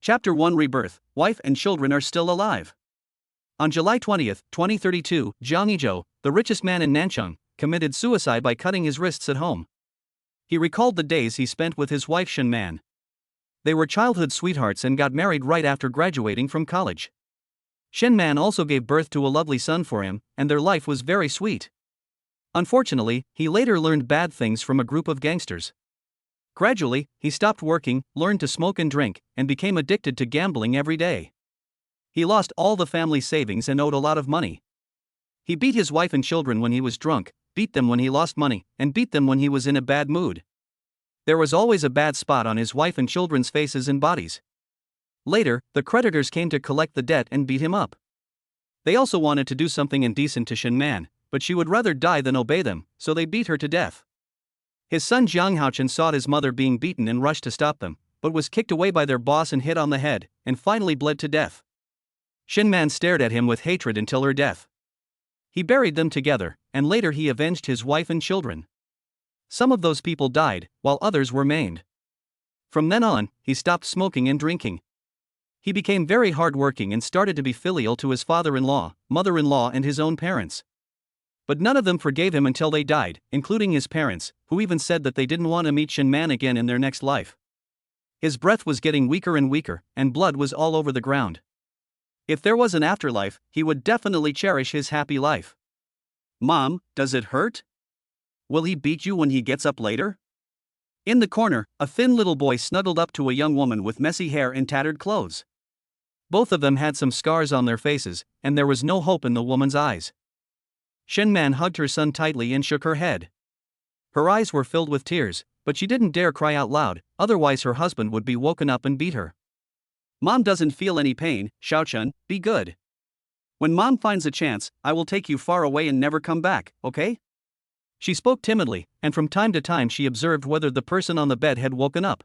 Chapter 1 Rebirth, Wife and Children Are Still Alive. On July 20, 2032, Jangi Joe, the richest man in Nanchang, committed suicide by cutting his wrists at home. He recalled the days he spent with his wife Shen Man. They were childhood sweethearts and got married right after graduating from college. Shen Man also gave birth to a lovely son for him, and their life was very sweet. Unfortunately, he later learned bad things from a group of gangsters. Gradually, he stopped working, learned to smoke and drink, and became addicted to gambling every day. He lost all the family savings and owed a lot of money. He beat his wife and children when he was drunk, beat them when he lost money, and beat them when he was in a bad mood. There was always a bad spot on his wife and children's faces and bodies. Later, the creditors came to collect the debt and beat him up. They also wanted to do something indecent to Shen Man, but she would rather die than obey them, so they beat her to death. His son Jiang Haochen saw his mother being beaten and rushed to stop them, but was kicked away by their boss and hit on the head, and finally bled to death. Shen Man stared at him with hatred until her death. He buried them together, and later he avenged his wife and children. Some of those people died, while others were maimed. From then on, he stopped smoking and drinking. He became very hardworking and started to be filial to his father-in-law, mother-in-law and his own parents. But none of them forgave him until they died, including his parents, who even said that they didn't want to meet Shen Man again in their next life. His breath was getting weaker and weaker, and blood was all over the ground. If there was an afterlife, he would definitely cherish his happy life. Mom, does it hurt? Will he beat you when he gets up later? In the corner, a thin little boy snuggled up to a young woman with messy hair and tattered clothes. Both of them had some scars on their faces, and there was no hope in the woman's eyes. Shen Man hugged her son tightly and shook her head. Her eyes were filled with tears, but she didn't dare cry out loud, otherwise her husband would be woken up and beat her. Mom doesn't feel any pain, Xiaochun, be good. When Mom finds a chance, I will take you far away and never come back, okay? She spoke timidly, and from time to time she observed whether the person on the bed had woken up.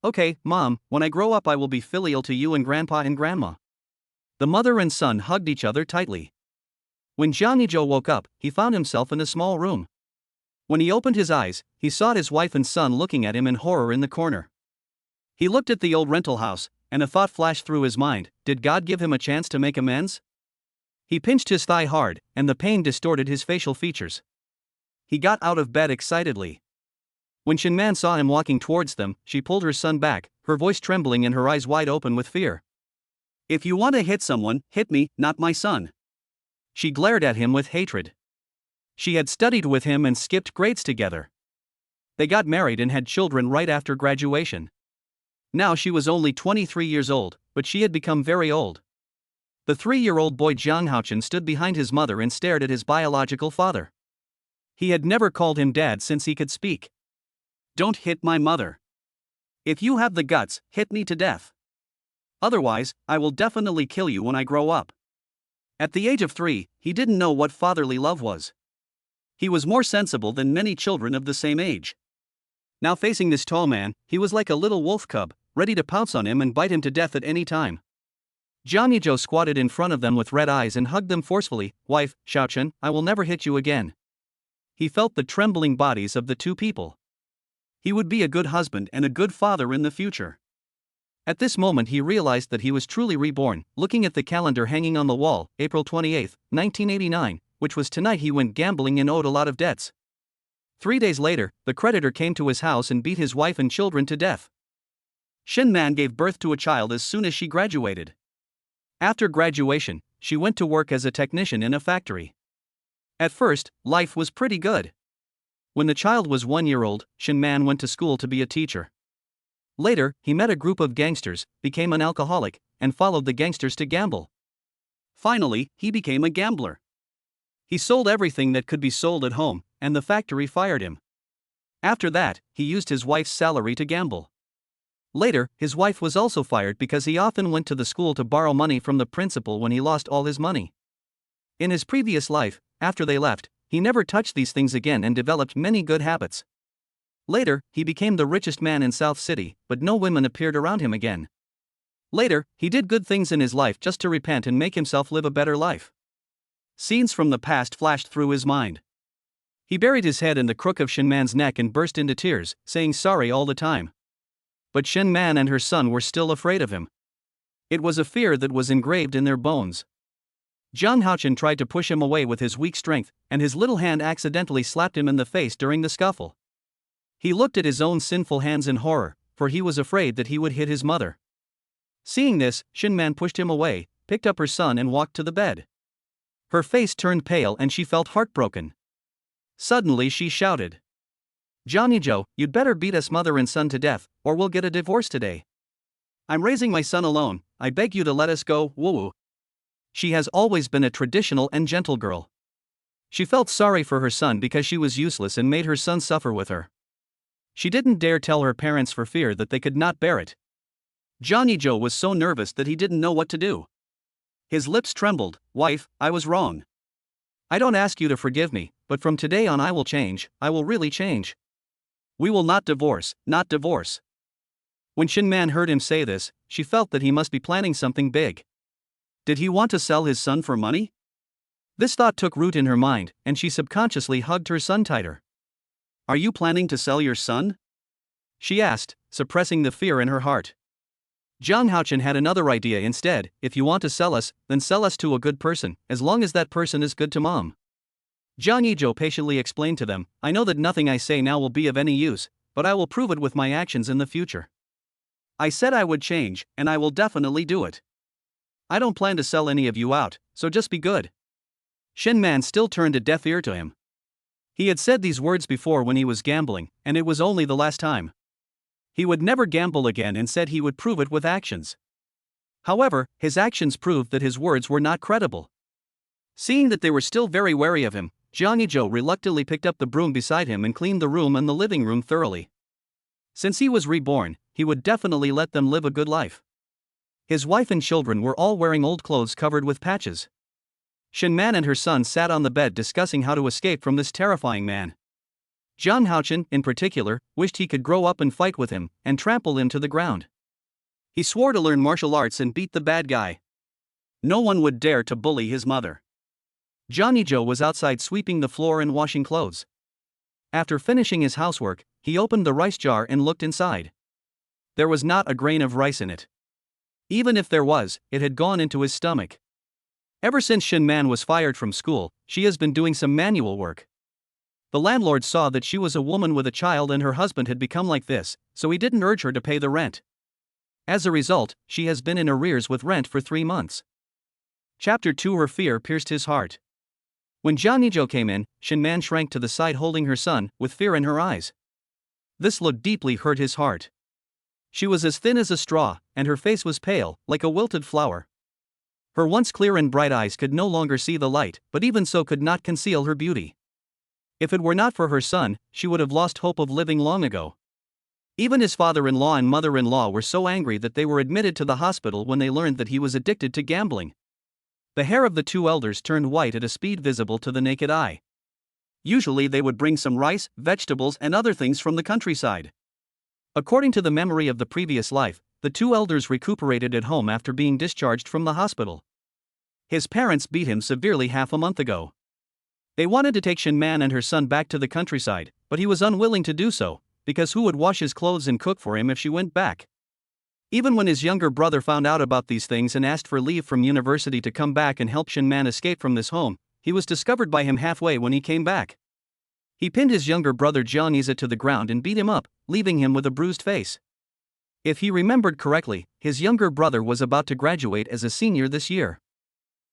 Okay, Mom, when I grow up I will be filial to you and Grandpa and Grandma. The mother and son hugged each other tightly. When Jangi Joe woke up, he found himself in a small room. When he opened his eyes, he saw his wife and son looking at him in horror in the corner. He looked at the old rental house, and a thought flashed through his mind: did God give him a chance to make amends? He pinched his thigh hard, and the pain distorted his facial features. He got out of bed excitedly. When Shen Man saw him walking towards them, she pulled her son back, her voice trembling and her eyes wide open with fear. If you want to hit someone, hit me, not my son. She glared at him with hatred. She had studied with him and skipped grades together. They got married and had children right after graduation. Now she was only 23 years old, but she had become very old. The 3-year-old boy Jiang Haochen stood behind his mother and stared at his biological father. He had never called him dad since he could speak. Don't hit my mother. If you have the guts, hit me to death. Otherwise, I will definitely kill you when I grow up. At the age of 3, he didn't know what fatherly love was. He was more sensible than many children of the same age. Now facing this tall man, he was like a little wolf cub, ready to pounce on him and bite him to death at any time. Jangi Joe squatted in front of them with red eyes and hugged them forcefully. Wife, Xiaochun, I will never hit you again. He felt the trembling bodies of the two people. He would be a good husband and a good father in the future. At this moment he realized that he was truly reborn. Looking at the calendar hanging on the wall, April 28, 1989, which was tonight he went gambling and owed a lot of debts. 3 days later, the creditor came to his house and beat his wife and children to death. Shen Man gave birth to a child as soon as she graduated. After graduation, she went to work as a technician in a factory. At first, life was pretty good. When the child was 1 year old, Shen Man went to school to be a teacher. Later, he met a group of gangsters, became an alcoholic, and followed the gangsters to gamble. Finally, he became a gambler. He sold everything that could be sold at home, and the factory fired him. After that, he used his wife's salary to gamble. Later, his wife was also fired because he often went to the school to borrow money from the principal when he lost all his money. In his previous life, after they left, he never touched these things again and developed many good habits. Later, he became the richest man in South City, but no women appeared around him again. Later, he did good things in his life just to repent and make himself live a better life. Scenes from the past flashed through his mind. He buried his head in the crook of Shen Man's neck and burst into tears, saying sorry all the time. But Shen Man and her son were still afraid of him. It was a fear that was engraved in their bones. Jiang Haochen tried to push him away with his weak strength, and his little hand accidentally slapped him in the face during the scuffle. He looked at his own sinful hands in horror, for he was afraid that he would hit his mother. Seeing this, Shen Man pushed him away, picked up her son and walked to the bed. Her face turned pale and she felt heartbroken. Suddenly she shouted, "Jangi Joe, you'd better beat us mother and son to death, or we'll get a divorce today. I'm raising my son alone, I beg you to let us go, woo." She has always been a traditional and gentle girl. She felt sorry for her son because she was useless and made her son suffer with her. She didn't dare tell her parents for fear that they could not bear it. Jangi Joe was so nervous that he didn't know what to do. His lips trembled. "Wife, I was wrong. I don't ask you to forgive me, but from today on I will change, I will really change. We will not divorce, not divorce." When Shen Man heard him say this, she felt that he must be planning something big. Did he want to sell his son for money? This thought took root in her mind, and she subconsciously hugged her son tighter. "Are you planning to sell your son?" she asked, suppressing the fear in her heart. Jiang Haochen had another idea instead. "If you want to sell us, then sell us to a good person, as long as that person is good to mom." Jangi Joe patiently explained to them, "I know that nothing I say now will be of any use, but I will prove it with my actions in the future. I said I would change, and I will definitely do it. I don't plan to sell any of you out, so just be good." Shen Man still turned a deaf ear to him. He had said these words before when he was gambling, and it was only the last time. He would never gamble again and said he would prove it with actions. However, his actions proved that his words were not credible. Seeing that they were still very wary of him, Jangi Joe reluctantly picked up the broom beside him and cleaned the room and the living room thoroughly. Since he was reborn, he would definitely let them live a good life. His wife and children were all wearing old clothes covered with patches. Shen Man and her son sat on the bed discussing how to escape from this terrifying man. Jiang Haochen, in particular, wished he could grow up and fight with him, and trample him to the ground. He swore to learn martial arts and beat the bad guy. No one would dare to bully his mother. Jangi Joe was outside sweeping the floor and washing clothes. After finishing his housework, he opened the rice jar and looked inside. There was not a grain of rice in it. Even if there was, it had gone into his stomach. Ever since Shen Man was fired from school, she has been doing some manual work. The landlord saw that she was a woman with a child and her husband had become like this, so he didn't urge her to pay the rent. As a result, she has been in arrears with rent for 3 months. Chapter 2. Her fear pierced his heart. When Jangi Joe came in, Shen Man shrank to the side holding her son, with fear in her eyes. This look deeply hurt his heart. She was as thin as a straw, and her face was pale, like a wilted flower. Her once clear and bright eyes could no longer see the light, but even so could not conceal her beauty. If it were not for her son, she would have lost hope of living long ago. Even his father-in-law and mother-in-law were so angry that they were admitted to the hospital when they learned that he was addicted to gambling. The hair of the two elders turned white at a speed visible to the naked eye. Usually they would bring some rice, vegetables and other things from the countryside. According to the memory of the previous life, the two elders recuperated at home after being discharged from the hospital. His parents beat him severely half a month ago. They wanted to take Shen Man and her son back to the countryside, but he was unwilling to do so, because who would wash his clothes and cook for him if she went back? Even when his younger brother found out about these things and asked for leave from university to come back and help Shen Man escape from this home, he was discovered by him halfway when he came back. He pinned his younger brother Jiang Iza to the ground and beat him up, leaving him with a bruised face. If he remembered correctly, his younger brother was about to graduate as a senior this year.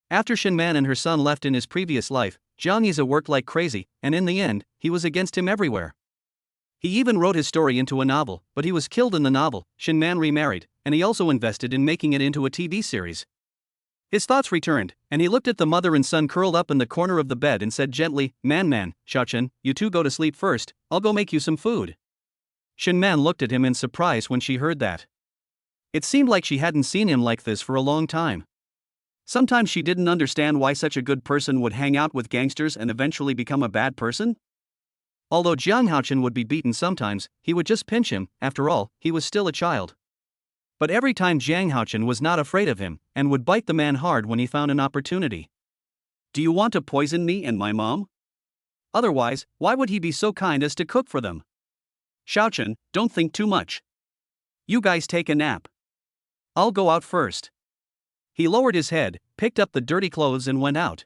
After Shen Man and her son left in his previous life, Jiang Iza worked like crazy, and in the end, he was against him everywhere. He even wrote his story into a novel, but he was killed in the novel. Shen Man remarried, and he also invested in making it into a TV series. His thoughts returned, and he looked at the mother and son curled up in the corner of the bed and said gently, Man, Xiaochen, you two go to sleep first, I'll go make you some food." Shen Man looked at him in surprise when she heard that. It seemed like she hadn't seen him like this for a long time. Sometimes she didn't understand why such a good person would hang out with gangsters and eventually become a bad person. Although Jiang Haochen would be beaten sometimes, he would just pinch him. After all, he was still a child. But every time Jiang Haochen was not afraid of him, and would bite the man hard when he found an opportunity. "Do you want to poison me and my mom? Otherwise, why would he be so kind as to cook for them? Xiaochen, don't think too much. You guys take a nap. I'll go out first. He lowered his head, picked up the dirty clothes and went out.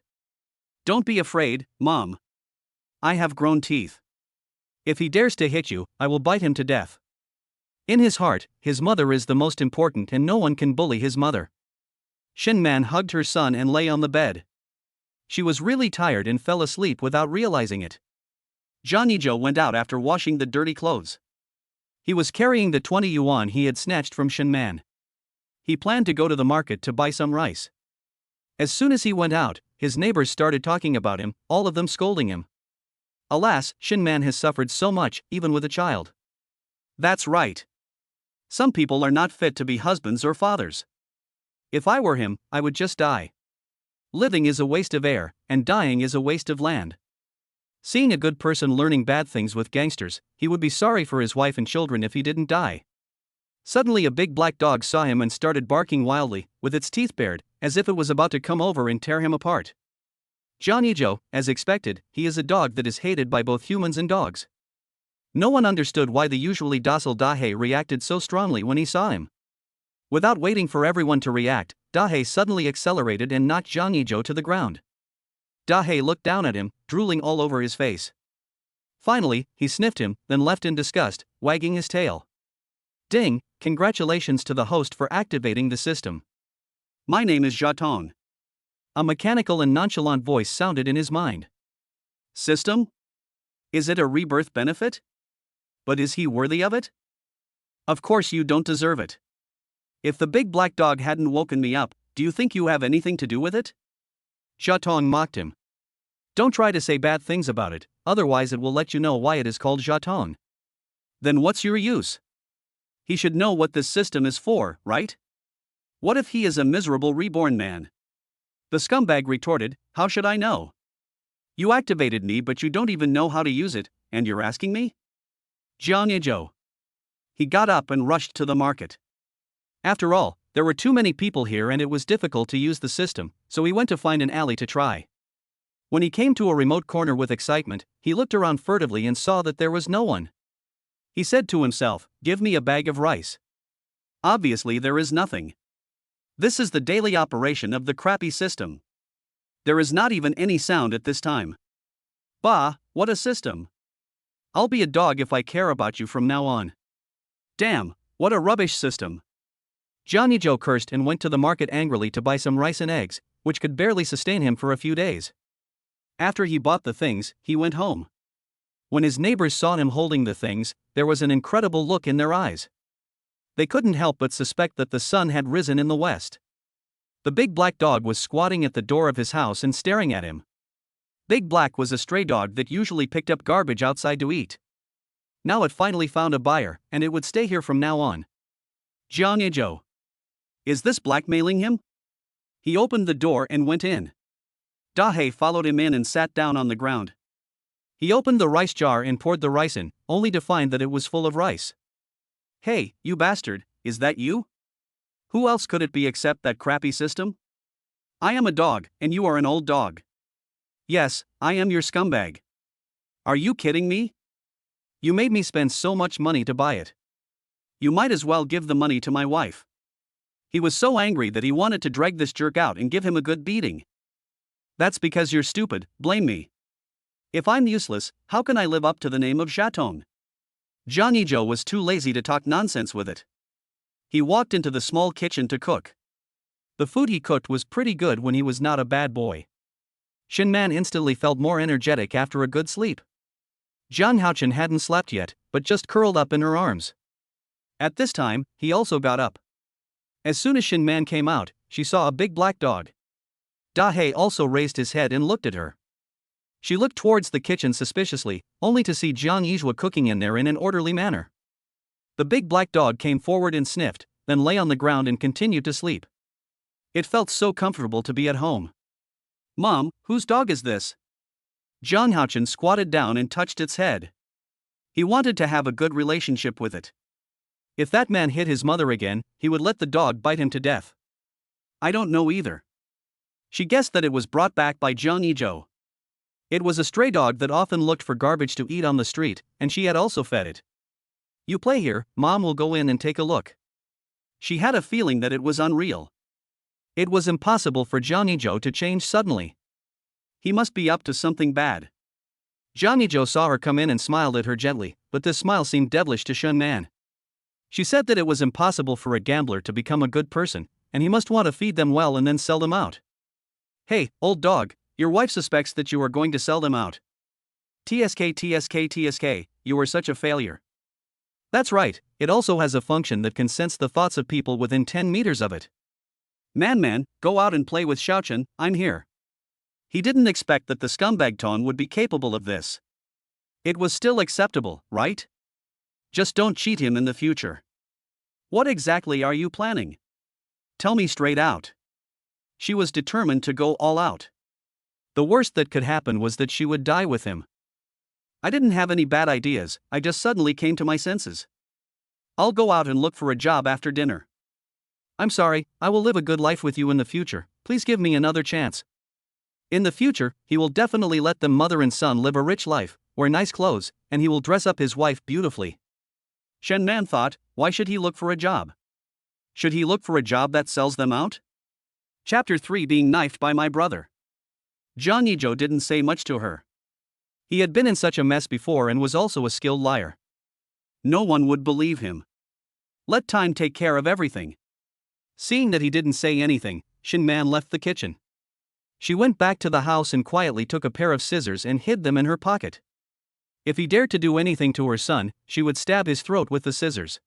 Don't be afraid, Mom. I have grown teeth. If he dares to hit you, I will bite him to death. In his heart, his mother is the most important and no one can bully his mother. Shin Man hugged her son and lay on the bed. She was really tired and fell asleep without realizing it. Jangi Joe went out after washing the dirty clothes. He was carrying the 20 yuan he had snatched from Shin Man. He planned to go to the market to buy some rice. As soon as he went out, his neighbors started talking about him, all of them scolding him. Alas, Shin Man has suffered so much, even with a child. That's right. Some people are not fit to be husbands or fathers. If I were him, I would just die. Living is a waste of air, and dying is a waste of land. Seeing a good person learning bad things with gangsters, he would be sorry for his wife and children if he didn't die. Suddenly a big black dog saw him and started barking wildly, with its teeth bared, as if it was about to come over and tear him apart. Jangi Joe, as expected, he is a dog that is hated by both humans and dogs. No one understood why the usually docile Dahe reacted so strongly when he saw him. Without waiting for everyone to react, Dahe suddenly accelerated and knocked Jangi Joe to the ground. Dahe looked down at him, drooling all over his face. Finally, he sniffed him, then left in disgust, wagging his tail. Ding, congratulations to the host for activating the system. My name is Jatong. A mechanical and nonchalant voice sounded in his mind. System? Is it a rebirth benefit? But is he worthy of it? Of course you don't deserve it. If the big black dog hadn't woken me up, do you think you have anything to do with it? Jatong mocked him. Don't try to say bad things about it, otherwise it will let you know why it is called Jatong. Then what's your use? He should know what this system is for, right? What if he is a miserable reborn man? The scumbag retorted, how should I know? You activated me but you don't even know how to use it, and you're asking me? Jangi Joe. He got up and rushed to the market. After all, there were too many people here and it was difficult to use the system, so he went to find an alley to try. When he came to a remote corner with excitement, he looked around furtively and saw that there was no one. He said to himself, give me a bag of rice. Obviously there is nothing. This is the daily operation of the crappy system. There is not even any sound at this time. Bah, what a system. I'll be a dog if I care about you from now on. Damn, what a rubbish system. Jangi Joe cursed and went to the market angrily to buy some rice and eggs, which could barely sustain him for a few days. After he bought the things, he went home. When his neighbors saw him holding the things, there was an incredible look in their eyes. They couldn't help but suspect that the sun had risen in the west. The big black dog was squatting at the door of his house and staring at him. Big Black was a stray dog that usually picked up garbage outside to eat. Now it finally found a buyer, and it would stay here from now on. Jangi Joe. Is this blackmailing him? He opened the door and went in. Dahe followed him in and sat down on the ground. He opened the rice jar and poured the rice in, only to find that it was full of rice. Hey, you bastard, is that you? Who else could it be except that crappy system? I am a dog, and you are an old dog. Yes, I am your scumbag. Are you kidding me? You made me spend so much money to buy it. You might as well give the money to my wife. He was so angry that he wanted to drag this jerk out and give him a good beating. That's because you're stupid, blame me. If I'm useless, how can I live up to the name of Jatong? Jangi Joe was too lazy to talk nonsense with it. He walked into the small kitchen to cook. The food he cooked was pretty good when he was not a bad boy. Shin Man instantly felt more energetic after a good sleep. Jiang Haochen hadn't slept yet, but just curled up in her arms. At this time, he also got up. As soon as Shin Man came out, she saw a big black dog. Dahe also raised his head and looked at her. She looked towards the kitchen suspiciously, only to see Jiang Yizhua cooking in there in an orderly manner. The big black dog came forward and sniffed, then lay on the ground and continued to sleep. It felt so comfortable to be at home. Mom, whose dog is this? Jiang Haochen squatted down and touched its head. He wanted to have a good relationship with it. If that man hit his mother again, he would let the dog bite him to death. I don't know either. She guessed that it was brought back by Jangi Joe. It was a stray dog that often looked for garbage to eat on the street, and she had also fed it. You play here, Mom will go in and take a look. She had a feeling that it was unreal. It was impossible for Jangi Joe to change suddenly. He must be up to something bad. Jangi Joe saw her come in and smiled at her gently, but this smile seemed devilish to Shen Man. She said that it was impossible for a gambler to become a good person, and he must want to feed them well and then sell them out. Hey, old dog, your wife suspects that you are going to sell them out. TSK, you are such a failure. That's right, it also has a function that can sense the thoughts of people within 10 meters of it. Man, go out and play with Xiaochen, I'm here. He didn't expect that the scumbag Ton would be capable of this. It was still acceptable, right? Just don't cheat him in the future. What exactly are you planning? Tell me straight out. She was determined to go all out. The worst that could happen was that she would die with him. I didn't have any bad ideas, I just suddenly came to my senses. I'll go out and look for a job after dinner. I'm sorry, I will live a good life with you in the future, please give me another chance. In the future, he will definitely let them mother and son live a rich life, wear nice clothes, and he will dress up his wife beautifully. Shen Man thought, why should he look for a job? Should he look for a job that sells them out? Chapter 3 Being knifed by my brother. Jangi Joe didn't say much to her. He had been in such a mess before and was also a skilled liar. No one would believe him. Let time take care of everything. Seeing that he didn't say anything, Shen Man left the kitchen. She went back to the house and quietly took a pair of scissors and hid them in her pocket. If he dared to do anything to her son, she would stab his throat with the scissors.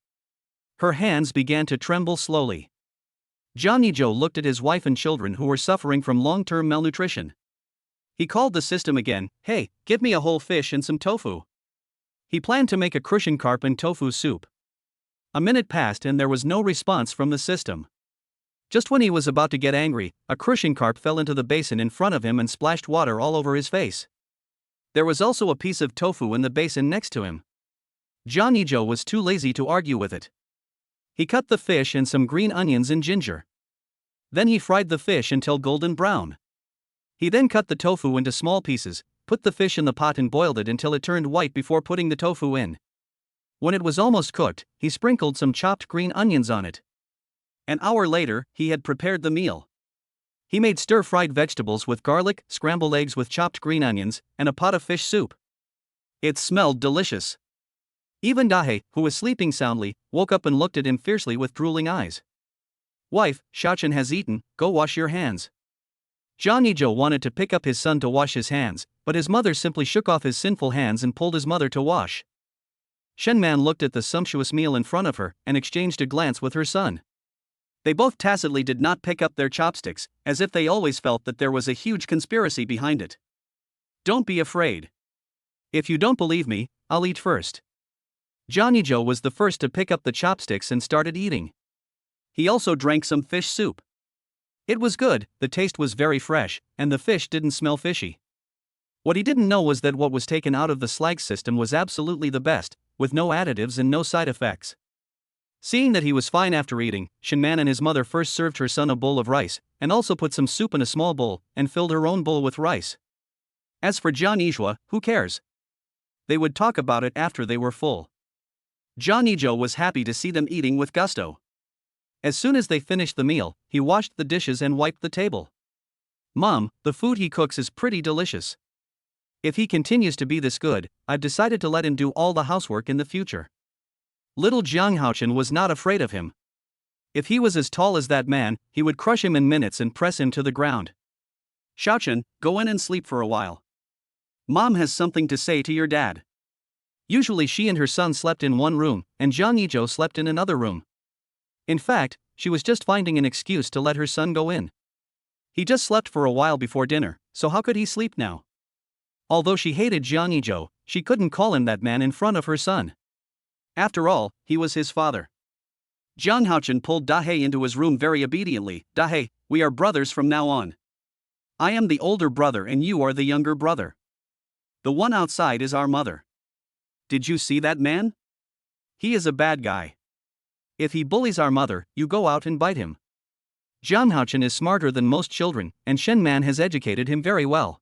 Her hands began to tremble slowly. Jangi Joe looked at his wife and children who were suffering from long-term malnutrition. He called the system again, hey, give me a whole fish and some tofu. He planned to make a crucian carp and tofu soup. A minute passed and there was no response from the system. Just when he was about to get angry, a crucian carp fell into the basin in front of him and splashed water all over his face. There was also a piece of tofu in the basin next to him. Jangi Joe was too lazy to argue with it. He cut the fish and some green onions and ginger. Then he fried the fish until golden brown. He then cut the tofu into small pieces, put the fish in the pot and boiled it until it turned white before putting the tofu in. When it was almost cooked, he sprinkled some chopped green onions on it. An hour later, he had prepared the meal. He made stir-fried vegetables with garlic, scrambled eggs with chopped green onions, and a pot of fish soup. It smelled delicious. Even Dahe, who was sleeping soundly, woke up and looked at him fiercely with drooling eyes. Wife, Xiaochen has eaten, go wash your hands. Jangi Joe wanted to pick up his son to wash his hands, but his mother simply shook off his sinful hands and pulled his mother to wash. Shen Man looked at the sumptuous meal in front of her and exchanged a glance with her son. They both tacitly did not pick up their chopsticks, as if they always felt that there was a huge conspiracy behind it. Don't be afraid. If you don't believe me, I'll eat first. Jangi Joe was the first to pick up the chopsticks and started eating. He also drank some fish soup. It was good, the taste was very fresh, and the fish didn't smell fishy. What he didn't know was that what was taken out of the slag system was absolutely the best, with no additives and no side effects. Seeing that he was fine after eating, Shen Man and his mother first served her son a bowl of rice, and also put some soup in a small bowl, and filled her own bowl with rice. As for Jangi Joe, who cares? They would talk about it after they were full. Jangi Joe was happy to see them eating with gusto. As soon as they finished the meal, he washed the dishes and wiped the table. Mom, the food he cooks is pretty delicious. If he continues to be this good, I've decided to let him do all the housework in the future. Little Jiang Haochen was not afraid of him. If he was as tall as that man, he would crush him in minutes and press him to the ground. Xiaochen, go in and sleep for a while. Mom has something to say to your dad. Usually she and her son slept in one room, and Jangi Joe slept in another room. In fact, she was just finding an excuse to let her son go in. He just slept for a while before dinner, so how could he sleep now? Although she hated Jangi Joe, she couldn't call him that man in front of her son. After all, he was his father. Jiang Haochen pulled Dahe into his room very obediently. Dahe, we are brothers from now on. I am the older brother and you are the younger brother. The one outside is our mother. Did you see that man? He is a bad guy. If he bullies our mother, you go out and bite him. Jiang Haochen is smarter than most children, and Shen Man has educated him very well.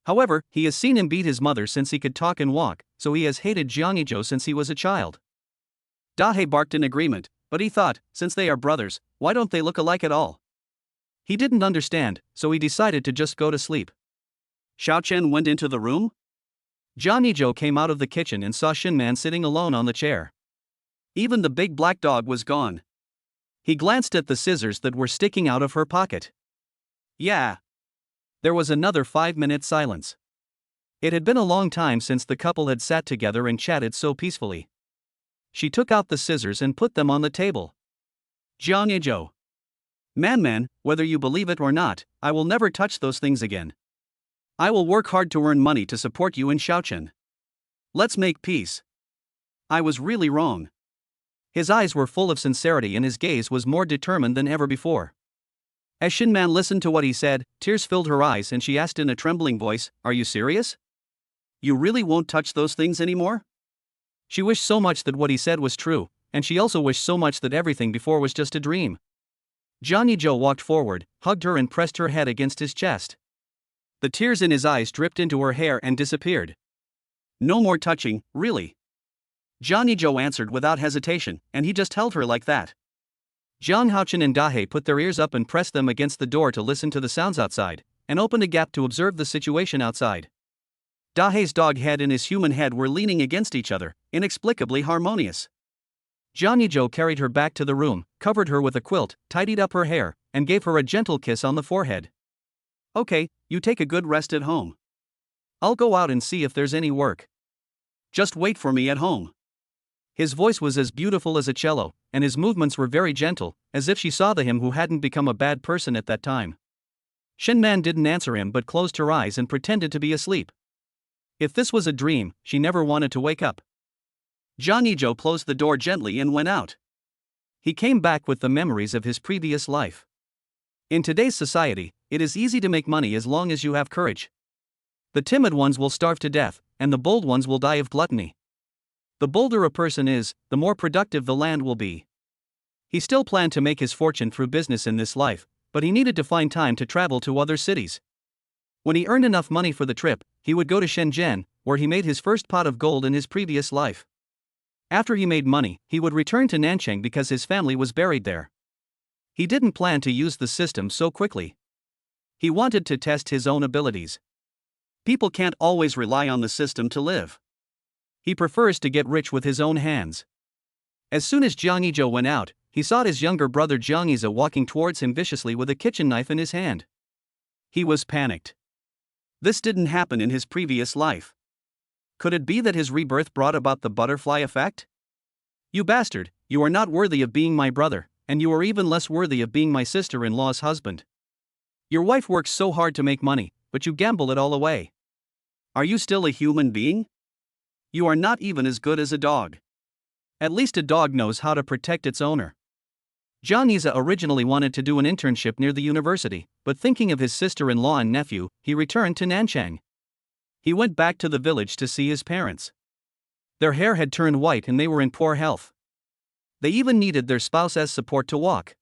However, he has seen him beat his mother since he could talk and walk, so he has hated Jangi Joe since he was a child. Dahe barked in agreement, but he thought, since they are brothers, why don't they look alike at all? He didn't understand, so he decided to just go to sleep. Xiaochen went into the room. Jangi Joe came out of the kitchen and saw Shinman sitting alone on the chair. Even the big black dog was gone. He glanced at the scissors that were sticking out of her pocket. Yeah. There was another 5-minute silence. It had been a long time since the couple had sat together and chatted so peacefully. She took out the scissors and put them on the table. Jangi Joe. Man, whether you believe it or not, I will never touch those things again. I will work hard to earn money to support you and Xiaochen. Let's make peace. I was really wrong. His eyes were full of sincerity and his gaze was more determined than ever before. As Shinman listened to what he said, tears filled her eyes and she asked in a trembling voice, "Are you serious? You really won't touch those things anymore?" She wished so much that what he said was true, and she also wished so much that everything before was just a dream. Jangi Joe walked forward, hugged her and pressed her head against his chest. The tears in his eyes dripped into her hair and disappeared. No more touching, really. Jangi Joe answered without hesitation, and he just held her like that. Jiang Haochen and Dahe put their ears up and pressed them against the door to listen to the sounds outside, and opened a gap to observe the situation outside. Dahe's dog head and his human head were leaning against each other, inexplicably harmonious. Jangi Joe carried her back to the room, covered her with a quilt, tidied up her hair, and gave her a gentle kiss on the forehead. "Okay, you take a good rest at home. I'll go out and see if there's any work. Just wait for me at home." His voice was as beautiful as a cello, and his movements were very gentle, as if she saw the him who hadn't become a bad person at that time. Shinman didn't answer him but closed her eyes and pretended to be asleep. If this was a dream, she never wanted to wake up. Jangi Joe closed the door gently and went out. He came back with the memories of his previous life. In today's society, it is easy to make money as long as you have courage. The timid ones will starve to death, and the bold ones will die of gluttony. The bolder a person is, the more productive the land will be. He still planned to make his fortune through business in this life, but he needed to find time to travel to other cities. When he earned enough money for the trip, he would go to Shenzhen, where he made his first pot of gold in his previous life. After he made money, he would return to Nanchang because his family was buried there. He didn't plan to use the system so quickly. He wanted to test his own abilities. People can't always rely on the system to live. He prefers to get rich with his own hands. As soon as Jangi Joe went out, he saw his younger brother Jiangiza walking towards him viciously with a kitchen knife in his hand. He was panicked. This didn't happen in his previous life. Could it be that his rebirth brought about the butterfly effect? "You bastard, you are not worthy of being my brother, and you are even less worthy of being my sister-in-law's husband. Your wife works so hard to make money, but you gamble it all away. Are you still a human being? You are not even as good as a dog. At least a dog knows how to protect its owner." Jiangiza originally wanted to do an internship near the university, but thinking of his sister-in-law and nephew, he returned to Nanchang. He went back to the village to see his parents. Their hair had turned white and they were in poor health. They even needed their spouse as support to walk.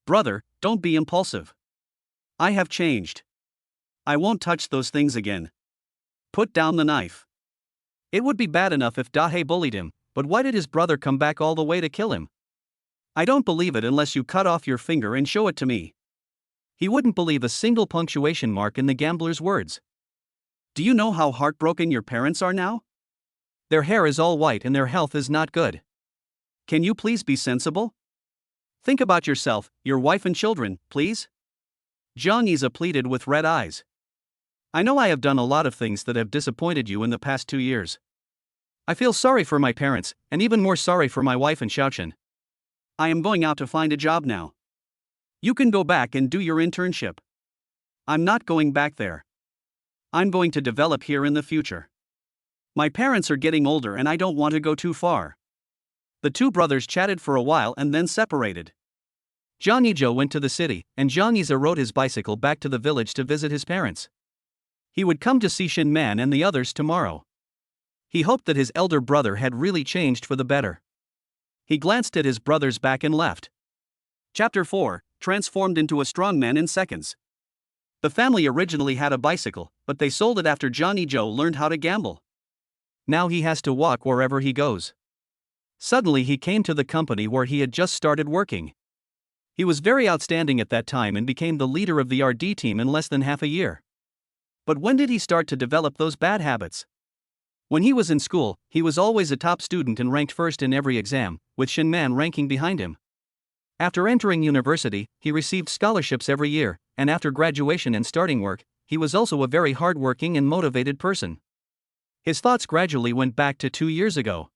"Brother, don't be impulsive. I have changed. I won't touch those things again. Put down the knife." It would be bad enough if Dahe bullied him, but why did his brother come back all the way to kill him? "I don't believe it unless you cut off your finger and show it to me." He wouldn't believe a single punctuation mark in the gambler's words. "Do you know how heartbroken your parents are now? Their hair is all white and their health is not good. Can you please be sensible? Think about yourself, your wife and children, please." Jiangiza pleaded with red eyes. "I know I have done a lot of things that have disappointed you in the past 2 years. I feel sorry for my parents, and even more sorry for my wife and Xiaochen. I am going out to find a job now. You can go back and do your internship. I'm not going back there. I'm going to develop here in the future. My parents are getting older and I don't want to go too far." The two brothers chatted for a while and then separated. Jangi Joe went to the city, and Jiangiza rode his bicycle back to the village to visit his parents. He would come to see Shinman and the others tomorrow. He hoped that his elder brother had really changed for the better. He glanced at his brother's back and left. Chapter 4, Transformed into a Strongman in Seconds. The family originally had a bicycle, but they sold it after Jangi Joe learned how to gamble. Now he has to walk wherever he goes. Suddenly he came to the company where he had just started working. He was very outstanding at that time and became the leader of the RD team in less than half a year. But when did he start to develop those bad habits? When he was in school, he was always a top student and ranked first in every exam, with Shin Man ranking behind him. After entering university, he received scholarships every year, and after graduation and starting work, he was also a very hardworking and motivated person. His thoughts gradually went back to 2 years ago.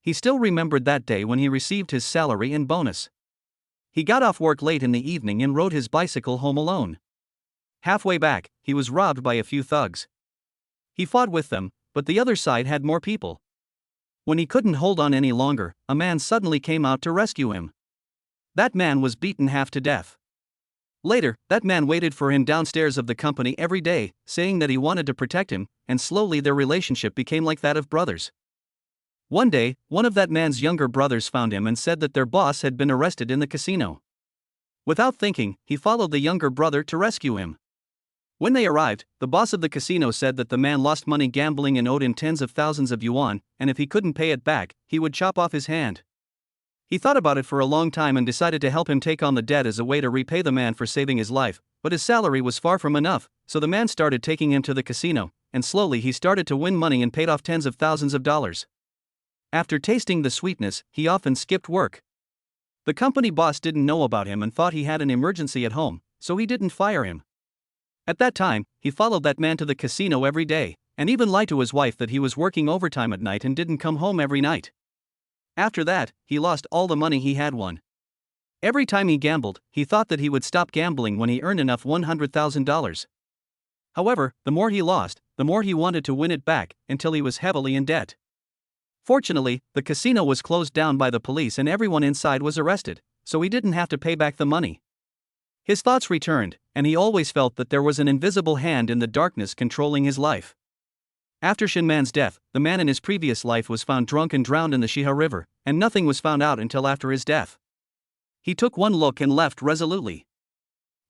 He still remembered that day when he received his salary and bonus. He got off work late in the evening and rode his bicycle home alone. Halfway back, he was robbed by a few thugs. He fought with them, but the other side had more people. When he couldn't hold on any longer, a man suddenly came out to rescue him. That man was beaten half to death. Later, that man waited for him downstairs of the company every day, saying that he wanted to protect him, and slowly their relationship became like that of brothers. One day, one of that man's younger brothers found him and said that their boss had been arrested in the casino. Without thinking, he followed the younger brother to rescue him. When they arrived, the boss of the casino said that the man lost money gambling and owed him tens of thousands of yuan, and if he couldn't pay it back, he would chop off his hand. He thought about it for a long time and decided to help him take on the debt as a way to repay the man for saving his life, but his salary was far from enough, so the man started taking him to the casino, and slowly he started to win money and paid off tens of thousands of dollars. After tasting the sweetness, he often skipped work. The company boss didn't know about him and thought he had an emergency at home, so he didn't fire him. At that time, he followed that man to the casino every day, and even lied to his wife that he was working overtime at night and didn't come home every night. After that, he lost all the money he had won. Every time he gambled, he thought that he would stop gambling when he earned enough $100,000. However, the more he lost, the more he wanted to win it back, until he was heavily in debt. Fortunately, the casino was closed down by the police and everyone inside was arrested, so he didn't have to pay back the money. His thoughts returned, and he always felt that there was an invisible hand in the darkness controlling his life. After Shin Man's death, the man in his previous life was found drunk and drowned in the Shiha River, and nothing was found out until after his death. He took one look and left resolutely.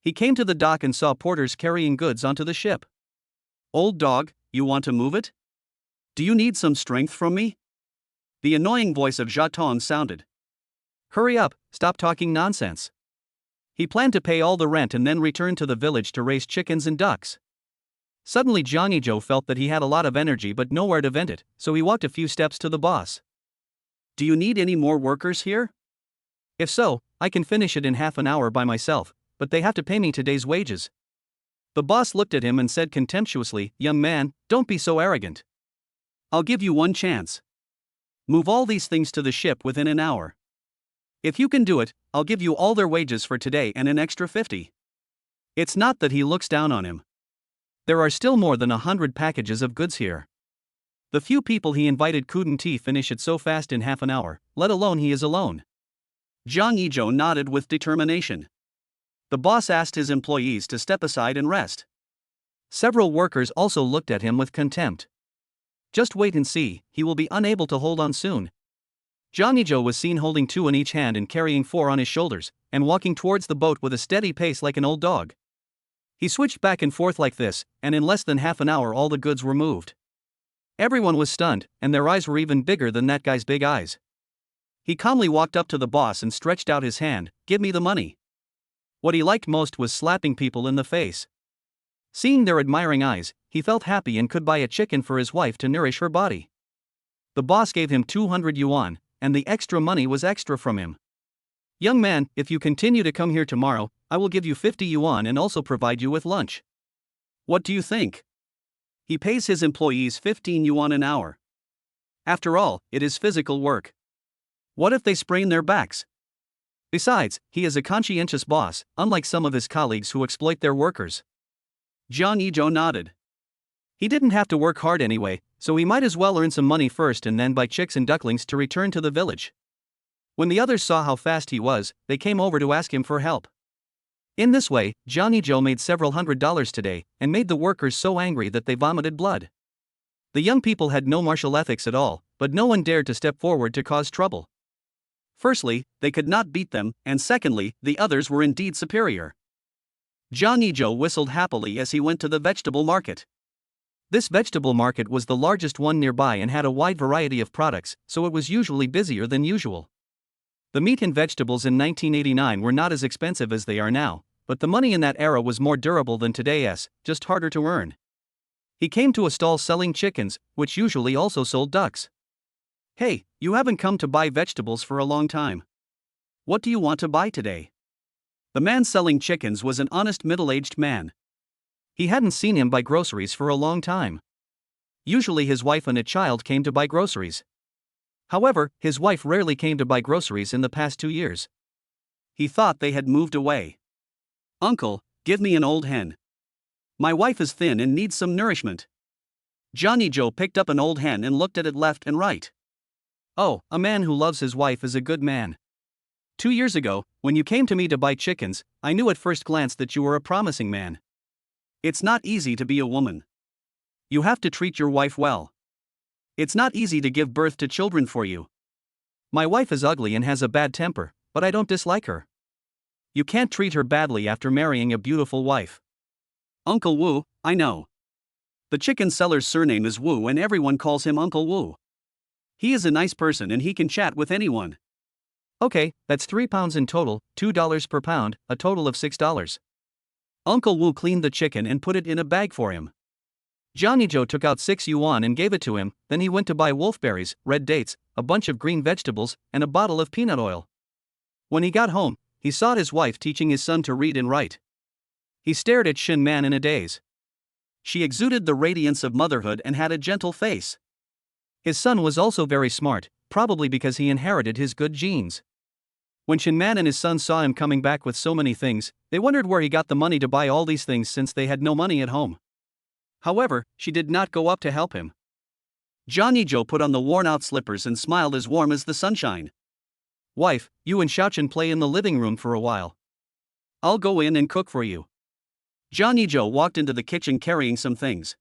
He came to the dock and saw porters carrying goods onto the ship. "Old dog, you want to move it? Do you need some strength from me?" The annoying voice of Jatong sounded. "Hurry up, stop talking nonsense." He planned to pay all the rent and then return to the village to raise chickens and ducks. Suddenly Jangi Joe felt that he had a lot of energy but nowhere to vent it, so he walked a few steps to the boss. "Do you need any more workers here? If so, I can finish it in half an hour by myself, but they have to pay me today's wages." The boss looked at him and said contemptuously, "Young man, don't be so arrogant. I'll give you one chance. Move all these things to the ship within an hour. If you can do it, I'll give you all their wages for today and an extra 50. It's not that he looks down on him. There are still more than 100 packages of goods here. The few people he invited couldn't finish it so fast in half an hour, let alone he is alone. Jangi Joe nodded with determination. The boss asked his employees to step aside and rest. Several workers also looked at him with contempt. "Just wait and see, he will be unable to hold on soon." Jangi Joe was seen holding 2 in each hand and carrying 4 on his shoulders, and walking towards the boat with a steady pace like an old dog. He switched back and forth like this, and in less than half an hour all the goods were moved. Everyone was stunned, and their eyes were even bigger than that guy's big eyes. He calmly walked up to the boss and stretched out his hand, "Give me the money." What he liked most was slapping people in the face. Seeing their admiring eyes, he felt happy and could buy a chicken for his wife to nourish her body. The boss gave him 200 yuan, and the extra money was extra from him. "Young man, if you continue to come here tomorrow, I will give you 50 yuan and also provide you with lunch. What do you think?" He pays his employees 15 yuan an hour. After all, it is physical work. What if they sprain their backs? Besides, he is a conscientious boss, unlike some of his colleagues who exploit their workers. Jangi Joe nodded. He didn't have to work hard anyway, so he might as well earn some money first and then buy chicks and ducklings to return to the village. When the others saw how fast he was, they came over to ask him for help. In this way, Jangi Joe made several $100s today, and made the workers so angry that they vomited blood. The young people had no martial ethics at all, but no one dared to step forward to cause trouble. Firstly, they could not beat them, and secondly, the others were indeed superior. Jangi Joe whistled happily as he went to the vegetable market. This vegetable market was the largest one nearby and had a wide variety of products, so it was usually busier than usual. The meat and vegetables in 1989 were not as expensive as they are now, but the money in that era was more durable than today's, just harder to earn. He came to a stall selling chickens, which usually also sold ducks. "Hey, you haven't come to buy vegetables for a long time. What do you want to buy today?" The man selling chickens was an honest middle-aged man. He hadn't seen him buy groceries for a long time. Usually his wife and a child came to buy groceries. However, his wife rarely came to buy groceries in the past 2 years. He thought they had moved away. "Uncle, give me an old hen. My wife is thin and needs some nourishment." Jangi Joe picked up an old hen and looked at it left and right. "Oh, a man who loves his wife is a good man. 2 years ago, when you came to me to buy chickens, I knew at first glance that you were a promising man. It's not easy to be a woman. You have to treat your wife well. It's not easy to give birth to children for you. My wife is ugly and has a bad temper, but I don't dislike her. You can't treat her badly after marrying a beautiful wife." "Uncle Wu, I know. The chicken seller's surname is Wu and everyone calls him Uncle Wu. He is a nice person and he can chat with anyone." "Okay, that's £3 in total, $2 per pound, a total of $6. Uncle Wu cleaned the chicken and put it in a bag for him. Jangi Joe took out 6 yuan and gave it to him, then he went to buy wolfberries, red dates, a bunch of green vegetables, and a bottle of peanut oil. When he got home, he saw his wife teaching his son to read and write. He stared at Shin Man in a daze. She exuded the radiance of motherhood and had a gentle face. His son was also very smart, probably because he inherited his good genes. When Shin Man and his son saw him coming back with so many things, they wondered where he got the money to buy all these things since they had no money at home. However, she did not go up to help him. Jangi Joe put on the worn-out slippers and smiled as warm as the sunshine. "Wife, you and Xiaochen play in the living room for a while. I'll go in and cook for you." Jangi Joe walked into the kitchen carrying some things.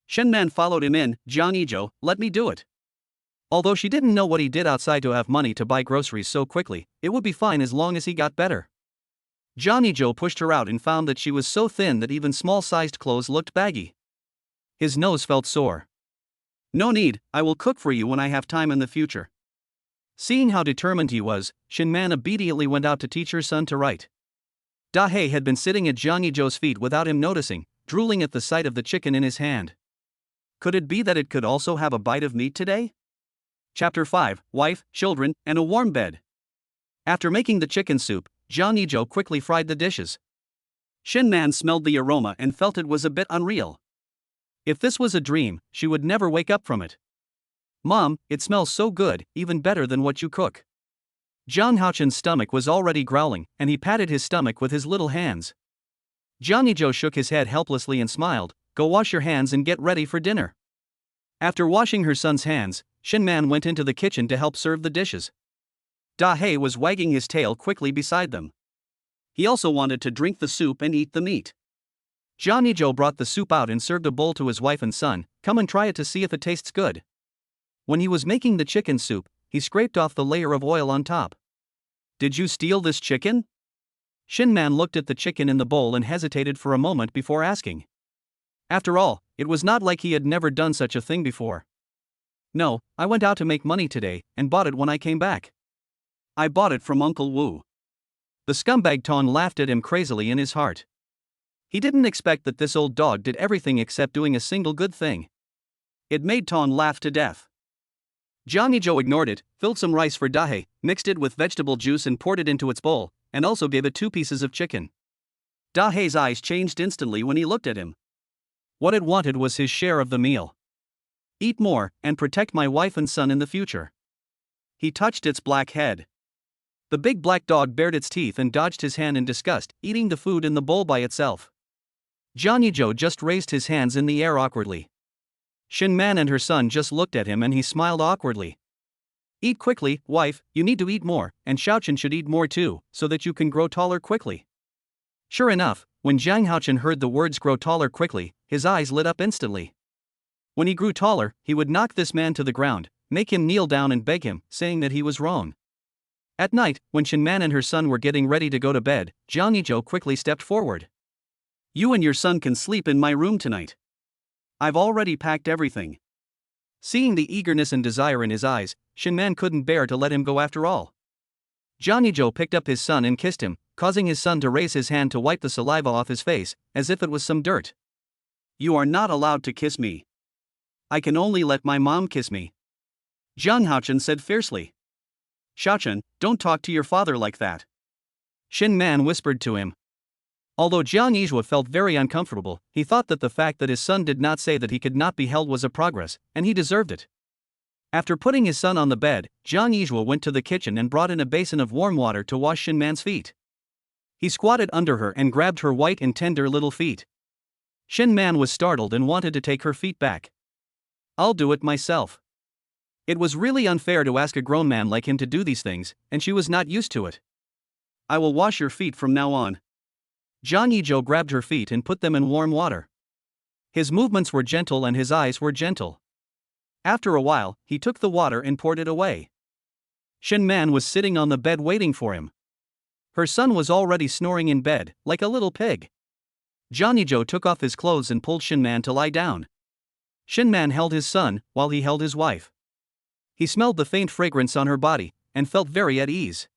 Shin Man followed him in. "Jangi Joe, let me do it." Although she didn't know what he did outside to have money to buy groceries so quickly, it would be fine as long as he got better. Jangi Joe pushed her out and found that she was so thin that even small-sized clothes looked baggy. His nose felt sore. "No need, I will cook for you when I have time in the future." Seeing how determined he was, Shin Man obediently went out to teach her son to write. Dahei had been sitting at Jangi Joe's feet without him noticing, drooling at the sight of the chicken in his hand. Could it be that it could also have a bite of meat today? Chapter 5, Wife, Children, and a Warm Bed. After making the chicken soup, Jangi Joe quickly fried the dishes. Shin Man smelled the aroma and felt it was a bit unreal. If this was a dream, she would never wake up from it. "Mom, it smells so good, even better than what you cook." Zhang Haochen's stomach was already growling, and he patted his stomach with his little hands. Jangi Joe shook his head helplessly and smiled. "Go wash your hands and get ready for dinner." After washing her son's hands, Shin Man went into the kitchen to help serve the dishes. Dahei was wagging his tail quickly beside them. He also wanted to drink the soup and eat the meat. Jangi Joe brought the soup out and served a bowl to his wife and son. "Come and try it to see if it tastes good." When he was making the chicken soup, he scraped off the layer of oil on top. "Did you steal this chicken?" Shin Man looked at the chicken in the bowl and hesitated for a moment before asking. After all, it was not like he had never done such a thing before. "No, I went out to make money today, and bought it when I came back. I bought it from Uncle Wu." The scumbag Ton laughed at him crazily in his heart. He didn't expect that this old dog did everything except doing a single good thing. It made Ton laugh to death. Jangi Joe ignored it, filled some rice for Dahei, mixed it with vegetable juice and poured it into its bowl, and also gave it 2 pieces of chicken. Dahei's eyes changed instantly when he looked at him. What it wanted was his share of the meal. "Eat more, and protect my wife and son in the future." He touched its black head. The big black dog bared its teeth and dodged his hand in disgust, eating the food in the bowl by itself. Jangi Joe just raised his hands in the air awkwardly. Shin Man and her son just looked at him and he smiled awkwardly. "Eat quickly, wife, you need to eat more, and Xiaochen should eat more too, so that you can grow taller quickly." Sure enough, when Zhang Haochen heard the words "grow taller quickly," his eyes lit up instantly. When he grew taller, he would knock this man to the ground, make him kneel down and beg him, saying that he was wrong. At night, when Shin Man and her son were getting ready to go to bed, Jangi Joe quickly stepped forward. "You and your son can sleep in my room tonight. I've already packed everything. Seeing the eagerness and desire in his eyes, Shinman couldn't bear to let him go after all. Jangi Joe picked up his son and kissed him, causing his son to raise his hand to wipe the saliva off his face, as if it was some dirt. You are not allowed to kiss me. I can only let my mom kiss me. Jiang Haochen said fiercely. Shaochen, don't talk to your father like that. Shin Man whispered to him. Although Jiang Yizhua felt very uncomfortable, he thought that the fact that his son did not say that he could not be held was a progress, and he deserved it. After putting his son on the bed, Jiang Yizhua went to the kitchen and brought in a basin of warm water to wash Shin Man's feet. He squatted under her and grabbed her white and tender little feet. Shin Man was startled and wanted to take her feet back. I'll do it myself. It was really unfair to ask a grown man like him to do these things, and she was not used to it. I will wash your feet from now on. Jangi Joe grabbed her feet and put them in warm water. His movements were gentle and his eyes were gentle. After a while, he took the water and poured it away. Shin Man was sitting on the bed waiting for him. Her son was already snoring in bed, like a little pig. Jangi Joe took off his clothes and pulled Shin Man to lie down. Shin Man held his son, while he held his wife. He smelled the faint fragrance on her body, and felt very at ease.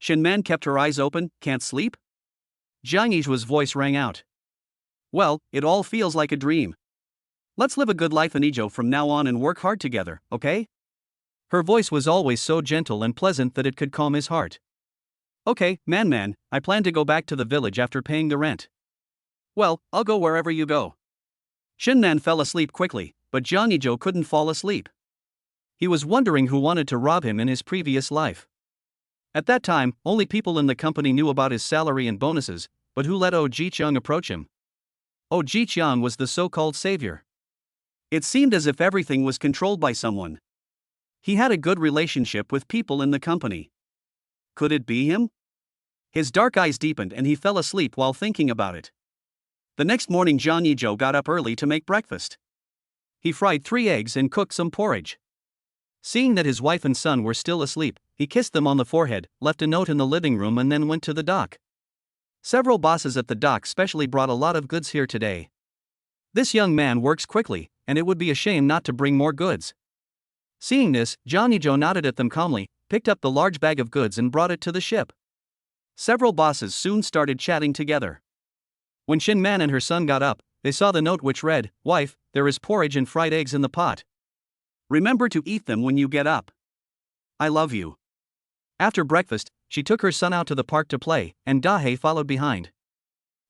Shin Man kept her eyes open. Can't sleep? Jiang Yizhua's voice rang out. Well, it all feels like a dream. Let's live a good life in Ijo from now on and work hard together, okay? Her voice was always so gentle and pleasant that it could calm his heart. Okay, man, I plan to go back to the village after paying the rent. Well, I'll go wherever you go. Shin Man fell asleep quickly, but Jangi Joe couldn't fall asleep. He was wondering who wanted to rob him in his previous life. At that time, only people in the company knew about his salary and bonuses, but who let Oh Ji-cheong approach him? Oh Ji-cheong was the so-called savior. It seemed as if everything was controlled by someone. He had a good relationship with people in the company. Could it be him? His dark eyes deepened and he fell asleep while thinking about it. The next morning Jangi Joe got up early to make breakfast. He fried 3 eggs and cooked some porridge. Seeing that his wife and son were still asleep, he kissed them on the forehead, left a note in the living room and then went to the dock. Several bosses at the dock specially brought a lot of goods here today. This young man works quickly, and it would be a shame not to bring more goods. Seeing this, Jangi Joe nodded at them calmly, picked up the large bag of goods and brought it to the ship. Several bosses soon started chatting together. When Shin Man and her son got up, they saw the note which read, "Wife, there is porridge and fried eggs in the pot. Remember to eat them when you get up. I love you." After breakfast, she took her son out to the park to play, and Dahe followed behind.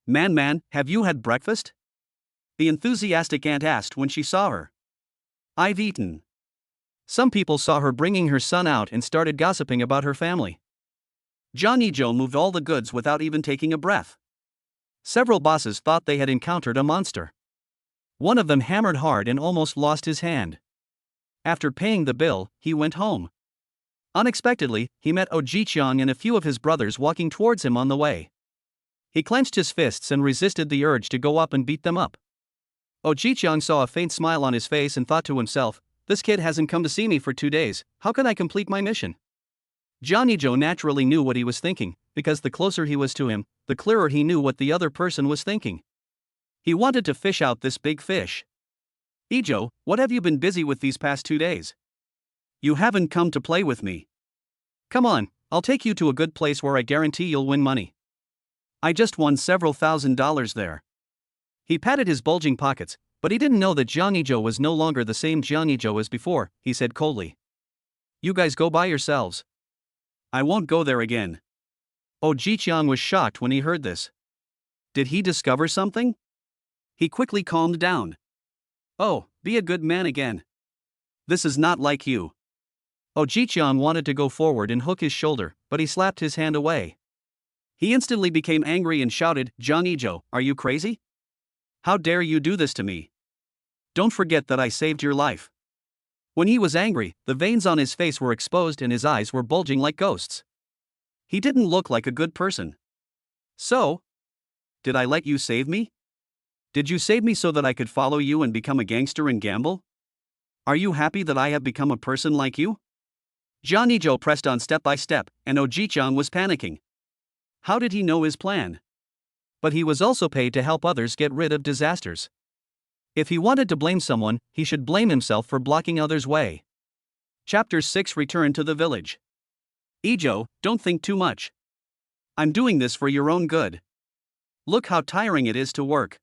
Man, have you had breakfast? The enthusiastic aunt asked when she saw her. I've eaten. Some people saw her bringing her son out and started gossiping about her family. Jangi Joe moved all the goods without even taking a breath. Several bosses thought they had encountered a monster. One of them hammered hard and almost lost his hand. After paying the bill, he went home. Unexpectedly, he met Oh Ji-cheong and a few of his brothers walking towards him on the way. He clenched his fists and resisted the urge to go up and beat them up. Oh Ji-cheong saw a faint smile on his face and thought to himself, this kid hasn't come to see me for 2 days, how can I complete my mission? Jangi Joe naturally knew what he was thinking, because the closer he was to him, the clearer he knew what the other person was thinking. He wanted to fish out this big fish. Ijo, what have you been busy with these past 2 days? You haven't come to play with me. Come on, I'll take you to a good place where I guarantee you'll win money. I just won several $1,000s there. He patted his bulging pockets, but he didn't know that Jangi Joe was no longer the same Jangi Joe as before, he said coldly. You guys go by yourselves. I won't go there again. Oh Ji-cheong was shocked when he heard this. Did he discover something? He quickly calmed down. Oh, be a good man again. This is not like you. Oh Ji-cheong wanted to go forward and hook his shoulder, but he slapped his hand away. He instantly became angry and shouted, Jangi Joe, are you crazy? How dare you do this to me? Don't forget that I saved your life. When he was angry, the veins on his face were exposed and his eyes were bulging like ghosts. He didn't look like a good person. So? Did I let you save me? Did you save me so that I could follow you and become a gangster and gamble? Are you happy that I have become a person like you? Jangi Joe pressed on step by step, and Oh Ji-cheong was panicking. How did he know his plan? But he was also paid to help others get rid of disasters. If he wanted to blame someone, he should blame himself for blocking others' way. Chapter 6 Return to the Village. Joe, don't think too much. I'm doing this for your own good. Look how tiring it is to work.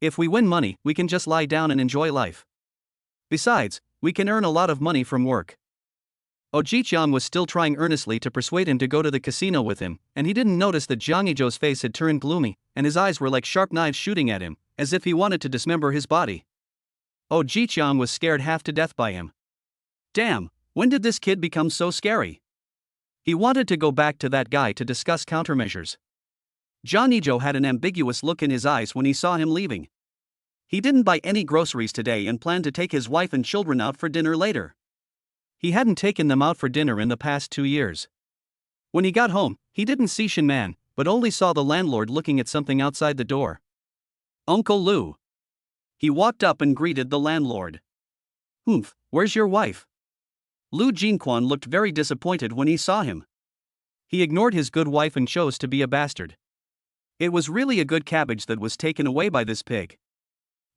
If we win money, we can just lie down and enjoy life. Besides, we can earn a lot of money from work. Ji-chan was still trying earnestly to persuade him to go to the casino with him, and he didn't notice that Jangi Joe's face had turned gloomy, and his eyes were like sharp knives shooting at him, as if he wanted to dismember his body. Ji-chan was scared half to death by him. Damn, when did this kid become so scary? He wanted to go back to that guy to discuss countermeasures. Jangi Joe had an ambiguous look in his eyes when he saw him leaving. He didn't buy any groceries today and planned to take his wife and children out for dinner later. He hadn't taken them out for dinner in the past 2 years. When he got home, he didn't see Shin Man, but only saw the landlord looking at something outside the door. Uncle Lou. He walked up and greeted the landlord. Humph, where's your wife? Lu Jinquan looked very disappointed when he saw him. He ignored his good wife and chose to be a bastard. It was really a good cabbage that was taken away by this pig.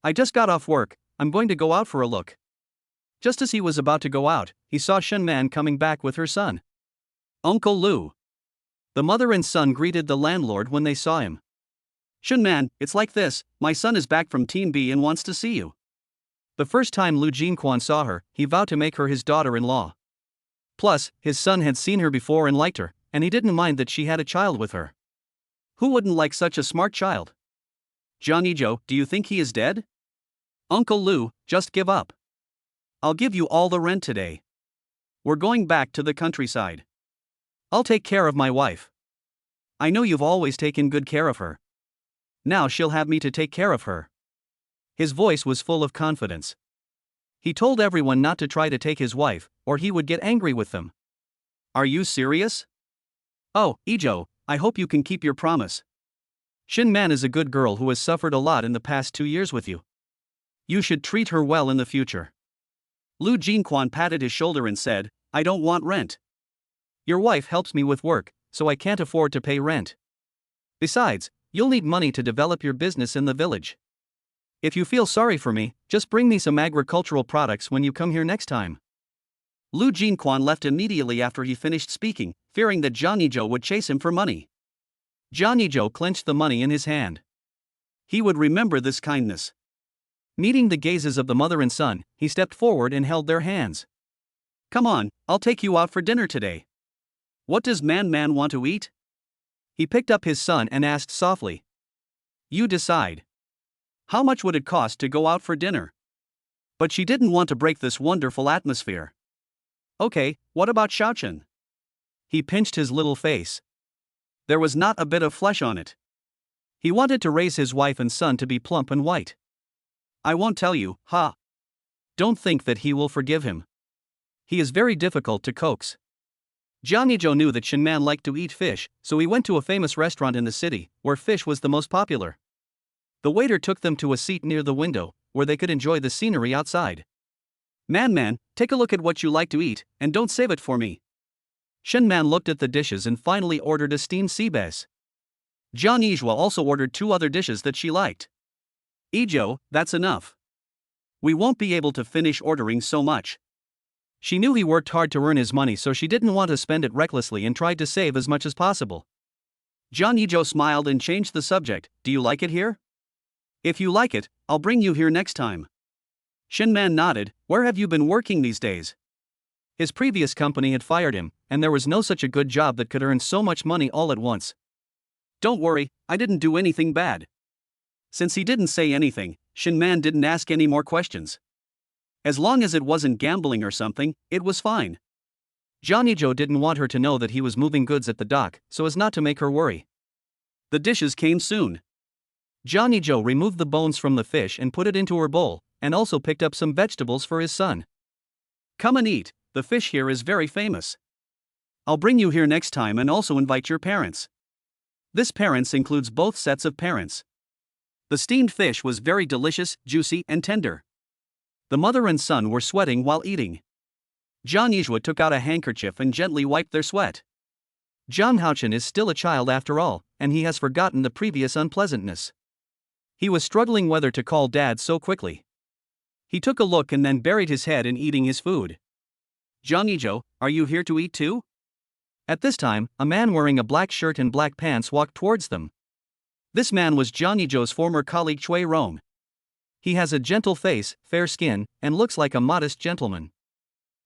I just got off work, I'm going to go out for a look. Just as he was about to go out, he saw Shin Man coming back with her son. Uncle Lou. The mother and son greeted the landlord when they saw him. Shin Man, it's like this, my son is back from Team B and wants to see you. The first time Lu Jinquan saw her, he vowed to make her his daughter-in-law. Plus, his son had seen her before and liked her, and he didn't mind that she had a child with her. Who wouldn't like such a smart child? Jangi Joe, do you think he is dead? Uncle Lou, just give up. I'll give you all the rent today. We're going back to the countryside. I'll take care of my wife. I know you've always taken good care of her. Now she'll have me to take care of her. His voice was full of confidence. He told everyone not to try to take his wife, or he would get angry with them. Are you serious? Oh, Joe, I hope you can keep your promise. Shin Man is a good girl who has suffered a lot in the past 2 years with you. You should treat her well in the future. Lu Jinquan patted his shoulder and said, I don't want rent. Your wife helps me with work, so I can't afford to pay rent. Besides, you'll need money to develop your business in the village. If you feel sorry for me, just bring me some agricultural products when you come here next time. Lu Jinquan left immediately after he finished speaking, fearing that Jangi Joe would chase him for money. Jangi Joe clenched the money in his hand. He would remember this kindness. Meeting the gazes of the mother and son, he stepped forward and held their hands. Come on, I'll take you out for dinner today. What does Man want to eat? He picked up his son and asked softly. You decide. How much would it cost to go out for dinner? But she didn't want to break this wonderful atmosphere. Okay, what about Shaochen? He pinched his little face. There was not a bit of flesh on it. He wanted to raise his wife and son to be plump and white. I won't tell you, ha. Don't think that he will forgive him. He is very difficult to coax. Jangi Joe knew that Shin Man liked to eat fish, so he went to a famous restaurant in the city, where fish was the most popular. The waiter took them to a seat near the window, where they could enjoy the scenery outside. Man, take a look at what you like to eat, and don't save it for me. Shin Man looked at the dishes and finally ordered a steamed sea bass. Jangi Joe also ordered 2 other dishes that she liked. Joe, that's enough. We won't be able to finish ordering so much. She knew he worked hard to earn his money, so she didn't want to spend it recklessly and tried to save as much as possible. Jangi Joe smiled and changed the subject. Do you like it here? If you like it, I'll bring you here next time. Shin Man nodded. Where have you been working these days? His previous company had fired him, and there was no such a good job that could earn so much money all at once. Don't worry, I didn't do anything bad. Since he didn't say anything, Shin Man didn't ask any more questions. As long as it wasn't gambling or something, it was fine. Jangi Joe didn't want her to know that he was moving goods at the dock, so as not to make her worry. The dishes came soon. Jangi Joe removed the bones from the fish and put it into her bowl, and also picked up some vegetables for his son. Come and eat, the fish here is very famous. I'll bring you here next time and also invite your parents. This parents includes both sets of parents. The steamed fish was very delicious, juicy, and tender. The mother and son were sweating while eating. Jangi Joe took out a handkerchief and gently wiped their sweat. Zhang Haochen is still a child after all, and he has forgotten the previous unpleasantness. He was struggling whether to call Dad so quickly. He took a look and then buried his head in eating his food. Jangi Joe, are you here to eat too? At this time, a man wearing a black shirt and black pants walked towards them. This man was Jangi Joe's former colleague Chui Rong. He has a gentle face, fair skin, and looks like a modest gentleman.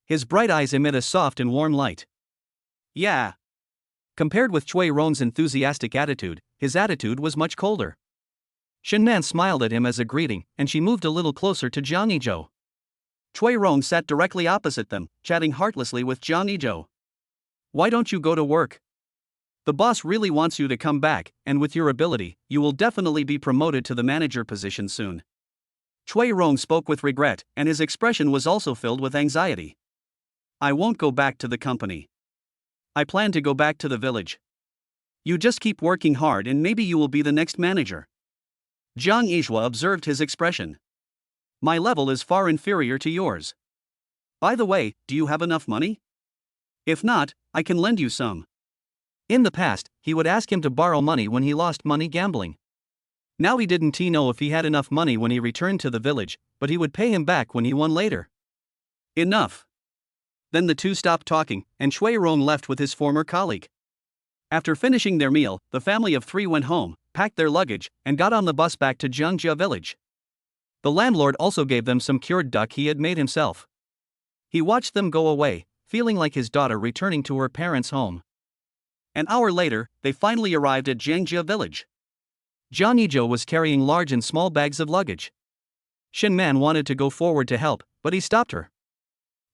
His bright eyes emit a soft and warm light. Yeah. Compared with Chui Rong's enthusiastic attitude, his attitude was much colder. Shinman smiled at him as a greeting, and she moved a little closer to Jangi Joe. Chui Rong sat directly opposite them, chatting heartlessly with Jangi Joe. Why don't you go to work? The boss really wants you to come back, and with your ability, you will definitely be promoted to the manager position soon. Chui Rong spoke with regret, and his expression was also filled with anxiety. I won't go back to the company. I plan to go back to the village. You just keep working hard and maybe you will be the next manager. Jiang Yizhua observed his expression. My level is far inferior to yours. By the way, do you have enough money? If not, I can lend you some. In the past, he would ask him to borrow money when he lost money gambling. Now he didn't know if he had enough money when he returned to the village, but he would pay him back when he won later. Enough. Then the two stopped talking, and Chui Rong left with his former colleague. After finishing their meal, the family of three went home, packed their luggage, and got on the bus back to Jiangji village. The landlord also gave them some cured duck he had made himself. He watched them go away, feeling like his daughter returning to her parents' home. An hour later, they finally arrived at Jiangji village. Jangi Joe was carrying large and small bags of luggage. Shinman wanted to go forward to help, but he stopped her.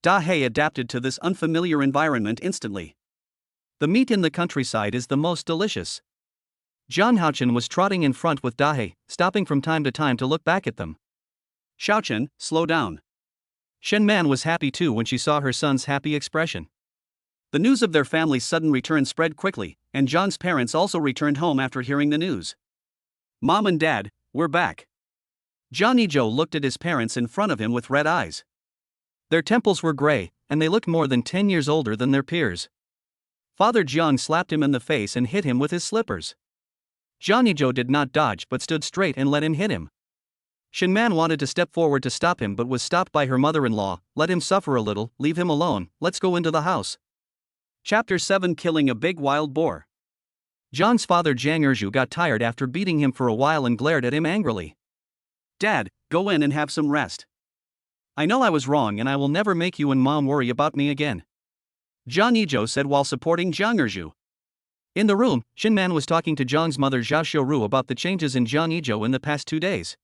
Da Hei adapted to this unfamiliar environment instantly. The meat in the countryside is the most delicious. Zhang Haochen was trotting in front with Da Hei, stopping from time to time to look back at them. Xiaochen, slow down. Shenman was happy too when she saw her son's happy expression. The news of their family's sudden return spread quickly, and Zhang's parents also returned home after hearing the news. Mom and Dad, we're back. Jangi Joe looked at his parents in front of him with red eyes. Their temples were gray, and they looked more than 10 years older than their peers. Father Jiang slapped him in the face and hit him with his slippers. Jangi Joe did not dodge but stood straight and let him hit him. Shinman wanted to step forward to stop him but was stopped by her mother-in-law. Let him suffer a little, leave him alone, let's go into the house. Chapter 7 Killing a Big Wild Boar. Zhang's father Zhang Erzhu got tired after beating him for a while and glared at him angrily. Dad, go in and have some rest. I know I was wrong and I will never make you and Mom worry about me again. Zhang Yizhou said while supporting Zhang Erzhu. In the room, Shinman was talking to Zhang's mother Zhao Xiuru about the changes in Zhang Yizhou in the past 2 days.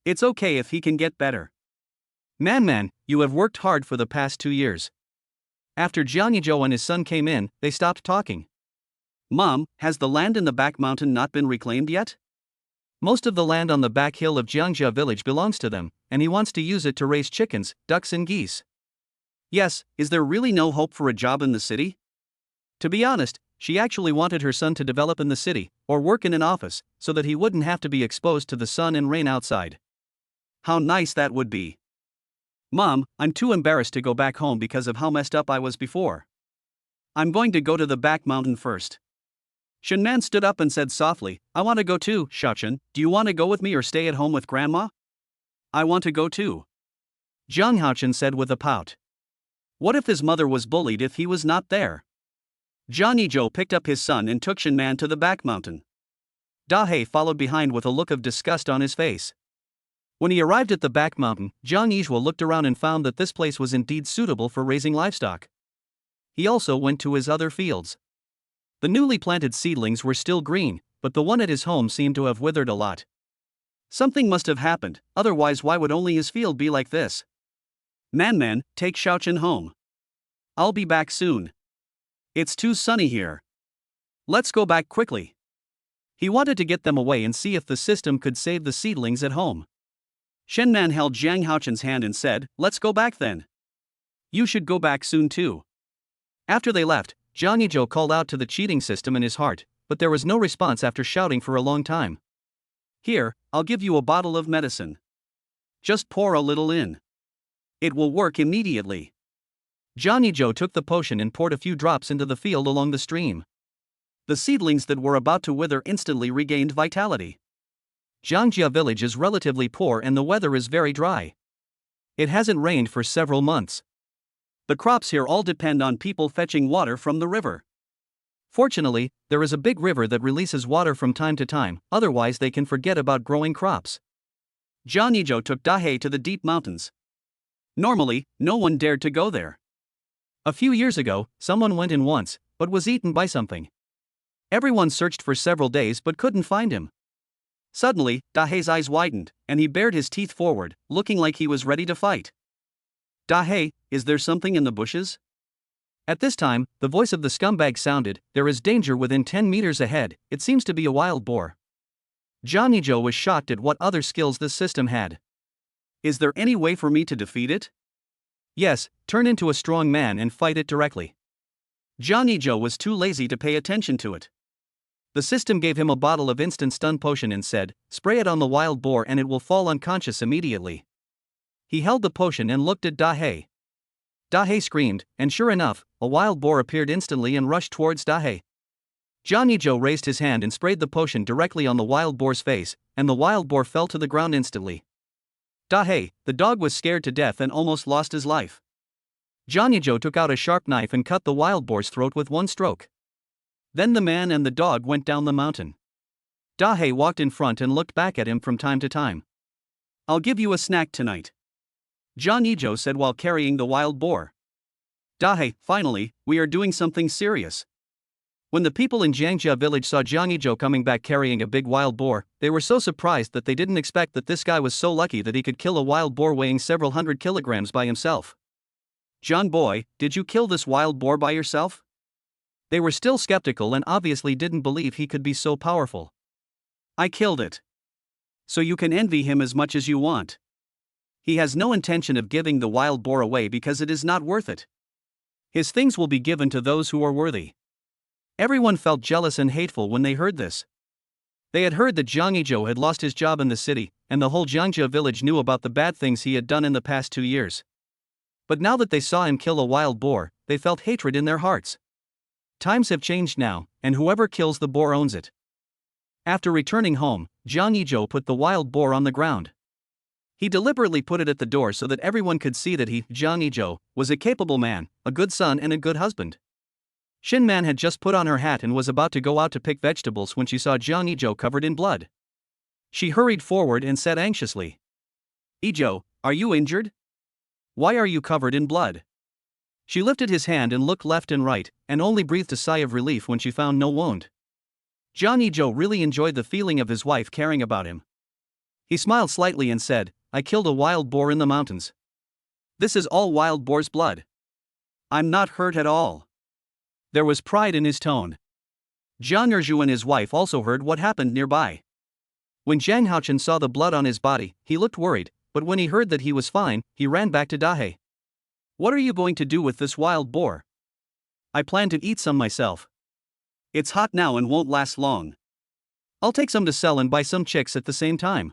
It's okay if he can get better. Man, you have worked hard for the past 2 years. After Zhang Yizhou and his son came in, they stopped talking. Mom, has the land in the back mountain not been reclaimed yet? Most of the land on the back hill of Jiangji village belongs to them, and he wants to use it to raise chickens, ducks and geese. Yes, is there really no hope for a job in the city? To be honest, she actually wanted her son to develop in the city, or work in an office, so that he wouldn't have to be exposed to the sun and rain outside. How nice that would be. Mom, I'm too embarrassed to go back home because of how messed up I was before. I'm going to go to the back mountain first. Shinman stood up and said softly, I want to go too, Xiaochen, do you want to go with me or stay at home with Grandma? I want to go too. Zhang Haochen said with a pout. What if his mother was bullied if he was not there? Jangi Joe picked up his son and took Shinman to the back mountain. Da Hei followed behind with a look of disgust on his face. When he arrived at the back mountain, Jiang Yizhua looked around and found that this place was indeed suitable for raising livestock. He also went to his other fields. The newly planted seedlings were still green, but the one at his home seemed to have withered a lot. Something must have happened, otherwise why would only his field be like this? Man, take Xiaochen home. I'll be back soon. It's too sunny here. Let's go back quickly. He wanted to get them away and see if the system could save the seedlings at home. Shenman held Zhang Haochen's hand and said, let's go back then. You should go back soon too. After they left, Zhang Yizhou called out to the cheating system in his heart, but there was no response after shouting for a long time. Here, I'll give you a bottle of medicine. Just pour a little in. It will work immediately. Zhang Yizhou took the potion and poured a few drops into the field along the stream. The seedlings that were about to wither instantly regained vitality. Jangi village is relatively poor and the weather is very dry. It hasn't rained for several months. The crops here all depend on people fetching water from the river. Fortunately, there is a big river that releases water from time to time, otherwise they can forget about growing crops. Jangi Joe took Dahe to the deep mountains. Normally, no one dared to go there. A few years ago, someone went in once, but was eaten by something. Everyone searched for several days but couldn't find him. Suddenly, Dahe's eyes widened, and he bared his teeth forward, looking like he was ready to fight. Dahe, is there something in the bushes? At this time, the voice of the scumbag sounded, there is danger within 10 meters ahead, it seems to be a wild boar. Jangi Joe was shocked at what other skills this system had. Is there any way for me to defeat it? Yes, turn into a strong man and fight it directly. Jangi Joe was too lazy to pay attention to it. The system gave him a bottle of instant stun potion and said, spray it on the wild boar and it will fall unconscious immediately. He held the potion and looked at Dahe. Dahe screamed, and sure enough, a wild boar appeared instantly and rushed towards Dahe. Jangi Joe raised his hand and sprayed the potion directly on the wild boar's face, and the wild boar fell to the ground instantly. Dahe, the dog, was scared to death and almost lost his life. Jangi Joe took out a sharp knife and cut the wild boar's throat with one stroke. Then the man and the dog went down the mountain. Dahe walked in front and looked back at him from time to time. I'll give you a snack tonight, Jangi Joe said while carrying the wild boar. Dahe, finally, we are doing something serious. When the people in Jangi village saw Jangi Joe coming back carrying a big wild boar, they were so surprised that they didn't expect that this guy was so lucky that he could kill a wild boar weighing several hundred kilograms by himself. John boy, did you kill this wild boar by yourself? They were still skeptical and obviously didn't believe he could be so powerful. I killed it. So you can envy him as much as you want. He has no intention of giving the wild boar away because it is not worth it. His things will be given to those who are worthy. Everyone felt jealous and hateful when they heard this. They had heard that Jangi Joe had lost his job in the city, and the whole Jangi village knew about the bad things he had done in the past 2 years. But now that they saw him kill a wild boar, they felt hatred in their hearts. Times have changed now, and whoever kills the boar owns it. After returning home, Jangi Joe put the wild boar on the ground. He deliberately put it at the door so that everyone could see that he, Jangi Joe, was a capable man, a good son and a good husband. Shin Man had just put on her hat and was about to go out to pick vegetables when she saw Jangi Joe covered in blood. She hurried forward and said anxiously, Ijo, are you injured? Why are you covered in blood? She lifted his hand and looked left and right, and only breathed a sigh of relief when she found no wound. Jangi Joe really enjoyed the feeling of his wife caring about him. He smiled slightly and said, I killed a wild boar in the mountains. This is all wild boar's blood. I'm not hurt at all. There was pride in his tone. Zhang Erju and his wife also heard what happened nearby. When Zhang Haochen saw the blood on his body, he looked worried, but when he heard that he was fine, he ran back to Dahe. What are you going to do with this wild boar? I plan to eat some myself. It's hot now and won't last long. I'll take some to sell and buy some chicks at the same time.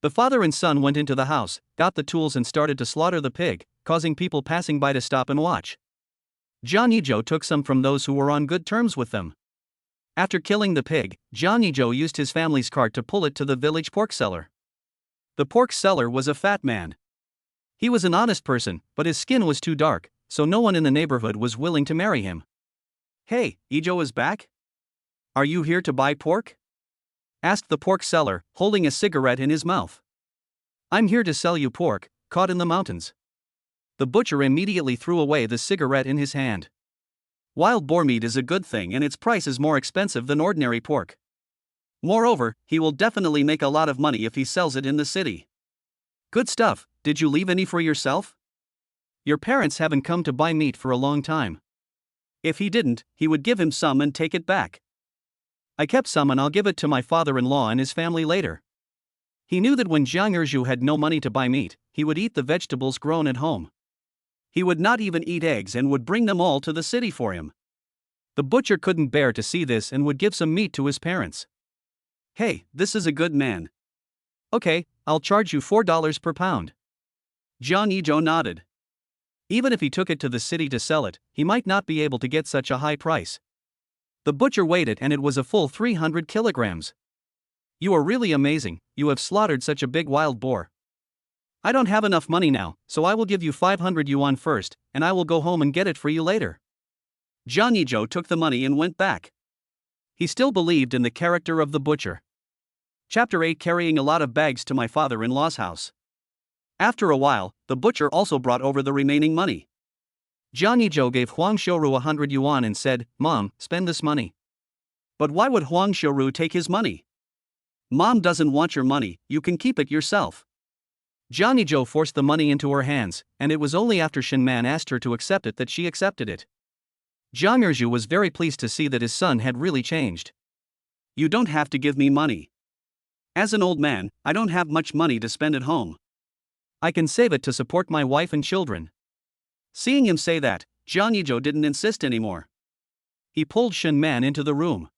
The father and son went into the house, got the tools and started to slaughter the pig, causing people passing by to stop and watch. Jangi Joe took some from those who were on good terms with them. After killing the pig, Jangi Joe used his family's cart to pull it to the village pork seller. The pork seller was a fat man. He was an honest person, but his skin was too dark, so no one in the neighborhood was willing to marry him. Hey, Ijo is back? Are you here to buy pork? Asked the pork seller, holding a cigarette in his mouth. I'm here to sell you pork, caught in the mountains. The butcher immediately threw away the cigarette in his hand. Wild boar meat is a good thing and its price is more expensive than ordinary pork. Moreover, he will definitely make a lot of money if he sells it in the city. Good stuff. Did you leave any for yourself? Your parents haven't come to buy meat for a long time. If he didn't, he would give him some and take it back. I kept some and I'll give it to my father-in-law and his family later. He knew that when Zhang Erju had no money to buy meat, he would eat the vegetables grown at home. He would not even eat eggs and would bring them all to the city for him. The butcher couldn't bear to see this and would give some meat to his parents. Hey, this is a good man. Okay, I'll charge you $4 per pound. Jangi Joe nodded. Even if he took it to the city to sell it, he might not be able to get such a high price. The butcher weighed it and it was a full 300 kilograms. You are really amazing, you have slaughtered such a big wild boar. I don't have enough money now, so I will give you 500 yuan first, and I will go home and get it for you later. Jangi Joe took the money and went back. He still believed in the character of the butcher. Chapter 8, carrying a lot of bags to my father-in-law's house. After a while, the butcher also brought over the remaining money. Jangi Joe gave Huang Xiuru 100 yuan and said, "Mom, spend this money." But why would Huang Xiuru take his money? Mom doesn't want your money, you can keep it yourself. Jangi Joe forced the money into her hands, and it was only after Shen Man asked her to accept it that she accepted it. Zhang Erju was very pleased to see that his son had really changed. You don't have to give me money. As an old man, I don't have much money to spend at home. I can save it to support my wife and children. Seeing him say that, Jangi Joe didn't insist anymore. He pulled Shen Man into the room.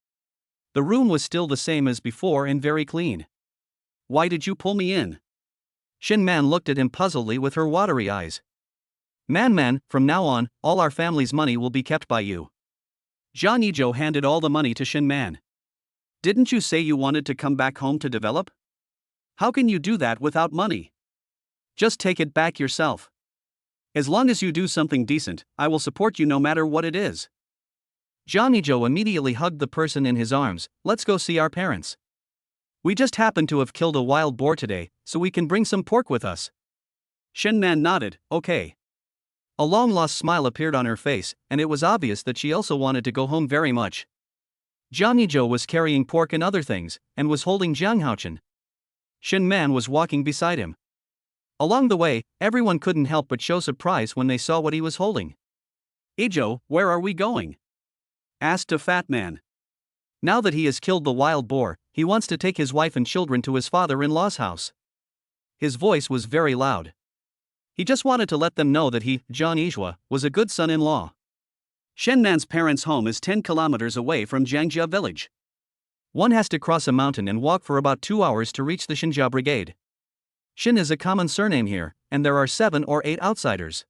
The room was still the same as before and very clean. Why did you pull me in? Shen Man looked at him puzzledly with her watery eyes. Man, from now on, all our family's money will be kept by you. Jangi Joe handed all the money to Shen Man. Didn't you say you wanted to come back home to develop? How can you do that without money? Just take it back yourself. As long as you do something decent, I will support you no matter what it is. Jangi Joe immediately hugged the person in his arms. Let's go see our parents. We just happened to have killed a wild boar today, so we can bring some pork with us. Shen Man nodded, okay. A long-lost smile appeared on her face, and it was obvious that she also wanted to go home very much. Jangi Joe was carrying pork and other things, and was holding Jiang Haochen. Shen Man was walking beside him. Along the way, everyone couldn't help but show surprise when they saw what he was holding. Joe, where are we going? Asked a fat man. Now that he has killed the wild boar, he wants to take his wife and children to his father-in-law's house. His voice was very loud. He just wanted to let them know that he, Zhang Yizhua, was a good son-in-law. Shen Man's parents' home is 10 kilometers away from Jiangjia village. One has to cross a mountain and walk for about 2 hours to reach the Xinjia brigade. Shen is a common surname here, and there are 7 or 8 outsiders.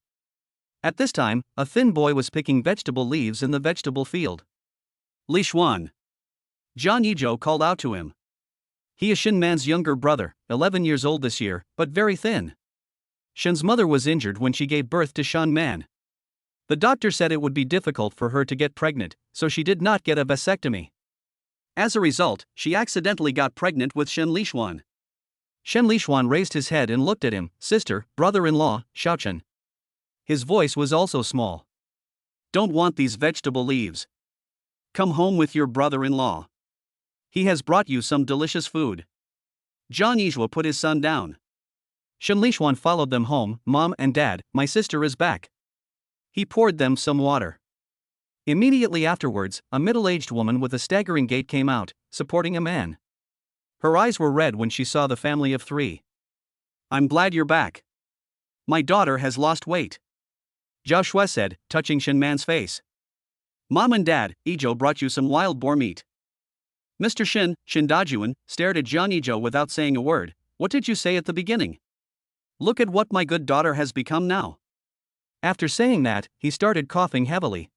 At this time, a thin boy was picking vegetable leaves in the vegetable field. Li Xuan. Jangi Joe called out to him. He is Shen Man's younger brother, 11 years old this year, but very thin. Shen's mother was injured when she gave birth to Shen Man. The doctor said it would be difficult for her to get pregnant, so she did not get a vasectomy. As a result, she accidentally got pregnant with Shen Lixuan. Shen Lixuan raised his head and looked at him, sister, brother-in-law, Xiaochen. His voice was also small. Don't want these vegetable leaves. Come home with your brother-in-law. He has brought you some delicious food. Zhang Yizhua put his son down. Shen Lixuan followed them home. Mom and Dad, my sister is back. He poured them some water. Immediately afterwards, a middle-aged woman with a staggering gait came out, supporting a man. Her eyes were red when she saw the family of 3. I'm glad you're back. My daughter has lost weight. Zhao Shui said, touching Shen Man's face. Mom and Dad, Zhou brought you some wild boar meat. Mr. Shen Dajuan, stared at Jangi Joe without saying a word. What did you say at the beginning? Look at what my good daughter has become now. After saying that, he started coughing heavily.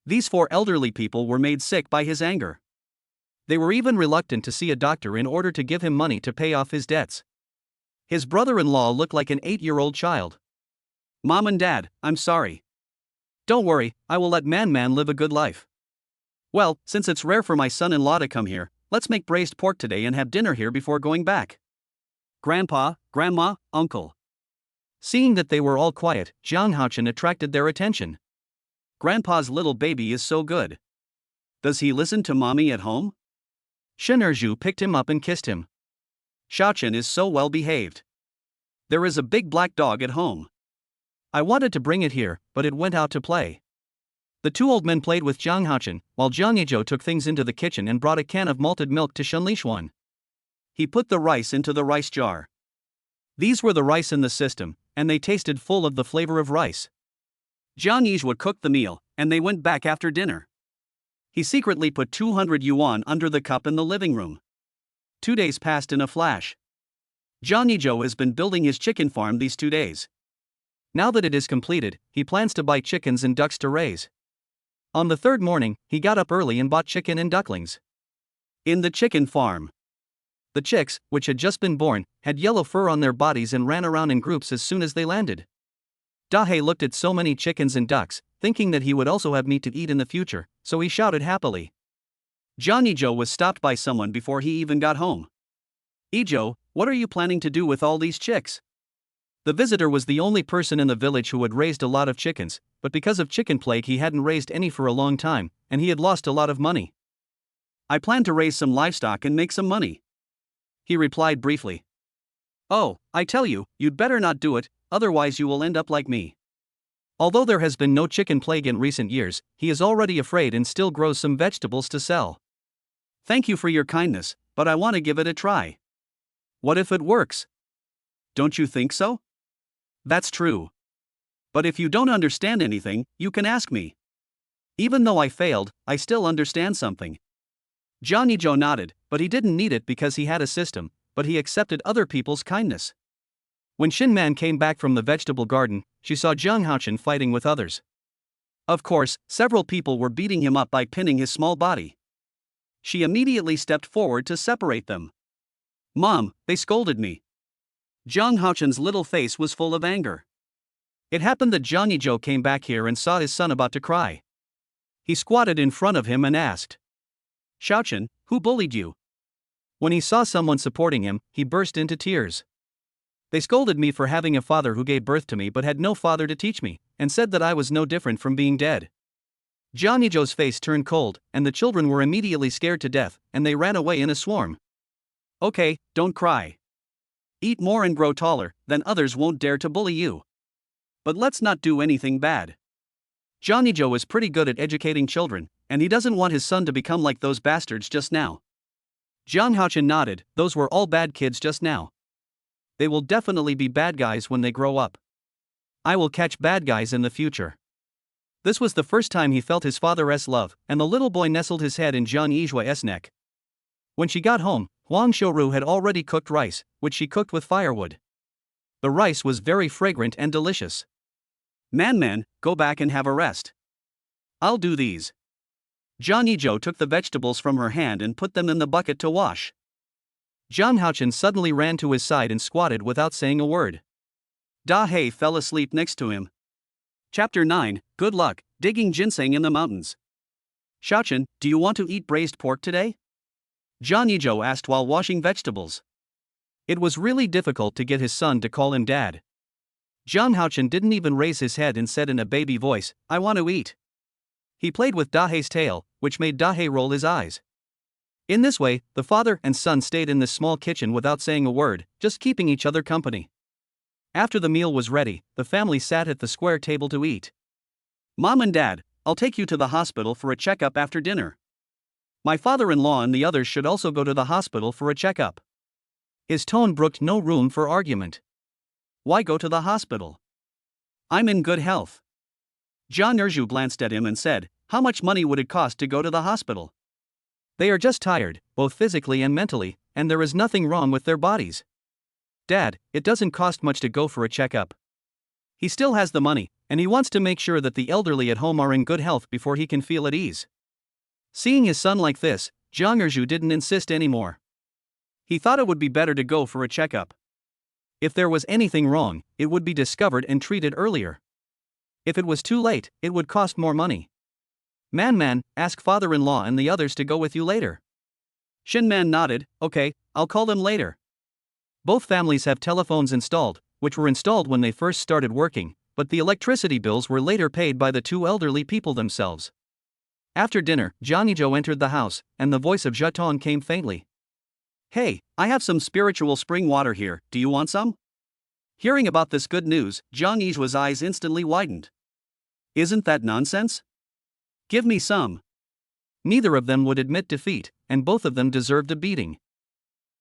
These 4 elderly people were made sick by his anger. They were even reluctant to see a doctor in order to give him money to pay off his debts. His brother-in-law looked like an 8-year-old child. Mom and Dad, I'm sorry. Don't worry, I will let Man live a good life. Well, since it's rare for my son-in-law to come here, let's make braised pork today and have dinner here before going back. Grandpa, Grandma, Uncle. Seeing that they were all quiet, Jiang Haochen attracted their attention. Grandpa's little baby is so good. Does he listen to mommy at home? Shen Erju picked him up and kissed him. Xiaochen is so well behaved. There is a big black dog at home. I wanted to bring it here, but it went out to play. The 2 old men played with Jiang Haochen, while Jangi Joe took things into the kitchen and brought a can of malted milk to Shen Lixuan. He put the rice into the rice jar. These were the rice in the system, and they tasted full of the flavor of rice. Zhang Yizhua cooked the meal, and they went back after dinner. He secretly put 200 yuan under the cup in the living room. 2 days passed in a flash. Jangi Joe has been building his chicken farm these 2 days. Now that it is completed, he plans to buy chickens and ducks to raise. On the 3rd morning, he got up early and bought chicken and ducklings. In the chicken farm, The chicks, which had just been born, had yellow fur on their bodies and ran around in groups as soon as they landed. Dahe looked at so many chickens and ducks, thinking that he would also have meat to eat in the future, so he shouted happily. Jangi Joe was stopped by someone before he even got home. "Ijo, what are you planning to do with all these chicks?" The visitor was the only person in the village who had raised a lot of chickens, but because of chicken plague he hadn't raised any for a long time, and he had lost a lot of money. "I plan to raise some livestock and make some money," he replied briefly. "Oh, I tell you, you'd better not do it, otherwise you will end up like me." Although there has been no chicken plague in recent years, he is already afraid and still grows some vegetables to sell. "Thank you for your kindness, but I want to give it a try." "What if it works?" "Don't you think so?" "That's true. But if you don't understand anything, you can ask me. Even though I failed, I still understand something." Jangi Joe nodded, but he didn't need it because he had a system, but he accepted other people's kindness. When Shin Man came back from the vegetable garden, she saw Zhang Haochen fighting with others. Of course, several people were beating him up by pinning his small body. She immediately stepped forward to separate them. "Mom, they scolded me." Zhang Haochen's little face was full of anger. It happened that Jangi Joe came back here and saw his son about to cry. He squatted in front of him and asked, "Shaochen, who bullied you?" When he saw someone supporting him, he burst into tears. "They scolded me for having a father who gave birth to me but had no father to teach me, and said that I was no different from being dead." Jangi Joe's face turned cold, and the children were immediately scared to death, and they ran away in a swarm. "Okay, don't cry. Eat more and grow taller, then others won't dare to bully you. But let's not do anything bad." Jangi Joe is pretty good at educating children, and he doesn't want his son to become like those bastards just now. Zhang Haochen nodded, "Those were all bad kids just now. They will definitely be bad guys when they grow up. I will catch bad guys in the future." This was the first time he felt his father's love, and the little boy nestled his head in Zhang Yizhui's neck. When she got home, Huang Xiuru had already cooked rice, which she cooked with firewood. The rice was very fragrant and delicious. Man, go back and have a rest. I'll do these." Jangi Joe took the vegetables from her hand and put them in the bucket to wash. Zhang Haochen suddenly ran to his side and squatted without saying a word. Dahe fell asleep next to him. Chapter 9, Good Luck, Digging Ginseng in the Mountains. "Shaochen, do you want to eat braised pork today?" Jangi Joe asked while washing vegetables. It was really difficult to get his son to call him dad. Zhang Haochen didn't even raise his head and said in a baby voice, "I want to eat." He played with Dahe's tail, which made Dahe roll his eyes. In this way, the father and son stayed in this small kitchen without saying a word, just keeping each other company. After the meal was ready, the family sat at the square table to eat. "Mom and Dad, I'll take you to the hospital for a checkup after dinner. My father-in-law and the others should also go to the hospital for a checkup." His tone brooked no room for argument. "Why go to the hospital? I'm in good health." Zhang Erju glanced at him and said, "How much money would it cost to go to the hospital? They are just tired, both physically and mentally, and there is nothing wrong with their bodies. Dad, it doesn't cost much to go for a checkup. He still has the money, and he wants to make sure that the elderly at home are in good health before he can feel at ease." Seeing his son like this, Zhang Erju didn't insist anymore. He thought it would be better to go for a checkup. If there was anything wrong, it would be discovered and treated earlier. If it was too late, it would cost more money. Man, ask father-in-law and the others to go with you later." Shin Man nodded, "Okay, I'll call them later." Both families have telephones installed, which were installed when they first started working, but the electricity bills were later paid by the two elderly people themselves. After dinner, Jangi Joe entered the house, and the voice of Zhetong came faintly. "Hey, I have some spiritual spring water here, do you want some?" Hearing about this good news, Zhang Yizhui's eyes instantly widened. "Isn't that nonsense? Give me some." Neither of them would admit defeat, and both of them deserved a beating.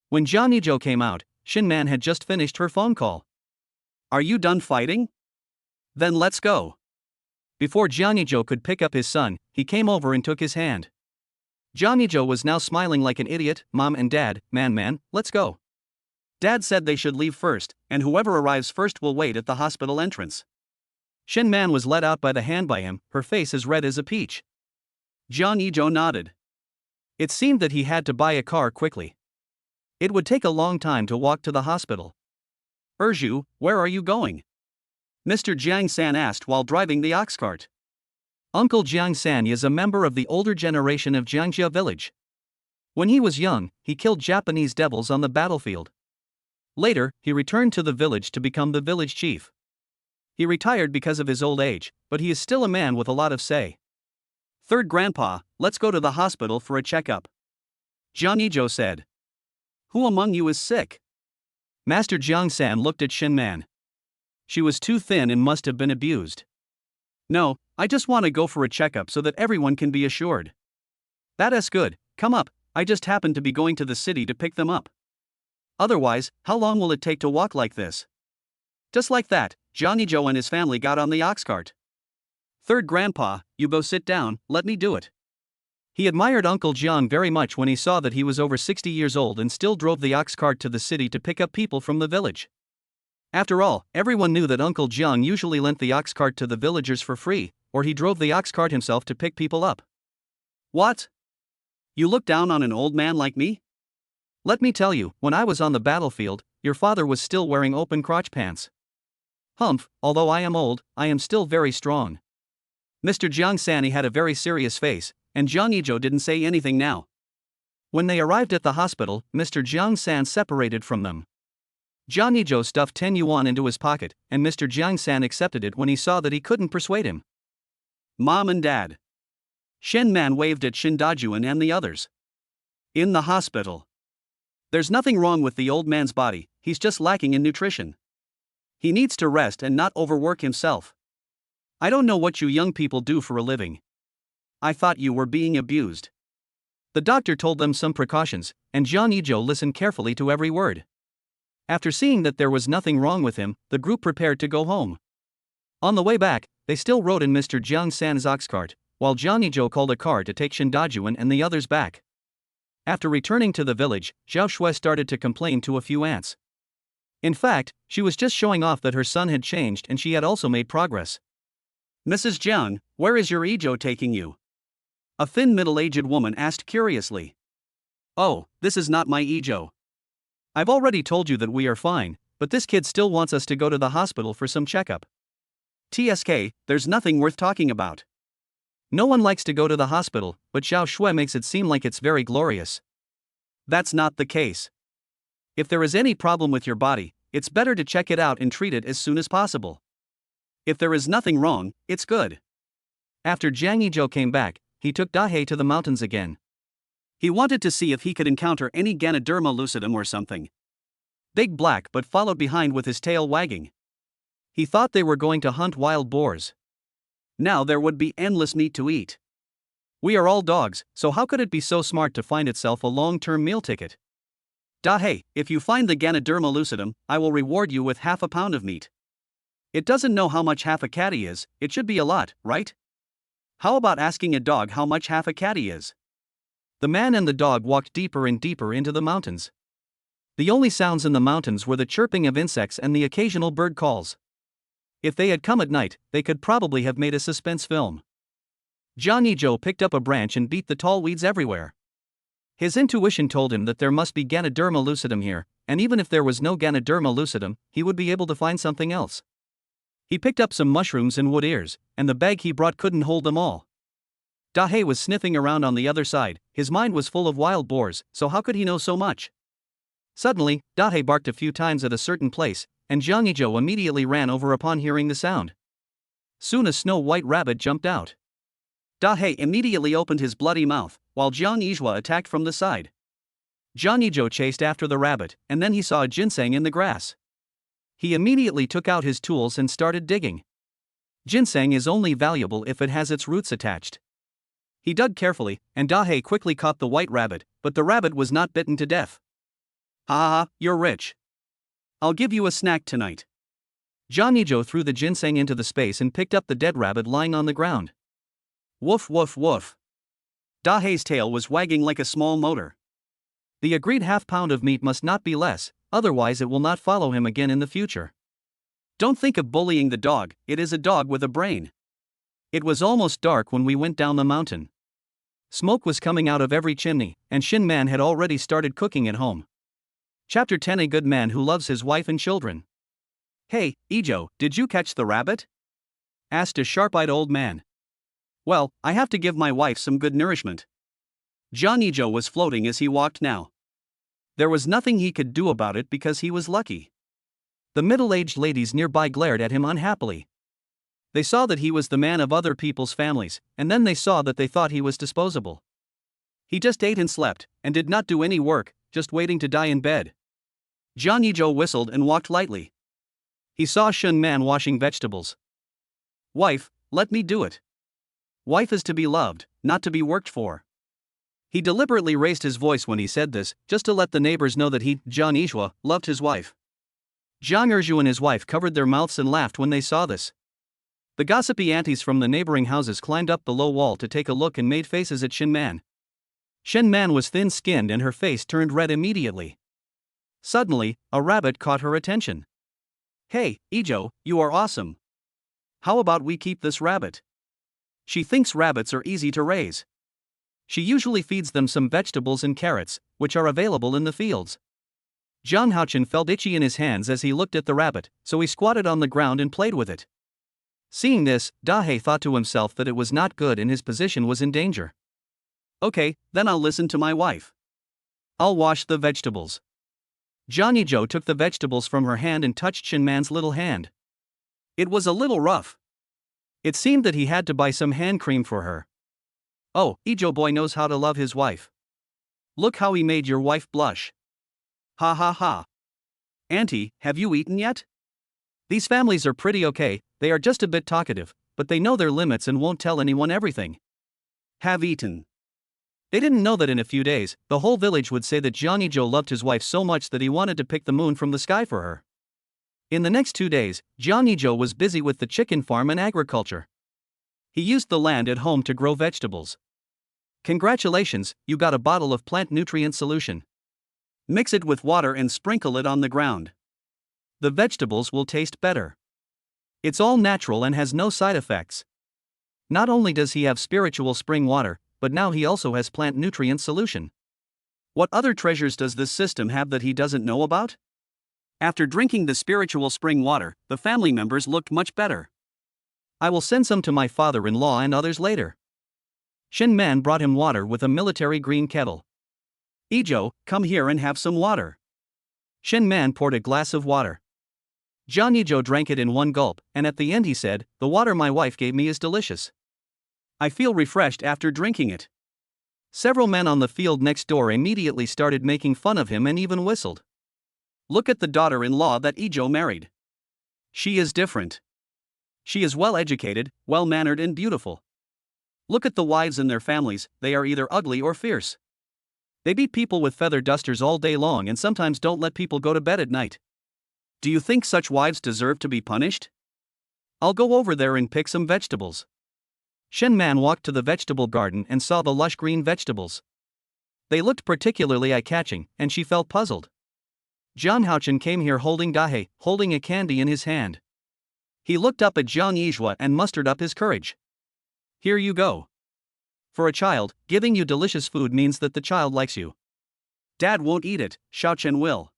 When Jangi Joe came out, Shin Man had just finished her phone call. "Are you done fighting? Then let's go." Before Jangi Joe could pick up his son, he came over and took his hand. Jangi Joe was now smiling like an idiot. "Mom and Dad, man, let's go. Dad said they should leave first, and whoever arrives first will wait at the hospital entrance." Shin Man was led out by the hand by him, her face as red as a peach. Jangi Joe nodded. It seemed that he had to buy a car quickly. It would take a long time to walk to the hospital. Erju, where are you going? Mr. Jiang San asked while driving the ox cart. Uncle Jiang San is a member of the older generation of Jiangjia village. When he was young, he killed Japanese devils on the battlefield. Later, he returned to the village to become the village chief. He retired because of his old age, but he is still a man with a lot of say. Third grandpa, let's go to the hospital for a checkup. Jangi Joe said. Who among you is sick? Master Jiang San looked at Shin Man. She was too thin and must have been abused. No, I just want to go for a checkup so that everyone can be assured. That is good, come up, I just happen to be going to the city to pick them up. Otherwise, how long will it take to walk like this? Just like that, Jangi Joe and his family got on the ox cart. Third grandpa, you go sit down, let me do it. He admired Uncle Jiang very much when he saw that he was over 60 years old and still drove the ox cart to the city to pick up people from the village. After all, everyone knew that Uncle Jiang usually lent the ox cart to the villagers for free, or he drove the ox cart himself to pick people up. What? You look down on an old man like me? Let me tell you, when I was on the battlefield, your father was still wearing open crotch pants. Humph, although I am old, I am still very strong. Mr. Jiang San had a very serious face, and Jangi Joe didn't say anything now. When they arrived at the hospital, Mr. Jiang San separated from them. Jangi Joe stuffed 10 yuan into his pocket, and Mr. Jiang San accepted it when he saw that he couldn't persuade him. Mom and Dad. Shen Man waved at Shin Dajuan and the others. In the hospital. There's nothing wrong with the old man's body, he's just lacking in nutrition. He needs to rest and not overwork himself. I don't know what you young people do for a living. I thought you were being abused. The doctor told them some precautions, and Jangi Joe listened carefully to every word. After seeing that there was nothing wrong with him, the group prepared to go home. On the way back, they still rode in Mr. Jiang San's ox cart, while Jangi Joe called a car to take Shin Dajuan and the others back. After returning to the village, Zhao Shui started to complain to a few ants. In fact, she was just showing off that her son had changed and she had also made progress. Mrs. Jiang, where is your Ijo taking you? A thin middle-aged woman asked curiously. Oh, this is not my Ijo. I've already told you that we are fine, but this kid still wants us to go to the hospital for some checkup. TSK, there's nothing worth talking about. No one likes to go to the hospital, but Zhao Shui makes it seem like it's very glorious. That's not the case. If there is any problem with your body, it's better to check it out and treat it as soon as possible. If there is nothing wrong, it's good. After Jangi Joe came back, he took Dahe to the mountains again. He wanted to see if he could encounter any Ganoderma lucidum or something. Big Black but followed behind with his tail wagging. He thought they were going to hunt wild boars. Now there would be endless meat to eat. We are all dogs, so how could it be so smart to find itself a long-term meal ticket? Dahe, if you find the Ganoderma lucidum, I will reward you with half a pound of meat. It doesn't know how much half a catty is, it should be a lot, right? How about asking a dog how much half a catty is? The man and the dog walked deeper and deeper into the mountains. The only sounds in the mountains were the chirping of insects and the occasional bird calls. If they had come at night, they could probably have made a suspense film. Jangi Joe picked up a branch and beat the tall weeds everywhere. His intuition told him that there must be Ganoderma lucidum here, and even if there was no Ganoderma lucidum, he would be able to find something else. He picked up some mushrooms and wood ears, and the bag he brought couldn't hold them all. Dahe was sniffing around on the other side, his mind was full of wild boars, so how could he know so much? Suddenly, Dahe barked a few times at a certain place, and Jangi Joe immediately ran over upon hearing the sound. Soon a snow-white rabbit jumped out. Dahe immediately opened his bloody mouth, while Jiang Yizhua attacked from the side. Jangi Joe chased after the rabbit, and then he saw a ginseng in the grass. He immediately took out his tools and started digging. Ginseng is only valuable if it has its roots attached. He dug carefully, and Dahe quickly caught the white rabbit, but the rabbit was not bitten to death. Ha ha ha, you're rich. I'll give you a snack tonight. Jangi Joe threw the ginseng into the space and picked up the dead rabbit lying on the ground. Woof woof woof. Dahe's tail was wagging like a small motor. The agreed half-pound of meat must not be less, otherwise it will not follow him again in the future. Don't think of bullying the dog, it is a dog with a brain. It was almost dark when we went down the mountain. Smoke was coming out of every chimney, and Shin Man had already started cooking at home. Chapter 10: A good man who loves his wife and children. Hey, Joe, did you catch the rabbit? Asked a sharp-eyed old man. Well, I have to give my wife some good nourishment. Jangi Joe was floating as he walked now. There was nothing he could do about it because he was lucky. The middle-aged ladies nearby glared at him unhappily. They saw that he was the man of other people's families, and then they saw that they thought he was disposable. He just ate and slept, and did not do any work, just waiting to die in bed. Jangi Joe whistled and walked lightly. He saw Shun Man washing vegetables. Wife, let me do it. Wife is to be loved, not to be worked for. He deliberately raised his voice when he said this, just to let the neighbors know that he, Jangi Joe, loved his wife. Jangi Joe and his wife covered their mouths and laughed when they saw this. The gossipy aunties from the neighboring houses climbed up the low wall to take a look and made faces at Shun Man. Shun Man was thin-skinned and her face turned red immediately. Suddenly, a rabbit caught her attention. Hey, Joe, you are awesome. How about we keep this rabbit? She thinks rabbits are easy to raise. She usually feeds them some vegetables and carrots, which are available in the fields. Jangi felt itchy in his hands as he looked at the rabbit, so he squatted on the ground and played with it. Seeing this, Dahe thought to himself that it was not good and his position was in danger. Okay, then I'll listen to my wife. I'll wash the vegetables. Jangi Joe took the vegetables from her hand and touched Shun Man's little hand. It was a little rough. It seemed that he had to buy some hand cream for her. Oh, Joe boy knows how to love his wife. Look how he made your wife blush. Ha ha ha. Auntie, have you eaten yet? These families are pretty okay, they are just a bit talkative, but they know their limits and won't tell anyone everything. Have eaten. They didn't know that in a few days, the whole village would say that Jangi Joe loved his wife so much that he wanted to pick the moon from the sky for her. In the next 2 days, Jangi Joe was busy with the chicken farm and agriculture. He used the land at home to grow vegetables. Congratulations, you got a bottle of plant nutrient solution. Mix it with water and sprinkle it on the ground. The vegetables will taste better. It's all natural and has no side effects. Not only does he have spiritual spring water, but now he also has plant nutrient solution. What other treasures does this system have that he doesn't know about? After drinking the spiritual spring water, the family members looked much better. I will send some to my father-in-law and others later. Shun Man brought him water with a military green kettle. Joe, come here and have some water. Shun Man poured a glass of water. Jangi Joe drank it in one gulp, and at the end he said, "The water my wife gave me is delicious. I feel refreshed after drinking it." Several men on the field next door immediately started making fun of him and even whistled. Look at the daughter-in-law that Joe married. She is different. She is well-educated, well-mannered and beautiful. Look at the wives and their families, they are either ugly or fierce. They beat people with feather dusters all day long and sometimes don't let people go to bed at night. Do you think such wives deserve to be punished? I'll go over there and pick some vegetables. Shun Man walked to the vegetable garden and saw the lush green vegetables. They looked particularly eye-catching, and she felt puzzled. Jangi came here holding Dahe, holding a candy in his hand. He looked up at Jangi Joe and mustered up his courage. Here you go. For a child, giving you delicious food means that the child likes you. Dad won't eat it, Xiaochen will.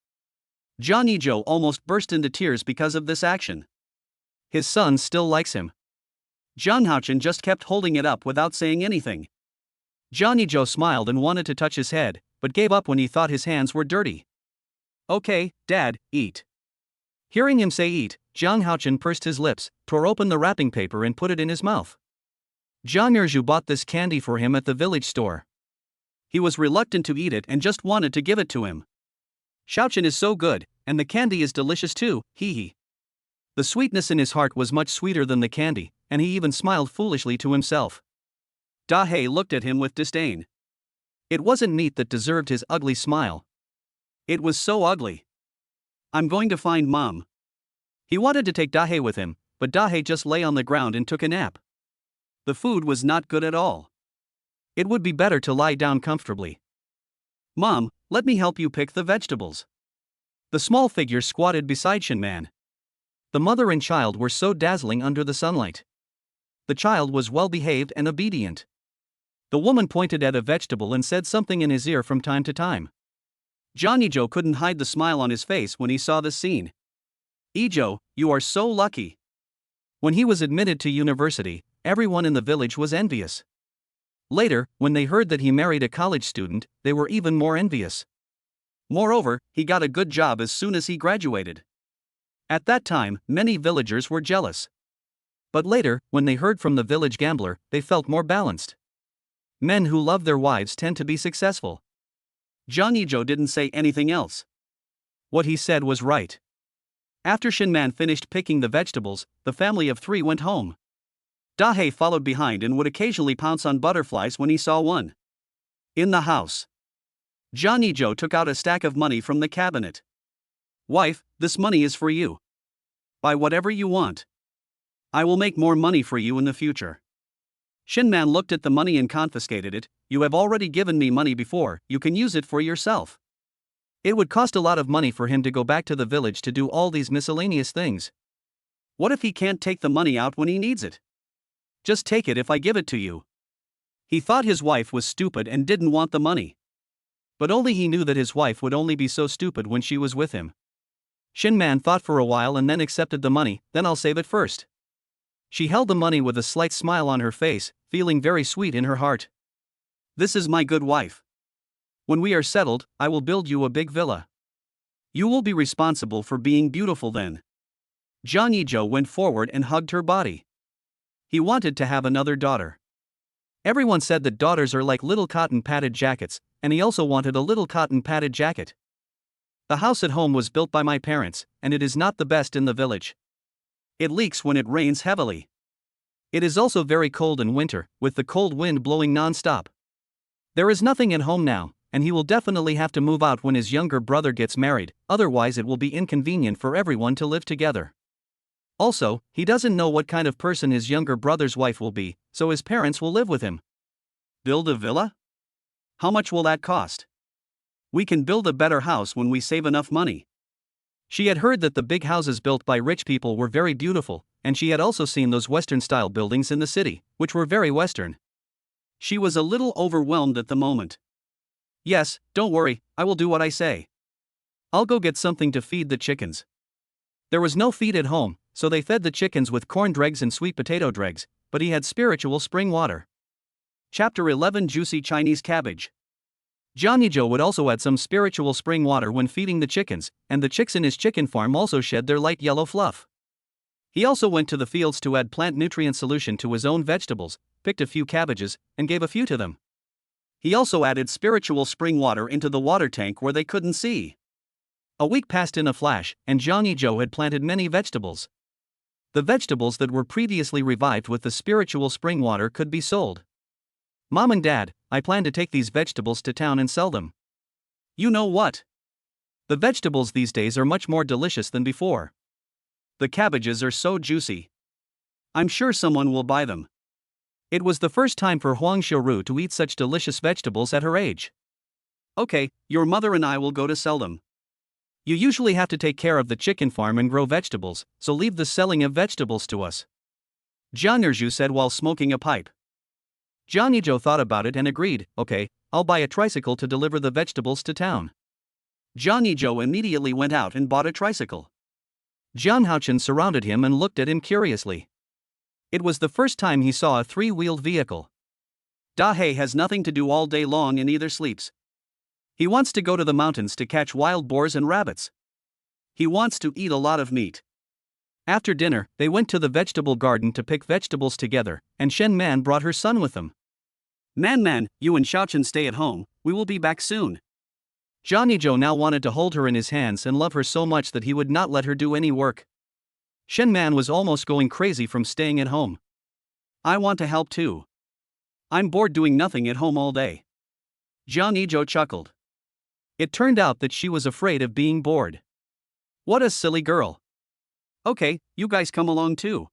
Jangi Joe almost burst into tears because of this action. His son still likes him. Jangi just kept holding it up without saying anything. Jangi Joe smiled and wanted to touch his head, but gave up when he thought his hands were dirty. Okay, Dad, eat. Hearing him say eat, Jangi pursed his lips, tore open the wrapping paper and put it in his mouth. Jangi Joe bought this candy for him at the village store. He was reluctant to eat it and just wanted to give it to him. Xiaochen is so good, and the candy is delicious too, hee. The sweetness in his heart was much sweeter than the candy, and he even smiled foolishly to himself. Dahe looked at him with disdain. It wasn't meat that deserved his ugly smile. It was so ugly. I'm going to find Mom. He wanted to take Dahe with him, but Dahe just lay on the ground and took a nap. The food was not good at all. It would be better to lie down comfortably. Mom, let me help you pick the vegetables. The small figure squatted beside Shun Man. The mother and child were so dazzling under the sunlight. The child was well-behaved and obedient. The woman pointed at a vegetable and said something in his ear from time to time. Jangi Joe couldn't hide the smile on his face when he saw this scene. Joe, you are so lucky. When he was admitted to university, everyone in the village was envious. Later, when they heard that he married a college student, they were even more envious. Moreover, he got a good job as soon as he graduated. At that time, many villagers were jealous. But later, when they heard from the village gambler, they felt more balanced. Men who love their wives tend to be successful. Jangi Joe didn't say anything else. What he said was right. After Shinman finished picking the vegetables, the family of 3 went home. Dahei followed behind and would occasionally pounce on butterflies when he saw one. In the house, Jangi Joe took out a stack of money from the cabinet. Wife, this money is for you. Buy whatever you want. I will make more money for you in the future. Shinman looked at the money and confiscated it. You have already given me money before, you can use it for yourself. It would cost a lot of money for him to go back to the village to do all these miscellaneous things. What if he can't take the money out when he needs it? Just take it if I give it to you. He thought his wife was stupid and didn't want the money. But only he knew that his wife would only be so stupid when she was with him. Shinman thought for a while and then accepted the money. Then I'll save it first. She held the money with a slight smile on her face, feeling very sweet in her heart. This is my good wife. When we are settled, I will build you a big villa. You will be responsible for being beautiful then. Jangi Joe went forward and hugged her body. He wanted to have another daughter. Everyone said that daughters are like little cotton padded jackets, and he also wanted a little cotton padded jacket. The house at home was built by my parents, and it is not the best in the village. It leaks when it rains heavily. It is also very cold in winter, with the cold wind blowing non-stop. There is nothing at home now, and he will definitely have to move out when his younger brother gets married, otherwise it will be inconvenient for everyone to live together. Also, he doesn't know what kind of person his younger brother's wife will be, so his parents will live with him. Build a villa? How much will that cost? We can build a better house when we save enough money. She had heard that the big houses built by rich people were very beautiful, and she had also seen those Western-style buildings in the city, which were very Western. She was a little overwhelmed at the moment. Yes, don't worry, I will do what I say. I'll go get something to feed the chickens. There was no feed at home, so they fed the chickens with corn dregs and sweet potato dregs, but he had spiritual spring water. Chapter 11 Juicy Chinese Cabbage. Jangi Joe would also add some spiritual spring water when feeding the chickens, and the chicks in his chicken farm also shed their light yellow fluff. He also went to the fields to add plant nutrient solution to his own vegetables, picked a few cabbages, and gave a few to them. He also added spiritual spring water into the water tank where they couldn't see. A week passed in a flash, and Jangi Joe had planted many vegetables. The vegetables that were previously revived with the spiritual spring water could be sold. Mom and Dad, I plan to take these vegetables to town and sell them. You know what? The vegetables these days are much more delicious than before. The cabbages are so juicy. I'm sure someone will buy them. It was the first time for Huang Xiaoru to eat such delicious vegetables at her age. Okay, your mother and I will go to sell them. You usually have to take care of the chicken farm and grow vegetables, so leave the selling of vegetables to us. Jangi Joe said while smoking a pipe. Jangi Joe thought about it and agreed, okay, I'll buy a tricycle to deliver the vegetables to town. Jangi Joe immediately went out and bought a tricycle. Jiang Haochen surrounded him and looked at him curiously. It was the first time he saw a 3-wheeled vehicle. Dahei has nothing to do all day long and either sleeps. He wants to go to the mountains to catch wild boars and rabbits. He wants to eat a lot of meat. After dinner, they went to the vegetable garden to pick vegetables together, and Shen Man brought her son with them. Man, you and Xiaochen stay at home, we will be back soon. Jangi Joe now wanted to hold her in his hands and love her so much that he would not let her do any work. Shen Man was almost going crazy from staying at home. I want to help too. I'm bored doing nothing at home all day. Jangi Joe chuckled. It turned out that she was afraid of being bored. What a silly girl. Okay, you guys come along too.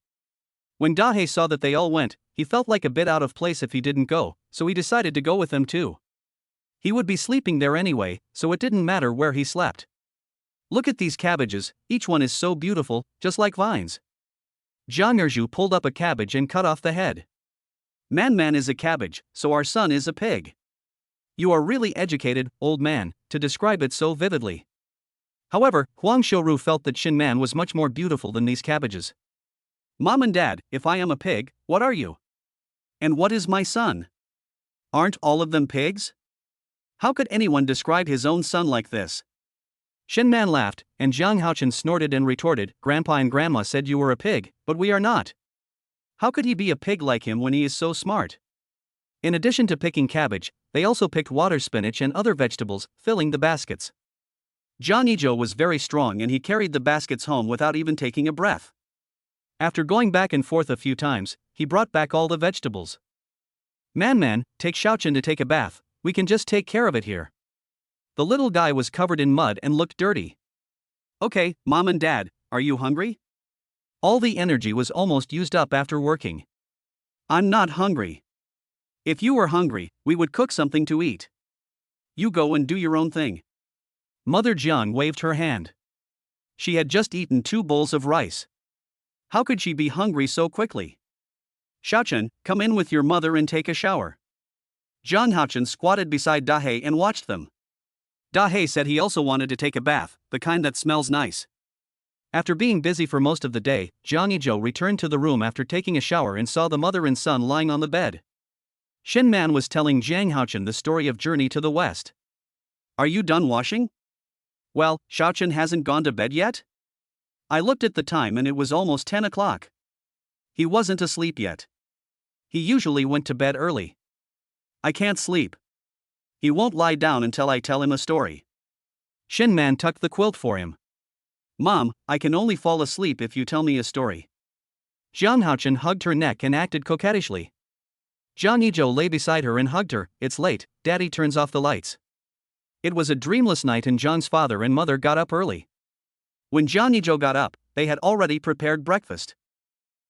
When Dahei saw that they all went, he felt like a bit out of place if he didn't go, so he decided to go with them too. He would be sleeping there anyway, so it didn't matter where he slept. Look at these cabbages, each one is so beautiful, just like vines. Jangi Joe pulled up a cabbage and cut off the head. Man is a cabbage, so our son is a pig. You are really educated, old man, to describe it so vividly. However, Huang Shouru felt that Shin Man was much more beautiful than these cabbages. Mom and Dad, if I am a pig, what are you? And what is my son? Aren't all of them pigs? How could anyone describe his own son like this? Shin Man laughed, and Jiang Haochen snorted and retorted, Grandpa and Grandma said you were a pig, but we are not. How could he be a pig like him when he is so smart? In addition to picking cabbage, they also picked water spinach and other vegetables, filling the baskets. Jangi Joe was very strong and he carried the baskets home without even taking a breath. After going back and forth a few times, he brought back all the vegetables. Man, take Xiaochen to take a bath, we can just take care of it here. The little guy was covered in mud and looked dirty. Okay, Mom and Dad, are you hungry? All the energy was almost used up after working. I'm not hungry. If you were hungry, we would cook something to eat. You go and do your own thing. Mother Jiang waved her hand. She had just eaten 2 bowls of rice. How could she be hungry so quickly? Xiaochen, come in with your mother and take a shower. Jiang Haochen squatted beside Dahei and watched them. Dahei said he also wanted to take a bath, the kind that smells nice. After being busy for most of the day, Jangi Joe returned to the room after taking a shower and saw the mother and son lying on the bed. Shin Man was telling Jiang Haochen the story of Journey to the West. Are you done washing? Well, Xiaochen hasn't gone to bed yet? I looked at the time and it was almost 10 o'clock. He wasn't asleep yet. He usually went to bed early. I can't sleep. He won't lie down until I tell him a story. Shin Man tucked the quilt for him. Mom, I can only fall asleep if you tell me a story. Jiang Haochen hugged her neck and acted coquettishly. Jangi Joe lay beside her and hugged her. It's late, Daddy turns off the lights. It was a dreamless night and John's father and mother got up early. When Jangi Joe got up, they had already prepared breakfast.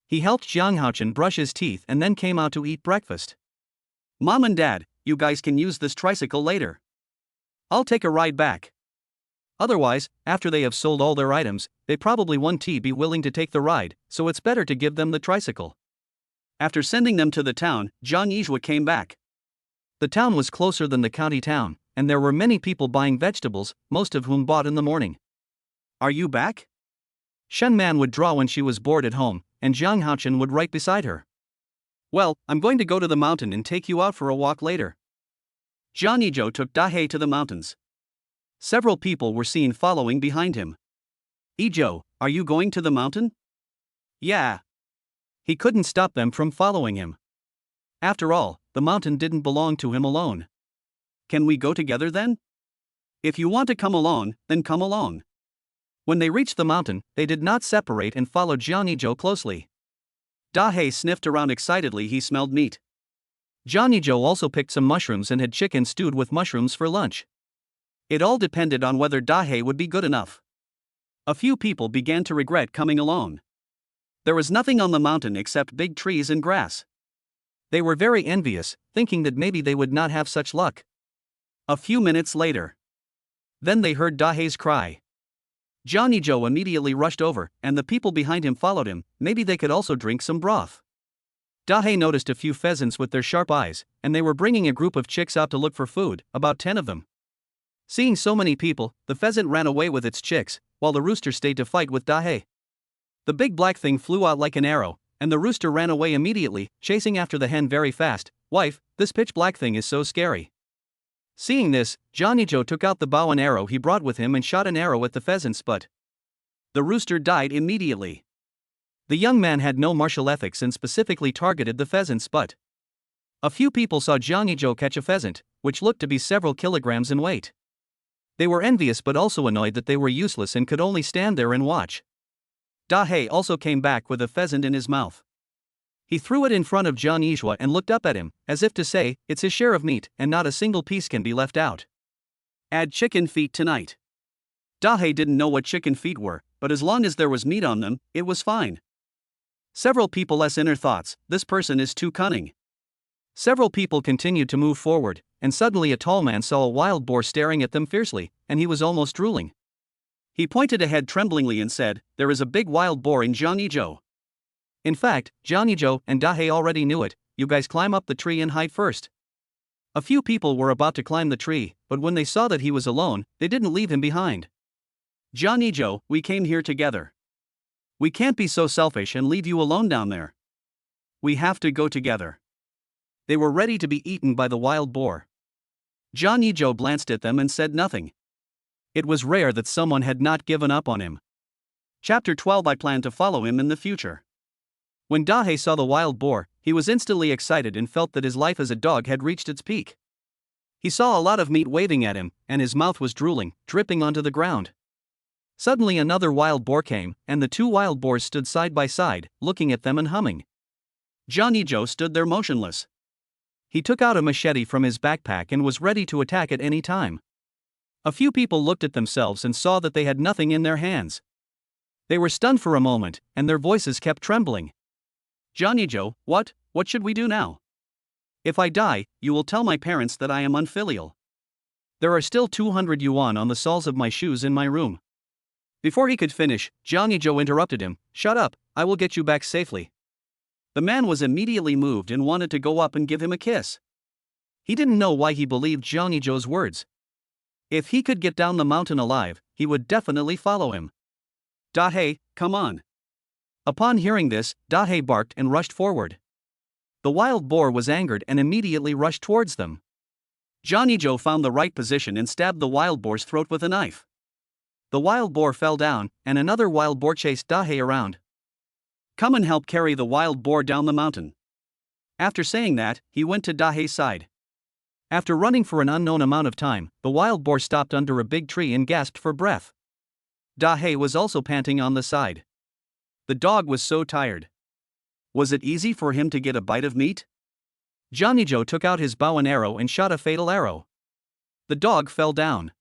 He helped Jiang Haochen brush his teeth and then came out to eat breakfast. Mom and Dad, you guys can use this tricycle later. I'll take a ride back. Otherwise, after they have sold all their items, they probably won't be willing to take the ride, so it's better to give them the tricycle. After sending them to the town, Zhang Yizhua came back. The town was closer than the county town, and there were many people buying vegetables, most of whom bought in the morning. Are you back? Shen Man would draw when she was bored at home, and Jiang Haochen would write beside her. Well, I'm going to go to the mountain and take you out for a walk later. Jangi Joe took Dahei to the mountains. Several people were seen following behind him. Ijo, are you going to the mountain? Yeah. He couldn't stop them from following him. After all, the mountain didn't belong to him alone. Can we go together then? If you want to come along, then come along. When they reached the mountain, they did not separate and followed Jangi Joe closely. Dahei sniffed around excitedly, he smelled meat. Jangi Joe also picked some mushrooms and had chicken stewed with mushrooms for lunch. It all depended on whether Dahei would be good enough. A few people began to regret coming along. There was nothing on the mountain except big trees and grass. They were very envious, thinking that maybe they would not have such luck. A few minutes later. Then they heard Dahei's cry. Jangi Joe immediately rushed over, and the people behind him followed him. Maybe they could also drink some broth. Dahei noticed a few pheasants with their sharp eyes, and they were bringing a group of chicks out to look for food, about 10 of them. Seeing so many people, the pheasant ran away with its chicks, while the rooster stayed to fight with Dahei. The big black thing flew out like an arrow, and the rooster ran away immediately, chasing after the hen very fast. Wife, this pitch black thing is so scary. Seeing this, Jangi Joe took out the bow and arrow he brought with him and shot an arrow at the pheasant's butt. The rooster died immediately. The young man had no martial ethics and specifically targeted the pheasant's butt. A few people saw Jangi Joe catch a pheasant, which looked to be several kilograms in weight. They were envious but also annoyed that they were useless and could only stand there and watch. Dahei also came back with a pheasant in his mouth. He threw it in front of Jiang Yizhua and looked up at him, as if to say, it's his share of meat, and not a single piece can be left out. Add chicken feet tonight. Dahei didn't know what chicken feet were, but as long as there was meat on them, it was fine. Several people less inner thoughts, this person is too cunning. Several people continued to move forward, and suddenly a tall man saw a wild boar staring at them fiercely, and he was almost drooling. He pointed ahead tremblingly and said, there is a big wild boar in Jangi Joe. In fact, Jangi Joe and Dahei already knew it. You guys climb up the tree and hide first. A few people were about to climb the tree, but when they saw that he was alone, they didn't leave him behind. Jangi Joe, we came here together. We can't be so selfish and leave you alone down there. We have to go together. They were ready to be eaten by the wild boar. Jangi Joe glanced at them and said nothing. It was rare that someone had not given up on him. Chapter 12. I plan to follow him in the future. When Dahe saw the wild boar, he was instantly excited and felt that his life as a dog had reached its peak. He saw a lot of meat waving at him, and his mouth was drooling, dripping onto the ground. Suddenly another wild boar came, and the two wild boars stood side by side, looking at them and humming. Jangi Joe stood there motionless. He took out a machete from his backpack and was ready to attack at any time. A few people looked at themselves and saw that they had nothing in their hands. They were stunned for a moment, and their voices kept trembling. Jangi Joe, what should we do now? If I die, you will tell my parents that I am unfilial. There are still 200 yuan on the soles of my shoes in my room. Before he could finish, Jangi Joe interrupted him. Shut up, I will get you back safely. The man was immediately moved and wanted to go up and give him a kiss. He didn't know why he believed Jangi Joe's words. If he could get down the mountain alive, he would definitely follow him. Dahe, come on. Upon hearing this, Dahe barked and rushed forward. The wild boar was angered and immediately rushed towards them. Jangi Joe found the right position and stabbed the wild boar's throat with a knife. The wild boar fell down, and another wild boar chased Dahe around. Come and help carry the wild boar down the mountain. After saying that, he went to Dahe's side. After running for an unknown amount of time, the wild boar stopped under a big tree and gasped for breath. Dahe was also panting on the side. The dog was so tired. Was it easy for him to get a bite of meat? Jangi Joe took out his bow and arrow and shot a fatal arrow. The dog fell down.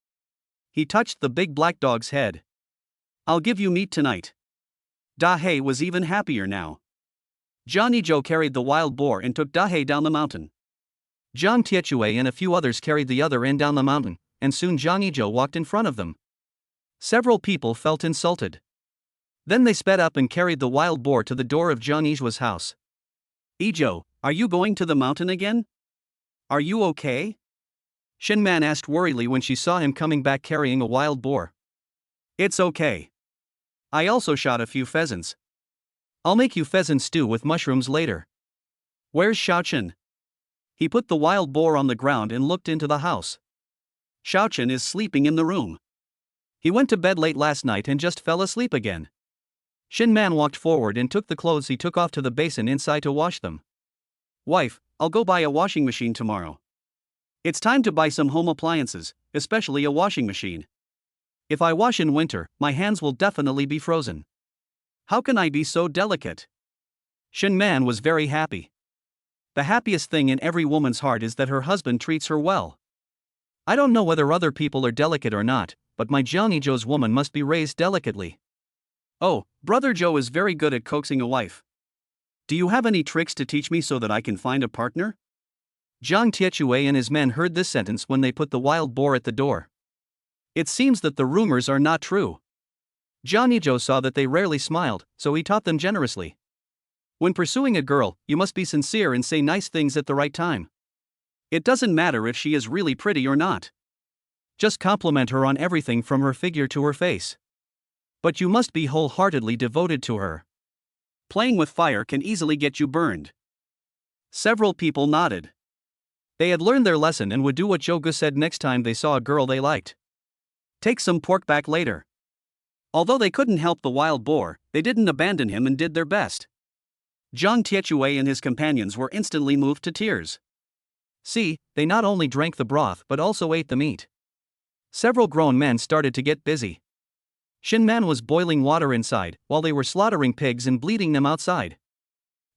He touched the big black dog's head. I'll give you meat tonight. Dahe was even happier now. Jangi Joe carried the wild boar and took Dahe down the mountain. Jiang Tiechue and a few others carried the other end down the mountain, and soon Jangi Joe walked in front of them. Several people felt insulted. Then they sped up and carried the wild boar to the door of Jangi Joe's house. Joe, are you going to the mountain again? Are you okay? Shen Man asked worriedly when she saw him coming back carrying a wild boar. It's okay. I also shot a few pheasants. I'll make you pheasant stew with mushrooms later. Where's Xiaochen? He put the wild boar on the ground and looked into the house. Xiaochen is sleeping in the room. He went to bed late last night and just fell asleep again. Shin Man walked forward and took the clothes he took off to the basin inside to wash them. Wife, I'll go buy a washing machine tomorrow. It's time to buy some home appliances, especially a washing machine. If I wash in winter, my hands will definitely be frozen. How can I be so delicate? Shin Man was very happy. The happiest thing in every woman's heart is that her husband treats her well. I don't know whether other people are delicate or not, but my Jangi Joe's woman must be raised delicately. Oh, Brother Joe is very good at coaxing a wife. Do you have any tricks to teach me so that I can find a partner? Jiang Tiechue and his men heard this sentence when they put the wild boar at the door. It seems that the rumors are not true. Jangi Joe saw that they rarely smiled, so he taught them generously. When pursuing a girl, you must be sincere and say nice things at the right time. It doesn't matter if she is really pretty or not. Just compliment her on everything from her figure to her face. But you must be wholeheartedly devoted to her. Playing with fire can easily get you burned. Several people nodded. They had learned their lesson and would do what Jogu said next time they saw a girl they liked. Take some pork back later. Although they couldn't help the wild boar, they didn't abandon him and did their best. Jiang Tiechue and his companions were instantly moved to tears. See, they not only drank the broth but also ate the meat. Several grown men started to get busy. Shin Man was boiling water inside, while they were slaughtering pigs and bleeding them outside.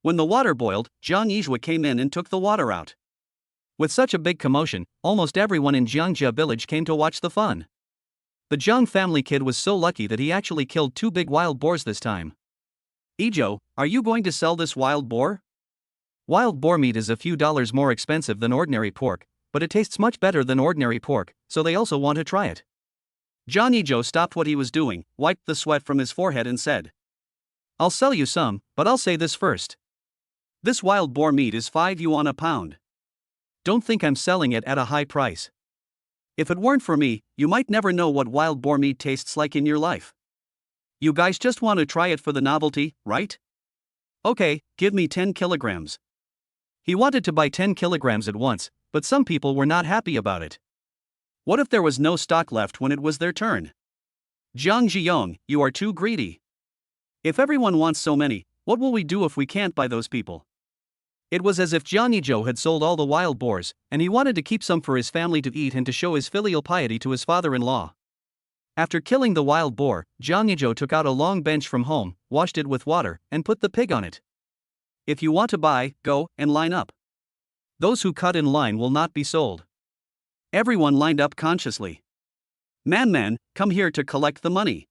When the water boiled, Jiang Yizhua came in and took the water out. With such a big commotion, almost everyone in Jiangjia village came to watch the fun. The Jiang family kid was so lucky that he actually killed 2 big wild boars this time. Joe, are you going to sell this wild boar? Wild boar meat is a few dollars more expensive than ordinary pork, but it tastes much better than ordinary pork, so they also want to try it. Jangi Joe stopped what he was doing, wiped the sweat from his forehead and said, I'll sell you some, but I'll say this first. This wild boar meat is 5 yuan a pound. don't think I'm selling it at a high price. If it weren't for me, you might never know what wild boar meat tastes like in your life. You guys just want to try it for the novelty, right? Okay, give me 10 kilograms. He wanted to buy 10 kilograms at once, but some people were not happy about it. What if there was no stock left when it was their turn? Jangi Joe, you are too greedy. If everyone wants so many, what will we do if we can't buy those people? It was as if Jangi Joe had sold all the wild boars, and he wanted to keep some for his family to eat and to show his filial piety to his father-in-law. After killing the wild boar, Jangi Joe took out a long bench from home, washed it with water, and put the pig on it. If you want to buy, go and line up. Those who cut in line will not be sold. Everyone lined up consciously. Man, come here to collect the money.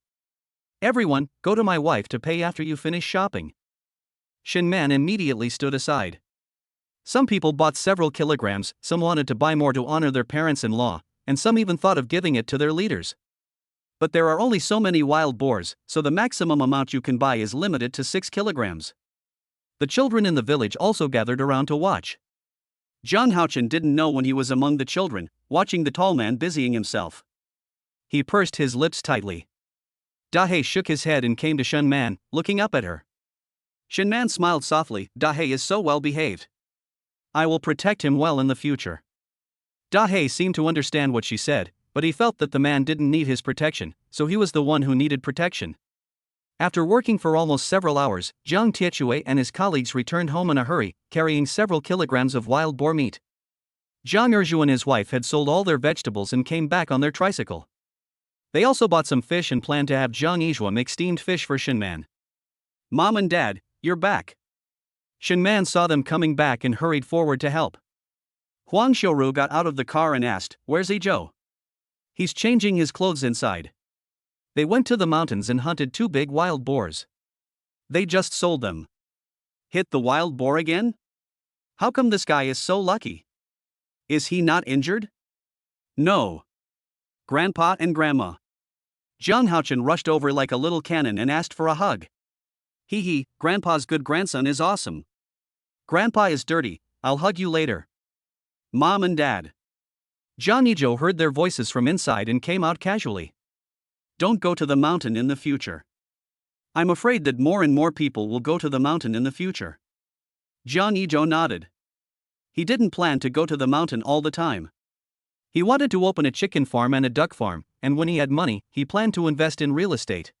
Everyone, go to my wife to pay after you finish shopping. Man immediately stood aside. Some people bought several kilograms, some wanted to buy more to honor their parents-in-law, and some even thought of giving it to their leaders. But there are only so many wild boars, so the maximum amount you can buy is limited to 6 kilograms. The children in the village also gathered around to watch. John Houchin didn't know when he was among the children, watching the tall man busying himself. He pursed his lips tightly. Dahe shook his head and came to Shun Man, looking up at her. Shun Man smiled softly. Dahe is so well behaved. I will protect him well in the future. Dahe seemed to understand what she said, but he felt that the man didn't need his protection, so he was the one who needed protection. After working for almost several hours, Jiang Tiechue and his colleagues returned home in a hurry, carrying several kilograms of wild boar meat. Jiang Erju and his wife had sold all their vegetables and came back on their tricycle. They also bought some fish and planned to have Jiang Yizhua make steamed fish for Shinman. Mom and Dad, you're back. Shinman saw them coming back and hurried forward to help. Huang Xiaoru got out of the car and asked, "Where's Zhou?" He's changing his clothes inside. They went to the mountains and hunted 2 big wild boars. They just sold them. Hit the wild boar again? How come this guy is so lucky? Is he not injured? No. Grandpa and Grandma. Jiang Houchin rushed over like a little cannon and asked for a hug. Hee, Grandpa's good grandson is awesome. Grandpa is dirty, I'll hug you later. Mom and Dad. Jangi Joe heard their voices from inside and came out casually. Don't go to the mountain in the future. I'm afraid that more and more people will go to the mountain in the future. Jangi Joe nodded. He didn't plan to go to the mountain all the time. He wanted to open a chicken farm and a duck farm, and when he had money, he planned to invest in real estate.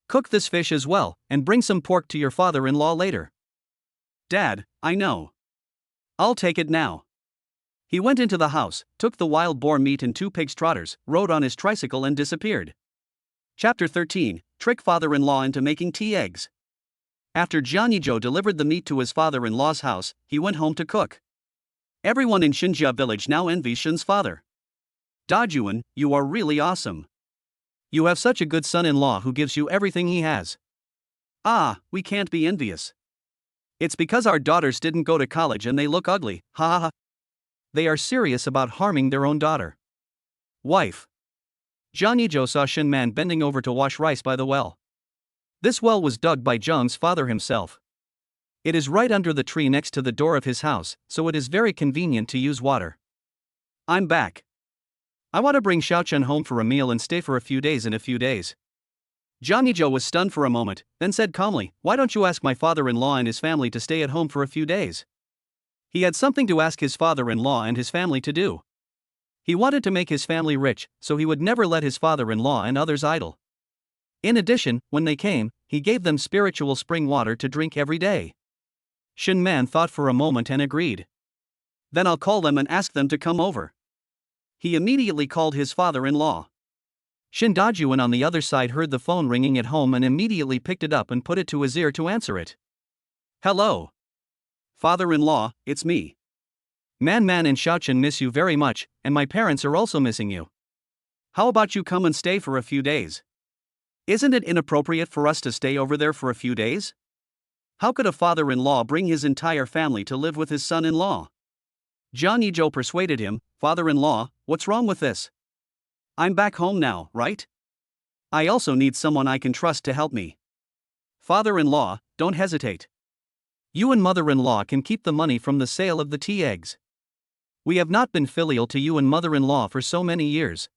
Cook this fish as well, and bring some pork to your father-in-law later. Dad, I know. I'll take it now. He went into the house, took the wild boar meat and 2 pig's trotters, rode on his tricycle and disappeared. Chapter 13, Trick Father-in-Law into Making Tea Eggs. After Jangi Joe delivered the meat to his father-in-law's house, he went home to cook. Everyone in Xinjia village now envies Shun's father. Dajuan, you are really awesome. You have such a good son-in-law who gives you everything he has. Ah, we can't be envious. It's because our daughters didn't go to college and they look ugly, ha ha ha. They are serious about harming their own daughter. Wife. Jangi Joe saw Shin Man bending over to wash rice by the well. This well was dug by Zheng's father himself. It is right under the tree next to the door of his house, so it is very convenient to use water. I'm back. I want to bring Xiaochen home for a meal and stay for a few days. Jangi Joe was stunned for a moment, then said calmly, "Why don't you ask my father-in-law and his family to stay at home for a few days?" He had something to ask his father-in-law and his family to do. He wanted to make his family rich, so he would never let his father-in-law and others idle. In addition, when they came, he gave them spiritual spring water to drink every day. Shin Man thought for a moment and agreed. Then I'll call them and ask them to come over. He immediately called his father-in-law. Shin Dajuan on the other side heard the phone ringing at home and immediately picked it up and put it to his ear to answer it. Hello. Father-in-law, it's me. Man and Xiaochen miss you very much, and my parents are also missing you. How about you come and stay for a few days? Isn't it inappropriate for us to stay over there for a few days? How could a father-in-law bring his entire family to live with his son-in-law? Jangi Joe persuaded him, "Father-in-law, what's wrong with this? I'm back home now, right? I also need someone I can trust to help me. Father-in-law, don't hesitate. You and mother-in-law can keep the money from the sale of the tea eggs. We have not been filial to you and mother-in-law for so many years.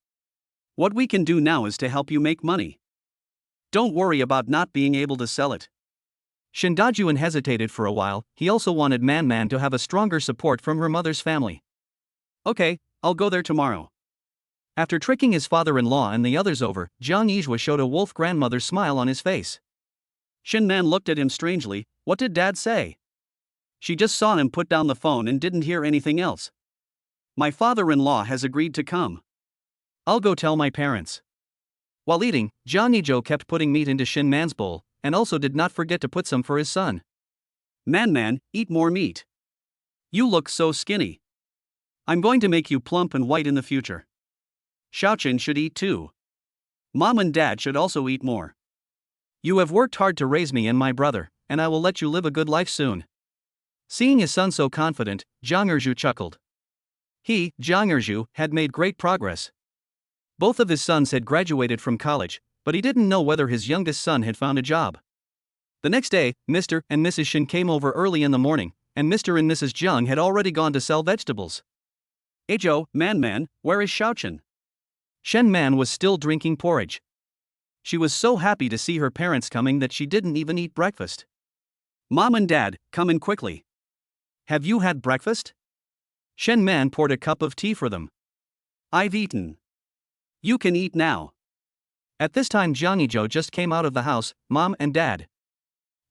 What we can do now is to help you make money. Don't worry about not being able to sell it. Shin Dajuan hesitated for a while. He also wanted Man to have a stronger support from her mother's family. Okay, I'll go there tomorrow. After tricking his father-in-law and the others over, Jangi Joe showed a wolf grandmother's smile on his face. Shin Man looked at him strangely. What did Dad say? She just saw him put down the phone and didn't hear anything else. My father-in-law has agreed to come. I'll go tell my parents. While eating, Jangi Joe kept putting meat into Shin Man's bowl, and also did not forget to put some for his son. Man, eat more meat. You look so skinny. I'm going to make you plump and white in the future. Xiaochen should eat too. Mom and Dad should also eat more. You have worked hard to raise me and my brother, and I will let you live a good life soon. Seeing his son so confident, Zhang Erju chuckled. He, Zhang Erju, had made great progress. Both of his sons had graduated from college, but he didn't know whether his youngest son had found a job. The next day, Mr. and Mrs. Shin came over early in the morning, and Mr. and Mrs. Zhang had already gone to sell vegetables. Hey Joe, Man, where is Xiaochen? Shen Man was still drinking porridge. She was so happy to see her parents coming that she didn't even eat breakfast. Mom and Dad, come in quickly. Have you had breakfast? Shen Man poured a cup of tea for them. I've eaten. You can eat now. At this time Jangi Joe just came out of the house, Mom and Dad.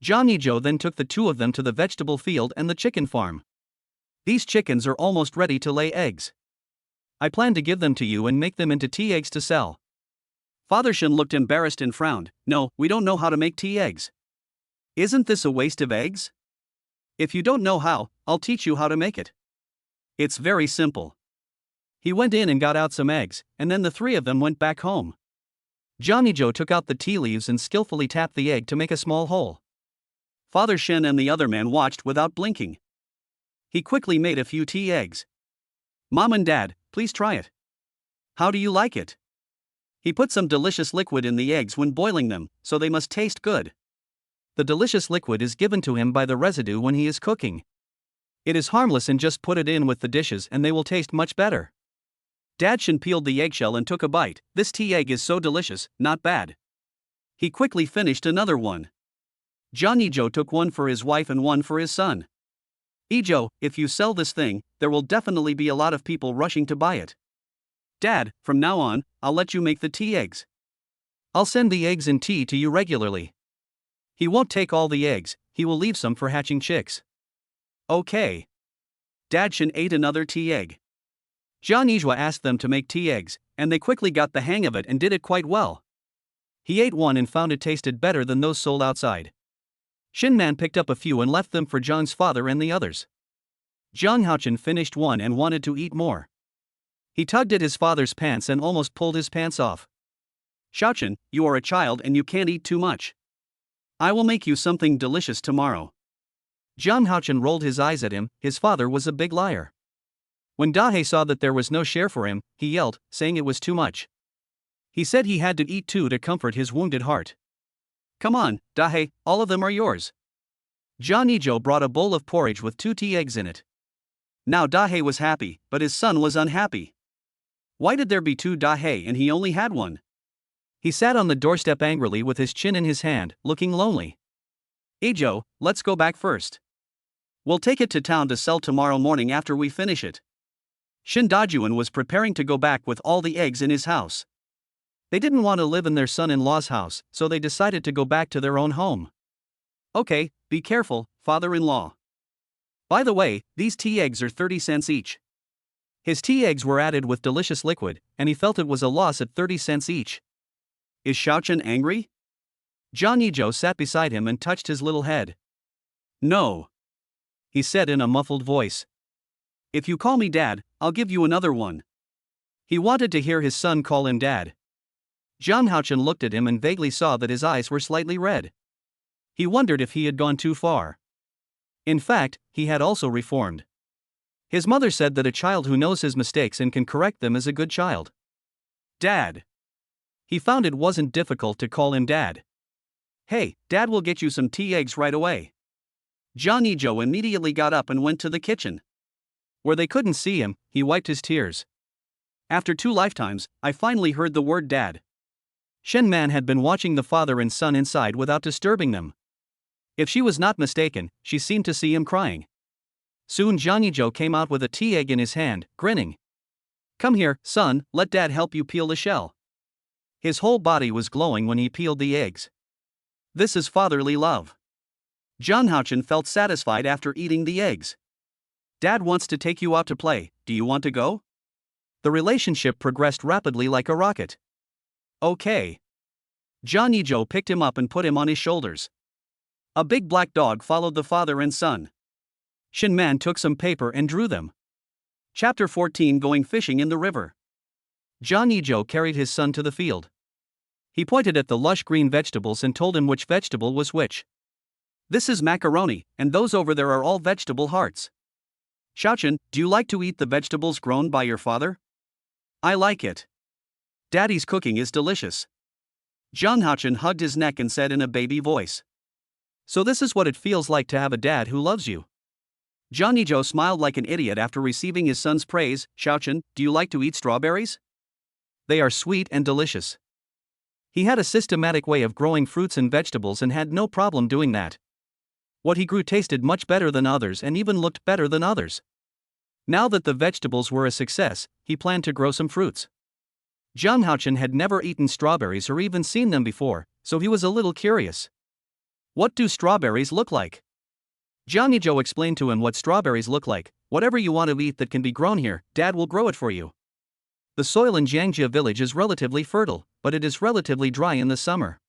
Jangi Joe then took the two of them to the vegetable field and the chicken farm. These chickens are almost ready to lay eggs. I plan to give them to you and make them into tea eggs to sell. Father Shin looked embarrassed and frowned. No, we don't know how to make tea eggs. Isn't this a waste of eggs? If you don't know how, I'll teach you how to make it. It's very simple. He went in and got out some eggs, and then the three of them went back home. Jangi Joe took out the tea leaves and skillfully tapped the egg to make a small hole. Father Shin and the other man watched without blinking. He quickly made a few tea eggs. Mom and Dad, please try it. How do you like it? He put some delicious liquid in the eggs when boiling them, so they must taste good. The delicious liquid is given to him by the residue when he is cooking. It is harmless and just put it in with the dishes and they will taste much better. Dad Shin peeled the eggshell and took a bite. This tea egg is so delicious, not bad. He quickly finished another one. Jangi Joe took one for his wife and one for his son. Joe, if you sell this thing, there will definitely be a lot of people rushing to buy it. Dad, from now on, I'll let you make the tea eggs. I'll send the eggs and tea to you regularly. He won't take all the eggs, he will leave some for hatching chicks. Okay. Dad Shin ate another tea egg. Jangi Joe asked them to make tea eggs, and they quickly got the hang of it and did it quite well. He ate one and found it tasted better than those sold outside. Shin Man picked up a few and left them for Zhang's father and the others. Zhang Haochen finished one and wanted to eat more. He tugged at his father's pants and almost pulled his pants off. Xiaochen, you are a child and you can't eat too much. I will make you something delicious tomorrow. Zhang Haochen rolled his eyes at him. His father was a big liar. When Dahe saw that there was no share for him, he yelled, saying it was too much. He said he had to eat too to comfort his wounded heart. Come on, Dahe, all of them are yours. Jangi Joe brought a bowl of porridge with 2 tea eggs in it. Now Dahe was happy, but his son was unhappy. Why did there be 2 Dahe and he only had 1? He sat on the doorstep angrily with his chin in his hand, looking lonely. Joe, let's go back first. We'll take it to town to sell tomorrow morning after we finish it. Shin Dajuan was preparing to go back with all the eggs in his house. They didn't want to live in their son-in-law's house, so they decided to go back to their own home. Okay, be careful, father-in-law. By the way, these tea eggs are 30 cents each. His tea eggs were added with delicious liquid, and he felt it was a loss at 30 cents each. Is Xiaochen angry? Jangi Joe sat beside him and touched his little head. No. He said in a muffled voice. If you call me Dad, I'll give you another one. He wanted to hear his son call him Dad. Zhang Haochen looked at him and vaguely saw that his eyes were slightly red. He wondered if he had gone too far. In fact, he had also reformed. His mother said that a child who knows his mistakes and can correct them is a good child. Dad. He found it wasn't difficult to call him Dad. Hey, Dad will get you some tea eggs right away. Jangi Joe immediately got up and went to the kitchen. Where they couldn't see him, he wiped his tears. After 2 lifetimes, I finally heard the word dad. Shen Man had been watching the father and son inside without disturbing them. If she was not mistaken, she seemed to see him crying. Soon Jangi Joe came out with a tea egg in his hand, grinning. Come here, son, let dad help you peel the shell. His whole body was glowing when he peeled the eggs. This is fatherly love. Janghao felt satisfied after eating the eggs. Dad wants to take you out to play, do you want to go? The relationship progressed rapidly like a rocket. Okay. Jangi Joe picked him up and put him on his shoulders. A big black dog followed the father and son. Shen Man took some paper and drew them. Chapter 14, Going Fishing in the River. Jangi Joe carried his son to the field. He pointed at the lush green vegetables and told him which vegetable was which. This is macaroni, and those over there are all vegetable hearts. Xiaochen, do you like to eat the vegetables grown by your father? I like it. Daddy's cooking is delicious. Janghao hugged his neck and said in a baby voice. So this is what it feels like to have a dad who loves you. Jangi Joe smiled like an idiot after receiving his son's praise. Xiaochen, do you like to eat strawberries? They are sweet and delicious. He had a systematic way of growing fruits and vegetables and had no problem doing that. What he grew tasted much better than others and even looked better than others. Now that the vegetables were a success, he planned to grow some fruits. Janghao had never eaten strawberries or even seen them before, so he was a little curious. What do strawberries look like? Jangi Joe explained to him what strawberries look like. Whatever you want to eat that can be grown here, Dad will grow it for you. The soil in Jangjia village is relatively fertile, but it is relatively dry in the summer.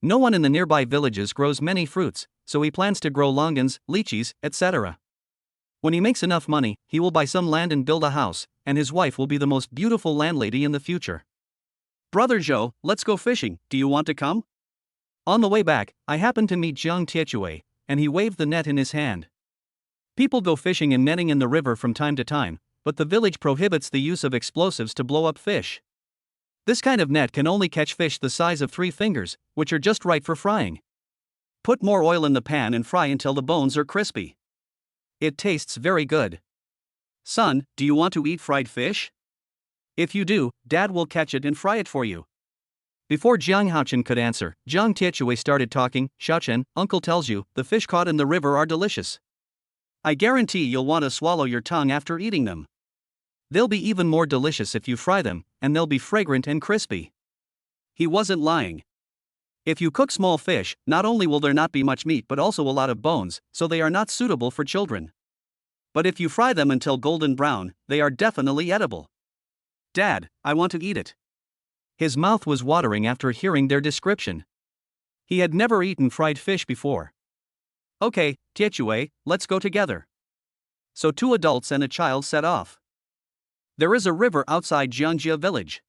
No one in the nearby villages grows many fruits, so he plans to grow longans, lychees, etc. When he makes enough money, he will buy some land and build a house, and his wife will be the most beautiful landlady in the future. Brother Zhou, let's go fishing, do you want to come? On the way back, I happened to meet Jiang Tiechui, and he waved the net in his hand. People go fishing and netting in the river from time to time, but the village prohibits the use of explosives to blow up fish. This kind of net can only catch fish the size of 3 fingers, which are just right for frying. Put more oil in the pan and fry until the bones are crispy. It tastes very good. Son, do you want to eat fried fish? If you do, Dad will catch it and fry it for you. Before Jiang Haochen could answer, Jiang Tiechui started talking. Xiaochen, Uncle tells you, the fish caught in the river are delicious. I guarantee you'll want to swallow your tongue after eating them. They'll be even more delicious if you fry them, and they'll be fragrant and crispy. He wasn't lying. If you cook small fish, not only will there not be much meat but also a lot of bones, so they are not suitable for children. But if you fry them until golden brown, they are definitely edible. Dad, I want to eat it. His mouth was watering after hearing their description. He had never eaten fried fish before. Okay, Tiechui, let's go together. So 2 adults and a child set off. There is a river outside Jiangjia village.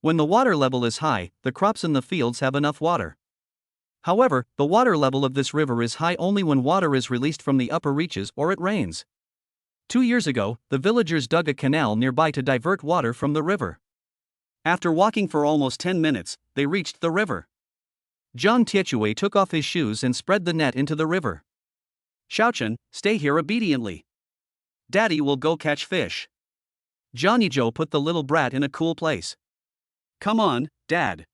When the water level is high, the crops in the fields have enough water. However, the water level of this river is high only when water is released from the upper reaches or it rains. 2 years ago, the villagers dug a canal nearby to divert water from the river. After walking for almost 10 minutes, they reached the river. Jiang Tiechui took off his shoes and spread the net into the river. Xiaochen, stay here obediently. Daddy will go catch fish. Jangi Joe put the little brat in a cool place. Come on, Dad.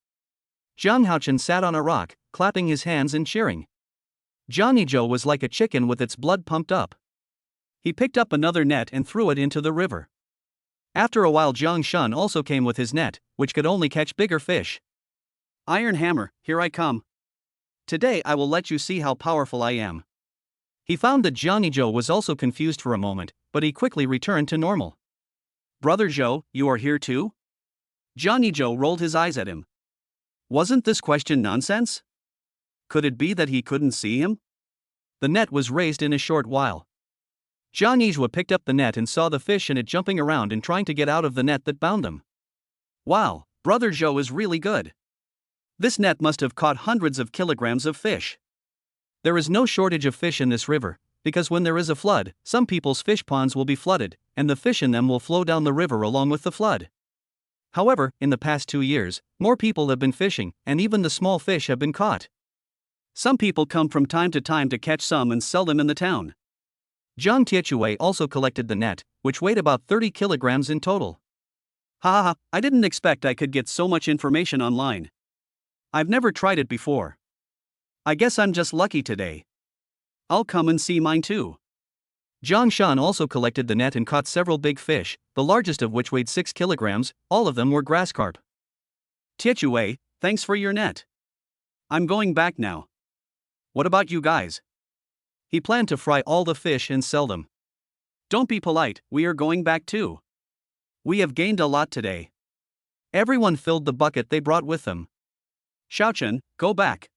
Jiang Haochen sat on a rock, clapping his hands and cheering. Jangi Joe was like a chicken with its blood pumped up. He picked up another net and threw it into the river. After a while Jiang Shun also came with his net, which could only catch bigger fish. Iron Hammer, here I come. Today I will let you see how powerful I am. He found that Jangi Joe was also confused for a moment, but he quickly returned to normal. Brother Zhou, you are here too? Jangi Joe rolled his eyes at him. Wasn't this question nonsense? Could it be that he couldn't see him? The net was raised in a short while. Jiang Yizhua picked up the net and saw the fish in it jumping around and trying to get out of the net that bound them. Wow, Brother Zhou is really good. This net must have caught hundreds of kilograms of fish. There is no shortage of fish in this river, because when there is a flood, some people's fish ponds will be flooded, and the fish in them will flow down the river along with the flood. However, in the past 2 years, more people have been fishing, and even the small fish have been caught. Some people come from time to catch some and sell them in the town. Jiang Tiechui also collected the net, which weighed about 30 kilograms in total. Ha, I didn't expect I could get so much information online. I've never tried it before. I guess I'm just lucky today. I'll come and see mine too. Jiang Shan also collected the net and caught several big fish, the largest of which weighed 6 kilograms, all of them were grass carp. Tiechui, thanks for your net. I'm going back now. What about you guys? He planned to fry all the fish and sell them. Don't be polite, we are going back too. We have gained a lot today. Everyone filled the bucket they brought with them. Xiaochen, go back.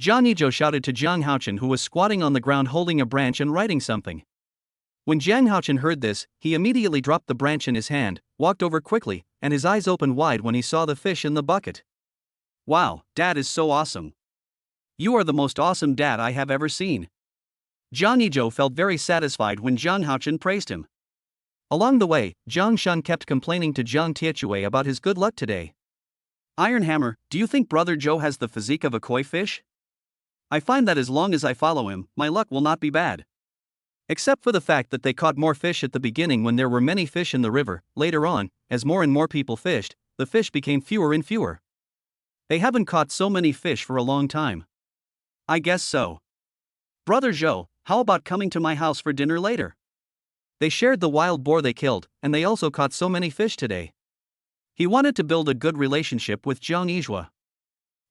Jangi Joe shouted to Jiang Haochen, who was squatting on the ground holding a branch and writing something. When Jiang Haochen heard this, he immediately dropped the branch in his hand, walked over quickly, and his eyes opened wide when he saw the fish in the bucket. Wow, Dad is so awesome. You are the most awesome dad I have ever seen. Jangi Joe felt very satisfied when Jiang Haochen praised him. Along the way, Jiang Shan kept complaining to Jiang Tiechui about his good luck today. Iron Hammer, do you think Brother Joe has the physique of a koi fish? I find that as long as I follow him, my luck will not be bad. Except for the fact that they caught more fish at the beginning when there were many fish in the river. Later on, as more and more people fished, the fish became fewer and fewer. They haven't caught so many fish for a long time. I guess so. Brother Joe, how about coming to my house for dinner later? They shared the wild boar they killed, and they also caught so many fish today. He wanted to build a good relationship with Jiang Yizhua.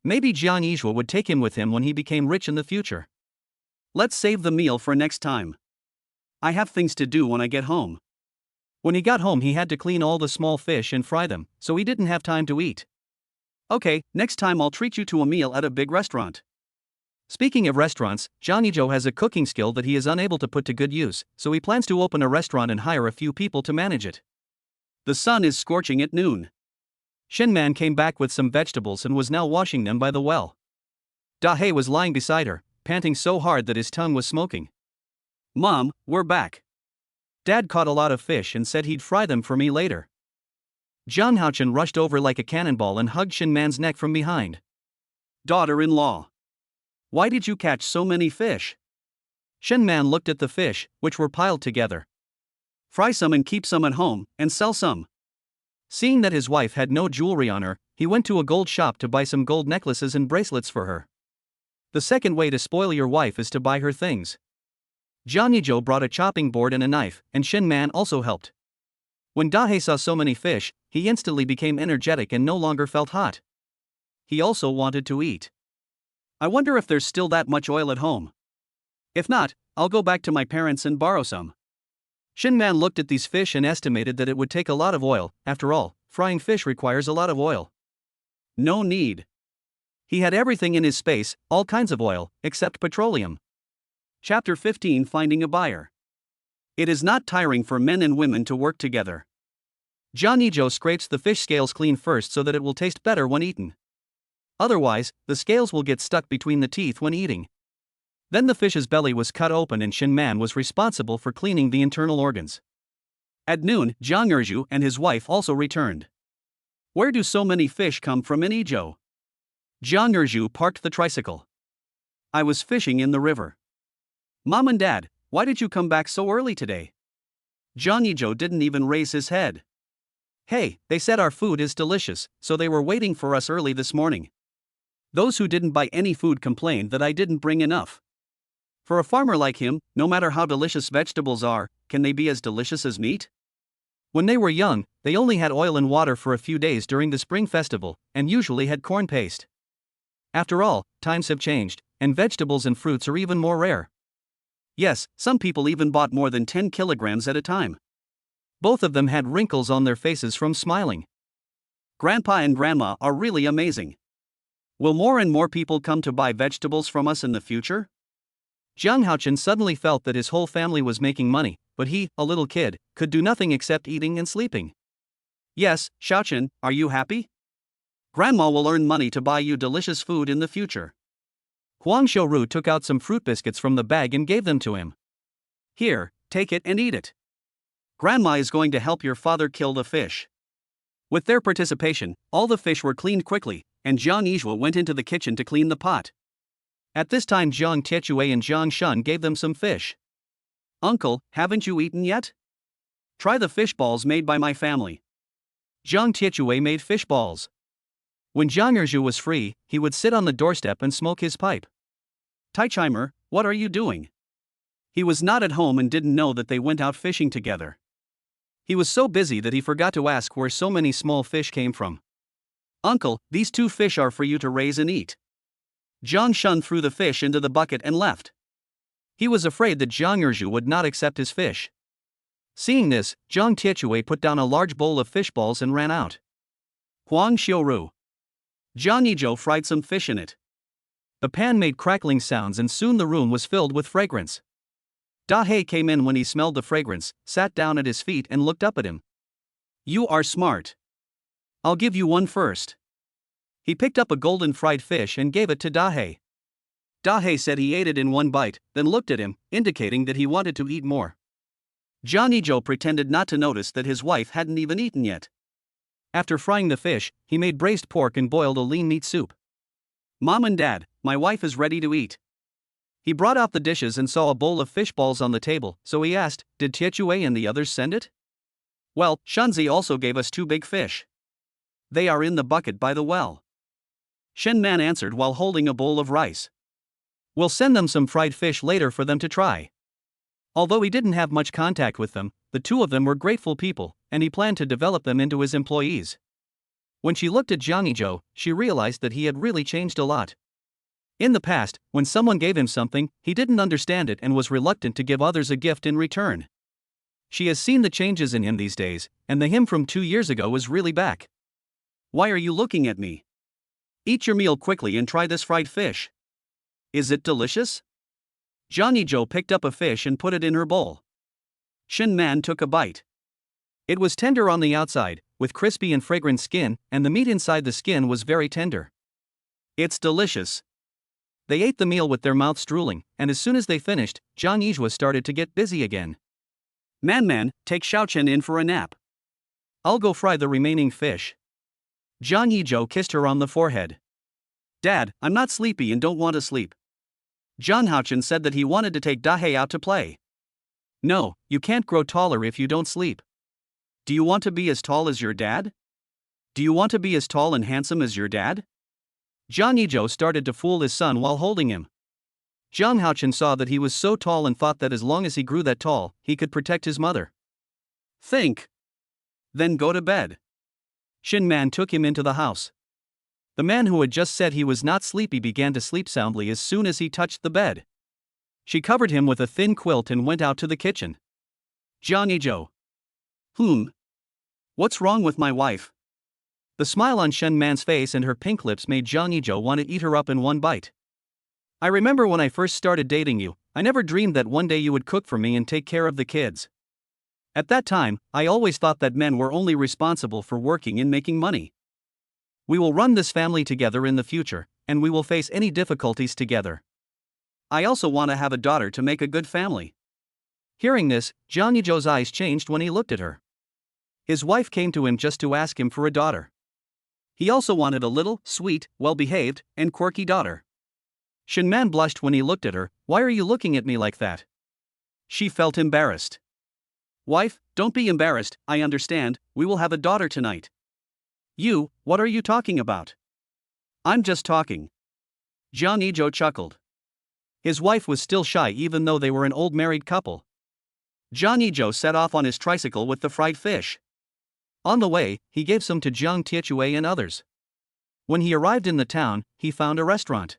Maybe Jiang Yizhua would take him with him when he became rich in the future. Let's save the meal for next time. I have things to do when I get home. When he got home, he had to clean all the small fish and fry them, so he didn't have time to eat. Okay, next time I'll treat you to a meal at a big restaurant. Speaking of restaurants, Jangi Joe has a cooking skill that he is unable to put to good use, so he plans to open a restaurant and hire a few people to manage it. The sun is scorching at noon. Shenman came back with some vegetables and was now washing them by the well. Dahe was lying beside her, panting so hard that his tongue was smoking. Mom, we're back. Dad caught a lot of fish and said he'd fry them for me later. Jiang Haochen rushed over like a cannonball and hugged Shenman's neck from behind. Daughter-in-law. Why did you catch so many fish? Shenman looked at the fish, which were piled together. Fry some and keep some at home, and sell some. Seeing that his wife had no jewelry on her, he went to a gold shop to buy some gold necklaces and bracelets for her. The second way to spoil your wife is to buy her things. Jangi Joe brought a chopping board and a knife, and Shenman also helped. When Dahe saw so many fish, he instantly became energetic and no longer felt hot. He also wanted to eat. I wonder if there's still that much oil at home. If not, I'll go back to my parents and borrow some. Shenman looked at these fish and estimated that it would take a lot of oil. After all, frying fish requires a lot of oil. No need. He had everything in his space, all kinds of oil, except petroleum. Chapter 15, Finding a Buyer. It is not tiring for men and women to work together. Jangi Joe scrapes the fish scales clean first so that it will taste better when eaten. Otherwise, the scales will get stuck between the teeth when eating. Then the fish's belly was cut open and Shenman was responsible for cleaning the internal organs. At noon, Jiang Erju and his wife also returned. Where do so many fish come from in Ezhou? Jiang Erju parked the tricycle. I was fishing in the river. Mom and Dad, why did you come back so early today? Jangi Joe didn't even raise his head. Hey, they said our food is delicious, so they were waiting for us early this morning. Those who didn't buy any food complained that I didn't bring enough. For a farmer like him, no matter how delicious vegetables are, can they be as delicious as meat? When they were young, they only had oil and water for a few days during the spring festival, and usually had corn paste. After all, times have changed, and vegetables and fruits are even more rare. Yes, some people even bought more than 10 kilograms at a time. Both of them had wrinkles on their faces from smiling. Grandpa and Grandma are really amazing. Will more and more people come to buy vegetables from us in the future? Jiang Haochen suddenly felt that his whole family was making money, but he, a little kid, could do nothing except eating and sleeping. Yes, Xiaochen, are you happy? Grandma will earn money to buy you delicious food in the future. Huang Xiaoru took out some fruit biscuits from the bag and gave them to him. Here, take it and eat it. Grandma is going to help your father kill the fish. With their participation, all the fish were cleaned quickly, and Jiang Yizhua went into the kitchen to clean the pot. At this time Jiang Tiechui and Jiang Shan gave them some fish. Uncle, haven't you eaten yet? Try the fish balls made by my family. Jiang Tiechui made fish balls. When Jiang Erju was free, he would sit on the doorstep and smoke his pipe. Taichimer, what are you doing? He was not at home and didn't know that they went out fishing together. He was so busy that he forgot to ask where so many small fish came from. Uncle, these 2 fish are for you to raise and eat. Jiang Shun threw the fish into the bucket and left. He was afraid that Jiang Erju would not accept his fish. Seeing this, Jiang Tiechui put down a large bowl of fish balls and ran out. Huang Xiuru. Jangi Joe fried some fish in it. The pan made crackling sounds and soon the room was filled with fragrance. Da Hei came in when he smelled the fragrance, sat down at his feet and looked up at him. You are smart. I'll give you one first. He picked up a golden fried fish and gave it to Da Hei. Da Hei said he ate it in one bite, then looked at him, indicating that he wanted to eat more. Jangi Joe pretended not to notice that his wife hadn't even eaten yet. After frying the fish, he made braised pork and boiled a lean meat soup. Mom and Dad, my wife is ready to eat. He brought out the dishes and saw a bowl of fish balls on the table, so he asked, did Tiechui and the others send it? Well, Shanzi also gave us 2 big fish. They are in the bucket by the well. Shen Man answered while holding a bowl of rice. We'll send them some fried fish later for them to try. Although he didn't have much contact with them, the 2 of them were grateful people, and he planned to develop them into his employees. When she looked at Jangi Joe, she realized that he had really changed a lot. In the past, when someone gave him something, he didn't understand it and was reluctant to give others a gift in return. She has seen the changes in him these days, and the him from 2 years ago is really back. Why are you looking at me? Eat your meal quickly and try this fried fish. Is it delicious? Jangi Joe picked up a fish and put it in her bowl. Shen Man took a bite. It was tender on the outside, with crispy and fragrant skin, and the meat inside the skin was very tender. It's delicious. They ate the meal with their mouths drooling, and as soon as they finished, Jiang Yizhua started to get busy again. Man, take Xiaochen in for a nap. I'll go fry the remaining fish. Jiang Yizhou kissed her on the forehead. Dad, I'm not sleepy and don't want to sleep. Jiang Haochen said that he wanted to take Da Hei out to play. No, you can't grow taller if you don't sleep. Do you want to be as tall as your dad? Do you want to be as tall and handsome as your dad? Jiang Yizhou started to fool his son while holding him. Jiang Haochen saw that he was so tall and thought that as long as he grew that tall, he could protect his mother. Think. Then go to bed. Shin Man took him into the house. The man who had just said he was not sleepy began to sleep soundly as soon as he touched the bed. She covered him with a thin quilt and went out to the kitchen. Jiang Yizhou. What's wrong with my wife? The smile on Shen Man's face and her pink lips made Jiang Yizhou want to eat her up in one bite. I remember when I first started dating you, I never dreamed that one day you would cook for me and take care of the kids. At that time, I always thought that men were only responsible for working and making money. We will run this family together in the future, and we will face any difficulties together. I also want to have a daughter to make a good family. Hearing this, Jiang Yizhou's eyes changed when he looked at her. His wife came to him just to ask him for a daughter. He also wanted a little, sweet, well-behaved, and quirky daughter. Shen Man blushed when he looked at her. Why are you looking at me like that? She felt embarrassed. Wife, don't be embarrassed, I understand, we will have a daughter tonight. You, what are you talking about? I'm just talking. Jiang Yizhou chuckled. His wife was still shy even though they were an old married couple. Jiang Yizhou set off on his tricycle with the fried fish. On the way, he gave some to Jiang Tiechui and others. When he arrived in the town, he found a restaurant.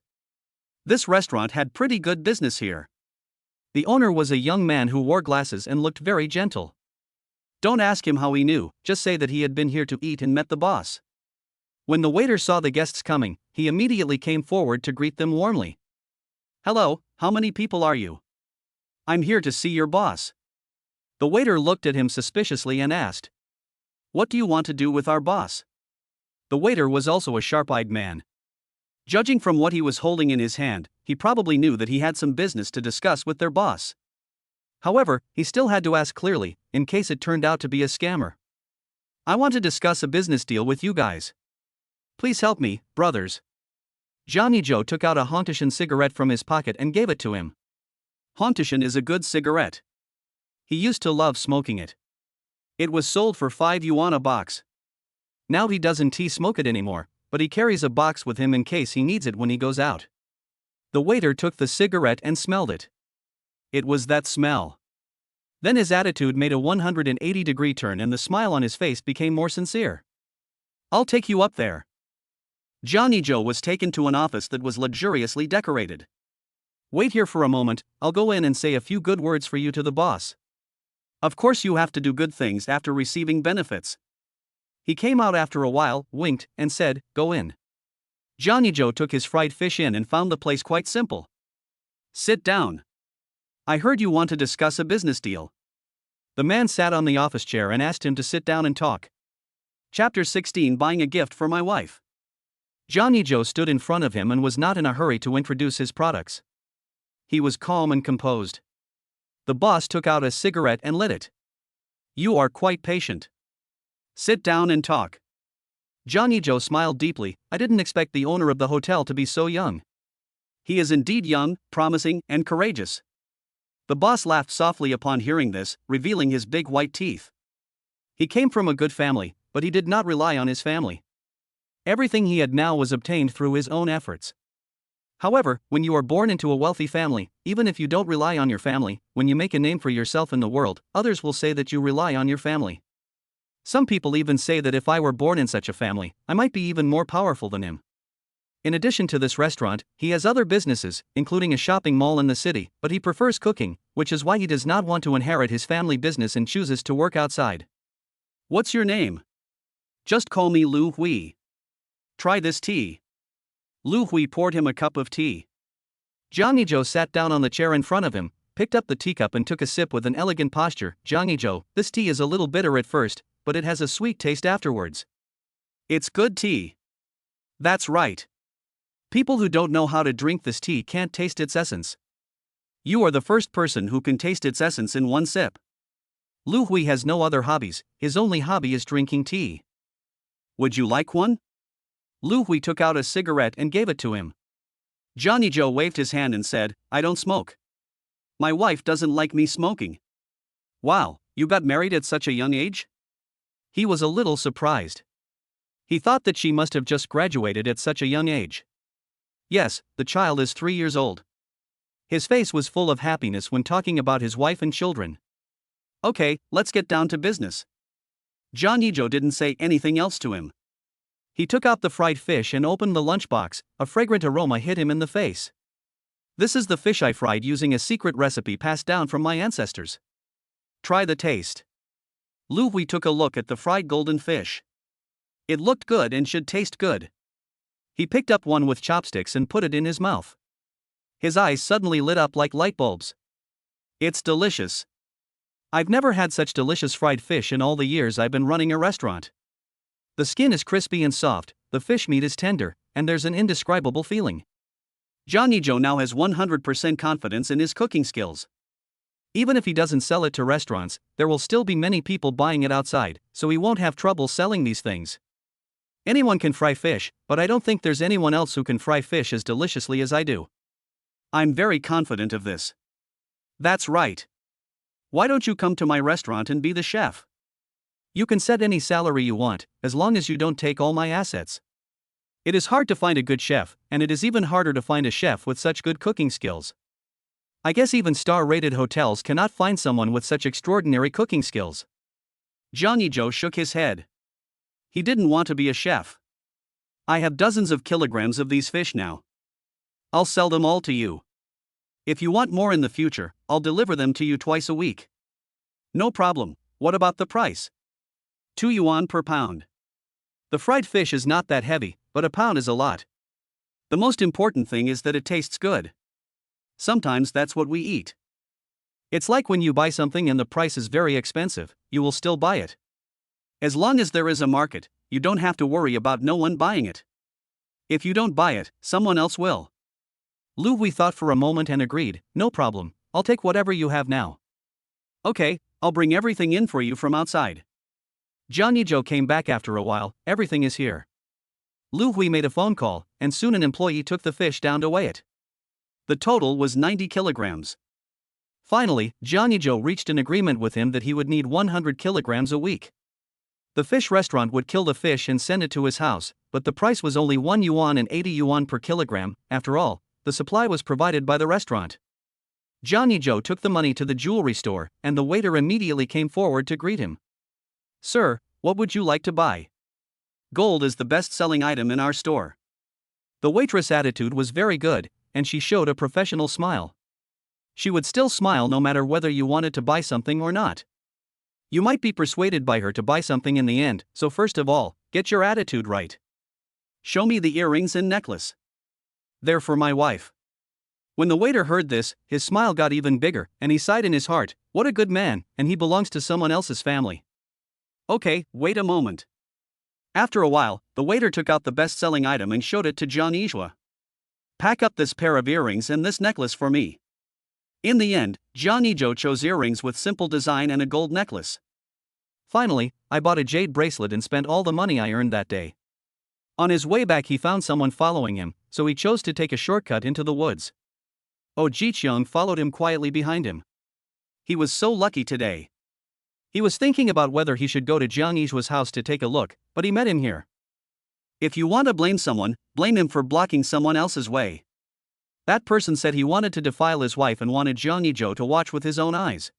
This restaurant had pretty good business here. The owner was a young man who wore glasses and looked very gentle. Don't ask him how he knew, just say that he had been here to eat and met the boss. When the waiter saw the guests coming, he immediately came forward to greet them warmly. Hello, how many people are you? I'm here to see your boss. The waiter looked at him suspiciously and asked, what do you want to do with our boss? The waiter was also a sharp-eyed man. Judging from what he was holding in his hand, he probably knew that he had some business to discuss with their boss. However, he still had to ask clearly, in case it turned out to be a scammer. I want to discuss a business deal with you guys. Please help me, brothers. Jangi Joe took out a Hontishan cigarette from his pocket and gave it to him. Hontishan is a good cigarette. He used to love smoking it. It was sold for 5 yuan a box. Now he doesn't smoke it anymore, but he carries a box with him in case he needs it when he goes out. The waiter took the cigarette and smelled it. It was that smell. Then his attitude made a 180-degree turn and the smile on his face became more sincere. I'll take you up there. Jangi Joe was taken to an office that was luxuriously decorated. Wait here for a moment, I'll go in and say a few good words for you to the boss. Of course you have to do good things after receiving benefits. He came out after a while, winked, and said, go in. Jangi Joe took his fried fish in and found the place quite simple. Sit down. I heard you want to discuss a business deal. The man sat on the office chair and asked him to sit down and talk. Chapter 16, Buying a Gift for My Wife. Jangi Joe stood in front of him and was not in a hurry to introduce his products. He was calm and composed. The boss took out a cigarette and lit it. You are quite patient. Sit down and talk. Jangi Joe smiled deeply. I didn't expect the owner of the hotel to be so young. He is indeed young, promising, and courageous. The boss laughed softly upon hearing this, revealing his big white teeth. He came from a good family, but he did not rely on his family. Everything he had now was obtained through his own efforts. However, when you are born into a wealthy family, even if you don't rely on your family, when you make a name for yourself in the world, others will say that you rely on your family. Some people even say that if I were born in such a family, I might be even more powerful than him. In addition to this restaurant, he has other businesses, including a shopping mall in the city, but he prefers cooking, which is why he does not want to inherit his family business and chooses to work outside. What's your name? Just call me Lu Hui. Try this tea. Lu Hui poured him a cup of tea. Jangi Joe sat down on the chair in front of him, picked up the teacup and took a sip with an elegant posture. Jangi Joe, this tea is a little bitter at first, but it has a sweet taste afterwards. It's good tea. That's right. People who don't know how to drink this tea can't taste its essence. You are the first person who can taste its essence in one sip. Lu Hui has no other hobbies, his only hobby is drinking tea. Would you like one? Lu Hui took out a cigarette and gave it to him. Jangi Joe waved his hand and said, I don't smoke. My wife doesn't like me smoking. Wow, you got married at such a young age? He was a little surprised. He thought that she must have just graduated at such a young age. Yes, the child is 3 years old. His face was full of happiness when talking about his wife and children. Okay, let's get down to business. Jangi Joe didn't say anything else to him. He took out the fried fish and opened the lunchbox. A fragrant aroma hit him in the face. This is the fish I fried using a secret recipe passed down from my ancestors. Try the taste. Lu Hui took a look at the fried golden fish. It looked good and should taste good. He picked up one with chopsticks and put it in his mouth. His eyes suddenly lit up like light bulbs. It's delicious. I've never had such delicious fried fish in all the years I've been running a restaurant. The skin is crispy and soft, the fish meat is tender, and there's an indescribable feeling. Jangi Joe now has 100% confidence in his cooking skills. Even if he doesn't sell it to restaurants, there will still be many people buying it outside, so he won't have trouble selling these things. Anyone can fry fish, but I don't think there's anyone else who can fry fish as deliciously as I do. I'm very confident of this. That's right. Why don't you come to my restaurant and be the chef? You can set any salary you want, as long as you don't take all my assets. It is hard to find a good chef, and it is even harder to find a chef with such good cooking skills. I guess even star-rated hotels cannot find someone with such extraordinary cooking skills. Jangi Joe shook his head. He didn't want to be a chef. I have dozens of kilograms of these fish now. I'll sell them all to you. If you want more in the future, I'll deliver them to you twice a week. No problem. What about the price? 2 yuan per pound. The fried fish is not that heavy, but a pound is a lot. The most important thing is that it tastes good. Sometimes that's what we eat. It's like when you buy something and the price is very expensive, you will still buy it. As long as there is a market, you don't have to worry about no one buying it. If you don't buy it, someone else will. Lu Hui thought for a moment and agreed, no problem, I'll take whatever you have now. Okay, I'll bring everything in for you from outside. Jangi Joe came back after a while, everything is here. Lu Hui made a phone call, and soon an employee took the fish down to weigh it. The total was 90 kilograms. Finally, Jangi Joe reached an agreement with him that he would need 100 kilograms a week. The fish restaurant would kill the fish and send it to his house, but the price was only 1 yuan and 80 yuan per kilogram. After all, the supply was provided by the restaurant. Jangi Joe took the money to the jewelry store, and the waiter immediately came forward to greet him. "Sir, what would you like to buy?" "Gold is the best-selling item in our store." The waitress' attitude was very good, and she showed a professional smile. She would still smile no matter whether you wanted to buy something or not. You might be persuaded by her to buy something in the end, so first of all, get your attitude right. "Show me the earrings and necklace." "They're for my wife." When the waiter heard this, his smile got even bigger, and he sighed in his heart, "What a good man, and he belongs to someone else's family." "Okay, wait a moment." After a while, the waiter took out the best-selling item and showed it to Jangi Joe. "Pack up this pair of earrings and this necklace for me." In the end, Jangi Joe chose earrings with simple design and a gold necklace. "Finally, I bought a jade bracelet and spent all the money I earned that day." On his way back, he found someone following him, so he chose to take a shortcut into the woods. Jiqiang followed him quietly behind him. He was so lucky today. He was thinking about whether he should go to Jangi Joe's house to take a look, but he met him here. If you want to blame someone, blame him for blocking someone else's way. That person said he wanted to defile his wife and wanted Jangi Joe to watch with his own eyes.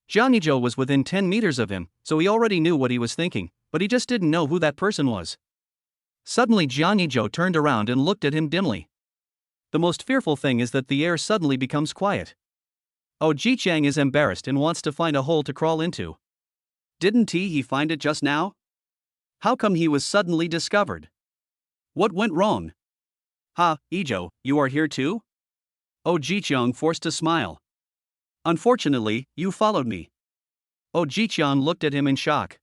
Jangi Joe was within 10 meters of him, so he already knew what he was thinking, but he just didn't know who that person was. Suddenly Jangi Joe turned around and looked at him dimly. The most fearful thing is that the air suddenly becomes quiet. Jiqiang is embarrassed and wants to find a hole to crawl into. Didn't he find it just now? How come he was suddenly discovered? What went wrong? "Ha, Joe, you are here too?" Jiqiang forced a smile. "Unfortunately, you followed me." Jiqiang looked at him in shock.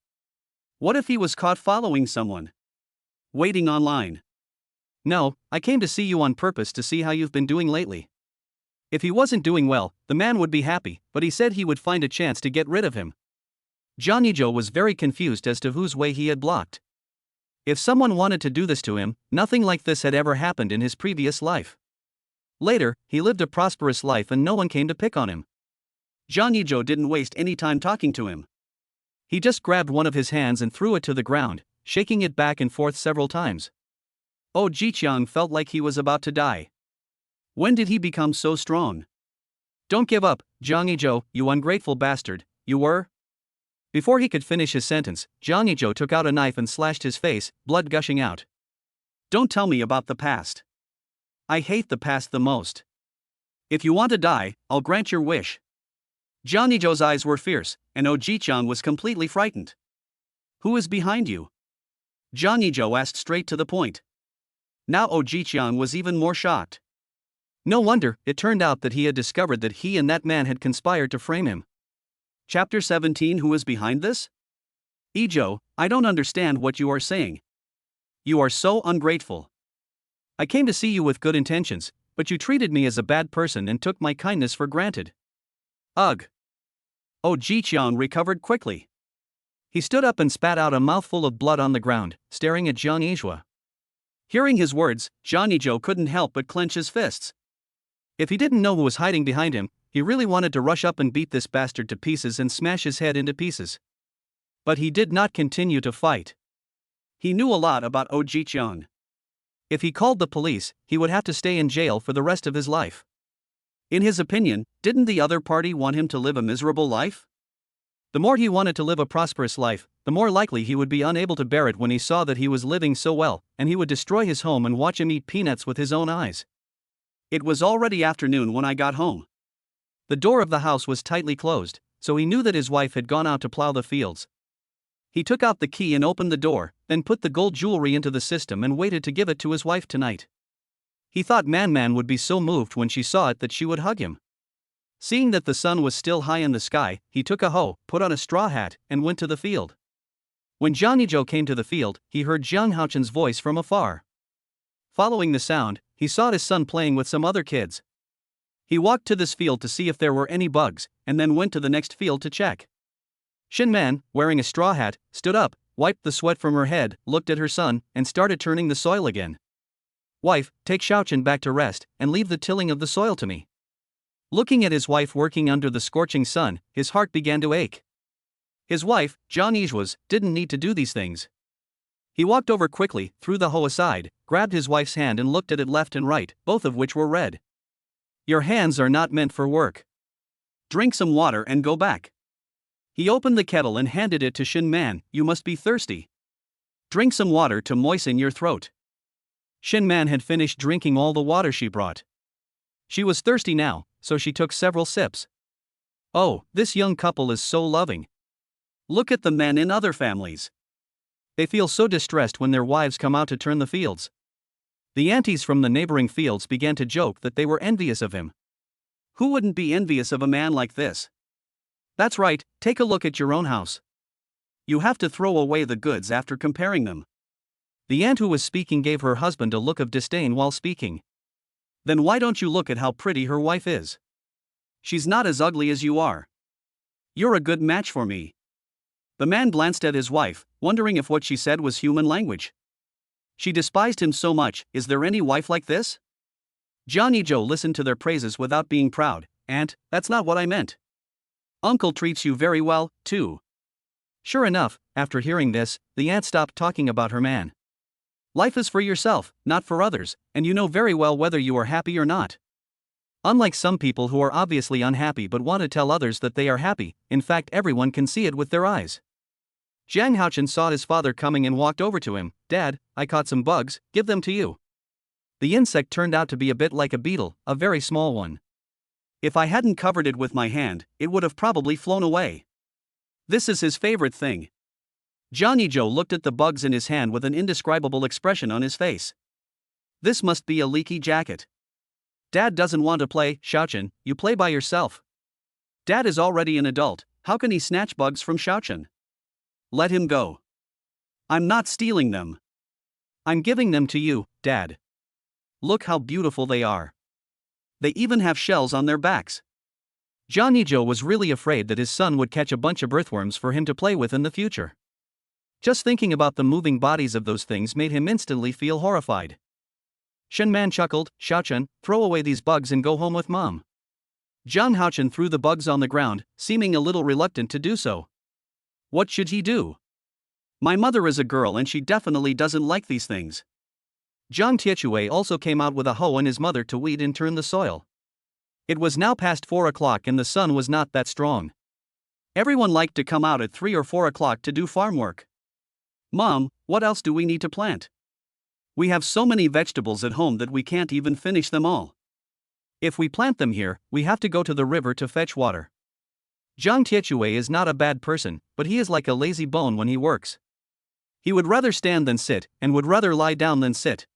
What if he was caught following someone? Waiting online. "No, I came to see you on purpose to see how you've been doing lately." If he wasn't doing well, the man would be happy, but he said he would find a chance to get rid of him. Jangi Joe was very confused as to whose way he had blocked. If someone wanted to do this to him, nothing like this had ever happened in his previous life. Later, he lived a prosperous life and no one came to pick on him. Jangi Joe didn't waste any time talking to him. He just grabbed one of his hands and threw it to the ground, shaking it back and forth several times. Jiqiang felt like he was about to die. When did he become so strong? "Don't give up, Jangi Joe, you ungrateful bastard, you were?" Before he could finish his sentence, Jangi Joe took out a knife and slashed his face, blood gushing out. "Don't tell me about the past. I hate the past the most. If you want to die, I'll grant your wish." Jangi Joe's eyes were fierce, and Jiqiang was completely frightened. "Who is behind you?" Jangi Joe asked straight to the point. Now Jiqiang was even more shocked. No wonder, it turned out that he had discovered that he and that man had conspired to frame him. Chapter 17. Who is behind this? Joe, I don't understand what you are saying. You are so ungrateful. I came to see you with good intentions, but you treated me as a bad person and took my kindness for granted. Ugh. Jiqiang recovered quickly. He stood up and spat out a mouthful of blood on the ground, staring at Jangi Joe. Hearing his words, Jangi Joe couldn't help but clench his fists. If he didn't know who was hiding behind him, he really wanted to rush up and beat this bastard to pieces and smash his head into pieces. But he did not continue to fight. He knew a lot about Jiqiang. If he called the police, he would have to stay in jail for the rest of his life. In his opinion, didn't the other party want him to live a miserable life? The more he wanted to live a prosperous life, the more likely he would be unable to bear it when he saw that he was living so well, and he would destroy his home and watch him eat peanuts with his own eyes. It was already afternoon when I got home. The door of the house was tightly closed, so he knew that his wife had gone out to plow the fields. He took out the key and opened the door, then put the gold jewelry into the system and waited to give it to his wife tonight. He thought Man would be so moved when she saw it that she would hug him. Seeing that the sun was still high in the sky, he took a hoe, put on a straw hat, and went to the field. When Jangi Joe came to the field, he heard Jiang Haochen's voice from afar. Following the sound, he saw his son playing with some other kids. He walked to this field to see if there were any bugs, and then went to the next field to check. Shinman, wearing a straw hat, stood up, wiped the sweat from her head, looked at her son, and started turning the soil again. "Wife, take Haochen back to rest, and leave the tilling of the soil to me." Looking at his wife working under the scorching sun, his heart began to ache. His wife, Jangi Joe, didn't need to do these things. He walked over quickly, threw the hoe aside, grabbed his wife's hand and looked at it left and right, both of which were red. Your hands are not meant for work. Drink some water and go back. He opened the kettle and handed it to Shin Man. You must be thirsty. Drink some water to moisten your throat. Shin Man had finished drinking all the water she brought. She was thirsty now, so she took several sips. Oh, this young couple is so loving. Look at the men in other families. They feel so distressed when their wives come out to turn the fields. The aunties from the neighboring fields began to joke that they were envious of him. Who wouldn't be envious of a man like this? That's right, take a look at your own house. You have to throw away the goods after comparing them. The aunt who was speaking gave her husband a look of disdain while speaking. Then why don't you look at how pretty her wife is? She's not as ugly as you are. You're a good match for me. The man glanced at his wife, wondering if what she said was human language. She despised him so much. Is there any wife like this? Jangi Joe listened to their praises without being proud. Aunt, that's not what I meant. Uncle treats you very well, too. Sure enough, after hearing this, the aunt stopped talking about her man. Life is for yourself, not for others, and you know very well whether you are happy or not. Unlike some people who are obviously unhappy but want to tell others that they are happy, in fact everyone can see it with their eyes. Zhang Haochen saw his father coming and walked over to him. Dad, I caught some bugs, give them to you. The insect turned out to be a bit like a beetle, a very small one. If I hadn't covered it with my hand, it would have probably flown away. This is his favorite thing. Jangi Joe looked at the bugs in his hand with an indescribable expression on his face. This must be a leaky jacket. Dad doesn't want to play, Xiaochen, you play by yourself. Dad is already an adult, how can he snatch bugs from Xiaochen? Let him go. I'm not stealing them. I'm giving them to you, Dad. Look how beautiful they are. They even have shells on their backs. Jangi Joe was really afraid that his son would catch a bunch of earthworms for him to play with in the future. Just thinking about the moving bodies of those things made him instantly feel horrified. Shen Man chuckled, Xiaochen, throw away these bugs and go home with Mom. Zhang Haochen threw the bugs on the ground, seeming a little reluctant to do so. What should he do? My mother is a girl and she definitely doesn't like these things. Zhang Tiechue also came out with a hoe and his mother to weed and turn the soil. It was now past 4 o'clock and the sun was not that strong. Everyone liked to come out at 3 or 4 o'clock to do farm work. Mom, what else do we need to plant? We have so many vegetables at home that we can't even finish them all. If we plant them here, we have to go to the river to fetch water. Zhang Tiechue is not a bad person, but he is like a lazy bone when he works. He would rather stand than sit, and would rather lie down than sit.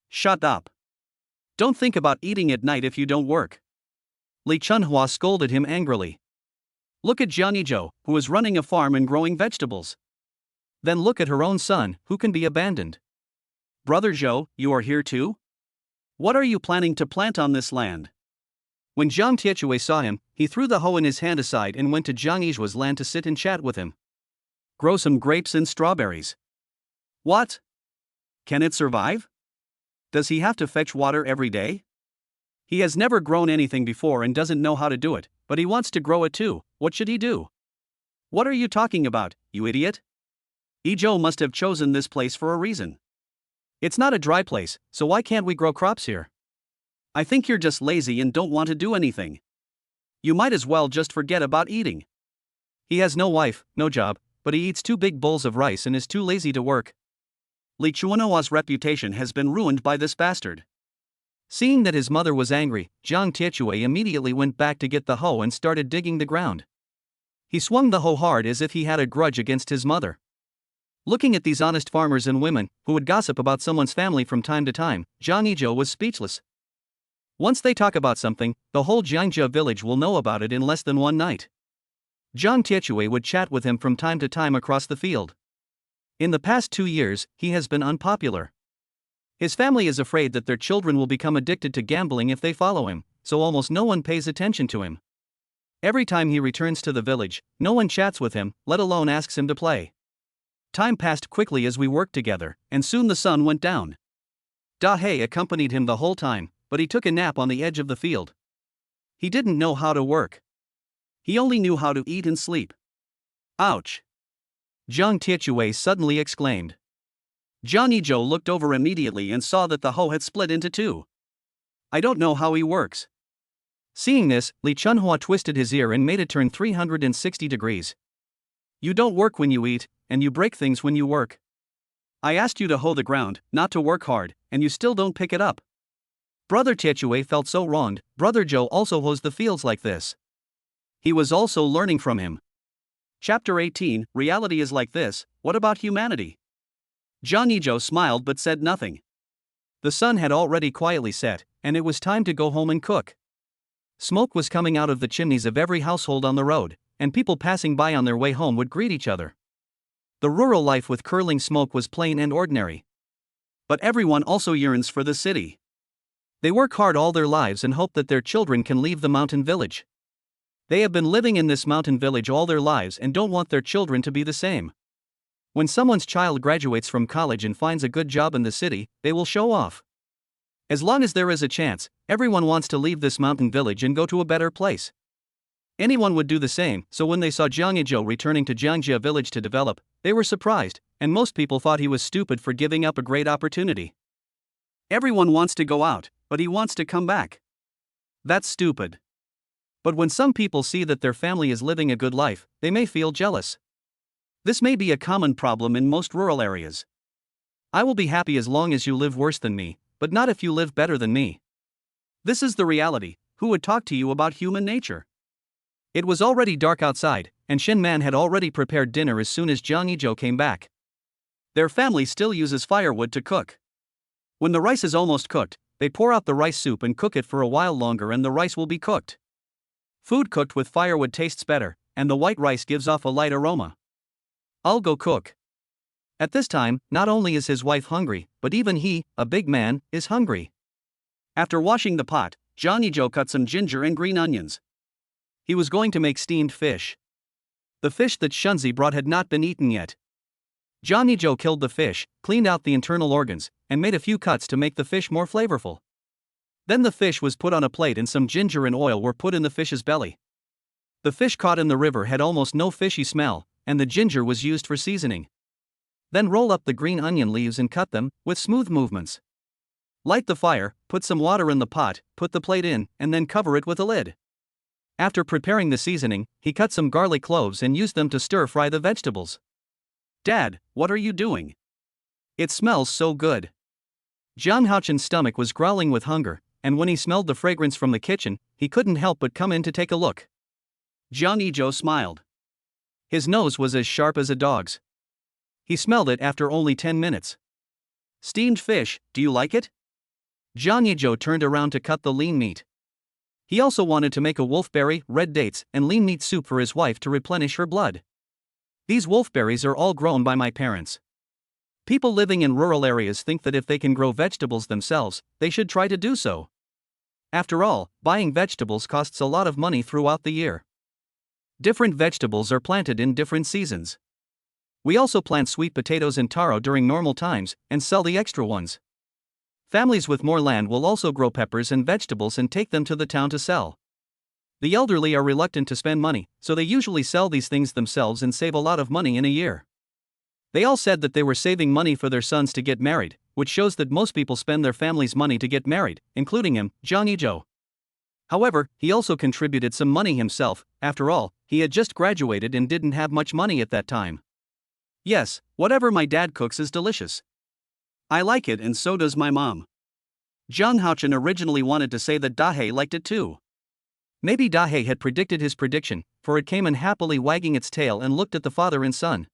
Shut up. Don't think about eating at night if you don't work. Li Chunhua scolded him angrily. Look at Jangi Joe, who is running a farm and growing vegetables. Then look at her own son, who can be abandoned. Brother Zhou, you are here too? What are you planning to plant on this land? When Zhang Tiechue saw him, he threw the hoe in his hand aside and went to Zhang Yizhua's land to sit and chat with him. Grow some grapes and strawberries. What? Can it survive? Does he have to fetch water every day? He has never grown anything before and doesn't know how to do it, but he wants to grow it too. What should he do? What are you talking about, you idiot? Zhou must have chosen this place for a reason. It's not a dry place, so why can't we grow crops here? I think you're just lazy and don't want to do anything. You might as well just forget about eating. He has no wife, no job, but he eats 2 big bowls of rice and is too lazy to work. Li Chuanhua's reputation has been ruined by this bastard. Seeing that his mother was angry, Zhang Tiechue immediately went back to get the hoe and started digging the ground. He swung the hoe hard as if he had a grudge against his mother. Looking at these honest farmers and women, who would gossip about someone's family from time to time, Jangi Joe was speechless. Once they talk about something, the whole Jiangjia village will know about it in less than one night. Zhang Tiechue would chat with him from time to time across the field. In the past 2 years, he has been unpopular. His family is afraid that their children will become addicted to gambling if they follow him, so almost no one pays attention to him. Every time he returns to the village, no one chats with him, let alone asks him to play. Time passed quickly as we worked together, and soon the sun went down. Da He accompanied him the whole time, but he took a nap on the edge of the field. He didn't know how to work. He only knew how to eat and sleep. Ouch! Zhang Tiechui suddenly exclaimed. Jangi Joe looked over immediately and saw that the hoe had split into two. I don't know how he works. Seeing this, Li Chunhua twisted his ear and made it turn 360 degrees. You don't work when you eat, and you break things when you work. I asked you to hoe the ground, not to work hard, and you still don't pick it up. Brother Tiechui felt so wronged. Brother Joe also hoes the fields like this. He was also learning from him. Chapter 18, Reality is like this, what about humanity? Jangi Joe smiled but said nothing. The sun had already quietly set, and it was time to go home and cook. Smoke was coming out of the chimneys of every household on the road, and people passing by on their way home would greet each other. The rural life with curling smoke was plain and ordinary. But everyone also yearns for the city. They work hard all their lives and hope that their children can leave the mountain village. They have been living in this mountain village all their lives and don't want their children to be the same. When someone's child graduates from college and finds a good job in the city, they will show off. As long as there is a chance, everyone wants to leave this mountain village and go to a better place. Anyone would do the same, so when they saw Jangi Joe returning to Jiangjia village to develop, they were surprised, and most people thought he was stupid for giving up a great opportunity. Everyone wants to go out, but he wants to come back. That's stupid. But when some people see that their family is living a good life, they may feel jealous. This may be a common problem in most rural areas. I will be happy as long as you live worse than me, but not if you live better than me. This is the reality. Who would talk to you about human nature? It was already dark outside, and Shen Man had already prepared dinner as soon as Jangi Joe came back. Their family still uses firewood to cook. When the rice is almost cooked, they pour out the rice soup and cook it for a while longer and the rice will be cooked. Food cooked with firewood tastes better, and the white rice gives off a light aroma. I'll go cook. At this time, not only is his wife hungry, but even he, a big man, is hungry. After washing the pot, Jangi Joe cut some ginger and green onions. He was going to make steamed fish. The fish that Shunzi brought had not been eaten yet. Jangi Joe killed the fish, cleaned out the internal organs, and made a few cuts to make the fish more flavorful. Then the fish was put on a plate and some ginger and oil were put in the fish's belly. The fish caught in the river had almost no fishy smell, and the ginger was used for seasoning. Then roll up the green onion leaves and cut them, with smooth movements. Light the fire, put some water in the pot, put the plate in, and then cover it with a lid. After preparing the seasoning, he cut some garlic cloves and used them to stir-fry the vegetables. Dad, what are you doing? It smells so good. Jiang Haochen's stomach was growling with hunger, and when he smelled the fragrance from the kitchen, he couldn't help but come in to take a look. Jangi Joe smiled. His nose was as sharp as a dog's. He smelled it after only 10 minutes. Steamed fish, do you like it? Jangi Joe turned around to cut the lean meat. He also wanted to make a wolfberry, red dates, and lean meat soup for his wife to replenish her blood. These wolfberries are all grown by my parents. People living in rural areas think that if they can grow vegetables themselves, they should try to do so. After all, buying vegetables costs a lot of money throughout the year. Different vegetables are planted in different seasons. We also plant sweet potatoes and taro during normal times, and sell the extra ones. Families with more land will also grow peppers and vegetables and take them to the town to sell. The elderly are reluctant to spend money, so they usually sell these things themselves and save a lot of money in a year. They all said that they were saving money for their sons to get married, which shows that most people spend their family's money to get married, including him, Jangi Joe. However, he also contributed some money himself. After all, he had just graduated and didn't have much money at that time. Yes, whatever my dad cooks is delicious. I like it and so does my mom. Jiang Haochen originally wanted to say that Dahe liked it too. Maybe Dahe had predicted his prediction, for it came in happily wagging its tail and looked at the father and son.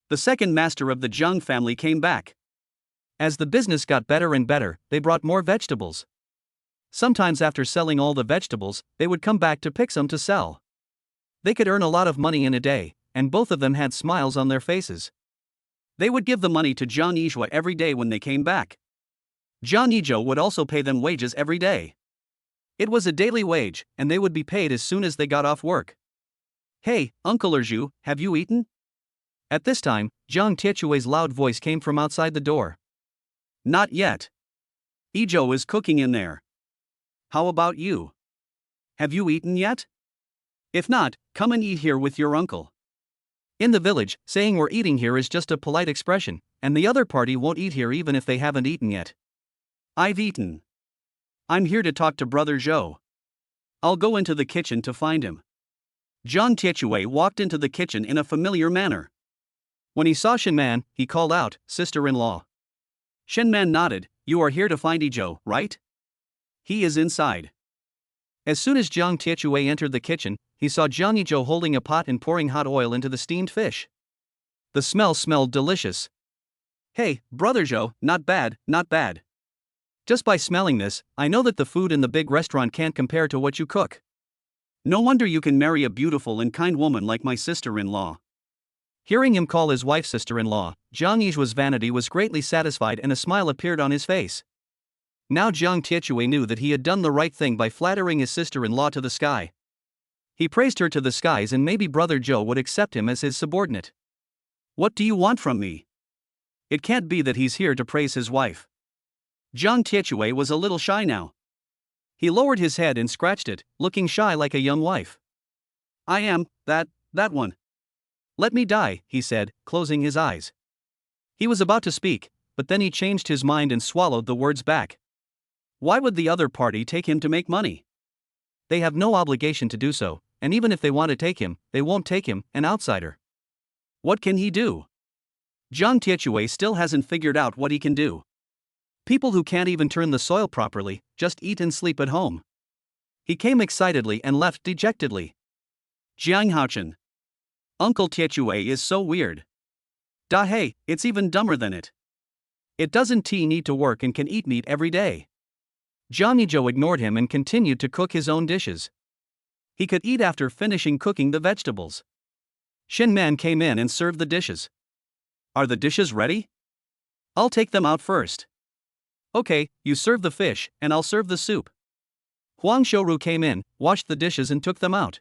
The second master of the Jiang family came back. As the business got better and better, they brought more vegetables. Sometimes after selling all the vegetables, they would come back to pick some to sell. They could earn a lot of money in a day, and both of them had smiles on their faces. They would give the money to Jiang Yizhua every day when they came back. Jiang Yizhou would also pay them wages every day. It was a daily wage, and they would be paid as soon as they got off work. Hey, Uncle Erju, have you eaten? At this time, Zhang Tiechui's loud voice came from outside the door. Not yet. Yizhou is cooking in there. How about you? Have you eaten yet? If not, come and eat here with your uncle. In the village, saying we're eating here is just a polite expression, and the other party won't eat here even if they haven't eaten yet. I've eaten. I'm here to talk to Brother Joe. I'll go into the kitchen to find him. Jiang Tiechui walked into the kitchen in a familiar manner. When he saw Shen Man, he called out, "Sister-in-law." Shen Man nodded. "You are here to find Joe, right?" "He is inside." As soon as Jiang Tiechui entered the kitchen, he saw Jangi Joe holding a pot and pouring hot oil into the steamed fish. The smell smelled delicious. "Hey, Brother Joe, not bad, not bad. Just by smelling this, I know that the food in the big restaurant can't compare to what you cook. No wonder you can marry a beautiful and kind woman like my sister-in-law." Hearing him call his wife sister-in-law, Jiang Yizhua's vanity was greatly satisfied and a smile appeared on his face. Now Jiang Tiechui knew that he had done the right thing by flattering his sister-in-law to the sky. He praised her to the skies and maybe Brother Joe would accept him as his subordinate. "What do you want from me? It can't be that he's here to praise his wife." Jiang Tiechui was a little shy now. He lowered his head and scratched it, looking shy like a young wife. "I am, that one. Let me die," he said, closing his eyes. He was about to speak, but then he changed his mind and swallowed the words back. Why would the other party take him to make money? They have no obligation to do so, and even if they want to take him, they won't take him, an outsider. What can he do? Jiang Tiechui still hasn't figured out what he can do. People who can't even turn the soil properly, just eat and sleep at home. He came excitedly and left dejectedly. Jiang Haochen. Uncle Tiechui is so weird. Da hey, it's even dumber than it. It doesn't need to work and can eat meat every day. Jangi Joe ignored him and continued to cook his own dishes. He could eat after finishing cooking the vegetables. Shen Man came in and served the dishes. "Are the dishes ready? I'll take them out first." "Okay, you serve the fish, and I'll serve the soup." Huang Shouru came in, washed the dishes and took them out.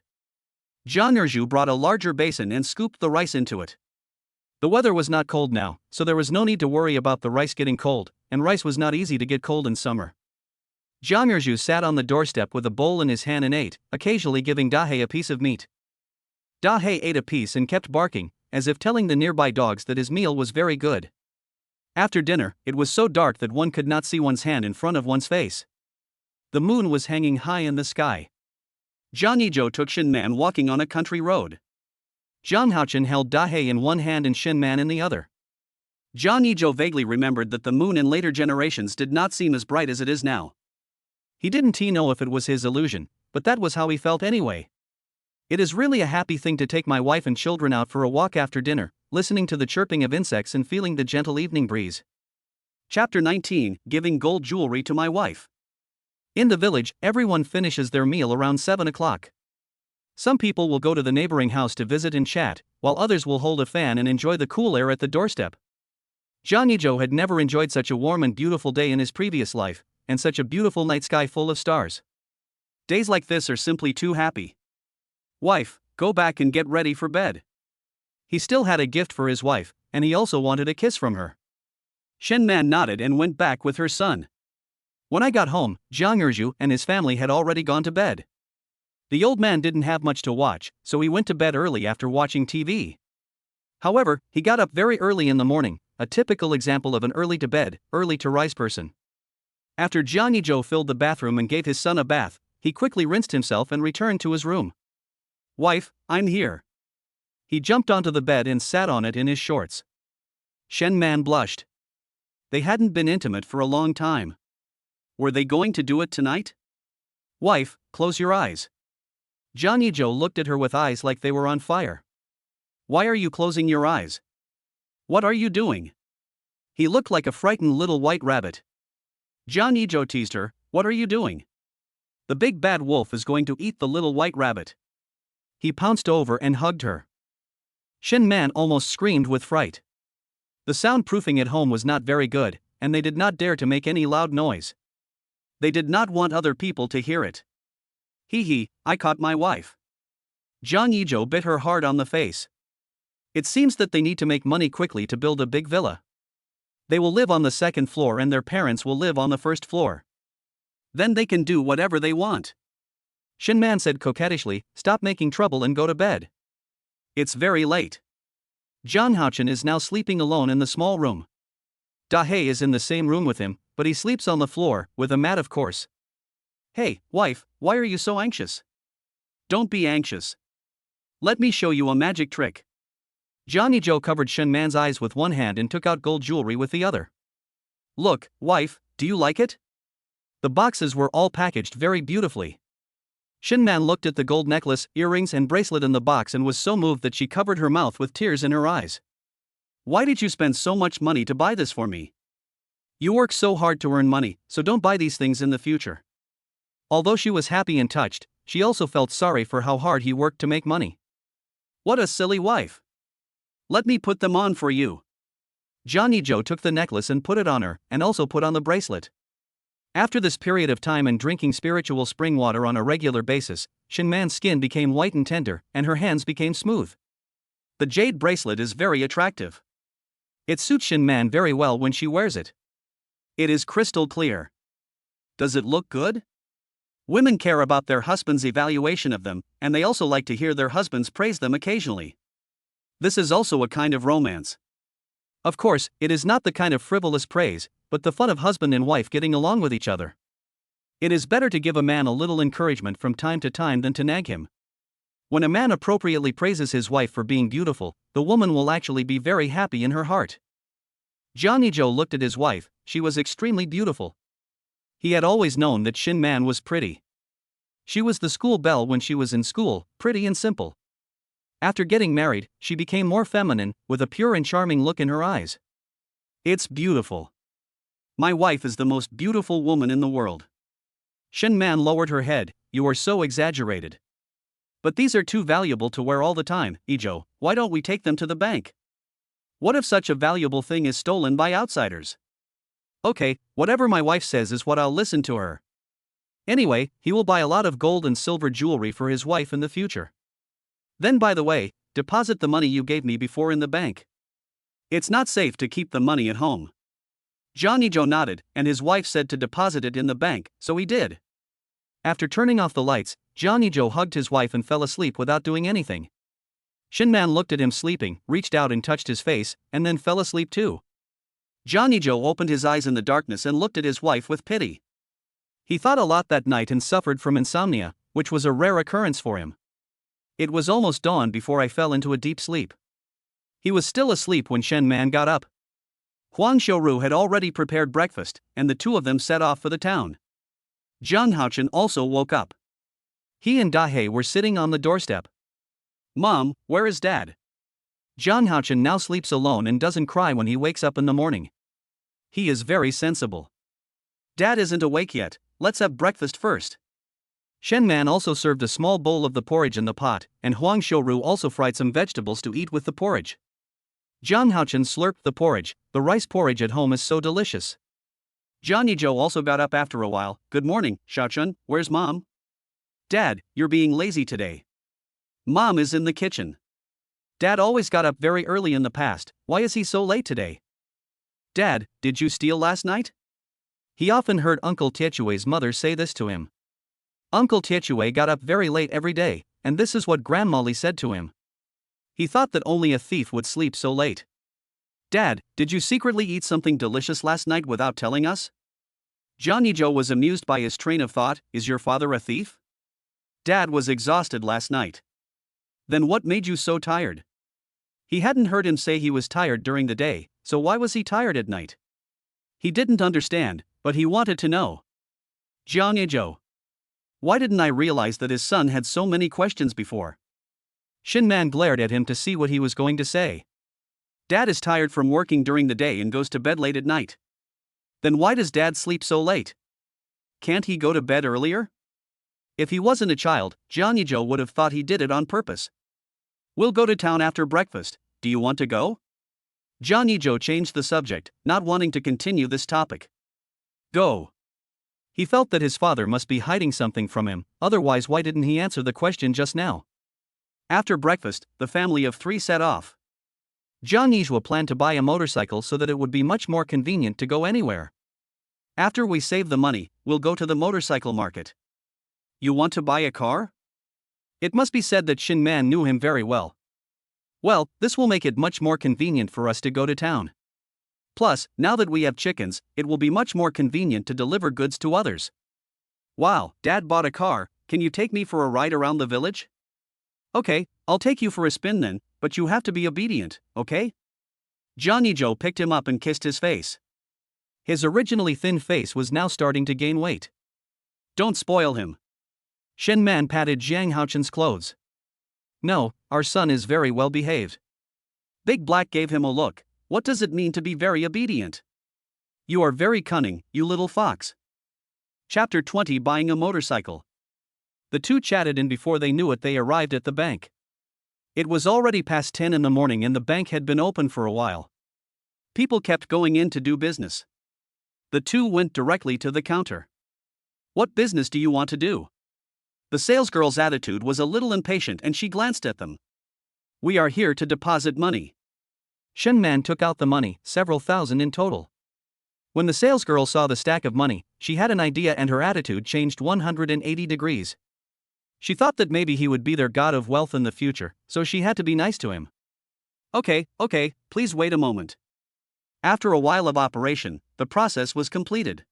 Jiang Erju brought a larger basin and scooped the rice into it. The weather was not cold now, so there was no need to worry about the rice getting cold, and rice was not easy to get cold in summer. Jiang Erju sat on the doorstep with a bowl in his hand and ate, occasionally giving Dahei a piece of meat. Dahei ate a piece and kept barking, as if telling the nearby dogs that his meal was very good. After dinner, it was so dark that one could not see one's hand in front of one's face. The moon was hanging high in the sky. Jangi Joe took Shen Man walking on a country road. Jiang Haochen held Dahei in one hand and Shen Man in the other. Jangi Joe vaguely remembered that the moon in later generations did not seem as bright as it is now. He didn't know if it was his illusion, but that was how he felt anyway. It is really a happy thing to take my wife and children out for a walk after dinner, listening to the chirping of insects and feeling the gentle evening breeze. Chapter 19, Giving Gold Jewelry to My Wife. In the village, everyone finishes their meal around 7 o'clock. Some people will go to the neighboring house to visit and chat, while others will hold a fan and enjoy the cool air at the doorstep. Jangi Joe had never enjoyed such a warm and beautiful day in his previous life, and such a beautiful night sky full of stars. Days like this are simply too happy. "Wife, go back and get ready for bed." He still had a gift for his wife, and he also wanted a kiss from her. Shen Man nodded and went back with her son. When I got home, Jiang Erju and his family had already gone to bed. The old man didn't have much to watch, so he went to bed early after watching TV. However, he got up very early in the morning, a typical example of an early to bed, early to rise person. After Jangi Joe filled the bathroom and gave his son a bath, he quickly rinsed himself and returned to his room. "Wife, I'm here." He jumped onto the bed and sat on it in his shorts. Shen Man blushed. They hadn't been intimate for a long time. Were they going to do it tonight? "Wife, close your eyes." Jangi Joe looked at her with eyes like they were on fire. "Why are you closing your eyes? What are you doing?" He looked like a frightened little white rabbit. Jangi Joe teased her, "What are you doing? The big bad wolf is going to eat the little white rabbit." He pounced over and hugged her. Shen Man almost screamed with fright. The soundproofing at home was not very good, and they did not dare to make any loud noise. They did not want other people to hear it. "Hee, I caught my wife." Jangi Joe bit her hard on the face. It seems that they need to make money quickly to build a big villa. They will live on the second floor and their parents will live on the first floor. Then they can do whatever they want. Shin Man said coquettishly, stop making trouble and go to bed. It's very late. Jang Haochan is now sleeping alone in the small room. Da-hye is in the same room with him, but he sleeps on the floor, with a mat of course. Hey, wife, why are you so anxious? Don't be anxious. Let me show you a magic trick. Jangi Joe covered Shin Man's eyes with one hand and took out gold jewelry with the other. Look, wife, do you like it? The boxes were all packaged very beautifully. Shin Man looked at the gold necklace, earrings and bracelet in the box and was so moved that she covered her mouth with tears in her eyes. Why did you spend so much money to buy this for me? You work so hard to earn money, so don't buy these things in the future. Although she was happy and touched, she also felt sorry for how hard he worked to make money. What a silly wife. Let me put them on for you. Jangi Joe took the necklace and put it on her, and also put on the bracelet. After this period of time and drinking spiritual spring water on a regular basis, Shin Man's skin became white and tender, and her hands became smooth. The jade bracelet is very attractive. It suits Shin Man very well when she wears it. It is crystal clear. Does it look good? Women care about their husband's evaluation of them, and they also like to hear their husbands praise them occasionally. This is also a kind of romance. Of course, it is not the kind of frivolous praise, but the fun of husband and wife getting along with each other. It is better to give a man a little encouragement from time to time than to nag him. When a man appropriately praises his wife for being beautiful, the woman will actually be very happy in her heart. Jangi Joe looked at his wife, she was extremely beautiful. He had always known that Shin Man was pretty. She was the school belle when she was in school, pretty and simple. After getting married, she became more feminine, with a pure and charming look in her eyes. It's beautiful. My wife is the most beautiful woman in the world. Shin Man lowered her head, you are so exaggerated. But these are too valuable to wear all the time, Ijo, why don't we take them to the bank? What if such a valuable thing is stolen by outsiders? Okay, whatever my wife says is what I'll listen to her. Anyway, he will buy a lot of gold and silver jewelry for his wife in the future. Then by the way, deposit the money you gave me before in the bank. It's not safe to keep the money at home. Jangi Joe nodded, and his wife said to deposit it in the bank, so he did. After turning off the lights, Jangi Joe hugged his wife and fell asleep without doing anything. Shin Man looked at him sleeping, reached out and touched his face, and then fell asleep too. Jangi Joe opened his eyes in the darkness and looked at his wife with pity. He thought a lot that night and suffered from insomnia, which was a rare occurrence for him. It was almost dawn before I fell into a deep sleep. He was still asleep when Shin Man got up. Huang Xiuru had already prepared breakfast, and the two of them set off for the town. Jang Haochan also woke up. He and Da-hye were sitting on the doorstep. Mom, where is Dad? Jang Haochan now sleeps alone and doesn't cry when he wakes up in the morning. He is very sensible. Dad isn't awake yet, let's have breakfast first. Shin Man also served a small bowl of the porridge in the pot, and Huang Xiuru also fried some vegetables to eat with the porridge. Jang Haochan slurped the porridge, the rice porridge at home is so delicious. Jangi Joe also got up after a while, good morning, Xiaochun, where's Mom? Dad, you're being lazy today. Mom is in the kitchen. Dad always got up very early in the past, why is he so late today? Dad, did you steal last night? He often heard Uncle Tietue's mother say this to him. Uncle Tietue got up very late every day, and this is what Grandmolly said to him. He thought that only a thief would sleep so late. Dad, did you secretly eat something delicious last night without telling us? Jangi Joe was amused by his train of thought, is your father a thief? Dad was exhausted last night. Then what made you so tired? He hadn't heard him say he was tired during the day, so why was he tired at night? He didn't understand, but he wanted to know. Jangi Joe. Why didn't I realize that his son had so many questions before? Shin Man glared at him to see what he was going to say. Dad is tired from working during the day and goes to bed late at night. Then why does Dad sleep so late? Can't he go to bed earlier? If he wasn't a child, Jangi Joe would have thought he did it on purpose. We'll go to town after breakfast, do you want to go? Jangi Joe changed the subject, not wanting to continue this topic. Go. He felt that his father must be hiding something from him, otherwise why didn't he answer the question just now? After breakfast, the family of three set off. Zhang Yizhua planned to buy a motorcycle so that it would be much more convenient to go anywhere. After we save the money, we'll go to the motorcycle market. you want to buy a car? It must be said that Shin Man knew him very well. Well, this will make it much more convenient for us to go to town. Plus, now that we have chickens, it will be much more convenient to deliver goods to others. Wow, Dad bought a car, can you take me for a ride around the village? Okay, I'll take you for a spin then, but you have to be obedient, okay? Jangi Joe picked him up and kissed his face. His originally thin face was now starting to gain weight. Don't spoil him. Shen Man patted Zhang Haochen's clothes. No, our son is very well behaved. Big Black gave him a look. What does it mean to be very obedient? You are very cunning, you little fox. Chapter 20 Buying a motorcycle. The two chatted and before they knew it they arrived at the bank. It was already past 10 in the morning and the bank had been open for a while. People kept going in to do business. The two went directly to the counter. What business do you want to do? The salesgirl's attitude was a little impatient and she glanced at them. We are here to deposit money. Shen Man took out the money, several thousand in total. When the salesgirl saw the stack of money, she had an idea and her attitude changed 180 degrees. She thought that maybe he would be their god of wealth in the future, so she had to be nice to him. Okay, please wait a moment. After a while of operation, the process was completed.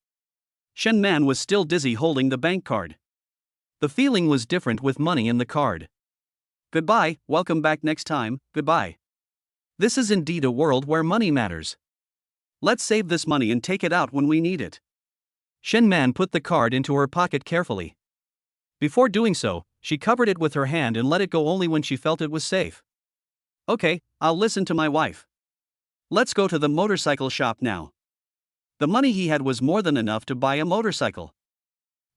Shen Man was still dizzy holding the bank card. The feeling was different with money in the card. Goodbye, welcome back next time, goodbye. This is indeed a world where money matters. Let's save this money and take it out when we need it. Shen Man put the card into her pocket carefully. Before doing so, she covered it with her hand and let it go only when she felt it was safe. Okay, I'll listen to my wife. Let's go to the motorcycle shop now. The money he had was more than enough to buy a motorcycle.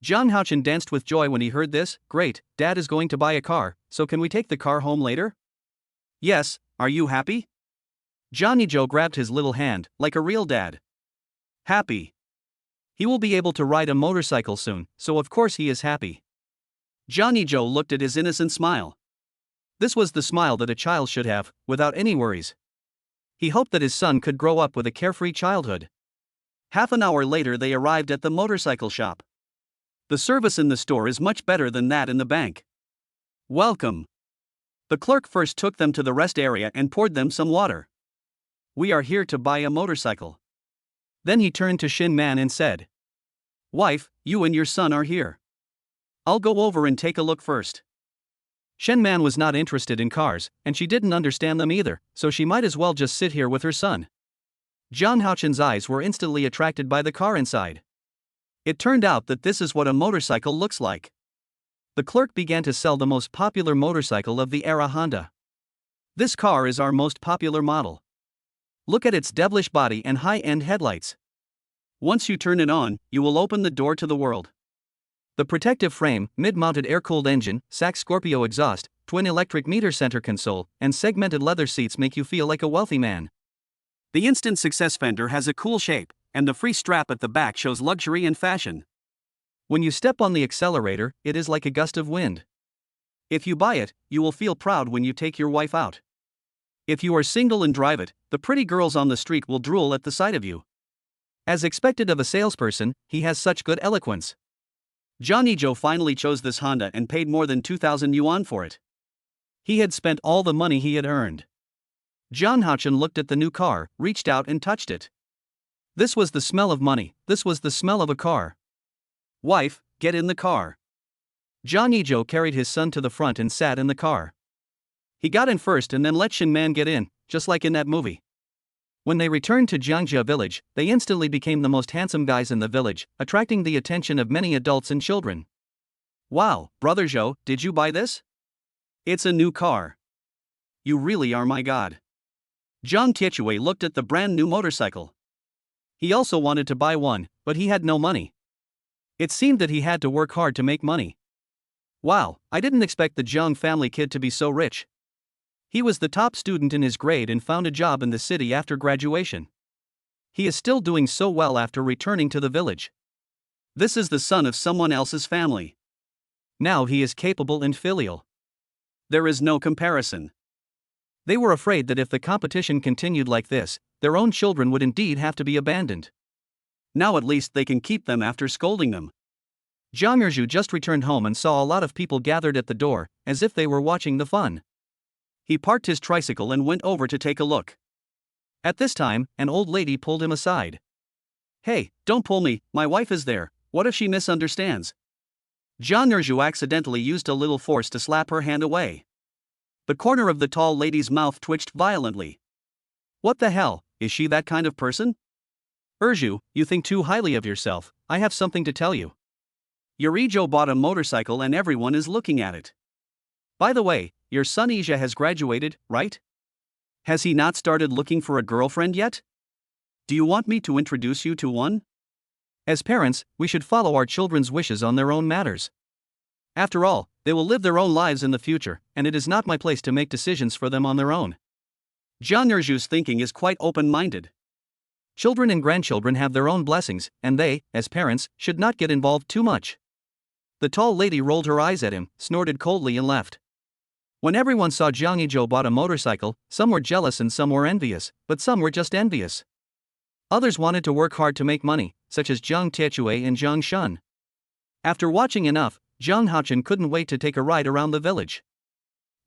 Zhang Haochen danced with joy when he heard this. Great, Dad is going to buy a car, so can we take the car home later? Yes, are you happy? Jangi Joe grabbed his little hand, like a real dad. Happy. He will be able to ride a motorcycle soon, so of course he is happy. Jangi Joe looked at his innocent smile. This was the smile that a child should have, without any worries. He hoped that his son could grow up with a carefree childhood. Half an hour later they arrived at the motorcycle shop. The service in the store is much better than that in the bank. Welcome. The clerk first took them to the rest area and poured them some water. We are here to buy a motorcycle. Then he turned to Shin Man and said, Wife, you and your son are here. I'll go over and take a look first. Shen Man was not interested in cars, and she didn't understand them either, so she might as well just sit here with her son. Zhang Haochen's eyes were instantly attracted by the car inside. It turned out that this is what a motorcycle looks like. The clerk began to sell the most popular motorcycle of the era Honda. This car is our most popular model. Look at its devilish body and high-end headlights. Once you turn it on, you will open the door to the world. The protective frame, mid-mounted air-cooled engine, SAC Scorpio exhaust, twin electric meter center console, and segmented leather seats make you feel like a wealthy man. The instant success fender has a cool shape, and the free strap at the back shows luxury and fashion. When you step on the accelerator, it is like a gust of wind. If you buy it, you will feel proud when you take your wife out. If you are single and drive it, the pretty girls on the street will drool at the sight of you. As expected of a salesperson, he has such good eloquence. Jangi Joe finally chose this Honda and paid more than 2,000 yuan for it. He had spent all the money he had earned. Zhang Haochen looked at the new car, reached out and touched it. This was the smell of money, this was the smell of a car. Wife, get in the car. Jangi Joe carried his son to the front and sat in the car. He got in first and then let Shin Man get in, just like in that movie. When they returned to Jiangxia village, they instantly became the most handsome guys in the village, attracting the attention of many adults and children. Wow, Brother Zhou, did you buy this? It's a new car. You really are my god. Zhang Tiechue looked at the brand new motorcycle. He also wanted to buy one, but he had no money. It seemed that he had to work hard to make money. Wow, I didn't expect the Zhang family kid to be so rich. He was the top student in his grade and found a job in the city after graduation. He is still doing so well after returning to the village. This is the son of someone else's family. Now he is capable and filial. There is no comparison. They were afraid that if the competition continued like this, their own children would indeed have to be abandoned. Now at least they can keep them after scolding them. Zhang Zhu just returned home and saw a lot of people gathered at the door, as if they were watching the fun. He parked his tricycle and went over to take a look. At this time, an old lady pulled him aside. "Hey, don't pull me, my wife is there, what if she misunderstands?" Zhang Zhu accidentally used a little force to slap her hand away. The corner of the tall lady's mouth twitched violently. "What the hell, is she that kind of person?" "Zhu, you think too highly of yourself, I have something to tell you. Your Joe bought a motorcycle and everyone is looking at it. By the way, your son Ija has graduated, right? Has he not started looking for a girlfriend yet? Do you want me to introduce you to one? As parents, we should follow our children's wishes on their own matters. After all, they will live their own lives in the future, and it is not my place to make decisions for them on their own." Zhang Zhu's thinking is quite open-minded. Children and grandchildren have their own blessings, and they, as parents, should not get involved too much. The tall lady rolled her eyes at him, snorted coldly and left. When everyone saw Jangi Joe bought a motorcycle, some were jealous and some were envious, but some were just envious. Others wanted to work hard to make money, such as Zhang Tiechui and Zhang Shun. After watching enough, Zhang Haochen couldn't wait to take a ride around the village.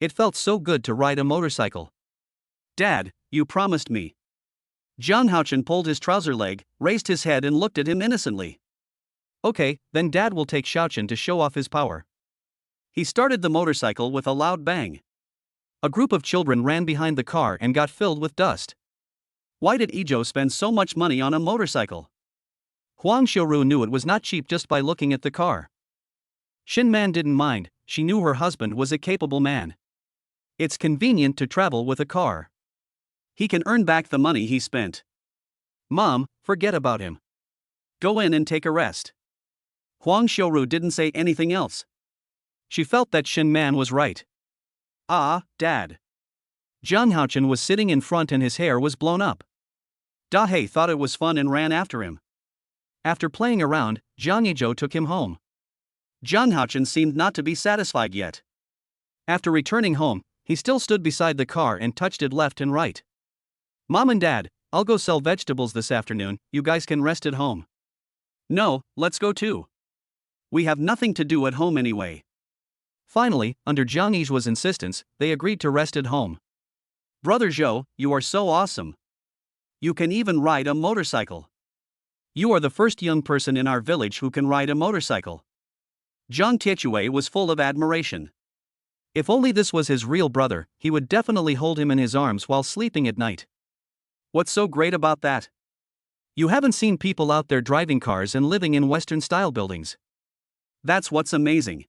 It felt so good to ride a motorcycle. "Dad, you promised me." Zhang Haochen pulled his trouser leg, raised his head and looked at him innocently. "Okay, then Dad will take Xiaochen to show off his power." He started the motorcycle with a loud bang. A group of children ran behind the car and got filled with dust. Why did Ijo spend so much money on a motorcycle? Huang Xiaoru knew it was not cheap just by looking at the car. Xin Man didn't mind, she knew her husband was a capable man. It's convenient to travel with a car. He can earn back the money he spent. Mom, forget about him. Go in and take a rest. Huang Xiaoru didn't say anything else. She felt that Xin Man was right. "Ah, Dad." Zhang Haochen was sitting in front and his hair was blown up. Da Hei thought it was fun and ran after him. After playing around, Jangi Joe took him home. Zhang Haochen seemed not to be satisfied yet. After returning home, he still stood beside the car and touched it left and right. "Mom and Dad, I'll go sell vegetables this afternoon, you guys can rest at home." "No, let's go too. We have nothing to do at home anyway." Finally, under Zhang Yizhua's insistence, they agreed to rest at home. "Brother Zhou, you are so awesome. You can even ride a motorcycle. You are the first young person in our village who can ride a motorcycle." Zhang Tiechui was full of admiration. If only this was his real brother, he would definitely hold him in his arms while sleeping at night. What's so great about that? You haven't seen people out there driving cars and living in Western-style buildings. That's what's amazing.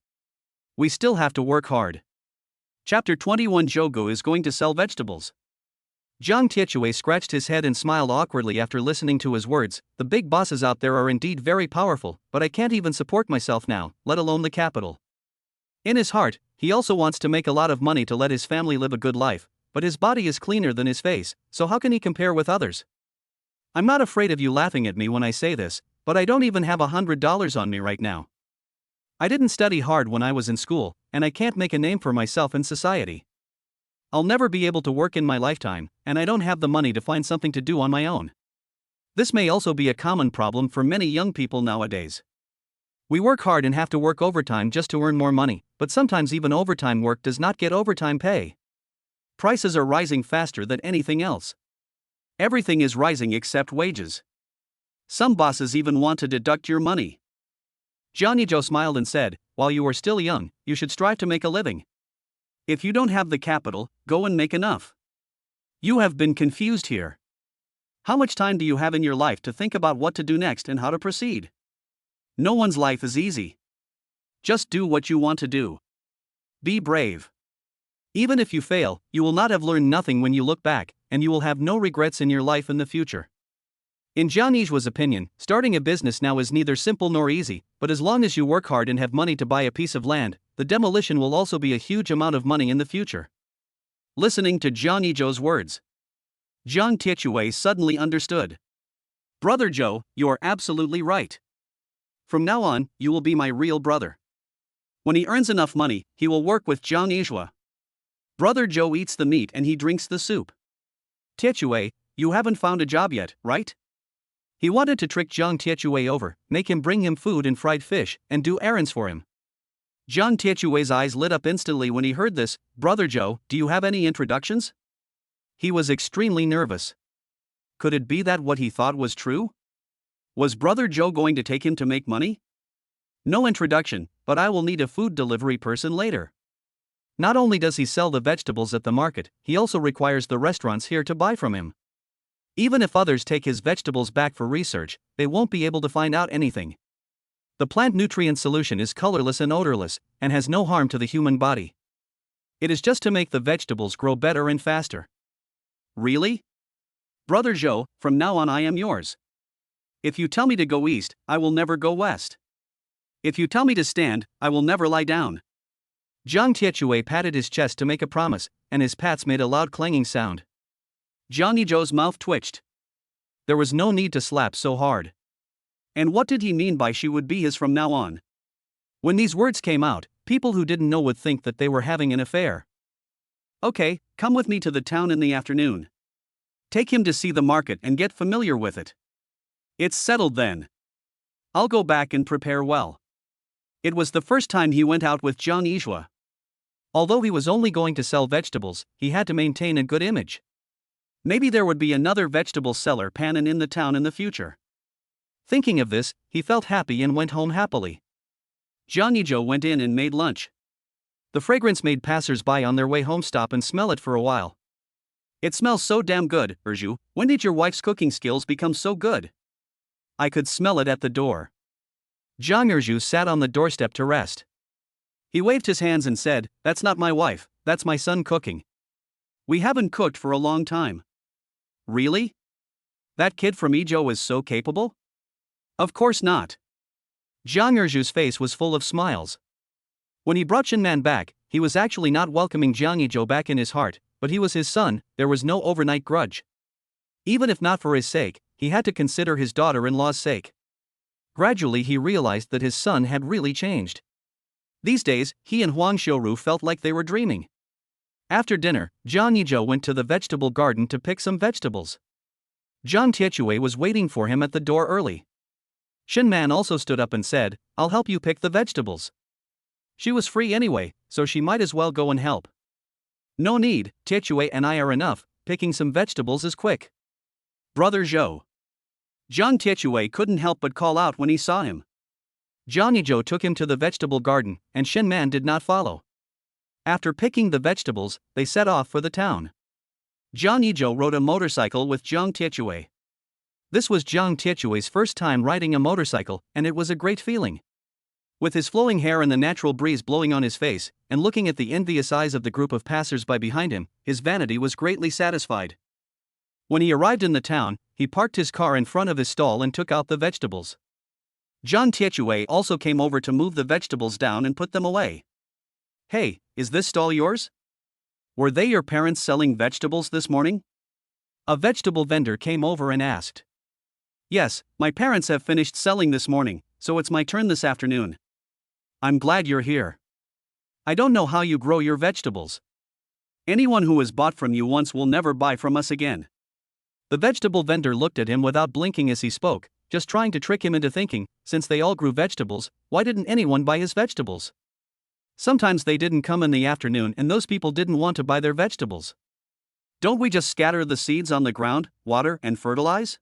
We still have to work hard. Chapter 21. Jogo is going to sell vegetables. Zhang Tiechui scratched his head and smiled awkwardly after listening to his words. "The big bosses out there are indeed very powerful, but I can't even support myself now, let alone the capital." In his heart, he also wants to make a lot of money to let his family live a good life, but his body is cleaner than his face, so how can he compare with others? "I'm not afraid of you laughing at me when I say this, but I don't even have $100 on me right now. I didn't study hard when I was in school, and I can't make a name for myself in society. I'll never be able to work in my lifetime, and I don't have the money to find something to do on my own." This may also be a common problem for many young people nowadays. We work hard and have to work overtime just to earn more money, but sometimes even overtime work does not get overtime pay. Prices are rising faster than anything else. Everything is rising except wages. Some bosses even want to deduct your money. Jangi Joe smiled and said, "While you are still young, you should strive to make a living. If you don't have the capital, go and make enough. You have been confused here. How much time do you have in your life to think about what to do next and how to proceed? No one's life is easy. Just do what you want to do. Be brave. Even if you fail, you will not have learned nothing when you look back, and you will have no regrets in your life in the future." In Zhang Yizhua's opinion, starting a business now is neither simple nor easy, but as long as you work hard and have money to buy a piece of land, the demolition will also be a huge amount of money in the future. Listening to Zhang Yizhua's words, Zhang Tiechui suddenly understood. "Brother Zhou, you are absolutely right. From now on, you will be my real brother. When he earns enough money, he will work with Zhang Yizhua. Brother Zhou eats the meat and he drinks the soup. Tiechui, you haven't found a job yet, right? He wanted to trick Jiang Tietue over, make him bring him food and fried fish, and do errands for him. Jiang Tietue's eyes lit up instantly when he heard this. Brother Joe, do you have any introductions? He was extremely nervous. Could it be that what he thought was true? Was Brother Joe going to take him to make money? No introduction, but I will need a food delivery person later. Not only does he sell the vegetables at the market, he also requires the restaurants here to buy from him. Even if others take his vegetables back for research, they won't be able to find out anything. The plant nutrient solution is colorless and odorless, and has no harm to the human body. It is just to make the vegetables grow better and faster. Really? Brother Joe, from now on I am yours. If you tell me to go east, I will never go west. If you tell me to stand, I will never lie down. Jiang Tietue patted his chest to make a promise, and his pats made a loud clanging sound. Jangi Joe's mouth twitched. There was no need to slap so hard. And what did he mean by she would be his from now on? When these words came out, people who didn't know would think that they were having an affair. Okay, come with me to the town in the afternoon. Take him to see the market and get familiar with it. It's settled then. I'll go back and prepare well. It was the first time he went out with Jiang Yizhua. Although he was only going to sell vegetables, he had to maintain a good image. Maybe there would be another vegetable seller Panin in the town in the future. Thinking of this, he felt happy and went home happily. Jangi Joe went in and made lunch. The fragrance made passers-by on their way home stop and smell it for a while. It smells so damn good, Erju. When did your wife's cooking skills become so good? I could smell it at the door. Jiang Erju sat on the doorstep to rest. He waved his hands and said, "That's not my wife, that's my son cooking. We haven't cooked for a long time." Really? That kid from Ezhou is so capable? Of course not. Jiang Erju's face was full of smiles. When he brought Shinman back, he was actually not welcoming Jangi Joe back in his heart, but he was his son, there was no overnight grudge. Even if not for his sake, he had to consider his daughter-in-law's sake. Gradually he realized that his son had really changed. These days, he and Huang Xiuru felt like they were dreaming. After dinner, Jangi Joe went to the vegetable garden to pick some vegetables. Jiang Tietue was waiting for him at the door early. Shinman also stood up and said, "I'll help you pick the vegetables." She was free anyway, so she might as well go and help. No need, Tietue and I are enough, picking some vegetables is quick. Brother Joe. Jiang Tietue couldn't help but call out when he saw him. Jangi Joe took him to the vegetable garden, and Shinman did not follow. After picking the vegetables, they set off for the town. Jangi Joe rode a motorcycle with Jiang Tietue. This was Jiang Tietue's first time riding a motorcycle, and it was a great feeling. With his flowing hair and the natural breeze blowing on his face, and looking at the envious eyes of the group of passers-by behind him, his vanity was greatly satisfied. When he arrived in the town, he parked his car in front of his stall and took out the vegetables. Jiang Tietue also came over to move the vegetables down and put them away. "Hey, is this stall yours? Were they your parents selling vegetables this morning?" A vegetable vendor came over and asked. "Yes, my parents have finished selling this morning, so it's my turn this afternoon. I'm glad you're here. I don't know how you grow your vegetables. Anyone who has bought from you once will never buy from us again." The vegetable vendor looked at him without blinking as he spoke, just trying to trick him into thinking, since they all grew vegetables, why didn't anyone buy his vegetables? Sometimes they didn't come in the afternoon and those people didn't want to buy their vegetables. Don't we just scatter the seeds on the ground, water, and fertilize?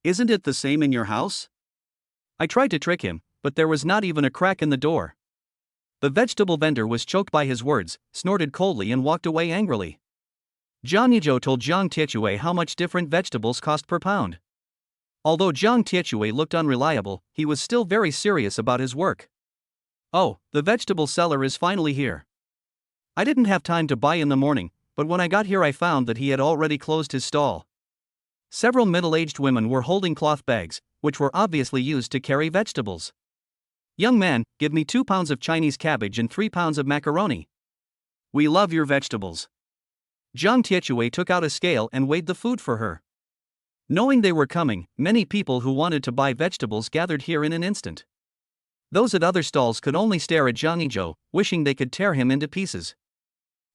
Isn't it the same in your house? I tried to trick him, but there was not even a crack in the door. The vegetable vendor was choked by his words, snorted coldly and walked away angrily. Jangi Joe told Jiang Tietue how much different vegetables cost per pound. Although Jiang Tietue looked unreliable, he was still very serious about his work. "Oh, the vegetable seller is finally here. I didn't have time to buy in the morning, but when I got here I found that he had already closed his stall." Several middle-aged women were holding cloth bags, which were obviously used to carry vegetables. "Young man, give me 2 pounds of Chinese cabbage and 3 pounds of macaroni. We love your vegetables." Jiang Tietue took out a scale and weighed the food for her. Knowing they were coming, many people who wanted to buy vegetables gathered here in an instant. Those at other stalls could only stare at Jangi Joe, wishing they could tear him into pieces.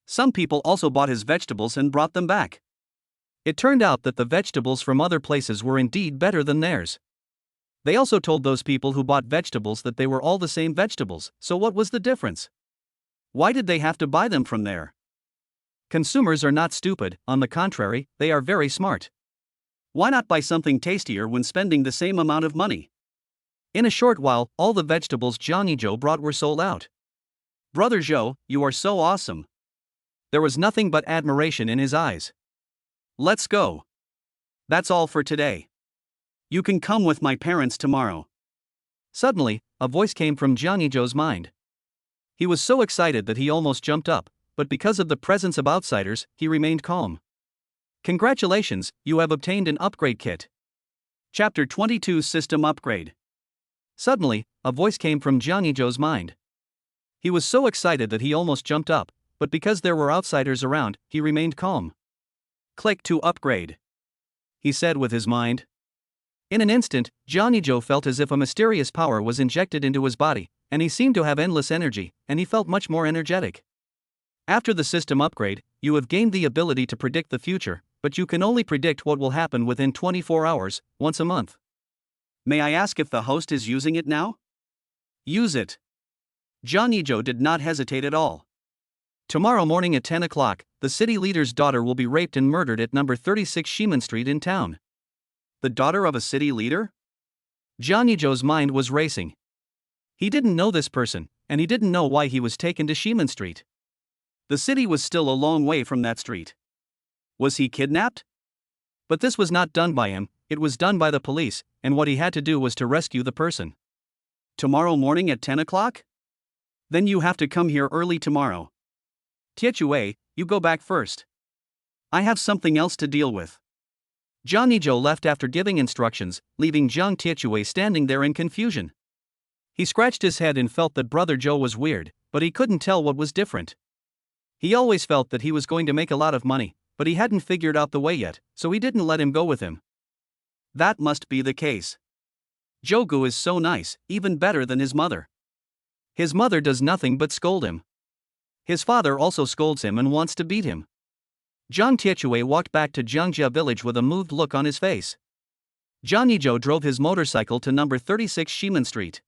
Some people also bought his vegetables and brought them back. It turned out that the vegetables from other places were indeed better than theirs. They also told those people who bought vegetables that they were all the same vegetables, so what was the difference? Why did they have to buy them from there? Consumers are not stupid, on the contrary, they are very smart. Why not buy something tastier when spending the same amount of money? In a short while, all the vegetables Jangi Joe brought were sold out. Brother Joe, you are so awesome. There was nothing but admiration in his eyes. Let's go. That's all for today. You can come with my parents tomorrow. Suddenly, a voice came from Jangi Joe's mind. He was so excited that he almost jumped up, but because of the presence of outsiders, he remained calm. Congratulations, you have obtained an upgrade kit. Chapter 22 System Upgrade. Suddenly, a voice came from Jangi Joe's mind. He was so excited that he almost jumped up, but because there were outsiders around, he remained calm. Click to upgrade, he said with his mind. In an instant, Jangi Joe felt as if a mysterious power was injected into his body, and he seemed to have endless energy, and he felt much more energetic. After the system upgrade, you have gained the ability to predict the future, but you can only predict what will happen within 24 hours, once a month. May I ask if the host is using it now? Use it. Jangi Joe did not hesitate at all. Tomorrow morning at 10 o'clock, the city leader's daughter will be raped and murdered at number 36 Sheeman Street in town. The daughter of a city leader? Jangi Joe's mind was racing. He didn't know this person, and he didn't know why he was taken to Sheeman Street. The city was still a long way from that street. Was he kidnapped? But this was not done by him, it was done by the police, and what he had to do was to rescue the person. Tomorrow morning at 10 o'clock? Then you have to come here early tomorrow. Tietue, you go back first. I have something else to deal with. Jangi Joe left after giving instructions, leaving Jiang Tietue standing there in confusion. He scratched his head and felt that Brother Joe was weird, but he couldn't tell what was different. He always felt that he was going to make a lot of money, but he hadn't figured out the way yet, so he didn't let him go with him. That must be the case. Jogu is so nice, even better than his mother. His mother does nothing but scold him. His father also scolds him and wants to beat him. Jiang Tietue walked back to Jiangjia village with a moved look on his face. Jangi Joe drove his motorcycle to number 36 Sheeman Street.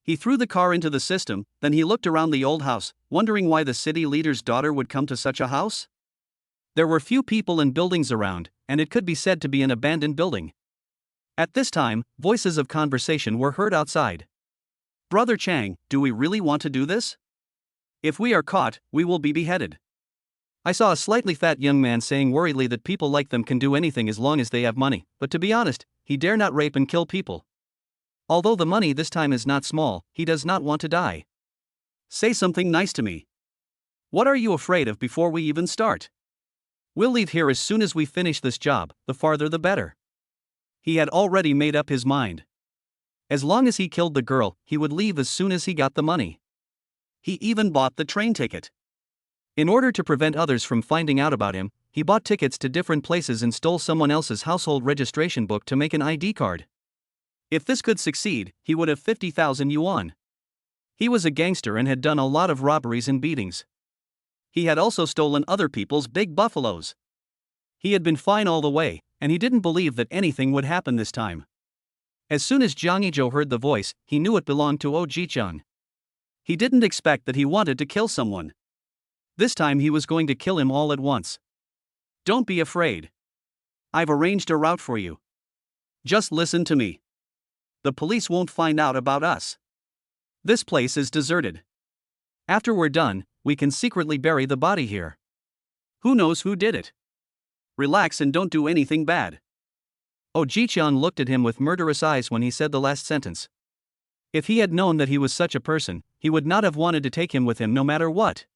He threw the car into the system, then he looked around the old house, wondering why the city leader's daughter would come to such a house. There were few people and buildings around, and it could be said to be an abandoned building. At this time, voices of conversation were heard outside. Brother Chang, do we really want to do this? If we are caught, we will be beheaded. I saw a slightly fat young man saying worriedly that people like them can do anything as long as they have money, but to be honest, he dare not rape and kill people. Although the money this time is not small, he does not want to die. Say something nice to me. What are you afraid of before we even start? We'll leave here as soon as we finish this job, the farther the better. He had already made up his mind. As long as he killed the girl, he would leave as soon as he got the money. He even bought the train ticket. In order to prevent others from finding out about him, he bought tickets to different places and stole someone else's household registration book to make an ID card. If this could succeed, he would have 50,000 yuan. He was a gangster and had done a lot of robberies and beatings. He had also stolen other people's big buffaloes. He had been fine all the way, and he didn't believe that anything would happen this time. As soon as Jangi Joe heard the voice, he knew it belonged to Ji-chan. He didn't expect that he wanted to kill someone. This time he was going to kill him all at once. Don't be afraid. I've arranged a route for you. Just listen to me. The police won't find out about us. This place is deserted. After we're done, we can secretly bury the body here. Who knows who did it? Relax and don't do anything bad. Ji-chan looked at him with murderous eyes when he said the last sentence. If he had known that he was such a person, he would not have wanted to take him with him no matter what.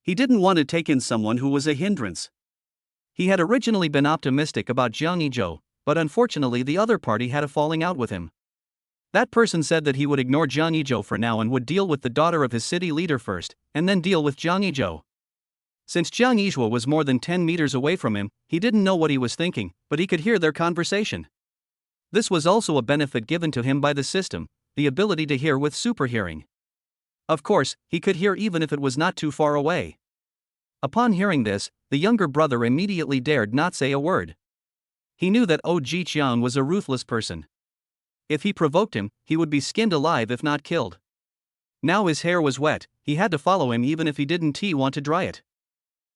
He didn't want to take in someone who was a hindrance. He had originally been optimistic about Jangi Joe, but unfortunately the other party had a falling out with him. That person said that he would ignore Jangi Joe for now and would deal with the daughter of his city leader first, and then deal with Jangi Joe. Since Jiang Yizhuo was more than 10 meters away from him, he didn't know what he was thinking, but he could hear their conversation. This was also a benefit given to him by the system, the ability to hear with super hearing. Of course, he could hear even if it was not too far away. Upon hearing this, the younger brother immediately dared not say a word. He knew that OG Chiang was a ruthless person. If he provoked him, he would be skinned alive if not killed. Now his hair was wet, he had to follow him even if he didn't want to dry it.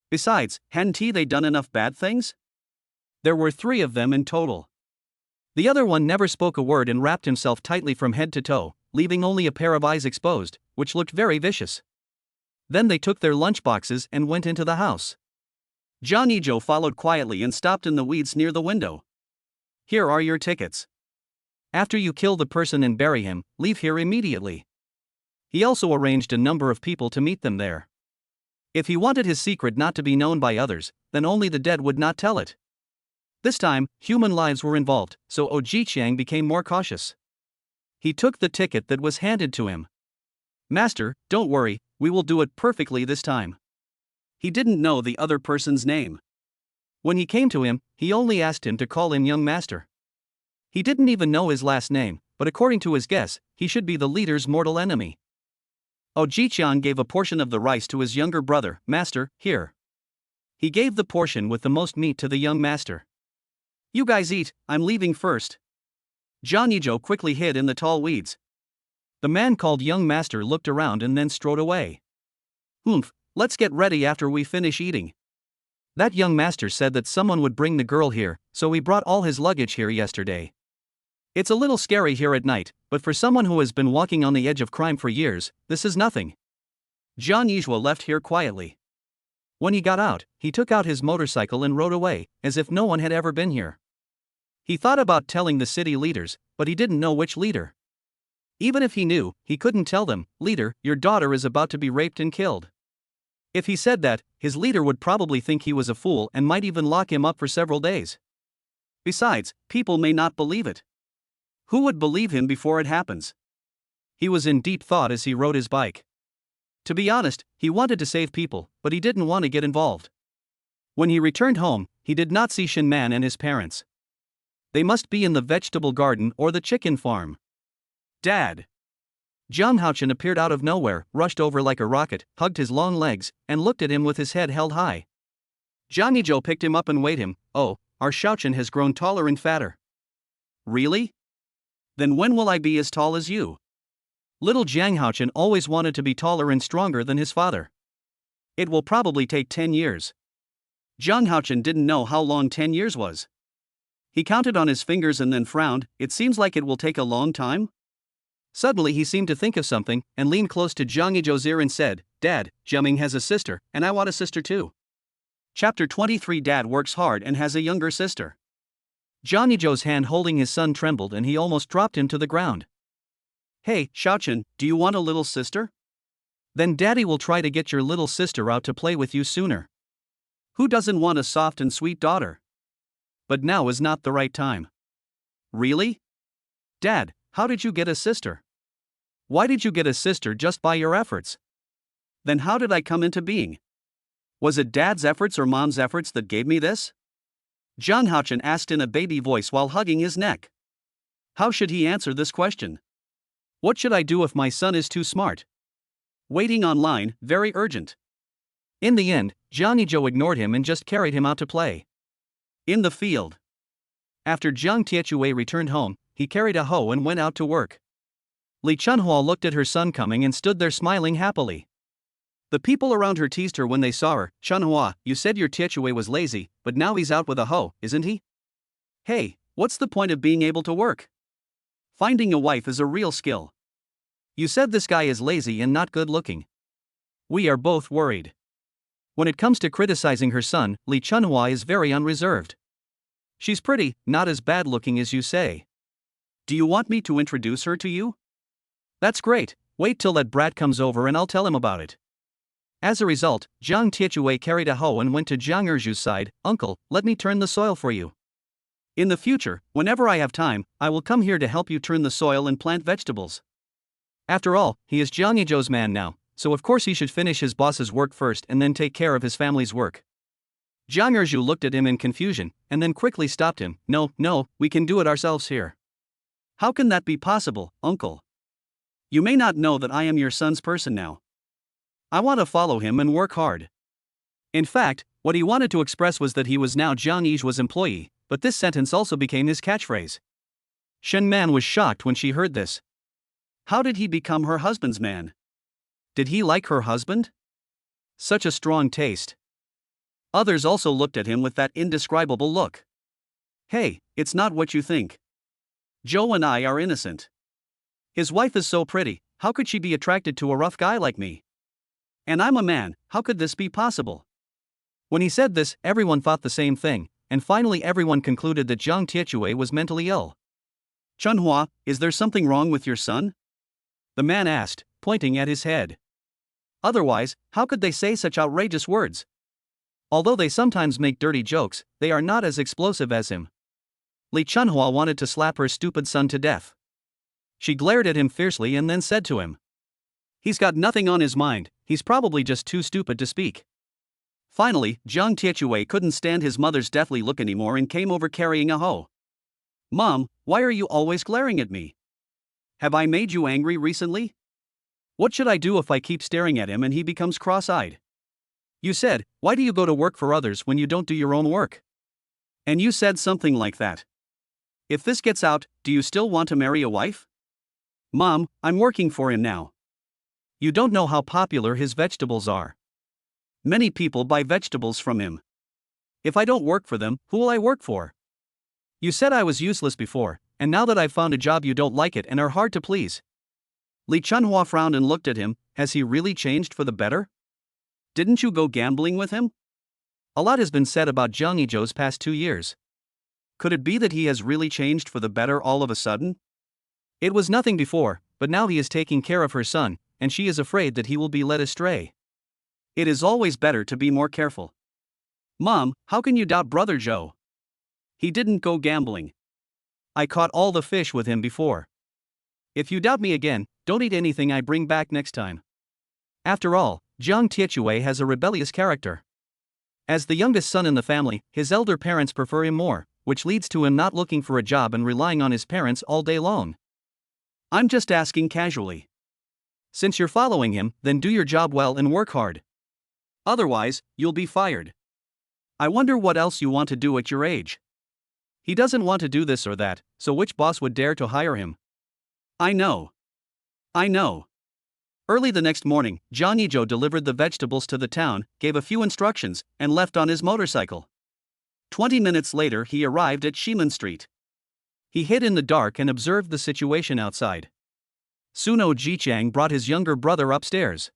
Besides, hadn't they done enough bad things? There were 3 of them in total. The other one never spoke a word and wrapped himself tightly from head to toe, leaving only a pair of eyes exposed, which looked very vicious. Then they took their lunchboxes and went into the house. Jangi Joe followed quietly and stopped in the weeds near the window. Here are your tickets. After you kill the person and bury him, leave here immediately. He also arranged a number of people to meet them there. If he wanted his secret not to be known by others, then only the dead would not tell it. This time, human lives were involved, so OG Chiang became more cautious. He took the ticket that was handed to him. Master, don't worry, we will do it perfectly this time. He didn't know the other person's name. When he came to him, he only asked him to call him young master. He didn't even know his last name, but according to his guess, he should be the leader's mortal enemy. OG Chiang gave a portion of the rice to his younger brother. Master, here. He gave the portion with the most meat to the young master. You guys eat, I'm leaving first. Jangi Joe quickly hid in the tall weeds. The man called young master looked around and then strode away. Let's get ready after we finish eating. That young master said that someone would bring the girl here, so he brought all his luggage here yesterday. It's a little scary here at night, but for someone who has been walking on the edge of crime for years, this is nothing. Jangi Joe left here quietly. When he got out, he took out his motorcycle and rode away, as if no one had ever been here. He thought about telling the city leaders, but he didn't know which leader. Even if he knew, he couldn't tell them, "Leader, your daughter is about to be raped and killed." If he said that, his leader would probably think he was a fool and might even lock him up for several days. Besides, people may not believe it. Who would believe him before it happens? He was in deep thought as he rode his bike. To be honest, he wanted to save people, but he didn't want to get involved. When he returned home, he did not see Shin Man and his parents. They must be in the vegetable garden or the chicken farm. Dad! Zhang Haochen appeared out of nowhere, rushed over like a rocket, hugged his long legs, and looked at him with his head held high. Jangi Joe picked him up and weighed him. Oh, our Shaochen has grown taller and fatter. Really? Then when will I be as tall as you? Little Zhang Haochen always wanted to be taller and stronger than his father. It will probably take 10 years. Zhang Haochen didn't know how long 10 years was. He counted on his fingers and then frowned. It seems like it will take a long time? Suddenly he seemed to think of something, and leaned close to Jangi Joe's ear and said, Dad, Jiaming has a sister, and I want a sister too. Chapter 23. Dad works hard and has a younger sister. Jangi Joe's hand holding his son trembled and he almost dropped him to the ground. Hey, Shaochen, do you want a little sister? Then Daddy will try to get your little sister out to play with you sooner. Who doesn't want a soft and sweet daughter? But now is not the right time. Really? Dad, how did you get a sister? Why did you get a sister just by your efforts? Then how did I come into being? Was it Dad's efforts or Mom's efforts that gave me this? Zhang Haochen asked in a baby voice while hugging his neck. How should he answer this question? What should I do if my son is too smart? Waiting online, very urgent. In the end, Jangi Joe ignored him and just carried him out to play. In the field. After Jiang Tiechue returned home, he carried a hoe and went out to work. Li Chunhua looked at her son coming and stood there smiling happily. The people around her teased her when they saw her. Chunhua, you said your Tiechue was lazy, but now he's out with a hoe, isn't he? Hey, what's the point of being able to work? Finding a wife is a real skill. You said this guy is lazy and not good looking. We are both worried. When it comes to criticizing her son, Li Chunhua is very unreserved. She's pretty, not as bad looking as you say. Do you want me to introduce her to you? That's great, wait till that brat comes over and I'll tell him about it. As a result, Jiang Tiechue carried a hoe and went to Jiang Erju's side. Uncle, let me turn the soil for you. In the future, whenever I have time, I will come here to help you turn the soil and plant vegetables. After all, he is Jangi Joe's man now, so of course he should finish his boss's work first and then take care of his family's work. Jiang Erju looked at him in confusion, and then quickly stopped him. No, we can do it ourselves here. How can that be possible, uncle? You may not know that I am your son's person now. I want to follow him and work hard. In fact, What he wanted to express was that he was now Jiang Yizhua's employee, but this sentence also became his catchphrase. Shen Man was shocked when she heard this. How did he become her husband's man? Did he like her husband? Such a strong taste. Others also looked at him with that indescribable look. Hey, it's not what you think. Joe and I are innocent. His wife is so pretty, how could she be attracted to a rough guy like me? And I'm a man, how could this be possible? When he said this, everyone thought the same thing, and finally everyone concluded that Jiang Tiechue was mentally ill. Chunhua, is there something wrong with your son? The man asked, pointing at his head. Otherwise, how could they say such outrageous words? Although they sometimes make dirty jokes, they are not as explosive as him. Li Chunhua wanted to slap her stupid son to death. She glared at him fiercely and then said to him, He's got nothing on his mind, he's probably just too stupid to speak. Finally, Jiang Tiechue couldn't stand his mother's deathly look anymore and came over carrying a hoe. Mom, why are you always glaring at me? Have I made you angry recently? What should I do if I keep staring at him and he becomes cross-eyed? You said, why do you go to work for others when you don't do your own work? And you said something like that. If this gets out, do you still want to marry a wife? Mom, I'm working for him now. You don't know how popular his vegetables are. Many people buy vegetables from him. If I don't work for them, who will I work for? You said I was useless before, and now that I've found a job you don't like it and are hard to please. Li Chunhua frowned and looked at him. Has he really changed for the better? Didn't you go gambling with him? A lot has been said about Jangi Joe's past 2 years. Could it be that he has really changed for the better all of a sudden? It was nothing before, but now he is taking care of her son, and she is afraid that he will be led astray. It is always better to be more careful. Mom, how can you doubt Brother Joe? He didn't go gambling. I caught all the fish with him before. If you doubt me again, don't eat anything I bring back next time. After all, Jiang Tiechue has a rebellious character. As the youngest son in the family, his elder parents prefer him more, which leads to him not looking for a job and relying on his parents all day long. I'm just asking casually. Since you're following him, then do your job well and work hard. Otherwise, you'll be fired. I wonder what else you want to do at your age. He doesn't want to do this or that, so which boss would dare to hire him? I know. Early the next morning, Jangi Joe delivered the vegetables to the town, gave a few instructions, and left on his motorcycle. 20 minutes later he arrived at Shimen Street. He hid in the dark and observed the situation outside. Suno Jichang brought his younger brother upstairs.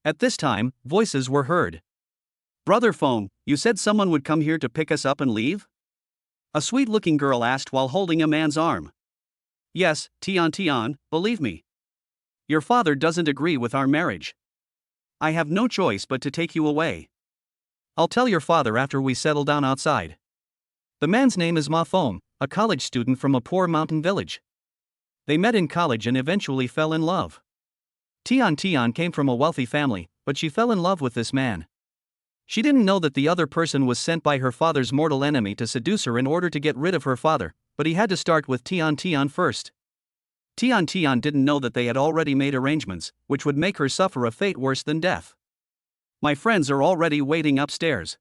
At this time, voices were heard. Brother Feng, you said someone would come here to pick us up and leave? A sweet-looking girl asked while holding a man's arm. Yes, Tian, believe me. Your father doesn't agree with our marriage. I have no choice but to take you away. I'll tell your father after we settle down outside. The man's name is Ma Feng, a college student from a poor mountain village. They met in college and eventually fell in love. Tian came from a wealthy family, but she fell in love with this man. She didn't know that the other person was sent by her father's mortal enemy to seduce her in order to get rid of her father, but he had to start with Tian first. Tian didn't know that they had already made arrangements, which would make her suffer a fate worse than death. My friends are already waiting upstairs.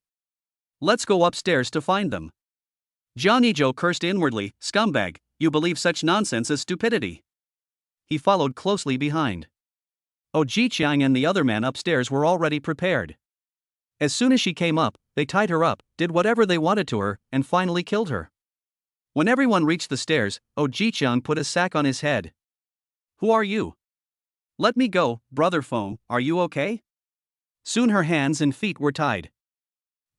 Let's go upstairs to find them. Jangi Joe cursed inwardly, scumbag, you believe such nonsense as stupidity. He followed closely behind. Jichang and the other man upstairs were already prepared. As soon as she came up, they tied her up, did whatever they wanted to her, and finally killed her. When everyone reached the stairs, Jichang put a sack on his head. Who are you? Let me go, Brother Feng, are you okay? Soon her hands and feet were tied.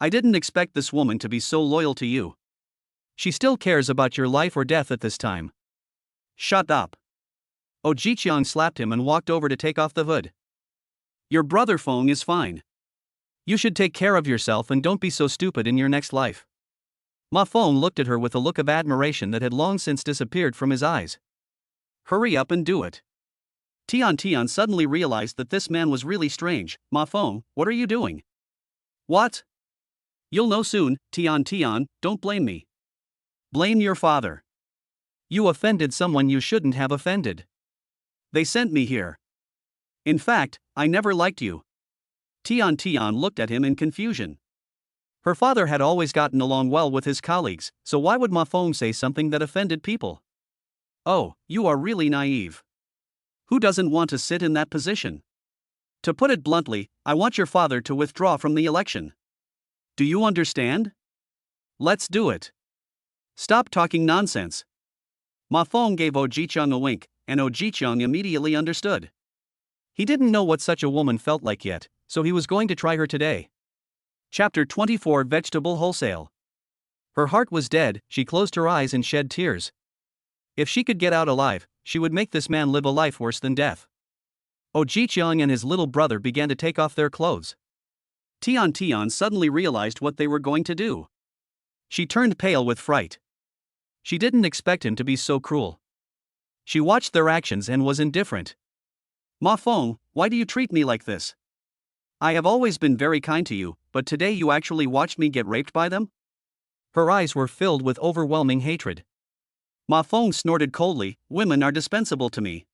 I didn't expect this woman to be so loyal to you. She still cares about your life or death at this time. Shut up. Jichang slapped him and walked over to take off the hood. Your Brother Feng is fine. You should take care of yourself and don't be so stupid in your next life. Ma Feng looked at her with a look of admiration that had long since disappeared from his eyes. Hurry up and do it. Tian suddenly realized that this man was really strange. Ma Feng, what are you doing? What? You'll know soon, Tian, don't blame me. Blame your father. You offended someone you shouldn't have offended. They sent me here. In fact, I never liked you. Tian looked at him in confusion. Her father had always gotten along well with his colleagues, so why would Ma Fong say something that offended people? Oh, you are really naive. Who doesn't want to sit in that position? To put it bluntly, I want your father to withdraw from the election. Do you understand? Let's do it. Stop talking nonsense. Ma Fong gave Oh Ji-chung a wink, and Oh Ji-chung immediately understood. He didn't know what such a woman felt like yet, so he was going to try her today. Chapter 24 Vegetable Wholesale. Her heart was dead, she closed her eyes and shed tears. If she could get out alive, she would make this man live a life worse than death. Oh Ji-chung and his little brother began to take off their clothes. Tian suddenly realized what they were going to do. She turned pale with fright. She didn't expect him to be so cruel. She watched their actions and was indifferent. Ma Fong, why do you treat me like this? I have always been very kind to you, but today you actually watched me get raped by them? Her eyes were filled with overwhelming hatred. Ma Fong snorted coldly, women are dispensable to me.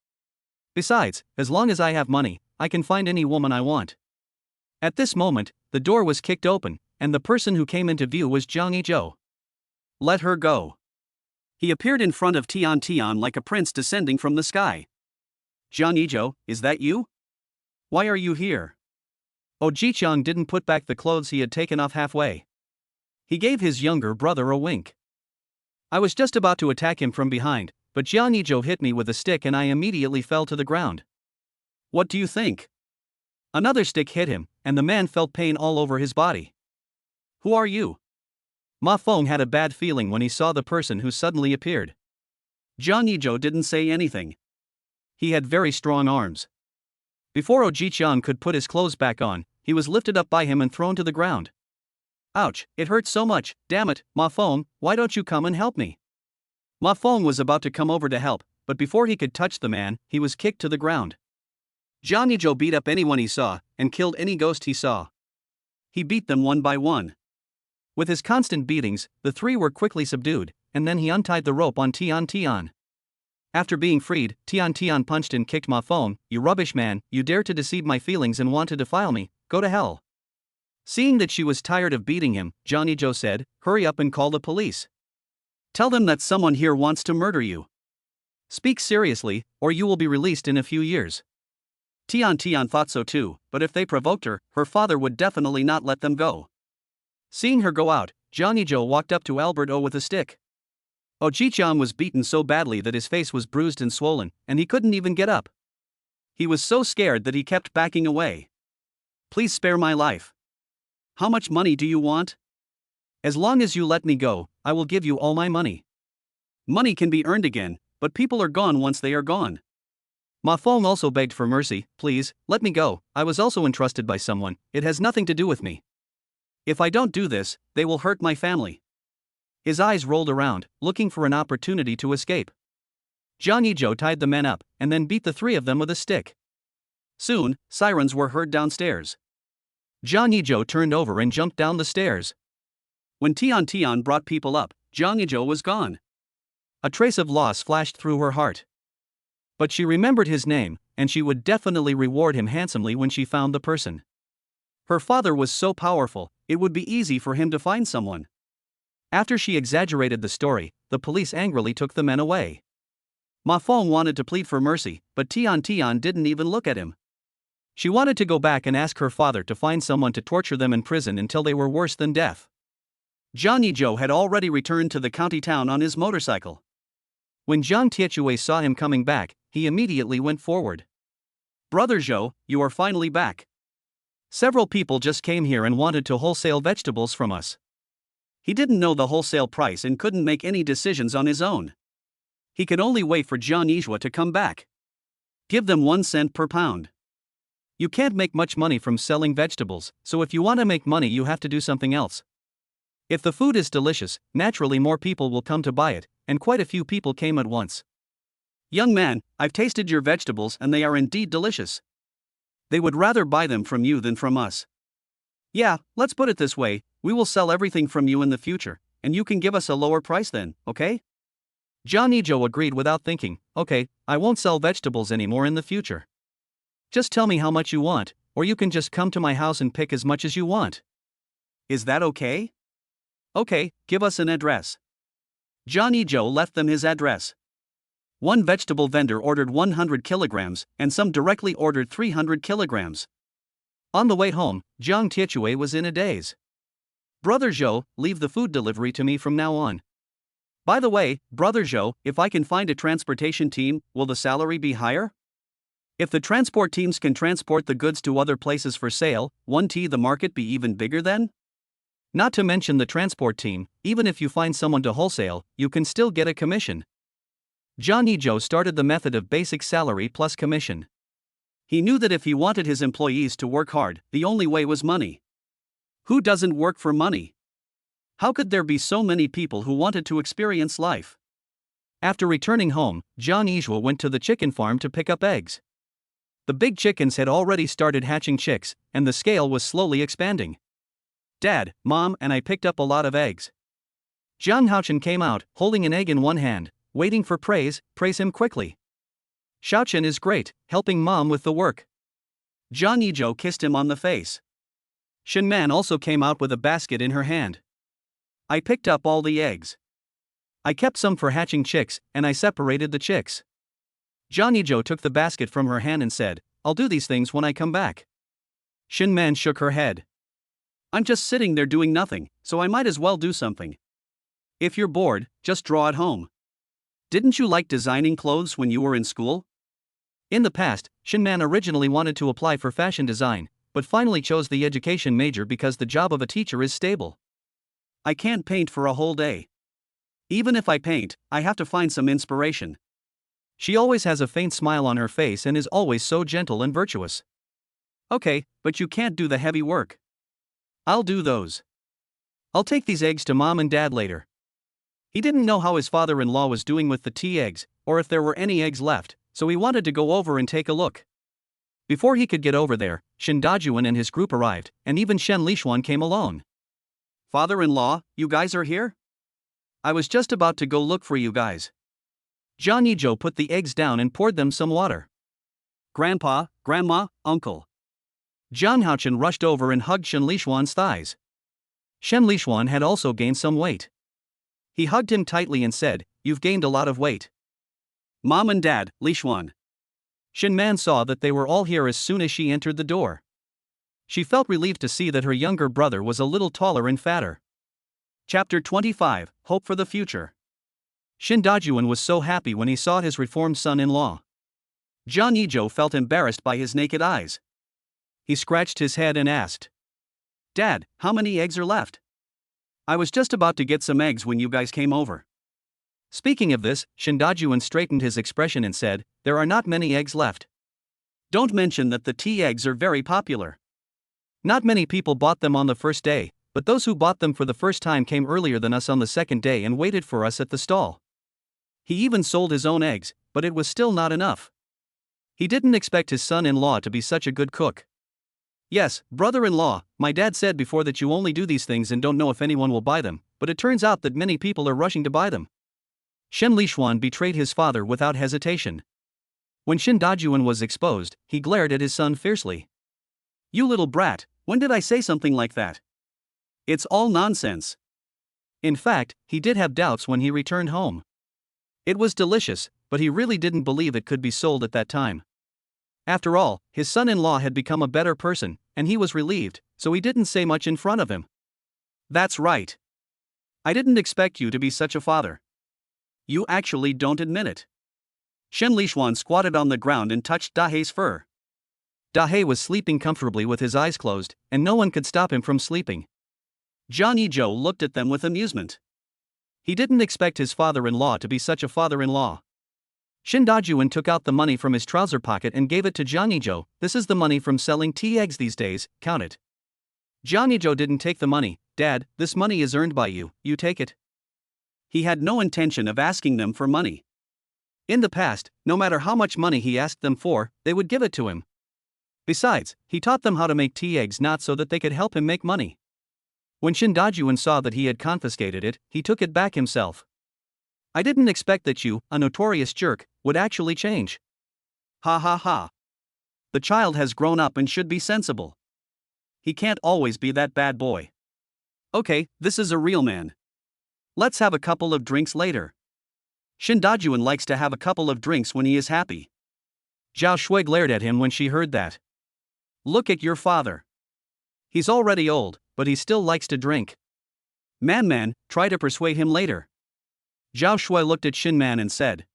Besides, as long as I have money, I can find any woman I want. At this moment, the door was kicked open, and the person who came into view was Jangi Joe. Let her go. He appeared in front of Tian like a prince descending from the sky. Jangi Joe, is that you? Why are you here? Oh Ji-chung didn't put back the clothes he had taken off halfway. He gave his younger brother a wink. I was just about to attack him from behind, but Jangi Joe hit me with a stick and I immediately fell to the ground. What do you think? Another stick hit him, and the man felt pain all over his body. Who are you? Ma Fong had a bad feeling when he saw the person who suddenly appeared. Jangi Joe didn't say anything. He had very strong arms. Before Oh Ji-chung could put his clothes back on, he was lifted up by him and thrown to the ground. Ouch, it hurts so much, damn it, Ma Fong, why don't you come and help me? Ma Fong was about to come over to help, but before he could touch the man, he was kicked to the ground. Jangi Joe beat up anyone he saw, and killed any ghost he saw. He beat them one by one. With his constant beatings, the three were quickly subdued, and then he untied the rope on Tian. After being freed, Tian punched and kicked Ma Fong. You rubbish man, you dare to deceive my feelings and want to defile me, go to hell. Seeing that she was tired of beating him, Jangi Joe said, hurry up and call the police. Tell them that someone here wants to murder you. Speak seriously, or you will be released in a few years. Tian thought so too, but if they provoked her, her father would definitely not let them go. Seeing her go out, Jangi Joe walked up to Albert O with a stick. Oh Ji-chung was beaten so badly that his face was bruised and swollen, and he couldn't even get up. He was so scared that he kept backing away. Please spare my life. How much money do you want? As long as you let me go, I will give you all my money. Money can be earned again, but people are gone once they are gone. Ma Fong also begged for mercy, please, let me go, I was also entrusted by someone, it has nothing to do with me. If I don't do this, they will hurt my family. His eyes rolled around, looking for an opportunity to escape. Jangi Joe tied the men up, and then beat the three of them with a stick. Soon, sirens were heard downstairs. Jangi Joe turned over and jumped down the stairs. When Tian brought people up, Jangi Joe was gone. A trace of loss flashed through her heart. But she remembered his name, and she would definitely reward him handsomely when she found the person. Her father was so powerful, it would be easy for him to find someone. After she exaggerated the story, the police angrily took the men away. Ma Fong wanted to plead for mercy, but Tian didn't even look at him. She wanted to go back and ask her father to find someone to torture them in prison until they were worse than death. Jangi Joe had already returned to the county town on his motorcycle. When Jiang Tietue saw him coming back, he immediately went forward. Brother Joe, you are finally back. Several people just came here and wanted to wholesale vegetables from us. He didn't know the wholesale price and couldn't make any decisions on his own. He could only wait for Jangi Joe to come back. Give them 1 cent per pound. You can't make much money from selling vegetables, so if you want to make money you have to do something else. If the food is delicious, naturally more people will come to buy it, and quite a few people came at once. Young man, I've tasted your vegetables and they are indeed delicious. They would rather buy them from you than from us. Yeah, let's put it this way, we will sell everything from you in the future, and you can give us a lower price then, okay? Jangi Joe agreed without thinking, okay, I won't sell vegetables anymore in the future. Just tell me how much you want, or you can just come to my house and pick as much as you want. Is that okay? Okay, give us an address. Jangi Joe left them his address. One vegetable vendor ordered 100 kilograms, and some directly ordered 300 kilograms. On the way home, Jiang Tiechue was in a daze. Brother Zhou, leave the food delivery to me from now on. By the way, Brother Zhou, if I can find a transportation team, will the salary be higher? If the transport teams can transport the goods to other places for sale, won't the market be even bigger then? Not to mention the transport team, even if you find someone to wholesale, you can still get a commission. Jangi Joe started the method of basic salary plus commission. He knew that if he wanted his employees to work hard, the only way was money. Who doesn't work for money? How could there be so many people who wanted to experience life? After returning home, Jangi Joe went to the chicken farm to pick up eggs. The big chickens had already started hatching chicks, and the scale was slowly expanding. Dad, Mom, and I picked up a lot of eggs. Jiang Haochen came out, holding an egg in one hand, waiting for praise him quickly. Xiaochen is great, helping Mom with the work. Jangi Joe kissed him on the face. Shinman also came out with a basket in her hand. I picked up all the eggs. I kept some for hatching chicks, and I separated the chicks. Jangi Joe took the basket from her hand and said, I'll do these things when I come back. Shinman shook her head. I'm just sitting there doing nothing, so I might as well do something. If you're bored, just draw at home. Didn't you like designing clothes when you were in school? In the past, Shinman originally wanted to apply for fashion design, but finally chose the education major because the job of a teacher is stable. I can't paint for a whole day. Even if I paint, I have to find some inspiration. She always has a faint smile on her face and is always so gentle and virtuous. Okay, but you can't do the heavy work. I'll do those. I'll take these eggs to Mom and Dad later. He didn't know how his father-in-law was doing with the tea eggs, or if there were any eggs left, so he wanted to go over and take a look. Before he could get over there, Shen Dajuan and his group arrived, and even Shen Lishuan came along. Father-in-law, you guys are here? I was just about to go look for you guys. Jangi Joe put the eggs down and poured them some water. Grandpa, Grandma, Uncle. Jiang Haochen rushed over and hugged Shen Lishuan's thighs. Shen Lishuan had also gained some weight. He hugged him tightly and said, You've gained a lot of weight. Mom and Dad, Lishuan. Shen Man saw that they were all here as soon as she entered the door. She felt relieved to see that her younger brother was a little taller and fatter. Chapter 25, Hope for the Future. Shen Dajuan was so happy when he saw his reformed son-in-law. Jangi Joe felt embarrassed by his naked eyes. He scratched his head and asked, Dad, how many eggs are left? I was just about to get some eggs when you guys came over. Speaking of this, Shen Dajuan straightened his expression and said, There are not many eggs left. Don't mention that the tea eggs are very popular. Not many people bought them on the first day, but those who bought them for the first time came earlier than us on the second day and waited for us at the stall. He even sold his own eggs, but it was still not enough. He didn't expect his son-in-law to be such a good cook. Yes, brother-in-law, my dad said before that you only do these things and don't know if anyone will buy them, but it turns out that many people are rushing to buy them. Shen Lishuan betrayed his father without hesitation. When Shen Dajuan was exposed, he glared at his son fiercely. You little brat, when did I say something like that? It's all nonsense. In fact, he did have doubts when he returned home. It was delicious, but he really didn't believe it could be sold at that time. After all, his son-in-law had become a better person, and he was relieved, so he didn't say much in front of him. That's right. I didn't expect you to be such a father. You actually don't admit it. Shen Lishuan squatted on the ground and touched Dahe's fur. Dahe was sleeping comfortably with his eyes closed, and no one could stop him from sleeping. Jangi Joe looked at them with amusement. He didn't expect his father-in-law to be such a father-in-law. Shen Dajuan took out the money from his trouser pocket and gave it to Jangi Joe. This is the money from selling tea eggs these days, count it. Jangi Joe didn't take the money. Dad, this money is earned by you, you take it. He had no intention of asking them for money. In the past, no matter how much money he asked them for, they would give it to him. Besides, he taught them how to make tea eggs not so that they could help him make money. When Shen Dajuan saw that he had confiscated it, he took it back himself. I didn't expect that you, a notorious jerk, would actually change. Ha ha ha. The child has grown up and should be sensible. He can't always be that bad boy. Okay, this is a real man. Let's have a couple of drinks later. Shin Dajuan likes to have a couple of drinks when he is happy. Zhao Shui glared at him when she heard that. Look at your father. He's already old, but he still likes to drink. Man, try to persuade him later. Zhao Shui looked at Shin Man and said.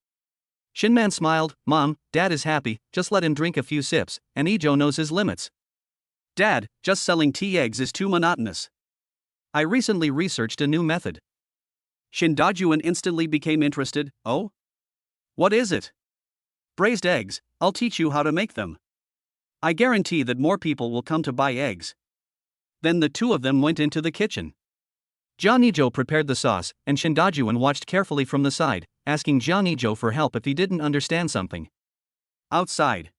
Shin Man smiled, Mom, Dad is happy, just let him drink a few sips, and Ijo knows his limits. Dad, just selling tea eggs is too monotonous. I recently researched a new method. Shin Dajuan instantly became interested. Oh? What is it? Braised eggs, I'll teach you how to make them. I guarantee that more people will come to buy eggs. Then the two of them went into the kitchen. Jangi Joe prepared the sauce, and Shin Dajuan watched carefully from the side, asking Jangi Joe for help if he didn't understand something. Outside,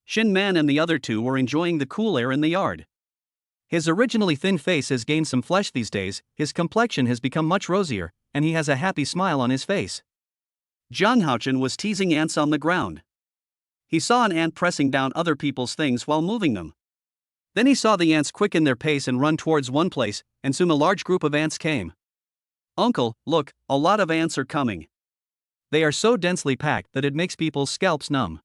Shin Man and the other two were enjoying the cool air in the yard. His originally thin face has gained some flesh these days, his complexion has become much rosier, and he has a happy smile on his face. Zhang Haochen was teasing ants on the ground. He saw an ant pressing down other people's things while moving them. Then he saw the ants quicken their pace and run towards one place, and soon a large group of ants came. Uncle, look, a lot of ants are coming. They are so densely packed that it makes people's scalps numb.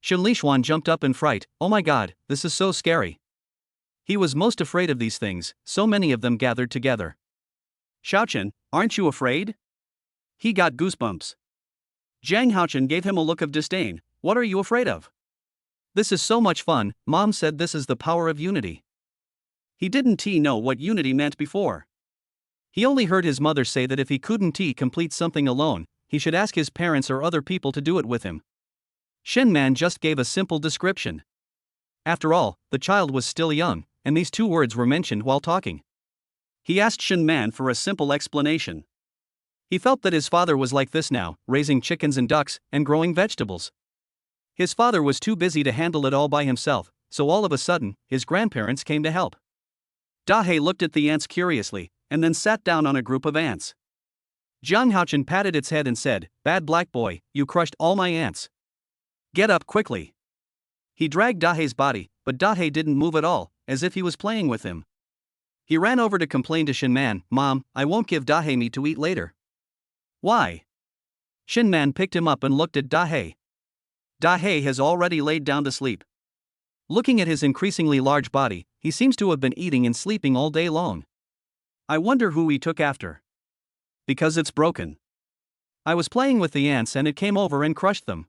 Shen Lishuan jumped up in fright. Oh my god, this is so scary. He was most afraid of these things, so many of them gathered together. Xiaochen, aren't you afraid? He got goosebumps. Zhang Haochen gave him a look of disdain. What are you afraid of? This is so much fun, Mom said this is the power of unity. He didn't know what unity meant before. He only heard his mother say that if he couldn't complete something alone, he should ask his parents or other people to do it with him. Shen Man just gave a simple description. After all, the child was still young, and these two words were mentioned while talking. He asked Shen Man for a simple explanation. He felt that his father was like this now, raising chickens and ducks, and growing vegetables. His father was too busy to handle it all by himself, so all of a sudden, his grandparents came to help. Dahe looked at the ants curiously, and then sat down on a group of ants. Zhang Haochen patted its head and said, Bad black boy, you crushed all my ants. Get up quickly. He dragged Dahe's body, but Dahe didn't move at all, as if he was playing with him. He ran over to complain to Shin Man, Mom, I won't give Dahe meat to eat later. Why? Shin Man picked him up and looked at Dahe. Dahe has already laid down to sleep. Looking at his increasingly large body, he seems to have been eating and sleeping all day long. I wonder who he took after. Because it's broken. I was playing with the ants and it came over and crushed them.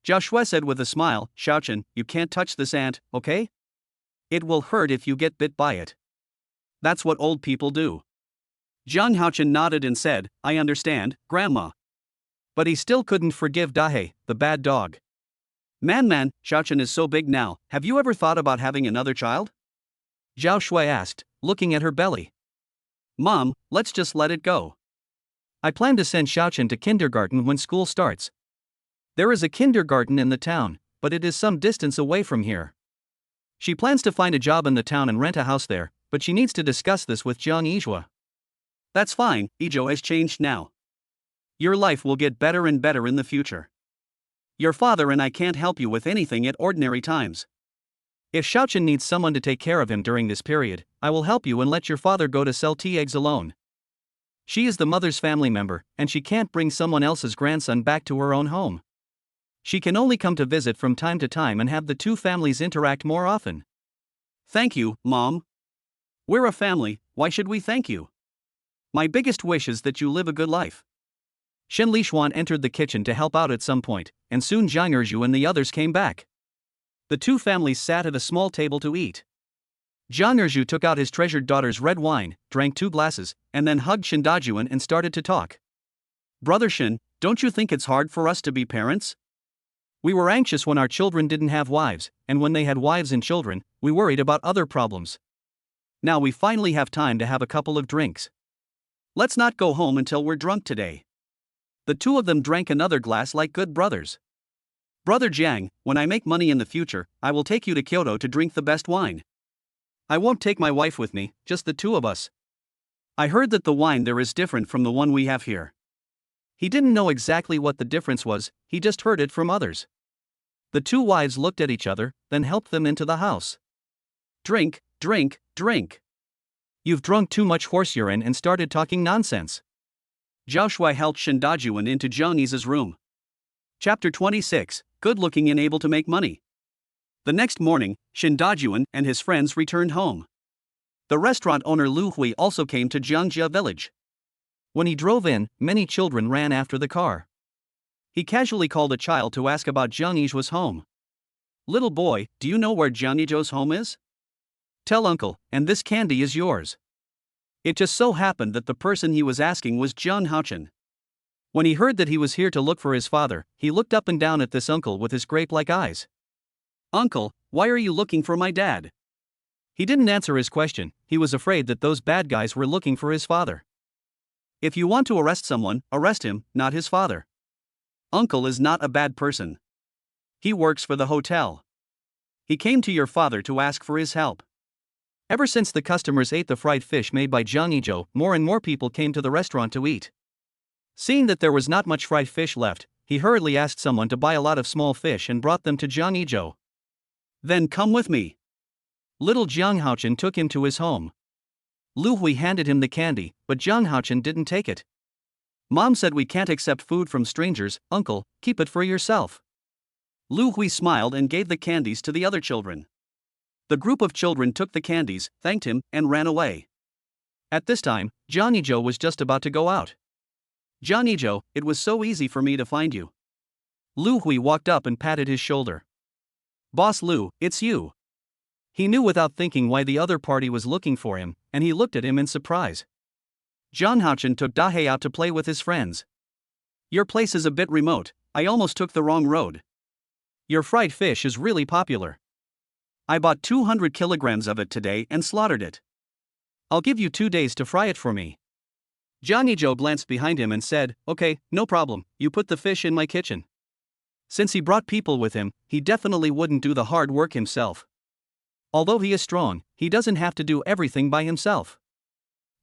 Zhao Shui said with a smile, Xiaochen, you can't touch this ant, okay? It will hurt if you get bit by it. That's what old people do. Zhang Haochen nodded and said, I understand, Grandma. But he still couldn't forgive Dahe, the bad dog. Man, Xiaochen is so big now, have you ever thought about having another child? Zhao Shui asked, looking at her belly. Mom, let's just let it go. I plan to send Xiaochen to kindergarten when school starts. There is a kindergarten in the town, but it is some distance away from here. She plans to find a job in the town and rent a house there, but she needs to discuss this with Jiang Yizhua. That's fine, Ijo has changed now. Your life will get better and better in the future. Your father and I can't help you with anything at ordinary times. If Xiaochen needs someone to take care of him during this period, I will help you and let your father go to sell tea eggs alone. She is the mother's family member, and she can't bring someone else's grandson back to her own home. She can only come to visit from time to time and have the two families interact more often. Thank you, Mom. We're a family, why should we thank you? My biggest wish is that you live a good life. Shen Lishuan entered the kitchen to help out at some point, and soon Zhang Erju and the others came back. The two families sat at a small table to eat. Zhang Erju took out his treasured daughter's red wine, drank 2 glasses, and then hugged Shin Dajuan and started to talk. Brother Shin, don't you think it's hard for us to be parents? We were anxious when our children didn't have wives, and when they had wives and children, we worried about other problems. Now we finally have time to have a couple of drinks. Let's not go home until we're drunk today. The two of them drank another glass like good brothers. Brother Jiang, when I make money in the future, I will take you to Kyoto to drink the best wine. I won't take my wife with me, just the two of us. I heard that the wine there is different from the one we have here. He didn't know exactly what the difference was, he just heard it from others. The two wives looked at each other, then helped them into the house. Drink, drink, drink. You've drunk too much horse urine and started talking nonsense. Zhao Shui helped Shen Dajuan into Zhang Yi's room. Chapter 26, Good Looking and Able to Make Money. The next morning, Shen Dajuan and his friends returned home. The restaurant owner Lu Hui also came to Jiangjia village. When he drove in, many children ran after the car. He casually called a child to ask about Zhang Yi's home. Little boy, do you know where Jangi Joe's home is? Tell uncle, and this candy is yours. It just so happened that the person he was asking was Jiang Haochen. When he heard that he was here to look for his father, he looked up and down at this uncle with his grape-like eyes. Uncle, why are you looking for my dad? He didn't answer his question. He was afraid that those bad guys were looking for his father. If you want to arrest someone, arrest him, not his father. Uncle is not a bad person. He works for the hotel. He came to your father to ask for his help. Ever since the customers ate the fried fish made by Jangi Joe, more and more people came to the restaurant to eat. Seeing that there was not much fried fish left, he hurriedly asked someone to buy a lot of small fish and brought them to Jangi Joe. Then come with me. Little Jiang Haochen took him to his home. Lu Hui handed him the candy, but Jiang Haochen didn't take it. Mom said we can't accept food from strangers, uncle, keep it for yourself. Lu Hui smiled and gave the candies to the other children. The group of children took the candies, thanked him, and ran away. At this time, Jangi Joe was just about to go out. Jangi Joe, it was so easy for me to find you. Lu Hui walked up and patted his shoulder. Boss Lu, it's you. He knew without thinking why the other party was looking for him, and he looked at him in surprise. Jiang Haochen took Dahei out to play with his friends. Your place is a bit remote, I almost took the wrong road. Your fried fish is really popular. I bought 200 kilograms of it today and slaughtered it. I'll give you 2 days to fry it for me. Jangi Joe glanced behind him and said, okay, no problem, you put the fish in my kitchen. Since he brought people with him, he definitely wouldn't do the hard work himself. Although he is strong, he doesn't have to do everything by himself.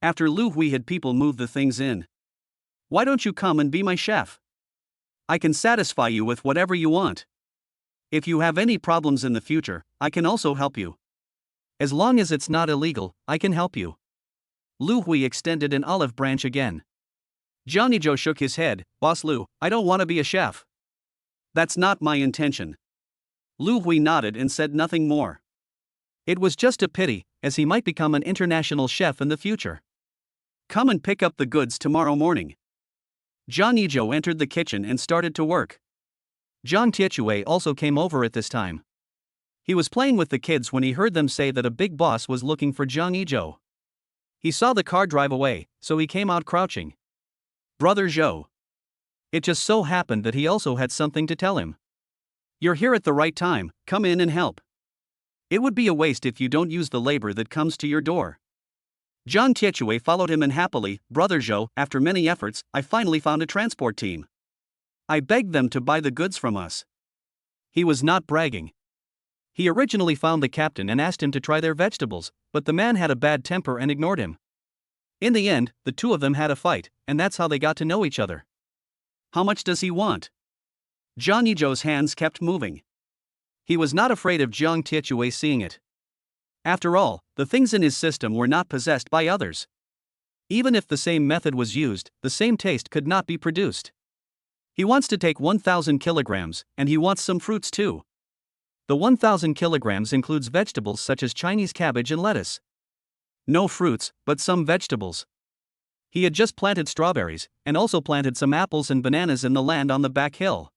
After Lu Hui had people move the things in. Why don't you come and be my chef? I can satisfy you with whatever you want. If you have any problems in the future, I can also help you. As long as it's not illegal, I can help you. Lu Hui extended an olive branch again. Jangi Joe shook his head, Boss Lu, I don't want to be a chef. That's not my intention. Lu Hui nodded and said nothing more. It was just a pity, as he might become an international chef in the future. Come and pick up the goods tomorrow morning. Jangi Joe entered the kitchen and started to work. Zhang Tiechue also came over at this time. He was playing with the kids when he heard them say that a big boss was looking for Jangi Joe. He saw the car drive away, so he came out crouching. Brother Zhou. It just so happened that he also had something to tell him. You're here at the right time, come in and help. It would be a waste if you don't use the labor that comes to your door. Zhang Tiechue followed him and happily, Brother Zhou, after many efforts, I finally found a transport team. I begged them to buy the goods from us. He was not bragging. He originally found the captain and asked him to try their vegetables, but the man had a bad temper and ignored him. In the end, the two of them had a fight, and that's how they got to know each other. How much does he want? Jangi Joe's hands kept moving. He was not afraid of Zhang Tiechue seeing it. After all, the things in his system were not possessed by others. Even if the same method was used, the same taste could not be produced. He wants to take 1,000 kilograms, and he wants some fruits too. The 1,000 kilograms includes vegetables such as Chinese cabbage and lettuce. No fruits, but some vegetables. He had just planted strawberries, and also planted some apples and bananas in the land on the back hill.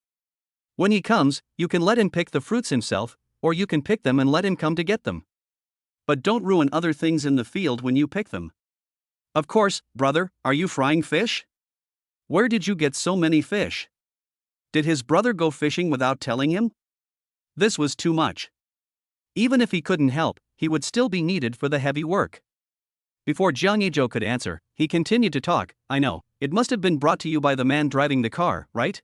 When he comes, you can let him pick the fruits himself, or you can pick them and let him come to get them. But don't ruin other things in the field when you pick them. Of course, brother, are you frying fish? Where did you get so many fish? Did his brother go fishing without telling him? This was too much. Even if he couldn't help, he would still be needed for the heavy work. Before Jangi Joe could answer, he continued to talk, I know, it must have been brought to you by the man driving the car, right?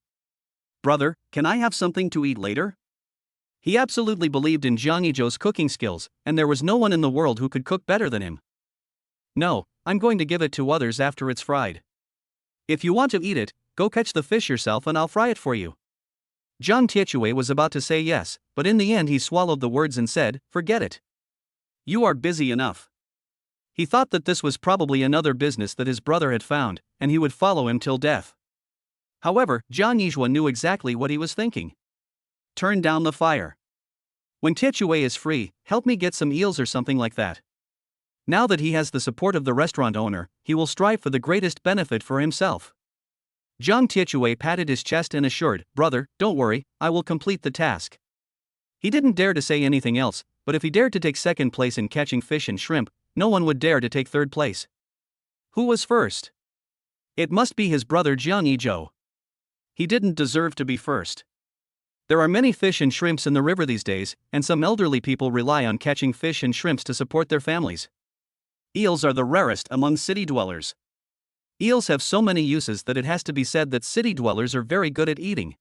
Brother, can I have something to eat later? He absolutely believed in Jangi Joe's cooking skills, and there was no one in the world who could cook better than him. No, I'm going to give it to others after it's fried. If you want to eat it, go catch the fish yourself and I'll fry it for you. Zhang Tiechue was about to say yes, but in the end he swallowed the words and said, forget it. You are busy enough. He thought that this was probably another business that his brother had found, and he would follow him till death. However, Jangi Joe knew exactly what he was thinking. Turn down the fire. When Tietue is free, help me get some eels or something like that. Now that he has the support of the restaurant owner, he will strive for the greatest benefit for himself. Jiang Tietue patted his chest and assured, "Brother, don't worry, I will complete the task." He didn't dare to say anything else, but if he dared to take second place in catching fish and shrimp, no one would dare to take third place. Who was first? It must be his brother Jangi Joe. He didn't deserve to be first. There are many fish and shrimps in the river these days, and some elderly people rely on catching fish and shrimps to support their families. Eels are the rarest among city dwellers. Eels have so many uses that it has to be said that city dwellers are very good at eating.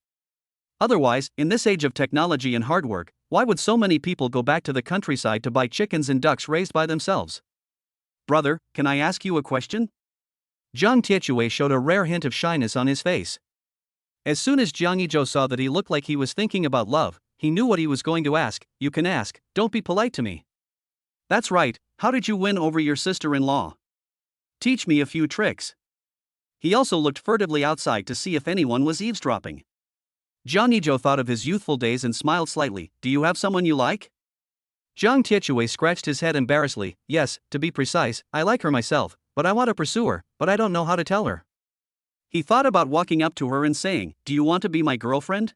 Otherwise, in this age of technology and hard work, why would so many people go back to the countryside to buy chickens and ducks raised by themselves? Brother, can I ask you a question? Jiang Tietue showed a rare hint of shyness on his face. As soon as Jangi Joe saw that he looked like he was thinking about love, he knew what he was going to ask. You can ask, don't be polite to me. That's right, how did you win over your sister-in-law? Teach me a few tricks. He also looked furtively outside to see if anyone was eavesdropping. Jangi Joe thought of his youthful days and smiled slightly. Do you have someone you like? Jiang Tietue scratched his head embarrassedly. Yes, to be precise, I like her myself, but I want to pursue her, but I don't know how to tell her. He thought about walking up to her and saying, "Do you want to be my girlfriend?"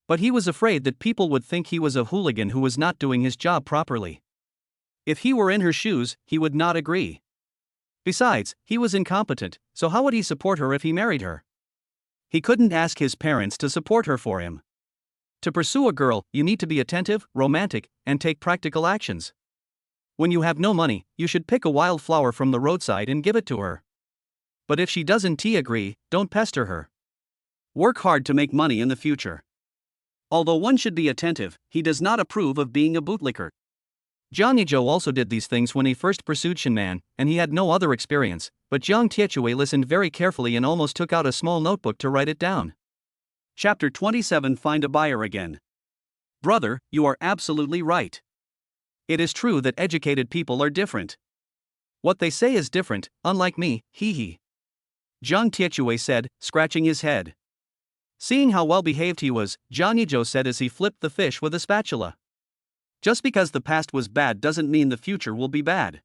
But he was afraid that people would think he was a hooligan who was not doing his job properly. If he were in her shoes, he would not agree. Besides, he was incompetent, so how would he support her if he married her? He couldn't ask his parents to support her for him. To pursue a girl, you need to be attentive, romantic, and take practical actions. When you have no money, you should pick a wild flower from the roadside and give it to her. But if she doesn't agree, don't pester her. Work hard to make money in the future. Although one should be attentive, he does not approve of being a bootlicker. Jangi Joe also did these things when he first pursued Shinman, and he had no other experience, but Jiang Tietue listened very carefully and almost took out a small notebook to write it down. Chapter 27 Find a Buyer Again. Brother, you are absolutely right. It is true that educated people are different. What they say is different, unlike me, hee. Jiang Tietue said, scratching his head. Seeing how well behaved he was, Jangi Joe said as he flipped the fish with a spatula. Just because the past was bad doesn't mean the future will be bad.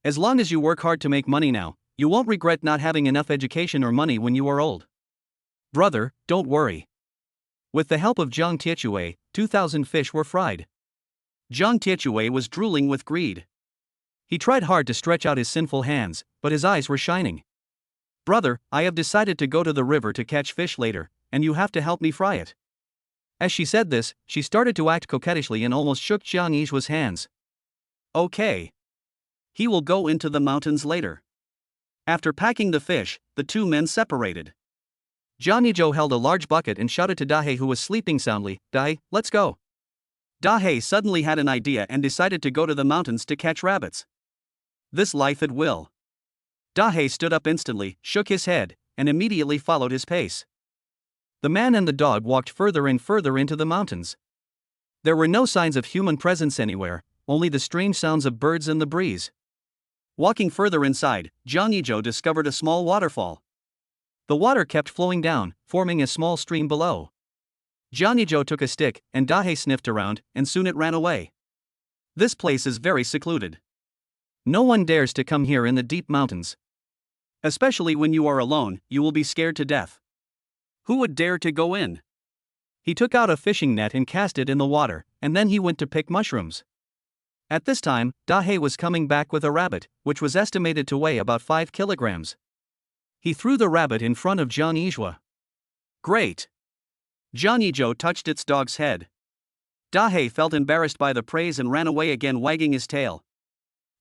As long as you work hard to make money now, you won't regret not having enough education or money when you are old. Brother, don't worry. With the help of Jiang Tietue, 2,000 fish were fried. Jiang Tietue was drooling with greed. He tried hard to stretch out his sinful hands, but his eyes were shining. Brother, I have decided to go to the river to catch fish later, and you have to help me fry it. As she said this, she started to act coquettishly and almost shook Jangi Joe's hands. Okay. He will go into the mountains later. After packing the fish, the two men separated. Jangi Joe held a large bucket and shouted to Dahe, who was sleeping soundly, "Dahe, let's go." Dahe suddenly had an idea and decided to go to the mountains to catch rabbits. This life at will. Dahe stood up instantly, shook his head, and immediately followed his pace. The man and the dog walked further and further into the mountains. There were no signs of human presence anywhere, only the strange sounds of birds and the breeze. Walking further inside, Jangi Joe discovered a small waterfall. The water kept flowing down, forming a small stream below. Jangi Joe took a stick, and Dahe sniffed around, and soon it ran away. This place is very secluded. No one dares to come here in the deep mountains. Especially when you are alone, you will be scared to death. Who would dare to go in? He took out a fishing net and cast it in the water, and then he went to pick mushrooms. At this time, Dahe was coming back with a rabbit, which was estimated to weigh about 5 kilograms. He threw the rabbit in front of Jangi Joe. Great! Jangi Joe touched its dog's head. Dahe felt embarrassed by the praise and ran away again, wagging his tail.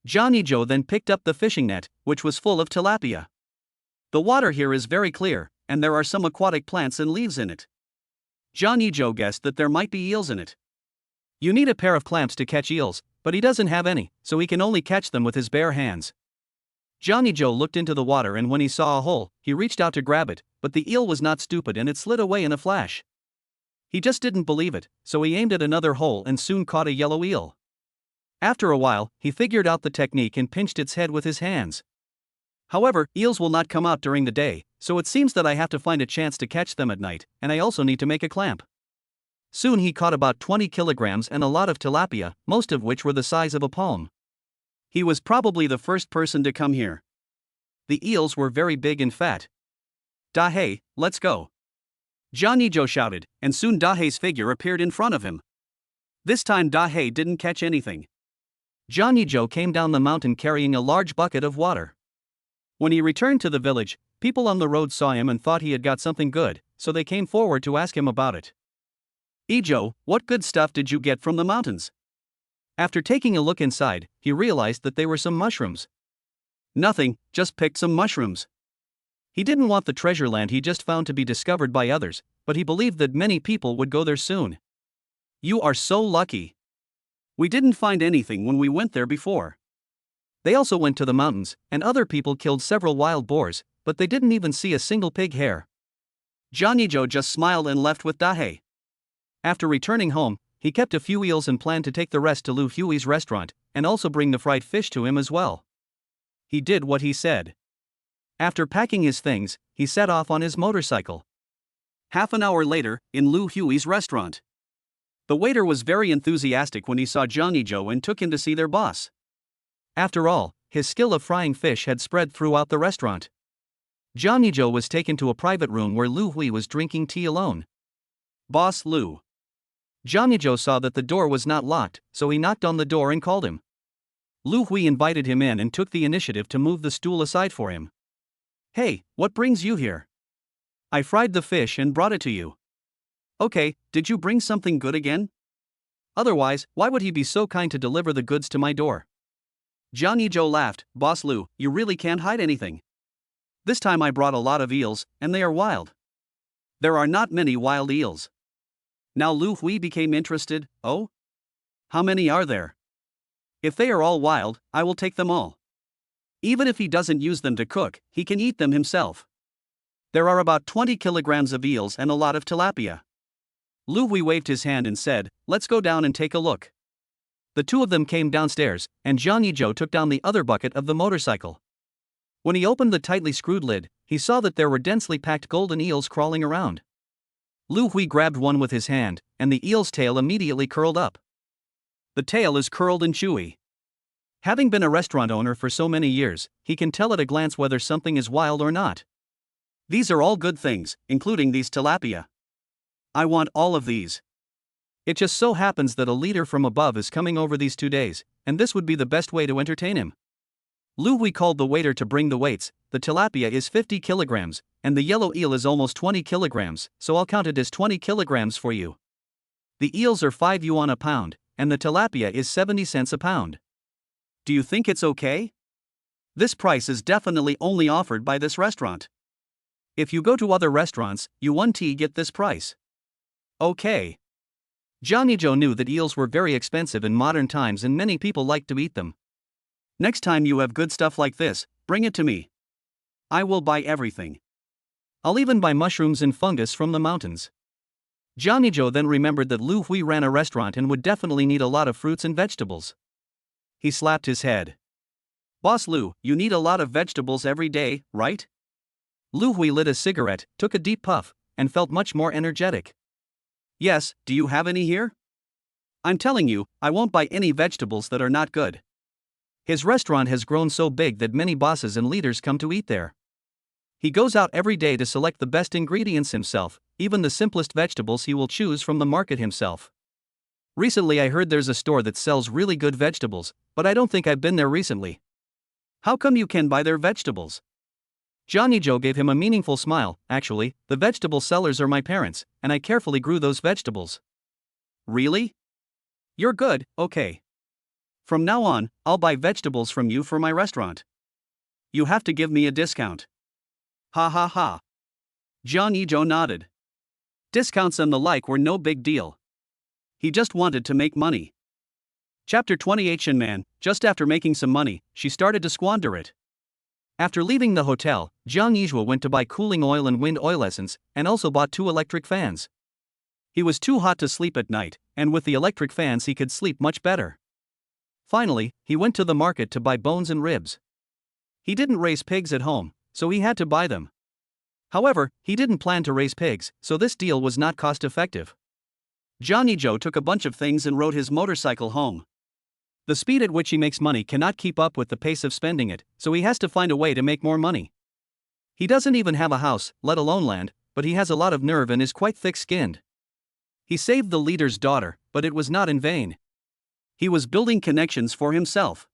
Jangi Joe then picked up the fishing net, which was full of tilapia. The water here is very clear, and there are some aquatic plants and leaves in it. Jangi Joe guessed that there might be eels in it. You need a pair of clamps to catch eels, but he doesn't have any, so he can only catch them with his bare hands. Jangi Joe looked into the water, and when he saw a hole, he reached out to grab it, but the eel was not stupid and it slid away in a flash. He just didn't believe it, so he aimed at another hole and soon caught a yellow eel. After a while, he figured out the technique and pinched its head with his hands. However, eels will not come out during the day, so it seems that I have to find a chance to catch them at night, and I also need to make a clamp. Soon he caught about 20 kilograms and a lot of tilapia, most of which were the size of a palm. He was probably the first person to come here. The eels were very big and fat. "Dahe, let's go!" Jangi Joe shouted, and soon Dahe's figure appeared in front of him. This time Dahe didn't catch anything. Jangi Joe came down the mountain carrying a large bucket of water. When he returned to the village, people on the road saw him and thought he had got something good, so they came forward to ask him about it. "Joe, what good stuff did you get from the mountains?" After taking a look inside, he realized that they were some mushrooms. "Nothing, just picked some mushrooms." He didn't want the treasure land he just found to be discovered by others, but he believed that many people would go there soon. "You are so lucky. We didn't find anything when we went there before." They also went to the mountains, and other people killed several wild boars, but they didn't even see a single pig hair. Jangi Joe just smiled and left with Dahe. After returning home, he kept a few eels and planned to take the rest to Lu Hui's restaurant, and also bring the fried fish to him as well. He did what he said. After packing his things, he set off on his motorcycle. Half an hour later, in Lu Hui's restaurant. The waiter was very enthusiastic when he saw Jangi Joe and took him to see their boss. After all, his skill of frying fish had spread throughout the restaurant. Jangi Joe was taken to a private room where Lu Hui was drinking tea alone. "Boss Lu." Jangi Joe saw that the door was not locked, so he knocked on the door and called him. Lu Hui invited him in and took the initiative to move the stool aside for him. "Hey, what brings you here?" "I fried the fish and brought it to you." "Okay, did you bring something good again?" "Otherwise, why would he be so kind to deliver the goods to my door?" Jangi Joe laughed. "Boss Lu, you really can't hide anything. This time I brought a lot of eels, and they are wild. There are not many wild eels." Now Lu Hui became interested. "Oh? How many are there? If they are all wild, I will take them all. Even if he doesn't use them to cook, he can eat them himself. There are about 20 kilograms of eels and a lot of tilapia." Lu Hui waved his hand and said, "Let's go down and take a look." The two of them came downstairs, and Jangi Joe took down the other bucket of the motorcycle. When he opened the tightly screwed lid, he saw that there were densely packed golden eels crawling around. Lu Hui grabbed one with his hand, and the eel's tail immediately curled up. The tail is curled and chewy. Having been a restaurant owner for so many years, he can tell at a glance whether something is wild or not. These are all good things, including these tilapia. I want all of these. It just so happens that a leader from above is coming over these 2 days, and this would be the best way to entertain him. Lu Hui called the waiter to bring the weights. The tilapia is 50 kilograms, and the yellow eel is almost 20 kilograms, so I'll count it as 20 kilograms for you. The eels are 5 yuan a pound, and the tilapia is 70 cents a pound. Do you think it's okay? This price is definitely only offered by this restaurant. If you go to other restaurants, you won't get this price. Okay. Jangi Joe knew that eels were very expensive in modern times and many people liked to eat them. "Next time you have good stuff like this, bring it to me. I will buy everything. I'll even buy mushrooms and fungus from the mountains." Jangi Joe then remembered that Lu Hui ran a restaurant and would definitely need a lot of fruits and vegetables. He slapped his head. "Boss Lu, you need a lot of vegetables every day, right?" Lu Hui lit a cigarette, took a deep puff, and felt much more energetic. "Yes, do you have any here? I'm telling you, I won't buy any vegetables that are not good." His restaurant has grown so big that many bosses and leaders come to eat there. He goes out every day to select the best ingredients himself, even the simplest vegetables he will choose from the market himself. Recently I heard there's a store that sells really good vegetables, but I don't think I've been there recently. How come you can buy their vegetables? Jangi Joe gave him a meaningful smile. "Actually, the vegetable sellers are my parents, and I carefully grew those vegetables." "Really? You're good, okay. From now on, I'll buy vegetables from you for my restaurant. You have to give me a discount." Ha ha ha. Jangi Joe nodded. Discounts and the like were no big deal. He just wanted to make money. Chapter 28. Shin Man. Just after making some money, she started to squander it. After leaving the hotel, Jangi Joe went to buy cooling oil and wind oil essence, and also bought 2 electric fans. He was too hot to sleep at night, and with the electric fans he could sleep much better. Finally, he went to the market to buy bones and ribs. He didn't raise pigs at home, so he had to buy them. However, he didn't plan to raise pigs, so this deal was not cost-effective. Jangi Joe took a bunch of things and rode his motorcycle home. The speed at which he makes money cannot keep up with the pace of spending it, so he has to find a way to make more money. He doesn't even have a house, let alone land, but he has a lot of nerve and is quite thick-skinned. He saved the leader's daughter, but it was not in vain. He was building connections for himself.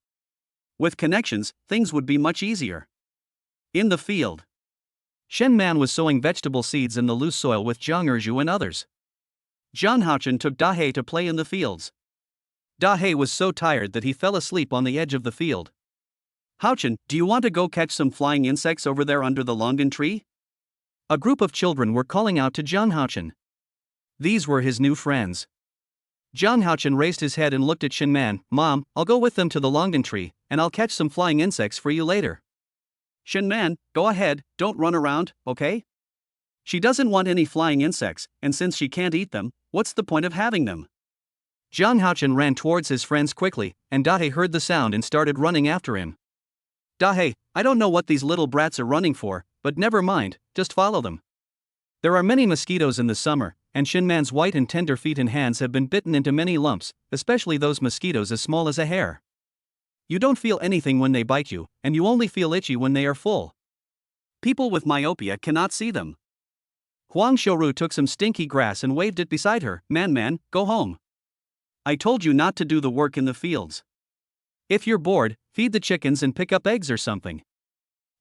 With connections, things would be much easier. In the field, Shen Man was sowing vegetable seeds in the loose soil with Zhang Erju and others. Zhang Haochen took Da He to play in the fields. Da He was so tired that he fell asleep on the edge of the field. Haochen, do you want to go catch some flying insects over there under the longan tree? A group of children were calling out to Zhang Haochen. These were his new friends. Zhang Haochen raised his head and looked at Shen Man. Mom, I'll go with them to the longan tree, and I'll catch some flying insects for you later. Shen Man, go ahead, don't run around, okay? She doesn't want any flying insects, and since she can't eat them, what's the point of having them? Zhang Haochen ran towards his friends quickly, and Da He heard the sound and started running after him. Da He, I don't know what these little brats are running for, but never mind, just follow them. There are many mosquitoes in the summer, and Shen Man's white and tender feet and hands have been bitten into many lumps, especially those mosquitoes as small as a hair. You don't feel anything when they bite you, and you only feel itchy when they are full. People with myopia cannot see them. Huang Xiuru took some stinky grass and waved it beside her. Man, go home. I told you not to do the work in the fields. If you're bored, feed the chickens and pick up eggs or something.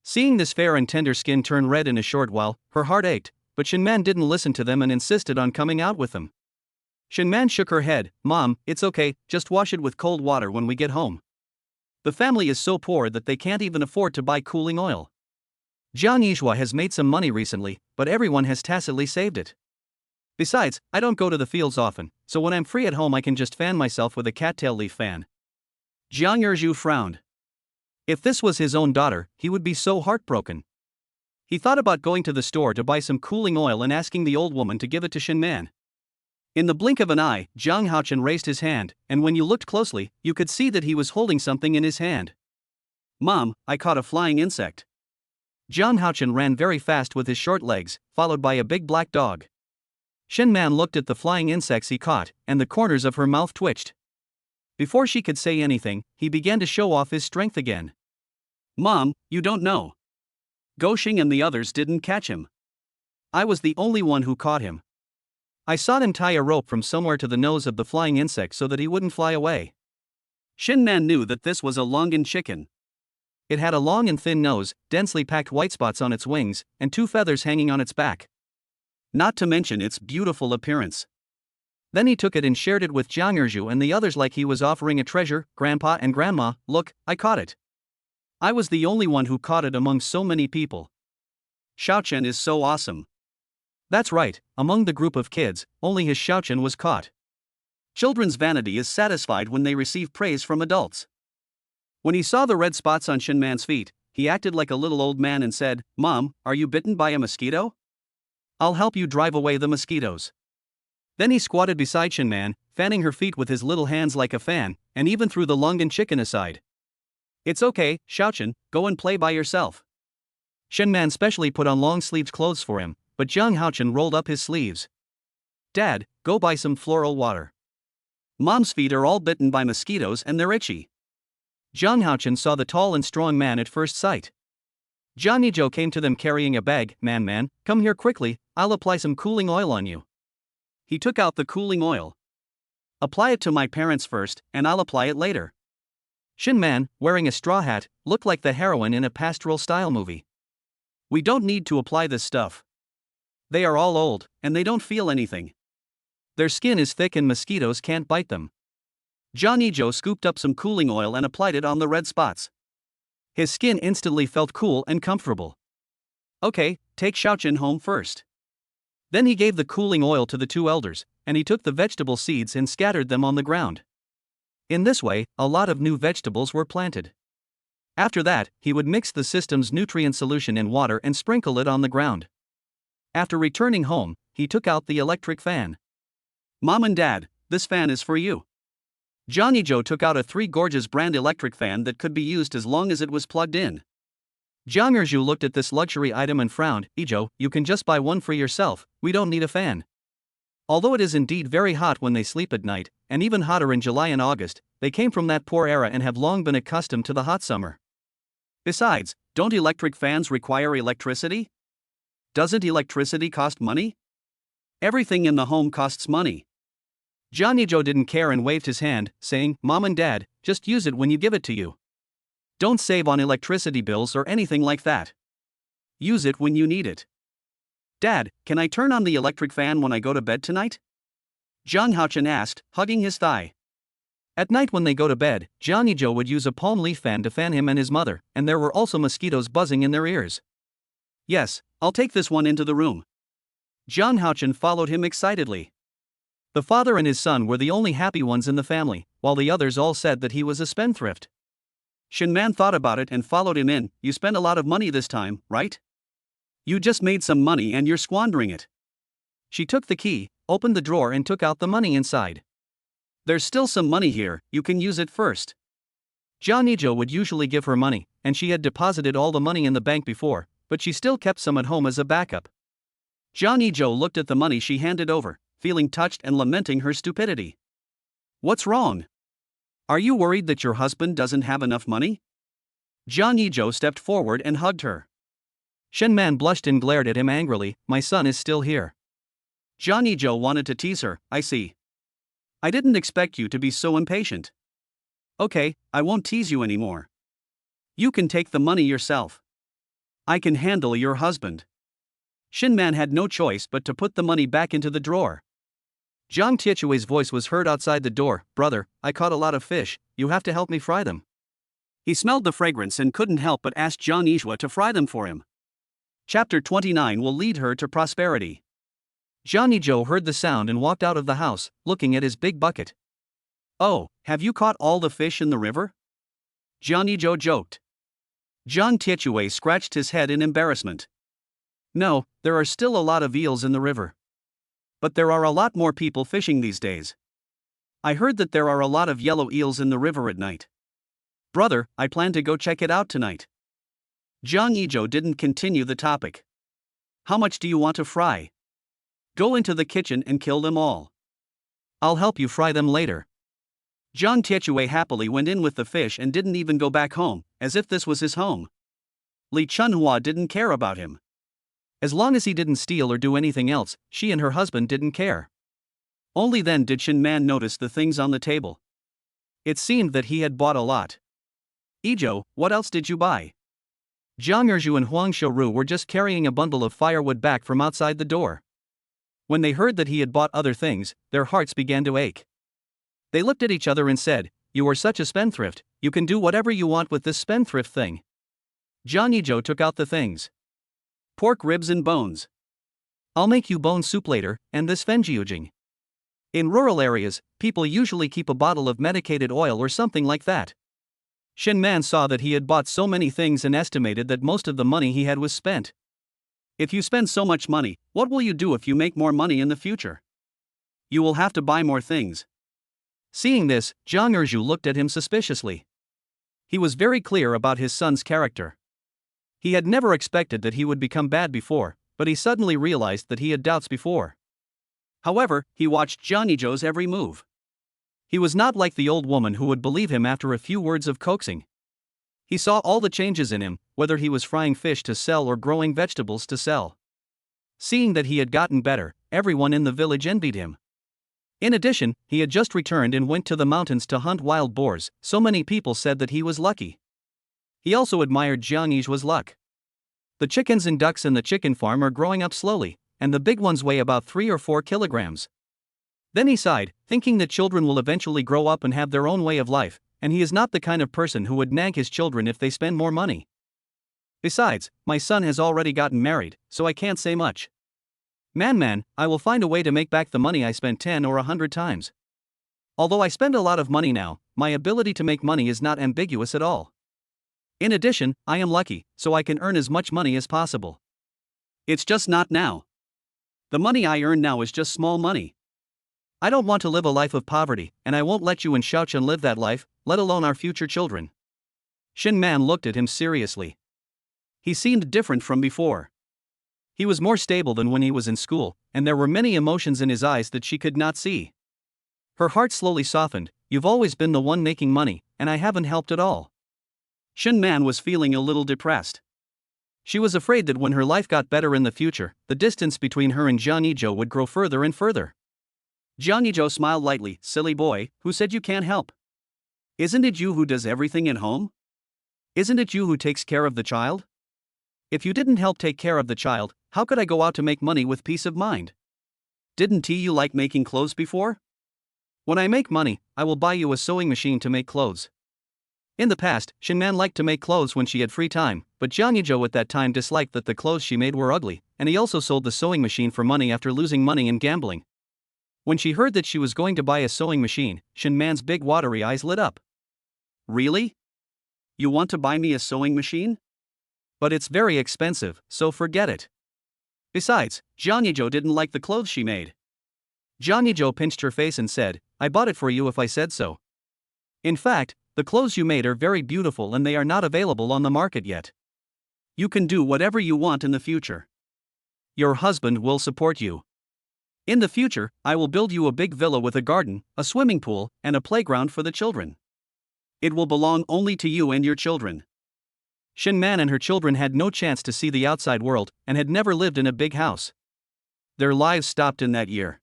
Seeing this fair and tender skin turn red in a short while, her heart ached, but Shen Man didn't listen to them and insisted on coming out with them. Shen Man shook her head. Mom, it's okay, just wash it with cold water when we get home. The family is so poor that they can't even afford to buy cooling oil. Jiang Yizhua has made some money recently, but everyone has tacitly saved it. Besides, I don't go to the fields often, so when I'm free at home I can just fan myself with a cattail leaf fan. Zhang Erju frowned. If this was his own daughter, he would be so heartbroken. He thought about going to the store to buy some cooling oil and asking the old woman to give it to Shen Man. In the blink of an eye, Zhang Haochen raised his hand, and when you looked closely, you could see that he was holding something in his hand. Mom, I caught a flying insect. Zhang Haochen ran very fast with his short legs, followed by a big black dog. Shen Man looked at the flying insects he caught, and the corners of her mouth twitched. Before she could say anything, he began to show off his strength again. Mom, you don't know. Goshing and the others didn't catch him. I was the only one who caught him. I saw him tie a rope from somewhere to the nose of the flying insect so that he wouldn't fly away. Shen Man knew that this was a longan chicken. It had a long and thin nose, densely packed white spots on its wings, and 2 feathers hanging on its back. Not to mention its beautiful appearance. Then he took it and shared it with Zhang Erju and the others like he was offering a treasure. Grandpa and Grandma, look, I caught it. I was the only one who caught it among so many people. Xiaochen is so awesome. That's right, among the group of kids, only his Xiaochen was caught. Children's vanity is satisfied when they receive praise from adults. When he saw the red spots on Shen Man's feet, he acted like a little old man and said, Mom, are you bitten by a mosquito? I'll help you drive away the mosquitoes. Then he squatted beside Shen Man, fanning her feet with his little hands like a fan, and even threw the longan chicken aside. It's okay, Xiaochen, go and play by yourself. Shen Man specially put on long-sleeved clothes for him, but Zhang Haochen rolled up his sleeves. Dad, go buy some floral water. Mom's feet are all bitten by mosquitoes and they're itchy. Zhang Haochen saw the tall and strong man at first sight. Jangi Joe came to them carrying a bag. Man, come here quickly, I'll apply some cooling oil on you. He took out the cooling oil. Apply it to my parents first, and I'll apply it later. Shen Man, wearing a straw hat, looked like the heroine in a pastoral-style movie. We don't need to apply this stuff. They are all old, and they don't feel anything. Their skin is thick and mosquitoes can't bite them. Jangi Joe scooped up some cooling oil and applied it on the red spots. His skin instantly felt cool and comfortable. Okay, take Xiaochen home first. Then he gave the cooling oil to the 2 elders, and he took the vegetable seeds and scattered them on the ground. In this way, a lot of new vegetables were planted. After that, he would mix the system's nutrient solution in water and sprinkle it on the ground. After returning home, he took out the electric fan. Mom and Dad, this fan is for you. Jangi Joe took out a 3 gorgeous brand electric fan that could be used as long as it was plugged in. Jangi Joe looked at this luxury item and frowned. Joe, you can just buy one for yourself, we don't need a fan. Although it is indeed very hot when they sleep at night, and even hotter in July and August, they came from that poor era and have long been accustomed to the hot summer. Besides, don't electric fans require electricity? Doesn't electricity cost money? Everything in the home costs money. Jangi Joe didn't care and waved his hand, saying, Mom and Dad, just use it when you give it to you. Don't save on electricity bills or anything like that. Use it when you need it. Dad, can I turn on the electric fan when I go to bed tonight? Zhang Haochen asked, hugging his thigh. At night when they go to bed, Jangi Joe would use a palm leaf fan to fan him and his mother, and there were also mosquitoes buzzing in their ears. Yes, I'll take this one into the room. Zhang Haochen followed him excitedly. The father and his son were the only happy ones in the family, while the others all said that he was a spendthrift. Shin Man thought about it and followed him in. You spent a lot of money this time, right? You just made some money and you're squandering it. She took the key, opened the drawer and took out the money inside. There's still some money here, you can use it first. Jangi Joe would usually give her money, and she had deposited all the money in the bank before, but she still kept some at home as a backup. Jangi Joe looked at the money she handed over, feeling touched and lamenting her stupidity. What's wrong? Are you worried that your husband doesn't have enough money? Jangi Joe stepped forward and hugged her. Shen Man blushed and glared at him angrily. My son is still here. Jangi Joe wanted to tease her. I see. I didn't expect you to be so impatient. Okay, I won't tease you anymore. You can take the money yourself. I can handle your husband. Shin Man had no choice but to put the money back into the drawer. Zhang Tietue's voice was heard outside the door. Brother, I caught a lot of fish, you have to help me fry them. He smelled the fragrance and couldn't help but ask Zhang Yizhua to fry them for him. Chapter 29 will lead her to prosperity. Jangi Joe heard the sound and walked out of the house, looking at his big bucket. Oh, have you caught all the fish in the river? Jangi Joe joked. Zhang Tietue scratched his head in embarrassment. No, there are still a lot of eels in the river. But there are a lot more people fishing these days. I heard that there are a lot of yellow eels in the river at night. Brother, I plan to go check it out tonight. Zhang Yizhou didn't continue the topic. How much do you want to fry? Go into the kitchen and kill them all. I'll help you fry them later. Zhang Tietue happily went in with the fish and didn't even go back home, as if this was his home. Li Chunhua didn't care about him. As long as he didn't steal or do anything else, she and her husband didn't care. Only then did Shin Man notice the things on the table. It seemed that he had bought a lot. Yizhou, what else did you buy? Zhang Erju and Huang Shouru were just carrying a bundle of firewood back from outside the door. When they heard that he had bought other things, their hearts began to ache. They looked at each other and said, You are such a spendthrift, you can do whatever you want with this spendthrift thing. Zhang Yizhou took out the things. Pork ribs and bones. I'll make you bone soup later, and this fenjiujing. In rural areas, people usually keep a bottle of medicated oil or something like that. Shin Man saw that he had bought so many things and estimated that most of the money he had was spent. If you spend so much money, what will you do if you make more money in the future? You will have to buy more things. Seeing this, Zhang Erju looked at him suspiciously. He was very clear about his son's character. He had never expected that he would become bad before, but he suddenly realized that he had doubts before. However, he watched Jangi Joe's every move. He was not like the old woman who would believe him after a few words of coaxing. He saw all the changes in him, whether he was frying fish to sell or growing vegetables to sell. Seeing that he had gotten better, everyone in the village envied him. In addition, he had just returned and went to the mountains to hunt wild boars, so many people said that he was lucky. He also admired Zhang Yizhua's luck. The chickens and ducks in the chicken farm are growing up slowly, and the big ones weigh about 3 or 4 kilograms. Then he sighed, thinking that children will eventually grow up and have their own way of life, and he is not the kind of person who would nag his children if they spend more money. Besides, my son has already gotten married, so I can't say much. Man, I will find a way to make back the money I spent 10 or 100 times. Although I spend a lot of money now, my ability to make money is not ambiguous at all. In addition, I am lucky, so I can earn as much money as possible. It's just not now. The money I earn now is just small money. I don't want to live a life of poverty, and I won't let you and Xiaochen live that life, let alone our future children. Shen Man looked at him seriously. He seemed different from before. He was more stable than when he was in school, and there were many emotions in his eyes that she could not see. Her heart slowly softened. You've always been the one making money, and I haven't helped at all. Shen Man was feeling a little depressed. She was afraid that when her life got better in the future, the distance between her and Jangi Joe would grow further and further. Jangi Joe smiled lightly. Silly boy, who said you can't help? Isn't it you who does everything at home? Isn't it you who takes care of the child? If you didn't help take care of the child, how could I go out to make money with peace of mind? Didn't you like making clothes before? When I make money, I will buy you a sewing machine to make clothes. In the past, Shen Man liked to make clothes when she had free time, but Jangi Joe at that time disliked that the clothes she made were ugly, and he also sold the sewing machine for money after losing money in gambling. When she heard that she was going to buy a sewing machine, Shen Man's big watery eyes lit up. Really? You want to buy me a sewing machine? But it's very expensive, so forget it. Besides, Jangi Joe didn't like the clothes she made. Jangi Joe pinched her face and said, I bought it for you if I said so. In fact, the clothes you made are very beautiful and they are not available on the market yet. You can do whatever you want in the future. Your husband will support you. In the future, I will build you a big villa with a garden, a swimming pool, and a playground for the children. It will belong only to you and your children. Shen Man and her children had no chance to see the outside world and had never lived in a big house. Their lives stopped in that year.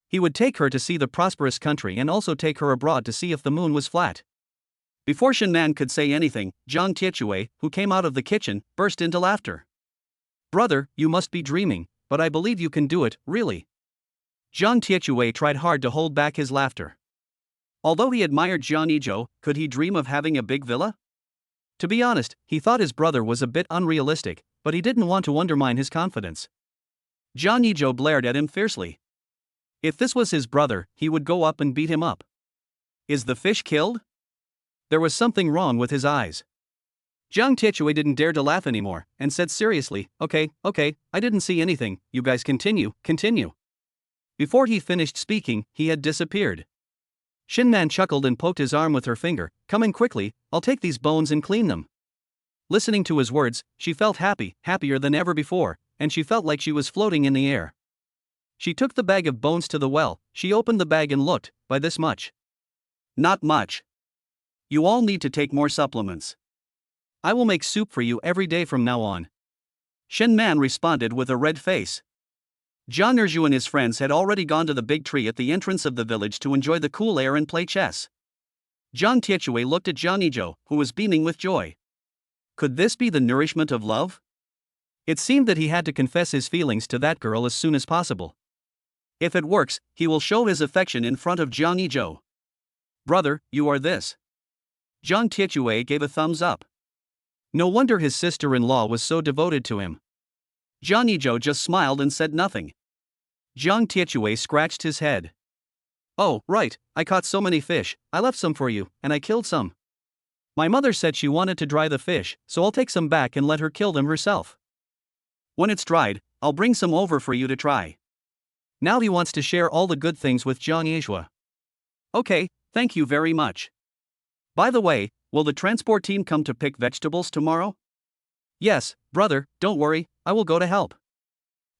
He would take her to see the prosperous country and also take her abroad to see if the moon was flat. Before Shen Man could say anything, Zhang Tiechue, who came out of the kitchen, burst into laughter. Brother, you must be dreaming, but I believe you can do it, really. Zhang Tiechue tried hard to hold back his laughter. Although he admired Jangi Joe, could he dream of having a big villa? To be honest, he thought his brother was a bit unrealistic, but he didn't want to undermine his confidence. Jangi Joe glared at him fiercely. If this was his brother, he would go up and beat him up. Is the fish killed? There was something wrong with his eyes. Zhang Tiechue didn't dare to laugh anymore, and said seriously, Okay, I didn't see anything, you guys continue. Before he finished speaking, he had disappeared. Shen Man chuckled and poked his arm with her finger. Come in quickly, I'll take these bones and clean them. Listening to his words, she felt happier than ever before, and she felt like she was floating in the air. She took the bag of bones to the well. She opened the bag and looked, by this much. Not much. You all need to take more supplements. I will make soup for you every day from now on. Shen Man responded with a red face. Zhang Erju and his friends had already gone to the big tree at the entrance of the village to enjoy the cool air and play chess. Zhang Tiechue looked at Jangi Joe, who was beaming with joy. Could this be the nourishment of love? It seemed that he had to confess his feelings to that girl as soon as possible. If it works, he will show his affection in front of Jangi Joe. Brother, you are this. Zhang Tiechue gave a thumbs up. No wonder his sister-in-law was so devoted to him. Jangi Joe just smiled and said nothing. Zhang Tiechue scratched his head. Oh, right, I caught so many fish, I left some for you, and I killed some. My mother said she wanted to dry the fish, so I'll take some back and let her kill them herself. When it's dried, I'll bring some over for you to try. Now he wants to share all the good things with Zhang Yishua. Okay, thank you very much. By the way, will the transport team come to pick vegetables tomorrow? Yes, brother, don't worry, I will go to help.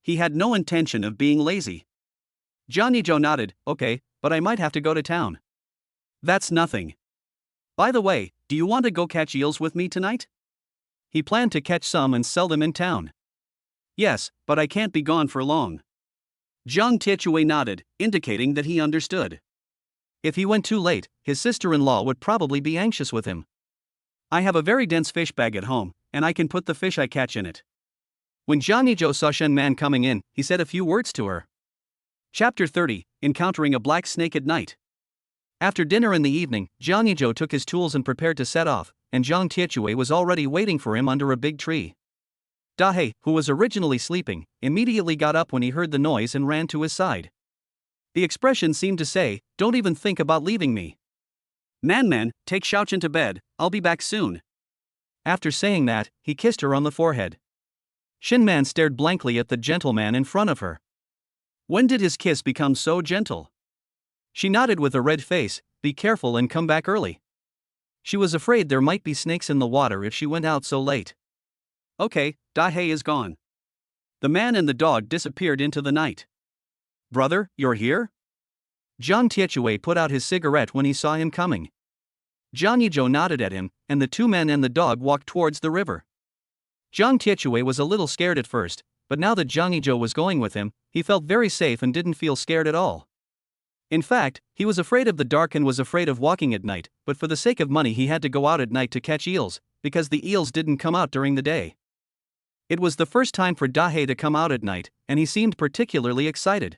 He had no intention of being lazy. Jangi Joe nodded, okay, but I might have to go to town. That's nothing. By the way, do you want to go catch eels with me tonight? He planned to catch some and sell them in town. Yes, but I can't be gone for long. Zhang Tiechue nodded, indicating that he understood. If he went too late, his sister-in-law would probably be anxious with him. I have a very dense fish bag at home, and I can put the fish I catch in it. When Jangi Joe saw Shen Man coming in, he said a few words to her. Chapter 30, Encountering a Black Snake at Night. After dinner in the evening, Jangi Joe took his tools and prepared to set off, and Zhang Tiechue was already waiting for him under a big tree. Dahei, who was originally sleeping, immediately got up when he heard the noise and ran to his side. The expression seemed to say, don't even think about leaving me. Man, take Xiaochen to bed, I'll be back soon. After saying that, he kissed her on the forehead. Shen Man stared blankly at the gentleman in front of her. When did his kiss become so gentle? She nodded with a red face. Be careful and come back early. She was afraid there might be snakes in the water if she went out so late. Okay, Dahei is gone. The man and the dog disappeared into the night. Brother, you're here? Jiang Tiechui put out his cigarette when he saw him coming. Jangi Joe nodded at him, and the two men and the dog walked towards the river. Jiang Tiechui was a little scared at first, but now that Jangi Joe was going with him, he felt very safe and didn't feel scared at all. In fact, he was afraid of the dark and was afraid of walking at night, but for the sake of money he had to go out at night to catch eels, because the eels didn't come out during the day. It was the first time for Dahei to come out at night, and he seemed particularly excited.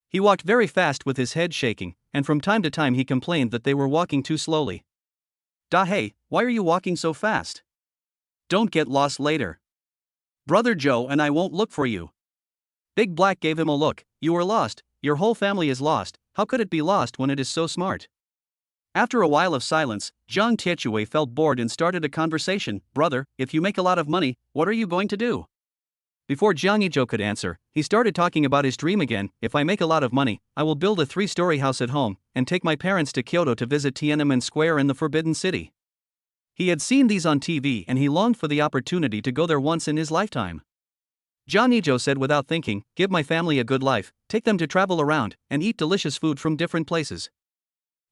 He walked very fast with his head shaking, and from time to time he complained that they were walking too slowly. Dahei, why are you walking so fast? Don't get lost later. Brother Joe and I won't look for you. Big Black gave him a look. You are lost, your whole family is lost, how could it be lost when it is so smart? After a while of silence, Jiang Tiechui felt bored and started a conversation. Brother, if you make a lot of money, what are you going to do? Before Jangi Joe could answer, he started talking about his dream again. If I make a lot of money, I will build a 3-story house at home, and take my parents to Kyoto to visit Tiananmen Square and the Forbidden City. He had seen these on TV and he longed for the opportunity to go there once in his lifetime. Jangi Joe said without thinking, give my family a good life, take them to travel around, and eat delicious food from different places.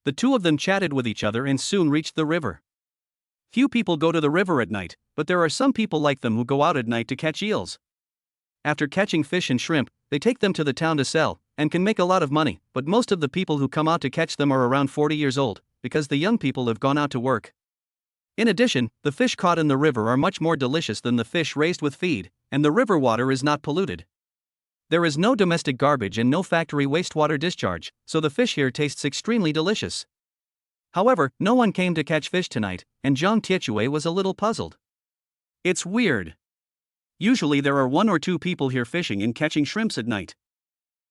The two of them chatted with each other and soon reached the river. Few people go to the river at night, but there are some people like them who go out at night to catch eels. After catching fish and shrimp, they take them to the town to sell, and can make a lot of money, but most of the people who come out to catch them are around 40 years old, because the young people have gone out to work. In addition, the fish caught in the river are much more delicious than the fish raised with feed, and the river water is not polluted. There is no domestic garbage and no factory wastewater discharge, so the fish here tastes extremely delicious. However, no one came to catch fish tonight, and Jiang Tiechui was a little puzzled. It's weird. Usually there are 1 or 2 people here fishing and catching shrimps at night.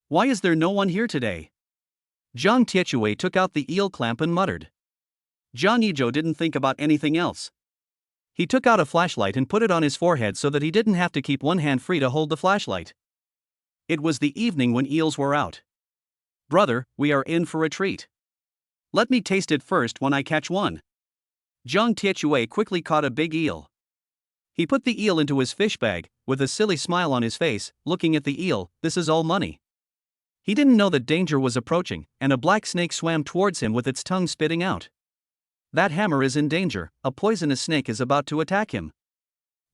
Why is there no one here today? Jiang Tiechui took out the eel clamp and muttered. Jangi Joe didn't think about anything else. He took out a flashlight and put it on his forehead so that he didn't have to keep one hand free to hold the flashlight. It was the evening when eels were out. Brother, we are in for a treat. Let me taste it first when I catch one. Jiang Tiechui quickly caught a big eel. He put the eel into his fish bag, with a silly smile on his face, looking at the eel. This is all money. He didn't know that danger was approaching, and a black snake swam towards him with its tongue spitting out. That hammer is in danger, a poisonous snake is about to attack him.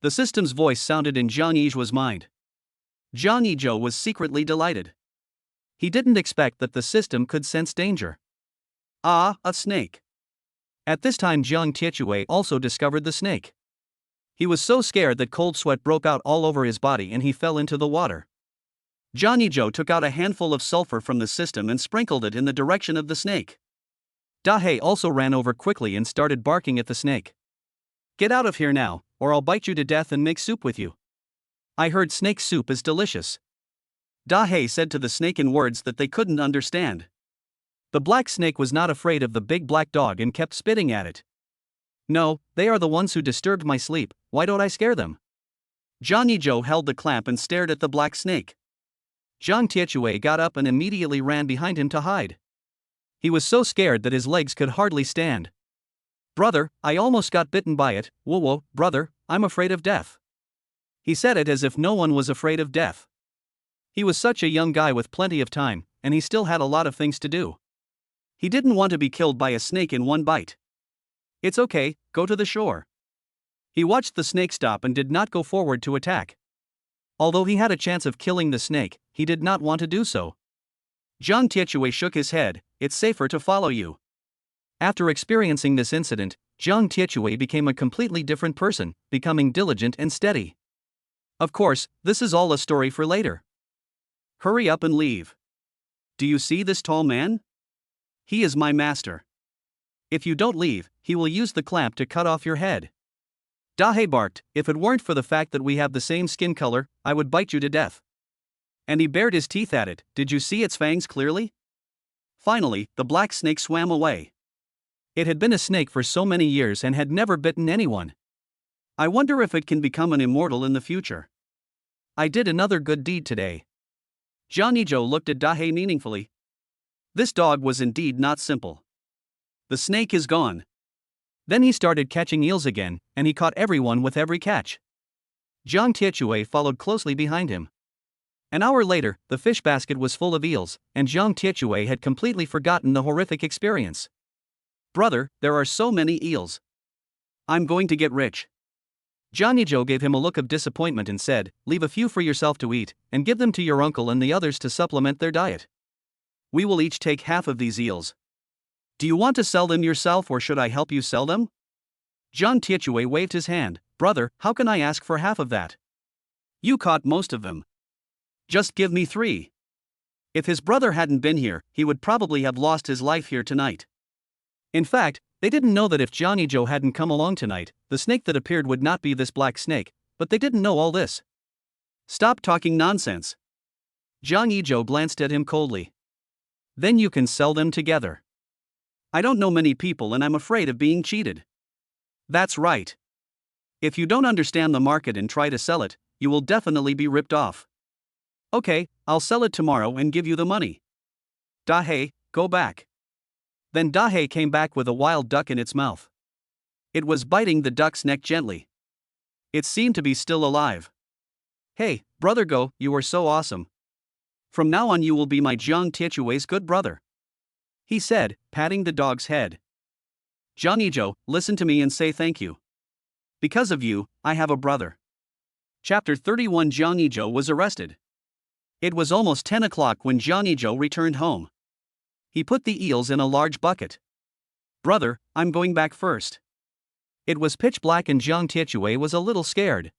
The system's voice sounded in Jiang Yiju's mind. Jangi Joe was secretly delighted. He didn't expect that the system could sense danger. Ah, a snake. At this time Jiang Tiechui also discovered the snake. He was so scared that cold sweat broke out all over his body and he fell into the water. Jangi Joe took out a handful of sulfur from the system and sprinkled it in the direction of the snake. Dahei also ran over quickly and started barking at the snake. Get out of here now, or I'll bite you to death and make soup with you. I heard snake soup is delicious. Dahei said to the snake in words that they couldn't understand. The black snake was not afraid of the big black dog and kept spitting at it. No, they are the ones who disturbed my sleep, why don't I scare them? Jangi Joe held the clamp and stared at the black snake. Jiang Tiechui got up and immediately ran behind him to hide. He was so scared that his legs could hardly stand. Brother, I almost got bitten by it. Whoa, brother, I'm afraid of death. He said it as if no one was afraid of death. He was such a young guy with plenty of time, and he still had a lot of things to do. He didn't want to be killed by a snake in one bite. It's okay, go to the shore. He watched the snake stop and did not go forward to attack. Although he had a chance of killing the snake, he did not want to do so. Jiang Tiechui shook his head. It's safer to follow you. After experiencing this incident, Jiang Tiechui became a completely different person, becoming diligent and steady. Of course, this is all a story for later. Hurry up and leave. Do you see this tall man? He is my master. If you don't leave, he will use the clamp to cut off your head. Dahei barked, if it weren't for the fact that we have the same skin color, I would bite you to death. And he bared his teeth at it. Did you see its fangs clearly? Finally, the black snake swam away. It had been a snake for so many years and had never bitten anyone. I wonder if it can become an immortal in the future. I did another good deed today. Jangi Joe looked at Dahei meaningfully. This dog was indeed not simple. The snake is gone. Then he started catching eels again, and he caught everyone with every catch. Jiang Tiechui followed closely behind him. An hour later, the fish basket was full of eels, and Jiang Tiechui had completely forgotten the horrific experience. Brother, there are so many eels. I'm going to get rich. Jangi Joe gave him a look of disappointment and said, leave a few for yourself to eat, and give them to your uncle and the others to supplement their diet. We will each take half of these eels. Do you want to sell them yourself or should I help you sell them? Jiang Tiechui waved his hand. Brother, how can I ask for half of that? You caught most of them. Just give me 3. If his brother hadn't been here, he would probably have lost his life here tonight. In fact, they didn't know that if Jangi Joe hadn't come along tonight, the snake that appeared would not be this black snake, but they didn't know all this. Stop talking nonsense. Jangi Joe glanced at him coldly. Then you can sell them together. I don't know many people and I'm afraid of being cheated. That's right. If you don't understand the market and try to sell it, you will definitely be ripped off. Okay, I'll sell it tomorrow and give you the money. Dahei, go back. Then Dahei came back with a wild duck in its mouth. It was biting the duck's neck gently. It seemed to be still alive. Hey, brother Go, you are so awesome. From now on you will be my Jiang Tiechui's good brother. He said, patting the dog's head. Jangi Joe, listen to me and say thank you. Because of you, I have a brother. Chapter 31. Jangi Joe was arrested. It was almost 10 o'clock when Jangi Joe returned home. He put the eels in a large bucket. Brother, I'm going back first. It was pitch black and Jiang Tiechui was a little scared.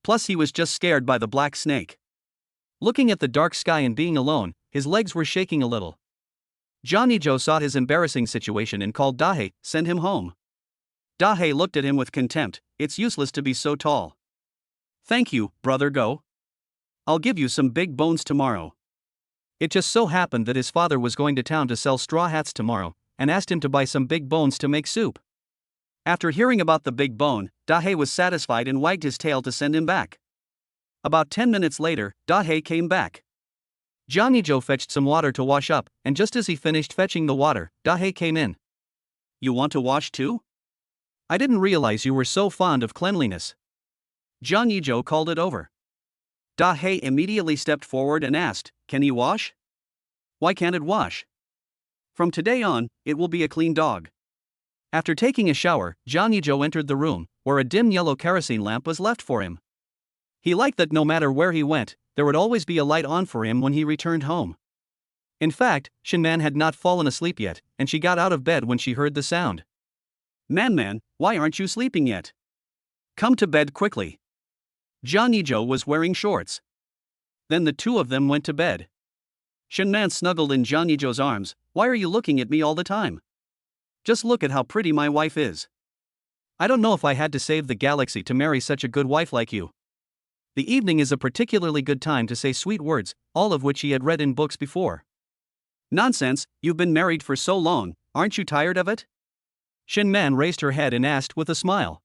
Plus he was just scared by the black snake. Looking at the dark sky and being alone, his legs were shaking a little. Jangi Joe saw his embarrassing situation and called Dahei, send him home. Dahei looked at him with contempt, it's useless to be so tall. Thank you, brother Go. I'll give you some big bones tomorrow. It just so happened that his father was going to town to sell straw hats tomorrow, and asked him to buy some big bones to make soup. After hearing about the big bone, Dahei was satisfied and wagged his tail to send him back. About 10 minutes later, Dahei came back. Jangi Joe fetched some water to wash up, and just as he finished fetching the water, Dahei came in. You want to wash too? I didn't realize you were so fond of cleanliness. Jangi Joe called it over. Dahei immediately stepped forward and asked, can he wash? Why can't it wash? From today on, it will be a clean dog. After taking a shower, Jangi Joe entered the room, where a dim yellow kerosene lamp was left for him. He liked that no matter where he went, there would always be a light on for him when he returned home. In fact, Shinman had not fallen asleep yet, and she got out of bed when she heard the sound. Man, why aren't you sleeping yet? Come to bed quickly. Jangi Joe was wearing shorts. Then the two of them went to bed. Shinman snuggled in Jangi Joe's arms. Why are you looking at me all the time? Just look at how pretty my wife is. I don't know if I had to save the galaxy to marry such a good wife like you. The evening is a particularly good time to say sweet words, all of which he had read in books before. Nonsense, you've been married for so long, aren't you tired of it? Shinman raised her head and asked with a smile.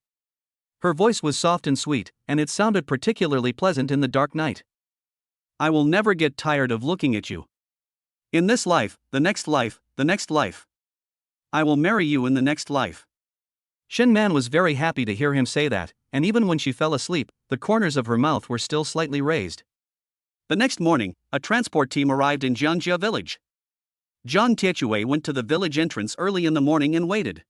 Her voice was soft and sweet, and it sounded particularly pleasant in the dark night. I will never get tired of looking at you. In this life, the next life, the next life. I will marry you in the next life. Shinman was very happy to hear him say that, and even when she fell asleep, the corners of her mouth were still slightly raised. The next morning, a transport team arrived in Jiangjia village. Jiang Tiechui went to the village entrance early in the morning and waited.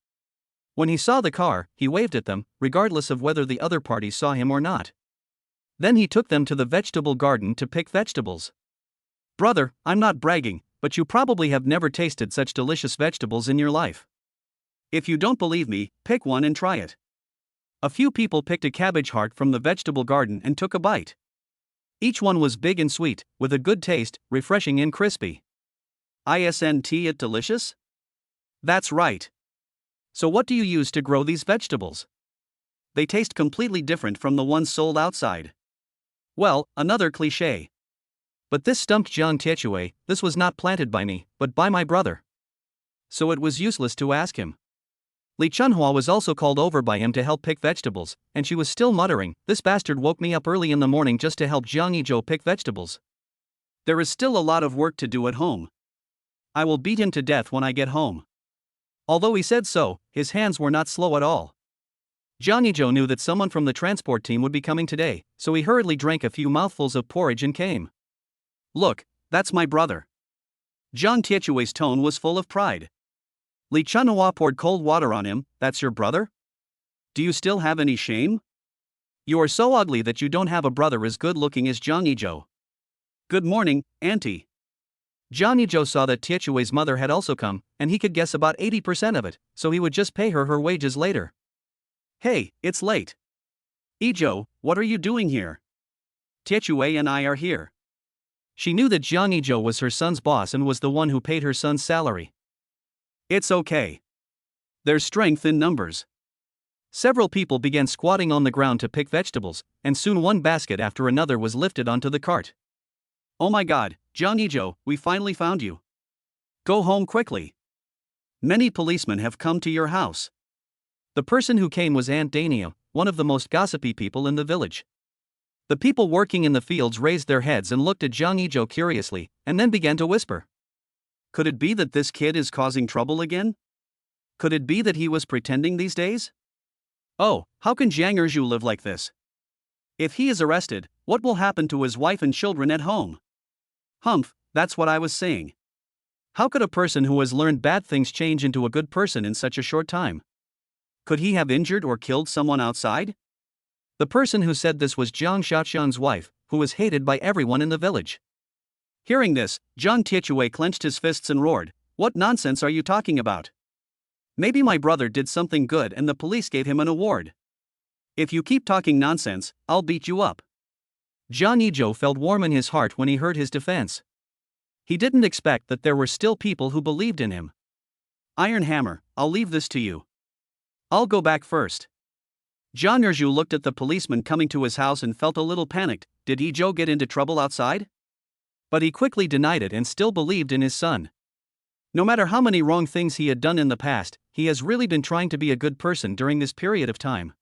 When he saw the car, he waved at them, regardless of whether the other party saw him or not. Then he took them to the vegetable garden to pick vegetables. Brother, I'm not bragging, but you probably have never tasted such delicious vegetables in your life. If you don't believe me, pick one and try it. A few people picked a cabbage heart from the vegetable garden and took a bite. Each one was big and sweet, with a good taste, refreshing and crispy. Isn't it delicious? That's right. So what do you use to grow these vegetables? They taste completely different from the ones sold outside. Well, another cliché. But this stumped Jiang Tiechui. This was not planted by me, but by my brother. So it was useless to ask him. Li Chunhua was also called over by him to help pick vegetables, and she was still muttering, this bastard woke me up early in the morning just to help Jangi Joe pick vegetables. There is still a lot of work to do at home. I will beat him to death when I get home. Although he said so, his hands were not slow at all. Jangi Joe knew that someone from the transport team would be coming today, so he hurriedly drank a few mouthfuls of porridge and came. Look, that's my brother. Jiang Tietue's tone was full of pride. Li Chunhua poured cold water on him. That's your brother? Do you still have any shame? You are so ugly that you don't have a brother as good looking as Jangi Joe. Good morning, Auntie. Jangi Joe saw that Tietue's mother had also come, and he could guess about 80% of it, so he would just pay her wages later. Hey, it's late. Ijo, what are you doing here? Tietue and I are here. She knew that Jangi Joe was her son's boss and was the one who paid her son's salary. It's okay. There's strength in numbers. Several people began squatting on the ground to pick vegetables, and soon one basket after another was lifted onto the cart. Oh my god, Jangi Joe, we finally found you. Go home quickly. Many policemen have come to your house. The person who came was Aunt Dania, one of the most gossipy people in the village. The people working in the fields raised their heads and looked at Jangi Joe curiously, and then began to whisper. Could it be that this kid is causing trouble again? Could it be that he was pretending these days? Oh, how can Jiang Erju live like this? If he is arrested, what will happen to his wife and children at home? Humph, that's what I was saying. How could a person who has learned bad things change into a good person in such a short time? Could he have injured or killed someone outside? The person who said this was Jiang Shaoxian's wife, who was hated by everyone in the village. Hearing this, Jiang Tietue clenched his fists and roared, "What nonsense are you talking about? Maybe my brother did something good and the police gave him an award. If you keep talking nonsense, I'll beat you up." Jangi Joe felt warm in his heart when he heard his defense. He didn't expect that there were still people who believed in him. Iron Hammer, I'll leave this to you. I'll go back first. Jiang Erju looked at the policeman coming to his house and felt a little panicked. Did Ijo get into trouble outside? But he quickly denied it and still believed in his son. No matter how many wrong things he had done in the past, he has really been trying to be a good person during this period of time.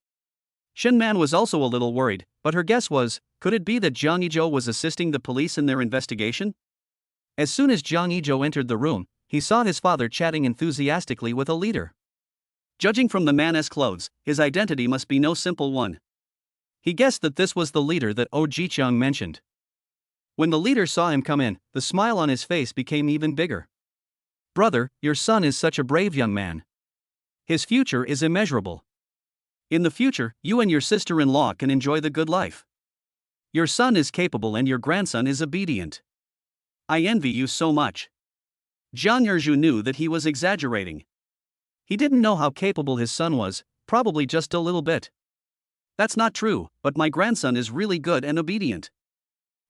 Shen Man was also a little worried, but her guess was, could it be that Jiang Ijo was assisting the police in their investigation? As soon as Jiang Ijo entered the room, he saw his father chatting enthusiastically with a leader. Judging from the man's clothes, his identity must be no simple one. He guessed that this was the leader that Oh Jiqiang mentioned. When the leader saw him come in, the smile on his face became even bigger. Brother, your son is such a brave young man. His future is immeasurable. In the future, you and your sister-in-law can enjoy the good life. Your son is capable and your grandson is obedient. I envy you so much. Jiang Erju knew that he was exaggerating. He didn't know how capable his son was, probably just a little bit. That's not true, but my grandson is really good and obedient.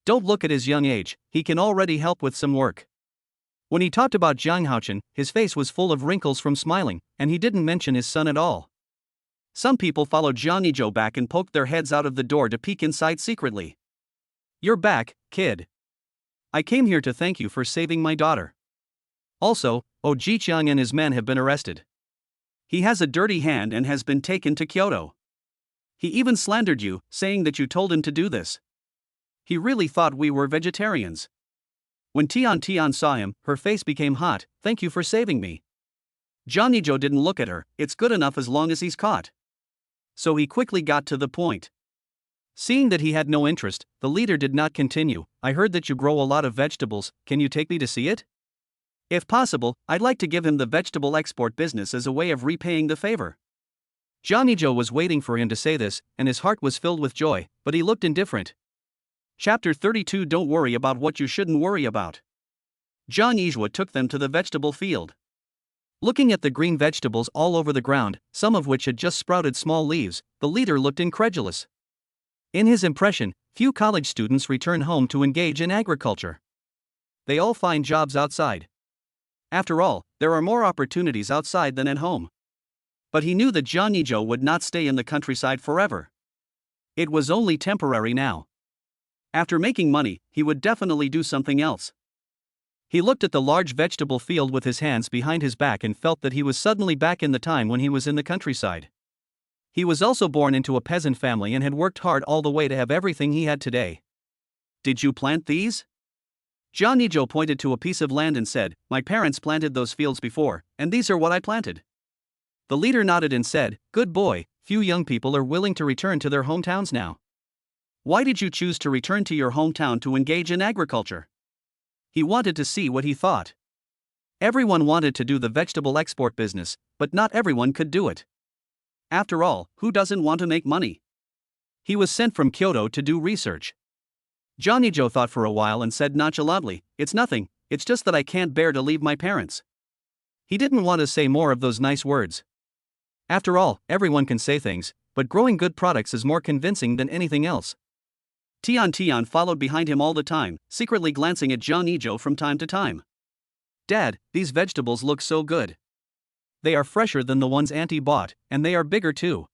Don't look at his young age, he can already help with some work. When he talked about Jiang Haochen, his face was full of wrinkles from smiling, and he didn't mention his son at all. Some people followed Jiang Ijo back and poked their heads out of the door to peek inside secretly. You're back, kid. I came here to thank you for saving my daughter. Also, Oh Jiqiang and his men have been arrested. He has a dirty hand and has been taken to Kyoto. He even slandered you, saying that you told him to do this. He really thought we were vegetarians. When Tian saw him, her face became hot. Thank you for saving me. Jiang Ijo didn't look at her. It's good enough as long as he's caught. So he quickly got to the point. Seeing that he had no interest, the leader did not continue. I heard that you grow a lot of vegetables, can you take me to see it? If possible, I'd like to give him the vegetable export business as a way of repaying the favor. Jiang Ijo was waiting for him to say this, and his heart was filled with joy, but he looked indifferent. Chapter 32 Don't worry about what you shouldn't worry about. Jiang Ijo took them to the vegetable field. Looking at the green vegetables all over the ground, some of which had just sprouted small leaves, the leader looked incredulous. In his impression, few college students return home to engage in agriculture. They all find jobs outside. After all, there are more opportunities outside than at home. But he knew that Jiang Ijo would not stay in the countryside forever. It was only temporary now. After making money, he would definitely do something else. He looked at the large vegetable field with his hands behind his back and felt that he was suddenly back in the time when he was in the countryside. He was also born into a peasant family and had worked hard all the way to have everything he had today. Did you plant these? Jangi Joe pointed to a piece of land and said, "My parents planted those fields before, and these are what I planted." The leader nodded and said, "Good boy, few young people are willing to return to their hometowns now. Why did you choose to return to your hometown to engage in agriculture?" He wanted to see what he thought. Everyone wanted to do the vegetable export business, but not everyone could do it. After all, who doesn't want to make money? He was sent from Kyoto to do research. Jangi Joe thought for a while and said nonchalantly, "It's nothing, it's just that I can't bear to leave my parents." He didn't want to say more of those nice words. After all, everyone can say things, but growing good products is more convincing than anything else. Tian followed behind him all the time, secretly glancing at Jangi Joe from time to time. "Dad, these vegetables look so good. They are fresher than the ones Auntie bought, and they are bigger too."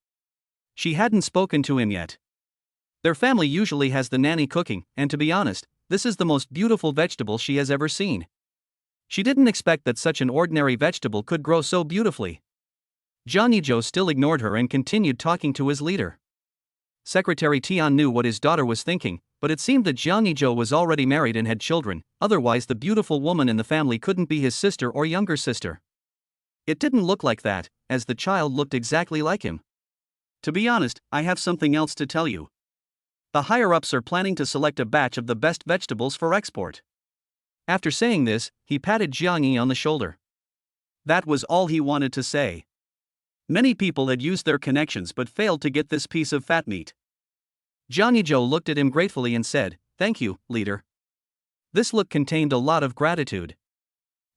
She hadn't spoken to him yet. Their family usually has the nanny cooking, and to be honest, this is the most beautiful vegetable she has ever seen. She didn't expect that such an ordinary vegetable could grow so beautifully. Jangi Joe still ignored her and continued talking to his leader. Secretary Tian knew what his daughter was thinking, but it seemed that Jangi Joe was already married and had children, otherwise the beautiful woman in the family couldn't be his sister or younger sister. It didn't look like that, as the child looked exactly like him. "To be honest, I have something else to tell you. The higher-ups are planning to select a batch of the best vegetables for export." After saying this, he patted Jangi on the shoulder. That was all he wanted to say. Many people had used their connections but failed to get this piece of fat meat. Jangi Joe looked at him gratefully and said, "Thank you, leader." This look contained a lot of gratitude.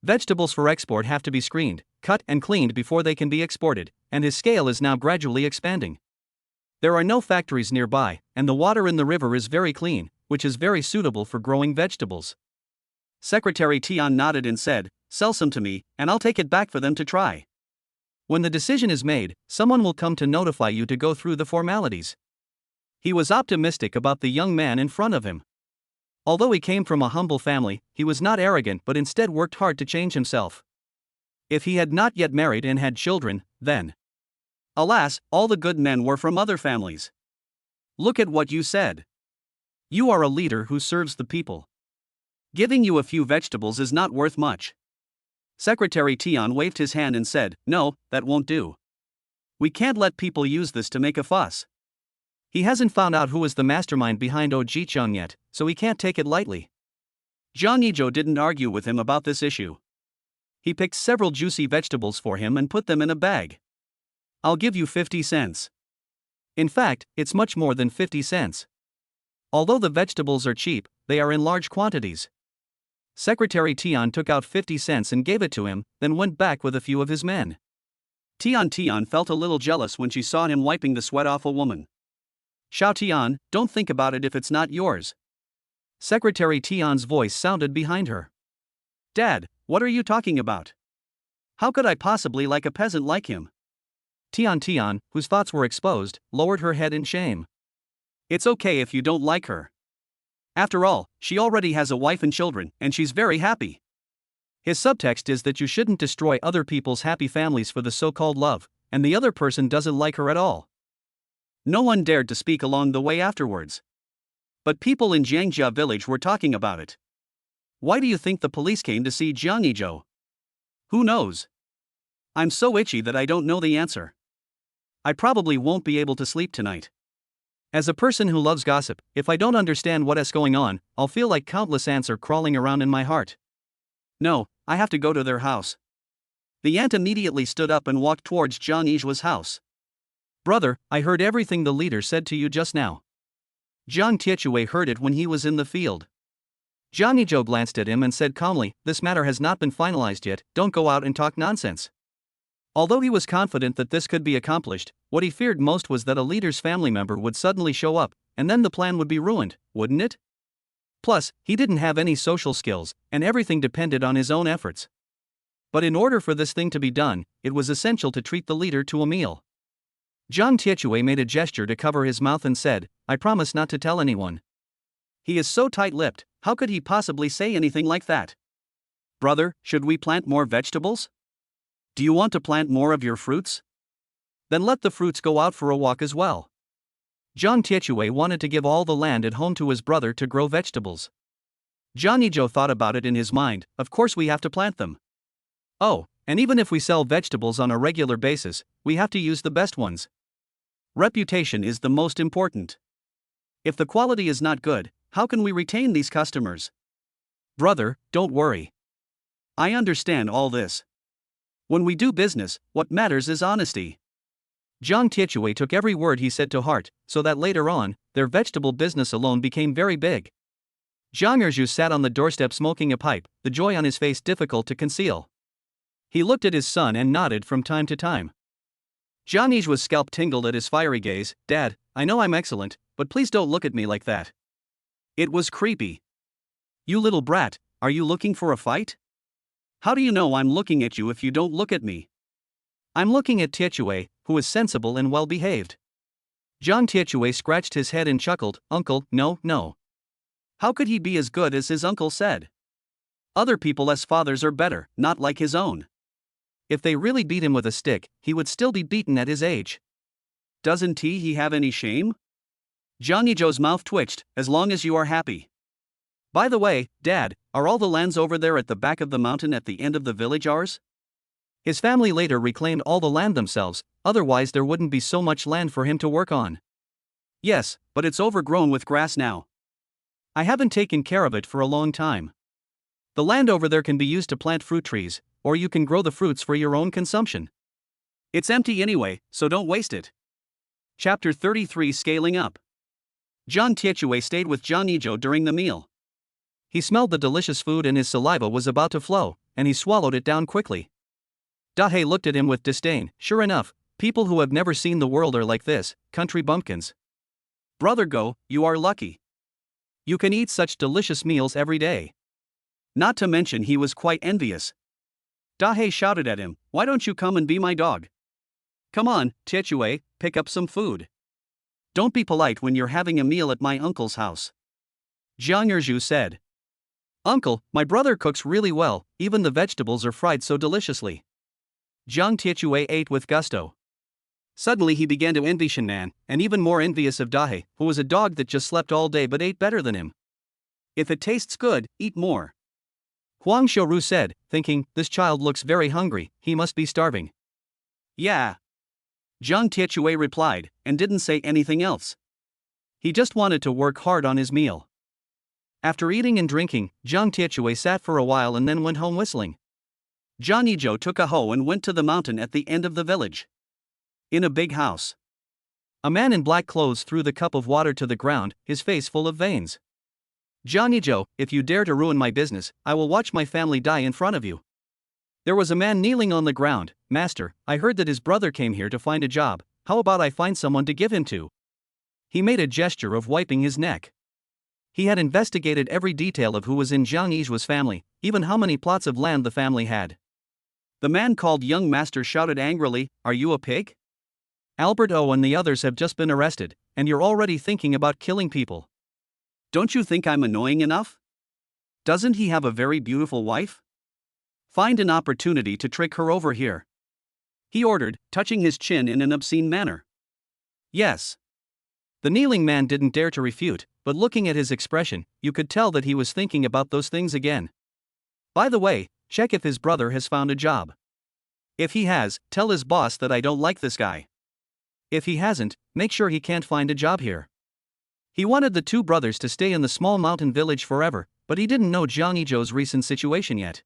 Vegetables for export have to be screened, cut and cleaned before they can be exported, and his scale is now gradually expanding. There are no factories nearby, and the water in the river is very clean, which is very suitable for growing vegetables. Secretary Tian nodded and said, "Sell some to me, and I'll take it back for them to try. When the decision is made, someone will come to notify you to go through the formalities." He was optimistic about the young man in front of him. Although he came from a humble family, he was not arrogant but instead worked hard to change himself. If he had not yet married and had children, then, alas, all the good men were from other families. Look at what you said. You are a leader who serves the people. Giving you a few vegetables is not worth much. Secretary Tian waved his hand and said, "No, that won't do. We can't let people use this to make a fuss. He hasn't found out who is the mastermind behind Oji-chung yet, so he can't take it lightly." Jangi Joe didn't argue with him about this issue. He picked several juicy vegetables for him and put them in a bag. "I'll give you 50 cents. In fact, it's much more than 50 cents. Although the vegetables are cheap, they are in large quantities." Secretary Tian took out 50 cents and gave it to him, then went back with a few of his men. Tian felt a little jealous when she saw him wiping the sweat off a woman. "Xiao Tian, don't think about it if it's not yours." Secretary Tian's voice sounded behind her. "Dad, what are you talking about? How could I possibly like a peasant like him?" Tian, whose thoughts were exposed, lowered her head in shame. "It's okay if you don't like her. After all, she already has a wife and children, and she's very happy." His subtext is that you shouldn't destroy other people's happy families for the so-called love, and the other person doesn't like her at all. No one dared to speak along the way afterwards. But people in Jangjia village were talking about it. Why do you think the police came to see Jangi Joe? Who knows? I'm so itchy that I don't know the answer. I probably won't be able to sleep tonight. As a person who loves gossip, if I don't understand what is going on, I'll feel like countless ants are crawling around in my heart. No, I have to go to their house." The ant immediately stood up and walked towards Jangi Joe's house. "Brother, I heard everything the leader said to you just now." Jiang Tiechue heard it when he was in the field. Jangi Joe glanced at him and said calmly, "This matter has not been finalized yet, don't go out and talk nonsense." Although he was confident that this could be accomplished, what he feared most was that a leader's family member would suddenly show up, and then the plan would be ruined, wouldn't it? Plus, he didn't have any social skills, and everything depended on his own efforts. But in order for this thing to be done, it was essential to treat the leader to a meal. Jiang Tiechue made a gesture to cover his mouth and said, "I promise not to tell anyone." He is so tight-lipped, how could he possibly say anything like that? "Brother, should we plant more vegetables? Do you want to plant more of your fruits? Then let the fruits go out for a walk as well." Jiang Tiechue wanted to give all the land at home to his brother to grow vegetables. Jangi Joe thought about it in his mind. Of course we have to plant them. Oh, and even if we sell vegetables on a regular basis, we have to use the best ones. Reputation is the most important. If the quality is not good, how can we retain these customers? Brother, don't worry. I understand all this. When we do business, what matters is honesty. Jiang Tiechui took every word he said to heart, so that later on, their vegetable business alone became very big. Jiang Erju sat on the doorstep smoking a pipe, the joy on his face difficult to conceal. He looked at his son and nodded from time to time. Jiang Yiju's scalp tingled at his fiery gaze. Dad, I know I'm excellent, but please don't look at me like that. It was creepy. You little brat, are you looking for a fight? How do you know I'm looking at you if you don't look at me? I'm looking at Tiechui, who is sensible and well-behaved. Jiang Tiechui scratched his head and chuckled. Uncle, no. How could he be as good as his uncle said? Other people's fathers are better, not like his own. If they really beat him with a stick, he would still be beaten at his age. Doesn't he have any shame? Jangi Joe's mouth twitched. As long as you are happy. By the way, Dad, are all the lands over there at the back of the mountain at the end of the village ours? His family later reclaimed all the land themselves, otherwise there wouldn't be so much land for him to work on. Yes, but it's overgrown with grass now. I haven't taken care of it for a long time. The land over there can be used to plant fruit trees, or you can grow the fruits for your own consumption. It's empty anyway, so don't waste it. Chapter 33 Scaling Up. Jiang Tiechui stayed with Jangi Joe during the meal. He smelled the delicious food and his saliva was about to flow, and he swallowed it down quickly. Dahe looked at him with disdain. Sure enough, people who have never seen the world are like this, country bumpkins. Brother Go, you are lucky. You can eat such delicious meals every day. Not to mention he was quite envious. Dahe shouted at him, why don't you come and be my dog? Come on, Tiechui, pick up some food. Don't be polite when you're having a meal at my uncle's house. Jiang Erju said. Uncle, my brother cooks really well, even the vegetables are fried so deliciously. Jiang Tiechui ate with gusto. Suddenly he began to envy Shannan, and even more envious of Dahe, who was a dog that just slept all day but ate better than him. If it tastes good, eat more. Huang Shouru said, thinking, this child looks very hungry, he must be starving. Yeah. Jiang Tiechui replied, and didn't say anything else. He just wanted to work hard on his meal. After eating and drinking, Jiang Tiechui sat for a while and then went home whistling. Jangi Joe took a hoe and went to the mountain at the end of the village. In a big house. A man in black clothes threw the cup of water to the ground, his face full of veins. Jangi Joe, if you dare to ruin my business, I will watch my family die in front of you. There was a man kneeling on the ground. Master, I heard that his brother came here to find a job, how about I find someone to give him to? He made a gesture of wiping his neck. He had investigated every detail of who was in Jiang Yiju's family, even how many plots of land the family had. The man called young master shouted angrily, are you a pig? Albert O and the others have just been arrested, and you're already thinking about killing people. Don't you think I'm annoying enough? Doesn't he have a very beautiful wife? Find an opportunity to trick her over here. He ordered, touching his chin in an obscene manner. Yes. The kneeling man didn't dare to refute, but looking at his expression, you could tell that he was thinking about those things again. By the way, check if his brother has found a job. If he has, tell his boss that I don't like this guy. If he hasn't, make sure he can't find a job here. He wanted the two brothers to stay in the small mountain village forever, but he didn't know Jangi Joe's recent situation yet.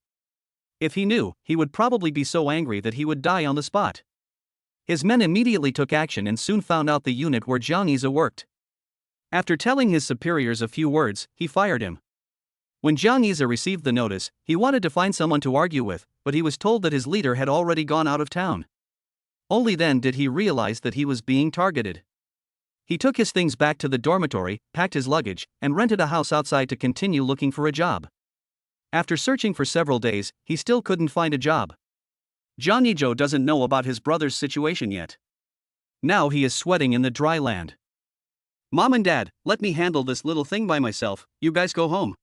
If he knew, he would probably be so angry that he would die on the spot. His men immediately took action and soon found out the unit where Jangi Joe worked. After telling his superiors a few words, he fired him. When Jangi Joe received the notice, he wanted to find someone to argue with, but he was told that his leader had already gone out of town. Only then did he realize that he was being targeted. He took his things back to the dormitory, packed his luggage, and rented a house outside to continue looking for a job. After searching for several days, he still couldn't find a job. Jangi Joe doesn't know about his brother's situation yet. Now he is sweating in the dry land. Mom and Dad, let me handle this little thing by myself, you guys go home.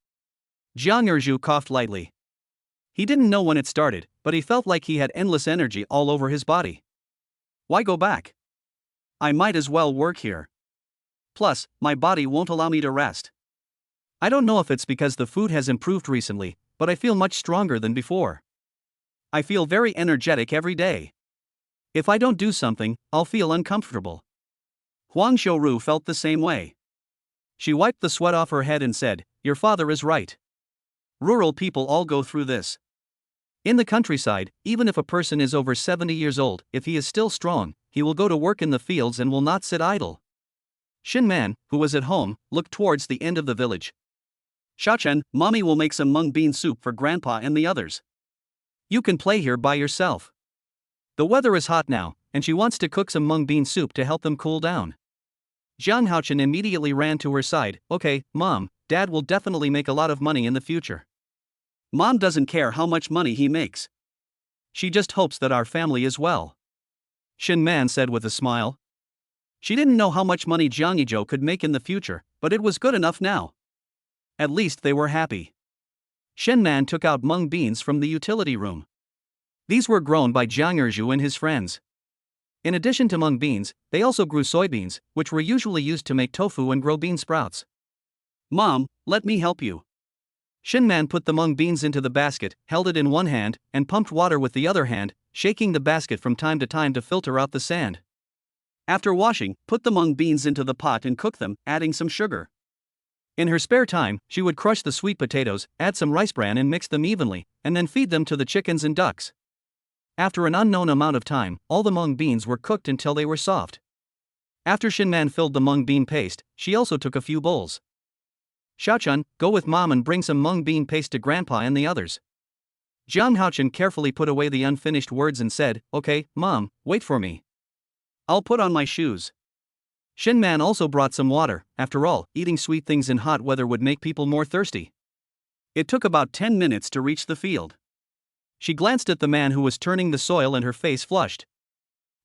Jiang Erju coughed lightly. He didn't know when it started, but he felt like he had endless energy all over his body. Why go back? I might as well work here. Plus, my body won't allow me to rest. I don't know if it's because the food has improved recently, but I feel much stronger than before. I feel very energetic every day. If I don't do something, I'll feel uncomfortable. Huang Xiaoru felt the same way. She wiped the sweat off her head and said, "Your father is right. Rural people all go through this. In the countryside, even if a person is over 70 years old, if he is still strong, he will go to work in the fields and will not sit idle." Xin Man, who was at home, looked towards the end of the village. "Xiaochen, mommy will make some mung bean soup for grandpa and the others. You can play here by yourself. The weather is hot now, and she wants to cook some mung bean soup to help them cool down." Jiang Haochen immediately ran to her side. "Okay, Mom, Dad will definitely make a lot of money in the future. Mom doesn't care how much money he makes. She just hopes that our family is well," Xin Man said with a smile. She didn't know how much money Jangi Joe could make in the future, but it was good enough now. At least they were happy. Shen Man took out mung beans from the utility room. These were grown by Jiang Erju and his friends. In addition to mung beans, they also grew soybeans, which were usually used to make tofu and grow bean sprouts. "Mom, let me help you." Shin Man put the mung beans into the basket, held it in one hand, and pumped water with the other hand, shaking the basket from time to filter out the sand. After washing, put the mung beans into the pot and cook them, adding some sugar. In her spare time, she would crush the sweet potatoes, add some rice bran and mix them evenly, and then feed them to the chickens and ducks. After an unknown amount of time, all the mung beans were cooked until they were soft. After Shin Man filled the mung bean paste, she also took a few bowls. "Xiaochun, go with Mom and bring some mung bean paste to Grandpa and the others." Jiang Haochen carefully put away the unfinished words and said, "Okay, Mom, wait for me. I'll put on my shoes." Shin Man also brought some water. After all, eating sweet things in hot weather would make people more thirsty. It took about 10 minutes to reach the field. She glanced at the man who was turning the soil and her face flushed.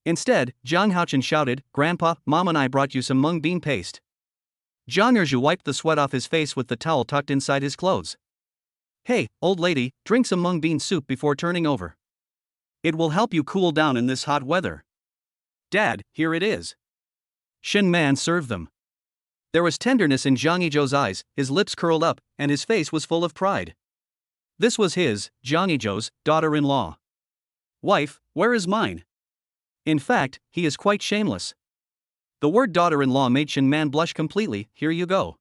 Instead, Jiang Haochen shouted, "Grandpa, Mom and I brought you some mung bean paste." Jiang Erju wiped the sweat off his face with the towel tucked inside his clothes. "Hey, old lady, drink some mung bean soup before turning over. It will help you cool down in this hot weather." "Dad, here it is." Shin Man served them. There was tenderness in Jangi Joe's eyes, his lips curled up, and his face was full of pride. This was his, Jangi Joe's, daughter-in-law. "Wife, where is mine?" In fact, he is quite shameless. The word daughter-in-law made Shin Man blush completely. "Here you go."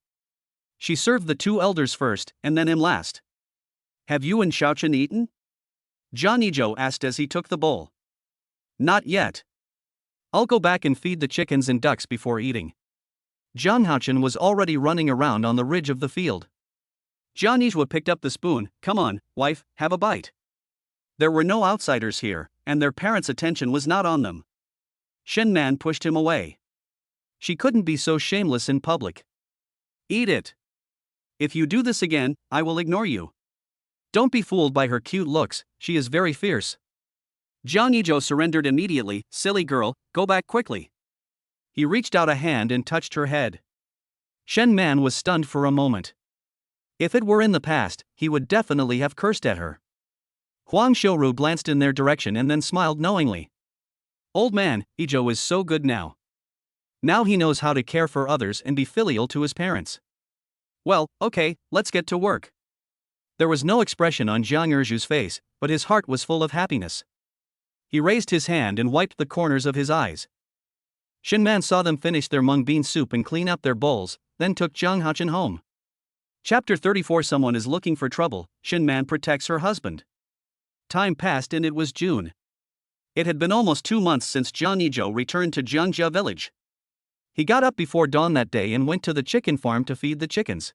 She served the two elders first, and then him last. "Have you and Xiaochen eaten?" Jangi Joe asked as he took the bowl. "Not yet. I'll go back and feed the chickens and ducks before eating." Jiang Haochen was already running around on the ridge of the field. Jiang Yizhua picked up the spoon. "Come on, wife, have a bite." There were no outsiders here, and their parents' attention was not on them. Shen Man pushed him away. She couldn't be so shameless in public. "Eat it. If you do this again, I will ignore you." Don't be fooled by her cute looks, she is very fierce. Jiang Yizhou surrendered immediately. "Silly girl, go back quickly." He reached out a hand and touched her head. Shen Man was stunned for a moment. If it were in the past, he would definitely have cursed at her. Huang Xiaoru glanced in their direction and then smiled knowingly. Old man, Yizhou is so good now. Now he knows how to care for others and be filial to his parents. Well, okay, let's get to work. There was no expression on Jiang Erju's face, but his heart was full of happiness. He raised his hand and wiped the corners of his eyes. Shin Man saw them finish their mung bean soup and clean up their bowls, then took Jiang Haochen home. Chapter 34. Someone is looking for trouble. Shin Man protects her husband. Time passed and it was June. It had been almost 2 months since Jangi Joe returned to Jiangjia village. He got up before dawn that day and went to the chicken farm to feed the chickens.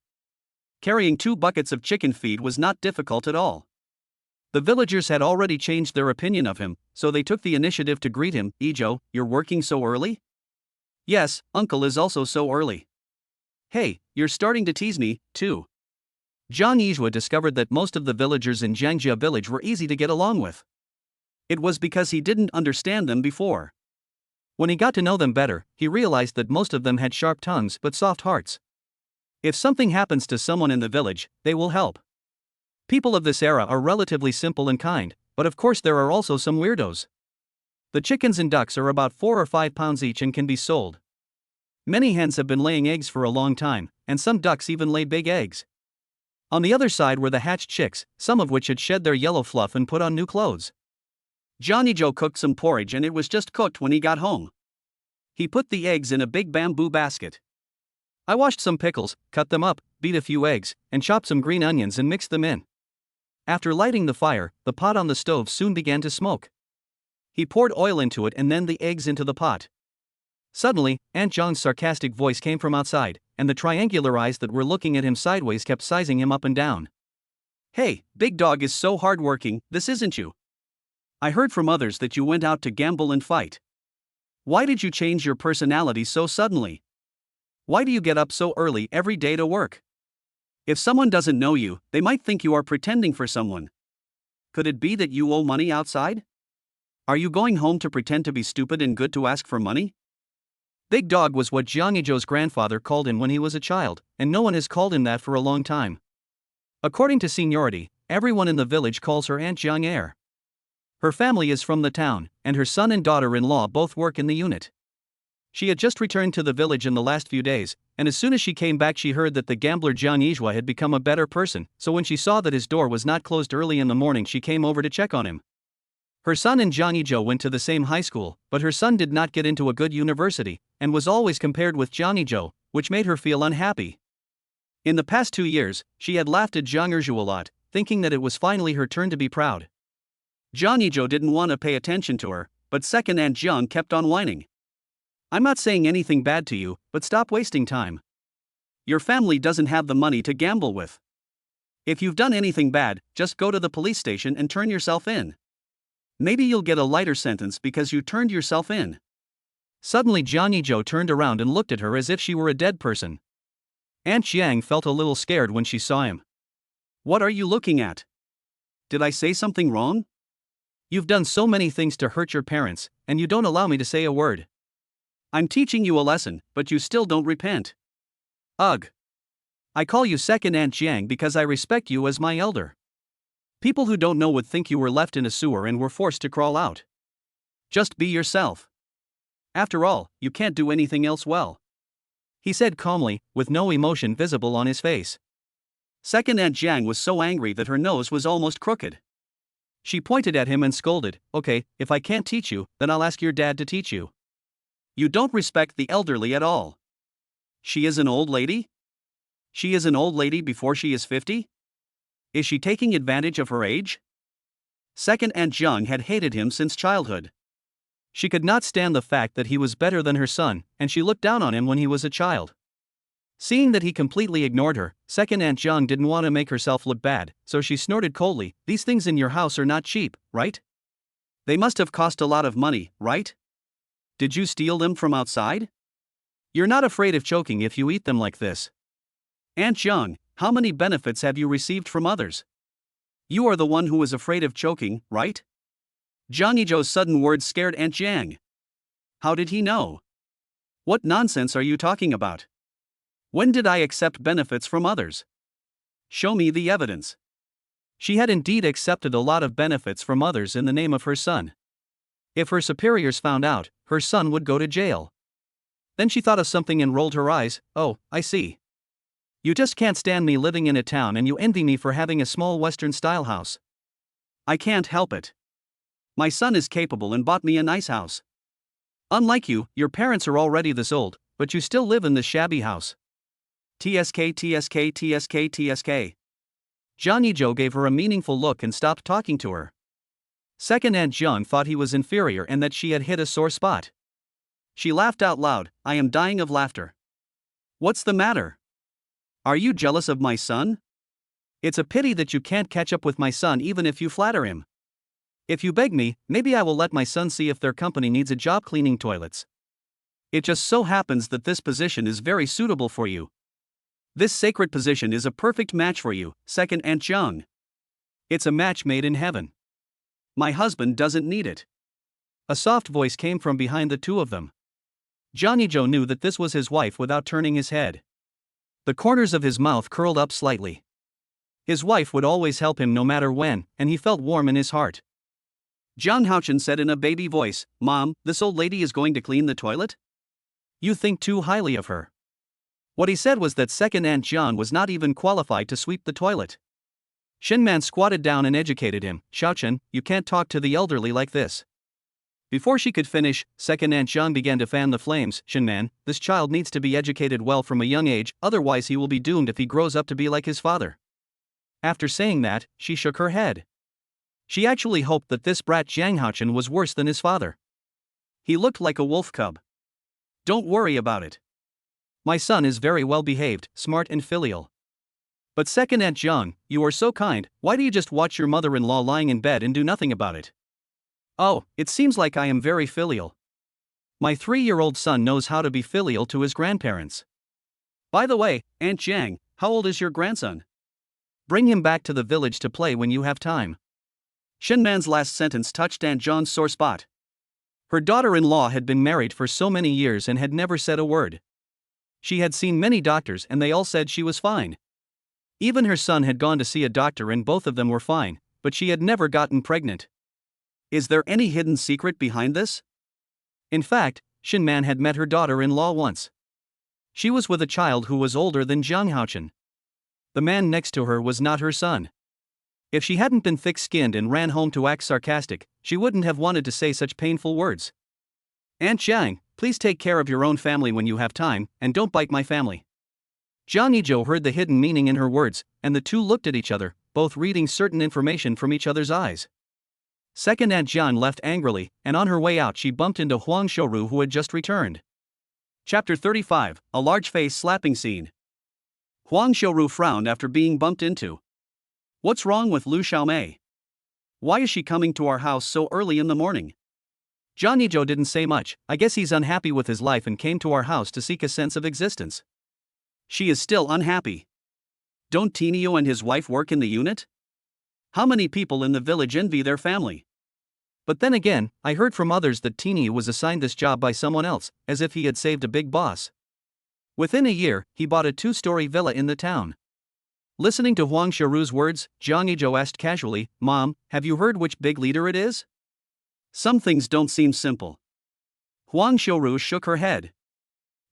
Carrying 2 buckets of chicken feed was not difficult at all. The villagers had already changed their opinion of him, so they took the initiative to greet him. "Yizhou, you're working so early?" "Yes, uncle is also so early." "Hey, you're starting to tease me, too." Jiang Yizhua discovered that most of the villagers in Jiangjia village were easy to get along with. It was because he didn't understand them before. When he got to know them better, he realized that most of them had sharp tongues but soft hearts. If something happens to someone in the village, they will help. People of this era are relatively simple and kind, but of course there are also some weirdos. The chickens and ducks are about 4 or 5 pounds each and can be sold. Many hens have been laying eggs for a long time, and some ducks even lay big eggs. On the other side were the hatched chicks, some of which had shed their yellow fluff and put on new clothes. Jangi Joe cooked some porridge and it was just cooked when he got home. He put the eggs in a big bamboo basket. I washed some pickles, cut them up, beat a few eggs, and chopped some green onions and mixed them in. After lighting the fire, the pot on the stove soon began to smoke. He poured oil into it and then the eggs into the pot. Suddenly, Aunt Zhang's sarcastic voice came from outside, and the triangular eyes that were looking at him sideways kept sizing him up and down. "Hey, big dog is so hardworking, this isn't you. I heard from others that you went out to gamble and fight. Why did you change your personality so suddenly? Why do you get up so early every day to work? If someone doesn't know you, they might think you are pretending for someone. Could it be that you owe money outside? Are you going home to pretend to be stupid and good to ask for money?" Big dog was what Jangi Joe's grandfather called him when he was a child, and no one has called him that for a long time. According to seniority, everyone in the village calls her Aunt Zhang. Her family is from the town, and her son and daughter-in-law both work in the unit. She had just returned to the village in the last few days, and as soon as she came back she heard that the gambler Jangi Joe had become a better person, so when she saw that his door was not closed early in the morning she came over to check on him. Her son and Jangi Joe went to the same high school, but her son did not get into a good university, and was always compared with Jangi Joe, which made her feel unhappy. In the past 2 years, she had laughed at Jangi Joe a lot, thinking that it was finally her turn to be proud. Jangi Joe didn't want to pay attention to her, but second Aunt Zhang kept on whining. "I'm not saying anything bad to you, but stop wasting time. Your family doesn't have the money to gamble with. If you've done anything bad, just go to the police station and turn yourself in. Maybe you'll get a lighter sentence because you turned yourself in." Suddenly Jangi Joe turned around and looked at her as if she were a dead person. Aunt Zhang felt a little scared when she saw him. "What are you looking at? Did I say something wrong? You've done so many things to hurt your parents, and you don't allow me to say a word. I'm teaching you a lesson, but you still don't repent. Ugh. I call you second Aunt Zhang because I respect you as my elder. People who don't know would think you were left in a sewer and were forced to crawl out. Just be yourself. After all, you can't do anything else well," he said calmly, with no emotion visible on his face. Second Aunt Zhang was so angry that her nose was almost crooked. She pointed at him and scolded, "Okay, if I can't teach you, then I'll ask your dad to teach you. You don't respect the elderly at all. She is an old lady? She is an old lady before she is 50? Is she taking advantage of her age?" Second Aunt Zhang had hated him since childhood. She could not stand the fact that he was better than her son, and she looked down on him when he was a child. Seeing that he completely ignored her, second Aunt Zhang didn't want to make herself look bad, so she snorted coldly, "These things in your house are not cheap, right? They must have cost a lot of money, right? Did you steal them from outside? You're not afraid of choking if you eat them like this. Aunt Zhang, how many benefits have you received from others? You are the one who is afraid of choking, right?" Jangi Joe's sudden words scared Aunt Zhang. How did he know? What nonsense are you talking about? When did I accept benefits from others? Show me the evidence. She had indeed accepted a lot of benefits from others in the name of her son. If her superiors found out, her son would go to jail. Then she thought of something and rolled her eyes. "Oh, I see. You just can't stand me living in a town and you envy me for having a small Western-style house. I can't help it. My son is capable and bought me a nice house. Unlike you, your parents are already this old, but you still live in this shabby house. TSK TSK TSK TSK. Jangi Joe gave her a meaningful look and stopped talking to her. Second Aunt Zhang thought he was inferior and that she had hit a sore spot. She laughed out loud. "I am dying of laughter. What's the matter? Are you jealous of my son? It's a pity that you can't catch up with my son even if you flatter him. If you beg me, maybe I will let my son see if their company needs a job cleaning toilets. It just so happens that this position is very suitable for you. This sacred position is a perfect match for you, second Aunt Zhang. It's a match made in heaven. My husband doesn't need it." A soft voice came from behind the two of them. Jangi Joe knew that this was his wife without turning his head. The corners of his mouth curled up slightly. His wife would always help him no matter when, and he felt warm in his heart. Zhang Haochen said in a baby voice, "Mom, this old lady is going to clean the toilet? You think too highly of her. What he said was that second Aunt John was not even qualified to sweep the toilet. Shinman squatted down and educated him. Xiaochen, you can't talk to the elderly like this. Before she could finish, second Aunt John began to fan the flames. Shinman, this child needs to be educated well from a young age, otherwise he will be doomed if he grows up to be like his father. After saying that, she shook her head. She actually hoped that this brat Zhang Haochen was worse than his father. He looked like a wolf cub. Don't worry about it. My son is very well behaved, smart and filial. But second Aunt Zhang, you are so kind, why do you just watch your mother-in-law lying in bed and do nothing about it? Oh, it seems like I am very filial. My 3-year-old son knows how to be filial to his grandparents. By the way, Aunt Zhang, how old is your grandson? Bring him back to the village to play when you have time. Shinman's last sentence touched Aunt Zhang's sore spot. Her daughter-in-law had been married for so many years and had never said a word. She had seen many doctors and they all said she was fine. Even her son had gone to see a doctor and both of them were fine, but she had never gotten pregnant. Is there any hidden secret behind this? In fact, Shinman had met her daughter-in-law once. She was with a child who was older than Zhang Haochen. The man next to her was not her son. If she hadn't been thick-skinned and ran home to act sarcastic, she wouldn't have wanted to say such painful words. Aunt Zhang, please take care of your own family when you have time, and don't bite my family. Jangi Joe heard the hidden meaning in her words, and the two looked at each other, both reading certain information from each other's eyes. Second Aunt John left angrily, and on her way out she bumped into Huang Shouru who had just returned. Chapter 35, A Large Face Slapping Scene. Huang Shouru frowned after being bumped into. What's wrong with Lu Xiaomei? Why is she coming to our house so early in the morning? Jangi Joe didn't say much. I guess he's unhappy with his life and came to our house to seek a sense of existence. She is still unhappy. Don't Tinio and his wife work in the unit? How many people in the village envy their family? But then again, I heard from others that Tinio was assigned this job by someone else, as if he had saved a big boss. Within a year, he bought a 2-story villa in the town. Listening to Huang Shouru's words, Zhang Yizhou asked casually, Mom, have you heard which big leader it is? Some things don't seem simple. Huang Shouru shook her head.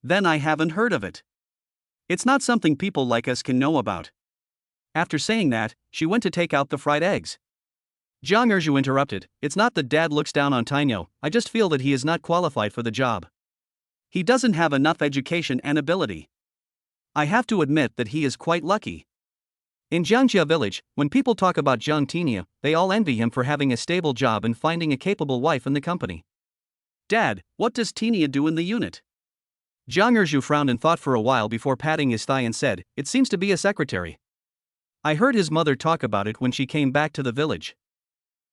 Then I haven't heard of it. It's not something people like us can know about. After saying that, she went to take out the fried eggs. Zhang Yizhou interrupted, it's not that Dad looks down on Tinio, I just feel that he is not qualified for the job. He doesn't have enough education and ability. I have to admit that he is quite lucky. In Jiangjia village, when people talk about Zhang Tinio, they all envy him for having a stable job and finding a capable wife in the company. Dad, what does Tinio do in the unit? Zhang Yizhou frowned and thought for a while before patting his thigh and said, it seems to be a secretary. I heard his mother talk about it when she came back to the village.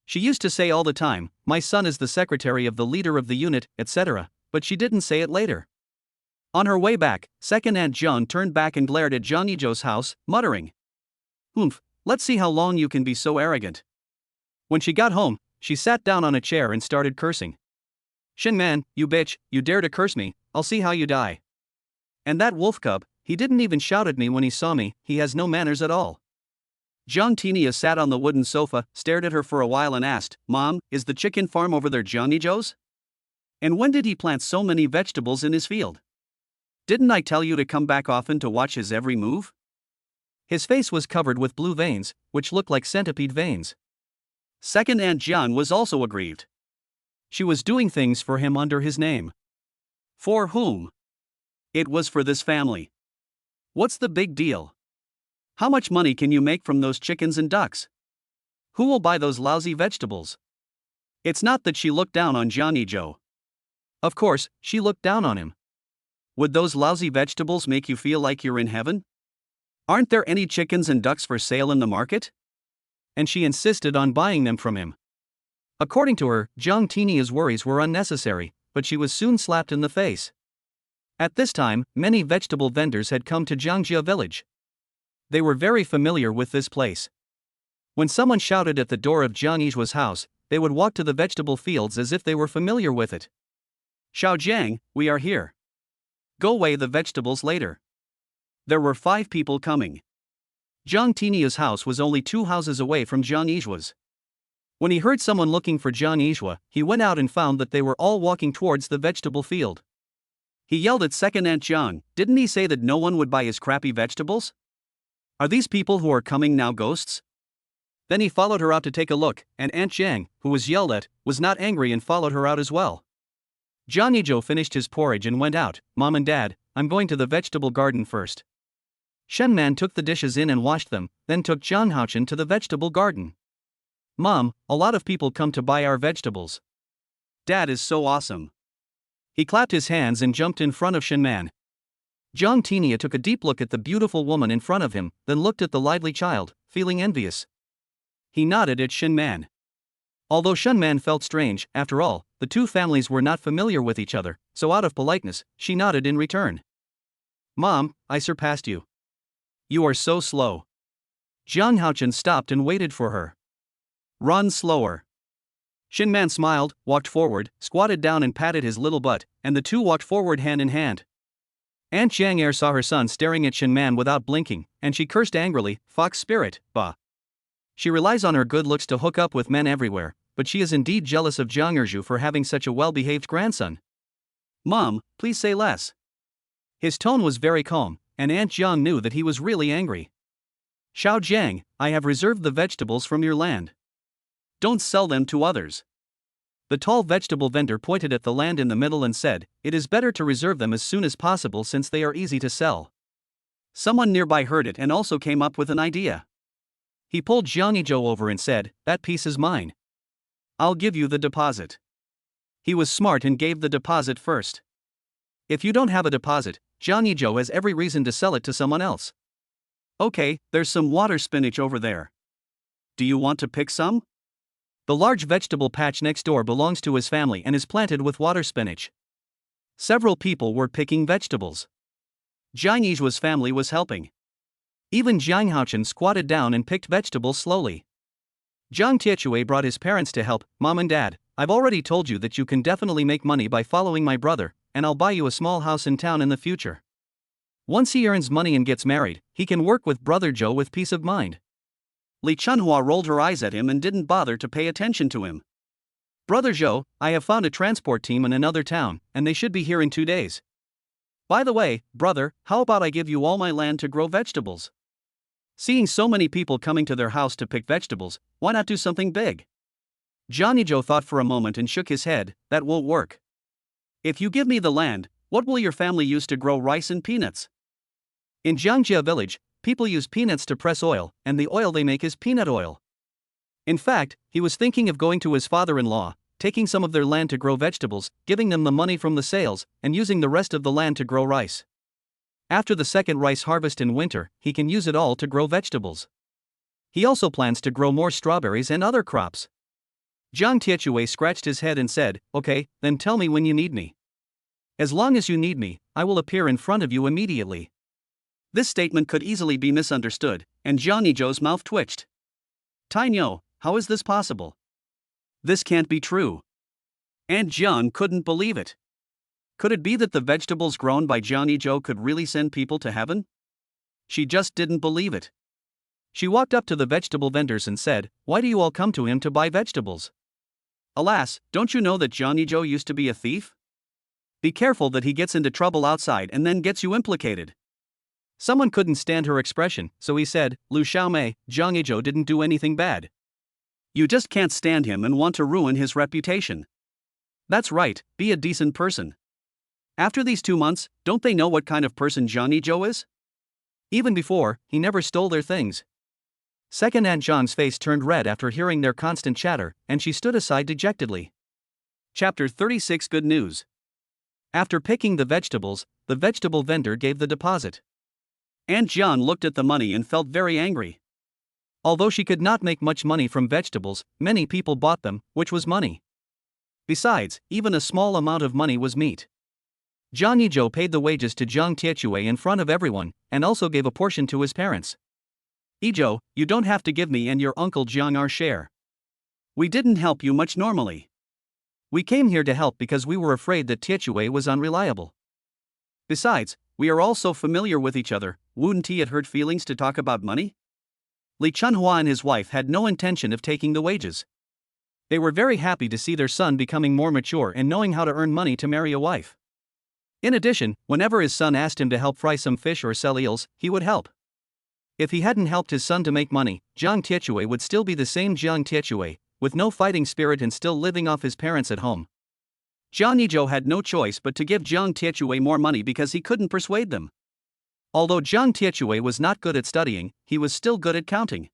She used to say all the time, my son is the secretary of the leader of the unit, etc., but she didn't say it later. On her way back, second Aunt Joan turned back and glared at Jangi Joe's house, muttering, Oomph, let's see how long you can be so arrogant. When she got home, she sat down on a chair and started cursing. Shinman, you bitch, you dare to curse me, I'll see how you die. And that wolf cub, he didn't even shout at me when he saw me, he has no manners at all. Zhang Tinia sat on the wooden sofa, stared at her for a while and asked, Mom, is the chicken farm over there Jangi Joe's? And when did he plant so many vegetables in his field? Didn't I tell you to come back often to watch his every move? His face was covered with blue veins, which looked like centipede veins. Second Aunt Jian was also aggrieved. She was doing things for him under his name. For whom? It was for this family. What's the big deal? How much money can you make from those chickens and ducks? Who will buy those lousy vegetables? It's not that she looked down on Jangi Joe. Of course, she looked down on him. Would those lousy vegetables make you feel like you're in heaven? Aren't there any chickens and ducks for sale in the market? And she insisted on buying them from him. According to her, Zhang Tinia's worries were unnecessary, but she was soon slapped in the face. At this time, many vegetable vendors had come to Jiangjia village. They were very familiar with this place. When someone shouted at the door of Jiang Yizhua's house, they would walk to the vegetable fields as if they were familiar with it. Xiao Jiang, we are here. Go weigh the vegetables later. There were 5 people coming. Zhang Tinia's house was only 2 houses away from Jiang Yizhua's. When he heard someone looking for Jiang Yizhua, he went out and found that they were all walking towards the vegetable field. He yelled at second Aunt Jiang, didn't he say that no one would buy his crappy vegetables? Are these people who are coming now ghosts? Then he followed her out to take a look, and Aunt Jiang, who was yelled at, was not angry and followed her out as well. Jangi Joe finished his porridge and went out. Mom and Dad, I'm going to the vegetable garden first. Shen Man took the dishes in and washed them, then took Jiang Haochen to the vegetable garden. Mom, a lot of people come to buy our vegetables. Dad is so awesome. He clapped his hands and jumped in front of Shen Man. Jiang Tinia took a deep look at the beautiful woman in front of him, then looked at the lively child, feeling envious. He nodded at Shen Man. Although Shen Man felt strange, after all, the two families were not familiar with each other, so out of politeness, she nodded in return. Mom, I surpassed you. You are so slow. Jiang Haochen stopped and waited for her. Run slower. Shen Man smiled, walked forward, squatted down and patted his little butt, and the two walked forward hand in hand. Aunt Jiang Er saw her son staring at Shen Man without blinking, and she cursed angrily, "Fox spirit, bah." She relies on her good looks to hook up with men everywhere, but she is indeed jealous of Jiang Erju for having such a well-behaved grandson. Mom, please say less. His tone was very calm, and Aunt Jiang knew that he was really angry. Xiao Jiang, I have reserved the vegetables from your land. Don't sell them to others. The tall vegetable vendor pointed at the land in the middle and said, it is better to reserve them as soon as possible since they are easy to sell. Someone nearby heard it and also came up with an idea. He pulled Jangi Joe over and said, that piece is mine. I'll give you the deposit. He was smart and gave the deposit first. If you don't have a deposit, Jangi Joe has every reason to sell it to someone else. Okay, there's some water spinach over there. Do you want to pick some? The large vegetable patch next door belongs to his family and is planted with water spinach. Several people were picking vegetables. Jiang Yizhua's family was helping. Even Jiang Haochen squatted down and picked vegetables slowly. Jiang Tiechue brought his parents to help. Mom and Dad, I've already told you that you can definitely make money by following my brother, and I'll buy you a small house in town in the future. Once he earns money and gets married, he can work with Brother Joe with peace of mind. Li Chunhua rolled her eyes at him and didn't bother to pay attention to him. Brother Joe, I have found a transport team in another town, and they should be here in 2 days. By the way, brother, how about I give you all my land to grow vegetables? Seeing so many people coming to their house to pick vegetables, why not do something big? Johnny Joe thought for a moment and shook his head, that won't work. If you give me the land, what will your family use to grow rice and peanuts? In Jiangjia village, people use peanuts to press oil, and the oil they make is peanut oil. In fact, he was thinking of going to his father-in-law, taking some of their land to grow vegetables, giving them the money from the sales, and using the rest of the land to grow rice. After the second rice harvest in winter, he can use it all to grow vegetables. He also plans to grow more strawberries and other crops. Jiang Tiechue scratched his head and said, okay, then tell me when you need me. As long as you need me, I will appear in front of you immediately. This statement could easily be misunderstood, and Johnny Joe's mouth twitched. Tainyo, how is this possible? This can't be true. Aunt Jiang couldn't believe it. Could it be that the vegetables grown by Johnny Joe could really send people to heaven? She just didn't believe it. She walked up to the vegetable vendors and said, why do you all come to him to buy vegetables? Alas, don't you know that Johnny Joe used to be a thief? Be careful that he gets into trouble outside and then gets you implicated. Someone couldn't stand her expression, so he said, Lu Xiaomei, Jangi Joe didn't do anything bad. You just can't stand him and want to ruin his reputation. That's right, be a decent person. After these 2 months, don't they know what kind of person Johnny Joe is? Even before, he never stole their things. Second Aunt Zhang's face turned red after hearing their constant chatter, and she stood aside dejectedly. Chapter 36 Good News. After picking the vegetables, the vegetable vendor gave the deposit. Aunt Jiang looked at the money and felt very angry. Although she could not make much money from vegetables, many people bought them, which was money. Besides, even a small amount of money was meat. Jangi Joe paid the wages to Jiang Tiechue in front of everyone, and also gave a portion to his parents. Ijo, you don't have to give me and your uncle Jiang our share. We didn't help you much normally. We came here to help because we were afraid that Tiechue was unreliable. Besides, we are all so familiar with each other, wouldn't he have hurt feelings to talk about money? Li Chunhua and his wife had no intention of taking the wages. They were very happy to see their son becoming more mature and knowing how to earn money to marry a wife. In addition, whenever his son asked him to help fry some fish or sell eels, he would help. If he hadn't helped his son to make money, Jiang Tiechui would still be the same Jiang Tiechui, with no fighting spirit and still living off his parents at home. Jangi Joe had no choice but to give Jiang Tiechui more money because he couldn't persuade them. Although Jiang Tiechui was not good at studying, he was still good at counting.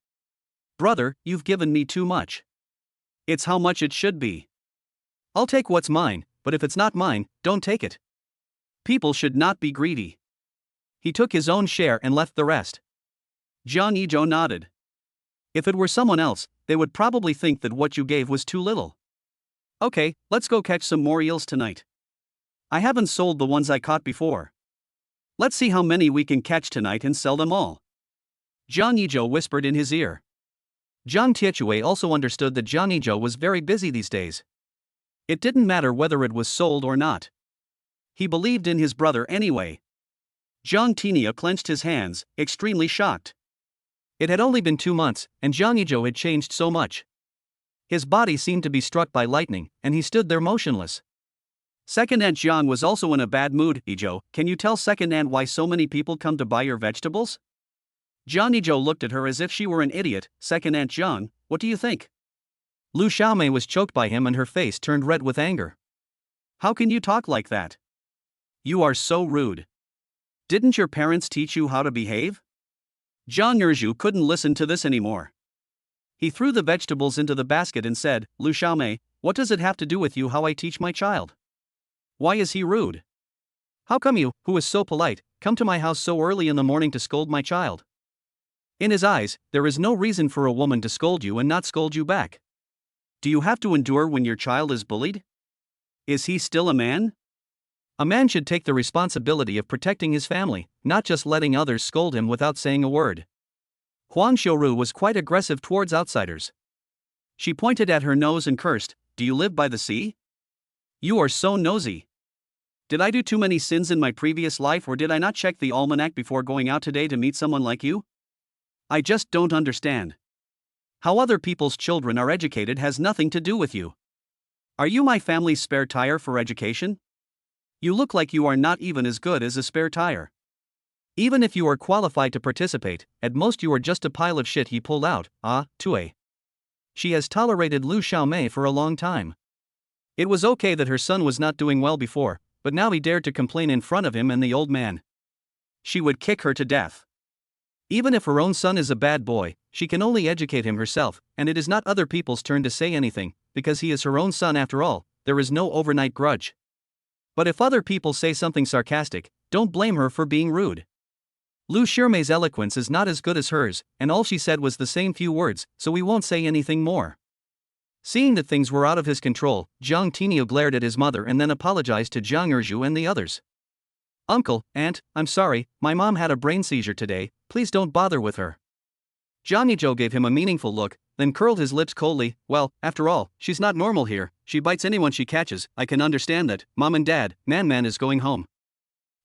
Brother, you've given me too much. It's how much it should be. I'll take what's mine, but if it's not mine, don't take it. People should not be greedy. He took his own share and left the rest. Jangi Joe nodded. If it were someone else, they would probably think that what you gave was too little. Okay, let's go catch some more eels tonight. I haven't sold the ones I caught before. Let's see how many we can catch tonight and sell them all. Jangi Joe whispered in his ear. Jiang Tiechui also understood that Jangi Joe was very busy these days. It didn't matter whether it was sold or not. He believed in his brother anyway. Jiang Tianyu clenched his hands, extremely shocked. It had only been 2 months, and Jangi Joe had changed so much. His body seemed to be struck by lightning, and he stood there motionless. Second Aunt Jiang was also in a bad mood. Joe, can you tell Second Aunt why so many people come to buy your vegetables? Jangi Joe looked at her as if she were an idiot. Second Aunt Jiang, what do you think? Lu Xiaomei was choked by him and her face turned red with anger. How can you talk like that? You are so rude. Didn't your parents teach you how to behave? Zhang Erzhu couldn't listen to this anymore. He threw the vegetables into the basket and said, Lu Xiaomei, what does it have to do with you how I teach my child? Why is he rude? How come you, who is so polite, come to my house so early in the morning to scold my child? In his eyes, there is no reason for a woman to scold you and not scold you back. Do you have to endure when your child is bullied? Is he still a man? A man should take the responsibility of protecting his family, not just letting others scold him without saying a word. Huang Xiuru was quite aggressive towards outsiders. She pointed at her nose and cursed, Do you live by the sea? You are so nosy. Did I do too many sins in my previous life or did I not check the almanac before going out today to meet someone like you? I just don't understand. How other people's children are educated has nothing to do with you. Are you my family's spare tire for education? You look like you are not even as good as a spare tire. Even if you are qualified to participate, at most you are just a pile of shit he pulled out. Tue. She has tolerated Lu Xiaomei for a long time. It was okay that her son was not doing well before, but now he dared to complain in front of him and the old man. She would kick her to death. Even if her own son is a bad boy, she can only educate him herself, and it is not other people's turn to say anything, because he is her own son after all. There is no overnight grudge. But if other people say something sarcastic, don't blame her for being rude. Lu Xiaomei's eloquence is not as good as hers, and all she said was the same few words, so we won't say anything more. Seeing that things were out of his control, Jiang Tianyu glared at his mother and then apologized to Zhang Erzhu and the others. Uncle, Aunt, I'm sorry, my mom had a brain seizure today, please don't bother with her. Jangi Joe gave him a meaningful look, then curled his lips coldly. Well, after all, she's not normal here, she bites anyone she catches. I can understand that. Mom and Dad, Man is going home.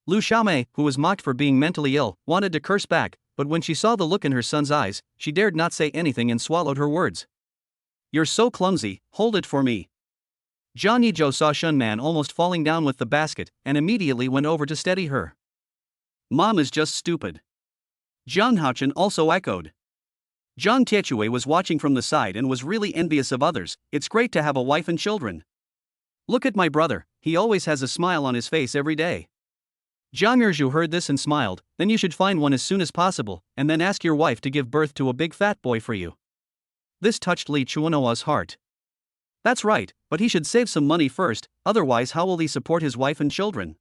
Lu Xiaomei, who was mocked for being mentally ill, wanted to curse back, but when she saw the look in her son's eyes, she dared not say anything and swallowed her words. You're so clumsy, hold it for me. Jangi Joe saw Shunman almost falling down with the basket, and immediately went over to steady her. Mom is just stupid. Zhang Haochen also echoed. Jiang Tiechui was watching from the side and was really envious of others. It's great to have a wife and children. Look at my brother, he always has a smile on his face every day. Zhang Erzhu heard this and smiled. Then you should find one as soon as possible, and then ask your wife to give birth to a big fat boy for you. This touched Li Chuanhua's heart. That's right, but he should save some money first, otherwise how will he support his wife and children?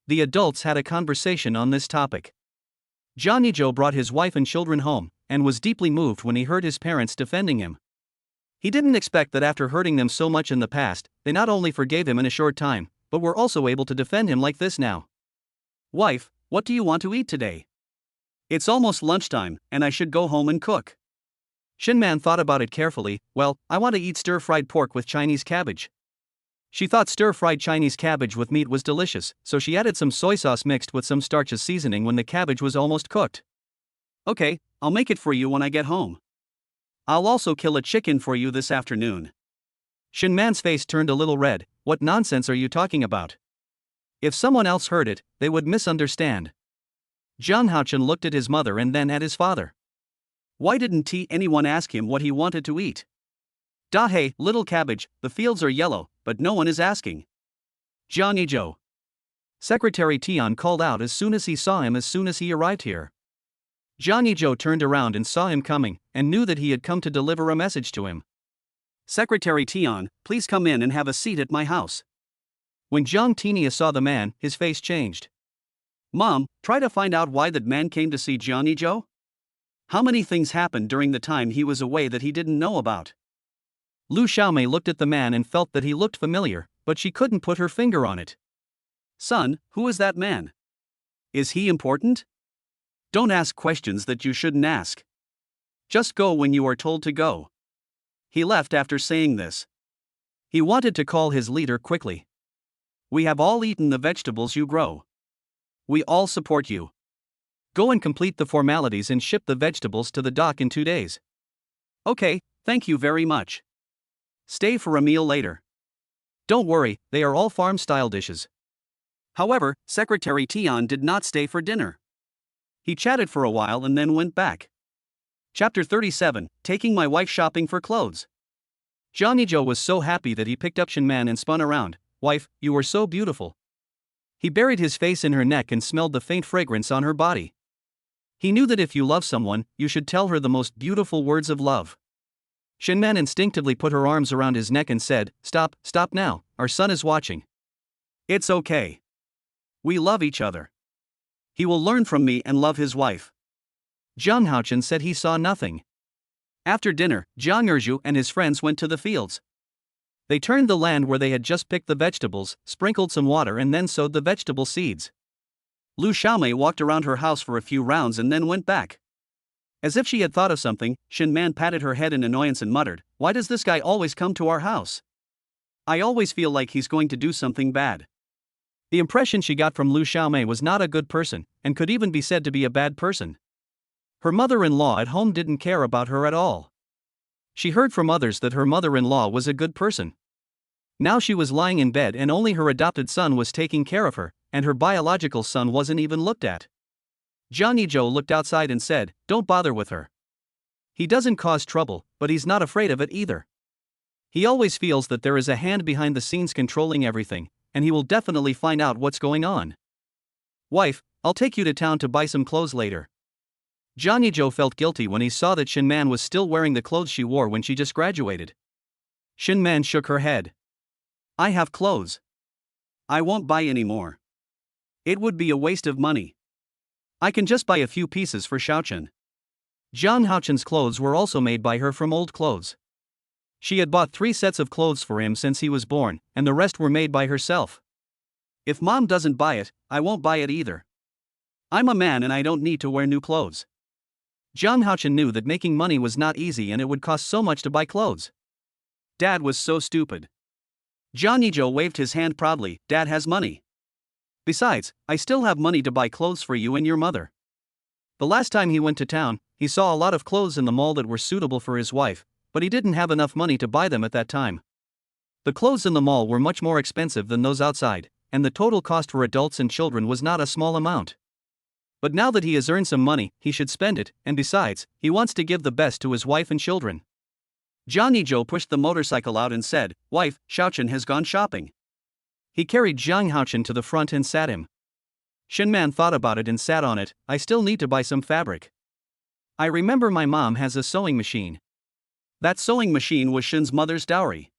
The adults had a conversation on this topic. Jangi Joe brought his wife and children home, and was deeply moved when he heard his parents defending him. He didn't expect that after hurting them so much in the past, they not only forgave him in a short time, but were also able to defend him like this now. Wife, what do you want to eat today? It's almost lunchtime, and I should go home and cook. Shinman thought about it carefully. Well, I want to eat stir-fried pork with Chinese cabbage. She thought stir-fried Chinese cabbage with meat was delicious, so she added some soy sauce mixed with some starch as seasoning when the cabbage was almost cooked. Okay, I'll make it for you when I get home. I'll also kill a chicken for you this afternoon. Shinman's face turned a little red. What nonsense are you talking about? If someone else heard it, they would misunderstand. Zhang Haochen looked at his mother and then at his father. Why didn't anyone ask him what he wanted to eat? Da hey, little cabbage, the fields are yellow, but no one is asking. Jangi Joe. Secretary Tian called out as soon as he saw him as soon as he arrived here. Jangi Joe turned around and saw him coming, and knew that he had come to deliver a message to him. Secretary Tian, please come in and have a seat at my house. When Zhang Tinia saw the man, his face changed. Mom, try to find out why that man came to see Jangi Joe? How many things happened during the time he was away that he didn't know about? Lu Xiaomei looked at the man and felt that he looked familiar, but she couldn't put her finger on it. Son, who is that man? Is he important? Don't ask questions that you shouldn't ask. Just go when you are told to go. He left after saying this. He wanted to call his leader quickly. We have all eaten the vegetables you grow. We all support you. Go and complete the formalities and ship the vegetables to the dock in 2 days. Okay, thank you very much. Stay for a meal later. Don't worry, they are all farm-style dishes. However, Secretary Tian did not stay for dinner. He chatted for a while and then went back. Chapter 37, Taking My Wife Shopping for Clothes. Jangi Joe was so happy that he picked up Shen Man and spun around. Wife, you are so beautiful. He buried his face in her neck and smelled the faint fragrance on her body. He knew that if you love someone, you should tell her the most beautiful words of love. Shen Man instinctively put her arms around his neck and said, Stop now, our son is watching. It's okay. We love each other. He will learn from me and love his wife. Zhang Haochen said he saw nothing. After dinner, Jiang Erzhu and his friends went to the fields. They turned the land where they had just picked the vegetables, sprinkled some water and then sowed the vegetable seeds. Lu Xiaomei walked around her house for a few rounds and then went back. As if she had thought of something, Shen Man patted her head in annoyance and muttered, Why does this guy always come to our house? I always feel like he's going to do something bad. The impression she got from Lu Xiaomei was not a good person, and could even be said to be a bad person. Her mother-in-law at home didn't care about her at all. She heard from others that her mother-in-law was a good person. Now she was lying in bed and only her adopted son was taking care of her, and her biological son wasn't even looked at. Jangi Joe looked outside and said, Don't bother with her. He doesn't cause trouble, but he's not afraid of it either. He always feels that there is a hand behind the scenes controlling everything, and he will definitely find out what's going on. Wife, I'll take you to town to buy some clothes later. Jangi Joe felt guilty when he saw that Shen Man was still wearing the clothes she wore when she just graduated. Shen Man shook her head. I have clothes. I won't buy any more. It would be a waste of money. I can just buy a few pieces for Xiaochen. Zhang Haochen's clothes were also made by her from old clothes. She had bought 3 sets of clothes for him since he was born, and the rest were made by herself. If Mom doesn't buy it, I won't buy it either. I'm a man and I don't need to wear new clothes. Zhang Haochen knew that making money was not easy and it would cost so much to buy clothes. Dad was so stupid. Jangi Joe waved his hand proudly, Dad has money. Besides, I still have money to buy clothes for you and your mother. The last time he went to town, he saw a lot of clothes in the mall that were suitable for his wife, but he didn't have enough money to buy them at that time. The clothes in the mall were much more expensive than those outside, and the total cost for adults and children was not a small amount. But now that he has earned some money, he should spend it, and besides, he wants to give the best to his wife and children. Jangi Joe pushed the motorcycle out and said, Wife, Xiaochen has gone shopping. He carried Zhang Haochen to the front and sat him. Shen Man thought about it and sat on it. I still need to buy some fabric. I remember my mom has a sewing machine. That sewing machine was Shen's mother's dowry.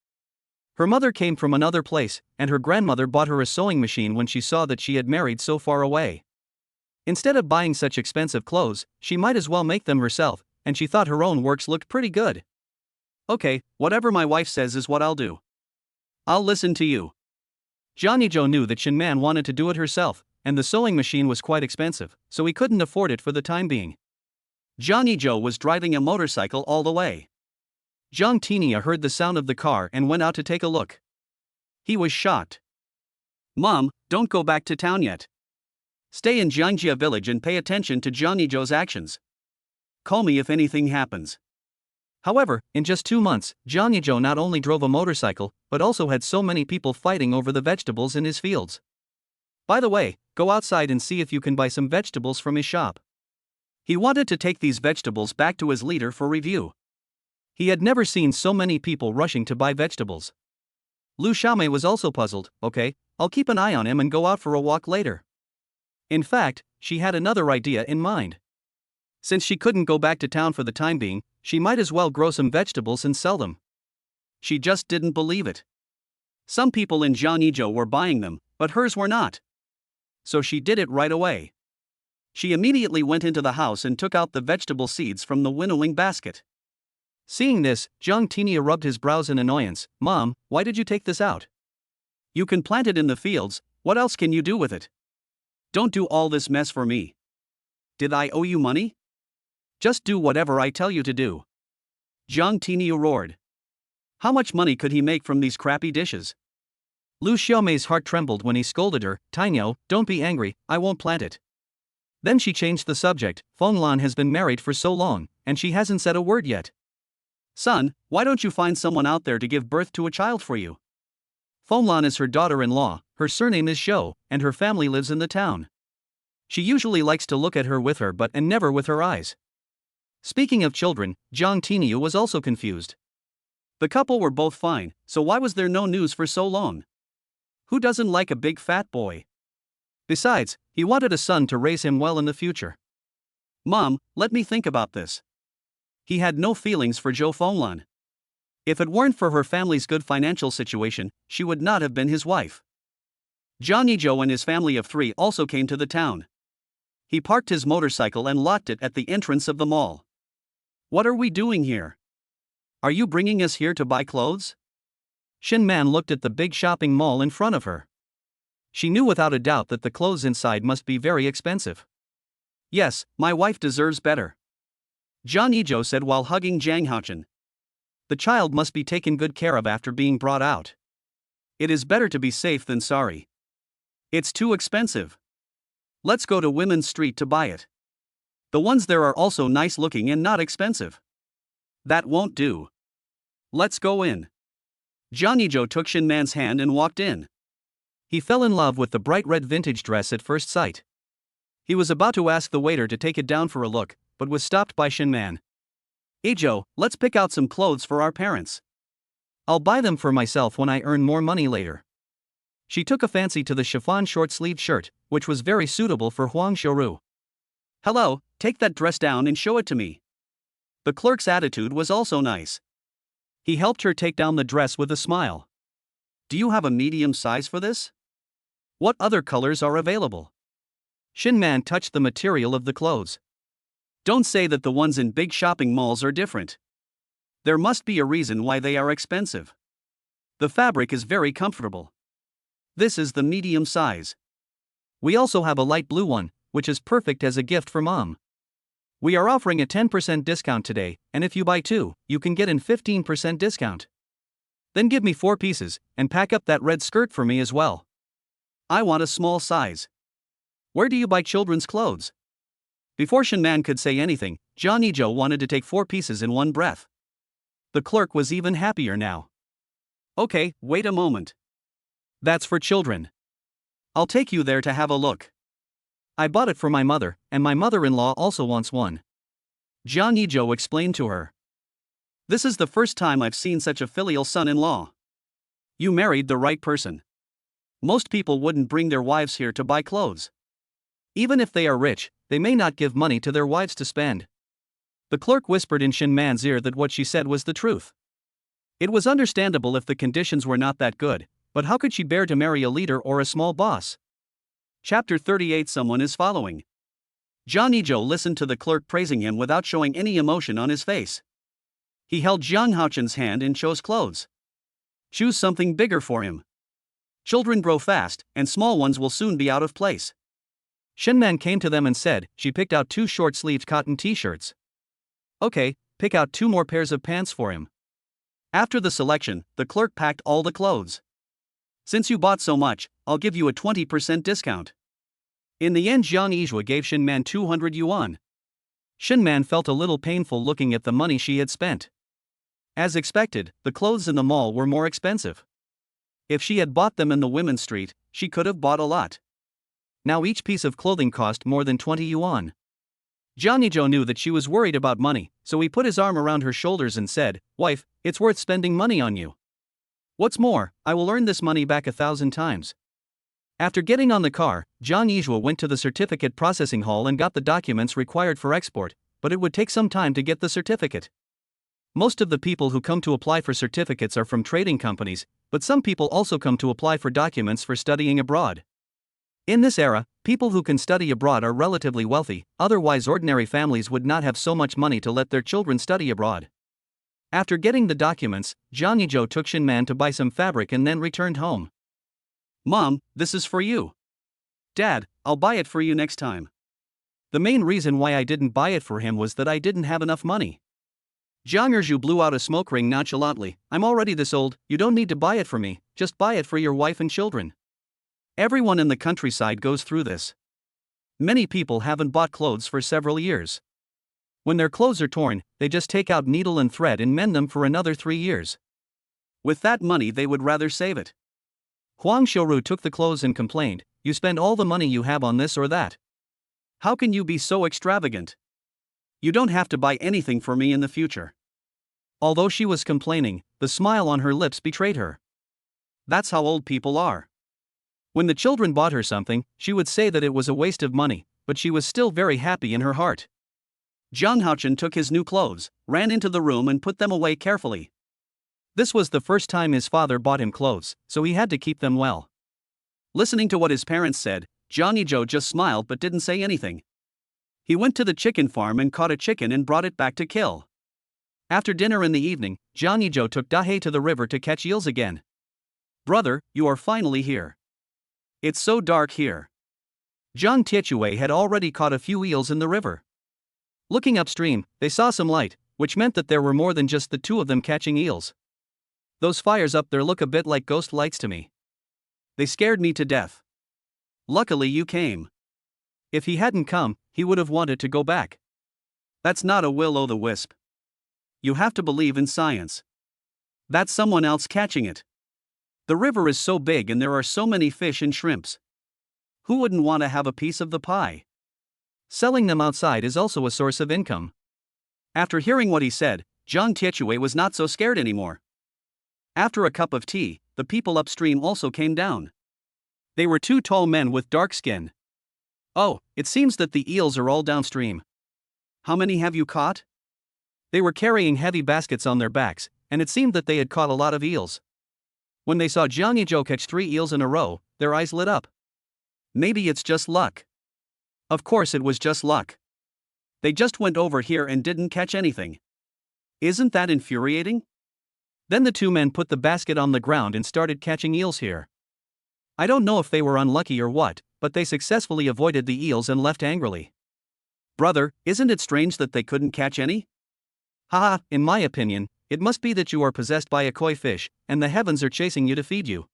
Her mother came from another place, and her grandmother bought her a sewing machine when she saw that she had married so far away. Instead of buying such expensive clothes, she might as well make them herself, and she thought her own works looked pretty good. Okay, whatever my wife says is what I'll do. I'll listen to you. Jangi Joe knew that Shen Man wanted to do it herself, and the sewing machine was quite expensive, so he couldn't afford it for the time being. Jangi Joe was driving a motorcycle all the way. Zhang Tinia heard the sound of the car and went out to take a look. He was shocked. Mom, don't go back to town yet. Stay in Jiangjia village and pay attention to Jangi Joe's actions. Call me if anything happens. However, in just 2 months, Jangi Joe not only drove a motorcycle, but also had so many people fighting over the vegetables in his fields. By the way, go outside and see if you can buy some vegetables from his shop. He wanted to take these vegetables back to his leader for review. He had never seen so many people rushing to buy vegetables. Lu Xiaomei was also puzzled. Okay, I'll keep an eye on him and go out for a walk later. In fact, she had another idea in mind. Since she couldn't go back to town for the time being, she might as well grow some vegetables and sell them. She just didn't believe it. Some people in Jangi Joe were buying them, but hers were not. So she did it right away. She immediately went into the house and took out the vegetable seeds from the winnowing basket. Seeing this, Zhang Tinia rubbed his brows in annoyance. Mom, why did you take this out? You can plant it in the fields, what else can you do with it? Don't do all this mess for me. Did I owe you money? Just do whatever I tell you to do. Zhang Tinia roared. How much money could he make from these crappy dishes? Lu Xiaomei's heart trembled when he scolded her. Tinio, don't be angry, I won't plant it. Then she changed the subject. Fenglan has been married for so long, and she hasn't said a word yet. Son, why don't you find someone out there to give birth to a child for you? Fenglan is her daughter-in-law, her surname is Zhou, and her family lives in the town. She usually likes to look at her with her butt and never with her eyes. Speaking of children, Zhang Tinia was also confused. The couple were both fine, so why was there no news for so long? Who doesn't like a big fat boy? Besides, he wanted a son to raise him well in the future. Mom, let me think about this. He had no feelings for Zhou Fenglan. If it weren't for her family's good financial situation, she would not have been his wife. Jangi Joe and his family of 3 also came to the town. He parked his motorcycle and locked it at the entrance of the mall. What are we doing here? Are you bringing us here to buy clothes? Shin Man looked at the big shopping mall in front of her. She knew without a doubt that the clothes inside must be very expensive. Yes, my wife deserves better. Jangi Joe said while hugging Zhang Haochen. The child must be taken good care of after being brought out. It is better to be safe than sorry. It's too expensive. Let's go to Women's Street to buy it. The ones there are also nice looking and not expensive. That won't do. Let's go in. Jangi Joe took Shin Man's hand and walked in. He fell in love with the bright red vintage dress at first sight. He was about to ask the waiter to take it down for a look, but was stopped by Shin Man. Hey Joe, let's pick out some clothes for our parents. I'll buy them for myself when I earn more money later. She took a fancy to the chiffon short-sleeved shirt, which was very suitable for Huang Xiaoru. Hello, take that dress down and show it to me. The clerk's attitude was also nice. He helped her take down the dress with a smile. Do you have a medium size for this? What other colors are available? Shin Man touched the material of the clothes. Don't say that the ones in big shopping malls are different. There must be a reason why they are expensive. The fabric is very comfortable. This is the medium size. We also have a light blue one, which is perfect as a gift for Mom. We are offering a 10% discount today, and if you buy 2, you can get a 15% discount. Then give me 4 pieces, and pack up that red skirt for me as well. I want a small size. Where do you buy children's clothes? Before Shin Man could say anything, Jangi Joe wanted to take 4 pieces in one breath. The clerk was even happier now. Okay, wait a moment. That's for children. I'll take you there to have a look. I bought it for my mother, and my mother-in-law also wants one. Jangi Joe explained to her. This is the first time I've seen such a filial son-in-law. You married the right person. Most people wouldn't bring their wives here to buy clothes. Even if they are rich, they may not give money to their wives to spend. The clerk whispered in Shin Man's ear that what she said was the truth. It was understandable if the conditions were not that good, but how could she bear to marry a leader or a small boss? Chapter 38. Someone is following. Jangi Joe listened to the clerk praising him without showing any emotion on his face. He held Zhang Haochen's hand and chose clothes. Choose something bigger for him. Children grow fast, and small ones will soon be out of place. Shin Man came to them and said. She picked out 2 short-sleeved cotton t-shirts. Okay, pick out 2 more pairs of pants for him. After the selection, the clerk packed all the clothes. Since you bought so much, I'll give you a 20% discount. In the end, Jiang Yizhua gave Shin Man 200 yuan. Shin Man felt a little painful looking at the money she had spent. As expected, the clothes in the mall were more expensive. If she had bought them in the women's street, she could have bought a lot. Now each piece of clothing cost more than 20 yuan. Jangi Joe knew that she was worried about money, so he put his arm around her shoulders and said, "Wife, it's worth spending money on you. What's more, I will earn this money back 1,000 times." After getting on the car, Jangi Joe went to the certificate processing hall and got the documents required for export, but it would take some time to get the certificate. Most of the people who come to apply for certificates are from trading companies, but some people also come to apply for documents for studying abroad. In this era, people who can study abroad are relatively wealthy, otherwise ordinary families would not have so much money to let their children study abroad. After getting the documents, Jangi Joe took Shinman to buy some fabric and then returned home. "Mom, this is for you." "Dad, I'll buy it for you next time." The main reason why I didn't buy it for him was that I didn't have enough money. Zhang Erju blew out a smoke ring nonchalantly. "I'm already this old, you don't need to buy it for me, just buy it for your wife and children. Everyone in the countryside goes through this. Many people haven't bought clothes for several years. When their clothes are torn, they just take out needle and thread and mend them for another 3 years. With that money they would rather save it." Huang Xiaoru took the clothes and complained, "You spend all the money you have on this or that. How can you be so extravagant? You don't have to buy anything for me in the future." Although she was complaining, the smile on her lips betrayed her. That's how old people are. When the children bought her something, she would say that it was a waste of money, but she was still very happy in her heart. Zhang Haochen took his new clothes, ran into the room and put them away carefully. This was the first time his father bought him clothes, so he had to keep them well. Listening to what his parents said, Jangi Joe just smiled but didn't say anything. He went to the chicken farm and caught a chicken and brought it back to kill. After dinner in the evening, Jangi Joe took Dahe to the river to catch eels again. "Brother, you are finally here. It's so dark here." Zhang Tiechue had already caught a few eels in the river. Looking upstream, they saw some light, which meant that there were more than just the two of them catching eels. "Those fires up there look a bit like ghost lights to me. They scared me to death. Luckily you came. If he hadn't come, he would have wanted to go back. That's not a will-o'-the-wisp. You have to believe in science. That's someone else catching it. The river is so big and there are so many fish and shrimps. Who wouldn't want to have a piece of the pie? Selling them outside is also a source of income." After hearing what he said, Zhang Tiechue was not so scared anymore. After a cup of tea, the people upstream also came down. They were 2 tall men with dark skin. "Oh, it seems that the eels are all downstream. How many have you caught?" They were carrying heavy baskets on their backs, and it seemed that they had caught a lot of eels. When they saw Jangi Joe catch 3 eels in a row, their eyes lit up. "Maybe it's just luck." Of course it was just luck. They just went over here and didn't catch anything. Isn't that infuriating? Then the 2 men put the basket on the ground and started catching eels here. I don't know if they were unlucky or what, but they successfully avoided the eels and left angrily. "Brother, isn't it strange that they couldn't catch any?" "Haha, in my opinion, it must be that you are possessed by a koi fish, and the heavens are chasing you to feed you."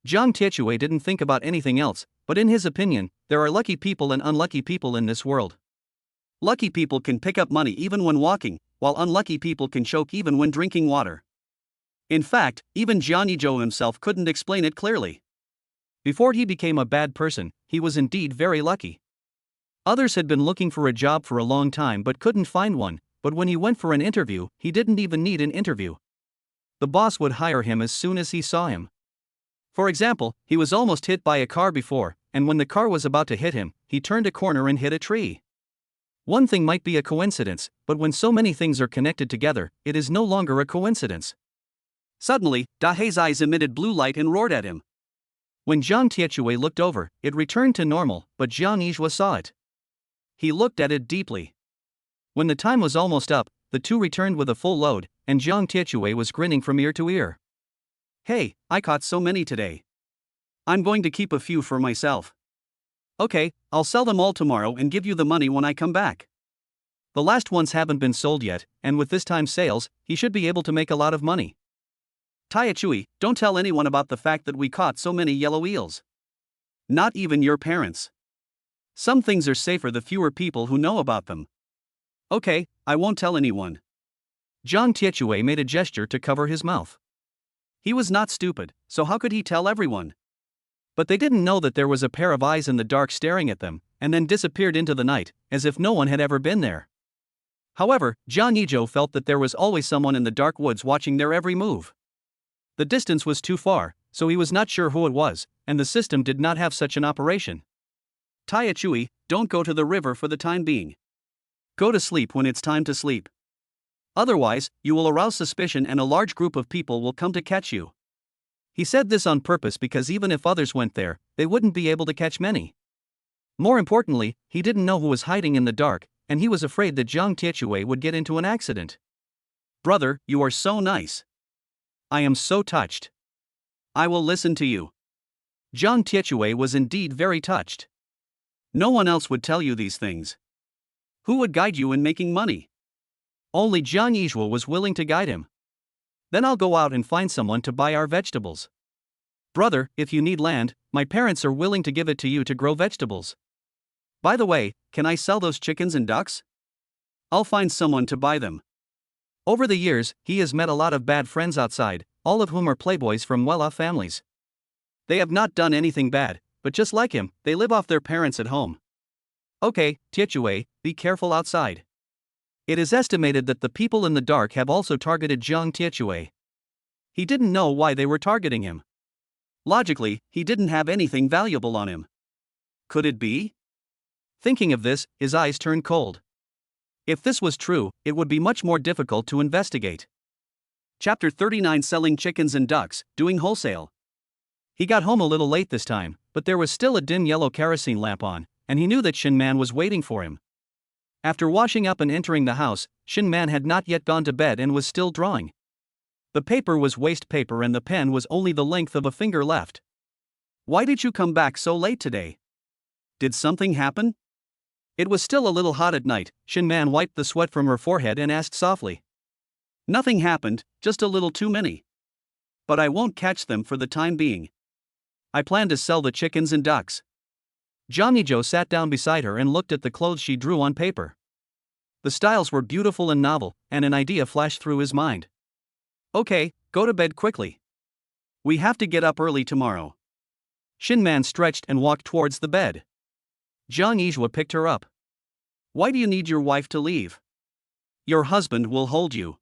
Zhang Tiechue didn't think about anything else, but in his opinion, there are lucky people and unlucky people in this world. Lucky people can pick up money even when walking, while unlucky people can choke even when drinking water. In fact, even Jangi Joe himself couldn't explain it clearly. Before he became a bad person, he was indeed very lucky. Others had been looking for a job for a long time but couldn't find one, but when he went for an interview, he didn't even need an interview. The boss would hire him as soon as he saw him. For example, he was almost hit by a car before, and when the car was about to hit him, he turned a corner and hit a tree. One thing might be a coincidence, but when so many things are connected together, it is no longer a coincidence. Suddenly, Dahe's eyes emitted blue light and roared at him. When Zhang Tiechue looked over, it returned to normal, but Zhang Yizhua saw it. He looked at it deeply. When the time was almost up, the 2 returned with a full load, and Zhang Tiechue was grinning from ear to ear. "Hey, I caught so many today. I'm going to keep a few for myself. Okay, I'll sell them all tomorrow and give you the money when I come back." The last ones haven't been sold yet, and with this time's sales, he should be able to make a lot of money. "Tiechui, don't tell anyone about the fact that we caught so many yellow eels. Not even your parents. Some things are safer the fewer people who know about them." "Okay, I won't tell anyone." Zhang Tiechue made a gesture to cover his mouth. He was not stupid, so how could he tell everyone? But they didn't know that there was a pair of eyes in the dark staring at them, and then disappeared into the night, as if no one had ever been there. However, Jangi Joe felt that there was always someone in the dark woods watching their every move. The distance was too far, so he was not sure who it was, and the system did not have such an operation. Tai Chui, don't go to the river for the time being. Go to sleep when it's time to sleep. Otherwise, you will arouse suspicion and a large group of people will come to catch you. He said this on purpose because even if others went there, they wouldn't be able to catch many. More importantly, he didn't know who was hiding in the dark, and he was afraid that Zhang Tiechui would get into an accident. Brother, you are so nice. I am so touched. I will listen to you. Zhang Tiechui was indeed very touched. No one else would tell you these things. Who would guide you in making money? Only Zhang Yizhuo was willing to guide him. Then I'll go out and find someone to buy our vegetables. Brother, if you need land, my parents are willing to give it to you to grow vegetables. By the way, can I sell those chickens and ducks? I'll find someone to buy them. Over the years, he has met a lot of bad friends outside, all of whom are playboys from well-off families. They have not done anything bad, but just like him, they live off their parents at home. Okay, Tiechui, be careful outside. It is estimated that the people in the dark have also targeted Zhang Tiechui. He didn't know why they were targeting him. Logically, he didn't have anything valuable on him. Could it be? Thinking of this, his eyes turned cold. If this was true, it would be much more difficult to investigate. Chapter 39 Selling Chickens and Ducks, Doing Wholesale. He got home a little late this time, but there was still a dim yellow kerosene lamp on, and he knew that Shin Man was waiting for him. After washing up and entering the house, Shin Man had not yet gone to bed and was still drawing. The paper was waste paper and the pen was only the length of a finger left. Why did you come back so late today? Did something happen? It was still a little hot at night. Shin Man wiped the sweat from her forehead and asked softly. Nothing happened, just a little too many. But I won't catch them for the time being. I plan to sell the chickens and ducks. Jangi Joe sat down beside her and looked at the clothes she drew on paper. The styles were beautiful and novel, and an idea flashed through his mind. Okay, go to bed quickly. We have to get up early tomorrow. Shin Man stretched and walked towards the bed. Zhang Yizhuo picked her up. Why do you need your wife to leave? Your husband will hold you.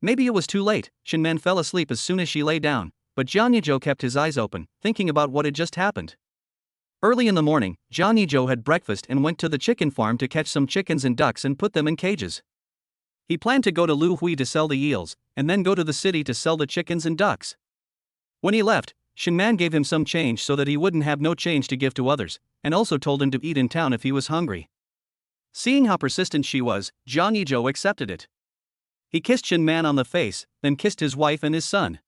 Maybe it was too late. Shin Man fell asleep as soon as she lay down, but Jangi Joe kept his eyes open, thinking about what had just happened. Early in the morning, Jangi Joe had breakfast and went to the chicken farm to catch some chickens and ducks and put them in cages. He planned to go to Lu Hui to sell the eels, and then go to the city to sell the chickens and ducks. When he left, Shin Man gave him some change so that he wouldn't have no change to give to others, and also told him to eat in town if he was hungry. Seeing how persistent she was, Jangi Joe accepted it. He kissed Shin Man on the face, then kissed his wife and his son.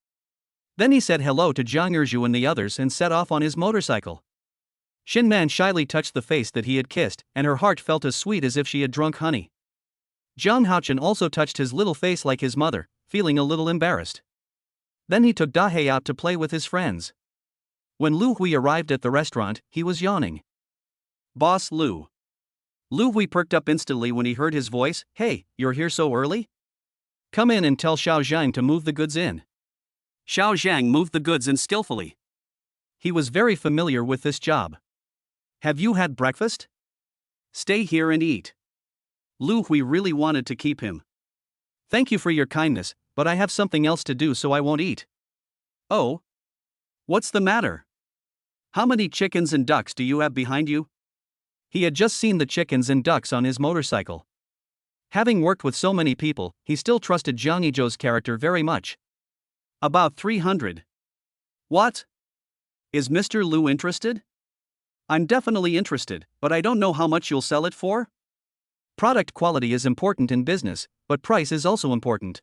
Then he said hello to Zhang Yizhuo and the others and set off on his motorcycle. Shin Man shyly touched the face that he had kissed, and her heart felt as sweet as if she had drunk honey. Zhang Haochen also touched his little face like his mother, feeling a little embarrassed. Then he took Dahei out to play with his friends. When Lu Hui arrived at the restaurant, he was yawning. Boss Lu. Lu Hui perked up instantly when he heard his voice. Hey, you're here so early? Come in and tell Xiao Zhang to move the goods in. Xiao Zhang moved the goods in skillfully. He was very familiar with this job. Have you had breakfast? Stay here and eat. Lu Hui really wanted to keep him. Thank you for your kindness, but I have something else to do so I won't eat. Oh? What's the matter? How many chickens and ducks do you have behind you? He had just seen the chickens and ducks on his motorcycle. Having worked with so many people, he still trusted Jangi Joe's character very much. About 300. What? Is Mr. Lu interested? I'm definitely interested, but I don't know how much you'll sell it for? Product quality is important in business, but price is also important.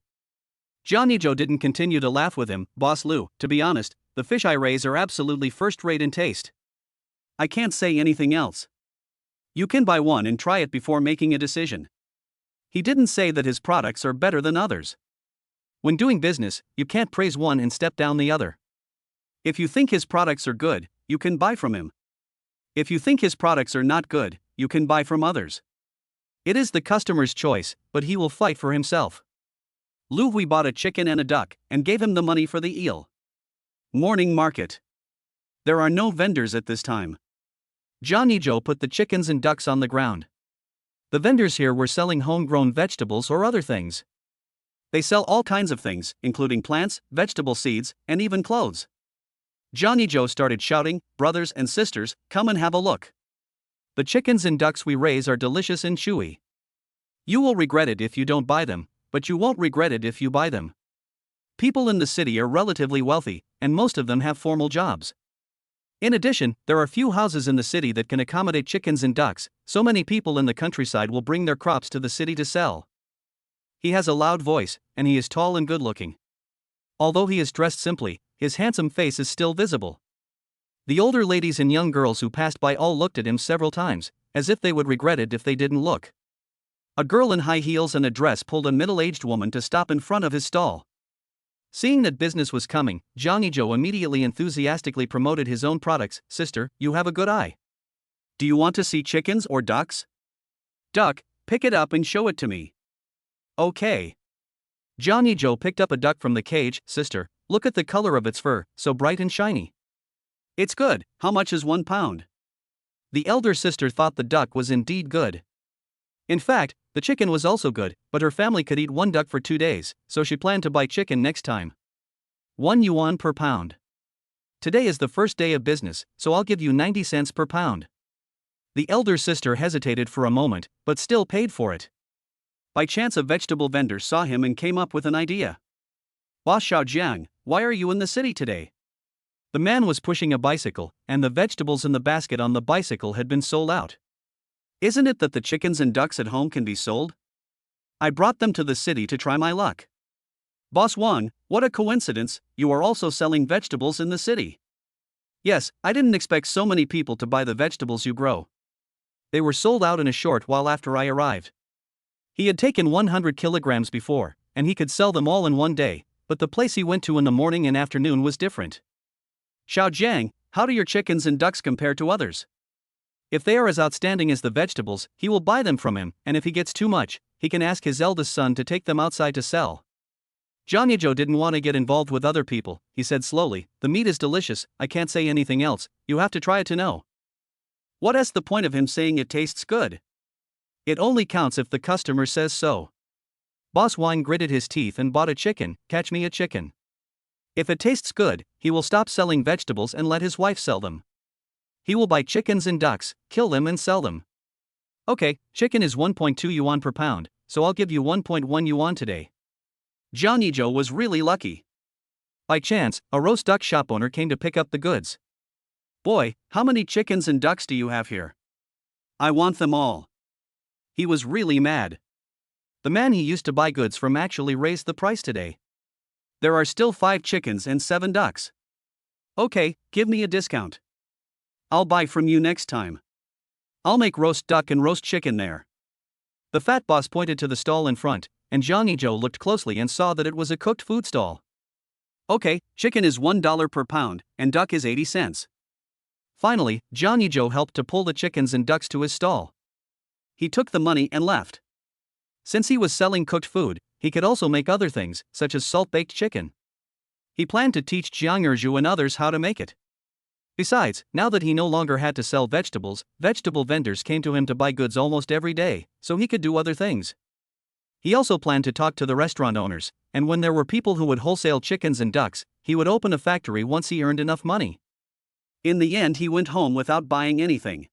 Jangi Joe didn't continue to laugh with him. Boss Lu, to be honest, the fish I raise are absolutely first-rate in taste. I can't say anything else. You can buy one and try it before making a decision. He didn't say that his products are better than others. When doing business, you can't praise one and step down the other. If you think his products are good, you can buy from him. If you think his products are not good, you can buy from others. It is the customer's choice, but he will fight for himself. Lu Hui bought a chicken and a duck, and gave him the money for the eel. Morning market. There are no vendors at this time. Jangi Joe put the chickens and ducks on the ground. The vendors here were selling homegrown vegetables or other things. They sell all kinds of things, including plants, vegetable seeds, and even clothes. Jangi Joe started shouting, "Brothers and sisters, come and have a look. The chickens and ducks we raise are delicious and chewy. You will regret it if you don't buy them, but you won't regret it if you buy them." People in the city are relatively wealthy, and most of them have formal jobs. In addition, there are few houses in the city that can accommodate chickens and ducks, so many people in the countryside will bring their crops to the city to sell. He has a loud voice, and he is tall and good-looking. Although he is dressed simply, his handsome face is still visible. The older ladies and young girls who passed by all looked at him several times, as if they would regret it if they didn't look. A girl in high heels and a dress pulled a middle-aged woman to stop in front of his stall. Seeing that business was coming, Jangi Joe immediately enthusiastically promoted his own products. "Sister, you have a good eye. Do you want to see chickens or ducks?" "Duck, pick it up and show it to me." "Okay." Jangi Joe picked up a duck from the cage. "Sister, look at the color of its fur, so bright and shiny." "It's good. How much is 1 pound?" The elder sister thought the duck was indeed good. In fact, the chicken was also good, but her family could eat 1 duck for 2 days, so she planned to buy chicken next time. 1 yuan per pound. Today is the first day of business, so I'll give you 90 cents per pound. The elder sister hesitated for a moment, but still paid for it. By chance, a vegetable vendor saw him and came up with an idea. "Boss Xiaojiang, why are you in the city today?" The man was pushing a bicycle, and the vegetables in the basket on the bicycle had been sold out. "Isn't it that the chickens and ducks at home can be sold? I brought them to the city to try my luck." "Boss Wang, what a coincidence, you are also selling vegetables in the city." "Yes, I didn't expect so many people to buy the vegetables you grow. They were sold out in a short while after I arrived." He had taken 100 kilograms before, and he could sell them all in 1 day, but the place he went to in the morning and afternoon was different. "Xiaojiang, how do your chickens and ducks compare to others? If they are as outstanding as the vegetables, he will buy them from him, and if he gets too much, he can ask his eldest son to take them outside to sell." Jangi Joe didn't want to get involved with other people. He said slowly, "The meat is delicious, I can't say anything else, you have to try it to know." What is the point of him saying it tastes good? It only counts if the customer says so. Boss Wang gritted his teeth and bought a chicken. "Catch me a chicken. If it tastes good, he will stop selling vegetables and let his wife sell them. He will buy chickens and ducks, kill them and sell them." "Okay, chicken is 1.2 yuan per pound, so I'll give you 1.1 yuan today." Jangi Joe was really lucky. By chance, a roast duck shop owner came to pick up the goods. "Boy, how many chickens and ducks do you have here? I want them all." He was really mad. The man he used to buy goods from actually raised the price today. "There are still 5 chickens and 7 ducks." "Okay, give me a discount. I'll buy from you next time. I'll make roast duck and roast chicken there." The fat boss pointed to the stall in front, and Jangi Joe looked closely and saw that it was a cooked food stall. "Okay, chicken is $1 per pound, and duck is 80 cents. Finally, Jangi Joe helped to pull the chickens and ducks to his stall. He took the money and left. Since he was selling cooked food, he could also make other things, such as salt-baked chicken. He planned to teach Jiang Erju and others how to make it. Besides, now that he no longer had to sell vegetables, vegetable vendors came to him to buy goods almost every day, so he could do other things. He also planned to talk to the restaurant owners, and when there were people who would wholesale chickens and ducks, he would open a factory once he earned enough money. In the end, he went home without buying anything.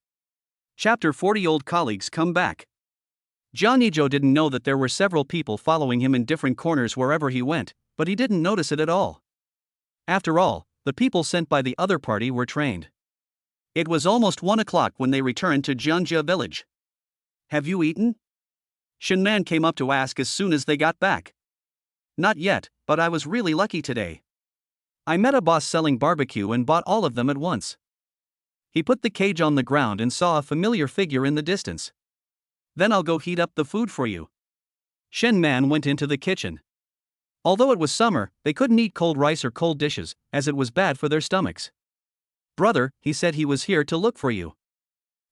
Chapter 40. Old colleagues come back. Jangi Joe didn't know that there were several people following him in different corners wherever he went, but he didn't notice it at all. After all, the people sent by the other party were trained. It was almost 1 o'clock when they returned to Jiangji village. "Have you eaten?" Shen Man came up to ask as soon as they got back. "Not yet, but I was really lucky today. I met a boss selling barbecue and bought all of them at once." He put the cage on the ground and saw a familiar figure in the distance. "Then I'll go heat up the food for you." Shen Man went into the kitchen. Although it was summer, they couldn't eat cold rice or cold dishes, as it was bad for their stomachs. "Brother," he said, "he was here to look for you.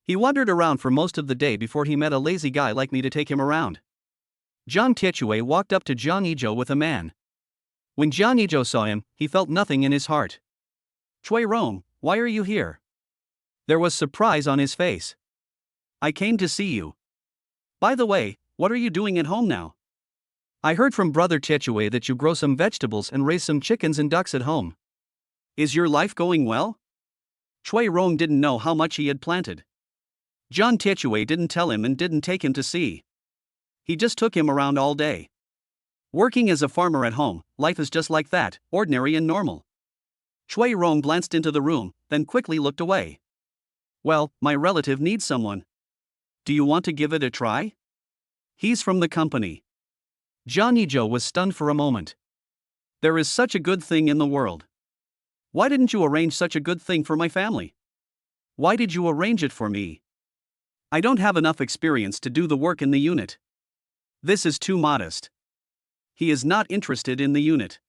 He wandered around for most of the day before he met a lazy guy like me to take him around." Zhang Tiechue walked up to Jangi Joe with a man. When Jangi Joe saw him, he felt nothing in his heart. "Chui Rong, why are you here? There was surprise on his face. I came to see you. By the way, what are you doing at home now? I heard from Brother Chechue that you grow some vegetables and raise some chickens and ducks at home. Is your life going well? Chui Rong didn't know how much he had planted. John Chechue didn't tell him and didn't take him to see. He just took him around all day. Working as a farmer at home, life is just like that, ordinary and normal. Chui Rong glanced into the room, then quickly looked away. Well, my relative needs someone. Do you want to give it a try? He's from the company. Jangi Joe was stunned for a moment. There is such a good thing in the world. Why didn't you arrange such a good thing for my family? Why did you arrange it for me? I don't have enough experience to do the work in the unit. This is too modest. He is not interested in the unit.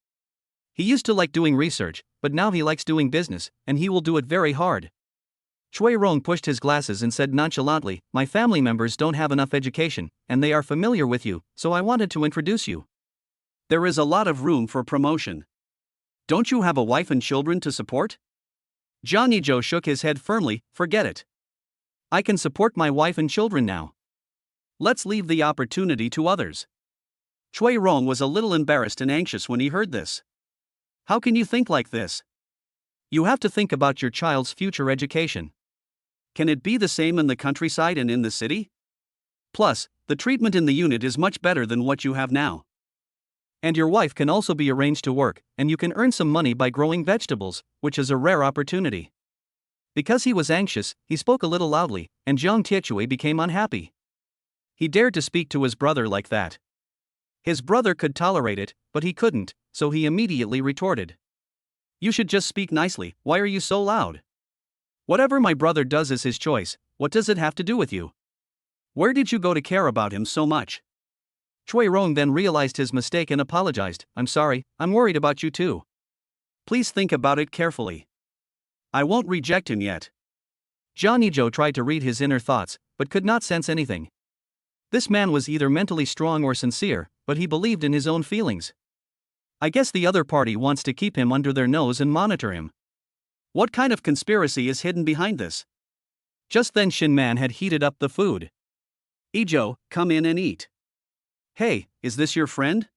He used to like doing research, but now he likes doing business, and he will do it very hard. Chui Rong pushed his glasses and said nonchalantly, my family members don't have enough education, and they are familiar with you, so I wanted to introduce you. There is a lot of room for promotion. Don't you have a wife and children to support? Jangi Joe shook his head firmly, forget it. I can support my wife and children now. Let's leave the opportunity to others. Chui Rong was a little embarrassed and anxious when he heard this. How can you think like this? You have to think about your child's future education. Can it be the same in the countryside and in the city? Plus, the treatment in the unit is much better than what you have now. And your wife can also be arranged to work, and you can earn some money by growing vegetables, which is a rare opportunity. Because he was anxious, he spoke a little loudly, and Jiang Tiechui became unhappy. He dared to speak to his brother like that. His brother could tolerate it, but he couldn't, so he immediately retorted. You should just speak nicely, why are you so loud? Whatever my brother does is his choice, what does it have to do with you? Where did you go to care about him so much? Chui Rong then realized his mistake and apologized, I'm sorry, I'm worried about you too. Please think about it carefully. I won't reject him yet. Jangi Joe tried to read his inner thoughts, but could not sense anything. This man was either mentally strong or sincere, but he believed in his own feelings. I guess the other party wants to keep him under their nose and monitor him. What kind of conspiracy is hidden behind this? Just then Shin Man had heated up the food. Ijo, come in and eat. Hey, is this your friend?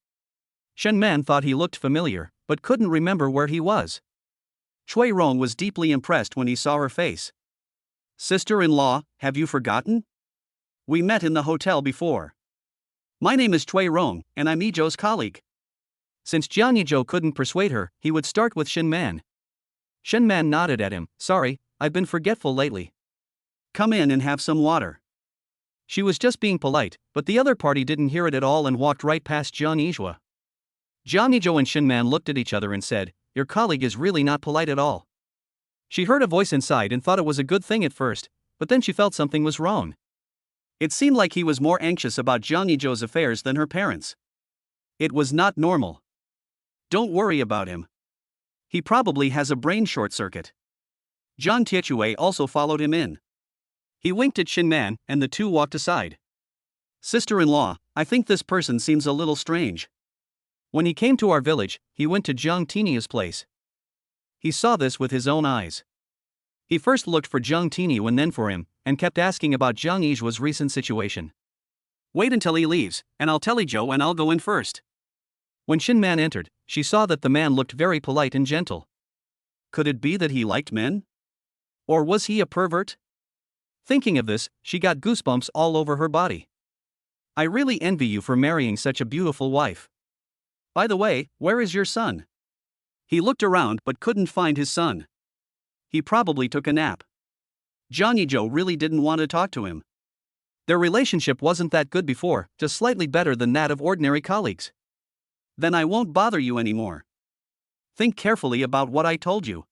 Shin Man thought he looked familiar, but couldn't remember where he was. Chui Rong was deeply impressed when he saw her face. Sister-in-law, have you forgotten? We met in the hotel before. My name is Chui Rong, and I'm Ijo's colleague. Since Jangi Joe couldn't persuade her, he would start with Shin Man. Shin Man nodded at him, sorry, I've been forgetful lately. Come in and have some water. She was just being polite, but the other party didn't hear it at all and walked right past Jiang Yizhua. Jangi Joe and Shin Man looked at each other and said, your colleague is really not polite at all. She heard a voice inside and thought it was a good thing at first, but then she felt something was wrong. It seemed like he was more anxious about Jangi Joe's affairs than her parents. It was not normal. Don't worry about him. He probably has a brain short circuit. Jiang Tiechui also followed him in. He winked at Shin Man, and the two walked aside. Sister-in-law, I think this person seems a little strange. When he came to our village, he went to Jiang Tinia's place. He saw this with his own eyes. He first looked for Jiang Tinia and then for him, and kept asking about Jiang Yizhua's recent situation. Wait until he leaves, and I'll tell Ijo and I'll go in first. When Shin Man entered, she saw that the man looked very polite and gentle. Could it be that he liked men? Or was he a pervert? Thinking of this, she got goosebumps all over her body. I really envy you for marrying such a beautiful wife. By the way, where is your son? He looked around but couldn't find his son. He probably took a nap. Jangi Joe really didn't want to talk to him. Their relationship wasn't that good before, just slightly better than that of ordinary colleagues. Then I won't bother you anymore. Think carefully about what I told you.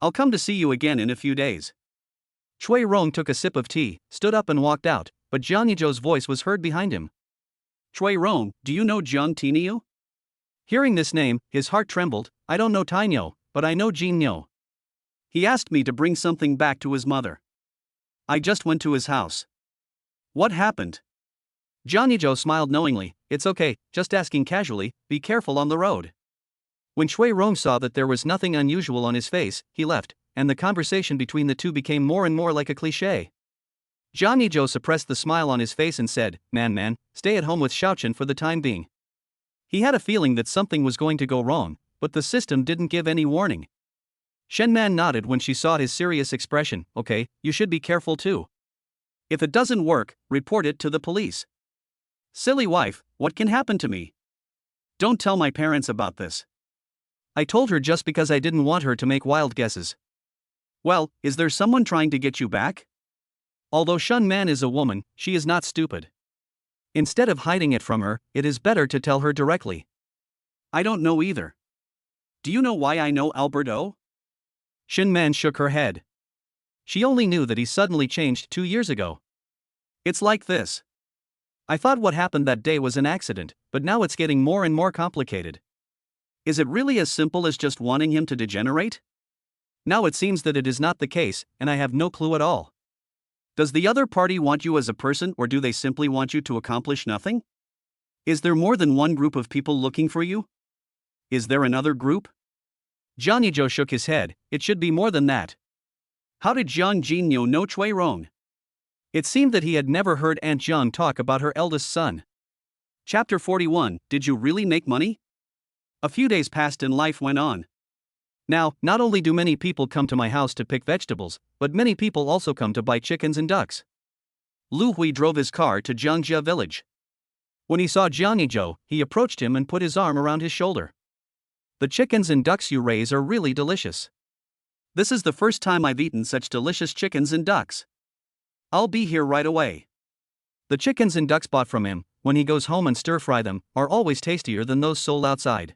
I'll come to see you again in a few days. Chui Rong took a sip of tea, stood up and walked out, but Jangi Joe's voice was heard behind him. Chui Rong, do you know Jiang Tiniu? Hearing this name, his heart trembled. I don't know Tainyo, but I know Jin Nyo. He asked me to bring something back to his mother. I just went to his house. What happened? Jangi Joe smiled knowingly. It's okay, just asking casually, be careful on the road. When Chui Rong saw that there was nothing unusual on his face, he left, and the conversation between the two became more and more like a cliché. Jangi Joe suppressed the smile on his face and said, Man, stay at home with Xiaochen for the time being. He had a feeling that something was going to go wrong, but the system didn't give any warning. Shenman nodded when she saw his serious expression. Okay, you should be careful too. If it doesn't work, report it to the police. Silly wife, what can happen to me? Don't tell my parents about this. I told her just because I didn't want her to make wild guesses. Well, is there someone trying to get you back? Although Shun Man is a woman, she is not stupid. Instead of hiding it from her, it is better to tell her directly. I don't know either. Do you know why I know Alberto? Shin Man shook her head. She only knew that he suddenly changed 2 years ago. It's like this. I thought what happened that day was an accident, but now it's getting more and more complicated. Is it really as simple as just wanting him to degenerate? Now it seems that it is not the case, and I have no clue at all. Does the other party want you as a person, or do they simply want you to accomplish nothing? Is there more than one group of people looking for you? Is there another group? Jangi Joe shook his head. It should be more than that. How did Jiang Jinyo know Cui Rong? It seemed that he had never heard Aunt Jiang talk about her eldest son. Chapter 41. Did you really make money? A few days passed and life went on. Now, not only do many people come to my house to pick vegetables, but many people also come to buy chickens and ducks. Lu Hui drove his car to Jiangjia village. When he saw Jangi Joe, he approached him and put his arm around his shoulder. The chickens and ducks you raise are really delicious. This is the first time I've eaten such delicious chickens and ducks. I'll be here right away. The chickens and ducks bought from him, when he goes home and stir-fry them, are always tastier than those sold outside.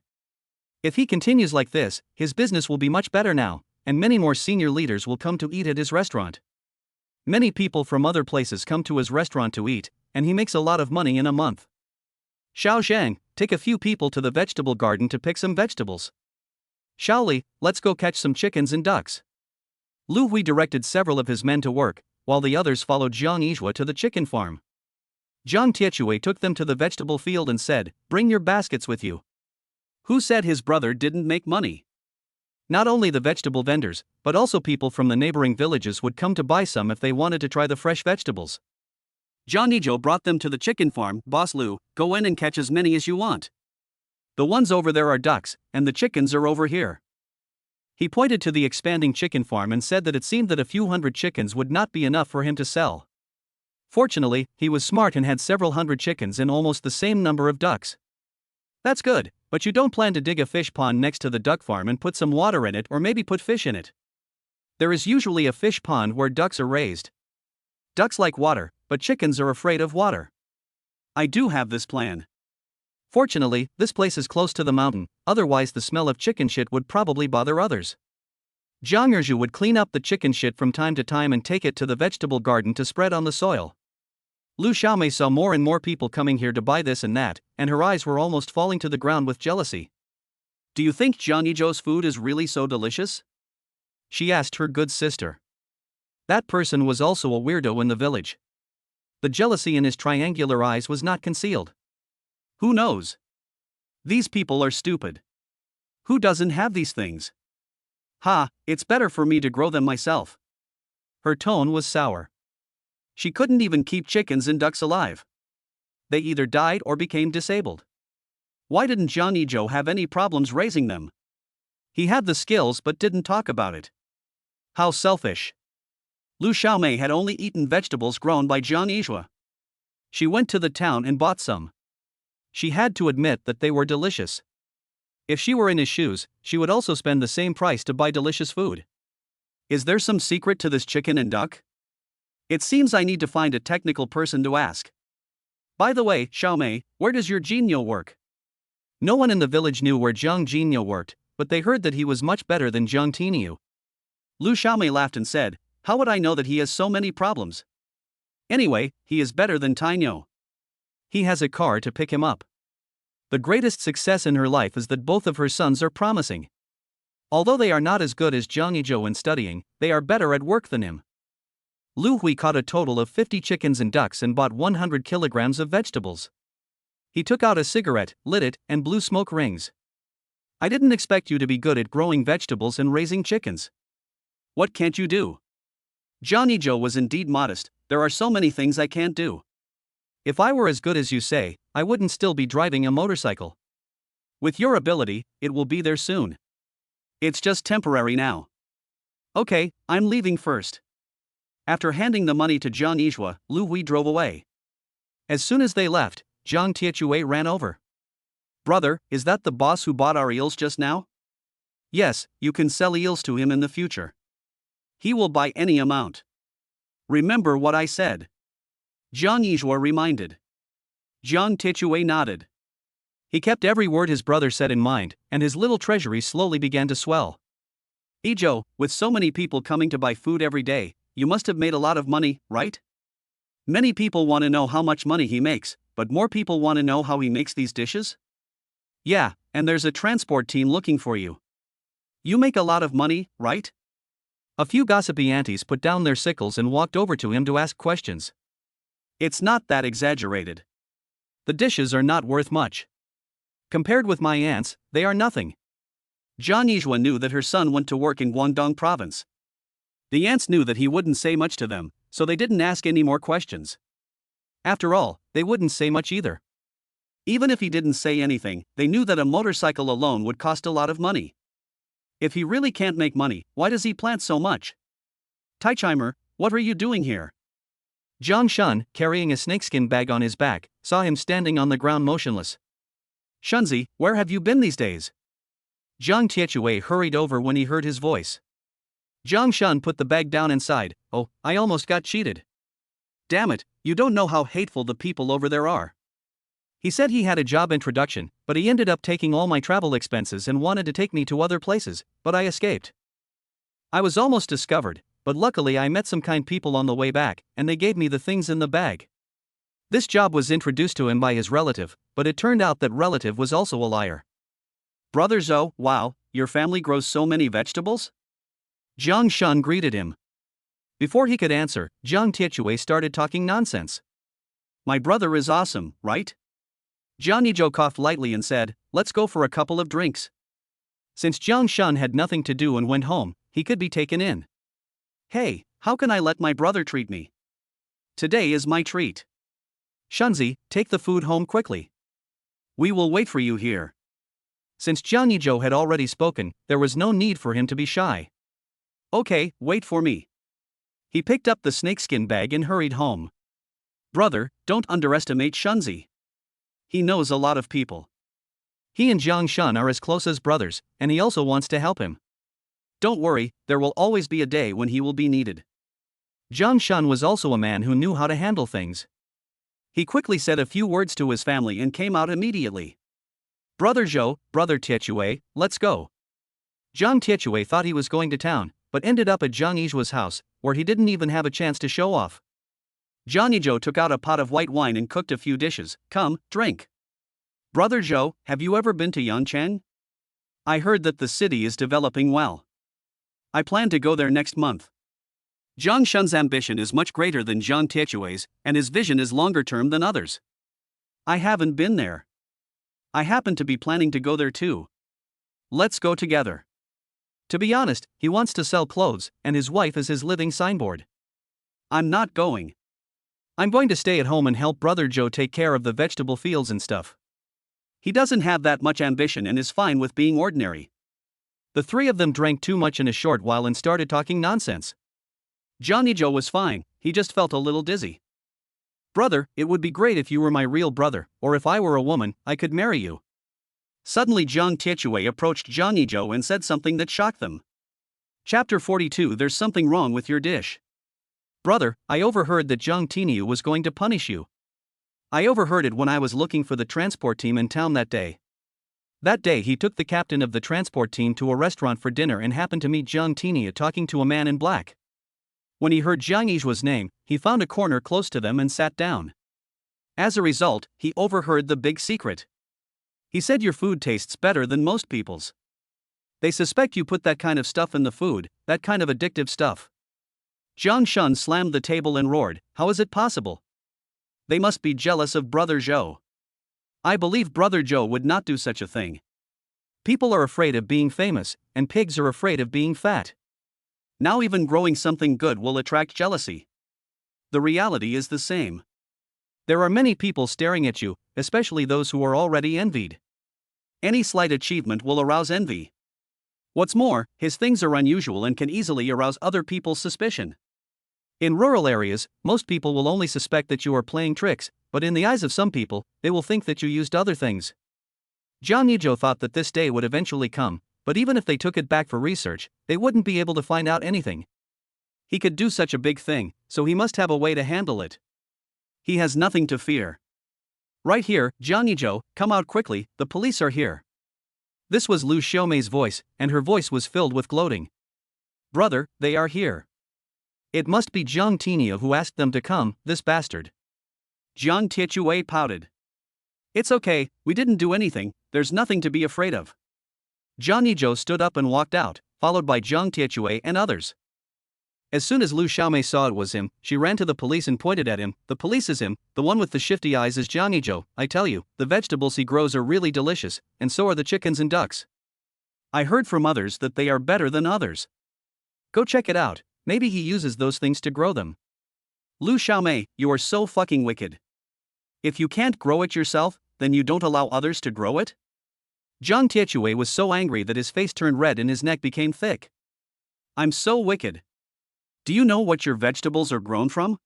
If he continues like this, his business will be much better now, and many more senior leaders will come to eat at his restaurant. Many people from other places come to his restaurant to eat, and he makes a lot of money in a month. Xiao Zhang, take a few people to the vegetable garden to pick some vegetables. Shaoli, let's go catch some chickens and ducks. Lu Hui directed several of his men to work, while the others followed Jiang Yizhua to the chicken farm. Jiang Tiechui took them to the vegetable field and said, Bring your baskets with you. Who said his brother didn't make money? Not only the vegetable vendors, but also people from the neighboring villages would come to buy some if they wanted to try the fresh vegetables. Jangi Joe brought them to the chicken farm. Boss Lu, go in and catch as many as you want. The ones over there are ducks, and the chickens are over here. He pointed to the expanding chicken farm and said that it seemed that a few hundred chickens would not be enough for him to sell. Fortunately, he was smart and had several hundred chickens and almost the same number of ducks. That's good, but you don't plan to dig a fish pond next to the duck farm and put some water in it, or maybe put fish in it. There is usually a fish pond where ducks are raised. Ducks like water, but chickens are afraid of water. I do have this plan. Fortunately, this place is close to the mountain, otherwise the smell of chicken shit would probably bother others. Zhang Erju would clean up the chicken shit from time to time and take it to the vegetable garden to spread on the soil. Lu Xiaomei saw more and more people coming here to buy this and that, and her eyes were almost falling to the ground with jealousy. Do you think Jangi Joe's food is really so delicious? She asked her good sister. That person was also a weirdo in the village. The jealousy in his triangular eyes was not concealed. Who knows? These people are stupid. Who doesn't have these things? Ha, it's better for me to grow them myself. Her tone was sour. She couldn't even keep chickens and ducks alive. They either died or became disabled. Why didn't Jangi Joe have any problems raising them? He had the skills but didn't talk about it. How selfish. Lu Xiaomei had only eaten vegetables grown by Jiang Yizhua. She went to the town and bought some. She had to admit that they were delicious. If she were in his shoes, she would also spend the same price to buy delicious food. Is there some secret to this chicken and duck? It seems I need to find a technical person to ask. By the way, Xiaomei, where does your Jinyo work? No one in the village knew where Jiang Jinyo worked, but they heard that he was much better than Jiang Tinyu. Lu Xiaomei laughed and said, How would I know that he has so many problems? Anyway, he is better than Tinyo. He has a car to pick him up. The greatest success in her life is that both of her sons are promising. Although they are not as good as Jangi Joe in studying, they are better at work than him. Lu Hui caught a total of 50 chickens and ducks and bought 100 kilograms of vegetables. He took out a cigarette, lit it, and blew smoke rings. I didn't expect you to be good at growing vegetables and raising chickens. What can't you do? Jangi Joe was indeed modest. There are so many things I can't do. If I were as good as you say, I wouldn't still be driving a motorcycle. With your ability, it will be there soon. It's just temporary now. Okay, I'm leaving first. After handing the money to Zhang Yizhua, Lu Hui drove away. As soon as they left, Zhang Tiechue ran over. Brother, is that the boss who bought our eels just now? Yes, you can sell eels to him in the future. He will buy any amount. Remember what I said. Zhang Yizhua reminded. Zhang Tiechue nodded. He kept every word his brother said in mind, and his little treasury slowly began to swell. Zhou, with so many people coming to buy food every day, you must have made a lot of money, right? Many people want to know how much money he makes, but more people want to know how he makes these dishes? Yeah, and there's a transport team looking for you. You make a lot of money, right? A few gossipy aunties put down their sickles and walked over to him to ask questions. It's not that exaggerated. The dishes are not worth much. Compared with my aunts, they are nothing. Zhang Yizhua knew that her son went to work in Guangdong province. The aunts knew that he wouldn't say much to them, so they didn't ask any more questions. After all, they wouldn't say much either. Even if he didn't say anything, they knew that a motorcycle alone would cost a lot of money. If he really can't make money, why does he plant so much? Taichheimer, what are you doing here? Zhang Shun, carrying a snakeskin bag on his back, saw him standing on the ground motionless. Shunzi, where have you been these days? Zhang Tiechue hurried over when he heard his voice. Zhang Shun put the bag down and sighed. Oh, I almost got cheated. Damn it, you don't know how hateful the people over there are. He said he had a job introduction, but he ended up taking all my travel expenses and wanted to take me to other places, but I escaped. I was almost discovered, but luckily I met some kind people on the way back, and they gave me the things in the bag. This job was introduced to him by his relative, but it turned out that relative was also a liar. Brother Zhou, wow, your family grows so many vegetables? Zhang Shun greeted him. Before he could answer, Zhang Tiechue started talking nonsense. My brother is awesome, right? Jangi Joe coughed lightly and said, let's go for a couple of drinks. Since Zhang Shun had nothing to do and went home, he could be taken in. Hey, how can I let my brother treat me? Today is my treat. Shunzi, take the food home quickly. We will wait for you here. Since Jangi Joe had already spoken, there was no need for him to be shy. Okay, wait for me. He picked up the snakeskin bag and hurried home. Brother, don't underestimate Shunzi. He knows a lot of people. He and Zhang Shun are as close as brothers, and he also wants to help him. Don't worry, there will always be a day when he will be needed. Zhang Shun was also a man who knew how to handle things. He quickly said a few words to his family and came out immediately. Brother Zhou, Brother Tiechue, let's go. Zhang Tiechue thought he was going to town, but ended up at Zhang Yizhua's house, where he didn't even have a chance to show off. Jangi Joe took out a pot of white wine and cooked a few dishes. Come, drink. Brother Zhou, have you ever been to Yancheng? I heard that the city is developing well. I plan to go there next month. Zhang Shun's ambition is much greater than Zhang Tiechue's, and his vision is longer term than others. I haven't been there. I happen to be planning to go there too. Let's go together. To be honest, he wants to sell clothes, and his wife is his living signboard. I'm not going. I'm going to stay at home and help Brother Joe take care of the vegetable fields and stuff. He doesn't have that much ambition and is fine with being ordinary. The three of them drank too much in a short while and started talking nonsense. Jangi Joe was fine, he just felt a little dizzy. Brother, it would be great if you were my real brother, or if I were a woman, I could marry you. Suddenly Zhang Tiechue approached Jangi Joe and said something that shocked them. Chapter 42. There's something wrong with your dish. Brother, I overheard that Zhang Tiniu was going to punish you. I overheard it when I was looking for the transport team in town that day. That day he took the captain of the transport team to a restaurant for dinner and happened to meet Zhang Tiniu talking to a man in black. When he heard Zhang Yizhua's name, he found a corner close to them and sat down. As a result, he overheard the big secret. He said your food tastes better than most people's. They suspect you put that kind of stuff in the food, that kind of addictive stuff. Zhang Shun slammed the table and roared, how is it possible? They must be jealous of Brother Zhou. I believe Brother Zhou would not do such a thing. People are afraid of being famous, and pigs are afraid of being fat. Now even growing something good will attract jealousy. The reality is the same. There are many people staring at you, especially those who are already envied. Any slight achievement will arouse envy. What's more, his things are unusual and can easily arouse other people's suspicion. In rural areas, most people will only suspect that you are playing tricks, but in the eyes of some people, they will think that you used other things. Jangi Joe thought that this day would eventually come, but even if they took it back for research, they wouldn't be able to find out anything. He could do such a big thing, so he must have a way to handle it. He has nothing to fear. Right here, Jangi Joe, come out quickly, the police are here. This was Lu Xiaomei's voice, and her voice was filled with gloating. Brother, they are here. It must be Jiang Tianyu who asked them to come, this bastard. Jiang Tianyu pouted. It's okay, we didn't do anything, there's nothing to be afraid of. Jangi Joe stood up and walked out, followed by Jiang Tianyu and others. As soon as Lu Xiaomei saw it was him, she ran to the police and pointed at him. The police is him, the one with the shifty eyes is Jangi Joe. I tell you, the vegetables he grows are really delicious, and so are the chickens and ducks. I heard from others that they are better than others. Go check it out, maybe he uses those things to grow them. Lu Xiaomei, you are so fucking wicked. If you can't grow it yourself, then you don't allow others to grow it? Jiang Tianyu was so angry that his face turned red and his neck became thick. I'm so wicked. Do you know what your vegetables are grown from?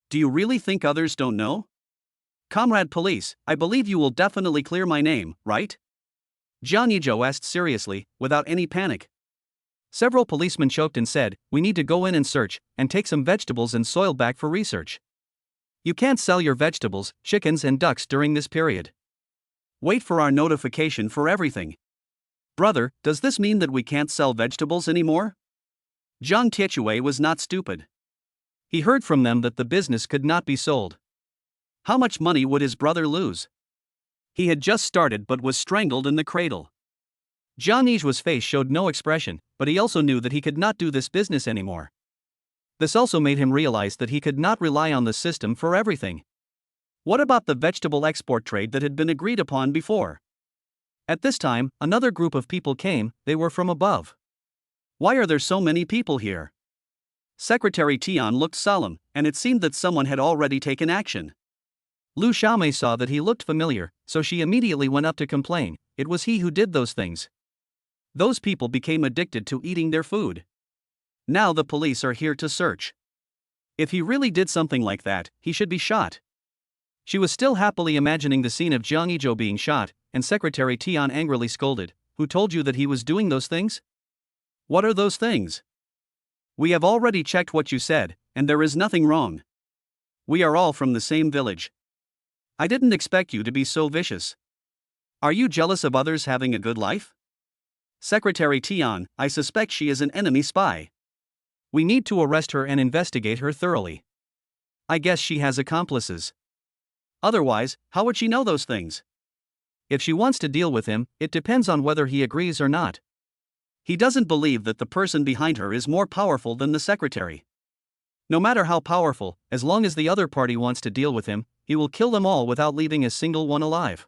Do you really think others don't know? Comrade Police, I believe you will definitely clear my name, right? Jangi Joe asked seriously, without any panic. Several policemen choked and said, we need to go in and search, and take some vegetables and soil back for research. You can't sell your vegetables, chickens and ducks during this period. Wait for our notification for everything. Brother, does this mean that we can't sell vegetables anymore? Jiang Tianyu was not stupid. He heard from them that the business could not be sold. How much money would his brother lose? He had just started but was strangled in the cradle. Jiang Yi's face showed no expression, but he also knew that he could not do this business anymore. This also made him realize that he could not rely on the system for everything. What about the vegetable export trade that had been agreed upon before? At this time, another group of people came, they were from above. Why are there so many people here? Secretary Tian looked solemn, and it seemed that someone had already taken action. Lu Xiaomei saw that he looked familiar, so she immediately went up to complain. It was he who did those things. Those people became addicted to eating their food. Now the police are here to search. If he really did something like that, he should be shot. She was still happily imagining the scene of Jangi Joe being shot, and Secretary Tian angrily scolded. Who told you that he was doing those things? What are those things? We have already checked what you said, and there is nothing wrong. We are all from the same village. I didn't expect you to be so vicious. Are you jealous of others having a good life? Secretary Tian, I suspect she is an enemy spy. We need to arrest her and investigate her thoroughly. I guess she has accomplices. Otherwise, how would she know those things? If she wants to deal with him, it depends on whether he agrees or not. He doesn't believe that the person behind her is more powerful than the secretary. No matter how powerful, as long as the other party wants to deal with him, he will kill them all without leaving a single one alive.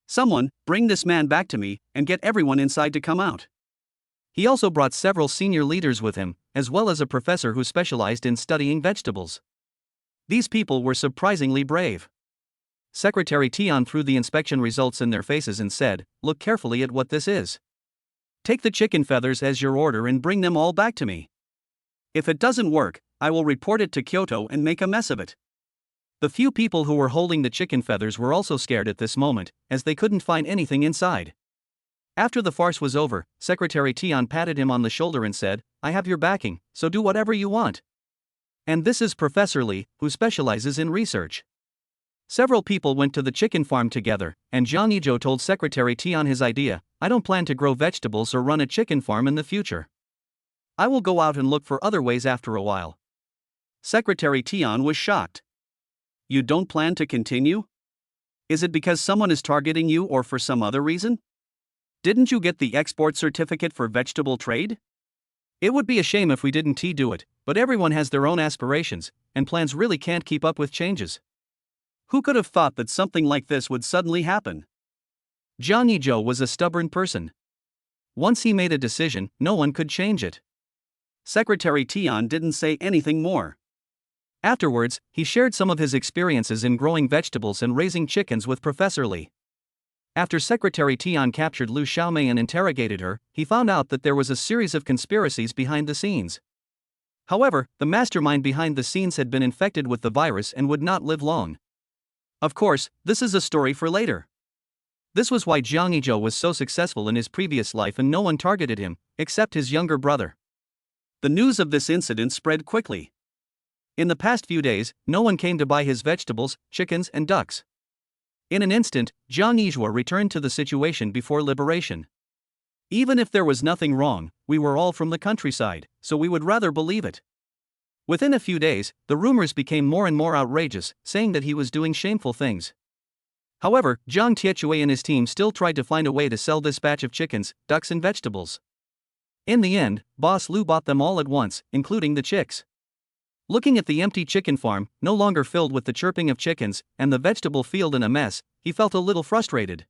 Someone, bring this man back to me, and get everyone inside to come out. He also brought several senior leaders with him, as well as a professor who specialized in studying vegetables. These people were surprisingly brave. Secretary Tian threw the inspection results in their faces and said, look carefully at what this is. Take the chicken feathers as your order and bring them all back to me. If it doesn't work, I will report it to Kyoto and make a mess of it. The few people who were holding the chicken feathers were also scared at this moment, as they couldn't find anything inside. After the farce was over, Secretary Tian patted him on the shoulder and said, I have your backing, so do whatever you want. And this is Professor Li, who specializes in research. Several people went to the chicken farm together, and Jangi Joe told Secretary Tian his idea. I don't plan to grow vegetables or run a chicken farm in the future. I will go out and look for other ways after a while. Secretary Tian was shocked. You don't plan to continue? Is it because someone is targeting you or for some other reason? Didn't you get the export certificate for vegetable trade? It would be a shame if we didn't do it, but everyone has their own aspirations, and plans really can't keep up with changes. Who could have thought that something like this would suddenly happen? Jangi Joe was a stubborn person. Once he made a decision, no one could change it. Secretary Tian didn't say anything more. Afterwards, he shared some of his experiences in growing vegetables and raising chickens with Professor Li. After Secretary Tian captured Lu Xiaomei and interrogated her, he found out that there was a series of conspiracies behind the scenes. However, the mastermind behind the scenes had been infected with the virus and would not live long. Of course, this is a story for later. This was why Jangi Joe was so successful in his previous life and no one targeted him, except his younger brother. The news of this incident spread quickly. In the past few days, no one came to buy his vegetables, chickens, and ducks. In an instant, Jiang Yizhua returned to the situation before liberation. Even if there was nothing wrong, we were all from the countryside, so we would rather believe it. Within a few days, the rumors became more and more outrageous, saying that he was doing shameful things. However, Zhang Tiechui and his team still tried to find a way to sell this batch of chickens, ducks, and vegetables. In the end, Boss Lu bought them all at once, including the chicks. Looking at the empty chicken farm, no longer filled with the chirping of chickens, and the vegetable field in a mess, he felt a little frustrated.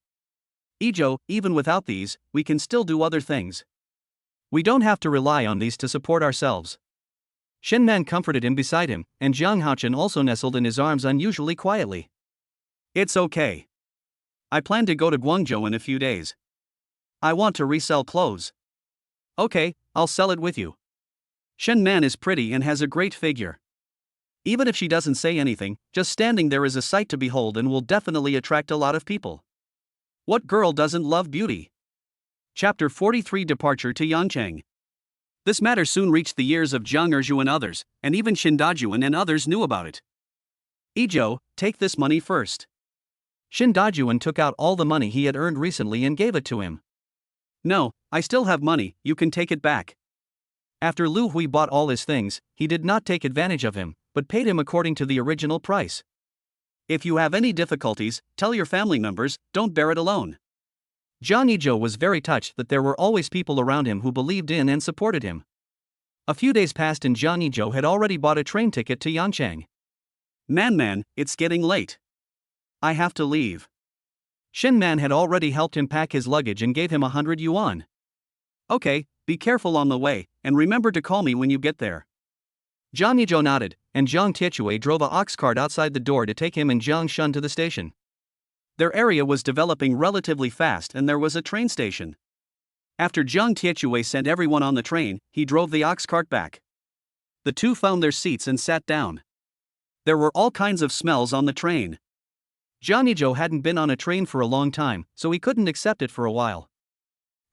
Ijo, even without these, we can still do other things. We don't have to rely on these to support ourselves. Shenman comforted him beside him, and Jiang Haochen also nestled in his arms unusually quietly. It's okay. I plan to go to Guangzhou in a few days. I want to resell clothes. Okay, I'll sell it with you. Shenman is pretty and has a great figure. Even if she doesn't say anything, just standing there is a sight to behold and will definitely attract a lot of people. What girl doesn't love beauty? Chapter 43 Departure to Yancheng. This matter soon reached the ears of Jiang Erju and others, and even Shindajuan and others knew about it. Ijo, take this money first. Shindajuan took out all the money he had earned recently and gave it to him. No, I still have money, you can take it back. After Lu Hui bought all his things, he did not take advantage of him, but paid him according to the original price. If you have any difficulties, tell your family members, don't bear it alone. Jangi Joe was very touched that there were always people around him who believed in and supported him. A few days passed and Jangi Joe had already bought a train ticket to Yancheng. Man, it's getting late. I have to leave. Shenman had already helped him pack his luggage and gave him 100 yuan. Okay, be careful on the way, and remember to call me when you get there. Jangi Joe nodded, and Zhang Tiechui drove a ox cart outside the door to take him and Jiang Shun to the station. Their area was developing relatively fast and there was a train station. After Zhang Tiechui sent everyone on the train, he drove the ox cart back. The two found their seats and sat down. There were all kinds of smells on the train. Jangi Joe hadn't been on a train for a long time, so he couldn't accept it for a while.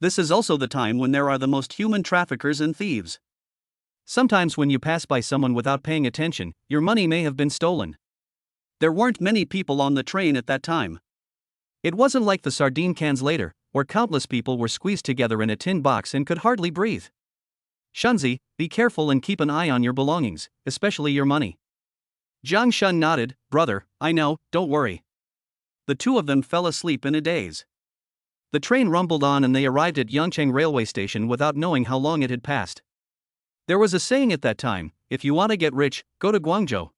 This is also the time when there are the most human traffickers and thieves. Sometimes when you pass by someone without paying attention, your money may have been stolen. There weren't many people on the train at that time. It wasn't like the sardine cans later, where countless people were squeezed together in a tin box and could hardly breathe. Shunzi, be careful and keep an eye on your belongings, especially your money. Jiang Shun nodded, brother, I know, don't worry. The two of them fell asleep in a daze. The train rumbled on and they arrived at Yancheng railway station without knowing how long it had passed. There was a saying at that time, if you want to get rich, go to Guangzhou.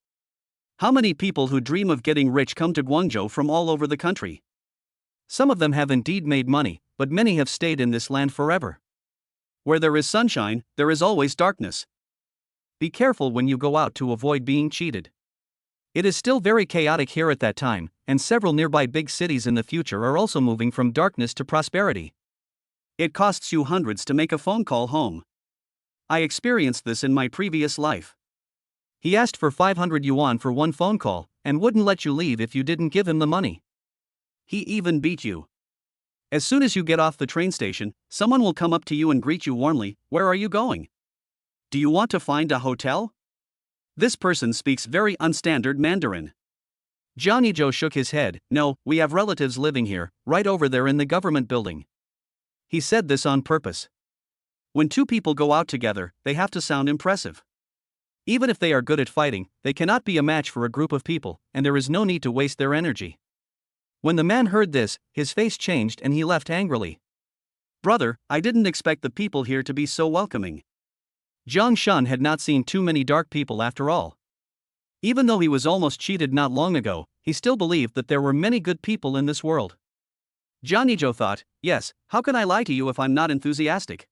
How many people who dream of getting rich come to Guangzhou from all over the country? Some of them have indeed made money, but many have stayed in this land forever. Where there is sunshine, there is always darkness. Be careful when you go out to avoid being cheated. It is still very chaotic here at that time, and several nearby big cities in the future are also moving from darkness to prosperity. It costs you hundreds to make a phone call home. I experienced this in my previous life. He asked for 500 yuan for one phone call, and wouldn't let you leave if you didn't give him the money. He even beat you. As soon as you get off the train station, someone will come up to you and greet you warmly, where are you going? Do you want to find a hotel? This person speaks very unstandard Mandarin. Jangi Joe shook his head, no, we have relatives living here, right over there in the government building. He said this on purpose. When two people go out together, they have to sound impressive. Even if they are good at fighting, they cannot be a match for a group of people, and there is no need to waste their energy. When the man heard this, his face changed and he left angrily. Brother, I didn't expect the people here to be so welcoming. Jiang Shun had not seen too many dark people after all. Even though he was almost cheated not long ago, he still believed that there were many good people in this world. Jangi Joe thought, yes, how can I lie to you if I'm not enthusiastic?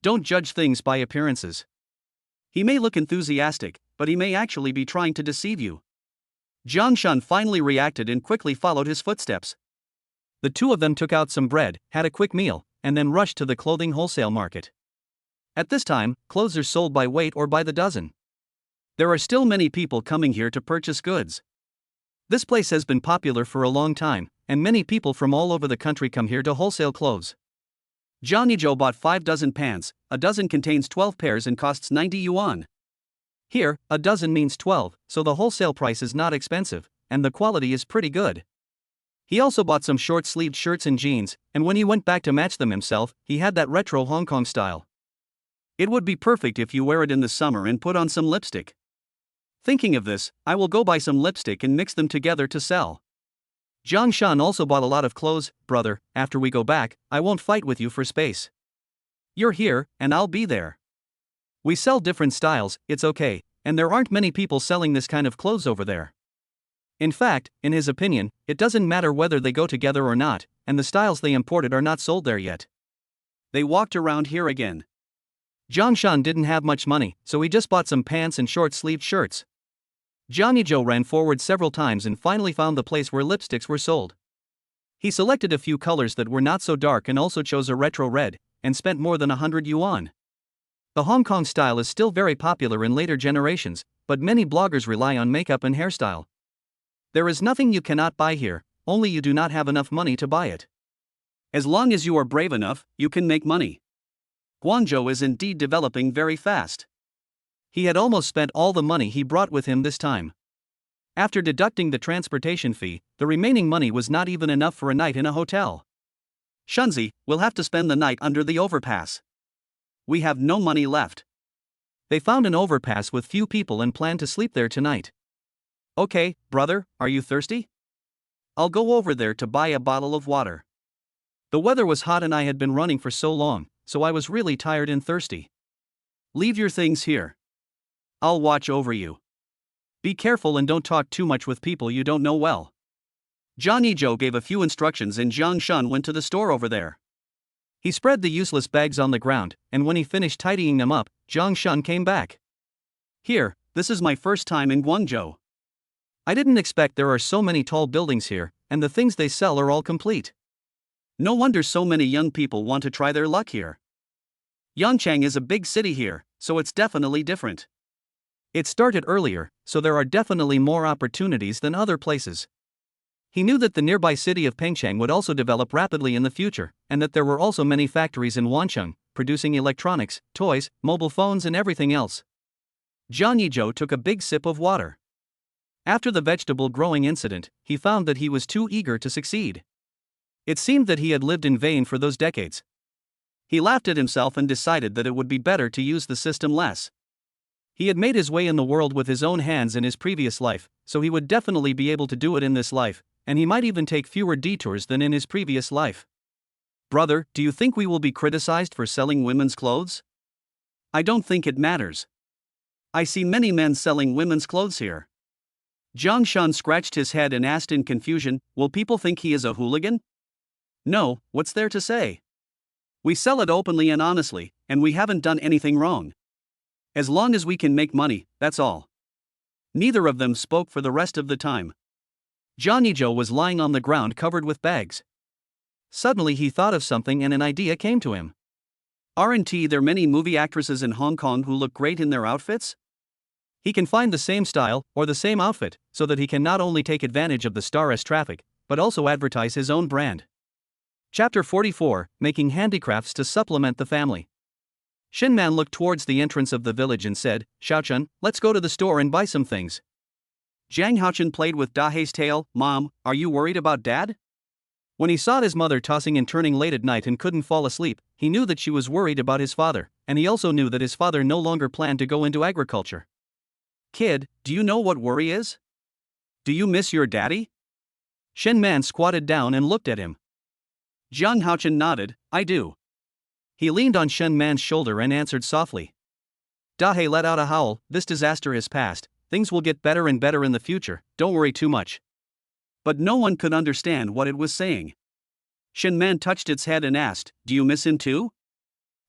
Don't judge things by appearances. He may look enthusiastic, but he may actually be trying to deceive you. Jiang Shun finally reacted and quickly followed his footsteps. The two of them took out some bread, had a quick meal, and then rushed to the clothing wholesale market. At this time, clothes are sold by weight or by the dozen. There are still many people coming here to purchase goods. This place has been popular for a long time, and many people from all over the country come here to wholesale clothes. Jangi Joe bought 5 dozen pants. A dozen contains 12 pairs and costs 90 yuan. Here, a dozen means 12, so the wholesale price is not expensive, and the quality is pretty good. He also bought some short-sleeved shirts and jeans, and when he went back to match them himself, he had that retro Hong Kong style. It would be perfect if you wear it in the summer and put on some lipstick. Thinking of this, I will go buy some lipstick and mix them together to sell. Jiang Shun also bought a lot of clothes. Brother, after we go back, I won't fight with you for space. You're here, and I'll be there. We sell different styles, it's okay, and there aren't many people selling this kind of clothes over there. In fact, in his opinion, it doesn't matter whether they go together or not, and the styles they imported are not sold there yet. They walked around here again. Jiang Shun didn't have much money, so he just bought some pants and short-sleeved shirts. Jangi Joe ran forward several times and finally found the place where lipsticks were sold. He selected a few colors that were not so dark and also chose a retro red, and spent more than 100 yuan. The Hong Kong style is still very popular in later generations, but many bloggers rely on makeup and hairstyle. There is nothing you cannot buy here, only you do not have enough money to buy it. As long as you are brave enough, you can make money. Guangzhou is indeed developing very fast. He had almost spent all the money he brought with him this time. After deducting the transportation fee, the remaining money was not even enough for a night in a hotel. Shunzi, we'll have to spend the night under the overpass. We have no money left. They found an overpass with few people and planned to sleep there tonight. Okay, brother, are you thirsty? I'll go over there to buy a bottle of water. The weather was hot and I had been running for so long, so I was really tired and thirsty. Leave your things here. I'll watch over you. Be careful and don't talk too much with people you don't know well. Jangi Joe gave a few instructions and Jiang Shun went to the store over there. He spread the useless bags on the ground, and when he finished tidying them up, Jiang Shun came back. Here, this is my first time in Guangzhou. I didn't expect there are so many tall buildings here, and the things they sell are all complete. No wonder so many young people want to try their luck here. Yanchang is a big city here, so it's definitely different. It started earlier, so there are definitely more opportunities than other places. He knew that the nearby city of Pengcheng would also develop rapidly in the future, and that there were also many factories in Wancheng, producing electronics, toys, mobile phones and everything else. Jangi Joe took a big sip of water. After the vegetable growing incident, he found that he was too eager to succeed. It seemed that he had lived in vain for those decades. He laughed at himself and decided that it would be better to use the system less. He had made his way in the world with his own hands in his previous life, so he would definitely be able to do it in this life, and he might even take fewer detours than in his previous life. Brother, do you think we will be criticized for selling women's clothes? I don't think it matters. I see many men selling women's clothes here. Jiang Shun scratched his head and asked in confusion, will people think he is a hooligan? No, what's there to say? We sell it openly and honestly, and we haven't done anything wrong. As long as we can make money, that's all. Neither of them spoke for the rest of the time. Jangi Joe was lying on the ground covered with bags. Suddenly he thought of something and an idea came to him. Aren't there many movie actresses in Hong Kong who look great in their outfits? He can find the same style, or the same outfit, so that he can not only take advantage of the star's traffic, but also advertise his own brand. Chapter 44, Making Handicrafts to Supplement the Family. Shinman looked towards the entrance of the village and said, Xiaochun, let's go to the store and buy some things. Zhang Haochun played with Dahei's tail. Mom, are you worried about Dad? When he saw his mother tossing and turning late at night and couldn't fall asleep, he knew that she was worried about his father, and he also knew that his father no longer planned to go into agriculture. Kid, do you know what worry is? Do you miss your daddy? Shinman squatted down and looked at him. Zhang Haochun nodded, I do. He leaned on Shen Man's shoulder and answered softly. Dahei let out a howl, this disaster has passed, things will get better and better in the future, don't worry too much. But no one could understand what it was saying. Shen Man touched its head and asked, do you miss him too?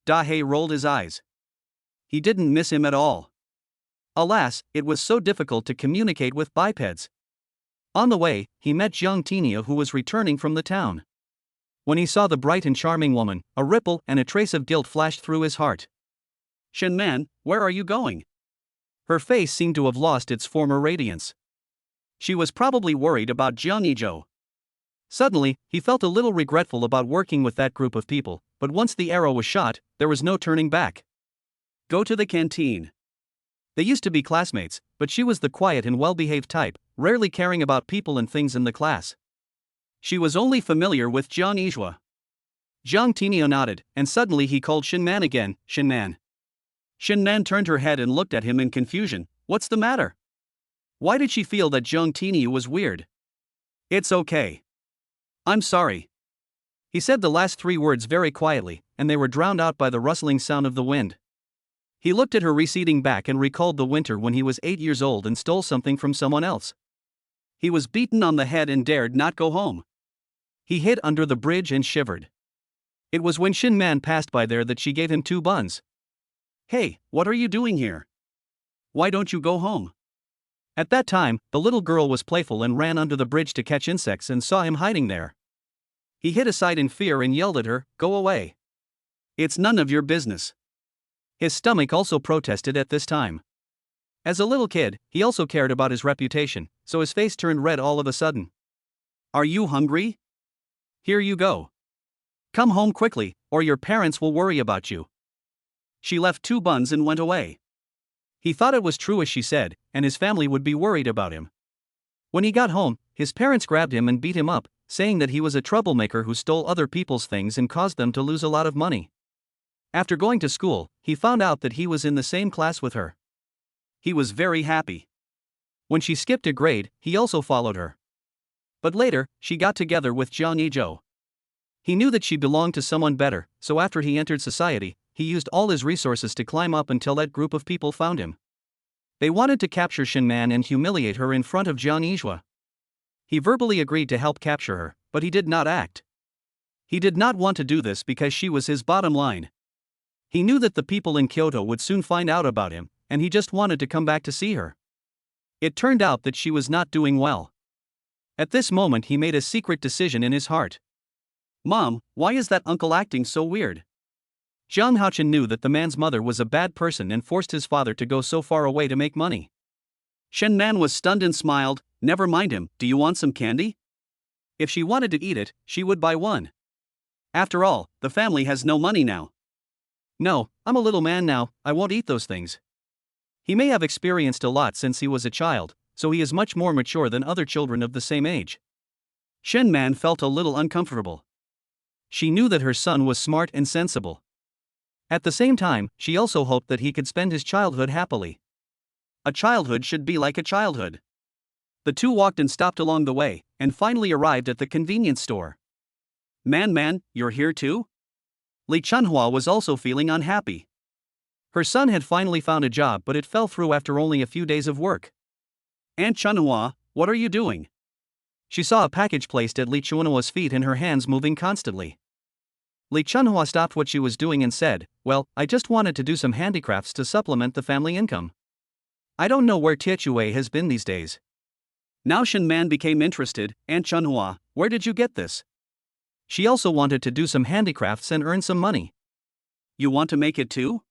Dahei rolled his eyes. He didn't miss him at all. Alas, it was so difficult to communicate with bipeds. On the way, he met Jiang Tinia, who was returning from the town. When he saw the bright and charming woman, a ripple and a trace of guilt flashed through his heart. "Shen Man, where are you going?" Her face seemed to have lost its former radiance. She was probably worried about Jangi Joe. Suddenly, he felt a little regretful about working with that group of people, but once the arrow was shot, there was no turning back. Go to the canteen. They used to be classmates, but she was the quiet and well-behaved type, rarely caring about people and things in the class. She was only familiar with Jiang Yizhua. Jiang Tinia nodded, and suddenly he called Shen Man again, "Shen Man." Shen Man turned her head and looked at him in confusion. What's the matter? Why did she feel that Jiang Tinia was weird? It's okay. I'm sorry. He said the last three words very quietly, and they were drowned out by the rustling sound of the wind. He looked at her receding back and recalled the winter when he was 8 years old and stole something from someone else. He was beaten on the head and dared not go home. He hid under the bridge and shivered. It was when Shen Man passed by there that she gave him 2 buns. "Hey, what are you doing here? Why don't you go home?" At that time, the little girl was playful and ran under the bridge to catch insects and saw him hiding there. He hid aside in fear and yelled at her, "Go away. It's none of your business." His stomach also protested at this time. As a little kid, he also cared about his reputation, so his face turned red all of a sudden. "Are you hungry? Here you go. Come home quickly, or your parents will worry about you." She left 2 buns and went away. He thought it was true as she said, and his family would be worried about him. When he got home, his parents grabbed him and beat him up, saying that he was a troublemaker who stole other people's things and caused them to lose a lot of money. After going to school, he found out that he was in the same class with her. He was very happy. When she skipped a grade, he also followed her. But later, she got together with Jangi Joe. He knew that she belonged to someone better, so after he entered society, he used all his resources to climb up until that group of people found him. They wanted to capture Shen Man and humiliate her in front of Jiang Yizhua. He verbally agreed to help capture her, but he did not act. He did not want to do this because she was his bottom line. He knew that the people in Kyoto would soon find out about him, and he just wanted to come back to see her. It turned out that she was not doing well. At this moment he made a secret decision in his heart. "Mom, why is that uncle acting so weird?" Jiang Haochen knew that the man's mother was a bad person and forced his father to go so far away to make money. Shen Man was stunned and smiled. "Never mind him, do you want some candy?" If she wanted to eat it, she would buy one. After all, the family has no money now. "No, I'm a little man now, I won't eat those things." He may have experienced a lot since he was a child, so he is much more mature than other children of the same age. Shen Man felt a little uncomfortable. She knew that her son was smart and sensible. At the same time, she also hoped that he could spend his childhood happily. A childhood should be like a childhood. The two walked and stopped along the way, and finally arrived at the convenience store. Man, you're here too?" Li Chunhua was also feeling unhappy. Her son had finally found a job, but it fell through after only a few days of work. "Aunt Chunhua, what are you doing?" She saw a package placed at Li Chunhua's feet and her hands moving constantly. Li Chunhua stopped what she was doing and said, "Well, I just wanted to do some handicrafts to supplement the family income. I don't know where Tietue has been these days." Now Shen Man became interested. "Aunt Chunhua, where did you get this?" She also wanted to do some handicrafts and earn some money. "You want to make it too?"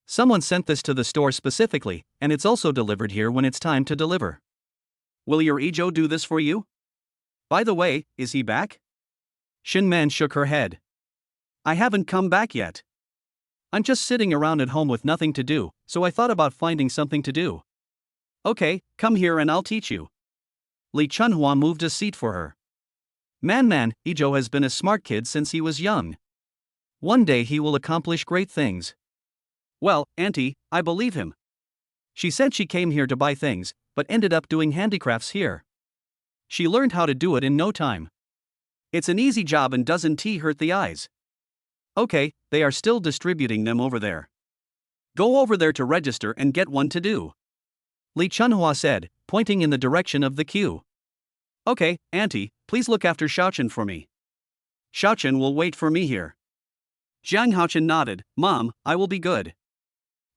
"Someone sent this to the store specifically, and it's also delivered here when it's time to deliver." "Will your Ijo do this for you? By the way, is he back?" Shen Man shook her head. "I haven't come back yet. I'm just sitting around at home with nothing to do, so I thought about finding something to do." "Okay, come here and I'll teach you." Li Chunhua moved a seat for her. Man, Ijo has been a smart kid since he was young. One day he will accomplish great things." "Well, Auntie, I believe him." She said she came here to buy things, but ended up doing handicrafts here. She learned how to do it in no time. It's an easy job and doesn't hurt the eyes. "Okay, they are still distributing them over there. Go over there to register and get one to do," Li Chunhua said, pointing in the direction of the queue. "Okay, Auntie, please look after Xiaochen for me." "Xiaochen will wait for me here." Jiang Haochen nodded. "Mom, I will be good."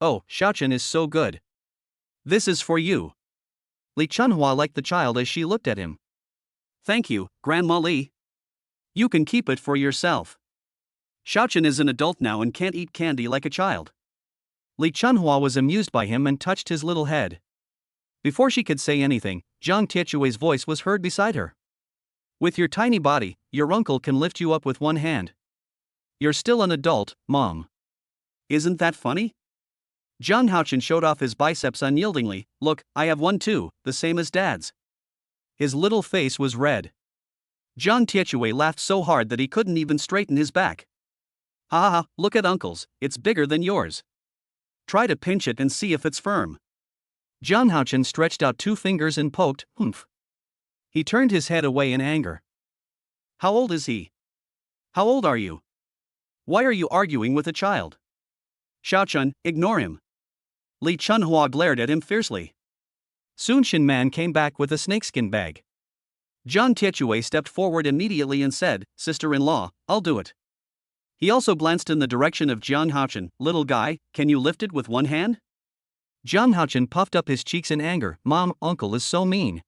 "Oh, Xiaochen is so good." This is for you. Li Chunhua liked the child as she looked at him. Thank you, Grandma Li. You can keep it for yourself. Xiaochen is an adult now and can't eat candy like a child. Li Chunhua was amused by him and touched his little head. Before she could say anything, Zhang Tietue's voice was heard beside her. With your tiny body, your uncle can lift you up with one hand. You're still an adult, Mom. Isn't that funny? Zhang Haochen showed off his biceps unyieldingly. Look, I have one too, the same as Dad's. His little face was red. Zhang Tietue laughed so hard that he couldn't even straighten his back. Ha ha ha, look at Uncle's, it's bigger than yours. Try to pinch it and see if it's firm. Zhang Haochen stretched out 2 fingers and poked, humph. He turned his head away in anger. How old is he? How old are you? Why are you arguing with a child? Xiaochen, ignore him. Li Chunhua glared at him fiercely. Soon Shin Man came back with a snakeskin bag. Zhang Tietue stepped forward immediately and said, Sister-in-law, I'll do it. He also glanced in the direction of Zhang Haochen. Little guy, can you lift it with one hand? Zhang Haochen puffed up his cheeks in anger. Mom, Uncle is so mean.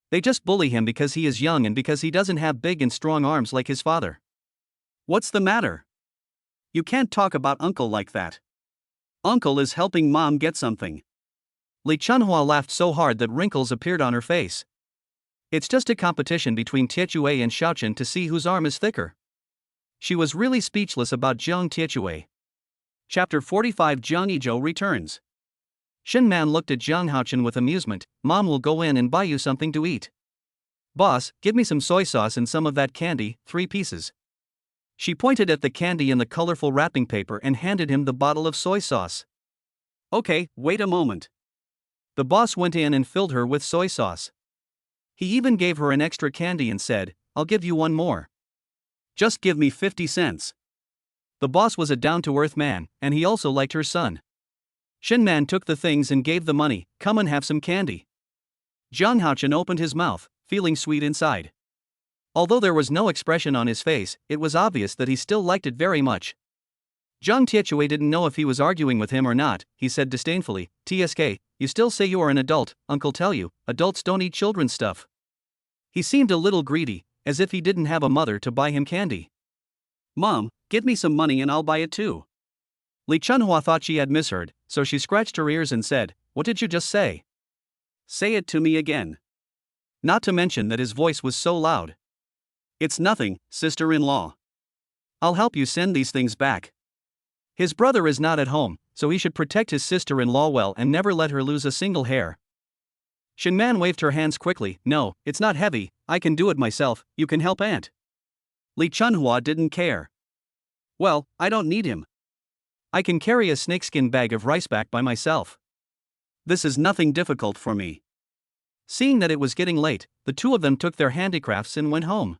They just bully him because he is young and because he doesn't have big and strong arms like his father. What's the matter? You can't talk about Uncle like that. Uncle is helping Mom get something. Li Chunhua laughed so hard that wrinkles appeared on her face. It's just a competition between Tietue and Xiaochen to see whose arm is thicker. She was really speechless about Zhang Tietue. Chapter 45 Jangi Joe returns. Shin Man looked at Zhang Haochen with amusement. Mom will go in and buy you something to eat. Boss, give me some soy sauce and some of that candy, 3 pieces. She pointed at the candy in the colorful wrapping paper and handed him the bottle of soy sauce. Okay, wait a moment. The boss went in and filled her with soy sauce. He even gave her an extra candy and said, I'll give you one more. Just give me 50 cents. The boss was a down-to-earth man, and he also liked her son. Shin Man took the things and gave the money. Come and have some candy. Zhang Haochen opened his mouth, feeling sweet inside. Although there was no expression on his face, it was obvious that he still liked it very much. Zhang Tietue didn't know if he was arguing with him or not. He said disdainfully, TSK, you still say you are an adult, Uncle tell you, adults don't eat children's stuff. He seemed a little greedy, as if he didn't have a mother to buy him candy. Mom, give me some money and I'll buy it too. Li Chunhua thought she had misheard, so she scratched her ears and said, What did you just say? Say it to me again. Not to mention that his voice was so loud. It's nothing, sister-in-law. I'll help you send these things back. His brother is not at home, so he should protect his sister-in-law well and never let her lose a single hair. Shin Man waved her hands quickly. No, it's not heavy, I can do it myself, you can help Aunt. Li Chunhua didn't care. Well, I don't need him. I can carry a snakeskin bag of rice back by myself. This is nothing difficult for me. Seeing that it was getting late, the 2 of them took their handicrafts and went home.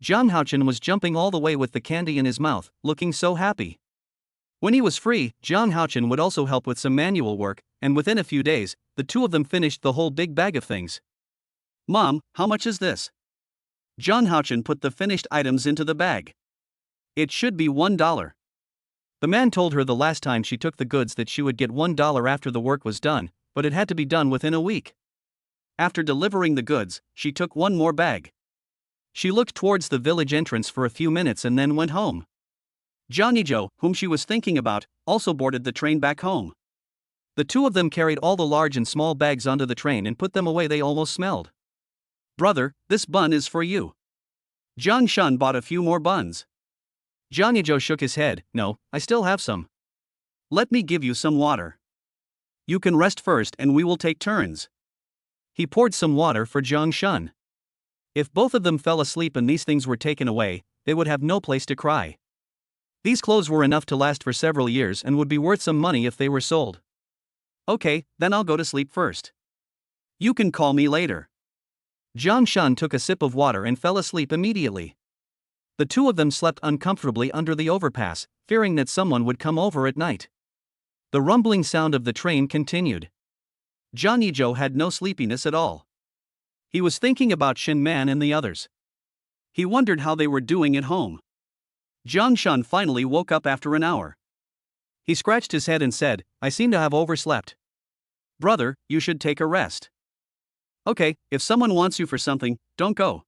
Zhang Haochen was jumping all the way with the candy in his mouth, looking so happy. When he was free, Zhang Haochen would also help with some manual work, and within a few days, the 2 of them finished the whole big bag of things. Mom, how much is this? Zhang Haochen put the finished items into the bag. It should be $1. The man told her the last time she took the goods that she would get $1 after the work was done, but it had to be done within a week. After delivering the goods, she took one more bag. She looked towards the village entrance for a few minutes and then went home. Jangi Joe, whom she was thinking about, also boarded the train back home. The 2 of them carried all the large and small bags onto the train and put them away. They almost smelled. Brother, this bun is for you. Zhang Shun bought a few more buns. Jangi Joe shook his head. No, I still have some. Let me give you some water. You can rest first and we will take turns. He poured some water for Zhang Shun. If both of them fell asleep and these things were taken away, they would have no place to cry. These clothes were enough to last for several years and would be worth some money if they were sold. Okay, then I'll go to sleep first. You can call me later. Zhang Shun took a sip of water and fell asleep immediately. The 2 of them slept uncomfortably under the overpass, fearing that someone would come over at night. The rumbling sound of the train continued. Jangi Joe had no sleepiness at all. He was thinking about Shin Man and the others. He wondered how they were doing at home. Zhang Shun finally woke up after an hour. He scratched his head and said, I seem to have overslept. Brother, you should take a rest. Okay, if someone wants you for something, don't go.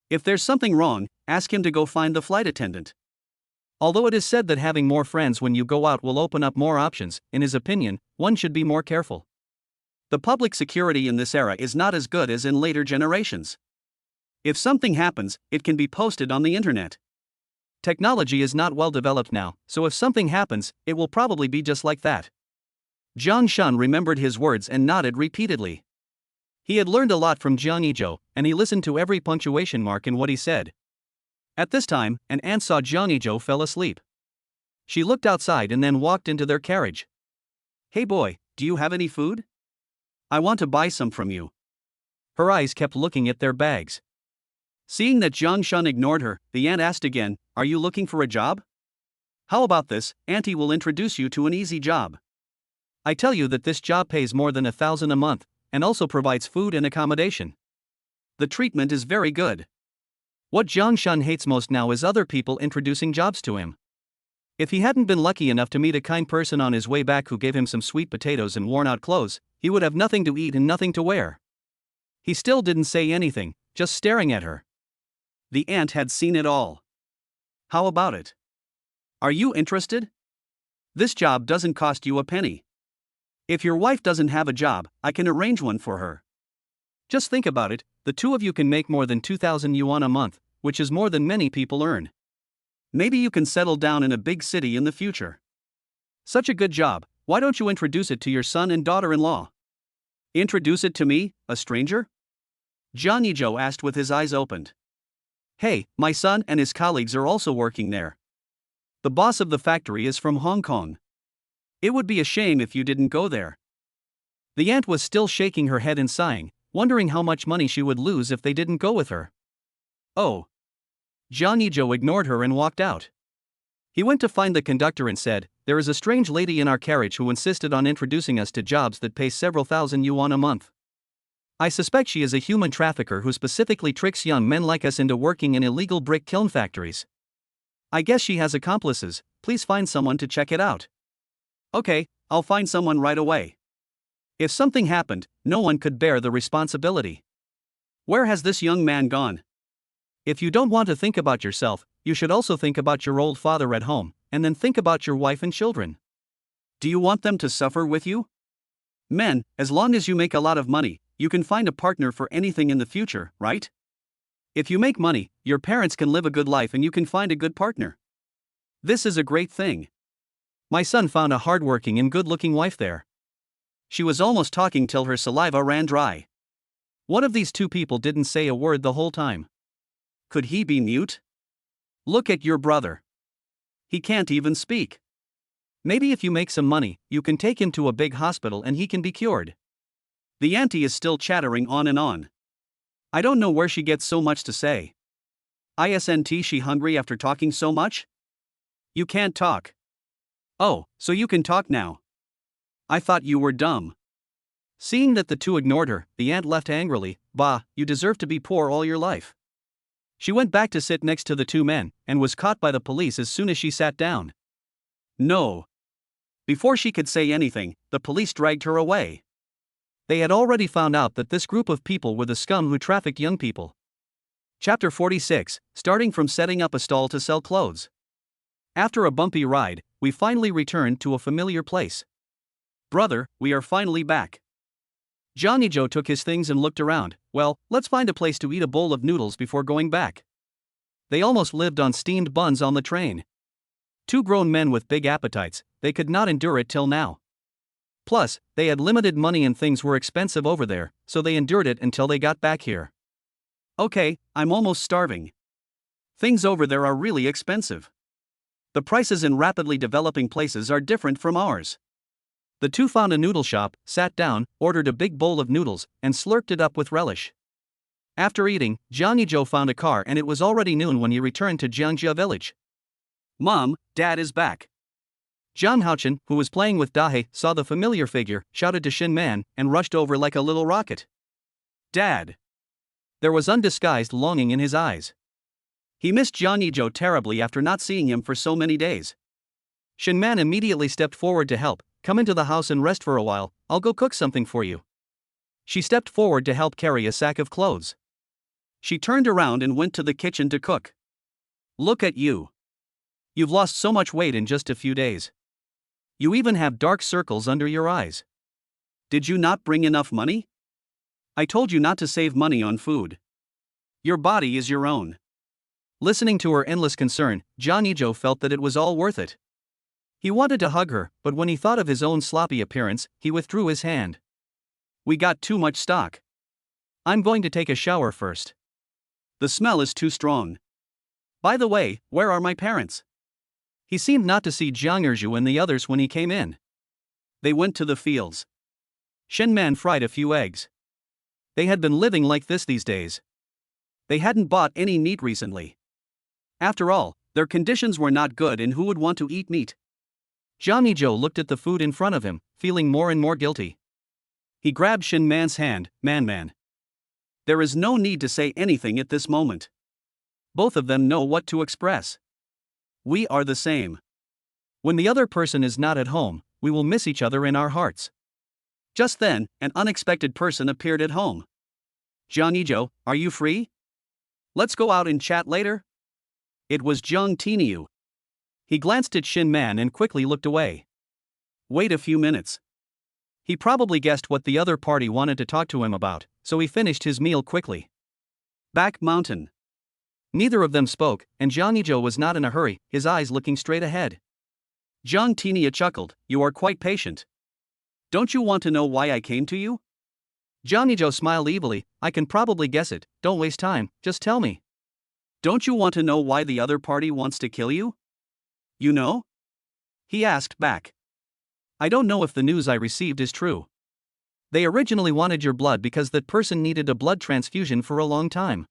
If there's something wrong, ask him to go find the flight attendant. Although it is said that having more friends when you go out will open up more options, in his opinion, one should be more careful. The public security in this era is not as good as in later generations. If something happens, it can be posted on the internet. Technology is not well developed now, so if something happens, it will probably be just like that. Jiang Shun remembered his words and nodded repeatedly. He had learned a lot from Jangi Joe, and he listened to every punctuation mark in what he said. At this time, an aunt saw Jangi Joe fell asleep. She looked outside and then walked into their carriage. Hey boy, do you have any food? I want to buy some from you. Her eyes kept looking at their bags. Seeing that Jiang Shun ignored her, the aunt asked again, Are you looking for a job? How about this, Auntie will introduce you to an easy job. I tell you that this job pays more than 1,000 a month, and also provides food and accommodation. The treatment is very good. What Jiang Shun hates most now is other people introducing jobs to him. If he hadn't been lucky enough to meet a kind person on his way back who gave him some sweet potatoes and worn-out clothes, he would have nothing to eat and nothing to wear. He still didn't say anything, just staring at her. The aunt had seen it all. How about it? Are you interested? This job doesn't cost you a penny. If your wife doesn't have a job, I can arrange one for her. Just think about it, the two of you can make more than 2,000 yuan a month, which is more than many people earn. Maybe you can settle down in a big city in the future. Such a good job, why don't you introduce it to your son and daughter-in-law? Introduce it to me, a stranger? Jangi Joe asked with his eyes opened. Hey, my son and his colleagues are also working there. The boss of the factory is from Hong Kong. It would be a shame if you didn't go there. The aunt was still shaking her head and sighing, wondering how much money she would lose if they didn't go with her. Oh. Jangi Joe ignored her and walked out. He went to find the conductor and said, There is a strange lady in our carriage who insisted on introducing us to jobs that pay several thousand yuan a month. I suspect she is a human trafficker who specifically tricks young men like us into working in illegal brick kiln factories. I guess she has accomplices, please find someone to check it out. Okay, I'll find someone right away. If something happened, no one could bear the responsibility. Where has this young man gone? If you don't want to think about yourself, you should also think about your old father at home, and then think about your wife and children. Do you want them to suffer with you? Men, as long as you make a lot of money, you can find a partner for anything in the future, right? If you make money, your parents can live a good life and you can find a good partner. This is a great thing. My son found a hardworking and good-looking wife there. She was almost talking till her saliva ran dry. One of these two people didn't say a word the whole time. Could he be mute? Look at your brother. He can't even speak. Maybe if you make some money, you can take him to a big hospital and he can be cured. The auntie is still chattering on and on. I don't know where she gets so much to say. Isn't she hungry after talking so much? You can't talk. Oh, so you can talk now. I thought you were dumb. Seeing that the two ignored her, the aunt left angrily. Bah, you deserve to be poor all your life. She went back to sit next to the two men, and was caught by the police as soon as she sat down. No. Before she could say anything, the police dragged her away. They had already found out that this group of people were the scum who trafficked young people. Chapter 46, starting from setting up a stall to sell clothes. After a bumpy ride, we finally returned to a familiar place. Brother, we are finally back. Jangi Joe took his things and looked around. Well, let's find a place to eat a bowl of noodles before going back. They almost lived on steamed buns on the train. Two grown men with big appetites, they could not endure it till now. Plus, they had limited money and things were expensive over there, so they endured it until they got back here. Okay, I'm almost starving. Things over there are really expensive. The prices in rapidly developing places are different from ours. The two found a noodle shop, sat down, ordered a big bowl of noodles, and slurped it up with relish. After eating, Jangi Joe found a car and it was already noon when he returned to Jiangji village. Mom, Dad is back. Zhang Haochen, who was playing with Dahe, saw the familiar figure, shouted to Shin Man, and rushed over like a little rocket. Dad! There was undisguised longing in his eyes. He missed Jangi Joe terribly after not seeing him for so many days. Shin Man immediately stepped forward to help. Come into the house and rest for a while, I'll go cook something for you. She stepped forward to help carry a sack of clothes. She turned around and went to the kitchen to cook. Look at you. You've lost so much weight in just a few days. You even have dark circles under your eyes. Did you not bring enough money? I told you not to save money on food. Your body is your own. Listening to her endless concern, Jangi Joe felt that it was all worth it. He wanted to hug her, but when he thought of his own sloppy appearance, he withdrew his hand. We got too much stock. I'm going to take a shower first. The smell is too strong. By the way, where are my parents? He seemed not to see Jangi Joe and the others when he came in. They went to the fields. Shen Man fried a few eggs. They had been living like this these days. They hadn't bought any meat recently. After all, their conditions were not good, and who would want to eat meat? Jangi Joe looked at the food in front of him, feeling more and more guilty. He grabbed Shen Man's hand. Man. There is no need to say anything at this moment. Both of them know what to express. We are the same. When the other person is not at home, we will miss each other in our hearts. Just then, an unexpected person appeared at home. Jangi Joe, are you free? Let's go out and chat later? It was Jung Tiniu. He glanced at Shin Man and quickly looked away. Wait a few minutes. He probably guessed what the other party wanted to talk to him about, so he finished his meal quickly. Back mountain. Neither of them spoke, and Jangi Joe was not in a hurry, his eyes looking straight ahead. Jung Tiniu chuckled, you are quite patient. Don't you want to know why I came to you? Jangi Joe smiled evilly, I can probably guess it, don't waste time, just tell me. Don't you want to know why the other party wants to kill you? You know? He asked back. I don't know if the news I received is true. They originally wanted your blood because that person needed a blood transfusion for a long time.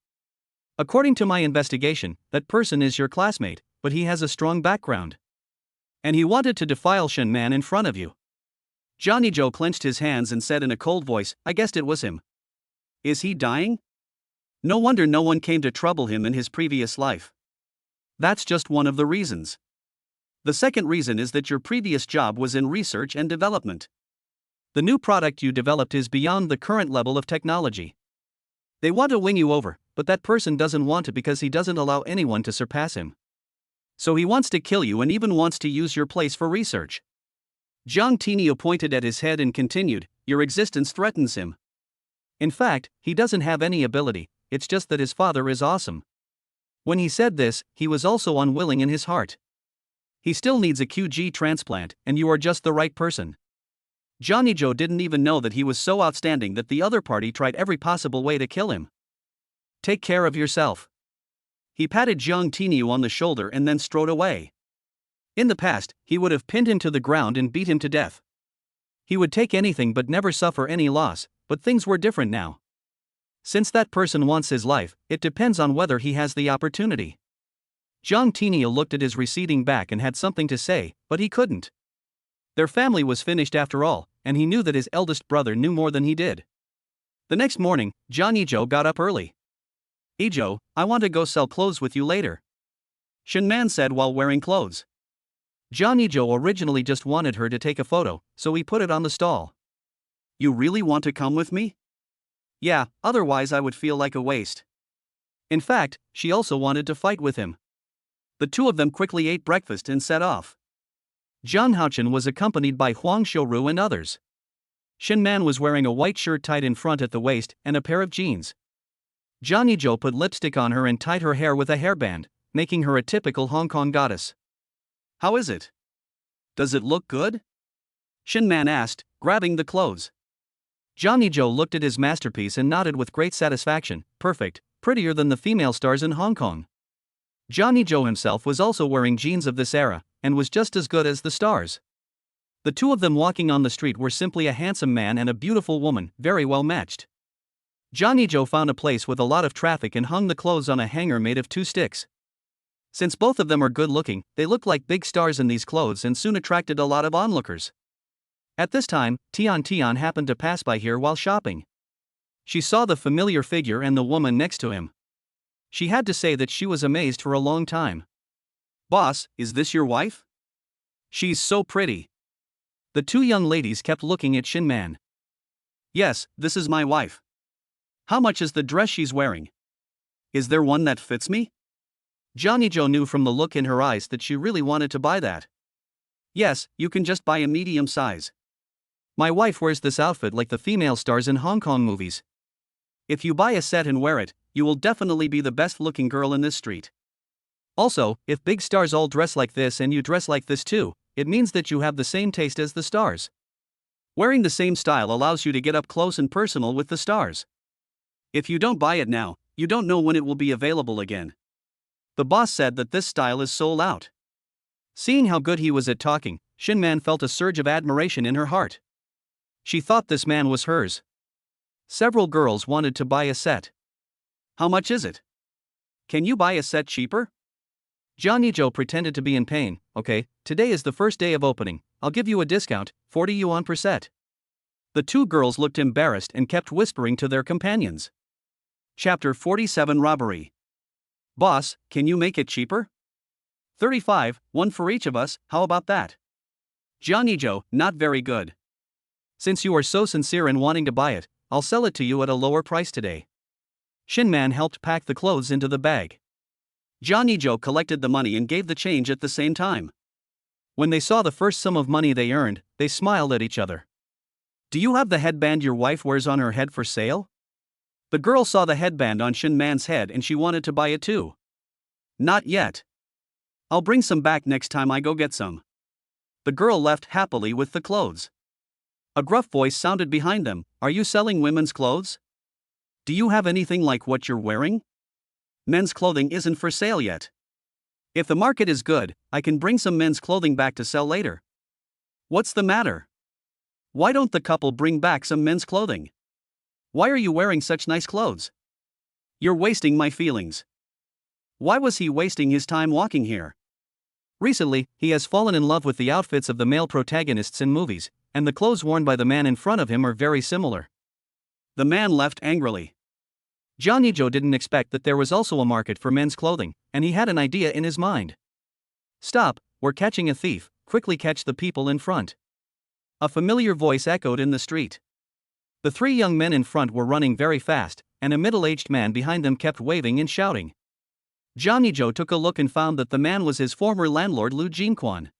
According to my investigation, that person is your classmate, but he has a strong background. And he wanted to defile Shen Man in front of you. Jangi Joe clenched his hands and said in a cold voice, I guessed it was him. Is he dying? No wonder no one came to trouble him in his previous life. That's just one of the reasons. The second reason is that your previous job was in research and development. The new product you developed is beyond the current level of technology. They want to win you over, but that person doesn't want to because he doesn't allow anyone to surpass him. So he wants to kill you and even wants to use your place for research. Jung Tiniu pointed at his head and continued, your existence threatens him. In fact, he doesn't have any ability, it's just that his father is awesome. When he said this, he was also unwilling in his heart. He still needs a QG transplant, and you are just the right person. Jangi Joe didn't even know that he was so outstanding that the other party tried every possible way to kill him. Take care of yourself. He patted Jung Tiniu on the shoulder and then strode away. In the past, he would have pinned him to the ground and beat him to death. He would take anything but never suffer any loss, but things were different now. Since that person wants his life, it depends on whether he has the opportunity. Jung Tiniu looked at his receding back and had something to say, but he couldn't. Their family was finished after all, and he knew that his eldest brother knew more than he did. The next morning, Jangi Joe got up early. Joe, I want to go sell clothes with you later. Shen Man said while wearing clothes. Jangi Joe originally just wanted her to take a photo, so he put it on the stall. You really want to come with me? Yeah, otherwise I would feel like a waste. In fact, she also wanted to fight with him. The two of them quickly ate breakfast and set off. Zhang Haochen was accompanied by Huang Xiuru and others. Shen Man was wearing a white shirt tied in front at the waist and a pair of jeans. Jangi Joe put lipstick on her and tied her hair with a hairband, making her a typical Hong Kong goddess. How is it? Does it look good? Shen Man asked, grabbing the clothes. Jangi Joe looked at his masterpiece and nodded with great satisfaction, perfect, prettier than the female stars in Hong Kong. Jangi Joe himself was also wearing jeans of this era, and was just as good as the stars. The two of them walking on the street were simply a handsome man and a beautiful woman, very well matched. Jangi Joe found a place with a lot of traffic and hung the clothes on a hanger made of 2 sticks. Since both of them are good looking, they looked like big stars in these clothes and soon attracted a lot of onlookers. At this time, Tian happened to pass by here while shopping. She saw the familiar figure and the woman next to him. She had to say that she was amazed for a long time. Boss, is this your wife? She's so pretty. The two young ladies kept looking at Shin Man. Yes, this is my wife. How much is the dress she's wearing? Is there one that fits me? Jangi Joe knew from the look in her eyes that she really wanted to buy that. Yes, you can just buy a medium size. My wife wears this outfit like the female stars in Hong Kong movies. If you buy a set and wear it, you will definitely be the best looking girl in this street. Also, if big stars all dress like this and you dress like this too, it means that you have the same taste as the stars. Wearing the same style allows you to get up close and personal with the stars. If you don't buy it now, you don't know when it will be available again. The boss said that this style is sold out. Seeing how good he was at talking, Shin Man felt a surge of admiration in her heart. She thought this man was hers. Several girls wanted to buy a set. How much is it? Can you buy a set cheaper? Jangi Joe pretended to be in pain. Okay, today is the first day of opening. I'll give you a discount, 40 yuan per set. The two girls looked embarrassed and kept whispering to their companions. Chapter 47 Robbery. Boss, can you make it cheaper? 35, one for each of us, how about that? Jangi Joe, not very good. Since you are so sincere in wanting to buy it, I'll sell it to you at a lower price today. Shin Man helped pack the clothes into the bag. Jangi Joe collected the money and gave the change at the same time. When they saw the first sum of money they earned, they smiled at each other. Do you have the headband your wife wears on her head for sale? The girl saw the headband on Shin Man's head and she wanted to buy it too. Not yet. I'll bring some back next time I go get some. The girl left happily with the clothes. A gruff voice sounded behind them. Are you selling women's clothes? Do you have anything like what you're wearing? Men's clothing isn't for sale yet. If the market is good, I can bring some men's clothing back to sell later. What's the matter? Why don't the couple bring back some men's clothing? Why are you wearing such nice clothes? You're wasting my feelings. Why was he wasting his time walking here? Recently, he has fallen in love with the outfits of the male protagonists in movies, and the clothes worn by the man in front of him are very similar. The man left angrily. Jangi Joe didn't expect that there was also a market for men's clothing, and he had an idea in his mind. Stop, we're catching a thief, quickly catch the people in front. A familiar voice echoed in the street. The three young men in front were running very fast, and a middle-aged man behind them kept waving and shouting. Jangi Joe took a look and found that the man was his former landlord Lu Jinquan.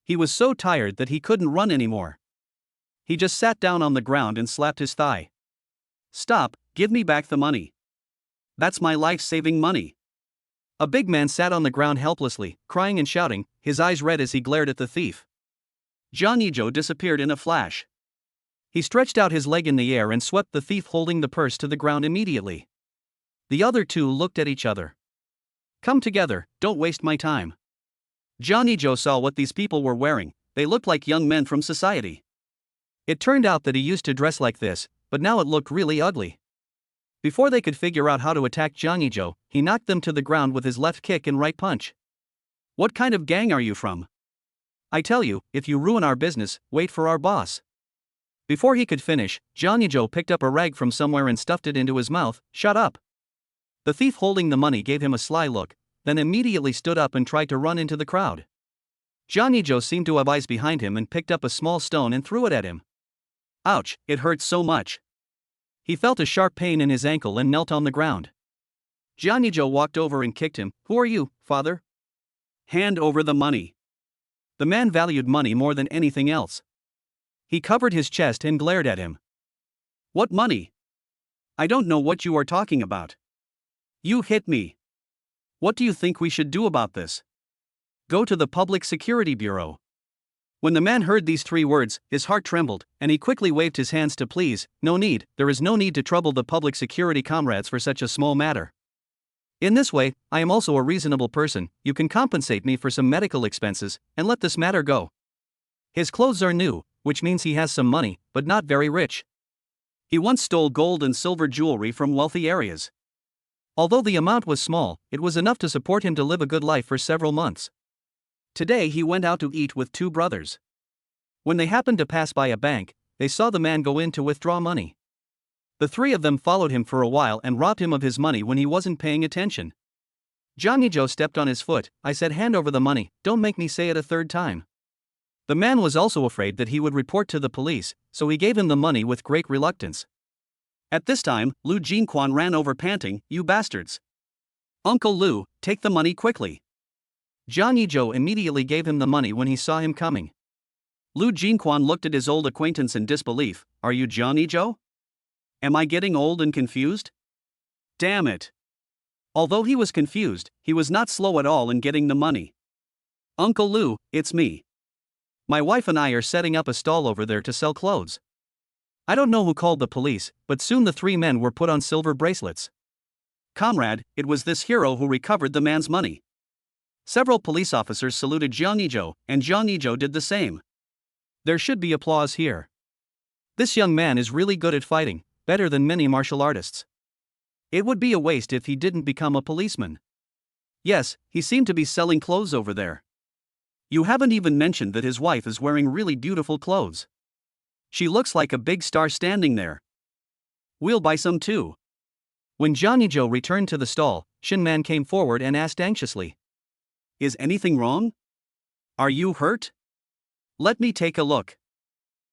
He was so tired that he couldn't run anymore. He just sat down on the ground and slapped his thigh. Stop, give me back the money. That's my life-saving money. A big man sat on the ground helplessly, crying and shouting, his eyes red as he glared at the thief. Jangi Joe disappeared in a flash. He stretched out his leg in the air and swept the thief holding the purse to the ground immediately. The other two looked at each other. Come together, don't waste my time. Jangi Joe saw what these people were wearing. They looked like young men from society. It turned out that he used to dress like this, but now it looked really ugly. Before they could figure out how to attack Jangi Joe, he knocked them to the ground with his left kick and right punch. What kind of gang are you from? I tell you, if you ruin our business, wait for our boss. Before he could finish, Jangi Joe picked up a rag from somewhere and stuffed it into his mouth. Shut up. The thief holding the money gave him a sly look, then immediately stood up and tried to run into the crowd. Jangi Joe seemed to have eyes behind him and picked up a small stone and threw it at him. Ouch, it hurt so much. He felt a sharp pain in his ankle and knelt on the ground. Jangi Joe walked over and kicked him. Who are you, father? Hand over the money. The man valued money more than anything else. He covered his chest and glared at him. What money? I don't know what you are talking about. You hit me. What do you think we should do about this? Go to the Public Security Bureau. When the man heard these three words, his heart trembled, and he quickly waved his hands to please. No need, there is no need to trouble the public security comrades for such a small matter. In this way, I am also a reasonable person, you can compensate me for some medical expenses, and let this matter go. His clothes are new, which means he has some money, but not very rich. He once stole gold and silver jewelry from wealthy areas. Although the amount was small, it was enough to support him to live a good life for several months. Today he went out to eat with two brothers. When they happened to pass by a bank, they saw the man go in to withdraw money. The three of them followed him for a while and robbed him of his money when he wasn't paying attention. Jangi Joe stepped on his foot. I said, hand over the money, don't make me say it a third time. The man was also afraid that he would report to the police, so he gave him the money with great reluctance. At this time, Lu Jinquan ran over panting, "You bastards! Uncle Lu, take the money quickly!" Jangi Joe immediately gave him the money when he saw him coming. Lu Jinquan looked at his old acquaintance in disbelief. "Are you Jangi Joe? Am I getting old and confused? Damn it!" Although he was confused, he was not slow at all in getting the money. "Uncle Lu, it's me. My wife and I are setting up a stall over there to sell clothes. I don't know who called the police, but soon the three men were put on silver bracelets. Comrade, it was this hero who recovered the man's money." Several police officers saluted Jangi Joe, and Jangi Joe did the same. There should be applause here. This young man is really good at fighting, better than many martial artists. It would be a waste if he didn't become a policeman. Yes, he seemed to be selling clothes over there. You haven't even mentioned that his wife is wearing really beautiful clothes. She looks like a big star standing there. We'll buy some too. When Jangi Joe returned to the stall, Shin Man came forward and asked anxiously, "Is anything wrong? Are you hurt? Let me take a look."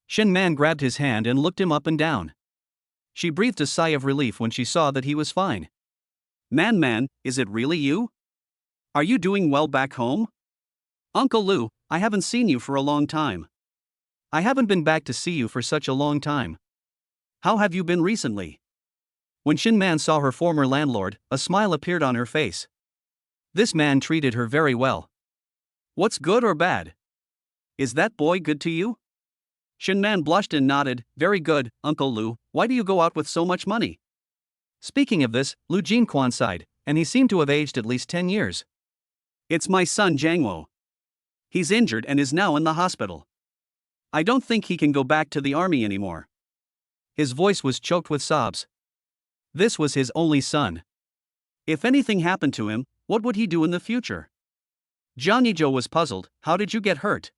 Shin Man grabbed his hand and looked him up and down. She breathed a sigh of relief when she saw that he was fine. Man, is it really you? Are you doing well back home? Uncle Lu, I haven't seen you for a long time. I haven't been back to see you for such a long time. How have you been recently?" When Shin Man saw her former landlord, a smile appeared on her face. This man treated her very well. "What's good or bad? Is that boy good to you?" Shin Man blushed and nodded. "Very good, Uncle Lu. Why do you go out with so much money?" Speaking of this, Lu Jinquan sighed, and he seemed to have aged at least 10 years. "It's my son Jangwo. He's injured and is now in the hospital. I don't think he can go back to the army anymore." His voice was choked with sobs. This was his only son. If anything happened to him, what would he do in the future? Jangi Joe was puzzled. "How did you get hurt?"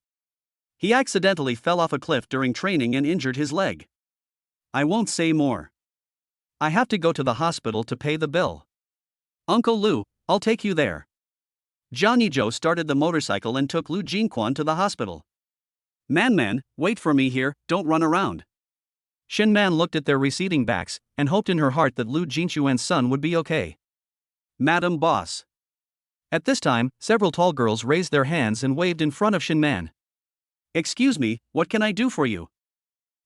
"He accidentally fell off a cliff during training and injured his leg. I won't say more. I have to go to the hospital to pay the bill." "Uncle Lu, I'll take you there." Jangi Joe started the motorcycle and took Lu Jinquan to the hospital. Man, wait for me here, don't run around." Shin Man looked at their receding backs, and hoped in her heart that Lu Jinquan's son would be okay. "Madam Boss." At this time, several tall girls raised their hands and waved in front of Shin Man. "Excuse me, what can I do for you?"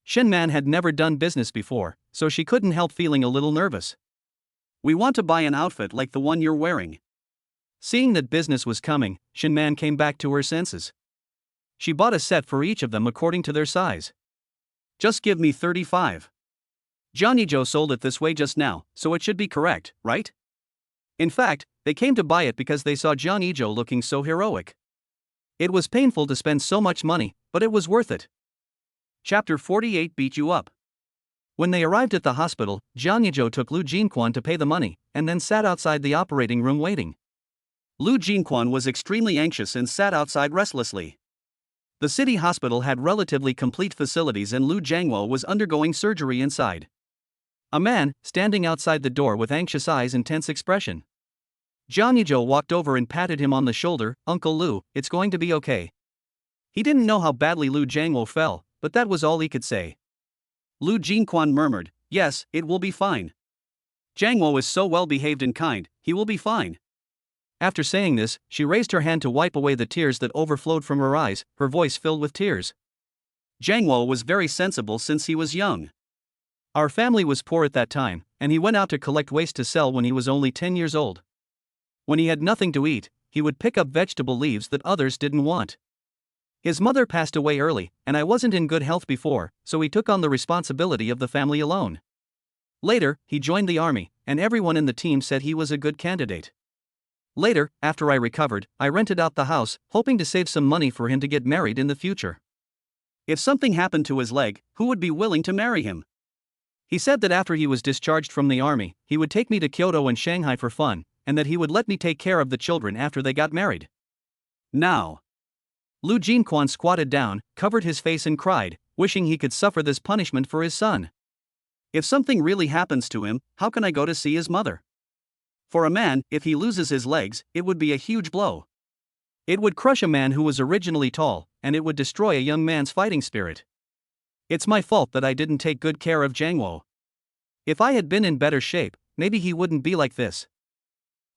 Shin Man had never done business before, so she couldn't help feeling a little nervous. "We want to buy an outfit like the one you're wearing." Seeing that business was coming, Shin Man came back to her senses. She bought a set for each of them according to their size. "Just give me 35. Jangi Joe sold it this way just now, so it should be correct, right?" In fact, they came to buy it because they saw Jangi Joe looking so heroic. It was painful to spend so much money, but it was worth it. Chapter 48 Beat You Up. When they arrived at the hospital, Jangi Joe took Lu Jinquan to pay the money, and then sat outside the operating room waiting. Lu Jinquan was extremely anxious and sat outside restlessly. The city hospital had relatively complete facilities and Lu Jangwo was undergoing surgery inside. A man, standing outside the door with anxious eyes and tense expression. Jangi Joe walked over and patted him on the shoulder. "Uncle Lu, it's going to be okay." He didn't know how badly Lu Jangwo fell, but that was all he could say. Lu Jinquan murmured, "Yes, it will be fine. Jangwo is so well behaved and kind, he will be fine." After saying this, she raised her hand to wipe away the tears that overflowed from her eyes, her voice filled with tears. Jangwo was very sensible since he was young. "Our family was poor at that time, and he went out to collect waste to sell when he was only 10 years old. When he had nothing to eat, he would pick up vegetable leaves that others didn't want. His mother passed away early, and I wasn't in good health before, so he took on the responsibility of the family alone. Later, he joined the army, and everyone in the team said he was a good candidate. Later, after I recovered, I rented out the house, hoping to save some money for him to get married in the future. If something happened to his leg, who would be willing to marry him? He said that after he was discharged from the army, he would take me to Kyoto and Shanghai for fun, and that he would let me take care of the children after they got married. Now." Lu Jinquan squatted down, covered his face and cried, wishing he could suffer this punishment for his son. "If something really happens to him, how can I go to see his mother? For a man, if he loses his legs, it would be a huge blow. It would crush a man who was originally tall, and it would destroy a young man's fighting spirit. It's my fault that I didn't take good care of Jangwo. If I had been in better shape, maybe he wouldn't be like this.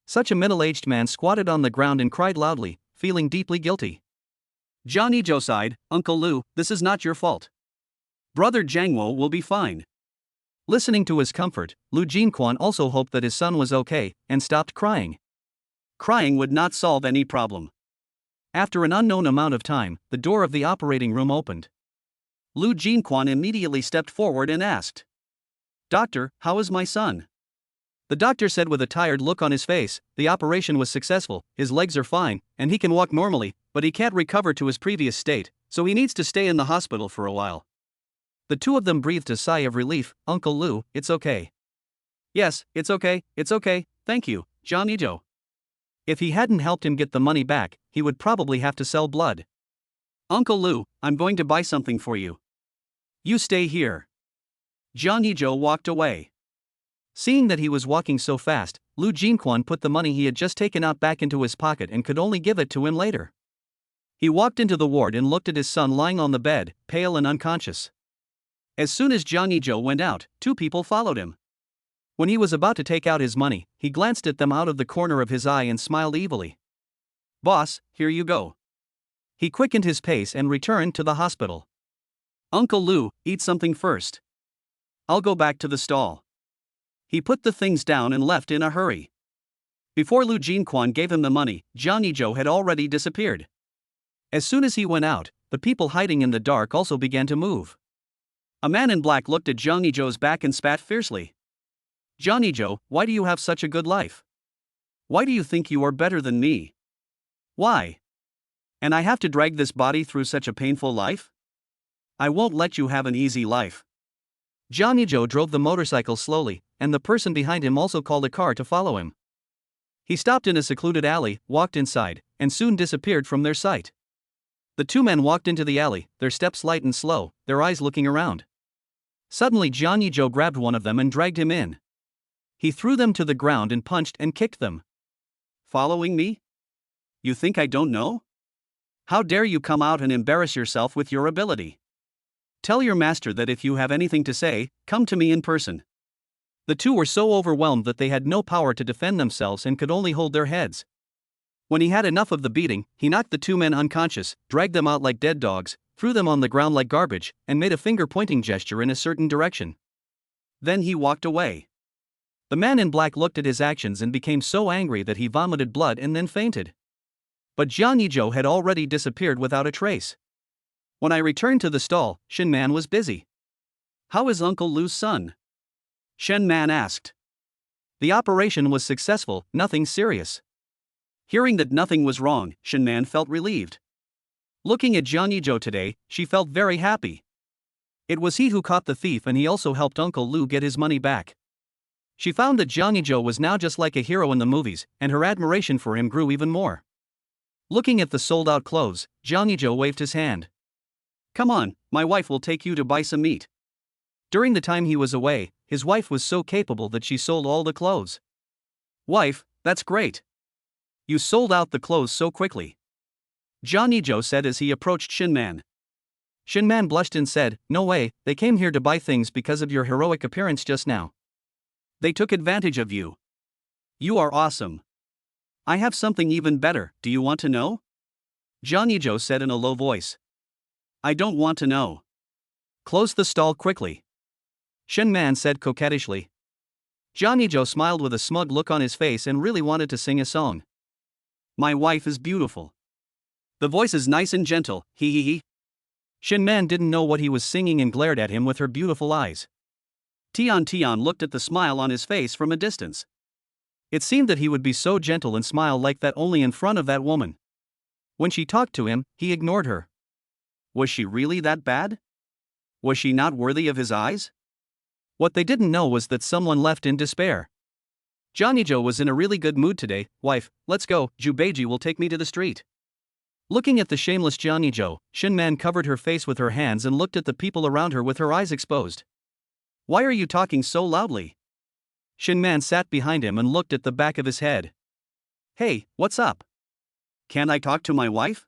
Such a middle-aged man squatted on the ground and cried loudly, feeling deeply guilty. Jangi Joe sighed, Uncle Lu, this is not your fault. Brother Jangwo will be fine. Listening to his comfort, Lu Jinquan also hoped that his son was okay, and stopped crying. Crying would not solve any problem. After an unknown amount of time, the door of the operating room opened. Lu Jinquan immediately stepped forward and asked, Doctor, how is my son? The doctor said with a tired look on his face, the operation was successful, his legs are fine, and he can walk normally, but he can't recover to his previous state, so he needs to stay in the hospital for a while. The two of them breathed a sigh of relief. Uncle Lu, it's okay. Yes, it's okay, thank you, Jangi Joe. If he hadn't helped him get the money back, he would probably have to sell blood. Uncle Lu, I'm going to buy something for you. You stay here. Jangi Joe walked away. Seeing that he was walking so fast, Lu Jinquan put the money he had just taken out back into his pocket and could only give it to him later. He walked into the ward and looked at his son lying on the bed, pale and unconscious. As soon as Jangi Joe went out, two people followed him. When he was about to take out his money, he glanced at them out of the corner of his eye and smiled evilly. Boss, here you go. He quickened his pace and returned to the hospital. Uncle Lu, eat something first. I'll go back to the stall. He put the things down and left in a hurry. Before Lu Jinquan gave him the money, Jangi Joe had already disappeared. As soon as he went out, the people hiding in the dark also began to move. A man in black looked at Jangi Joe's back and spat fiercely. Jangi Joe, why do you have such a good life? Why do you think you are better than me? Why? And I have to drag this body through such a painful life? I won't let you have an easy life. Jangi Joe drove the motorcycle slowly, and the person behind him also called a car to follow him. He stopped in a secluded alley, walked inside, and soon disappeared from their sight. The two men walked into the alley, their steps light and slow, their eyes looking around. Suddenly Jangi Joe grabbed one of them and dragged him in. He threw them to the ground and punched and kicked them. Following me? You think I don't know? How dare you come out and embarrass yourself with your ability? Tell your master that if you have anything to say, come to me in person. The two were so overwhelmed that they had no power to defend themselves and could only hold their heads. When he had enough of the beating, he knocked the two men unconscious, dragged them out like dead dogs, threw them on the ground like garbage, and made a finger-pointing gesture in a certain direction. Then he walked away. The man in black looked at his actions and became so angry that he vomited blood and then fainted. But Jangi Joe had already disappeared without a trace. When I returned to the stall, Shen Man was busy. How is Uncle Lu's son? Shen Man asked. The operation was successful, nothing serious. Hearing that nothing was wrong, Shen Man felt relieved. Looking at Jangi Joe today, she felt very happy. It was he who caught the thief and he also helped Uncle Lu get his money back. She found that Jangi Joe was now just like a hero in the movies, and her admiration for him grew even more. Looking at the sold-out clothes, Jangi Joe waved his hand. Come on, my wife will take you to buy some meat. During the time he was away, his wife was so capable that she sold all the clothes. Wife, that's great. You sold out the clothes so quickly. Jangi Joe said as he approached Shen Man. Shen Man blushed and said, no way, they came here to buy things because of your heroic appearance just now. They took advantage of you. You are awesome. I have something even better, do you want to know? Jangi Joe said in a low voice. I don't want to know. Close the stall quickly. Shen Man said coquettishly. Jangi Joe smiled with a smug look on his face and really wanted to sing a song. My wife is beautiful. The voice is nice and gentle, hee hee hee. Shen Man didn't know what he was singing and glared at him with her beautiful eyes. Tian looked at the smile on his face from a distance. It seemed that he would be so gentle and smile like that only in front of that woman. When she talked to him, he ignored her. Was she really that bad? Was she not worthy of his eyes? What they didn't know was that someone left in despair. Jangi Joe was in a really good mood today. Wife, let's go, Jubeiji will take me to the street. Looking at the shameless Jangi Joe, Shen Man covered her face with her hands and looked at the people around her with her eyes exposed. Why are you talking so loudly? Shen Man sat behind him and looked at the back of his head. Hey, what's up? Can't I talk to my wife?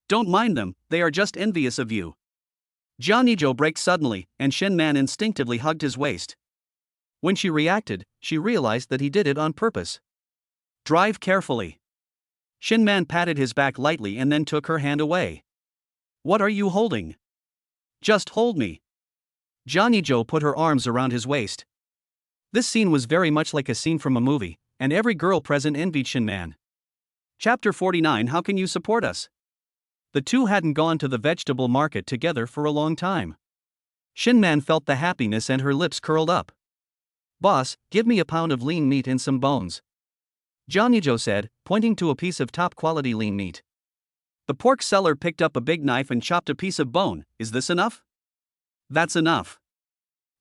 Don't mind them, they are just envious of you. Jangi Joe braked suddenly, and Shin Man instinctively hugged his waist. When she reacted, she realized that he did it on purpose. Drive carefully. Shin Man patted his back lightly and then took her hand away. What are you holding? Just hold me. Jangi Joe put her arms around his waist. This scene was very much like a scene from a movie, and every girl present envied Shin Man. Chapter 49. How can you support us? The two hadn't gone to the vegetable market together for a long time. Shin Man felt the happiness and her lips curled up. Boss, give me a pound of lean meat and some bones. Jangi Joe said, pointing to a piece of top-quality lean meat. The pork seller picked up a big knife and chopped a piece of bone. Is this enough? That's enough.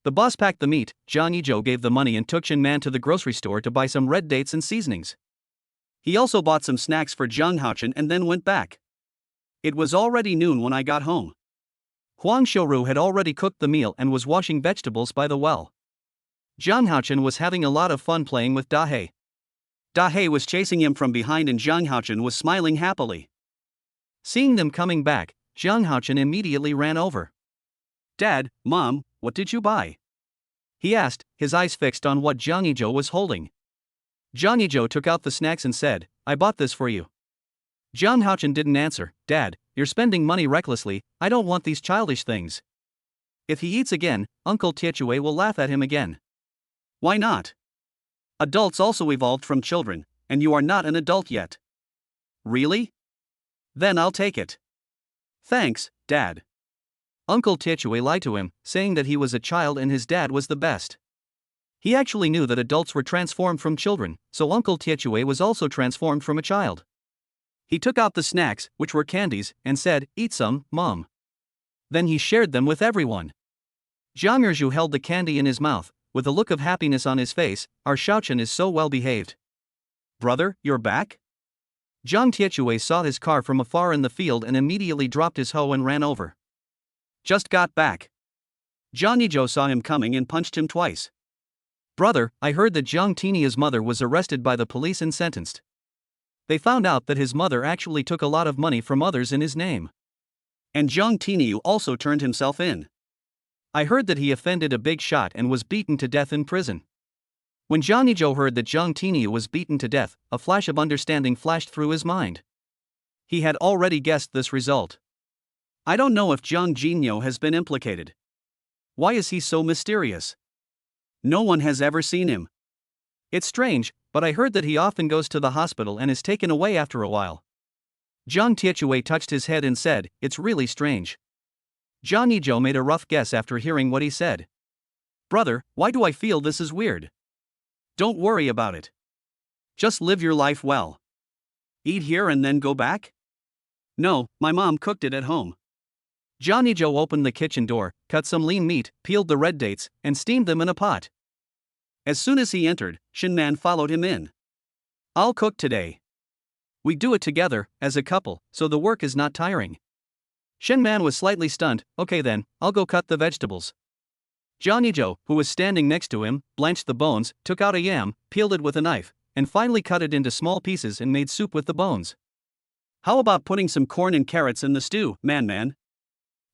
The boss packed the meat, Jangi Joe gave the money and took Shin Man to the grocery store to buy some red dates and seasonings. He also bought some snacks for Jung Haochan and then went back. It was already noon when I got home. Huang Xiuru had already cooked the meal and was washing vegetables by the well. Jung Haochan was having a lot of fun playing with Dahei. Dahei was chasing him from behind and Jung Haochan was smiling happily. Seeing them coming back, Jung Haochan immediately ran over. Dad, Mom, what did you buy? He asked, his eyes fixed on what Jangi Joe was holding. Jangi Joe took out the snacks and said, I bought this for you. Jung Haochan didn't answer. Dad, you're spending money recklessly, I don't want these childish things. If he eats again, Uncle Tietue will laugh at him again. Why not? Adults also evolved from children, and you are not an adult yet. Really? Then I'll take it. Thanks, Dad. Uncle Tietue lied to him, saying that he was a child and his dad was the best. He actually knew that adults were transformed from children, so Uncle Tietue was also transformed from a child. He took out the snacks, which were candies, and said, Eat some, Mom. Then he shared them with everyone. Zhang Erju held the candy in his mouth, with a look of happiness on his face. Our Xiaochan is so well behaved. Brother, you're back? Zhang Tietue saw his car from afar in the field and immediately dropped his hoe and ran over. Just got back. Jangi Joe saw him coming and punched him twice. Brother, I heard that Zhang Tinia's mother was arrested by the police and sentenced. They found out that his mother actually took a lot of money from others in his name. And Zhang Tiniu also turned himself in. I heard that he offended a big shot and was beaten to death in prison. When Jangi Joe heard that Zhang Tiniu was beaten to death, a flash of understanding flashed through his mind. He had already guessed this result. I don't know if Zhang Jinyo has been implicated. Why is he so mysterious? No one has ever seen him. It's strange, but I heard that he often goes to the hospital and is taken away after a while. Zhang Tietue touched his head and said, It's really strange. Jangi Joe made a rough guess after hearing what he said. Brother, why do I feel this is weird? Don't worry about it. Just live your life well. Eat here and then go back? No, my mom cooked it at home. Jangi Joe opened the kitchen door, cut some lean meat, peeled the red dates, and steamed them in a pot. As soon as he entered, Shin Man followed him in. I'll cook today. We do it together, as a couple, so the work is not tiring. Shin Man was slightly stunned. Okay then, I'll go cut the vegetables. Jangi Joe, who was standing next to him, blanched the bones, took out a yam, peeled it with a knife, and finally cut it into small pieces and made soup with the bones. How about putting some corn and carrots in the stew, Man?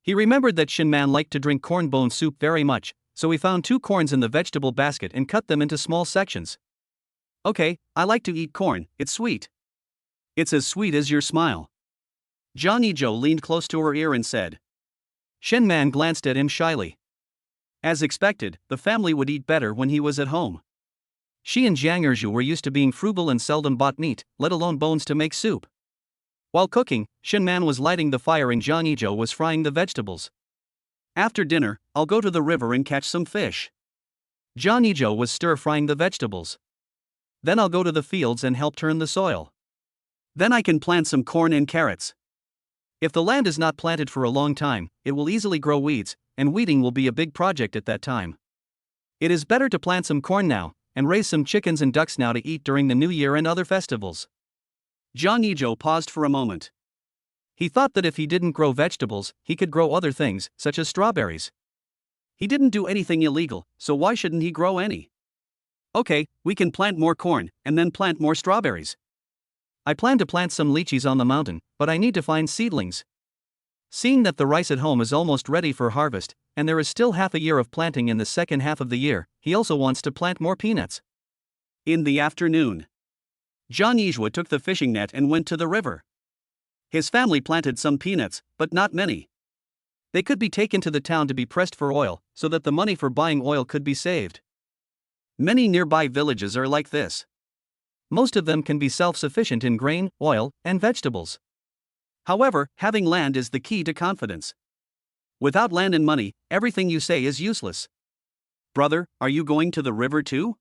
He remembered that Shin Man liked to drink corn bone soup very much, so he found 2 corns in the vegetable basket and cut them into small sections. Okay, I like to eat corn, it's sweet. It's as sweet as your smile. Jangi Joe leaned close to her ear and said. Shin Man glanced at him shyly. As expected, the family would eat better when he was at home. She and Zhang Erju were used to being frugal and seldom bought meat, let alone bones to make soup. While cooking, Shin Man was lighting the fire and Jangi Joe was frying the vegetables. After dinner, I'll go to the river and catch some fish. Jangi Joe was stir-frying the vegetables. Then I'll go to the fields and help turn the soil. Then I can plant some corn and carrots. If the land is not planted for a long time, it will easily grow weeds, and weeding will be a big project at that time. It is better to plant some corn now, and raise some chickens and ducks now to eat during the New Year and other festivals. Jangi Joe paused for a moment. He thought that if he didn't grow vegetables, he could grow other things, such as strawberries. He didn't do anything illegal, so why shouldn't he grow any? Okay, we can plant more corn, and then plant more strawberries. I plan to plant some lychees on the mountain, but I need to find seedlings. Seeing that the rice at home is almost ready for harvest, and there is still half a year of planting in the second half of the year, he also wants to plant more peanuts. In the afternoon, Jangi Joe took the fishing net and went to the river. His family planted some peanuts, but not many. They could be taken to the town to be pressed for oil, so that the money for buying oil could be saved. Many nearby villages are like this. Most of them can be self-sufficient in grain, oil, and vegetables. However, having land is the key to confidence. Without land and money, everything you say is useless. Brother, are you going to the river too?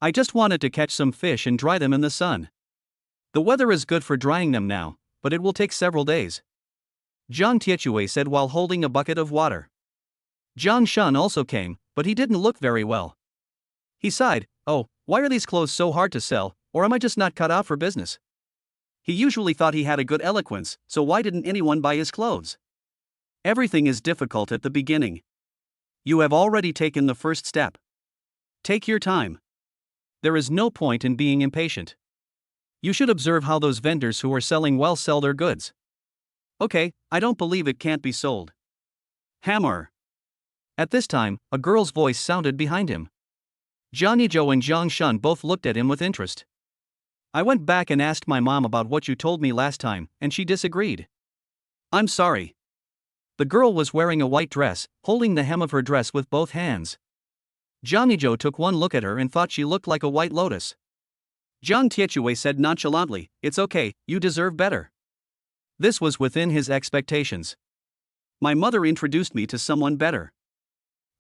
I just wanted to catch some fish and dry them in the sun. The weather is good for drying them now, but it will take several days. Zhang Tiechui said while holding a bucket of water. Zhang Shun also came, but he didn't look very well. He sighed, "Oh, why are these clothes so hard to sell, or am I just not cut out for business?" He usually thought he had a good eloquence, so why didn't anyone buy his clothes? Everything is difficult at the beginning. You have already taken the first step. Take your time. There is no point in being impatient. You should observe how those vendors who are selling well sell their goods. Okay, I don't believe it can't be sold. Hammer. At this time, a girl's voice sounded behind him. Jangi Joe and Zhang Shun both looked at him with interest. I went back and asked my mom about what you told me last time, and she disagreed. I'm sorry. The girl was wearing a white dress, holding the hem of her dress with both hands. Jangi Joe took one look at her and thought she looked like a white lotus. Zhang Tiechui said nonchalantly, "It's okay, you deserve better." This was within his expectations. My mother introduced me to someone better.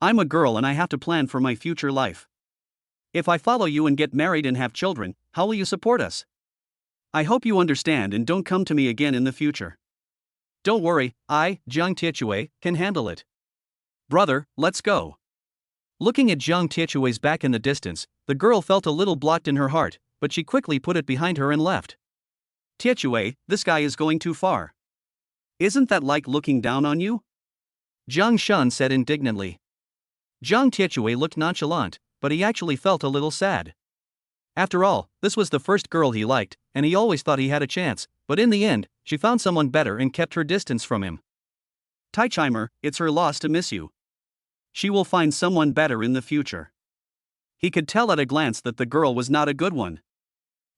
I'm a girl and I have to plan for my future life. If I follow you and get married and have children, how will you support us? I hope you understand and don't come to me again in the future. Don't worry, I, Zhang Tiechui, can handle it. Brother, let's go. Looking at Zhang Tiechui's back in the distance, the girl felt a little blocked in her heart, but she quickly put it behind her and left. Tiechui, this guy is going too far. Isn't that like looking down on you? Zhang Shun said indignantly. Zhang Tiechui looked nonchalant, but he actually felt a little sad. After all, this was the first girl he liked, and he always thought he had a chance, but in the end, she found someone better and kept her distance from him. Taichimer, it's her loss to miss you. She will find someone better in the future. He could tell at a glance that the girl was not a good one.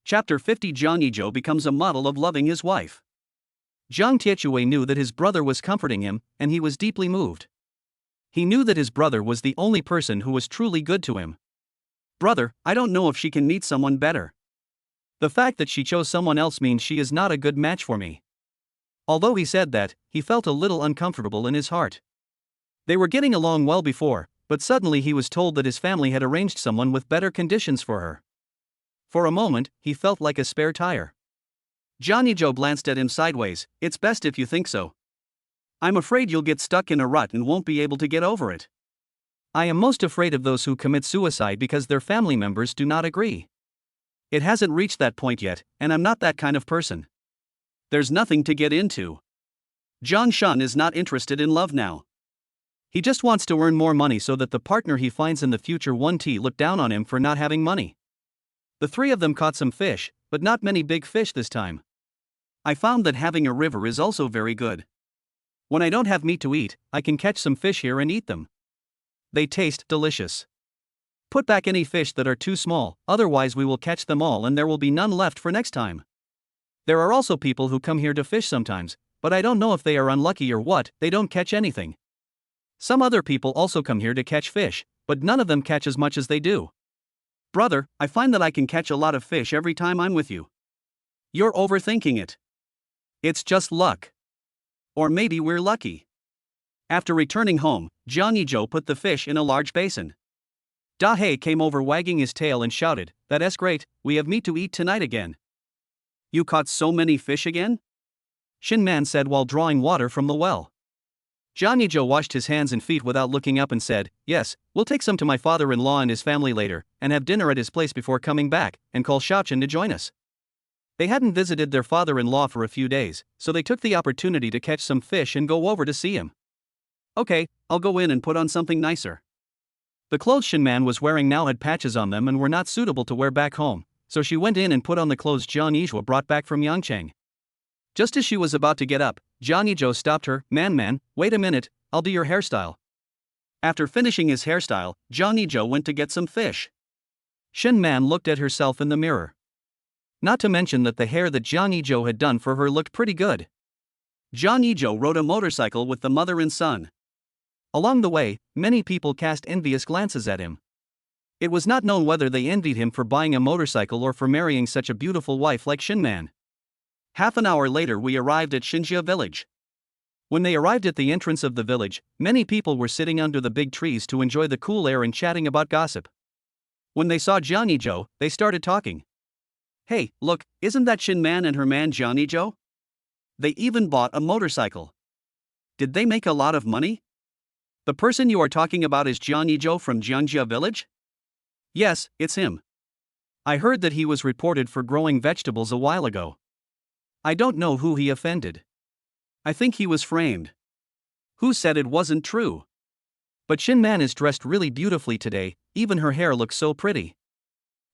Chapter 50 Jangi Joe becomes a model of loving his wife. Zhang Tiechui knew that his brother was comforting him, and he was deeply moved. He knew that his brother was the only person who was truly good to him. Brother, I don't know if she can meet someone better. The fact that she chose someone else means she is not a good match for me. Although he said that, he felt a little uncomfortable in his heart. They were getting along well before, but suddenly he was told that his family had arranged someone with better conditions for her. For a moment, he felt like a spare tire. Jangi Joe glanced at him sideways. It's best if you think so. I'm afraid you'll get stuck in a rut and won't be able to get over it. I am most afraid of those who commit suicide because their family members do not agree. It hasn't reached that point yet, and I'm not that kind of person. There's nothing to get into. Zhang Shun is not interested in love now. He just wants to earn more money so that the partner he finds in the future won't look down on him for not having money. The three of them caught some fish, but not many big fish this time. I found that having a river is also very good. When I don't have meat to eat, I can catch some fish here and eat them. They taste delicious. Put back any fish that are too small, otherwise we will catch them all and there will be none left for next time. There are also people who come here to fish sometimes, but I don't know if they are unlucky or what, they don't catch anything. Some other people also come here to catch fish, but none of them catch as much as they do. Brother, I find that I can catch a lot of fish every time I'm with you. You're overthinking it. It's just luck. Or maybe we're lucky. After returning home, Jangi Joe put the fish in a large basin. Da-hei came over wagging his tail and shouted, "That's great, we have meat to eat tonight again." You caught so many fish again? Shin Man said while drawing water from the well. Jangi Joe washed his hands and feet without looking up and said, "Yes, we'll take some to my father-in-law and his family later, and have dinner at his place before coming back, and call Shaochen to join us." They hadn't visited their father-in-law for a few days, so they took the opportunity to catch some fish and go over to see him. Okay, I'll go in and put on something nicer. The clothes Shin Man was wearing now had patches on them and were not suitable to wear back home, so she went in and put on the clothes Jangi Joe brought back from Yangchang. Just as she was about to get up, Jangi Joe stopped her. Man, wait a minute, I'll do your hairstyle. After finishing his hairstyle, Jangi Joe went to get some fish. Shin Man looked at herself in the mirror. Not to mention that the hair that Jangi Joe had done for her looked pretty good. Jangi Joe rode a motorcycle with the mother and son. Along the way, many people cast envious glances at him. It was not known whether they envied him for buying a motorcycle or for marrying such a beautiful wife like Shin Man. Half an hour later we arrived at Shinjia village. When they arrived at the entrance of the village, many people were sitting under the big trees to enjoy the cool air and chatting about gossip. When they saw Jangi Joe, they started talking. Hey, look, isn't that Shin Man and her man Jangi Joe? They even bought a motorcycle. Did they make a lot of money? The person you are talking about is Jangi Joe from Jiangjia village? Yes, it's him. I heard that he was reported for growing vegetables a while ago. I don't know who he offended. I think he was framed. Who said it wasn't true? But Shin Man is dressed really beautifully today, even her hair looks so pretty.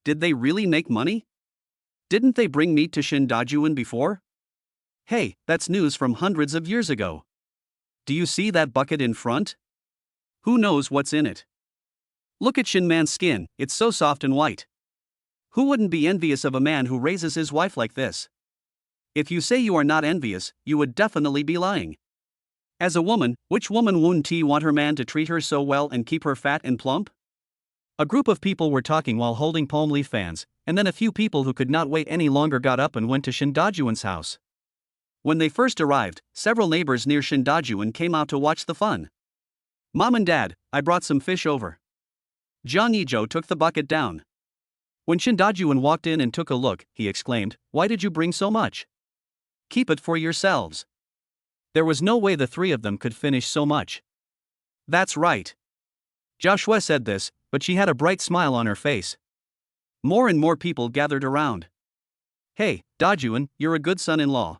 Did they really make money? Didn't they bring meat to Shin Dajuan before? Hey, that's news from hundreds of years ago. Do you see that bucket in front? Who knows what's in it? Look at Shin Man's skin, it's so soft and white. Who wouldn't be envious of a man who raises his wife like this? If you say you are not envious, you would definitely be lying. As a woman, which woman wouldn't want her man to treat her so well and keep her fat and plump? A group of people were talking while holding palm leaf fans, and then a few people who could not wait any longer got up and went to Shin Dajuan's house. When they first arrived, several neighbors near Shin Dajuan came out to watch the fun. Mom and Dad, I brought some fish over. Jangi Joe took the bucket down. When Shin Dajuan walked in and took a look, he exclaimed, "Why did you bring so much? Keep it for yourselves." There was no way the three of them could finish so much. That's right. Joshua said this, but she had a bright smile on her face. More and more people gathered around. Hey, Dajuan, you're a good son-in-law.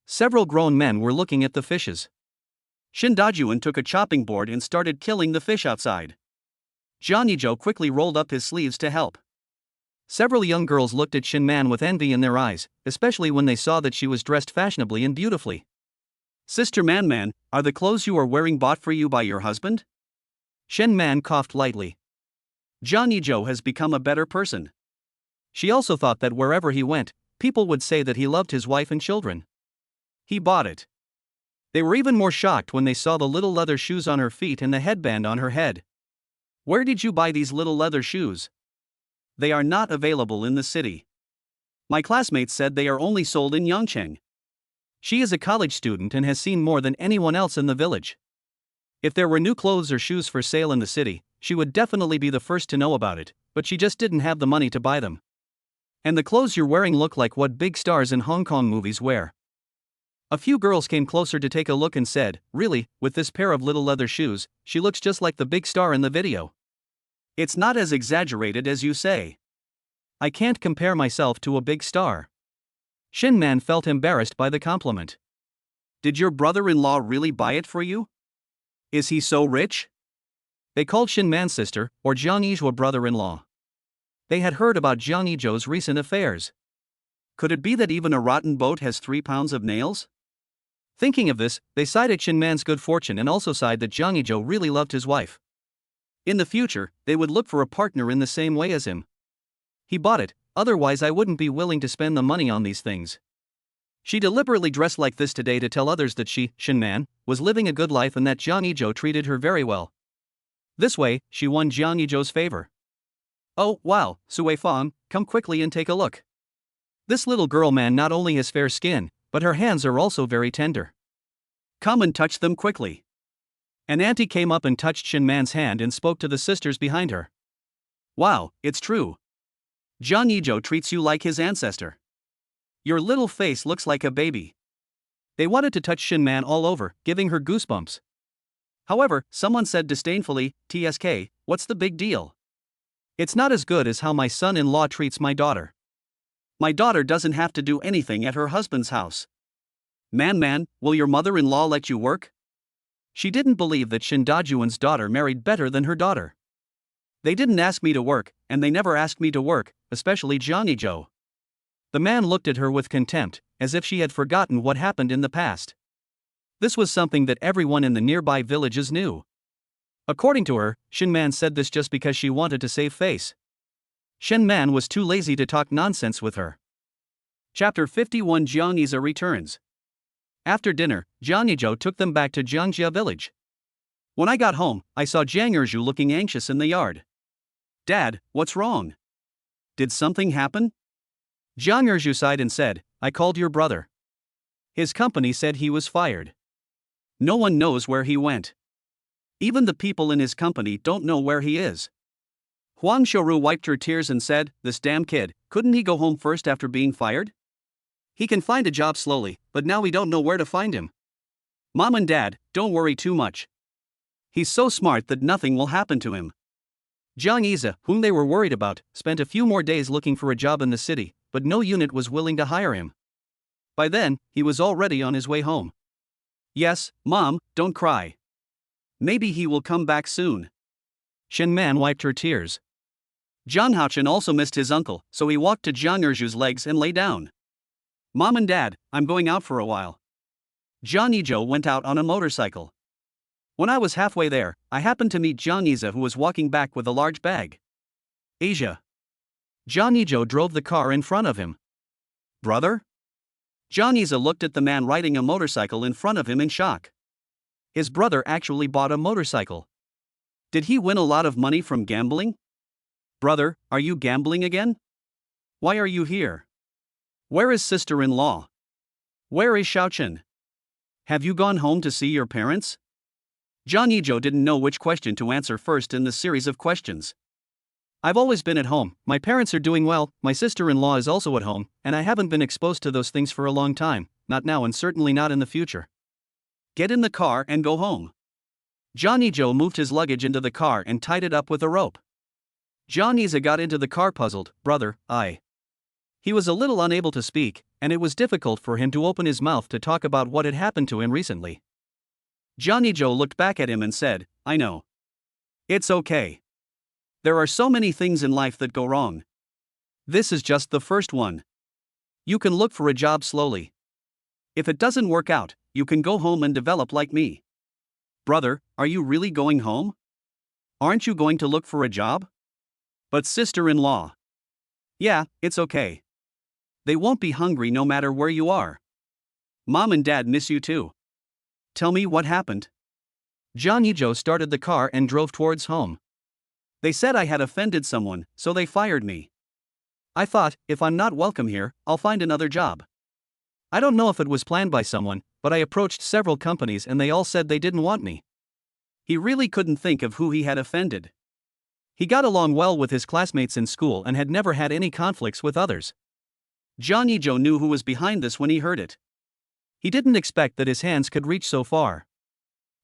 Several grown men were looking at the fishes. Shin Dajuan took a chopping board and started killing the fish outside. Jangi Joe quickly rolled up his sleeves to help. Several young girls looked at Shin Man with envy in their eyes, especially when they saw that she was dressed fashionably and beautifully. Sister Man, are the clothes you are wearing bought for you by your husband? Shin Man coughed lightly. Jangi Joe has become a better person. She also thought that wherever he went, people would say that he loved his wife and children. He bought it. They were even more shocked when they saw the little leather shoes on her feet and the headband on her head. Where did you buy these little leather shoes? They are not available in the city. My classmates said they are only sold in Yangcheng. She is a college student and has seen more than anyone else in the village. If there were new clothes or shoes for sale in the city, she would definitely be the first to know about it, but she just didn't have the money to buy them. And the clothes you're wearing look like what big stars in Hong Kong movies wear. A few girls came closer to take a look and said, really, with this pair of little leather shoes, she looks just like the big star in the video. It's not as exaggerated as you say. I can't compare myself to a big star. Shin Man felt embarrassed by the compliment. Did your brother-in-law really buy it for you? Is he so rich? They called Shin Man's sister, or Jangi Joe brother-in-law. They had heard about Jangi Joe's recent affairs. Could it be that even a rotten boat has 3 pounds of nails? Thinking of this, they sighed at Shin Man's good fortune and also sighed that Jangi Joe really loved his wife. In the future, they would look for a partner in the same way as him. He bought it, otherwise I wouldn't be willing to spend the money on these things. She deliberately dressed like this today to tell others that she, Shin Man, was living a good life and that Jangi Joe treated her very well. This way, she won Jangi Joe's favor. Oh, wow, Sui Fong, come quickly and take a look. This little girl man not only has fair skin, but her hands are also very tender. Come and touch them quickly. An auntie came up and touched Shin Man's hand and spoke to the sisters behind her. Wow, it's true. Jangi Joe treats you like his ancestor. Your little face looks like a baby. They wanted to touch Shin Man all over, giving her goosebumps. However, someone said disdainfully, TSK, what's the big deal? It's not as good as how my son-in-law treats my daughter. My daughter doesn't have to do anything at her husband's house. Man, will your mother-in-law let you work? She didn't believe that Shin Dajuan's daughter married better than her daughter. They didn't ask me to work, and they never asked me to work, especially Jangi Joe. The man looked at her with contempt, as if she had forgotten what happened in the past. This was something that everyone in the nearby villages knew. According to her, Shin Man said this just because she wanted to save face. Shin Man was too lazy to talk nonsense with her. Chapter 51 Jiangyiza returns. After dinner, Jangi Joe took them back to Jiangjia village. When I got home, I saw Jiang Erju looking anxious in the yard. Dad, what's wrong? Did something happen? Jiang Erju sighed and said, I called your brother. His company said he was fired. No one knows where he went. Even the people in his company don't know where he is. Huang Xiaoru wiped her tears and said, this damn kid, couldn't he go home first after being fired? He can find a job slowly, but now we don't know where to find him. Mom and Dad, don't worry too much. He's so smart that nothing will happen to him. Jiang Yiza, whom they were worried about, spent a few more days looking for a job in the city, but no unit was willing to hire him. By then, he was already on his way home. Yes, Mom, don't cry. Maybe he will come back soon. Shen Man wiped her tears. Zhang Haochen also missed his uncle, so he walked to Jiang Erju's legs and lay down. Mom and Dad, I'm going out for a while. Jangi Joe went out on a motorcycle. When I was halfway there, I happened to meet Jiang Yiza, who was walking back with a large bag. Asia. Jangi Joe drove the car in front of him. Brother? Jiang Yiza looked at the man riding a motorcycle in front of him in shock. His brother actually bought a motorcycle. Did he win a lot of money from gambling? Brother, are you gambling again? Why are you here? Where is sister-in-law? Where is Xiaochen? Have you gone home to see your parents? Jangi Joe didn't know which question to answer first in the series of questions. I've always been at home, my parents are doing well, my sister-in-law is also at home, and I haven't been exposed to those things for a long time, not now and certainly not in the future. Get in the car and go home. Jangi Joe moved his luggage into the car and tied it up with a rope. Jiang Yiza got into the car puzzled, brother, He was a little unable to speak, and it was difficult for him to open his mouth to talk about what had happened to him recently. Jangi Joe looked back at him and said, I know. It's okay. There are so many things in life that go wrong. This is just the first one. You can look for a job slowly. If it doesn't work out, you can go home and develop like me. Brother, are you really going home? Aren't you going to look for a job? But sister-in-law. Yeah, it's okay. They won't be hungry no matter where you are. Mom and Dad miss you too. Tell me what happened. Jangi Joe started the car and drove towards home. They said I had offended someone, so they fired me. I thought, if I'm not welcome here, I'll find another job. I don't know if it was planned by someone, but I approached several companies and they all said they didn't want me. He really couldn't think of who he had offended. He got along well with his classmates in school and had never had any conflicts with others. Jangi Joe knew who was behind this when he heard it. He didn't expect that his hands could reach so far.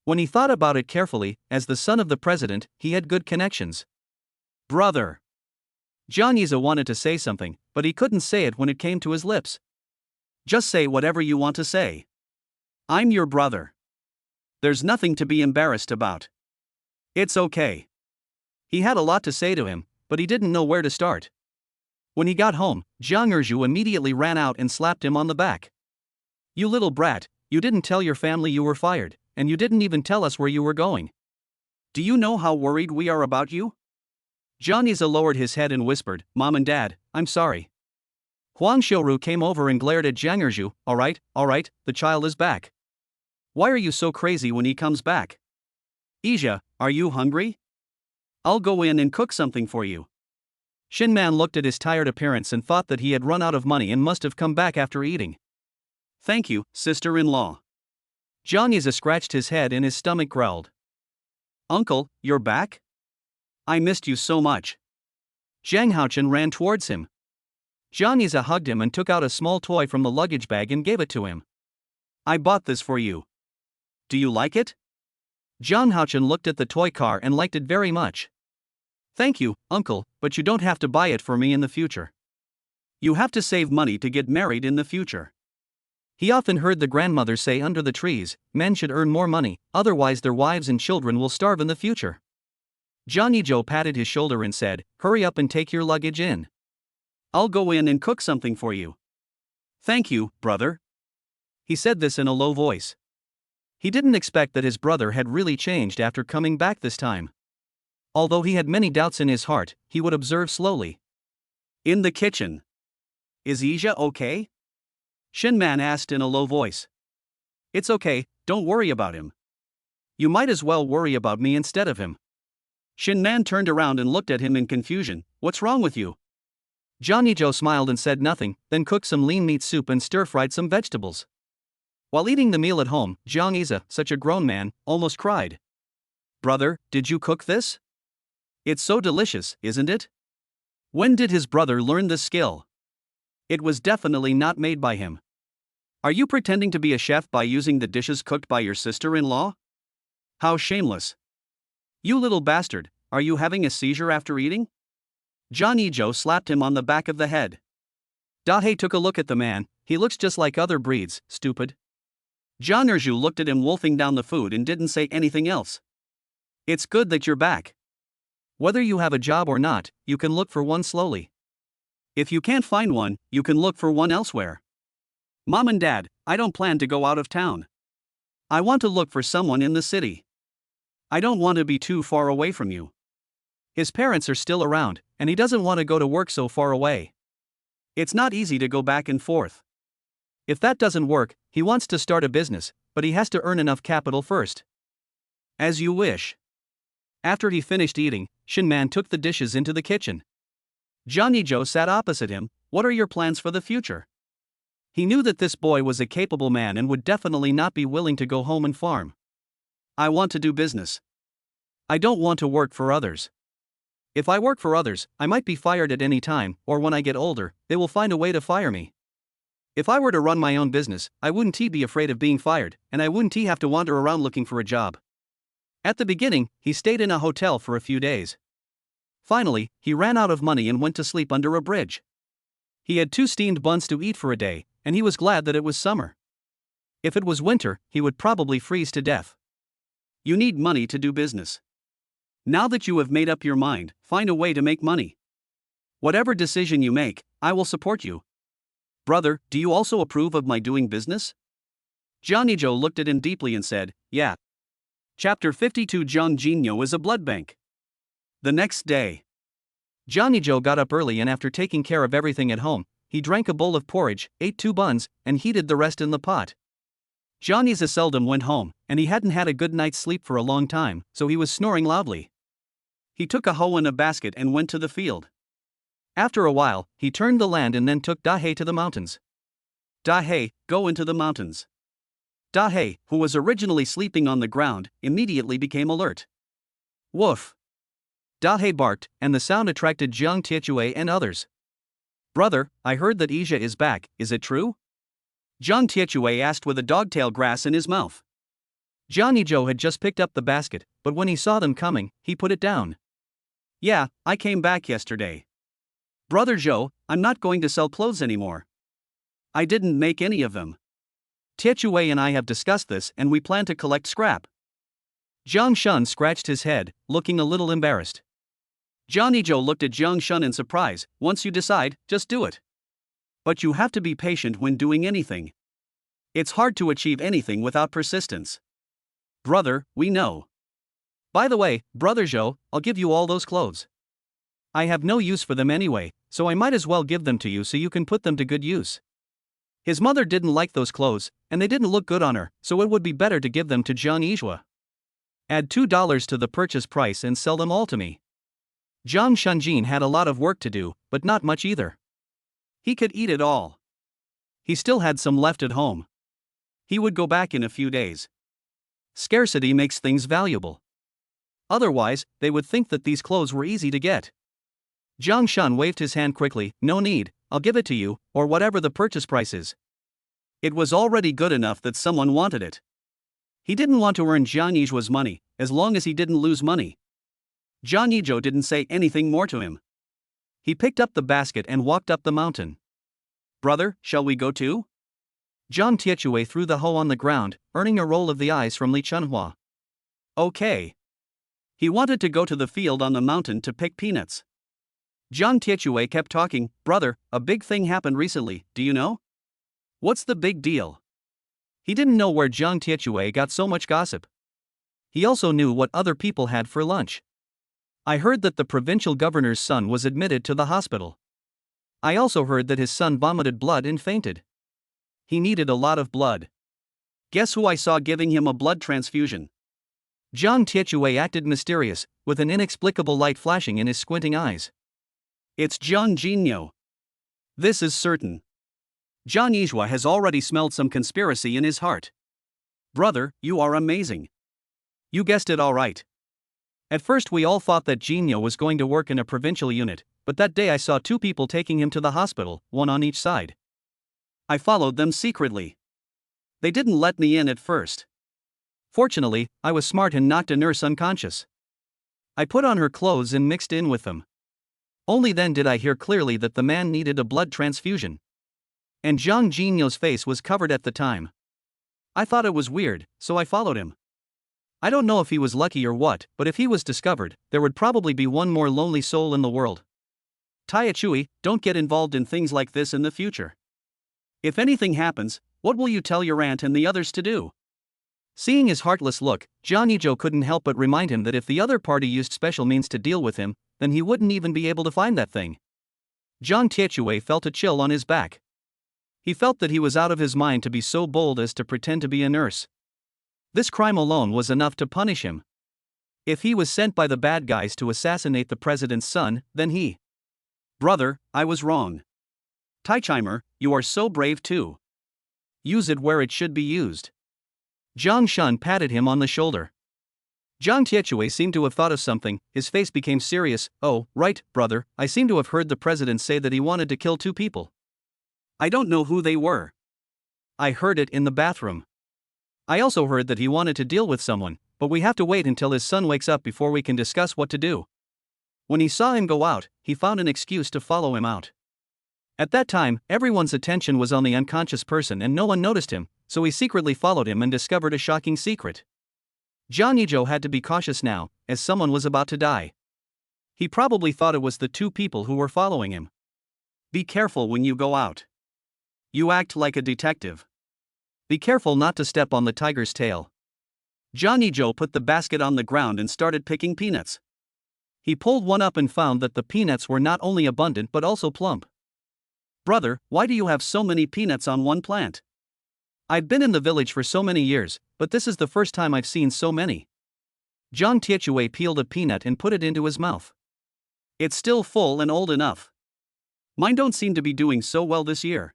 When he thought about it carefully, as the son of the president, he had good connections. Brother. Jiang Yiza wanted to say something, but he couldn't say it when it came to his lips. Just say whatever you want to say. I'm your brother. There's nothing to be embarrassed about. It's okay. He had a lot to say to him, but he didn't know where to start. When he got home, Jiang Erju immediately ran out and slapped him on the back. You little brat, you didn't tell your family you were fired, and you didn't even tell us where you were going. Do you know how worried we are about you? Jiang Yiza lowered his head and whispered, Mom and Dad, I'm sorry. Huang Xiaoru came over and glared at Jiang Erju, all right, the child is back. Why are you so crazy when he comes back? Asia, are you hungry? I'll go in and cook something for you. Shin Man looked at his tired appearance and thought that he had run out of money and must have come back after eating. Thank you, sister-in-law. Jiang Yiza scratched his head and his stomach growled. Uncle, you're back? I missed you so much. Zhang Haochen ran towards him. Jiang Yiza hugged him and took out a small toy from the luggage bag and gave it to him. I bought this for you. Do you like it? Zhang Haochen looked at the toy car and liked it very much. Thank you, uncle, but you don't have to buy it for me in the future. You have to save money to get married in the future. He often heard the grandmother say under the trees, men should earn more money, otherwise their wives and children will starve in the future. Jangi Joe patted his shoulder and said, "Hurry up and take your luggage in. I'll go in and cook something for you." "Thank you, brother." He said this in a low voice. He didn't expect that his brother had really changed after coming back this time. Although he had many doubts in his heart, he would observe slowly. In the kitchen. "Is Ija okay?" Shinman asked in a low voice. "It's okay, don't worry about him." "You might as well worry about me instead of him." Shinman turned around and looked at him in confusion. "What's wrong with you?" Jangi Joe smiled and said nothing, then cooked some lean meat soup and stir-fried some vegetables. While eating the meal at home, Jang Isa, such a grown man, almost cried. "Brother, did you cook this? It's so delicious, isn't it?" When did his brother learn this skill? It was definitely not made by him. Are you pretending to be a chef by using the dishes cooked by your sister-in-law? How shameless. You little bastard, are you having a seizure after eating? Jangi Joe slapped him on the back of the head. Dahe took a look at the man. "He looks just like other breeds, stupid." Jang Erju looked at him wolfing down the food and didn't say anything else. "It's good that you're back. Whether you have a job or not, you can look for one slowly. If you can't find one, you can look for one elsewhere. Mom and Dad, I don't plan to go out of town. I want to look for someone in the city. I don't want to be too far away from you." His parents are still around, and he doesn't want to go to work so far away. It's not easy to go back and forth. If that doesn't work, he wants to start a business, but he has to earn enough capital first. As you wish. After he finished eating, Shinman took the dishes into the kitchen. Jangi Joe sat opposite him. "What are your plans for the future?" He knew that this boy was a capable man and would definitely not be willing to go home and farm. "I want to do business. I don't want to work for others. If I work for others, I might be fired at any time, or when I get older, they will find a way to fire me. If I were to run my own business, I wouldn't be afraid of being fired, and I wouldn't have to wander around looking for a job." At the beginning, he stayed in a hotel for a few days. Finally, he ran out of money and went to sleep under a bridge. He had 2 steamed buns to eat for a day, and he was glad that it was summer. If it was winter, he would probably freeze to death. You need money to do business. Now that you have made up your mind, find a way to make money. Whatever decision you make, I will support you. Brother, do you also approve of my doing business? Jangi Joe looked at him deeply and said, "Yeah." Chapter 52 Jang Jinyo is a blood bank. The next day, Jangi Joe got up early and after taking care of everything at home, he drank a bowl of porridge, ate 2 buns, and heated the rest in the pot. Jangi seldom went home, and he hadn't had a good night's sleep for a long time, so he was snoring loudly. He took a hoe and a basket and went to the field. After a while, he turned the land and then took Dahe to the mountains. "Dahe, go into the mountains." Dahe, who was originally sleeping on the ground, immediately became alert. "Woof!" Dahe barked, and the sound attracted Jiang Tiechue and others. "Brother, I heard that Ija is back, is it true?" Jiang Tiechue asked with a dogtail grass in his mouth. Jangi Joe had just picked up the basket, but when he saw them coming, he put it down. "Yeah, I came back yesterday. Brother Joe, I'm not going to sell clothes anymore. I didn't make any of them. Tiechue and I have discussed this and we plan to collect scrap." Jiang Shun scratched his head, looking a little embarrassed. Jangi Joe looked at Jiang Shun in surprise. "Once you decide, just do it. But you have to be patient when doing anything. It's hard to achieve anything without persistence." "Brother, we know. By the way, Brother Joe, I'll give you all those clothes. I have no use for them anyway, so I might as well give them to you so you can put them to good use." His mother didn't like those clothes, and they didn't look good on her, so it would be better to give them to Jiang Yizhua. "Add $2 to the purchase price and sell them all to me." Jiang Shunjin had a lot of work to do, but not much either. He could eat it all. He still had some left at home. He would go back in a few days. Scarcity makes things valuable. Otherwise, they would think that these clothes were easy to get. Jiang Shun waved his hand quickly. "No need, I'll give it to you, or whatever the purchase price is." It was already good enough that someone wanted it. He didn't want to earn Jiang Yizhua's money, as long as he didn't lose money. Jiang Yizhua didn't say anything more to him. He picked up the basket and walked up the mountain. "Brother, shall we go too?" Jiang Tiechue threw the hoe on the ground, earning a roll of the eyes from Li Chunhua. "Okay." He wanted to go to the field on the mountain to pick peanuts. Jiang Tiechui kept talking. Brother, a big thing happened recently, do you know? What's the big deal? He didn't know where Jiang Tiechui got so much gossip. He also knew what other people had for lunch. I heard that the provincial governor's son was admitted to the hospital. I also heard that his son vomited blood and fainted. He needed a lot of blood. Guess who I saw giving him a blood transfusion? Jiang Tiechui acted mysterious, with an inexplicable light flashing in his squinting eyes. It's Jangi Joe. This is certain. Jiang Yizhua has already smelled some conspiracy in his heart. Brother, you are amazing. You guessed it all right. At first we all thought that Jinyo was going to work in a provincial unit, but that day I saw two people taking him to the hospital, one on each side. I followed them secretly. They didn't let me in at first. Fortunately, I was smart and knocked a nurse unconscious. I put on her clothes and mixed in with them. Only then did I hear clearly that the man needed a blood transfusion. And Jiang Jinyo's face was covered at the time. I thought it was weird, so I followed him. I don't know if he was lucky or what, but if he was discovered, there would probably be one more lonely soul in the world. Tiechui, don't get involved in things like this in the future. If anything happens, what will you tell your aunt and the others to do? Seeing his heartless look, Jangi Joe couldn't help but remind him that if the other party used special means to deal with him, then he wouldn't even be able to find that thing. Jiang Tiechui felt a chill on his back. He felt that he was out of his mind to be so bold as to pretend to be a nurse. This crime alone was enough to punish him. If he was sent by the bad guys to assassinate the president's son, then he. Brother, I was wrong. Taichimer, you are so brave too. Use it where it should be used. Jiang Shun patted him on the shoulder. Jiang Tiechui seemed to have thought of something. His face became serious. Oh, right, brother, I seem to have heard the president say that he wanted to kill two people. I don't know who they were. I heard it in the bathroom. I also heard that he wanted to deal with someone, but we have to wait until his son wakes up before we can discuss what to do. When he saw him go out, he found an excuse to follow him out. At that time, everyone's attention was on the unconscious person and no one noticed him, so he secretly followed him and discovered a shocking secret. Jangi Joe had to be cautious now, as someone was about to die. He probably thought it was the two people who were following him. Be careful when you go out. You act like a detective. Be careful not to step on the tiger's tail. Jangi Joe put the basket on the ground and started picking peanuts. He pulled one up and found that the peanuts were not only abundant but also plump. Brother, why do you have so many peanuts on one plant? I've been in the village for so many years, but this is the first time I've seen so many. Jiang Tiechui peeled a peanut and put it into his mouth. It's still full and old enough. Mine don't seem to be doing so well this year.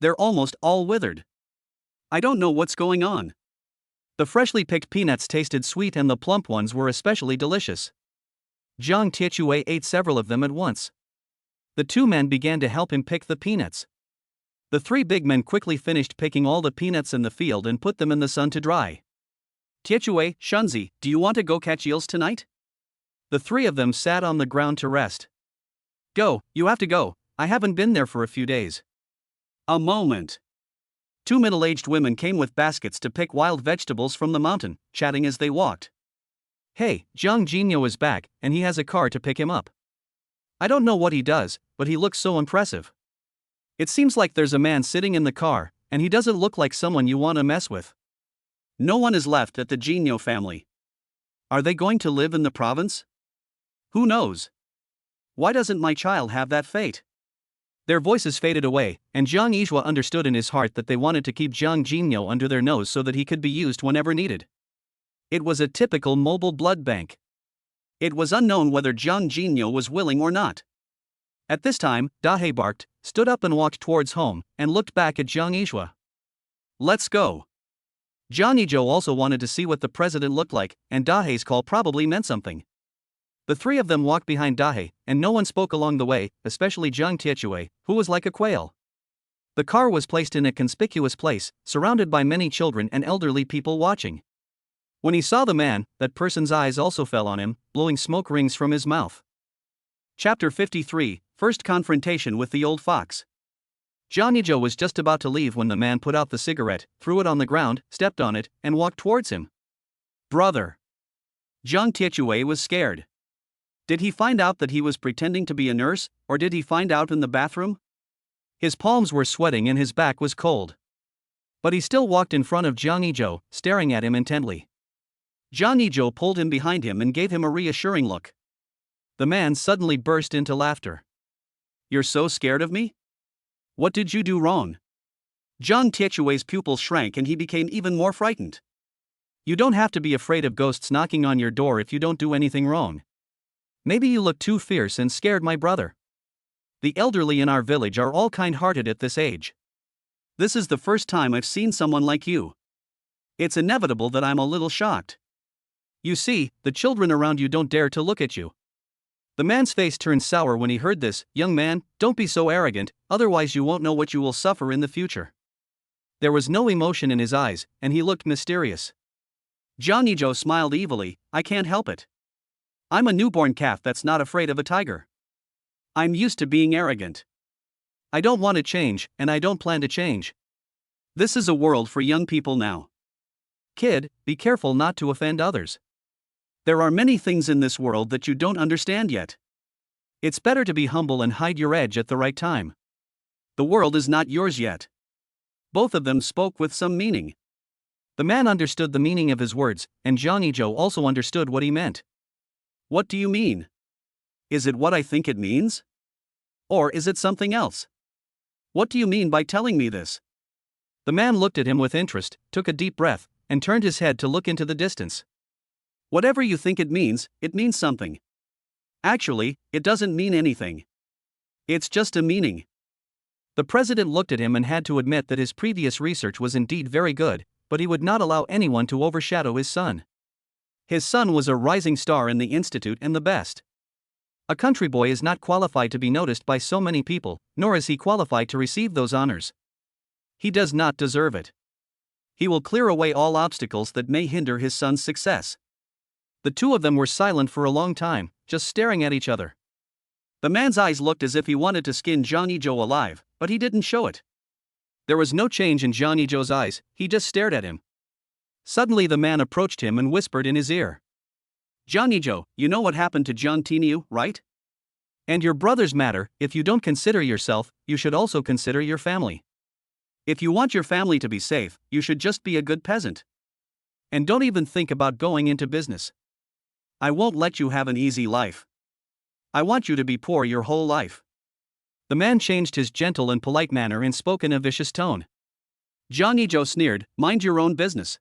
They're almost all withered. I don't know what's going on. The freshly picked peanuts tasted sweet and the plump ones were especially delicious. Jiang Tiechui ate several of them at once. The two men began to help him pick the peanuts. The three big men quickly finished picking all the peanuts in the field and put them in the sun to dry. Tiechui, Shunzi, do you want to go catch eels tonight? The three of them sat on the ground to rest. Go, you have to go, I haven't been there for a few days. A moment. Two middle-aged women came with baskets to pick wild vegetables from the mountain, chatting as they walked. Hey, Jiang Jinyo is back, and he has a car to pick him up. I don't know what he does, but he looks so impressive. It seems like there's a man sitting in the car, and he doesn't look like someone you want to mess with. No one is left at the Jinyo family. Are they going to live in the province? Who knows? Why doesn't my child have that fate? Their voices faded away, and Jiang Yizhua understood in his heart that they wanted to keep Jiang Jinyo under their nose so that he could be used whenever needed. It was a typical mobile blood bank. It was unknown whether Jiang Jinyo was willing or not. At this time, Dahe barked, stood up and walked towards home, and looked back at Jiang Yizhua. Let's go. Jangi Joe also wanted to see what the president looked like, and Dahe's call probably meant something. The three of them walked behind Dahe, and no one spoke along the way, especially Jiang Tiechui, who was like a quail. The car was placed in a conspicuous place, surrounded by many children and elderly people watching. When he saw the man, that person's eyes also fell on him, blowing smoke rings from his mouth. Chapter 53, First Confrontation with the Old Fox. Jangi Joe was just about to leave when the man put out the cigarette, threw it on the ground, stepped on it, and walked towards him. Brother! Jiang Tiechui was scared. Did he find out that he was pretending to be a nurse, or did he find out in the bathroom? His palms were sweating and his back was cold. But he still walked in front of Jangi Joe, staring at him intently. Jangi Joe pulled him behind him and gave him a reassuring look. The man suddenly burst into laughter. "You're so scared of me? What did you do wrong?" Jiang Tiechui's pupils shrank and he became even more frightened. "You don't have to be afraid of ghosts knocking on your door if you don't do anything wrong. Maybe you look too fierce and scared my brother. The elderly in our village are all kind-hearted at this age. This is the first time I've seen someone like you. It's inevitable that I'm a little shocked. You see, the children around you don't dare to look at you." The man's face turned sour when he heard this. "Young man, don't be so arrogant, otherwise you won't know what you will suffer in the future." There was no emotion in his eyes, and he looked mysterious. Jangi Joe smiled evilly. "I can't help it. I'm a newborn calf that's not afraid of a tiger. I'm used to being arrogant. I don't want to change, and I don't plan to change. This is a world for young people now. Kid, be careful not to offend others. There are many things in this world that you don't understand yet. It's better to be humble and hide your edge at the right time. The world is not yours yet." Both of them spoke with some meaning. The man understood the meaning of his words, and Jangi Joe also understood what he meant. "What do you mean? Is it what I think it means? Or is it something else? What do you mean by telling me this?" The man looked at him with interest, took a deep breath, and turned his head to look into the distance. "Whatever you think it means something. Actually, it doesn't mean anything. It's just a meaning." The president looked at him and had to admit that his previous research was indeed very good, but he would not allow anyone to overshadow his son. His son was a rising star in the institute and the best. A country boy is not qualified to be noticed by so many people, nor is he qualified to receive those honors. He does not deserve it. He will clear away all obstacles that may hinder his son's success. The two of them were silent for a long time, just staring at each other. The man's eyes looked as if he wanted to skin Jangi Joe alive, but he didn't show it. There was no change in Jangi Joe's eyes, he just stared at him. Suddenly the man approached him and whispered in his ear. "Jangi Joe, you know what happened to Jiang Tiniu, right? And your brother's matter. If you don't consider yourself, you should also consider your family. If you want your family to be safe, you should just be a good peasant. And don't even think about going into business. I won't let you have an easy life. I want you to be poor your whole life." The man changed his gentle and polite manner and spoke in a vicious tone. Jangi Joe sneered, "Mind your own business.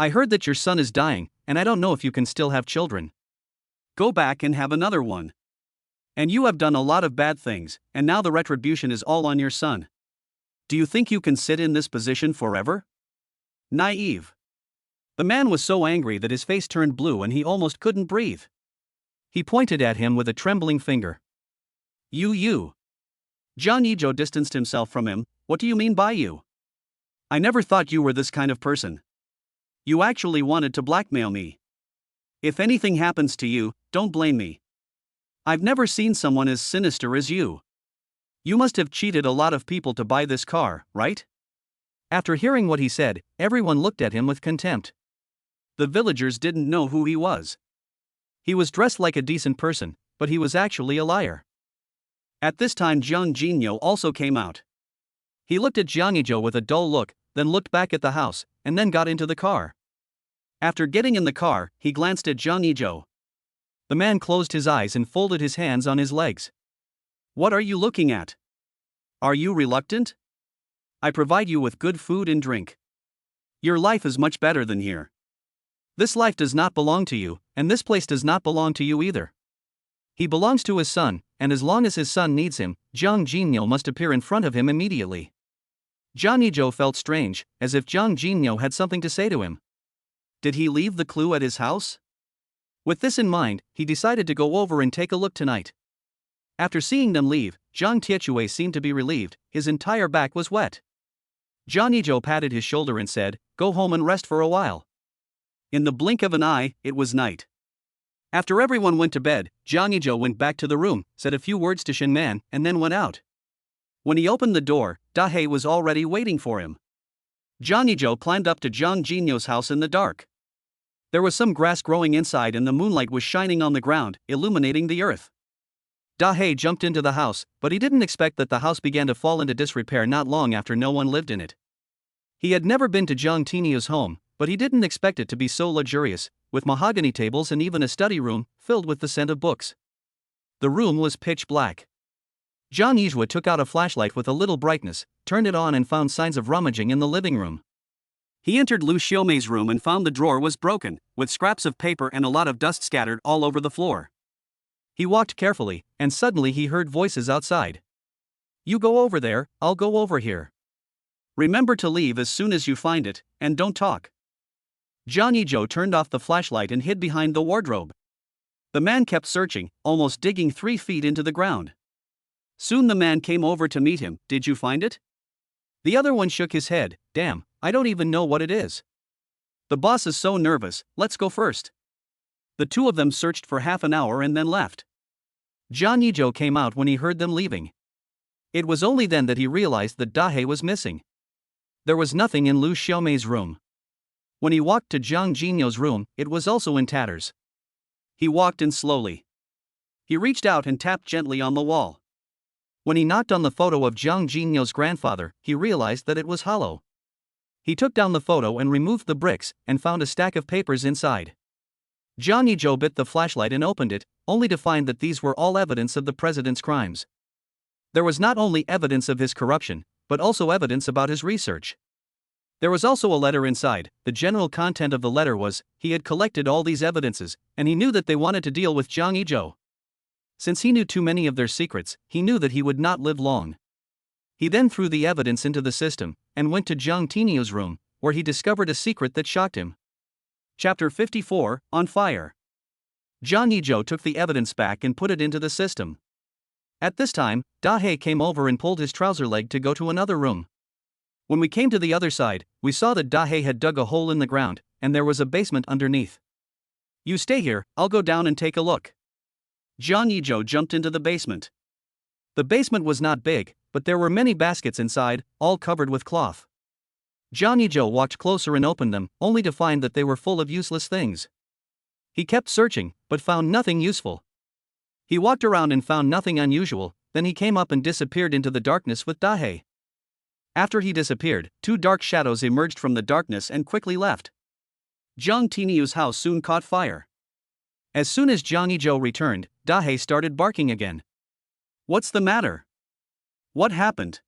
I heard that your son is dying, and I don't know if you can still have children. Go back and have another one. And you have done a lot of bad things, and now the retribution is all on your son. Do you think you can sit in this position forever? Naive." The man was so angry that his face turned blue and he almost couldn't breathe. He pointed at him with a trembling finger. You. Jangi Joe distanced himself from him. "What do you mean by you? I never thought you were this kind of person. You actually wanted to blackmail me. If anything happens to you, don't blame me. I've never seen someone as sinister as you. You must have cheated a lot of people to buy this car, right?" After hearing what he said, everyone looked at him with contempt. The villagers didn't know who he was. He was dressed like a decent person, but he was actually a liar. At this time Jiang Jinyo also came out. He looked at Jangi Joe with a dull look, then looked back at the house, and then got into the car. After getting in the car, he glanced at Jangi Joe. The man closed his eyes and folded his hands on his legs. "What are you looking at? Are you reluctant? I provide you with good food and drink. Your life is much better than here. This life does not belong to you, and this place does not belong to you either. He belongs to his son, and as long as his son needs him, Jiang Jinyo must appear in front of him immediately." Jangi Joe felt strange, as if Jiang Jinyo had something to say to him. Did he leave the clue at his house? With this in mind, he decided to go over and take a look tonight. After seeing them leave, Jiang Tiechui seemed to be relieved, his entire back was wet. Jangi Joe patted his shoulder and said, "Go home and rest for a while." In the blink of an eye, it was night. After everyone went to bed, Jangi Joe went back to the room, said a few words to Shin Man, and then went out. When he opened the door, Dahei was already waiting for him. Jangi Joe climbed up to Jiang Jinyo's house in the dark. There was some grass growing inside and the moonlight was shining on the ground, illuminating the earth. Da-hye jumped into the house, but he didn't expect that the house began to fall into disrepair not long after no one lived in it. He had never been to Jang Tinio's home, but he didn't expect it to be so luxurious, with mahogany tables and even a study room filled with the scent of books. The room was pitch black. Jang Yizhua took out a flashlight with a little brightness, turned it on and found signs of rummaging in the living room. He entered Lu Xiaomei's room and found the drawer was broken, with scraps of paper and a lot of dust scattered all over the floor. He walked carefully, and suddenly he heard voices outside. "You go over there, I'll go over here. Remember to leave as soon as you find it, and don't talk." Jangi Joe turned off the flashlight and hid behind the wardrobe. The man kept searching, almost digging 3 feet into the ground. Soon the man came over to meet him. "Did you find it?" The other one shook his head. "Damn, I don't even know what it is. The boss is so nervous, let's go first." The two of them searched for half an hour and then left. Jangi Joe came out when he heard them leaving. It was only then that he realized that Da-hye was missing. There was nothing in Lu Xiaomei's room. When he walked to Zhang Jinyo's room, it was also in tatters. He walked in slowly. He reached out and tapped gently on the wall. When he knocked on the photo of Zhang Jinyo's grandfather, he realized that it was hollow. He took down the photo and removed the bricks, and found a stack of papers inside. Jangi Joe bit the flashlight and opened it, only to find that these were all evidence of the president's crimes. There was not only evidence of his corruption, but also evidence about his research. There was also a letter inside. The general content of the letter was, he had collected all these evidences, and he knew that they wanted to deal with Jangi Joe. Since he knew too many of their secrets, he knew that he would not live long. He then threw the evidence into the system, and went to Jang Tinio's room, where he discovered a secret that shocked him. Chapter 54, On Fire. Jangi Joe took the evidence back and put it into the system. At this time, Da-hye came over and pulled his trouser leg to go to another room. When we came to the other side, we saw that Da-hye had dug a hole in the ground, and there was a basement underneath. "You stay here, I'll go down and take a look." Jangi Joe jumped into the basement. The basement was not big, but there were many baskets inside, all covered with cloth. Jangi Joe walked closer and opened them, only to find that they were full of useless things. He kept searching, but found nothing useful. He walked around and found nothing unusual, then he came up and disappeared into the darkness with Da-hye. After he disappeared, 2 dark shadows emerged from the darkness and quickly left. Zhang Tinio's house soon caught fire. As soon as Jangi Joe returned, Da-hye started barking again. "What's the matter? What happened?"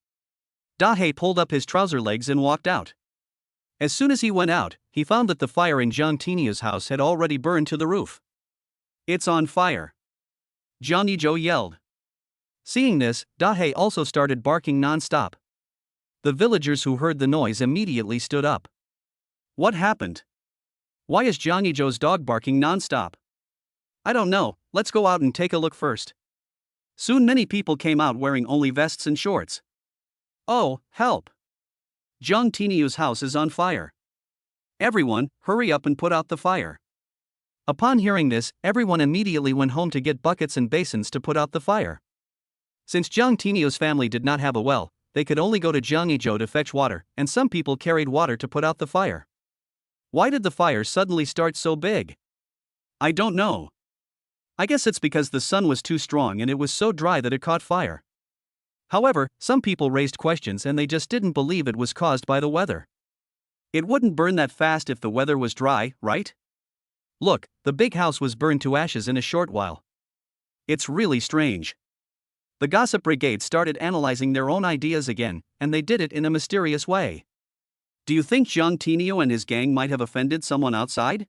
Da-hye pulled up his trouser legs and walked out. As soon as he went out, he found that the fire in Zhang Tinio's house had already burned to the roof. "It's on fire!" Jangi Joe yelled. Seeing this, Da-hye also started barking non-stop. The villagers who heard the noise immediately stood up. "What happened? Why is Jangi Joe's dog barking non-stop?" "I don't know, let's go out and take a look first." Soon many people came out wearing only vests and shorts. "Oh, help! Zhang Tinio's house is on fire. Everyone, hurry up and put out the fire." Upon hearing this, everyone immediately went home to get buckets and basins to put out the fire. Since Zhang Tinio's family did not have a well, they could only go to Jangi Joe to fetch water, and some people carried water to put out the fire. Why did the fire suddenly start so big? I don't know. I guess it's because the sun was too strong and it was so dry that it caught fire. However, some people raised questions and they just didn't believe it was caused by the weather. It wouldn't burn that fast if the weather was dry, right? Look, the big house was burned to ashes in a short while. It's really strange. The gossip brigade started analyzing their own ideas again, and they did it in a mysterious way. Do you think Zhang Tinio and his gang might have offended someone outside?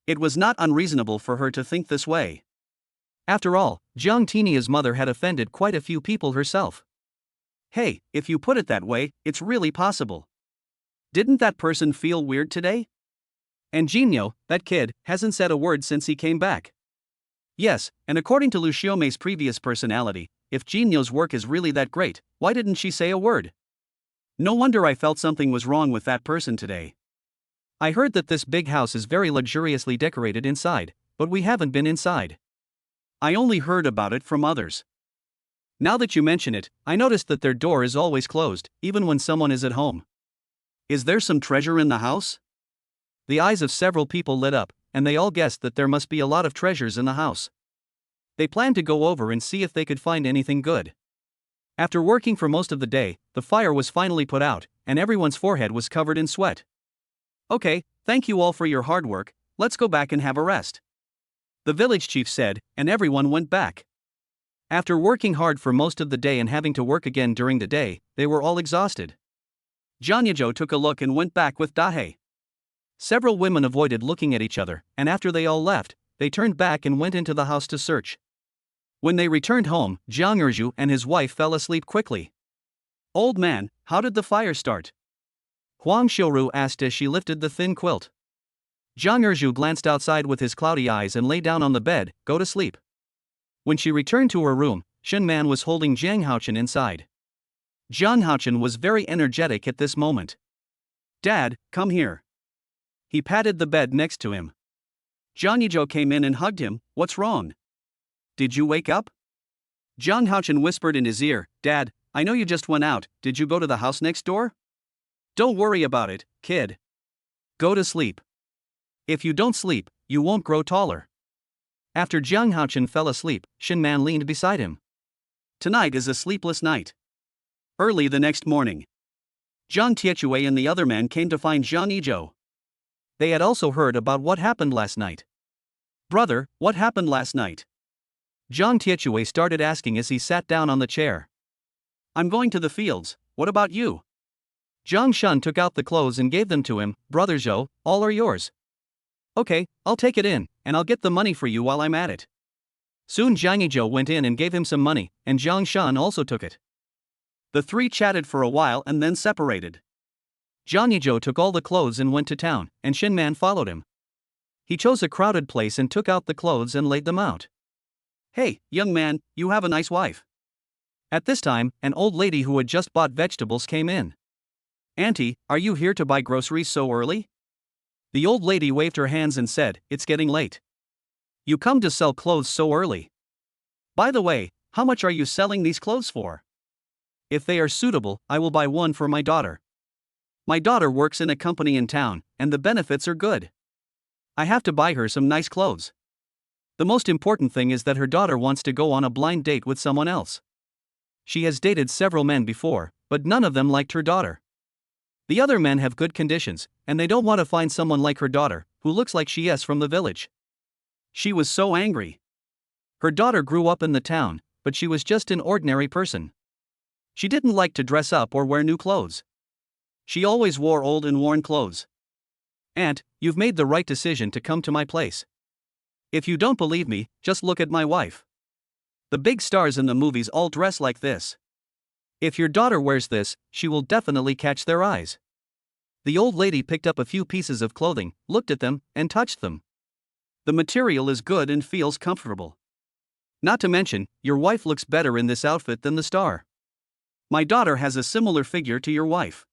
It was not unreasonable for her to think this way. After all, Zhang Tinio's mother had offended quite a few people herself. Hey, if you put it that way, it's really possible. Didn't that person feel weird today? And Jinyo, that kid, hasn't said a word since he came back. Yes, and according to Lu Xiaomei's previous personality, if Jinyo's work is really that great, why didn't she say a word? No wonder I felt something was wrong with that person today. I heard that this big house is very luxuriously decorated inside, but we haven't been inside. I only heard about it from others. Now that you mention it, I noticed that their door is always closed, even when someone is at home. Is there some treasure in the house? The eyes of several people lit up, and they all guessed that there must be a lot of treasures in the house. They planned to go over and see if they could find anything good. After working for most of the day, the fire was finally put out, and everyone's forehead was covered in sweat. Okay, thank you all for your hard work, let's go back and have a rest, the village chief said, and everyone went back. After working hard for most of the day and having to work again during the day, they were all exhausted. Jangi Joe took a look and went back with Dahe. Several women avoided looking at each other, and after they all left, they turned back and went into the house to search. When they returned home, Jiang Erju and his wife fell asleep quickly. Old man, how did the fire start? Huang Xiuru asked as she lifted the thin quilt. Jiang Erju glanced outside with his cloudy eyes and lay down on the bed, go to sleep. When she returned to her room, Shen Man was holding Jiang Haochen inside. Jiang Haochen was very energetic at this moment. Dad, come here. He patted the bed next to him. Jangi Joe came in and hugged him. What's wrong? Did you wake up? Jiang Haochen whispered in his ear, Dad, I know you just went out, did you go to the house next door? Don't worry about it, kid. Go to sleep. If you don't sleep, you won't grow taller. After Jiang Haochen fell asleep, Shen Man leaned beside him. Tonight is a sleepless night. Early the next morning, Zhang Tiechue and the other man came to find Jangi Joe. They had also heard about what happened last night. Brother, what happened last night? Zhang Tiechue started asking as he sat down on the chair. I'm going to the fields, what about you? Zhang Shun took out the clothes and gave them to him. Brother Zhou, all are yours. Okay, I'll take it in, and I'll get the money for you while I'm at it. Soon Jangi Joe went in and gave him some money, and Zhang Shun also took it. The three chatted for a while and then separated. Jangi Joe took all the clothes and went to town, and Shen Man followed him. He chose a crowded place and took out the clothes and laid them out. Hey, young man, you have a nice wife. At this time, an old lady who had just bought vegetables came in. Auntie, are you here to buy groceries so early? The old lady waved her hands and said, It's getting late. You come to sell clothes so early. By the way, how much are you selling these clothes for? If they are suitable, I will buy one for my daughter. My daughter works in a company in town, and the benefits are good. I have to buy her some nice clothes. The most important thing is that her daughter wants to go on a blind date with someone else. She has dated several men before, but none of them liked her daughter. The other men have good conditions, and they don't want to find someone like her daughter, who looks like she is from the village. She was so angry. Her daughter grew up in the town, but she was just an ordinary person. She didn't like to dress up or wear new clothes. She always wore old and worn clothes. Aunt, you've made the right decision to come to my place. If you don't believe me, just look at my wife. The big stars in the movies all dress like this. If your daughter wears this, she will definitely catch their eyes. The old lady picked up a few pieces of clothing, looked at them, and touched them. The material is good and feels comfortable. Not to mention, your wife looks better in this outfit than the star. My daughter has a similar figure to your wife.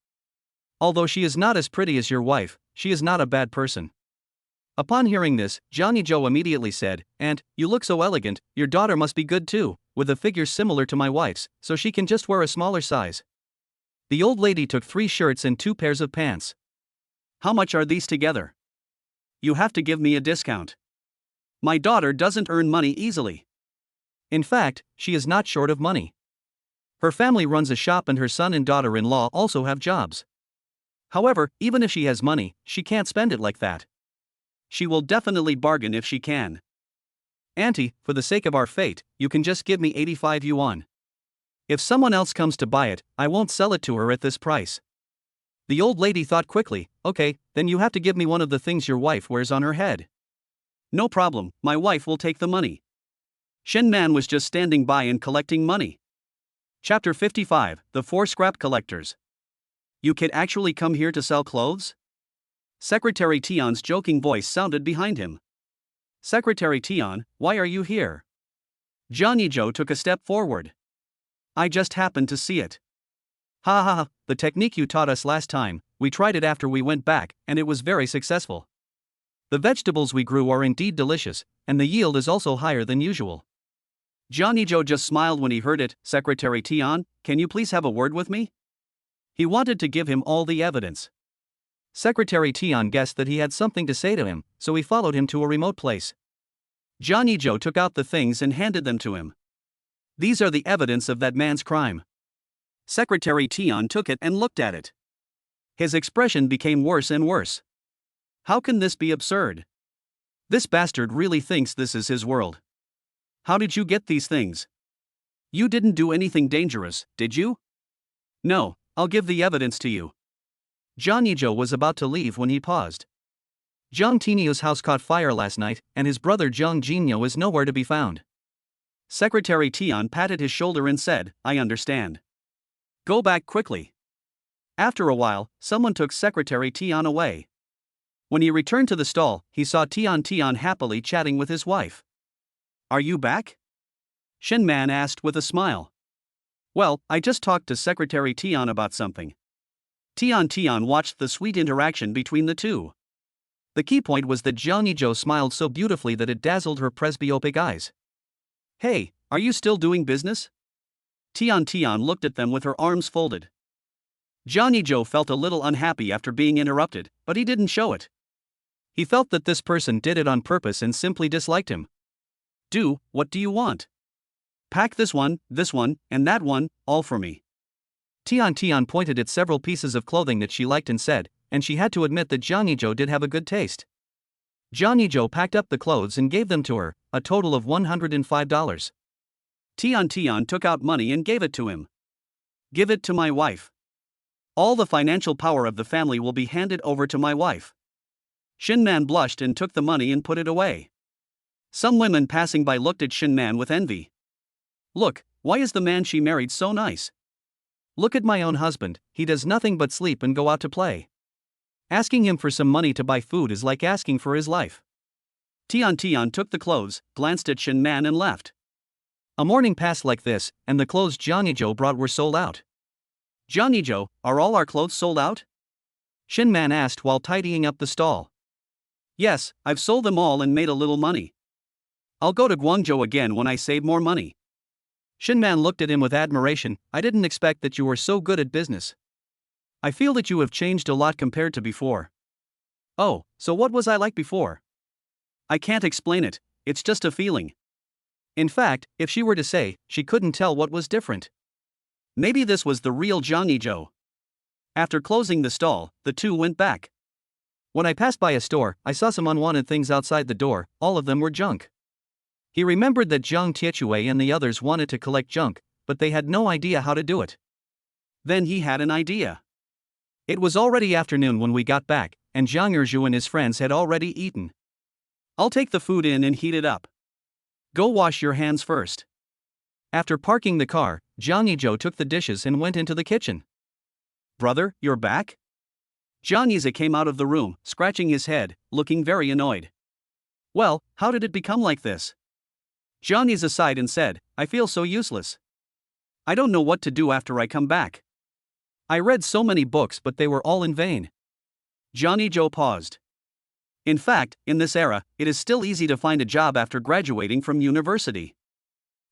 Although she is not as pretty as your wife, she is not a bad person. Upon hearing this, Jangi Joe immediately said, Aunt, you look so elegant, your daughter must be good too, with a figure similar to my wife's, so she can just wear a smaller size. The old lady took 3 shirts and 2 pairs of pants. How much are these together? You have to give me a discount. My daughter doesn't earn money easily. In fact, she is not short of money. Her family runs a shop and her son and daughter-in-law also have jobs. However, even if she has money, she can't spend it like that. She will definitely bargain if she can. Auntie, for the sake of our fate, you can just give me 85 yuan. If someone else comes to buy it, I won't sell it to her at this price. The old lady thought quickly, okay, then you have to give me one of the things your wife wears on her head. No problem, my wife will take the money. Shen Man was just standing by and collecting money. Chapter 55, The 4 Scrap Collectors. You could actually come here to sell clothes? Secretary Tian's joking voice sounded behind him. Secretary Tian, why are you here? Jangi Joe took a step forward. I just happened to see it. Ha ha ha, the technique you taught us last time, we tried it after we went back, and it was very successful. The vegetables we grew are indeed delicious, and the yield is also higher than usual. Jangi Joe just smiled when he heard it. Secretary Tian, can you please have a word with me? He wanted to give him all the evidence. Secretary Tian guessed that he had something to say to him, so he followed him to a remote place. Jangi Joe took out the things and handed them to him. These are the evidence of that man's crime. Secretary Tian took it and looked at it. His expression became worse and worse. How can this be absurd? This bastard really thinks this is his world. How did you get these things? You didn't do anything dangerous, did you? No, I'll give the evidence to you. Jangi Joe was about to leave when he paused. Zhang Tinio's house caught fire last night, and his brother Zhang Jinyo is nowhere to be found. Secretary Tian patted his shoulder and said, I understand. Go back quickly. After a while, someone took Secretary Tian away. When he returned to the stall, he saw Tian happily chatting with his wife. Are you back? Shen Man asked with a smile. Well, I just talked to Secretary Tian about something. Tian watched the sweet interaction between the two. The key point was that Jangi Joe smiled so beautifully that it dazzled her presbyopic eyes. Hey, are you still doing business? Tian looked at them with her arms folded. Jangi Joe felt a little unhappy after being interrupted, but he didn't show it. He felt that this person did it on purpose and simply disliked him. What do you want? Pack this one, and that one, all for me. Tian pointed at several pieces of clothing that she liked and said, and she had to admit that Jangi Joe did have a good taste. Jangi Joe packed up the clothes and gave them to her, a total of $105. Tian took out money and gave it to him. Give it to my wife. All the financial power of the family will be handed over to my wife. Shin Man blushed and took the money and put it away. Some women passing by looked at Shin Man with envy. Look, why is the man she married so nice? Look at my own husband, he does nothing but sleep and go out to play. Asking him for some money to buy food is like asking for his life. Tian took the clothes, glanced at Shin Man and left. A morning passed like this, and the clothes Jangi Joe brought were sold out. Jangi Joe, are all our clothes sold out? Shin Man asked while tidying up the stall. Yes, I've sold them all and made a little money. I'll go to Guangzhou again when I save more money. Shin Man looked at him with admiration. I didn't expect that you were so good at business. I feel that you have changed a lot compared to before. Oh, so what was I like before? I can't explain it, it's just a feeling. In fact, if she were to say, she couldn't tell what was different. Maybe this was the real Jangi Joe. After closing the stall, the two went back. When I passed by a store, I saw some unwanted things outside the door, all of them were junk. He remembered that Zhang Tiechui and the others wanted to collect junk, but they had no idea how to do it. Then he had an idea. It was already afternoon when we got back, and Zhang Erzhu and his friends had already eaten. I'll take the food in and heat it up. Go wash your hands first. After parking the car, Jangi Joe took the dishes and went into the kitchen. Brother, you're back? Zhang came out of the room, scratching his head, looking very annoyed. Well, how did it become like this? Zhang sighed and said, I feel so useless. I don't know what to do after I come back. I read so many books but they were all in vain. Jangi Joe paused. In fact, in this era, it is still easy to find a job after graduating from university.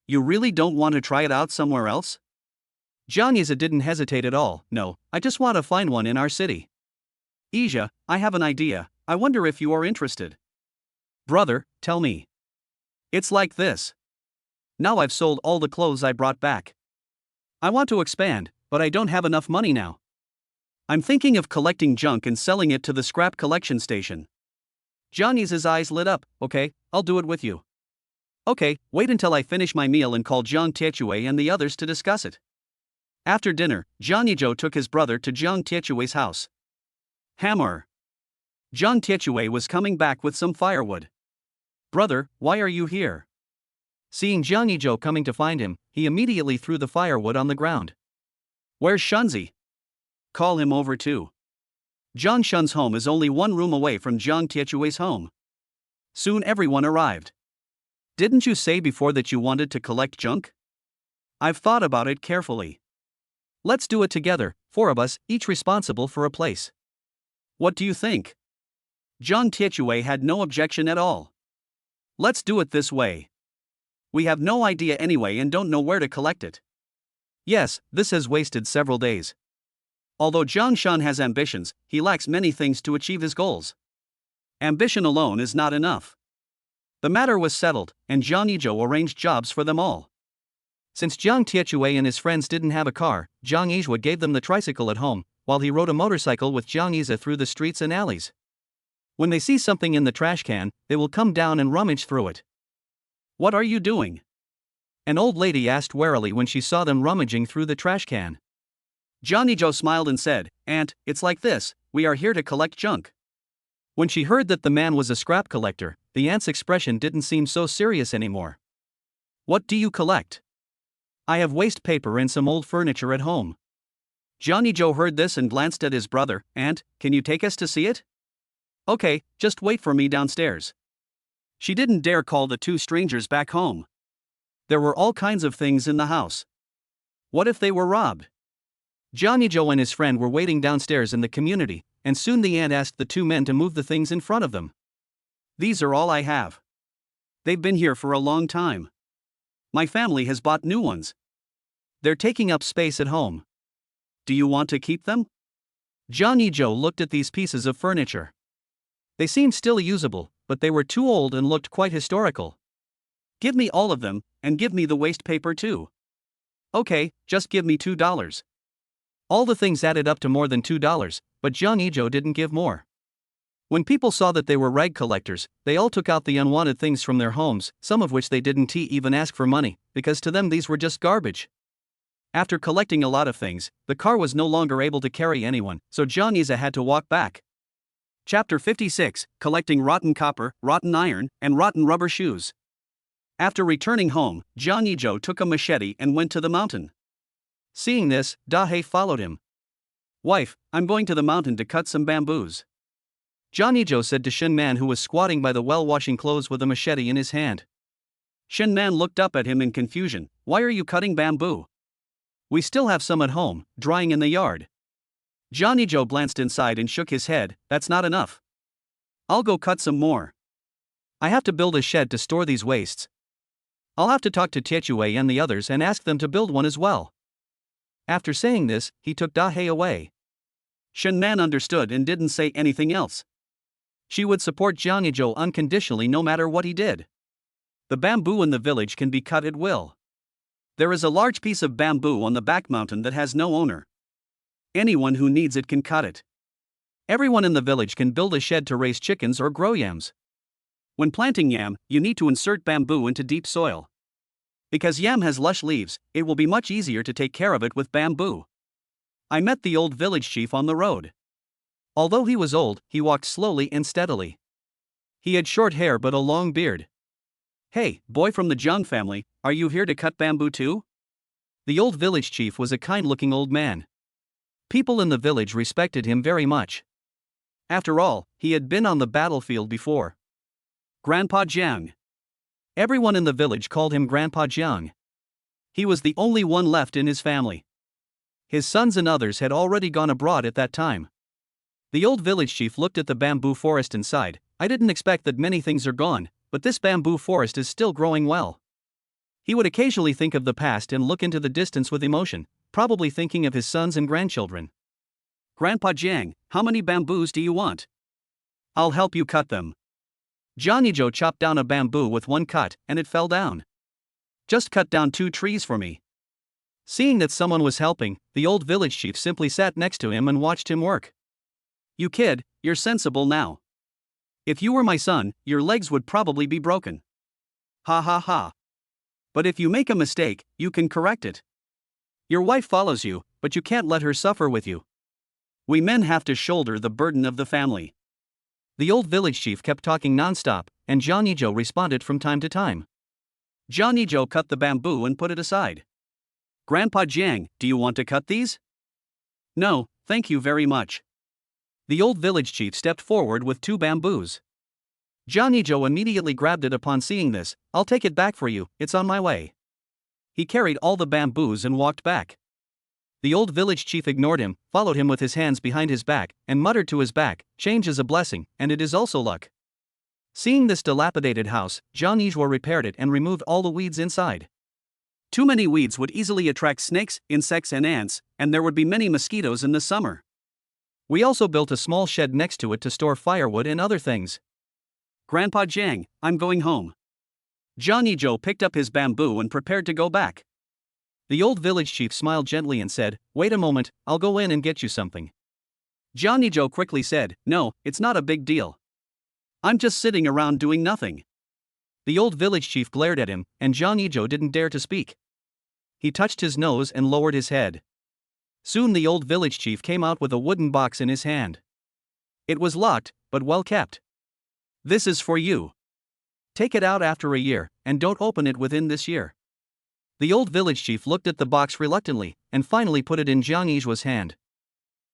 You really don't want to try it out somewhere else? Jangi didn't hesitate at all. No, I just want to find one in our city. Ija, I have an idea, I wonder if you are interested. Brother, tell me. It's like this. Now I've sold all the clothes I brought back. I want to expand, but I don't have enough money now. I'm thinking of collecting junk and selling it to the scrap collection station. Johnny's eyes lit up. Okay, I'll do it with you. Okay, wait until I finish my meal and call Zhang Tiechui and the others to discuss it. After dinner, Jangi Joe took his brother to Zhang Tiechui's house. Hammer. Zhang Tiechui was coming back with some firewood. Brother, why are you here? Seeing Jangi Joe coming to find him, he immediately threw the firewood on the ground. Where's Shunzi? Call him over too. Zhang Shun's home is only one room away from Zhang Tiechui's home. Soon everyone arrived. Didn't you say before that you wanted to collect junk? I've thought about it carefully. Let's do it together, 4 of us, each responsible for a place. What do you think? Zhang Tiechui had no objection at all. Let's do it this way. We have no idea anyway and don't know where to collect it. Yes, this has wasted several days. Although Jiang Shan has ambitions, he lacks many things to achieve his goals. Ambition alone is not enough. The matter was settled, and Jangi Joe arranged jobs for them all. Since Jiang Tiechui and his friends didn't have a car, Jiang Yizhua gave them the tricycle at home, while he rode a motorcycle with Jiang Yize through the streets and alleys. When they see something in the trash can, they will come down and rummage through it. "What are you doing?" an old lady asked warily when she saw them rummaging through the trash can. Jangi Joe smiled and said, "Aunt, it's like this, we are here to collect junk." When she heard that the man was a scrap collector, the aunt's expression didn't seem so serious anymore. "What do you collect?" "I have waste paper and some old furniture at home." Jangi Joe heard this and glanced at his brother. "Aunt, can you take us to see it?" "Okay, just wait for me downstairs." She didn't dare call the two strangers back home. There were all kinds of things in the house. What if they were robbed? Jangi Joe and his friend were waiting downstairs in the community, and soon the aunt asked the two men to move the things in front of them. "These are all I have. They've been here for a long time. My family has bought new ones. They're taking up space at home. Do you want to keep them?" Jangi Joe looked at these pieces of furniture. They seemed still usable, but they were too old and looked quite historical. "Give me all of them, and give me the waste paper too." "Okay, just give me $2. All the things added up to more than $2, but Jangi Joe didn't give more. When people saw that they were rag collectors, they all took out the unwanted things from their homes, some of which they didn't even ask for money, because to them these were just garbage. After collecting a lot of things, the car was no longer able to carry anyone, so Jiang Yize had to walk back. Chapter 56, Collecting Rotten Copper, Rotten Iron, and Rotten Rubber Shoes. After returning home, Jangi Joe took a machete and went to the mountain. Seeing this, Dahe followed him. "Wife, I'm going to the mountain to cut some bamboos." Jangi Joe said to Shen Man, who was squatting by the well washing clothes with a machete in his hand. Shen Man looked up at him in confusion. "Why are you cutting bamboo?" "We still have some at home, drying in the yard." Jangi Joe glanced inside and shook his head. "That's not enough. I'll go cut some more. I have to build a shed to store these wastes. I'll have to talk to Tiechui and the others and ask them to build one as well." After saying this, he took Dahe away. Shen Man understood and didn't say anything else. She would support Jangi Joe unconditionally no matter what he did. The bamboo in the village can be cut at will. There is a large piece of bamboo on the back mountain that has no owner. Anyone who needs it can cut it. Everyone in the village can build a shed to raise chickens or grow yams. When planting yam, you need to insert bamboo into deep soil. Because yam has lush leaves, it will be much easier to take care of it with bamboo. I met the old village chief on the road. Although he was old, he walked slowly and steadily. He had short hair but a long beard. "Hey, boy from the Jiang family, are you here to cut bamboo too?" The old village chief was a kind-looking old man. People in the village respected him very much. After all, he had been on the battlefield before. Grandpa Jiang. Everyone in the village called him Grandpa Jiang. He was the only one left in his family. His sons and others had already gone abroad at that time. The old village chief looked at the bamboo forest and sighed. "I didn't expect that many things are gone, but this bamboo forest is still growing well." He would occasionally think of the past and look into the distance with emotion, probably thinking of his sons and grandchildren. "Grandpa Jiang, how many bamboos do you want? I'll help you cut them." Jangi Joe chopped down a bamboo with one cut, and it fell down. "Just cut down 2 trees for me." Seeing that someone was helping, the old village chief simply sat next to him and watched him work. "You kid, you're sensible now. If you were my son, your legs would probably be broken. Ha ha ha. But if you make a mistake, you can correct it. Your wife follows you, but you can't let her suffer with you. We men have to shoulder the burden of the family." The old village chief kept talking non-stop, and Jangi Joe responded from time to time. Jangi Joe cut the bamboo and put it aside. "Grandpa Jiang, do you want to cut these?" "No, thank you very much." The old village chief stepped forward with 2 bamboos. Jangi Joe immediately grabbed it upon seeing this. "I'll take it back for you, it's on my way." He carried all the bamboos and walked back. The old village chief ignored him, followed him with his hands behind his back, and muttered to his back, "Change is a blessing, and it is also luck." Seeing this dilapidated house, Jiang Yizhua repaired it and removed all the weeds inside. Too many weeds would easily attract snakes, insects, and ants, and there would be many mosquitoes in the summer. We also built a small shed next to it to store firewood and other things. Grandpa Jiang, I'm going home. Jangi Joe picked up his bamboo and prepared to go back. The old village chief smiled gently and said, "Wait a moment, I'll go in and get you something." Jangi Joe quickly said, "No, it's not a big deal. I'm just sitting around doing nothing." The old village chief glared at him, and Jangi Joe didn't dare to speak. He touched his nose and lowered his head. Soon the old village chief came out with a wooden box in his hand. It was locked, but well kept. "This is for you. Take it out after a year, and don't open it within this year." The old village chief looked at the box reluctantly, and finally put it in Jangi Joe's hand.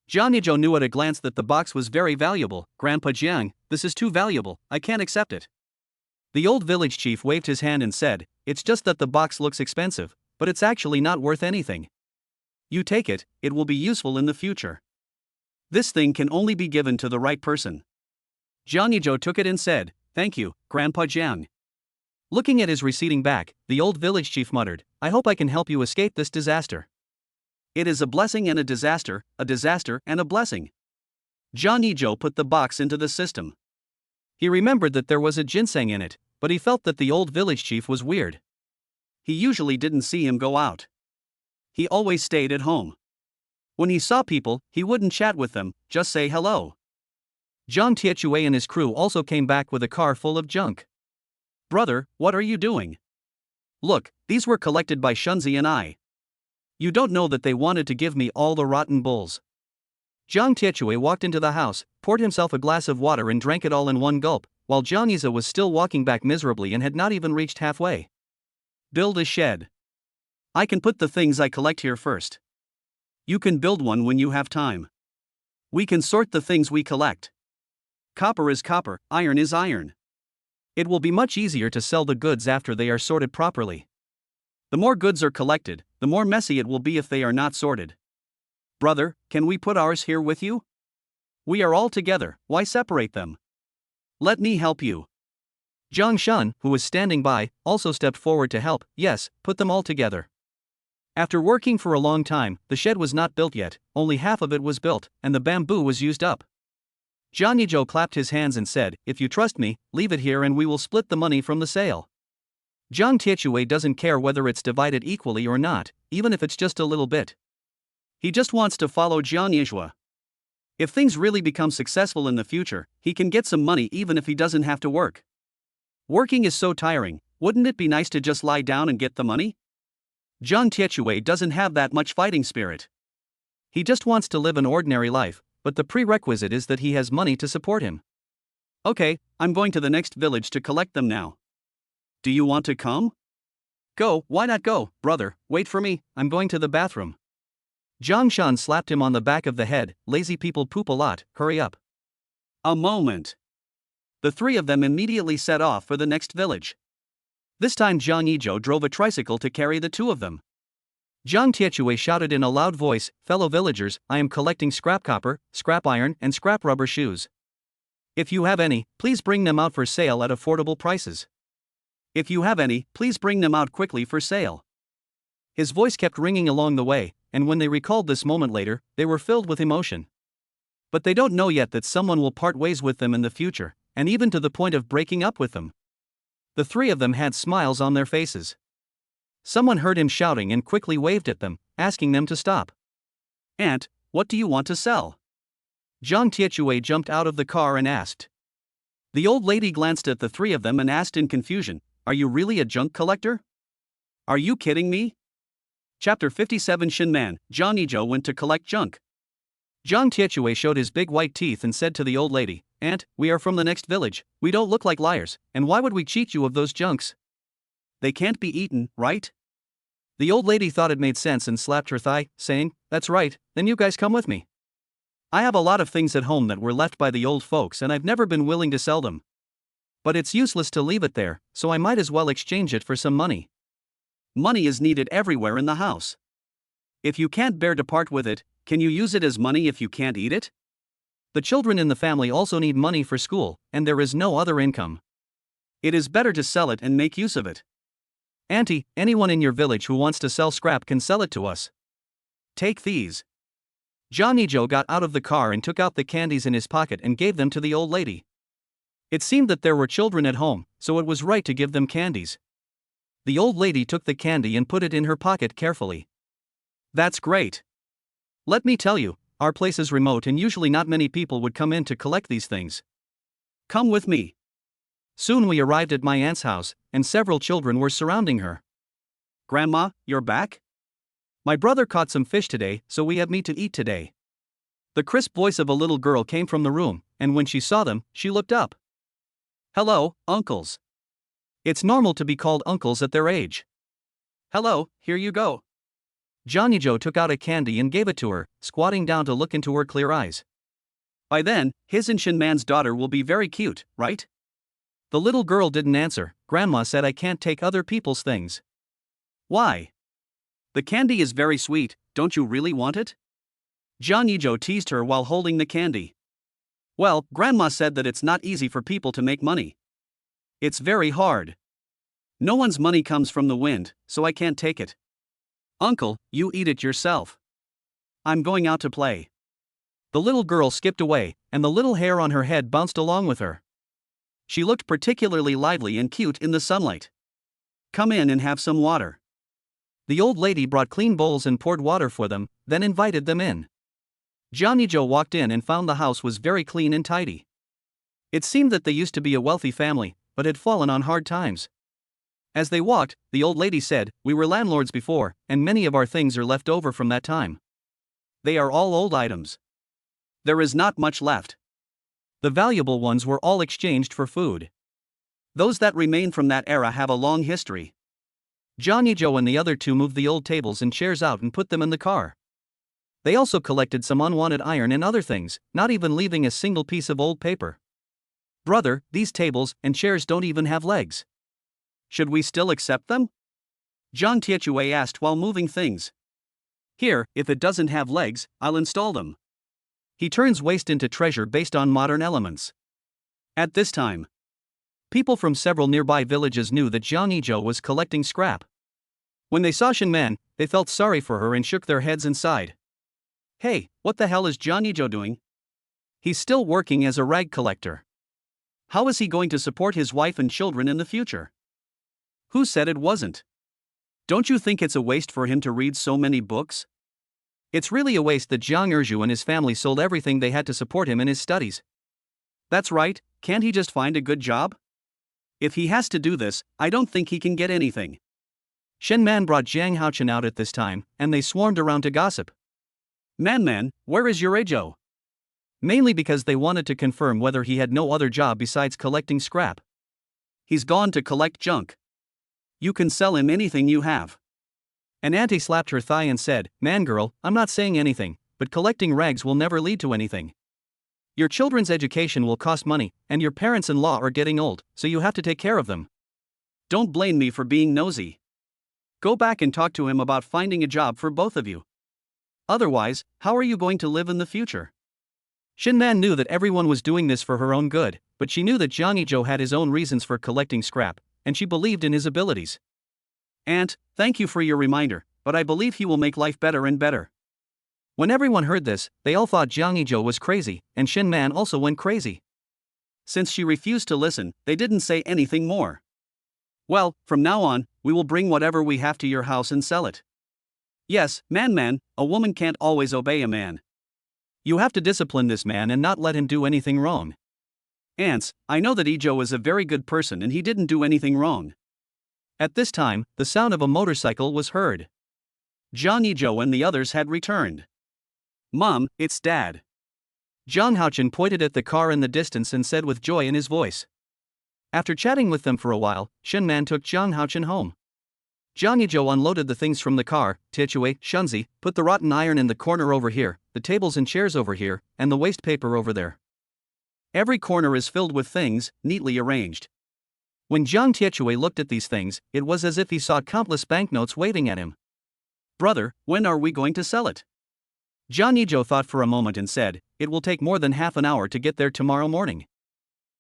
Jangi Joe knew at a glance that the box was very valuable. "Grandpa Jiang, this is too valuable, I can't accept it." The old village chief waved his hand and said, "It's just that the box looks expensive, but it's actually not worth anything. You take it, it will be useful in the future. This thing can only be given to the right person." Jangi Joe took it and said, "Thank you, Grandpa Jiang." Looking at his receding back, the old village chief muttered, "I hope I can help you escape this disaster." It is a blessing and a disaster and a blessing. Jangi Joe put the box into the system. He remembered that there was a ginseng in it, but he felt that the old village chief was weird. He usually didn't see him go out. He always stayed at home. When he saw people, he wouldn't chat with them, just say hello. Zhang Tiechue and his crew also came back with a car full of junk. "Brother, what are you doing? Look, these were collected by Shunzi and I. You don't know that they wanted to give me all the rotten bulls." Zhang Tiechue walked into the house, poured himself a glass of water and drank it all in one gulp, while Zhang Yize was still walking back miserably and had not even reached halfway. "Build a shed. I can put the things I collect here first. You can build one when you have time. We can sort the things we collect. Copper is copper, iron is iron. It will be much easier to sell the goods after they are sorted properly. The more goods are collected, the more messy it will be if they are not sorted. Brother, can we put ours here with you? We are all together, why separate them? Let me help you." Zhang Shan, who was standing by, also stepped forward to help. "Yes, put them all together." After working for a long time, the shed was not built yet, only half of it was built, and the bamboo was used up. Jangi Joe clapped his hands and said, "If you trust me, leave it here and we will split the money from the sale." Zhang Tiechue doesn't care whether it's divided equally or not, even if it's just a little bit. He just wants to follow Jiang Yizhua. If things really become successful in the future, he can get some money even if he doesn't have to work. Working is so tiring, wouldn't it be nice to just lie down and get the money? Zhang Tiechue doesn't have that much fighting spirit. He just wants to live an ordinary life, but the prerequisite is that he has money to support him. "Okay, I'm going to the next village to collect them now. Do you want to come?" "Go, why not go, brother, wait for me, I'm going to the bathroom." Zhang Shan slapped him on the back of the head. "Lazy people poop a lot, hurry up." A moment. The three of them immediately set off for the next village. This time Jangi Joe drove a tricycle to carry the two of them. Zhang Tiechue shouted in a loud voice, "Fellow villagers, I am collecting scrap copper, scrap iron, and scrap rubber shoes. If you have any, please bring them out for sale at affordable prices. If you have any, please bring them out quickly for sale." His voice kept ringing along the way, and when they recalled this moment later, they were filled with emotion. But they don't know yet that someone will part ways with them in the future, and even to the point of breaking up with them. The three of them had smiles on their faces. Someone heard him shouting and quickly waved at them, asking them to stop. "Aunt, what do you want to sell?" Zhang Tiechue jumped out of the car and asked. The old lady glanced at the three of them and asked in confusion, "Are you really a junk collector? Are you kidding me?" Chapter 57 Shinman, Jangi Joe went to collect junk. Zhang Tiechue showed his big white teeth and said to the old lady, "Aunt, we are from the next village, we don't look like liars, and why would we cheat you of those junks? They can't be eaten, right?" The old lady thought it made sense and slapped her thigh, saying, "That's right, then you guys come with me. I have a lot of things at home that were left by the old folks and I've never been willing to sell them. But it's useless to leave it there, so I might as well exchange it for some money. Money is needed everywhere in the house. If you can't bear to part with it, can you use it as money if you can't eat it? The children in the family also need money for school, and there is no other income. It is better to sell it and make use of it." Auntie, anyone in your village who wants to sell scrap can sell it to us. Take these. Jangi Joe got out of the car and took out the candies in his pocket and gave them to the old lady. It seemed that there were children at home, so it was right to give them candies. The old lady took the candy and put it in her pocket carefully. That's great. Let me tell you, our place is remote and usually not many people would come in to collect these things. Come with me. Soon we arrived at my aunt's house, and several children were surrounding her. Grandma, you're back? My brother caught some fish today, so we have meat to eat today. The crisp voice of a little girl came from the room, and when she saw them, she looked up. Hello, uncles. It's normal to be called uncles at their age. Hello, here you go. Jangi Joe took out a candy and gave it to her, squatting down to look into her clear eyes. By then, his and Shin Man's daughter will be very cute, right? The little girl didn't answer. Grandma said I can't take other people's things. Why? The candy is very sweet, don't you really want it? Jangi Joe teased her while holding the candy. Well, Grandma said that it's not easy for people to make money. It's very hard. No one's money comes from the wind, so I can't take it. Uncle, you eat it yourself. I'm going out to play. The little girl skipped away, and the little hair on her head bounced along with her. She looked particularly lively and cute in the sunlight. Come in and have some water. The old lady brought clean bowls and poured water for them, then invited them in. Jangi Joe walked in and found the house was very clean and tidy. It seemed that they used to be a wealthy family, but had fallen on hard times. As they walked, the old lady said, "We were landlords before, and many of our things are left over from that time. They are all old items. There is not much left. The valuable ones were all exchanged for food. Those that remain from that era have a long history." Jangi Joe and the other two moved the old tables and chairs out and put them in the car. They also collected some unwanted iron and other things, not even leaving a single piece of old paper. Brother, these tables and chairs don't even have legs. Should we still accept them? Jiang Tiechue asked while moving things. Here, if it doesn't have legs, I'll install them. He turns waste into treasure based on modern elements. At this time, people from several nearby villages knew that Jangi Joe was collecting scrap. When they saw Shin Man, they felt sorry for her and shook their heads and sighed. Hey, what the hell is Jangi Joe doing? He's still working as a rag collector. How is he going to support his wife and children in the future? Who said it wasn't? Don't you think it's a waste for him to read so many books? It's really a waste that Jiang Erju and his family sold everything they had to support him in his studies. That's right, can't he just find a good job? If he has to do this, I don't think he can get anything. Shen Man brought Jiang Haochen out at this time, and they swarmed around to gossip. Man, where is your Ejo? Mainly because they wanted to confirm whether he had no other job besides collecting scrap. He's gone to collect junk. You can sell him anything you have. An auntie slapped her thigh and said, Man girl, I'm not saying anything, but collecting rags will never lead to anything. Your children's education will cost money, and your parents-in-law are getting old, so you have to take care of them. Don't blame me for being nosy. Go back and talk to him about finding a job for both of you. Otherwise, how are you going to live in the future? Shin Man knew that everyone was doing this for her own good, but she knew that Jangi Joe had his own reasons for collecting scrap, and she believed in his abilities. Aunt, thank you for your reminder, but I believe he will make life better and better. When everyone heard this, they all thought Jangi Joe was crazy, and Shin Man also went crazy. Since she refused to listen, they didn't say anything more. Well, from now on, we will bring whatever we have to your house and sell it. Yes, man, a woman can't always obey a man. You have to discipline this man and not let him do anything wrong. Aunts, I know that Ijo is a very good person and he didn't do anything wrong. At this time, the sound of a motorcycle was heard. Jangi Joe and the others had returned. Mom, it's Dad. Jiang Haochen pointed at the car in the distance and said with joy in his voice. After chatting with them for a while, Shen Man took Jiang Haochen home. Jangi Joe unloaded the things from the car. Tiechue, Shunzi, put the rotten iron in the corner over here, the tables and chairs over here, and the waste paper over there. Every corner is filled with things, neatly arranged. When Jiang Tiechue looked at these things, it was as if he saw countless banknotes waiting at him. Brother, when are we going to sell it? Jangi Joe thought for a moment and said, It will take more than half an hour to get there tomorrow morning.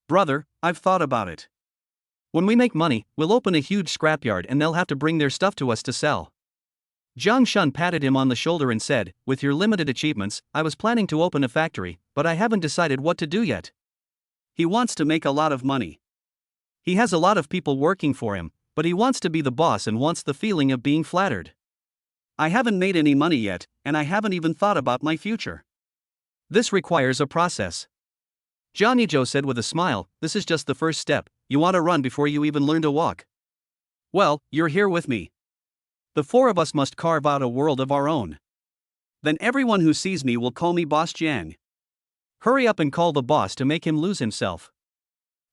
Brother, I've thought about it. When we make money, we'll open a huge scrapyard and they'll have to bring their stuff to us to sell. Jiang Shun patted him on the shoulder and said, with your limited achievements, I was planning to open a factory, but I haven't decided what to do yet. He wants to make a lot of money. He has a lot of people working for him, but he wants to be the boss and wants the feeling of being flattered. I haven't made any money yet, and I haven't even thought about my future. This requires a process. Jangi Joe said with a smile, this is just the first step. You want to run before you even learn to walk. Well, you're here with me. The four of us must carve out a world of our own. Then everyone who sees me will call me Boss Jiang. Hurry up and call the boss to make him lose himself.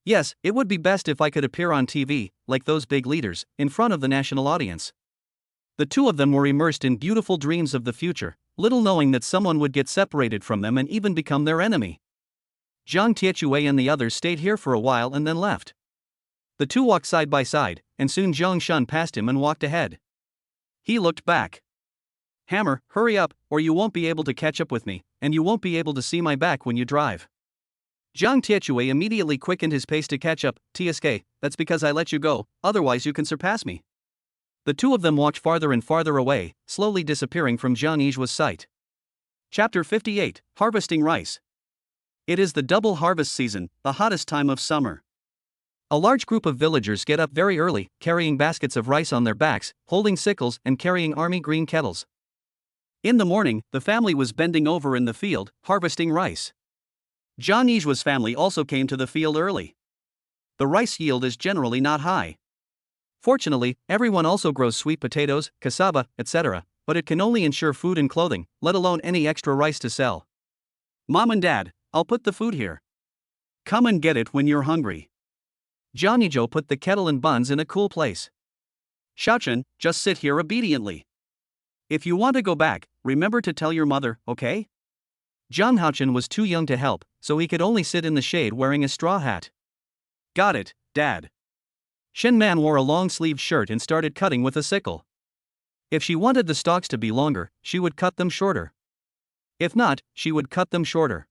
Yes, it would be best if I could appear on TV, like those big leaders, in front of the national audience. The two of them were immersed in beautiful dreams of the future, little knowing that someone would get separated from them and even become their enemy. Zhang Tiechue and the others stayed here for a while and then left. The two walked side by side, and soon Jiang Shun passed him and walked ahead. He looked back. Hammer, hurry up, or you won't be able to catch up with me, and you won't be able to see my back when you drive. Zhang Tiechue immediately quickened his pace to catch up. TSK, that's because I let you go, otherwise you can surpass me. The two of them walked farther and farther away, slowly disappearing from Jiang Yijua's sight. Chapter 58, Harvesting Rice. It is the double harvest season, the hottest time of summer. A large group of villagers get up very early, carrying baskets of rice on their backs, holding sickles and carrying army green kettles. In the morning, the family was bending over in the field, harvesting rice. Jiang Yijua's family also came to the field early. The rice yield is generally not high. Fortunately, everyone also grows sweet potatoes, cassava, etc., but it can only ensure food and clothing, let alone any extra rice to sell. Mom and Dad, I'll put the food here. Come and get it when you're hungry. Jangi Joe put the kettle and buns in a cool place. Xiaochen, just sit here obediently. If you want to go back, remember to tell your mother, okay? Zhang Haochen was too young to help, so he could only sit in the shade wearing a straw hat. Got it, Dad. Shen Man wore a long-sleeved shirt and started cutting with a sickle. If she wanted the stalks to be longer, she would cut them shorter. If not, she would cut them shorter.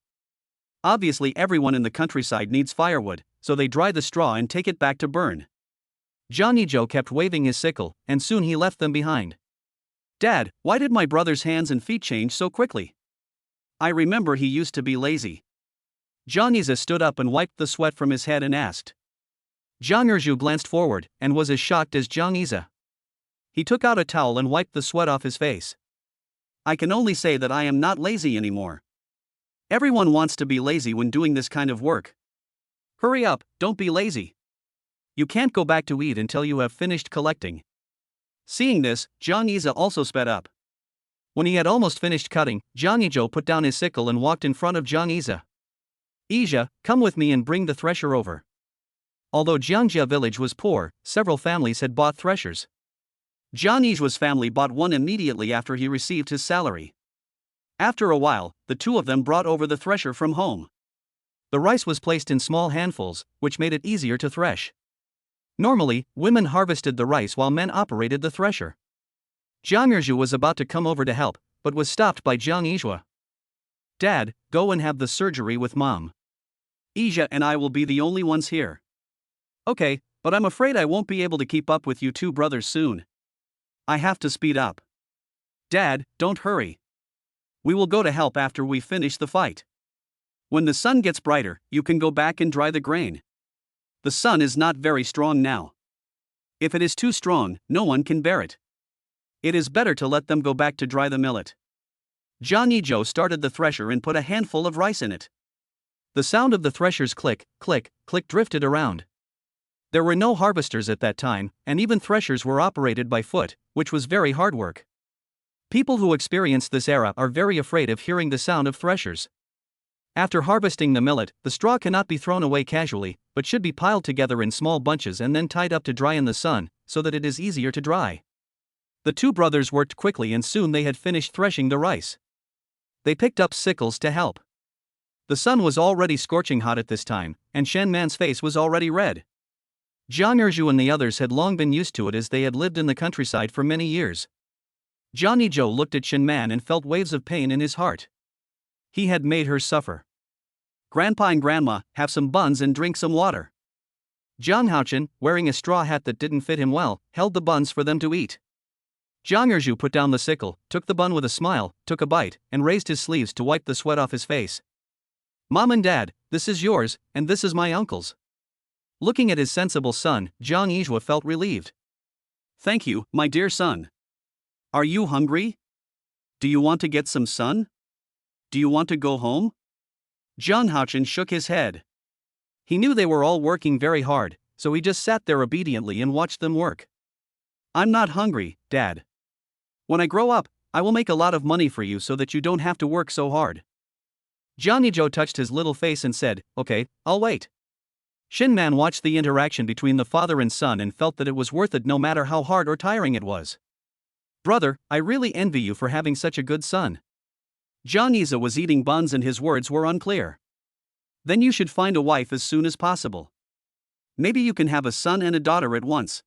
Obviously everyone in the countryside needs firewood, so they dry the straw and take it back to burn. Jangi Joe kept waving his sickle, and soon he left them behind. Dad, why did my brother's hands and feet change so quickly? I remember he used to be lazy. Zhang Yiza stood up and wiped the sweat from his head and asked. Zhang Erju glanced forward, and was as shocked as Zhang Yiza. He took out a towel and wiped the sweat off his face. I can only say that I am not lazy anymore. Everyone wants to be lazy when doing this kind of work. Hurry up, don't be lazy. You can't go back to eat until you have finished collecting. Seeing this, Zhang Yiza also sped up. When he had almost finished cutting, Jangi Joe put down his sickle and walked in front of Zhang Yiza. Yizha, come with me and bring the thresher over. Although Jiangjia village was poor, several families had bought threshers. Jiang Yijua's family bought one immediately after he received his salary. After a while, the two of them brought over the thresher from home. The rice was placed in small handfuls, which made it easier to thresh. Normally, women harvested the rice while men operated the thresher. Jiang Erju was about to come over to help, but was stopped by Jiang Yijua. Dad, go and have the surgery with Mom. Yizha and I will be the only ones here. Okay, but I'm afraid I won't be able to keep up with you two brothers soon. I have to speed up. Dad, don't hurry. We will go to help after we finish the fight. When the sun gets brighter, you can go back and dry the grain. The sun is not very strong now. If it is too strong, no one can bear it. It is better to let them go back to dry the millet. Jangi Joe started the thresher and put a handful of rice in it. The sound of the thresher's click, click, click drifted around. There were no harvesters at that time, and even threshers were operated by foot, which was very hard work. People who experienced this era are very afraid of hearing the sound of threshers. After harvesting the millet, the straw cannot be thrown away casually, but should be piled together in small bunches and then tied up to dry in the sun, so that it is easier to dry. The two brothers worked quickly and soon they had finished threshing the rice. They picked up sickles to help. The sun was already scorching hot at this time, and Shen Man's face was already red. Jiang Erju and the others had long been used to it as they had lived in the countryside for many years. Jangi Joe looked at Shen Man and felt waves of pain in his heart. He had made her suffer. Grandpa and Grandma, have some buns and drink some water. Zhang Haochen, wearing a straw hat that didn't fit him well, held the buns for them to eat. Zhang Erju put down the sickle, took the bun with a smile, took a bite, and raised his sleeves to wipe the sweat off his face. Mom and Dad, this is yours, and this is my uncle's. Looking at his sensible son, Zhang Yizhua felt relieved. Thank you, my dear son. Are you hungry? Do you want to get some sun? Do you want to go home? Zhang Haochen shook his head. He knew they were all working very hard, so he just sat there obediently and watched them work. I'm not hungry, Dad. When I grow up, I will make a lot of money for you so that you don't have to work so hard. Jangi Joe touched his little face and said, Okay, I'll wait. Shin Man watched the interaction between the father and son and felt that it was worth it no matter how hard or tiring it was. Brother, I really envy you for having such a good son. Zhang Yizhua was eating buns and his words were unclear. Then you should find a wife as soon as possible. Maybe you can have a son and a daughter at once.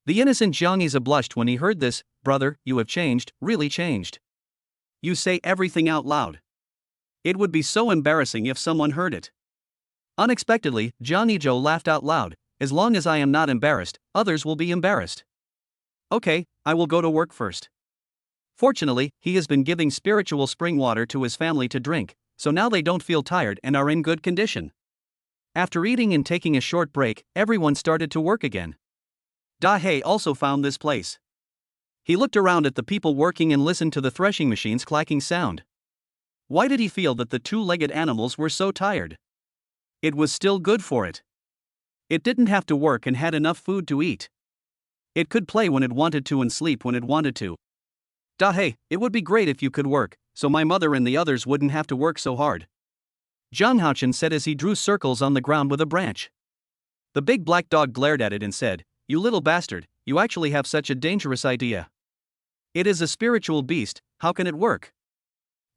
The innocent Zhang Yizhua blushed when he heard this. Brother, you have changed, really changed. You say everything out loud. It would be so embarrassing if someone heard it. Unexpectedly, Jangi Joe laughed out loud. As long as I am not embarrassed, others will be embarrassed. Okay, I will go to work first. Fortunately, he has been giving spiritual spring water to his family to drink, so now they don't feel tired and are in good condition. After eating and taking a short break, everyone started to work again. Da Hei also found this place. He looked around at the people working and listened to the threshing machine's clacking sound. Why did he feel that the two-legged animals were so tired? It was still good for it. It didn't have to work and had enough food to eat. It could play when it wanted to and sleep when it wanted to. Da Hei, it would be great if you could work, so my mother and the others wouldn't have to work so hard. Zhang Haochen said as he drew circles on the ground with a branch. The big black dog glared at it and said, You little bastard, you actually have such a dangerous idea. It is a spiritual beast, how can it work?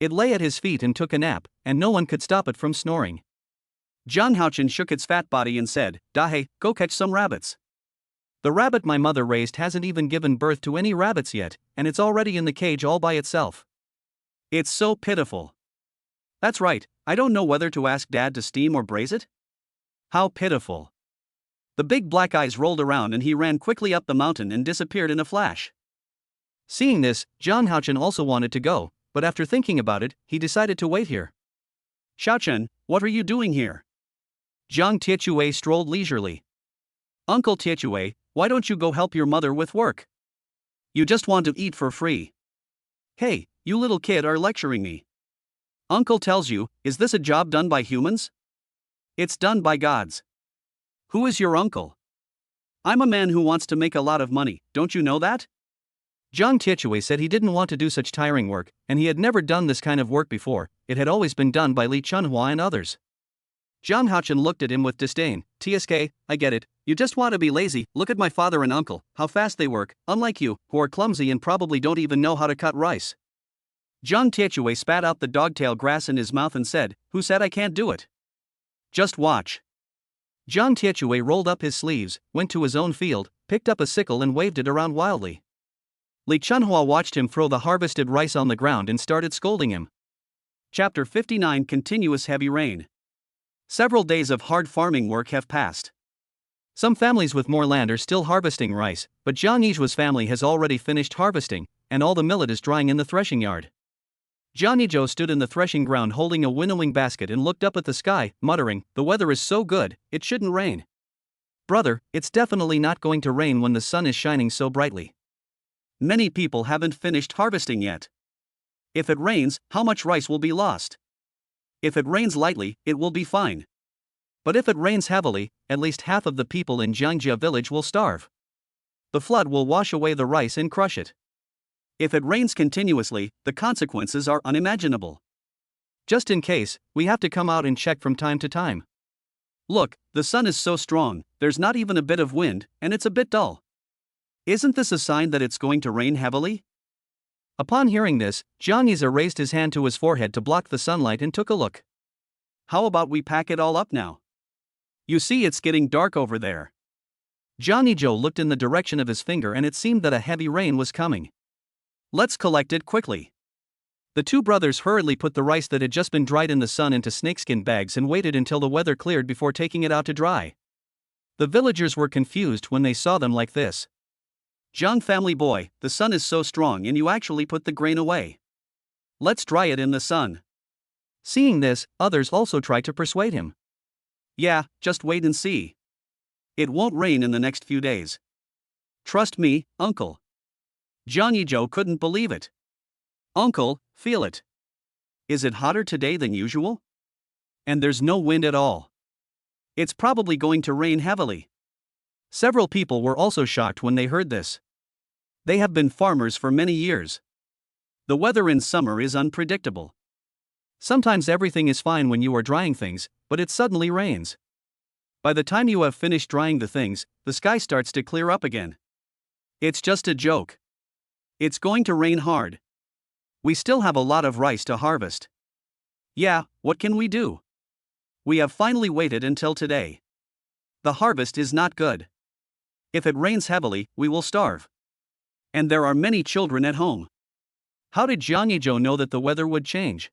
It lay at his feet and took a nap, and no one could stop it from snoring. Zhang Haochen shook its fat body and said, Da Hei, go catch some rabbits. The rabbit my mother raised hasn't even given birth to any rabbits yet, and it's already in the cage all by itself. It's so pitiful. That's right, I don't know whether to ask Dad to steam or braise it. How pitiful. The big black eyes rolled around and he ran quickly up the mountain and disappeared in a flash. Seeing this, Zhang Haochen also wanted to go, but after thinking about it, he decided to wait here. Xiaochen, what are you doing here? Zhang Tiechue strolled leisurely. Uncle Tiechue, why don't you go help your mother with work? You just want to eat for free. Hey, you little kid are lecturing me. Uncle tells you, is this a job done by humans? It's done by gods. Who is your uncle? I'm a man who wants to make a lot of money, don't you know that? Zhang Tiechue said he didn't want to do such tiring work, and he had never done this kind of work before. It had always been done by Li Chunhua and others. Zhang Haochen looked at him with disdain. TSK, I get it, you just want to be lazy. Look at my father and uncle, how fast they work, unlike you, who are clumsy and probably don't even know how to cut rice. Zhang Tiechue spat out the dogtail grass in his mouth and said, Who said I can't do it? Just watch. Zhang Tiechue rolled up his sleeves, went to his own field, picked up a sickle and waved it around wildly. Li Chunhua watched him throw the harvested rice on the ground and started scolding him. Chapter 59 Continuous Heavy Rain. Several days of hard farming work have passed. Some families with more land are still harvesting rice, but Zhang Yizhua's family has already finished harvesting, and all the millet is drying in the threshing yard. Jangi Joe stood in the threshing ground holding a winnowing basket and looked up at the sky, muttering, The weather is so good, it shouldn't rain. Brother, it's definitely not going to rain when the sun is shining so brightly. Many people haven't finished harvesting yet. If it rains, how much rice will be lost? If it rains lightly, it will be fine. But if it rains heavily, at least half of the people in Jiangjia village will starve. The flood will wash away the rice and crush it. If it rains continuously, the consequences are unimaginable. Just in case, we have to come out and check from time to time. Look, the sun is so strong, there's not even a bit of wind, and it's a bit dull. Isn't this a sign that it's going to rain heavily? Upon hearing this, Zhang Yizhua raised his hand to his forehead to block the sunlight and took a look. How about we pack it all up now? You see, it's getting dark over there. Jangi Joe looked in the direction of his finger and it seemed that a heavy rain was coming. Let's collect it quickly. The two brothers hurriedly put the rice that had just been dried in the sun into snakeskin bags and waited until the weather cleared before taking it out to dry. The villagers were confused when they saw them like this. Jiang family boy, the sun is so strong and you actually put the grain away. Let's dry it in the sun. Seeing this, others also tried to persuade him. Yeah, just wait and see. It won't rain in the next few days. Trust me, uncle. Jangi Joe couldn't believe it. Uncle, feel it. Is it hotter today than usual? And there's no wind at all. It's probably going to rain heavily. Several people were also shocked when they heard this. They have been farmers for many years. The weather in summer is unpredictable. Sometimes everything is fine when you are drying things, but it suddenly rains. By the time you have finished drying the things, the sky starts to clear up again. It's just a joke. It's going to rain hard. We still have a lot of rice to harvest. Yeah, what can we do? We have finally waited until today. The harvest is not good. If it rains heavily, we will starve. And there are many children at home. How did Jangi Joe know that the weather would change?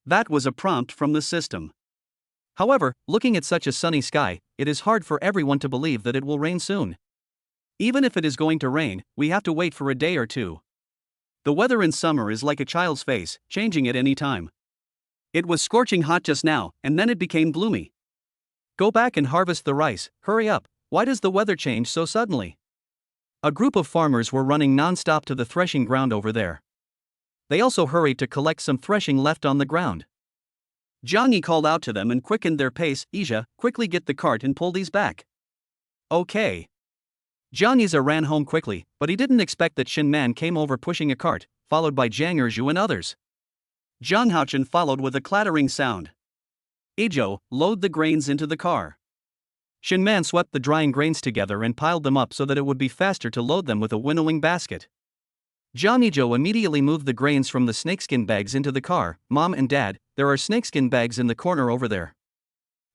That was a prompt from the system. However, looking at such a sunny sky, it is hard for everyone to believe that it will rain soon. Even if it is going to rain, we have to wait for a day or two. The weather in summer is like a child's face, changing at any time. It was scorching hot just now, and then it became gloomy. Go back and harvest the rice, hurry up, why does the weather change so suddenly? A group of farmers were running non-stop to the threshing ground over there. They also hurried to collect some threshing left on the ground. Jangi called out to them and quickened their pace. Ija, quickly get the cart and pull these back. Okay. Jangiza ran home quickly, but he didn't expect that Shin Man came over pushing a cart, followed by Jang Erju and others. Zhang Haochen followed with a clattering sound. Ijo, load the grains into the car. Shin Man swept the drying grains together and piled them up so that it would be faster to load them with a winnowing basket. Jangi Joe immediately moved the grains from the snakeskin bags into the car. Mom and Dad, there are snakeskin bags in the corner over there.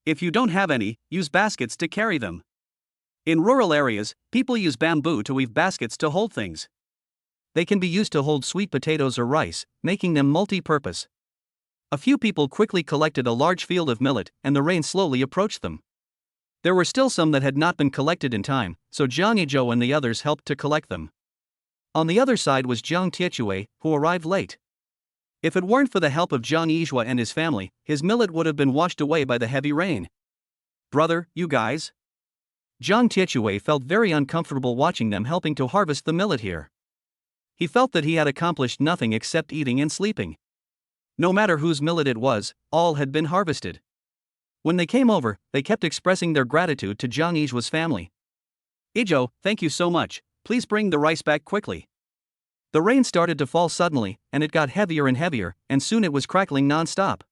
If you don't have any, use baskets to carry them. In rural areas, people use bamboo to weave baskets to hold things. They can be used to hold sweet potatoes or rice, making them multi-purpose. A few people quickly collected a large field of millet, and the rain slowly approached them. There were still some that had not been collected in time, so Jangi Joe and the others helped to collect them. On the other side was Jiang Tiechue, who arrived late. If it weren't for the help of Jiang Yizhua and his family, his millet would have been washed away by the heavy rain. Brother, you guys? Jiang Tiechue felt very uncomfortable watching them helping to harvest the millet here. He felt that he had accomplished nothing except eating and sleeping. No matter whose millet it was, all had been harvested. When they came over, they kept expressing their gratitude to Jiang Yizhua's family. Ijo, thank you so much. Please bring the rice back quickly. The rain started to fall suddenly, and it got heavier and heavier, and soon it was crackling non-stop.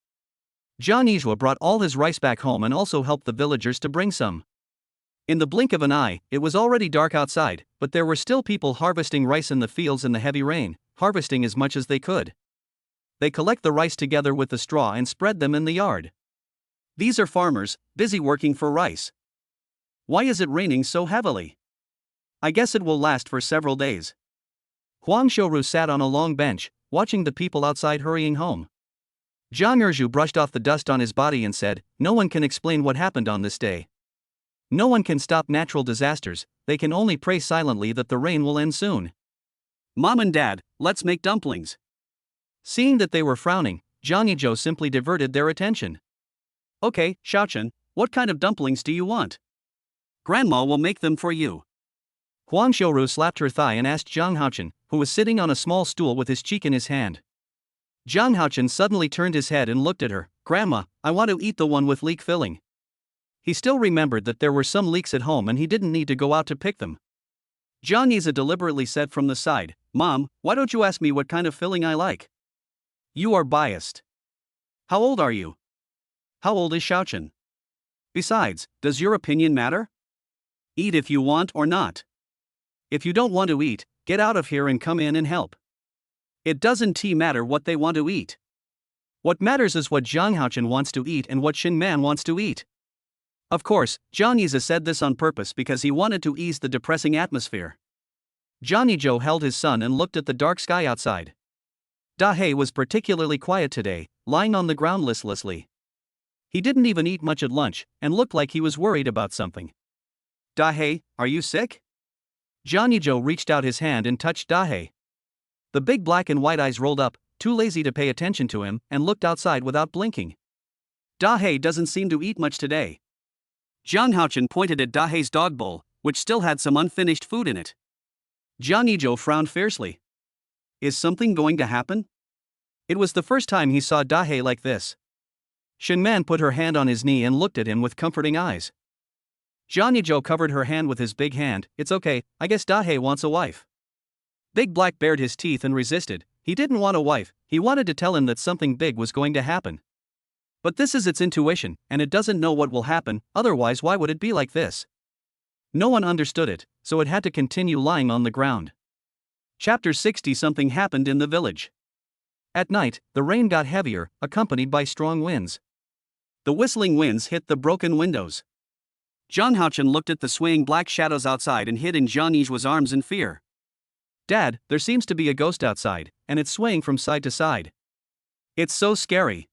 Jiang Yizhua brought all his rice back home and also helped the villagers to bring some. In the blink of an eye, it was already dark outside, but there were still people harvesting rice in the fields in the heavy rain, harvesting as much as they could. They collect the rice together with the straw and spread them in the yard. These are farmers, busy working for rice. Why is it raining so heavily? I guess it will last for several days. Huang Shouru sat on a long bench, watching the people outside hurrying home. Zhang Erju brushed off the dust on his body and said, no one can explain what happened on this day. No one can stop natural disasters, they can only pray silently that the rain will end soon. Mom and Dad, let's make dumplings. Seeing that they were frowning, Jangi Joe simply diverted their attention. Okay, Xiaochen, what kind of dumplings do you want? Grandma will make them for you. Huang Shouru slapped her thigh and asked Zhang Haochen, who was sitting on a small stool with his cheek in his hand. Zhang Haochen suddenly turned his head and looked at her. Grandma, I want to eat the one with leek filling. He still remembered that there were some leeks at home and he didn't need to go out to pick them. Zhang Yiza deliberately said from the side, Mom, why don't you ask me what kind of filling I like? You are biased. How old are you? How old is Xiaochen? Besides, does your opinion matter? Eat if you want or not. If you don't want to eat, get out of here and come in and help. It doesn't matter what they want to eat. What matters is what Zhang Haochen wants to eat and what Shin Man wants to eat. Of course, Zhang Yiza said this on purpose because he wanted to ease the depressing atmosphere. Jangi Joe held his son and looked at the dark sky outside. Da Hei was particularly quiet today, lying on the ground listlessly. He didn't even eat much at lunch, and looked like he was worried about something. Dahe, are you sick? Jangi Joe reached out his hand and touched Dahe. The big black and white eyes rolled up, too lazy to pay attention to him, and looked outside without blinking. Dahe doesn't seem to eat much today. Jiang Haochen pointed at Dahe's dog bowl, which still had some unfinished food in it. Jangi Joe frowned fiercely. Is something going to happen? It was the first time he saw Dahe like this. Shen Man put her hand on his knee and looked at him with comforting eyes. Jangi Joe covered her hand with his big hand. It's okay, I guess Dahe wants a wife. Big Black bared his teeth and resisted. He didn't want a wife, he wanted to tell him that something big was going to happen. But this is its intuition, and it doesn't know what will happen, otherwise why would it be like this? No one understood it, so it had to continue lying on the ground. Chapter 60. Something happened in the village. At night, the rain got heavier, accompanied by strong winds. The whistling winds hit the broken windows. Jiang Haochen looked at the swaying black shadows outside and hid in Jiang Yizhua's arms in fear. Dad, there seems to be a ghost outside, and it's swaying from side to side. It's so scary.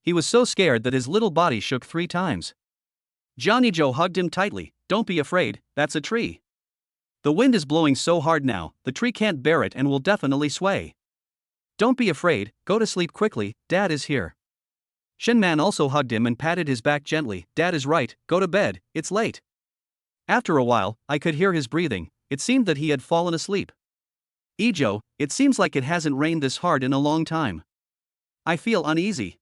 He was so scared that his little body shook 3 times. Jangi Joe hugged him tightly. Don't be afraid, that's a tree. The wind is blowing so hard now, the tree can't bear it and will definitely sway. Don't be afraid, go to sleep quickly, Dad is here. Shen Man also hugged him and patted his back gently. Dad is right, go to bed, it's late. After a while, I could hear his breathing, it seemed that he had fallen asleep. Ijo, it seems like it hasn't rained this hard in a long time. I feel uneasy.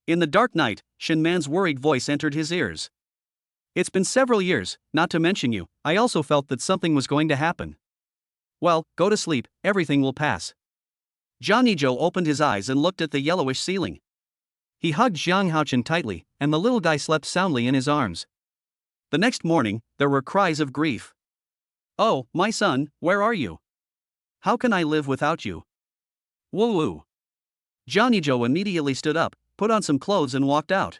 In the dark night, Shen Man's worried voice entered his ears. It's been several years, not to mention you, I also felt that something was going to happen. Well, go to sleep, everything will pass. Jangi Joe opened his eyes and looked at the yellowish ceiling. He hugged Jiang Haochen tightly, and the little guy slept soundly in his arms. The next morning, there were cries of grief. Oh, my son, where are you? How can I live without you? Woo-woo. Jangi Joe immediately stood up, put on some clothes and walked out.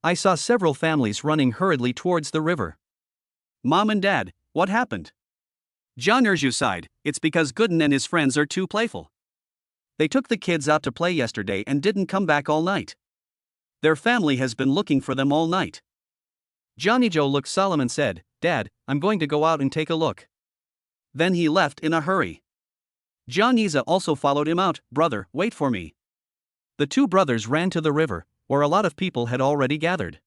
I saw several families running hurriedly towards the river. Mom and Dad, what happened? Jiang Yizhu sighed, it's because Gooden and his friends are too playful. They took the kids out to play yesterday and didn't come back all night. Their family has been looking for them all night. Jangi Joe looked solemn and said, Dad, I'm going to go out and take a look. Then he left in a hurry. Jiang Yizhu also followed him out. Brother, wait for me. The 2 brothers ran to the river, where a lot of people had already gathered.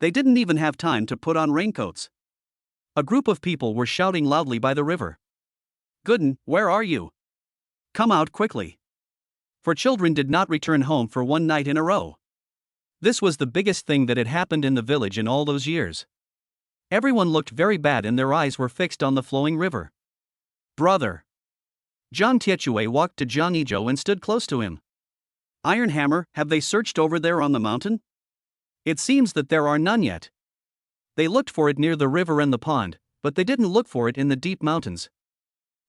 They didn't even have time to put on raincoats. A group of people were shouting loudly by the river. Gooden, where are you? Come out quickly. For children did not return home for 1 night in a row. This was the biggest thing that had happened in the village in all those years. Everyone looked very bad and their eyes were fixed on the flowing river. Brother. Zhang Tiechue walked to Jangi Joe and stood close to him. Iron Hammer, have they searched over there on the mountain? It seems that there are none yet. They looked for it near the river and the pond, but they didn't look for it in the deep mountains.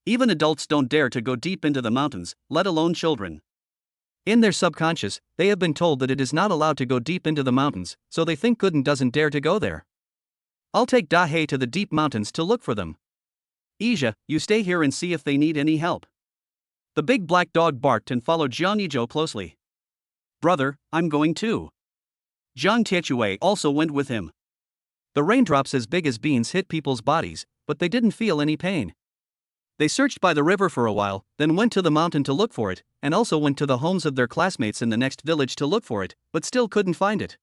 Even adults don't dare to go deep into the mountains, let alone children. In their subconscious, they have been told that it is not allowed to go deep into the mountains, so they think Gooden doesn't dare to go there. I'll take Dahe to the deep mountains to look for them. Ija, you stay here and see if they need any help. The big black dog barked and followed Jangi Joe closely. Brother, I'm going too. Zhang Tiechue also went with him. The raindrops as big as beans hit people's bodies, but they didn't feel any pain. They searched by the river for a while, then went to the mountain to look for it, and also went to the homes of their classmates in the next village to look for it, but still couldn't find it.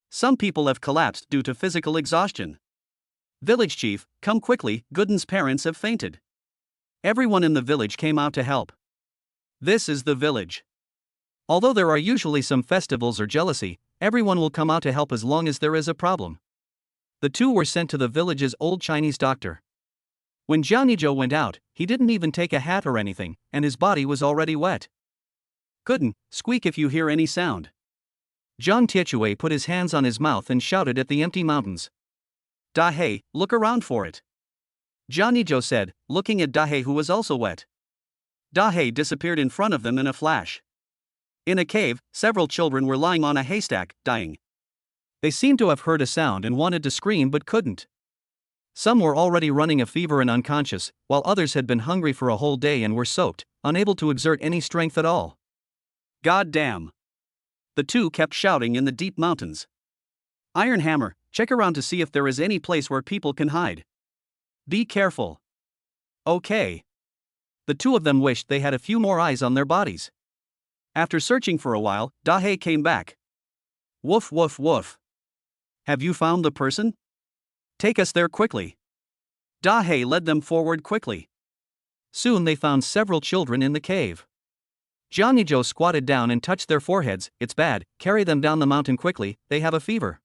Some people have collapsed due to physical exhaustion. Village chief, come quickly, Gooden's parents have fainted. Everyone in the village came out to help. This is the village. Although there are usually some festivals or jealousy, everyone will come out to help as long as there is a problem. The 2 were sent to the village's old Chinese doctor. When Jangi Joe went out, he didn't even take a hat or anything, and his body was already wet. Gooden, squeak if you hear any sound. Zhang Tiechue put his hands on his mouth and shouted at the empty mountains. Dahe, look around for it. Jangi Joe said, looking at Dahe who was also wet. Dahe disappeared in front of them in a flash. In a cave, several children were lying on a haystack, dying. They seemed to have heard a sound and wanted to scream but couldn't. Some were already running a fever and unconscious, while others had been hungry for a whole day and were soaked, unable to exert any strength at all. God damn! The 2 kept shouting in the deep mountains. Iron Hammer, Check around to see if there is any place where people can hide. Be careful. Okay. The two of them wished they had a few more eyes on their bodies. After searching for a while, Dahe came back. Woof woof woof. Have you found the person? Take us there quickly. Dahe led them forward quickly. Soon they found several children in the cave. Jangi Joe squatted down and touched their foreheads. It's bad, carry them down the mountain quickly, they have a fever.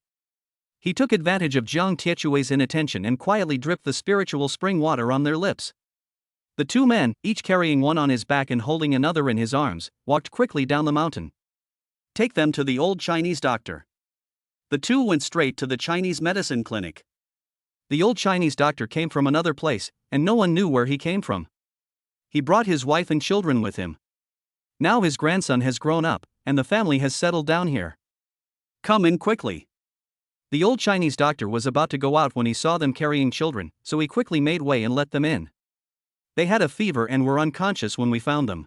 He took advantage of Jiang Tietue's inattention and quietly dripped the spiritual spring water on their lips. The two men, each carrying one on his back and holding another in his arms, walked quickly down the mountain. Take them to the old Chinese doctor. The two went straight to the Chinese medicine clinic. The old Chinese doctor came from another place, and no one knew where he came from. He brought his wife and children with him. Now his grandson has grown up, and the family has settled down here. Come in quickly. The old Chinese doctor was about to go out when he saw them carrying children, so he quickly made way and let them in. They had a fever and were unconscious when we found them.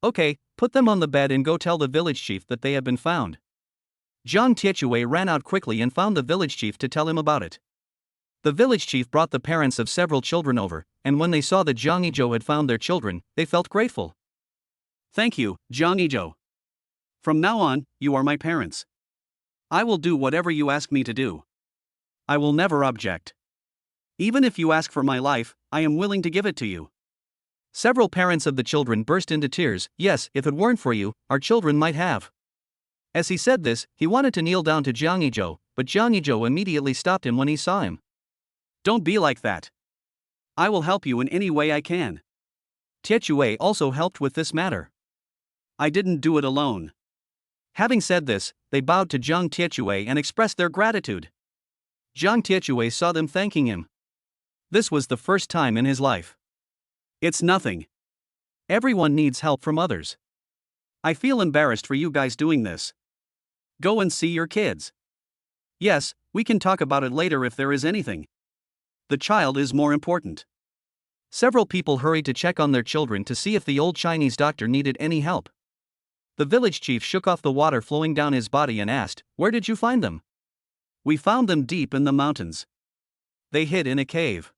Okay, put them on the bed and go tell the village chief that they have been found. Jiang Tietue ran out quickly and found the village chief to tell him about it. The village chief brought the parents of several children over, and when they saw that Jangi Joe had found their children, they felt grateful. Thank you, Jangi Joe. From now on, you are my parents. I will do whatever you ask me to do. I will never object. Even if you ask for my life, I am willing to give it to you. Several parents of the children burst into tears. Yes, if it weren't for you, our children might have. As he said this, he wanted to kneel down to Jangi Joe, but Jangi Joe immediately stopped him when he saw him. Don't be like that. I will help you in any way I can. Tietue also helped with this matter. I didn't do it alone. Having said this, they bowed to Jiang Tietue and expressed their gratitude. Jiang Tietue saw them thanking him. This was the first time in his life. It's nothing. Everyone needs help from others. I feel embarrassed for you guys doing this. Go and see your kids. Yes, we can talk about it later if there is anything. The child is more important. Several people hurried to check on their children to see if the old Chinese doctor needed any help. The village chief shook off the water flowing down his body and asked, "Where did you find them?" "We found them deep in the mountains. They hid in a cave.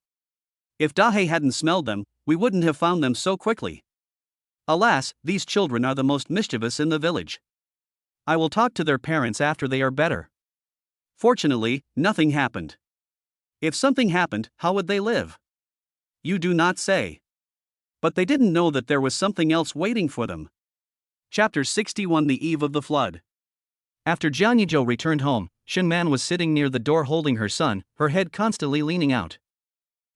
If Dahe hadn't smelled them, we wouldn't have found them so quickly. Alas, these children are the most mischievous in the village. I will talk to their parents after they are better." Fortunately, nothing happened. If something happened, how would they live? You do not say. But they didn't know that there was something else waiting for them. Chapter 61: The Eve of the Flood. After Jangi Joe returned home, Shin Man was sitting near the door holding her son, her head constantly leaning out.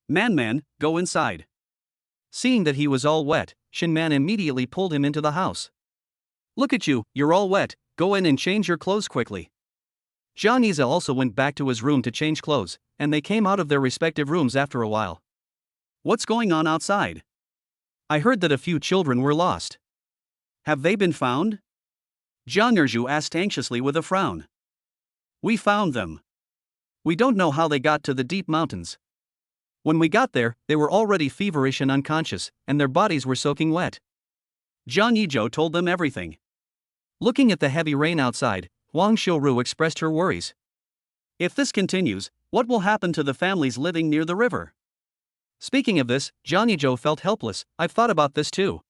Man, go inside." Seeing that he was all wet, Shin Man immediately pulled him into the house. "Look at you, you're all wet, go in and change your clothes quickly." Jiang Yize also went back to his room to change clothes, and they came out of their respective rooms after a while. "What's going on outside? I heard that a few children were lost. Have they been found?" Jiang Erju asked anxiously with a frown. "We found them. We don't know how they got to the deep mountains. When we got there, they were already feverish and unconscious, and their bodies were soaking wet." Jangi Joe told them everything. Looking at the heavy rain outside, Huang Xiuru expressed her worries. If this continues, what will happen to the families living near the river? Speaking of this, Jangi Joe felt helpless. "I've thought about this too.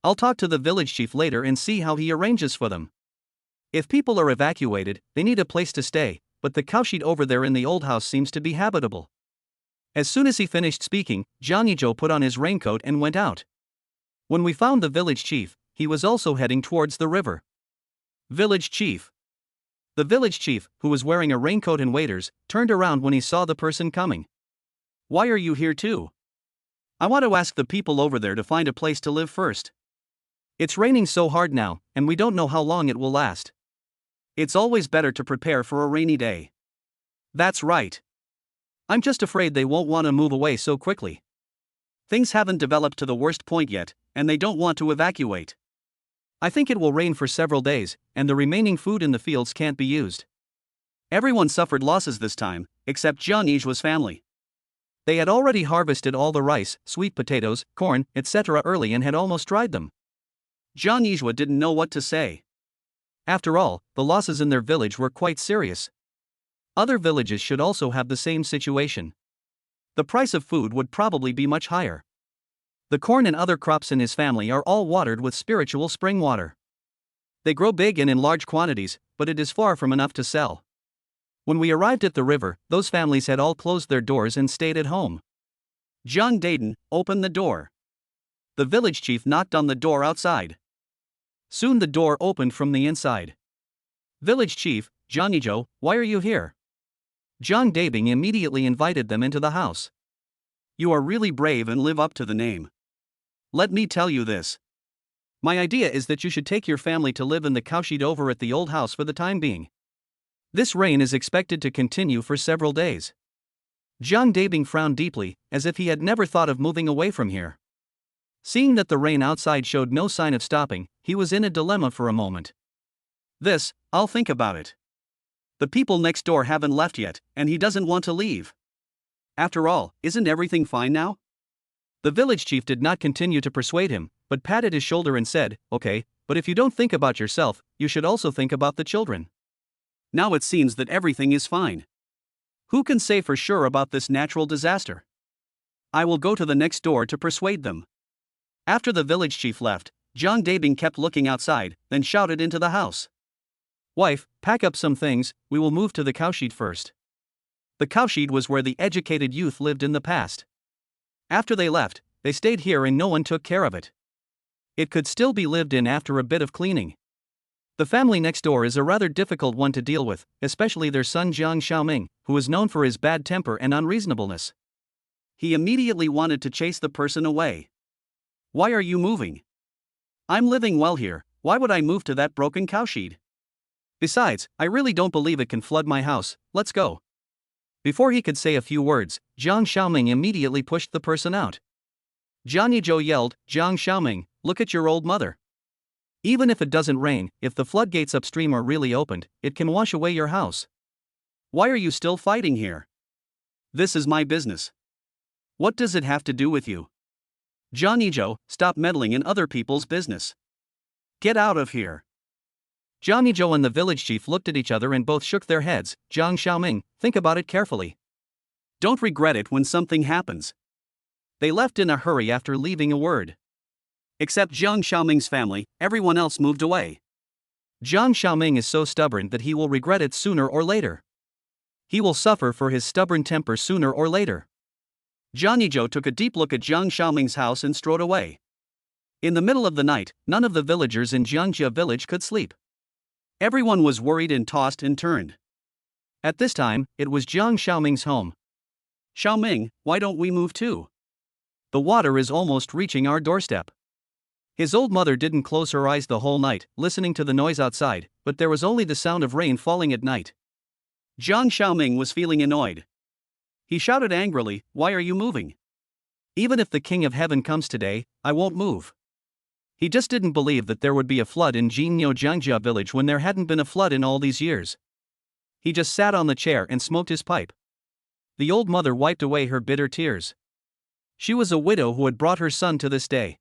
I'll talk to the village chief later and see how he arranges for them. If people are evacuated, they need a place to stay, but the cowshed over there in the old house seems to be habitable." As soon as he finished speaking, Jangi Joe put on his raincoat and went out. When we found the village chief, he was also heading towards the river. Village chief. The village chief, who was wearing a raincoat and waders, turned around when he saw the person coming. "Why are you here too?" "I want to ask the people over there to find a place to live first. It's raining so hard now, and we don't know how long it will last. It's always better to prepare for a rainy day." "That's right. I'm just afraid they won't want to move away so quickly. Things haven't developed to the worst point yet, and they don't want to evacuate. I think it will rain for several days, and the remaining food in the fields can't be used." Everyone suffered losses this time, except Jiang Yize's family. They had already harvested all the rice, sweet potatoes, corn, etc. early and had almost dried them. Jiang Yize didn't know what to say. After all, the losses in their village were quite serious. Other villages should also have the same situation. The price of food would probably be much higher. The corn and other crops in his family are all watered with spiritual spring water. They grow big and in large quantities, but it is far from enough to sell. When we arrived at the river, those families had all closed their doors and stayed at home. John Dayton, open the door. The village chief knocked on the door outside. Soon the door opened from the inside. Village chief, Jangi Joe, why are you here? John Dayton immediately invited them into the house. You are really brave and live up to the name. Let me tell you this. My idea is that you should take your family to live in the cowshed over at the old house for the time being. This rain is expected to continue for several days. John Dayton frowned deeply, as if he had never thought of moving away from here. Seeing that the rain outside showed no sign of stopping, he was in a dilemma for a moment. I'll think about it. The people next door haven't left yet, and he doesn't want to leave. After all, isn't everything fine now? The village chief did not continue to persuade him, but patted his shoulder and said, Okay, but if you don't think about yourself, you should also think about the children. Now it seems that everything is fine. Who can say for sure about this natural disaster? I will go to the next door to persuade them. After the village chief left, John Dayton kept looking outside, then shouted into the house. Wife, pack up some things, we will move to the cowshed first. The cowshed was where the educated youth lived in the past. After they left, they stayed here and no one took care of it. It could still be lived in after a bit of cleaning. The family next door is a rather difficult one to deal with, especially their son Jiang Xiaoming, who is known for his bad temper and unreasonableness. He immediately wanted to chase the person away. Why are you moving? I'm living well here, why would I move to that broken cowshed? Besides, I really don't believe it can flood my house, let's go. Before he could say a few words, Jiang Xiaoming immediately pushed the person out. Jangi Joe yelled, Jiang Xiaoming, look at your old mother. Even if it doesn't rain, if the floodgates upstream are really opened, it can wash away your house. Why are you still fighting here? This is my business. What does it have to do with you? Jangi Joe, stop meddling in other people's business. Get out of here. Jangi Joe and the village chief looked at each other and both shook their heads. Jiang Xiaoming, think about it carefully. Don't regret it when something happens. They left in a hurry after leaving a word. Except Jiang Xiaoming's family, everyone else moved away. Jiang Xiaoming is so stubborn that he will regret it sooner or later. He will suffer for his stubborn temper sooner or later. Jangi Joe took a deep look at Jiang Xiaoming's house and strode away. In the middle of the night, none of the villagers in Jiangjia village could sleep. Everyone was worried and tossed and turned. At this time, it was Jiang Xiaoming's home. Xiaoming, why don't we move too? The water is almost reaching our doorstep. His old mother didn't close her eyes the whole night, listening to the noise outside, but there was only the sound of rain falling at night. Jiang Xiaoming was feeling annoyed. He shouted angrily, why are you moving? Even if the King of Heaven comes today, I won't move. He just didn't believe that there would be a flood in Jingnyo Jiangjia village when there hadn't been a flood in all these years. He just sat on the chair and smoked his pipe. The old mother wiped away her bitter tears. She was a widow who had brought her son to this day.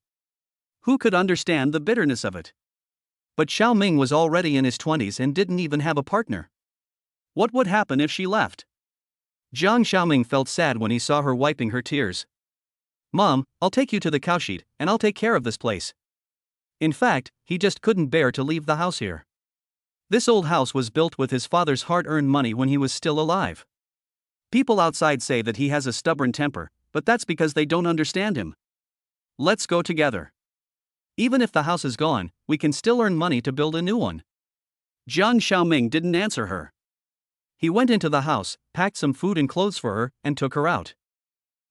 Who could understand the bitterness of it? But Xiaoming was already in his 20s and didn't even have a partner. What would happen if she left? Jiang Xiaoming felt sad when he saw her wiping her tears. Mom, I'll take you to the cowshed, and I'll take care of this place. In fact, he just couldn't bear to leave the house here. This old house was built with his father's hard-earned money when he was still alive. People outside say that he has a stubborn temper, but that's because they don't understand him. Let's go together. Even if the house is gone, we can still earn money to build a new one. Jiang Xiaoming didn't answer her. He went into the house, packed some food and clothes for her, and took her out.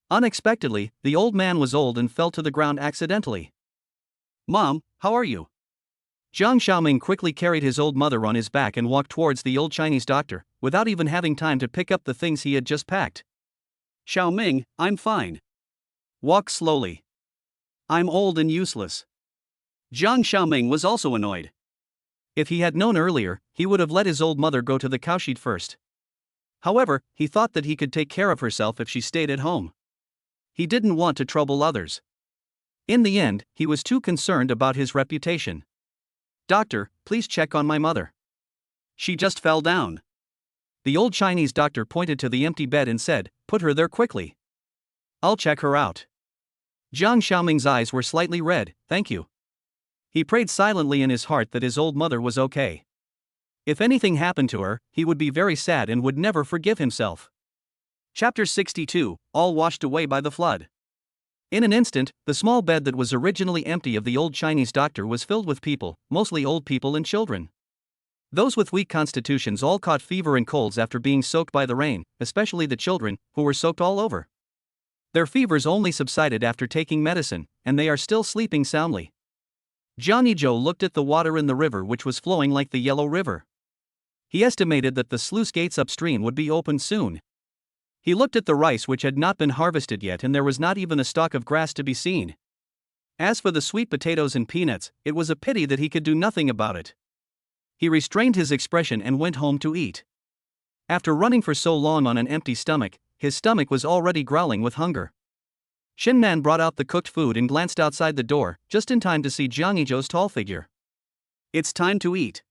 Unexpectedly, the old man was old and fell to the ground accidentally. Mom, how are you? Jiang Xiaoming quickly carried his old mother on his back and walked towards the old Chinese doctor, without even having time to pick up the things he had just packed. Xiaoming, I'm fine. Walk slowly. I'm old and useless. Jiang Xiaoming was also annoyed. If he had known earlier, he would have let his old mother go to the cowshed first. However, he thought that he could take care of herself if she stayed at home. He didn't want to trouble others. In the end, he was too concerned about his reputation. Doctor, please check on my mother. She just fell down. The old Chinese doctor pointed to the empty bed and said, "Put her there quickly. I'll check her out." Jiang Xiaoming's eyes were slightly red. "Thank you." He prayed silently in his heart that his old mother was okay. If anything happened to her, he would be very sad and would never forgive himself. Chapter 62, All washed away by the flood. In an instant, the small bed that was originally empty of the old Chinese doctor was filled with people, mostly old people and children. Those with weak constitutions all caught fever and colds after being soaked by the rain, especially the children, who were soaked all over. Their fevers only subsided after taking medicine, and they are still sleeping soundly. Jangi Joe looked at the water in the river, which was flowing like the Yellow River. He estimated that the sluice gates upstream would be opened soon. He looked at the rice, which had not been harvested yet, and there was not even a stalk of grass to be seen. As for the sweet potatoes and peanuts, it was a pity that he could do nothing about it. He restrained his expression and went home to eat. After running for so long on an empty stomach, his stomach was already growling with hunger. Shin Man brought out the cooked food and glanced outside the door, just in time to see Jangi Joe's tall figure. "It's time to eat.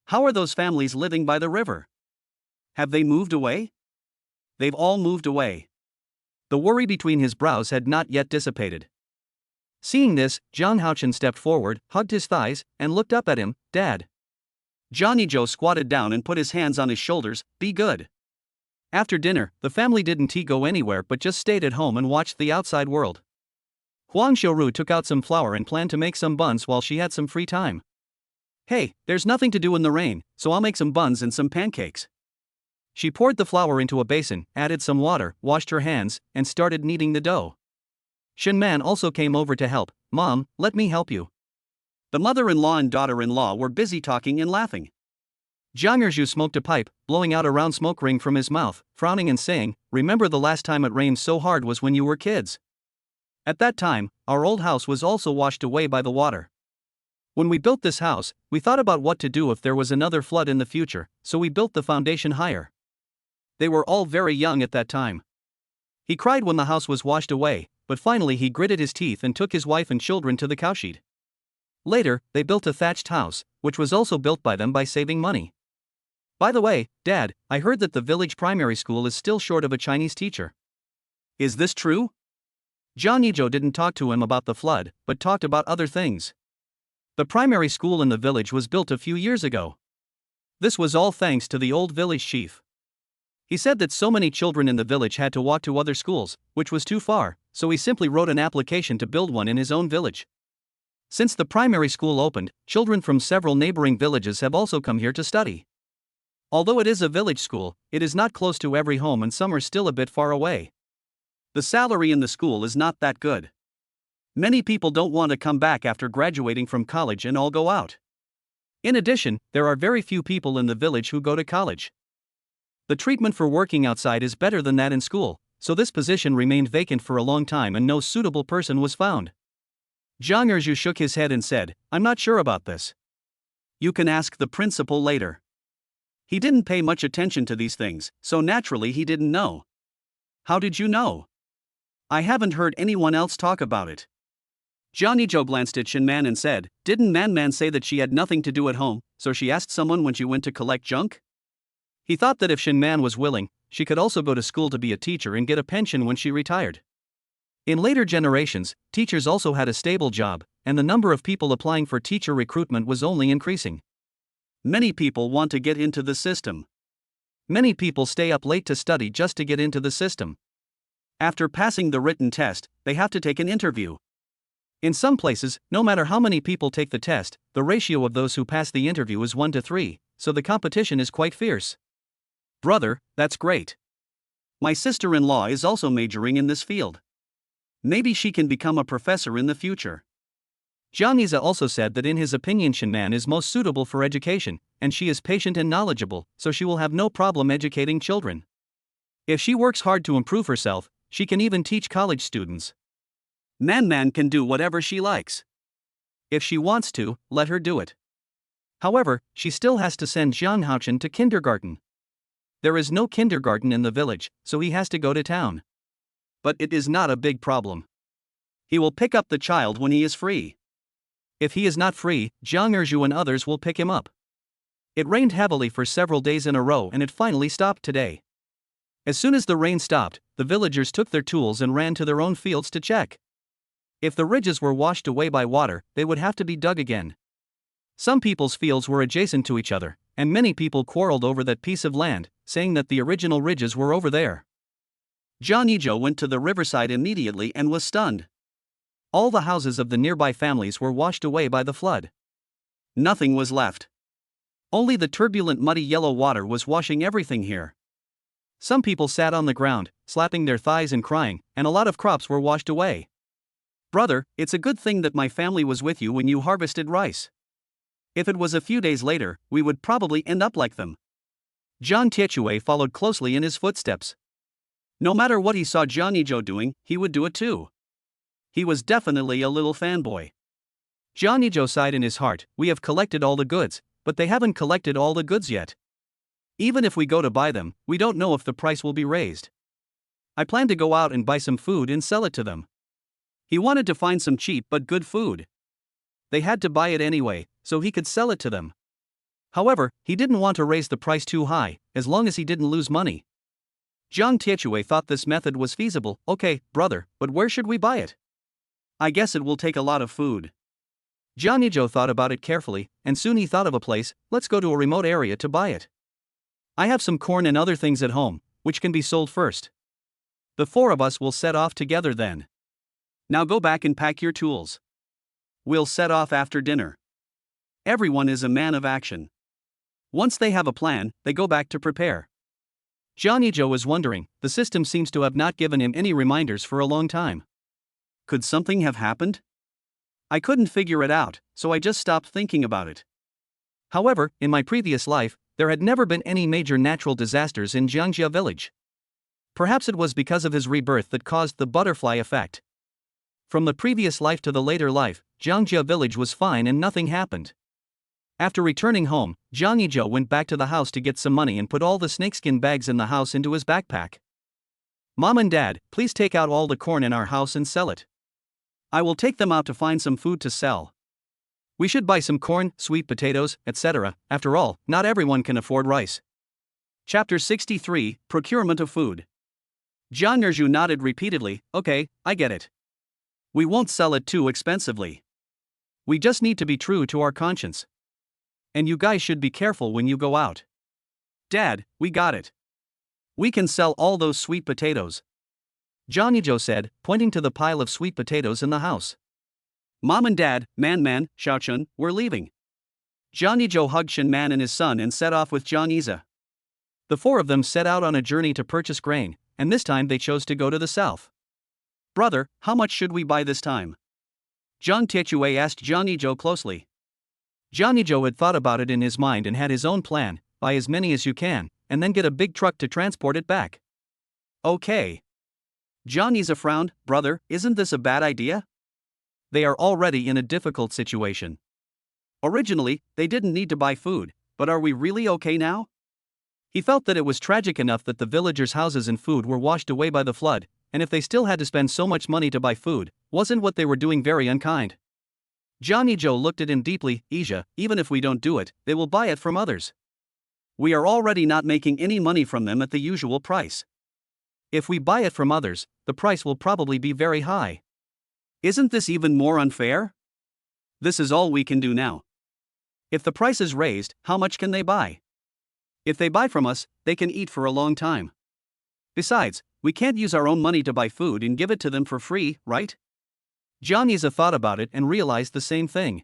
How are those families living by the river? Have they moved away?" "They've all moved away." The worry between his brows had not yet dissipated. Seeing this, Jiang Haochen stepped forward, hugged his thighs, and looked up at him. "Dad." Jangi Joe squatted down and put his hands on his shoulders. "Be good." After dinner, the family didn't go anywhere but just stayed at home and watched the outside world. Huang Xiaoru took out some flour and planned to make some buns while she had some free time. "Hey, there's nothing to do in the rain, so I'll make some buns and some pancakes." She poured the flour into a basin, added some water, washed her hands, and started kneading the dough. Shin Man also came over to help. "Mom, let me help you." The mother-in-law and daughter-in-law were busy talking and laughing. Jiang Erju smoked a pipe, blowing out a round smoke ring from his mouth, frowning and saying, "Remember the last time it rained so hard was when you were kids. At that time, our old house was also washed away by the water. When we built this house, we thought about what to do if there was another flood in the future, so we built the foundation higher. They were all very young at that time." He cried when the house was washed away, but finally he gritted his teeth and took his wife and children to the cowshed. Later, they built a thatched house, which was also built by them by saving money. "By the way, Dad, I heard that the village primary school is still short of a Chinese teacher. Is this true?" Jangi Joe didn't talk to him about the flood, but talked about other things. The primary school in the village was built a few years ago. This was all thanks to the old village chief. He said that so many children in the village had to walk to other schools, which was too far, so he simply wrote an application to build one in his own village. Since the primary school opened, children from several neighboring villages have also come here to study. Although it is a village school, it is not close to every home and some are still a bit far away. The salary in the school is not that good. Many people don't want to come back after graduating from college and all go out. In addition, there are very few people in the village who go to college. The treatment for working outside is better than that in school, so this position remained vacant for a long time and no suitable person was found. Jiang Erju shook his head and said, "I'm not sure about this. You can ask the principal later." He didn't pay much attention to these things, so naturally he didn't know. "How did you know?" "I haven't heard anyone else talk about it." Jangi Joe glanced at Shin Man and said, "Didn't Man say that she had nothing to do at home, so she asked someone when she went to collect junk?" He thought that if Shin Man was willing, she could also go to school to be a teacher and get a pension when she retired. In later generations, teachers also had a stable job, and the number of people applying for teacher recruitment was only increasing. Many people want to get into the system. Many people stay up late to study just to get into the system. After passing the written test, they have to take an interview. In some places, no matter how many people take the test, the ratio of those who pass the interview is 1 to 3, so the competition is quite fierce. "Brother, that's great. My sister-in-law is also majoring in this field. Maybe she can become a professor in the future." Jiang Iza also said that in his opinion Shin Man is most suitable for education, and she is patient and knowledgeable, so she will have no problem educating children. If she works hard to improve herself, she can even teach college students. Man can do whatever she likes. If she wants to, let her do it. However, she still has to send Jiang Haochen to kindergarten. There is no kindergarten in the village, so he has to go to town. But it is not a big problem. He will pick up the child when he is free. If he is not free, Jiang Erju and others will pick him up. It rained heavily for several days in a row and it finally stopped today. As soon as the rain stopped, the villagers took their tools and ran to their own fields to check. If the ridges were washed away by water, they would have to be dug again. Some people's fields were adjacent to each other, and many people quarreled over that piece of land, saying that the original ridges were over there. Jangi Joe went to the riverside immediately and was stunned. All the houses of the nearby families were washed away by the flood. Nothing was left. Only the turbulent muddy yellow water was washing everything here. Some people sat on the ground, slapping their thighs and crying, and a lot of crops were washed away. Brother, it's a good thing that my family was with you when you harvested rice. If it was a few days later, we would probably end up like them. John Tietue followed closely in his footsteps. No matter what he saw Jangi Joe doing, he would do it too. He was definitely a little fanboy. Jangi Joe sighed in his heart, we have collected all the goods, but they haven't collected all the goods yet. Even if we go to buy them, we don't know if the price will be raised. I plan to go out and buy some food and sell it to them. He wanted to find some cheap but good food. They had to buy it anyway, so he could sell it to them. However, he didn't want to raise the price too high, as long as he didn't lose money. John Tietue thought this method was feasible. Okay, brother, but where should we buy it? I guess it will take a lot of food. Jangi Joe thought about it carefully, and soon he thought of a place. Let's go to a remote area to buy it. I have some corn and other things at home, which can be sold first. The four of us will set off together then. Now go back and pack your tools. We'll set off after dinner. Everyone is a man of action. Once they have a plan, they go back to prepare. Jangi Joe was wondering, the system seems to have not given him any reminders for a long time. Could something have happened? I couldn't figure it out, so I just stopped thinking about it. However, in my previous life, there had never been any major natural disasters in Jangi village. Perhaps it was because of his rebirth that caused the butterfly effect. From the previous life to the later life, Jangi village was fine and nothing happened. After returning home, Jangi Joe went back to the house to get some money and put all the snakeskin bags in the house into his backpack. Mom and Dad, please take out all the corn in our house and sell it. I will take them out to find some food to sell. We should buy some corn, sweet potatoes, etc. After all, not everyone can afford rice. Chapter 63, Procurement of Food. Jangi Joe nodded repeatedly, okay, I get it. We won't sell it too expensively. We just need to be true to our conscience. And you guys should be careful when you go out. Dad, we got it. We can sell all those sweet potatoes. Jangi Joe said, pointing to the pile of sweet potatoes in the house. Mom and Dad, Man, Xiaochun, we're leaving. Jangi Joe hugged Shen Man and his son and set off with Jangi. The four of them set out on a journey to purchase grain, and this time they chose to go to the south. Brother, how much should we buy this time? John Tietue asked Jangi Joe closely. Jangi Joe had thought about it in his mind and had his own plan, buy as many as you can, and then get a big truck to transport it back. Okay. Jangi frowned, brother, isn't this a bad idea? They are already in a difficult situation. Originally, they didn't need to buy food, but are we really okay now? He felt that it was tragic enough that the villagers' houses and food were washed away by the flood, and if they still had to spend so much money to buy food, wasn't what they were doing very unkind? Jangi Joe looked at him deeply, Asia, even if we don't do it, they will buy it from others. We are already not making any money from them at the usual price. If we buy it from others, the price will probably be very high. Isn't this even more unfair? This is all we can do now. If the price is raised, how much can they buy? If they buy from us, they can eat for a long time. Besides, we can't use our own money to buy food and give it to them for free, right? Jangi thought about it and realized the same thing.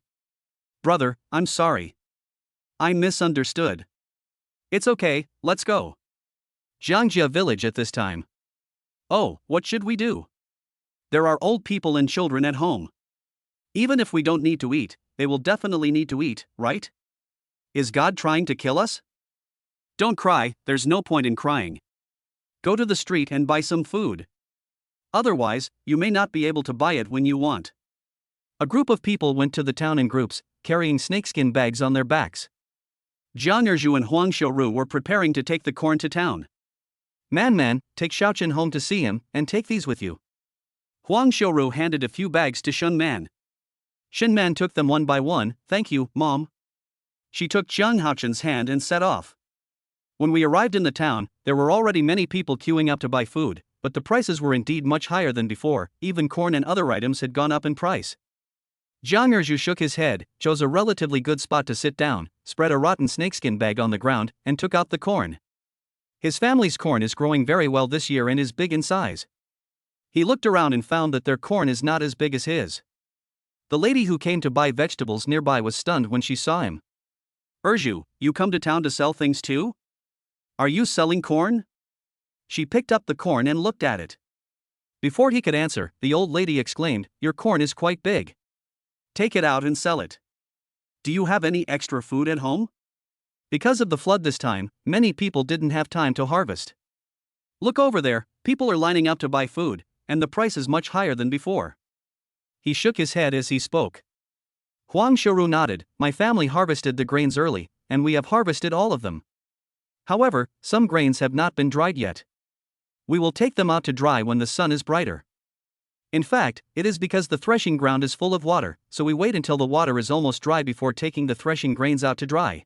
Brother, I'm sorry. I misunderstood. It's okay, let's go. Jangi village at this time. Oh, what should we do? There are old people and children at home. Even if we don't need to eat, they will definitely need to eat, right? Is God trying to kill us? Don't cry, there's no point in crying. Go to the street and buy some food. Otherwise, you may not be able to buy it when you want. A group of people went to the town in groups, carrying snakeskin bags on their backs. Jangi and Huang Xiaoru were preparing to take the corn to town. Man, take Xiaochun home to see him, and take these with you. Huang Xiaoru handed a few bags to Shen Man. Shen Man took them one by one, thank you, Mom. She took Jiang Haochen's hand and set off. When we arrived in the town, there were already many people queuing up to buy food, but the prices were indeed much higher than before. Even corn and other items had gone up in price. Jiang Erju shook his head, chose a relatively good spot to sit down, spread a rotten snakeskin bag on the ground, and took out the corn. His family's corn is growing very well this year and is big in size. He looked around and found that their corn is not as big as his. The lady who came to buy vegetables nearby was stunned when she saw him. "Erju, you come to town to sell things too? Are you selling corn?" She picked up the corn and looked at it. Before he could answer, the old lady exclaimed, "Your corn is quite big. Take it out and sell it. Do you have any extra food at home?" Because of the flood this time, many people didn't have time to harvest. "Look over there, people are lining up to buy food, and the price is much higher than before." He shook his head as he spoke. Huang Shuru nodded. "My family harvested the grains early, and we have harvested all of them. However, some grains have not been dried yet. We will take them out to dry when the sun is brighter. In fact, it is because the threshing ground is full of water, so we wait until the water is almost dry before taking the threshing grains out to dry."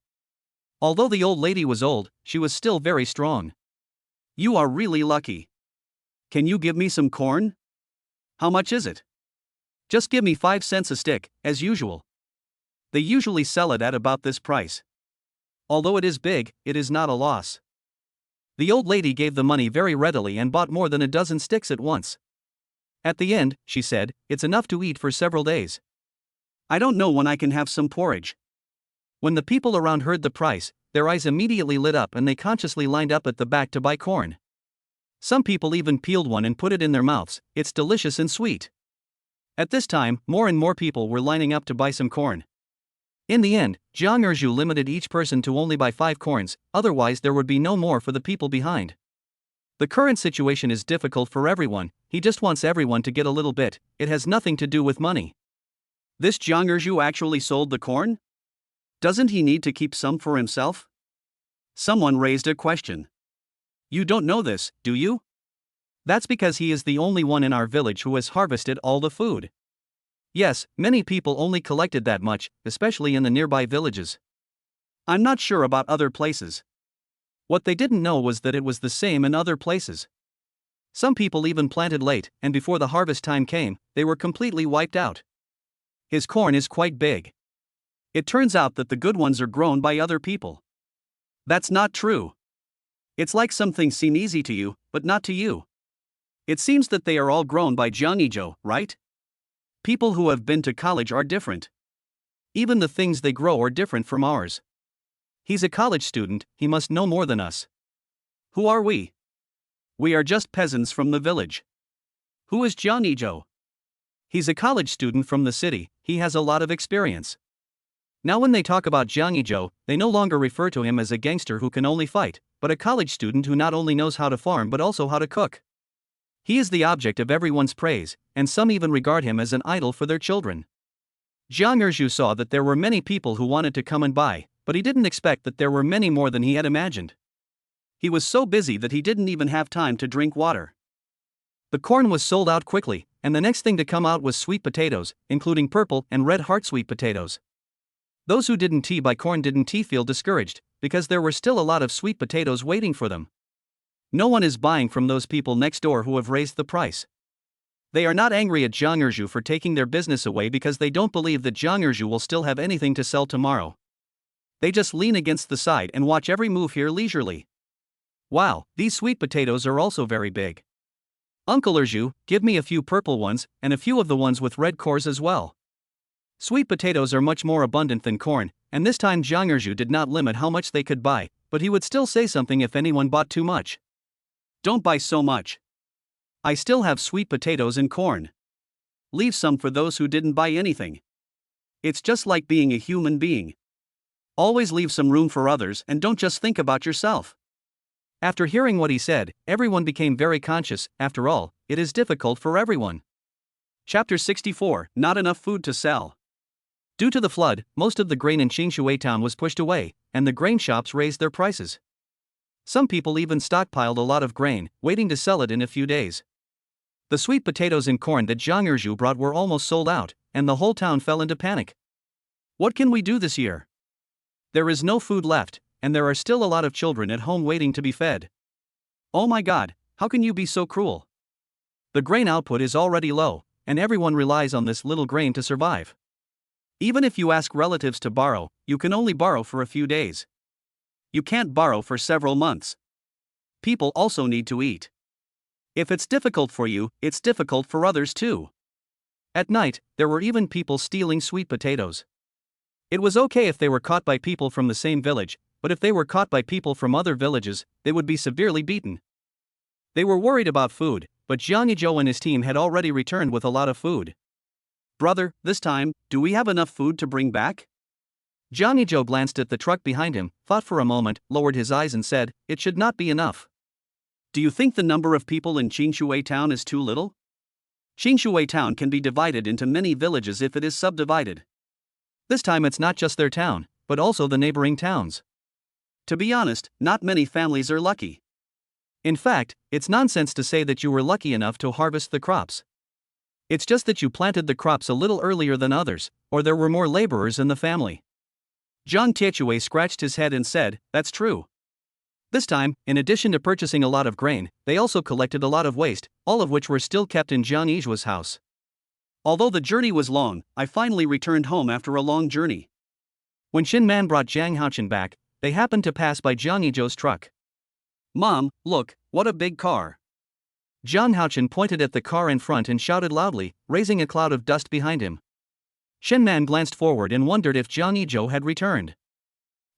Although the old lady was old, she was still very strong. "You are really lucky. Can you give me some corn? How much is it?" "Just give me 5 cents a stick, as usual. They usually sell it at about this price. Although it is big, it is not a loss." The old lady gave the money very readily and bought more than a dozen sticks at once. At the end, she said, "It's enough to eat for several days. I don't know when I can have some porridge." When the people around heard the price, their eyes immediately lit up and they consciously lined up at the back to buy corn. Some people even peeled one and put it in their mouths. It's delicious and sweet. At this time, more and more people were lining up to buy some corn. In the end, Jiang Erju limited each person to only buy 5 corns, otherwise there would be no more for the people behind. The current situation is difficult for everyone. He just wants everyone to get a little bit. It has nothing to do with money. This Jiang Erju actually sold the corn? Doesn't he need to keep some for himself? Someone raised a question. You don't know this, do you? That's because he is the only one in our village who has harvested all the food. Yes, many people only collected that much, especially in the nearby villages. I'm not sure about other places. What they didn't know was that it was the same in other places. Some people even planted late, and before the harvest time came, they were completely wiped out. His corn is quite big. It turns out that the good ones are grown by other people. That's not true. It's like some things seem easy to you, but not to you. It seems that they are all grown by Jangi Joe, right? People who have been to college are different. Even the things they grow are different from ours. He's a college student, he must know more than us. Who are we? We are just peasants from the village. Who is Jangi Joe? He's a college student from the city, he has a lot of experience. Now when they talk about Jangi Joe, they no longer refer to him as a gangster who can only fight, but a college student who not only knows how to farm but also how to cook. He is the object of everyone's praise, and some even regard him as an idol for their children. Jiang Erju saw that there were many people who wanted to come and buy, but he didn't expect that there were many more than he had imagined. He was so busy that he didn't even have time to drink water. The corn was sold out quickly, and the next thing to come out was sweet potatoes, including purple and red heart sweet potatoes. Those who didn't buy corn didn't feel discouraged, because there were still a lot of sweet potatoes waiting for them. No one is buying from those people next door who have raised the price. They are not angry at Jiang Erju for taking their business away because they don't believe that Jiang Erju will still have anything to sell tomorrow. They just lean against the side and watch every move here leisurely. Wow, these sweet potatoes are also very big. Uncle Erju, give me a few purple ones, and a few of the ones with red cores as well. Sweet potatoes are much more abundant than corn, and this time Jiang Erju did not limit how much they could buy, but he would still say something if anyone bought too much. Don't buy so much. I still have sweet potatoes and corn. Leave some for those who didn't buy anything. It's just like being a human being. Always leave some room for others and don't just think about yourself. After hearing what he said, everyone became very conscious. After all, it is difficult for everyone. Chapter 64, Not Enough Food to Sell. Due to the flood, most of the grain in Qingshui town was pushed away, and the grain shops raised their prices. Some people even stockpiled a lot of grain, waiting to sell it in a few days. The sweet potatoes and corn that Jiang Erju brought were almost sold out, and the whole town fell into panic. What can we do this year? There is no food left, and there are still a lot of children at home waiting to be fed. Oh my God, how can you be so cruel? The grain output is already low, and everyone relies on this little grain to survive. Even if you ask relatives to borrow, you can only borrow for a few days. You can't borrow for several months. People also need to eat. If it's difficult for you, it's difficult for others too. At night, there were even people stealing sweet potatoes. It was okay if they were caught by people from the same village, but if they were caught by people from other villages, they would be severely beaten. They were worried about food, but Jangi Joe and his team had already returned with a lot of food. Brother, this time, do we have enough food to bring back? Jangi Joe glanced at the truck behind him, thought for a moment, lowered his eyes and said, it should not be enough. Do you think the number of people in Qingshui town is too little? Qingshui town can be divided into many villages if it is subdivided. This time it's not just their town, but also the neighboring towns. To be honest, not many families are lucky. In fact, it's nonsense to say that you were lucky enough to harvest the crops. It's just that you planted the crops a little earlier than others, or there were more laborers in the family. Zhang Tiechui scratched his head and said, that's true. This time, in addition to purchasing a lot of grain, they also collected a lot of waste, all of which were still kept in Jiang Yizhua's house. Although the journey was long, I finally returned home after a long journey. When Xin Man brought Jiang Haochen back, they happened to pass by Jiang Yizhua's truck. Mom, look, what a big car. Jiang Haochen pointed at the car in front and shouted loudly, raising a cloud of dust behind him. Xin Man glanced forward and wondered if Jangi Joe had returned.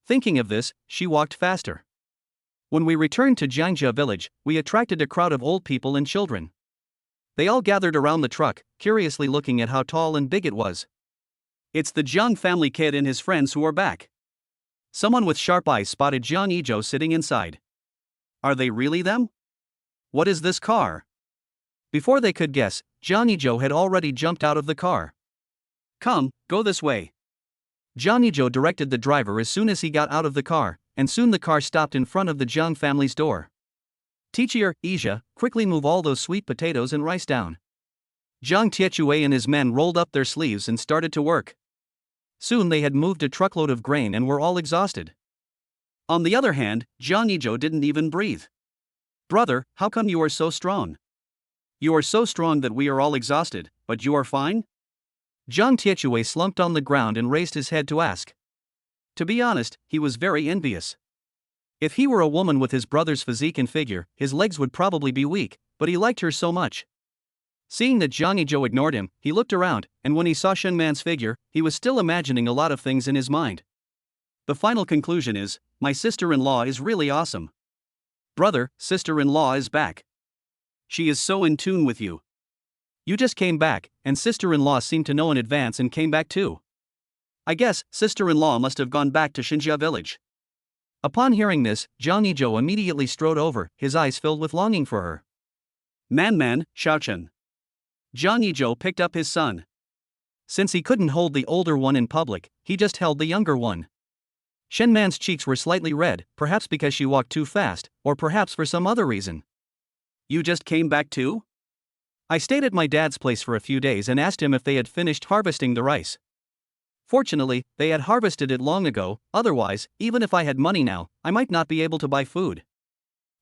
Thinking of this, she walked faster. When we returned to Jiangjia village, we attracted a crowd of old people and children. They all gathered around the truck, curiously looking at how tall and big it was. It's the Jiang family kid and his friends who are back. Someone with sharp eyes spotted Jangi Joe sitting inside. Are they really them? What is this car? Before they could guess, Jangi Joe had already jumped out of the car. Come, go this way. Jangi Joe directed the driver as soon as he got out of the car, and soon the car stopped in front of the Jiang family's door. Teacher, Isha, quickly move all those sweet potatoes and rice down. Zhang Tiechui and his men rolled up their sleeves and started to work. Soon they had moved a truckload of grain and were all exhausted. On the other hand, Jangi Joe didn't even breathe. Brother, how come you are so strong? You are so strong that we are all exhausted, but you are fine? Zhang Tiechui slumped on the ground and raised his head to ask. To be honest, he was very envious. If he were a woman with his brother's physique and figure, his legs would probably be weak, but he liked her so much. Seeing that Jangi Joe ignored him, he looked around, and when he saw Shen Man's figure, he was still imagining a lot of things in his mind. The final conclusion is, my sister-in-law is really awesome. Brother, sister-in-law is back. She is so in tune with you. You just came back, and sister-in-law seemed to know in advance and came back too. I guess sister-in-law must have gone back to Xinjia village. Upon hearing this, Jangi Joe immediately strode over, his eyes filled with longing for her. Man, Xiaochen. Jangi Joe picked up his son. Since he couldn't hold the older one in public, he just held the younger one. Shen Man's cheeks were slightly red, perhaps because she walked too fast, or perhaps for some other reason. You just came back too? I stayed at my dad's place for a few days and asked him if they had finished harvesting the rice. Fortunately, they had harvested it long ago, otherwise, even if I had money now, I might not be able to buy food.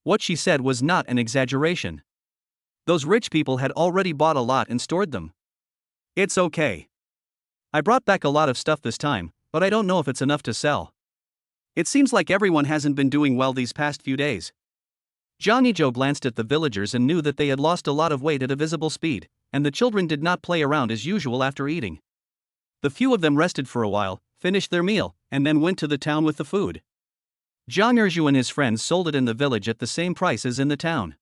What she said was not an exaggeration. Those rich people had already bought a lot and stored them. It's okay. I brought back a lot of stuff this time, but I don't know if it's enough to sell. It seems like everyone hasn't been doing well these past few days. Jangi Joe glanced at the villagers and knew that they had lost a lot of weight at a visible speed, and the children did not play around as usual after eating. The few of them rested for a while, finished their meal, and then went to the town with the food. Zhang Erju and his friends sold it in the village at the same price as in the town.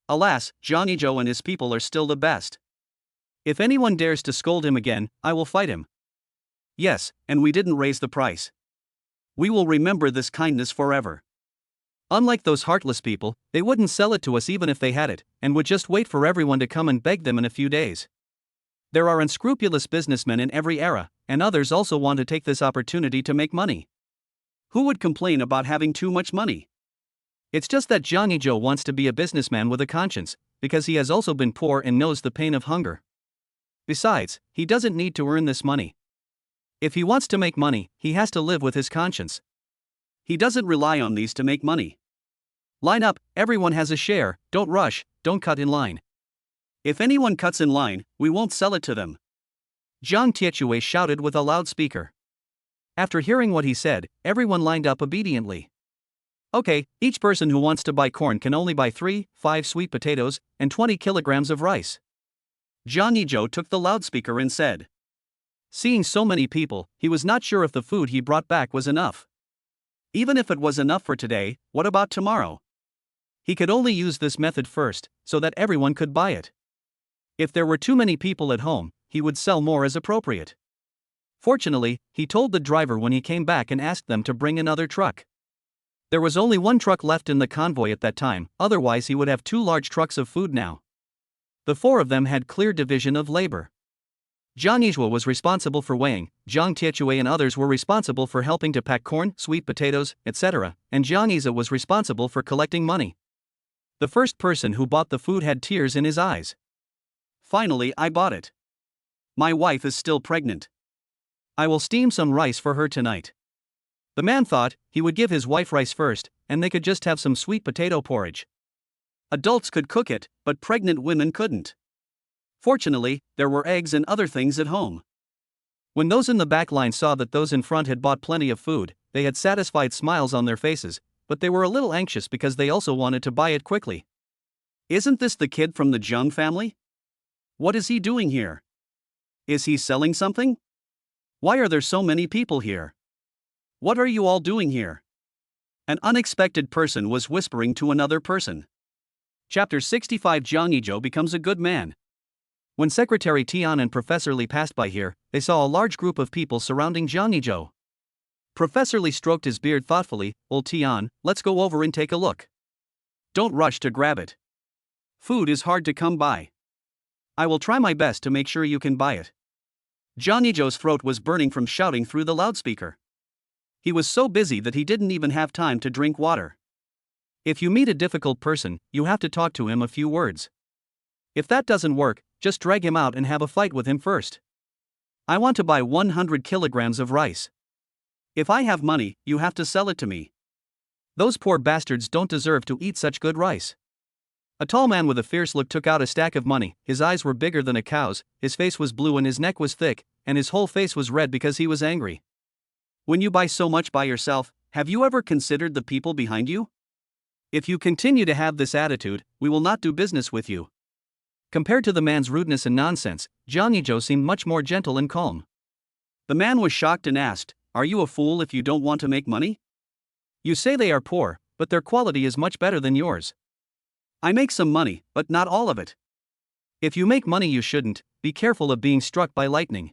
Alas, Jangi Joe and his people are still the best. If anyone dares to scold him again, I will fight him. Yes, and we didn't raise the price. We will remember this kindness forever. Unlike those heartless people, they wouldn't sell it to us even if they had it, and would just wait for everyone to come and beg them in a few days. There are unscrupulous businessmen in every era, and others also want to take this opportunity to make money. Who would complain about having too much money? It's just that Jangi Joe wants to be a businessman with a conscience, because he has also been poor and knows the pain of hunger. Besides, he doesn't need to earn this money. If he wants to make money, he has to live with his conscience. He doesn't rely on these to make money. Line up, everyone has a share, don't rush, don't cut in line. If anyone cuts in line, we won't sell it to them. Jiang Tiechue shouted with a loudspeaker. After hearing what he said, everyone lined up obediently. Okay, each person who wants to buy corn can only buy 5 sweet potatoes, and 20 kilograms of rice. Jangi Joe took the loudspeaker and said. Seeing so many people, he was not sure if the food he brought back was enough. Even if it was enough for today, what about tomorrow? He could only use this method first, so that everyone could buy it. If there were too many people at home, he would sell more as appropriate. Fortunately, he told the driver when he came back and asked them to bring another truck. There was only one truck left in the convoy at that time, otherwise he would have 2 large trucks of food now. The 4 of them had clear division of labor. Jangi Joe was responsible for weighing, Jiang Tiechue and others were responsible for helping to pack corn, sweet potatoes, etc., and Jiang Iza was responsible for collecting money. The first person who bought the food had tears in his eyes. Finally, I bought it. My wife is still pregnant. I will steam some rice for her tonight. The man thought he would give his wife rice first, and they could just have some sweet potato porridge. Adults could cook it, but pregnant women couldn't. Fortunately, there were eggs and other things at home. When those in the back line saw that those in front had bought plenty of food, they had satisfied smiles on their faces, but they were a little anxious because they also wanted to buy it quickly. Isn't this the kid from the Jung family? What is he doing here? Is he selling something? Why are there so many people here? What are you all doing here? An unexpected person was whispering to another person. Chapter 65 Jangi Joe becomes a good man. When Secretary Tian and Professor Li passed by here, they saw a large group of people surrounding Jangi Joe. Professor Li stroked his beard thoughtfully. Old Tian, let's go over and take a look. Don't rush to grab it. Food is hard to come by. I will try my best to make sure you can buy it. Jangi Joe's throat was burning from shouting through the loudspeaker. He was so busy that he didn't even have time to drink water. If you meet a difficult person, you have to talk to him a few words. If that doesn't work, just drag him out and have a fight with him first. I want to buy 100 kilograms of rice. If I have money, you have to sell it to me. Those poor bastards don't deserve to eat such good rice. A tall man with a fierce look took out a stack of money. His eyes were bigger than a cow's, his face was blue and his neck was thick, and his whole face was red because he was angry. When you buy so much by yourself, have you ever considered the people behind you? If you continue to have this attitude, we will not do business with you. Compared to the man's rudeness and nonsense, Jangi Joe seemed much more gentle and calm. The man was shocked and asked, "Are you a fool if you don't want to make money? You say they are poor, but their quality is much better than yours. I make some money, but not all of it. If you make money you shouldn't be careful of being struck by lightning."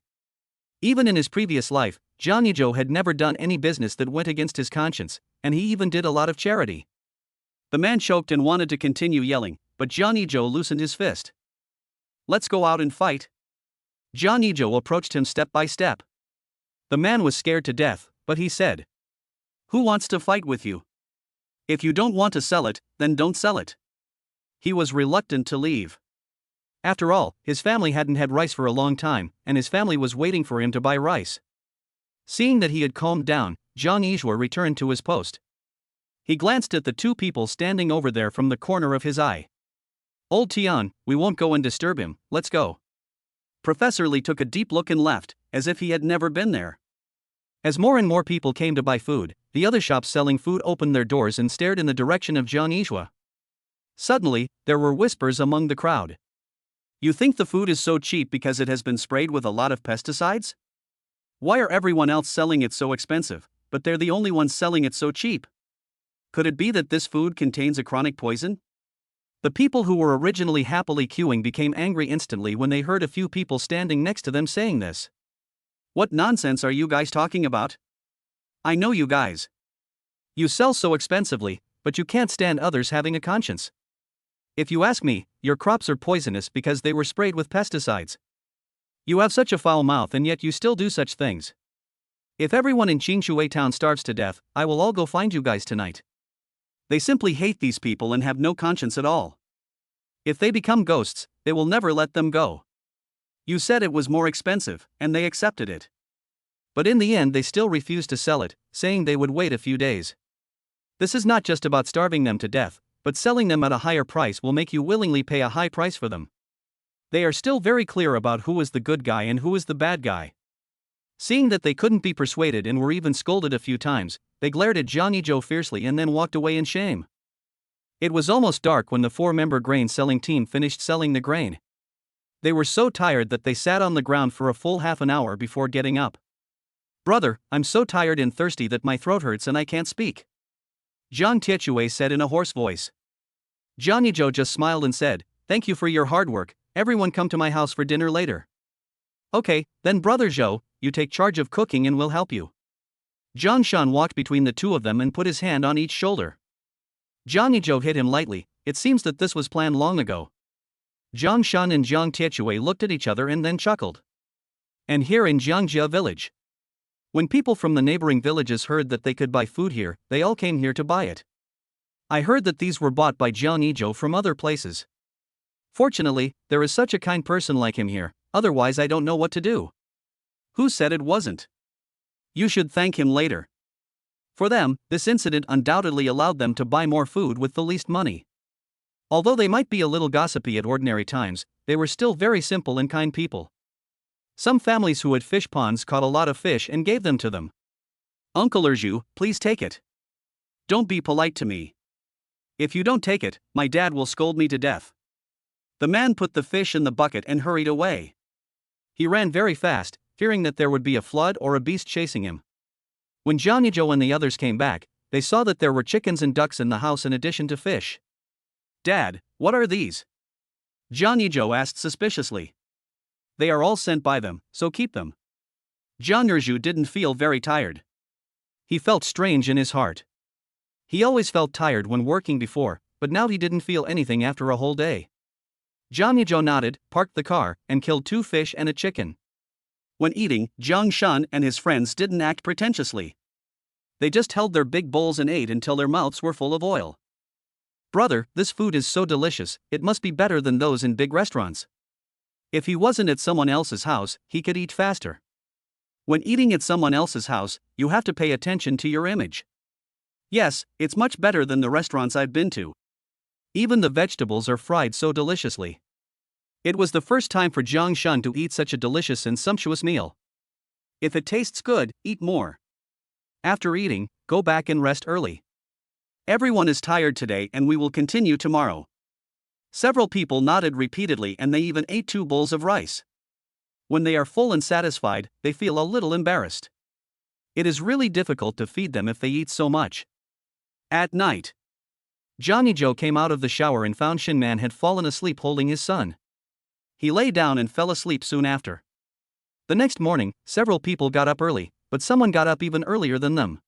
Even in his previous life, Jangi Joe had never done any business that went against his conscience, and he even did a lot of charity. The man choked and wanted to continue yelling, but Jangi Joe loosened his fist. "Let's go out and fight." Jangi Joe approached him step by step. The man was scared to death, but he said, "Who wants to fight with you? If you don't want to sell it, then don't sell it." He was reluctant to leave. After all, his family hadn't had rice for a long time, and his family was waiting for him to buy rice. Seeing that he had calmed down, Jangi Joe returned to his post. He glanced at the 2 people standing over there from the corner of his eye. "Old Tian, we won't go and disturb him, let's go." Professor Li took a deep look and left, as if he had never been there. As more and more people came to buy food, the other shops selling food opened their doors and stared in the direction of Jangi Joe. Suddenly, there were whispers among the crowd. "You think the food is so cheap because it has been sprayed with a lot of pesticides? Why are everyone else selling it so expensive, but they're the only ones selling it so cheap? Could it be that this food contains a chronic poison?" The people who were originally happily queuing became angry instantly when they heard a few people standing next to them saying this. "What nonsense are you guys talking about? I know you guys. You sell so expensively, but you can't stand others having a conscience. If you ask me, your crops are poisonous because they were sprayed with pesticides. You have such a foul mouth and yet you still do such things. If everyone in Qingshui town starves to death, I will all go find you guys tonight." They simply hate these people and have no conscience at all. If they become ghosts, they will never let them go. You said it was more expensive, and they accepted it. But in the end they still refused to sell it, saying they would wait a few days. This is not just about starving them to death, but selling them at a higher price will make you willingly pay a high price for them. They are still very clear about who is the good guy and who is the bad guy. Seeing that they couldn't be persuaded and were even scolded a few times, they glared at Jangi Joe fiercely and then walked away in shame. It was almost dark when the 4-member grain selling team finished selling the grain. They were so tired that they sat on the ground for a full half an hour before getting up. "Brother, I'm so tired and thirsty that my throat hurts and I can't speak," Jiang Tiechue said in a hoarse voice. Jangi Joe just smiled and said, "Thank you for your hard work, everyone come to my house for dinner later." "Okay, then Brother Zhou, you take charge of cooking and we'll help you." Jiang Shan walked between the two of them and put his hand on each shoulder. Jangi Joe hit him lightly. It seems that this was planned long ago. Jiang Shan and Jiang Tiechue looked at each other and then chuckled. And here in Jiangjia village, when people from the neighboring villages heard that they could buy food here, they all came here to buy it. I heard that these were bought by Jangi Joe from other places. Fortunately, there is such a kind person like him here, otherwise I don't know what to do. Who said it wasn't? You should thank him later. For them, this incident undoubtedly allowed them to buy more food with the least money. Although they might be a little gossipy at ordinary times, they were still very simple and kind people. Some families who had fish ponds caught a lot of fish and gave them to them. "Uncle Erju, please take it. Don't be polite to me. If you don't take it, my dad will scold me to death." The man put the fish in the bucket and hurried away. He ran very fast, fearing that there would be a flood or a beast chasing him. When Jangi Joe and the others came back, they saw that there were chickens and ducks in the house in addition to fish. "Dad, what are these?" Jangi Joe asked suspiciously. "They are all sent by them, so keep them." Jiang Erju didn't feel very tired. He felt strange in his heart. He always felt tired when working before, but now he didn't feel anything after a whole day. Jangi Joe nodded, parked the car, and killed 2 fish and a chicken. When eating, Jiang Shan and his friends didn't act pretentiously. They just held their big bowls and ate until their mouths were full of oil. "Brother, this food is so delicious, it must be better than those in big restaurants." If he wasn't at someone else's house, he could eat faster. When eating at someone else's house, you have to pay attention to your image. Yes, it's much better than the restaurants I've been to. Even the vegetables are fried so deliciously. It was the first time for Jiang Shan to eat such a delicious and sumptuous meal. If it tastes good, eat more. After eating, go back and rest early. Everyone is tired today and we will continue tomorrow. Several people nodded repeatedly and they even ate 2 bowls of rice. When they are full and satisfied, they feel a little embarrassed. It is really difficult to feed them if they eat so much. At night, Jangi Joe came out of the shower and found Shin Man had fallen asleep holding his son. He lay down and fell asleep soon after. The next morning, several people got up early, but someone got up even earlier than them.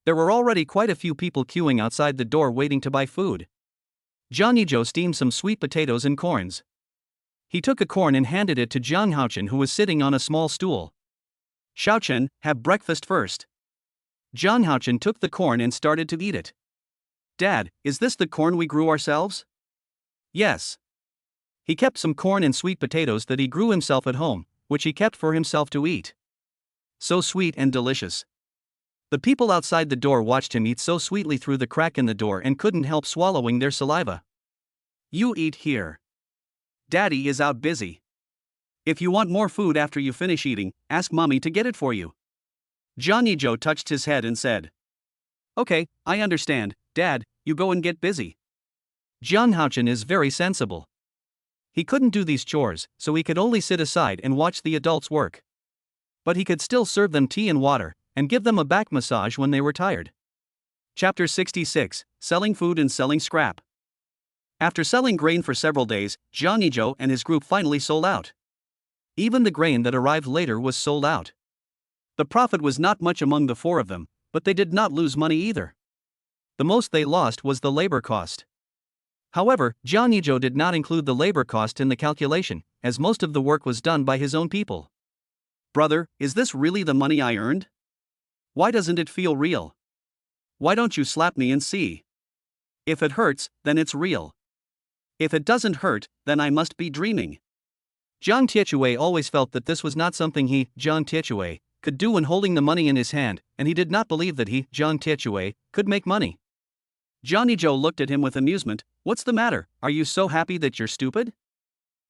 There were already quite a few people queuing outside the door waiting to buy food. Jangi Joe steamed some sweet potatoes and corns. He took a corn and handed it to Jiang Haochen, who was sitting on a small stool. "Xiaochen, have breakfast first." Jiang Haochen took the corn and started to eat it. "Dad, is this the corn we grew ourselves?" "Yes." He kept some corn and sweet potatoes that he grew himself at home, which he kept for himself to eat. So sweet and delicious. The people outside the door watched him eat so sweetly through the crack in the door and couldn't help swallowing their saliva. "You eat here. Daddy is out busy. If you want more food after you finish eating, ask Mommy to get it for you." Jangi Joe touched his head and said, "Okay, I understand, Dad, you go and get busy." Jiang Haochen is very sensible. He couldn't do these chores, so he could only sit aside and watch the adults work. But he could still serve them tea and water, and give them a back massage when they were tired. Chapter 66, Selling Food and Selling Scrap. After selling grain for several days, Jangi Joe and his group finally sold out. Even the grain that arrived later was sold out. The profit was not much among the 4 of them, but they did not lose money either. The most they lost was the labor cost. However, Jangi Joe did not include the labor cost in the calculation, as most of the work was done by his own people. "Brother, is this really the money I earned? Why doesn't it feel real? Why don't you slap me and see? If it hurts, then it's real. If it doesn't hurt, then I must be dreaming." Jiang Tiechue always felt that this was not something he, Jiang Tiechue, could do when holding the money in his hand, and he did not believe that he, Jiang Tiechue, could make money. Jangi Joe looked at him with amusement. What's the matter, are you so happy that you're stupid?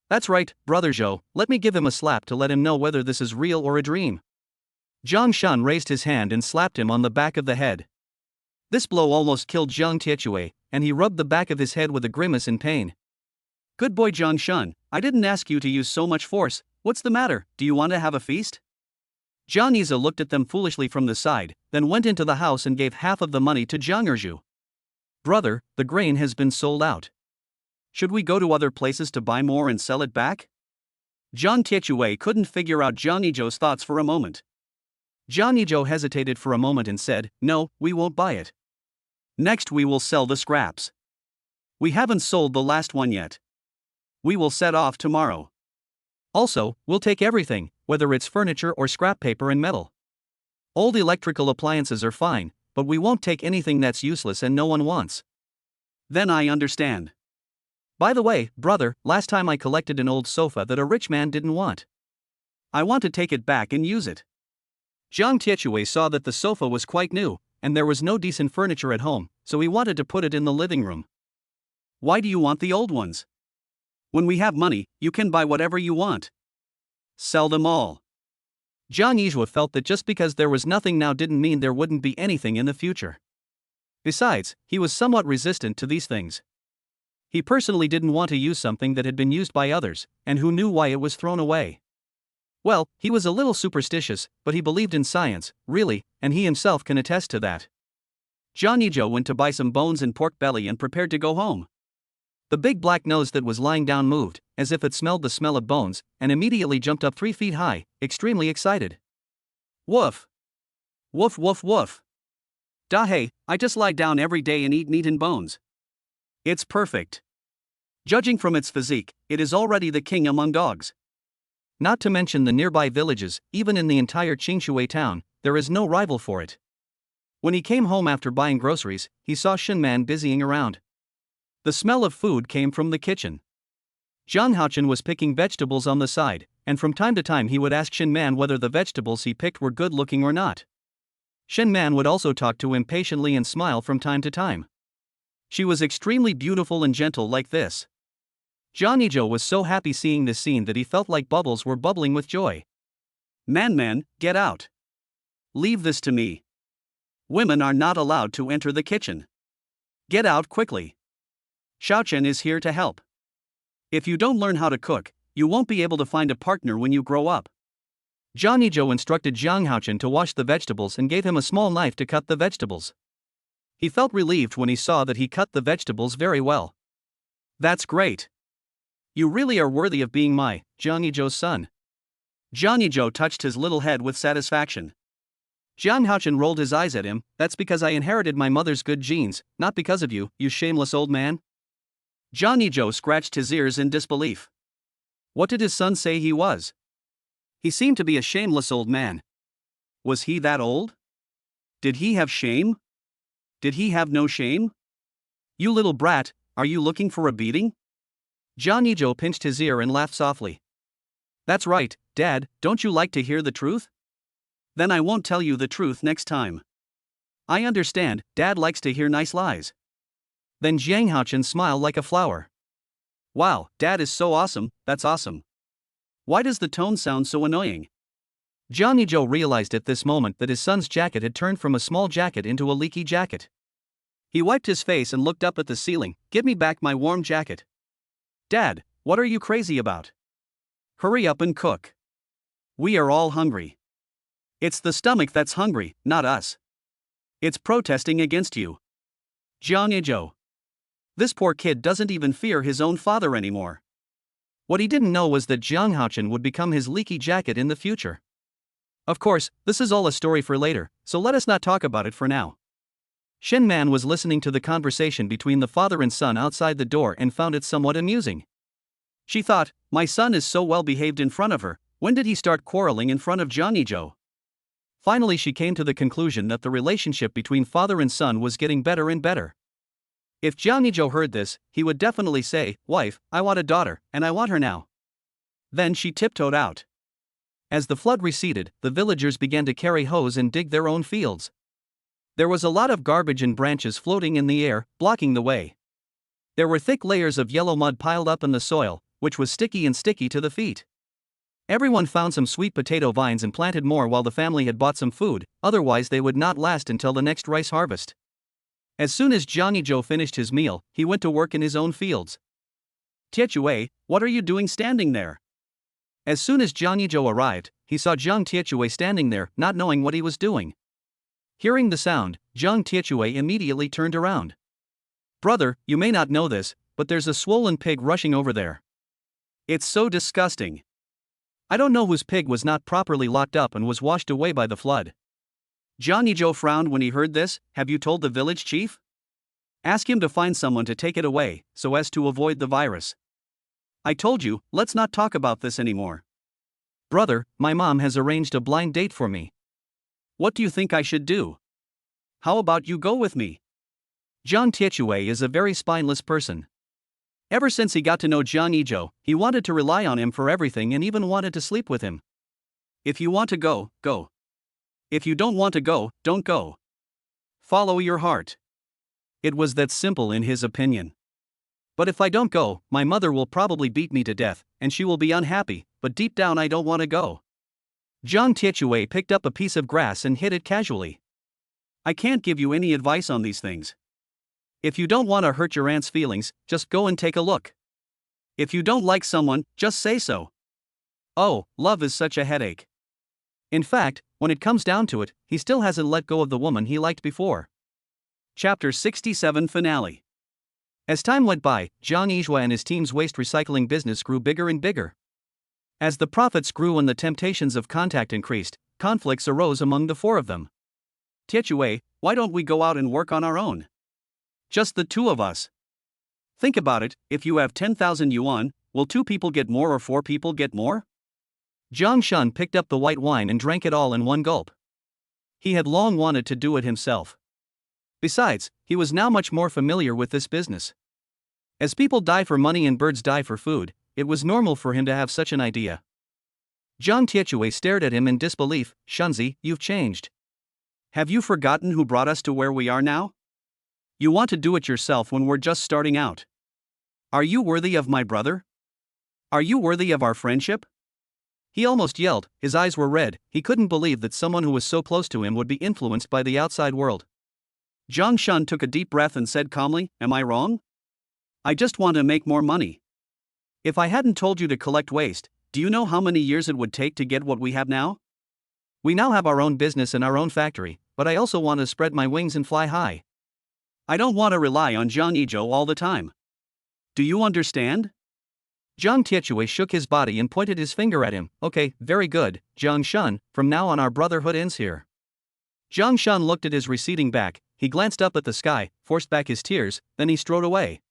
That's right, brother Joe, let me give him a slap to let him know whether this is real or a dream. Jiang Shan raised his hand and slapped him on the back of the head. This blow almost killed Jiang Tiechue, and he rubbed the back of his head with a grimace in pain. Good boy Jiang Shan, I didn't ask you to use so much force, what's the matter, do you want to have a feast? Jiang Yize looked at them foolishly from the side, then went into the house and gave half of the money to Jiang Erju. Brother, the grain has been sold out. Should we go to other places to buy more and sell it back? Jiang Tiechue couldn't figure out Jangi Joe's thoughts for a moment. Jangi Joe hesitated for a moment and said, no, we won't buy it. Next we will sell the scraps. We haven't sold the last one yet. We will set off tomorrow. Also, we'll take everything, whether it's furniture or scrap paper and metal. Old electrical appliances are fine, but we won't take anything that's useless and no one wants. Then I understand. By the way, brother, last time I collected an old sofa that a rich man didn't want. I want to take it back and use it. Jiang Tiechue saw that the sofa was quite new, and there was no decent furniture at home, so he wanted to put it in the living room. Why do you want the old ones? When we have money, you can buy whatever you want. Sell them all. Jiang Yizhua felt that just because there was nothing now didn't mean there wouldn't be anything in the future. Besides, he was somewhat resistant to these things. He personally didn't want to use something that had been used by others, and who knew why it was thrown away. Well, he was a little superstitious, but he believed in science, really, and he himself can attest to that. Jangi Joe went to buy some bones and pork belly and prepared to go home. The big black nose that was lying down moved, as if it smelled the smell of bones, and immediately jumped up 3 feet high, extremely excited. Woof! Woof woof woof! Da hey, I just lie down every day and eat meat and bones. It's perfect. Judging from its physique, it is already the king among dogs. Not to mention the nearby villages, even in the entire Qingshui town, there is no rival for it. When he came home after buying groceries, he saw Shinman busying around. The smell of food came from the kitchen. Zhang Haochen was picking vegetables on the side, and from time to time he would ask Shinman whether the vegetables he picked were good looking or not. Shinman would also talk to him patiently and smile from time to time. She was extremely beautiful and gentle like this. Jangi Joe was so happy seeing this scene that he felt like bubbles were bubbling with joy. Man, get out. Leave this to me. Women are not allowed to enter the kitchen. Get out quickly. Xiaochen is here to help. If you don't learn how to cook, you won't be able to find a partner when you grow up. Jangi Joe instructed Zhang Haochen to wash the vegetables and gave him a small knife to cut the vegetables. He felt relieved when he saw that he cut the vegetables very well. That's great. You really are worthy of being my, Jangi Joe's son. Jangi Joe touched his little head with satisfaction. Zhang Haochen rolled his eyes at him. That's because I inherited my mother's good genes, not because of you, you shameless old man. Jangi Joe scratched his ears in disbelief. What did his son say he was? He seemed to be a shameless old man. Was he that old? Did he have shame? Did he have no shame? You little brat, are you looking for a beating? Jangi Joe pinched his ear and laughed softly. That's right, Dad, don't you like to hear the truth? Then I won't tell you the truth next time. I understand, Dad likes to hear nice lies. Then Zhang Haochen smiled like a flower. Wow, Dad is so awesome, that's awesome. Why does the tone sound so annoying? Jangi Joe realized at this moment that his son's jacket had turned from a small jacket into a leaky jacket. He wiped his face and looked up at the ceiling. Give me back my warm jacket. Dad, what are you crazy about? Hurry up and cook. We are all hungry. It's the stomach that's hungry, not us. It's protesting against you. Jangi Joe. This poor kid doesn't even fear his own father anymore. What he didn't know was that Zhang Haochen would become his leaky jacket in the future. Of course, this is all a story for later, so let us not talk about it for now. Shen Man was listening to the conversation between the father and son outside the door and found it somewhat amusing. She thought, my son is so well behaved in front of her, when did he start quarreling in front of Jangi Joe? Finally she came to the conclusion that the relationship between father and son was getting better and better. If Jangi Joe heard this, he would definitely say, wife, I want a daughter, and I want her now. Then she tiptoed out. As the flood receded, the villagers began to carry hoes and dig their own fields. There was a lot of garbage and branches floating in the air, blocking the way. There were thick layers of yellow mud piled up in the soil, which was sticky to the feet. Everyone found some sweet potato vines and planted more while the family had bought some food, otherwise they would not last until the next rice harvest. As soon as Jangi Joe finished his meal, he went to work in his own fields. "Tietue, what are you doing standing there?" As soon as Jangi Joe arrived, he saw Jiang Tietue standing there, not knowing what he was doing. Hearing the sound, Jiang Tietue immediately turned around. "Brother, you may not know this, but there's a swollen pig rushing over there. It's so disgusting. I don't know whose pig was not properly locked up and was washed away by the flood." Jangi Joe frowned when he heard this. "Have you told the village chief? Ask him to find someone to take it away, so as to avoid the virus. I told you, let's not talk about this anymore." "Brother, my mom has arranged a blind date for me. What do you think I should do? How about you go with me?" Jiang Tietue is a very spineless person. Ever since he got to know Jangi Joe, he wanted to rely on him for everything and even wanted to sleep with him. "If you want to go, go. If you don't want to go, don't go. Follow your heart." It was that simple in his opinion. "But if I don't go, my mother will probably beat me to death, and she will be unhappy, but deep down I don't want to go." Jiang Tietue picked up a piece of grass and hit it casually. "I can't give you any advice on these things. If you don't want to hurt your aunt's feelings, just go and take a look. If you don't like someone, just say so. Oh, love is such a headache." In fact, when it comes down to it, he still hasn't let go of the woman he liked before. Chapter 67 Finale. As time went by, Jiang Yizhua and his team's waste recycling business grew bigger and bigger. As the profits grew and the temptations of contact increased, conflicts arose among the four of them. "Tietue, why don't we go out and work on our own? Just the two of us. Think about it, if you have 10,000 yuan, will 2 people get more or 4 people get more?" Jiang Shun picked up the white wine and drank it all in one gulp. He had long wanted to do it himself. Besides, he was now much more familiar with this business. As people die for money and birds die for food, it was normal for him to have such an idea. Jiang Tietue stared at him in disbelief. "Shunzi, you've changed. Have you forgotten who brought us to where we are now? You want to do it yourself when we're just starting out. Are you worthy of my brother? Are you worthy of our friendship?" He almost yelled, his eyes were red. He couldn't believe that someone who was so close to him would be influenced by the outside world. Jiang Shun took a deep breath and said calmly, "Am I wrong? I just want to make more money. If I hadn't told you to collect waste, do you know how many years it would take to get what we have now? We now have our own business and our own factory, but I also want to spread my wings and fly high. I don't want to rely on Jangi Joe all the time. Do you understand?" Jiang Tietue shook his body and pointed his finger at him. "Okay, very good, Jiang Shun, from now on our brotherhood ends here." Jiang Shun looked at his receding back, he glanced up at the sky, forced back his tears, then he strode away.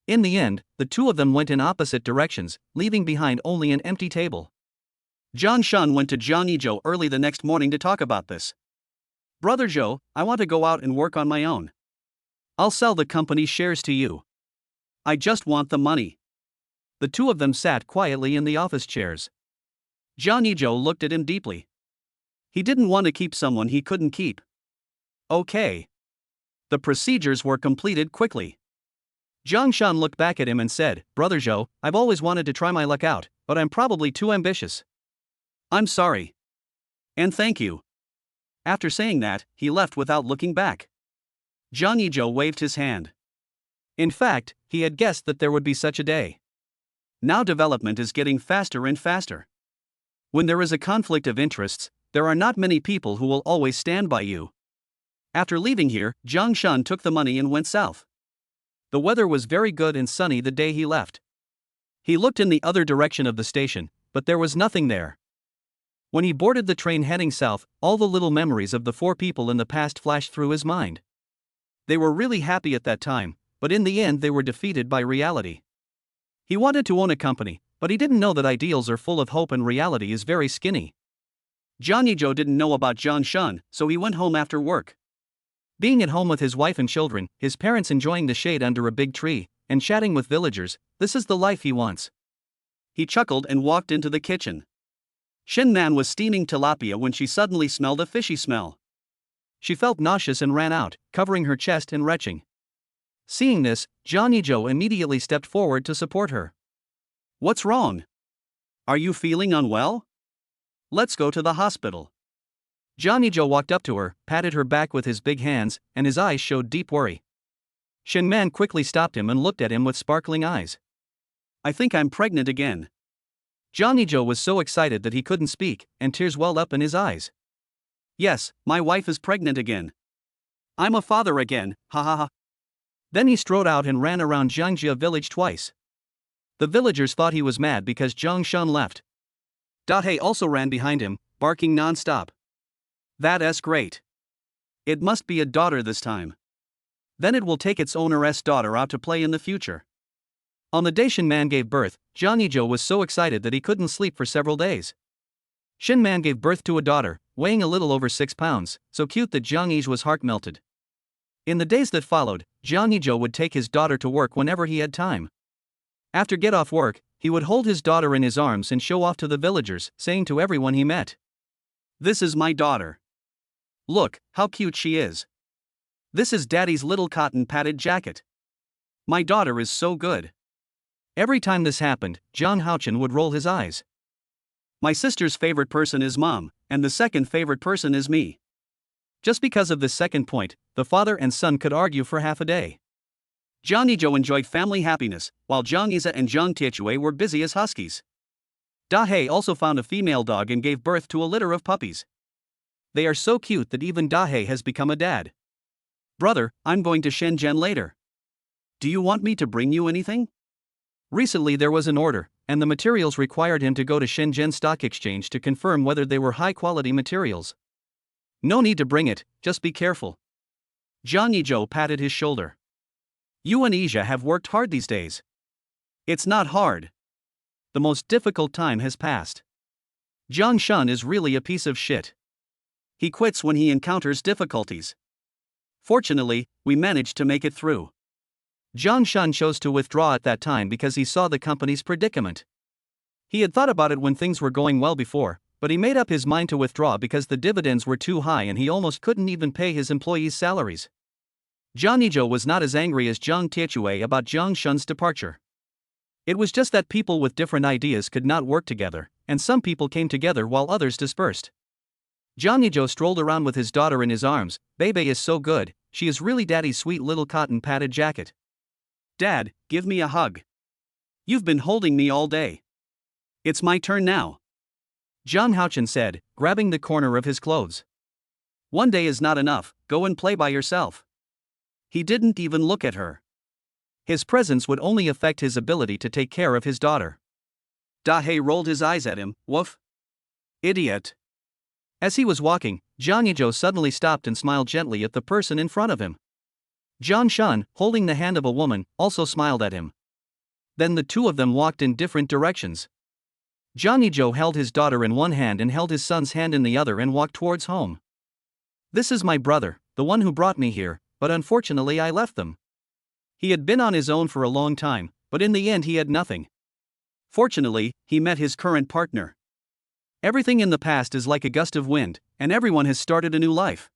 In the end, the two of them went in opposite directions, leaving behind only an empty table. Jiang Shun went to Jangi Joe early the next morning to talk about this. "Brother Joe, I want to go out and work on my own. I'll sell the company's shares to you. I just want the money." The two of them sat quietly in the office chairs. Jangi Joe looked at him deeply. He didn't want to keep someone he couldn't keep. "Okay." The procedures were completed quickly. Jiang Shun looked back at him and said, "Brother Joe, I've always wanted to try my luck out, but I'm probably too ambitious. I'm sorry. And thank you." After saying that, he left without looking back. Jangi Joe waved his hand. In fact, he had guessed that there would be such a day. Now development is getting faster and faster. When there is a conflict of interests, there are not many people who will always stand by you. After leaving here, Jiang Shun took the money and went south. The weather was very good and sunny the day he left. He looked in the other direction of the station, but there was nothing there. When he boarded the train heading south, all the little memories of the 4 people in the past flashed through his mind. They were really happy at that time, but in the end they were defeated by reality. He wanted to own a company, but he didn't know that ideals are full of hope and reality is very skinny. Jangi Joe didn't know about Jiang Shun, so he went home after work. Being at home with his wife and children, his parents enjoying the shade under a big tree, and chatting with villagers, this is the life he wants. He chuckled and walked into the kitchen. Shen Man was steaming tilapia when she suddenly smelled a fishy smell. She felt nauseous and ran out, covering her chest and retching. Seeing this, Jangi Joe immediately stepped forward to support her. What's wrong? Are you feeling unwell? Let's go to the hospital. Jangi Joe walked up to her, patted her back with his big hands, and his eyes showed deep worry. Shen Man quickly stopped him and looked at him with sparkling eyes. I think I'm pregnant again. Jangi Joe was so excited that he couldn't speak, and tears welled up in his eyes. Yes, my wife is pregnant again. I'm a father again, ha ha ha. Then he strode out and ran around Jiangjia village twice. The villagers thought he was mad because Zhang Shun left. Dahe also ran behind him, barking non-stop. That's great. It must be a daughter this time. Then it will take its owner's daughter out to play in the future. On the day Shen Man gave birth, Jangi Joe was so excited that he couldn't sleep for several days. Shen Man gave birth to a daughter, weighing a little over 6 pounds, so cute that Jiang was heart melted. In the days that followed, Jangi Joe would take his daughter to work whenever he had time. After get off work, he would hold his daughter in his arms and show off to the villagers, saying to everyone he met, "This is my daughter. Look, how cute she is. This is Daddy's little cotton padded jacket. My daughter is so good." Every time this happened, Zhang Haochen would roll his eyes. My sister's favorite person is Mom, and the second favorite person is me. Just because of this second point, the father and son could argue for half a day. Jangi Joe enjoyed family happiness, while Zhang Yize and Zhang Tiechui were busy as huskies. Dahe also found a female dog and gave birth to a litter of puppies. They are so cute that even Dahe has become a dad. Brother, I'm going to Shenzhen later. Do you want me to bring you anything? Recently there was an order, and the materials required him to go to Shenzhen Stock Exchange to confirm whether they were high-quality materials. No need to bring it, just be careful. Jangi Joe patted his shoulder. You and Isha have worked hard these days. It's not hard. The most difficult time has passed. Zhang Shun is really a piece of shit. He quits when he encounters difficulties. Fortunately, we managed to make it through. Zhang Shun chose to withdraw at that time because he saw the company's predicament. He had thought about it when things were going well before, but he made up his mind to withdraw because the dividends were too high and he almost couldn't even pay his employees' salaries. Jangi Joe was not as angry as Zhang Tiechui about Zhang Shun's departure. It was just that people with different ideas could not work together, and some people came together while others dispersed. Jangi Joe strolled around with his daughter in his arms. Bebe is so good, she is really Daddy's sweet little cotton padded jacket. Dad, give me a hug. You've been holding me all day. It's my turn now. Zhang Haochen said, grabbing the corner of his clothes. One day is not enough, go and play by yourself. He didn't even look at her. His presence would only affect his ability to take care of his daughter. Dahe rolled his eyes at him. Woof. Idiot. As he was walking, Jangi Joe suddenly stopped and smiled gently at the person in front of him. Zhang Shun, holding the hand of a woman, also smiled at him. Then the two of them walked in different directions. Jangi Joe held his daughter in one hand and held his son's hand in the other and walked towards home. This is my brother, the one who brought me here, but unfortunately I left them. He had been on his own for a long time, but in the end he had nothing. Fortunately, he met his current partner. Everything in the past is like a gust of wind, and everyone has started a new life.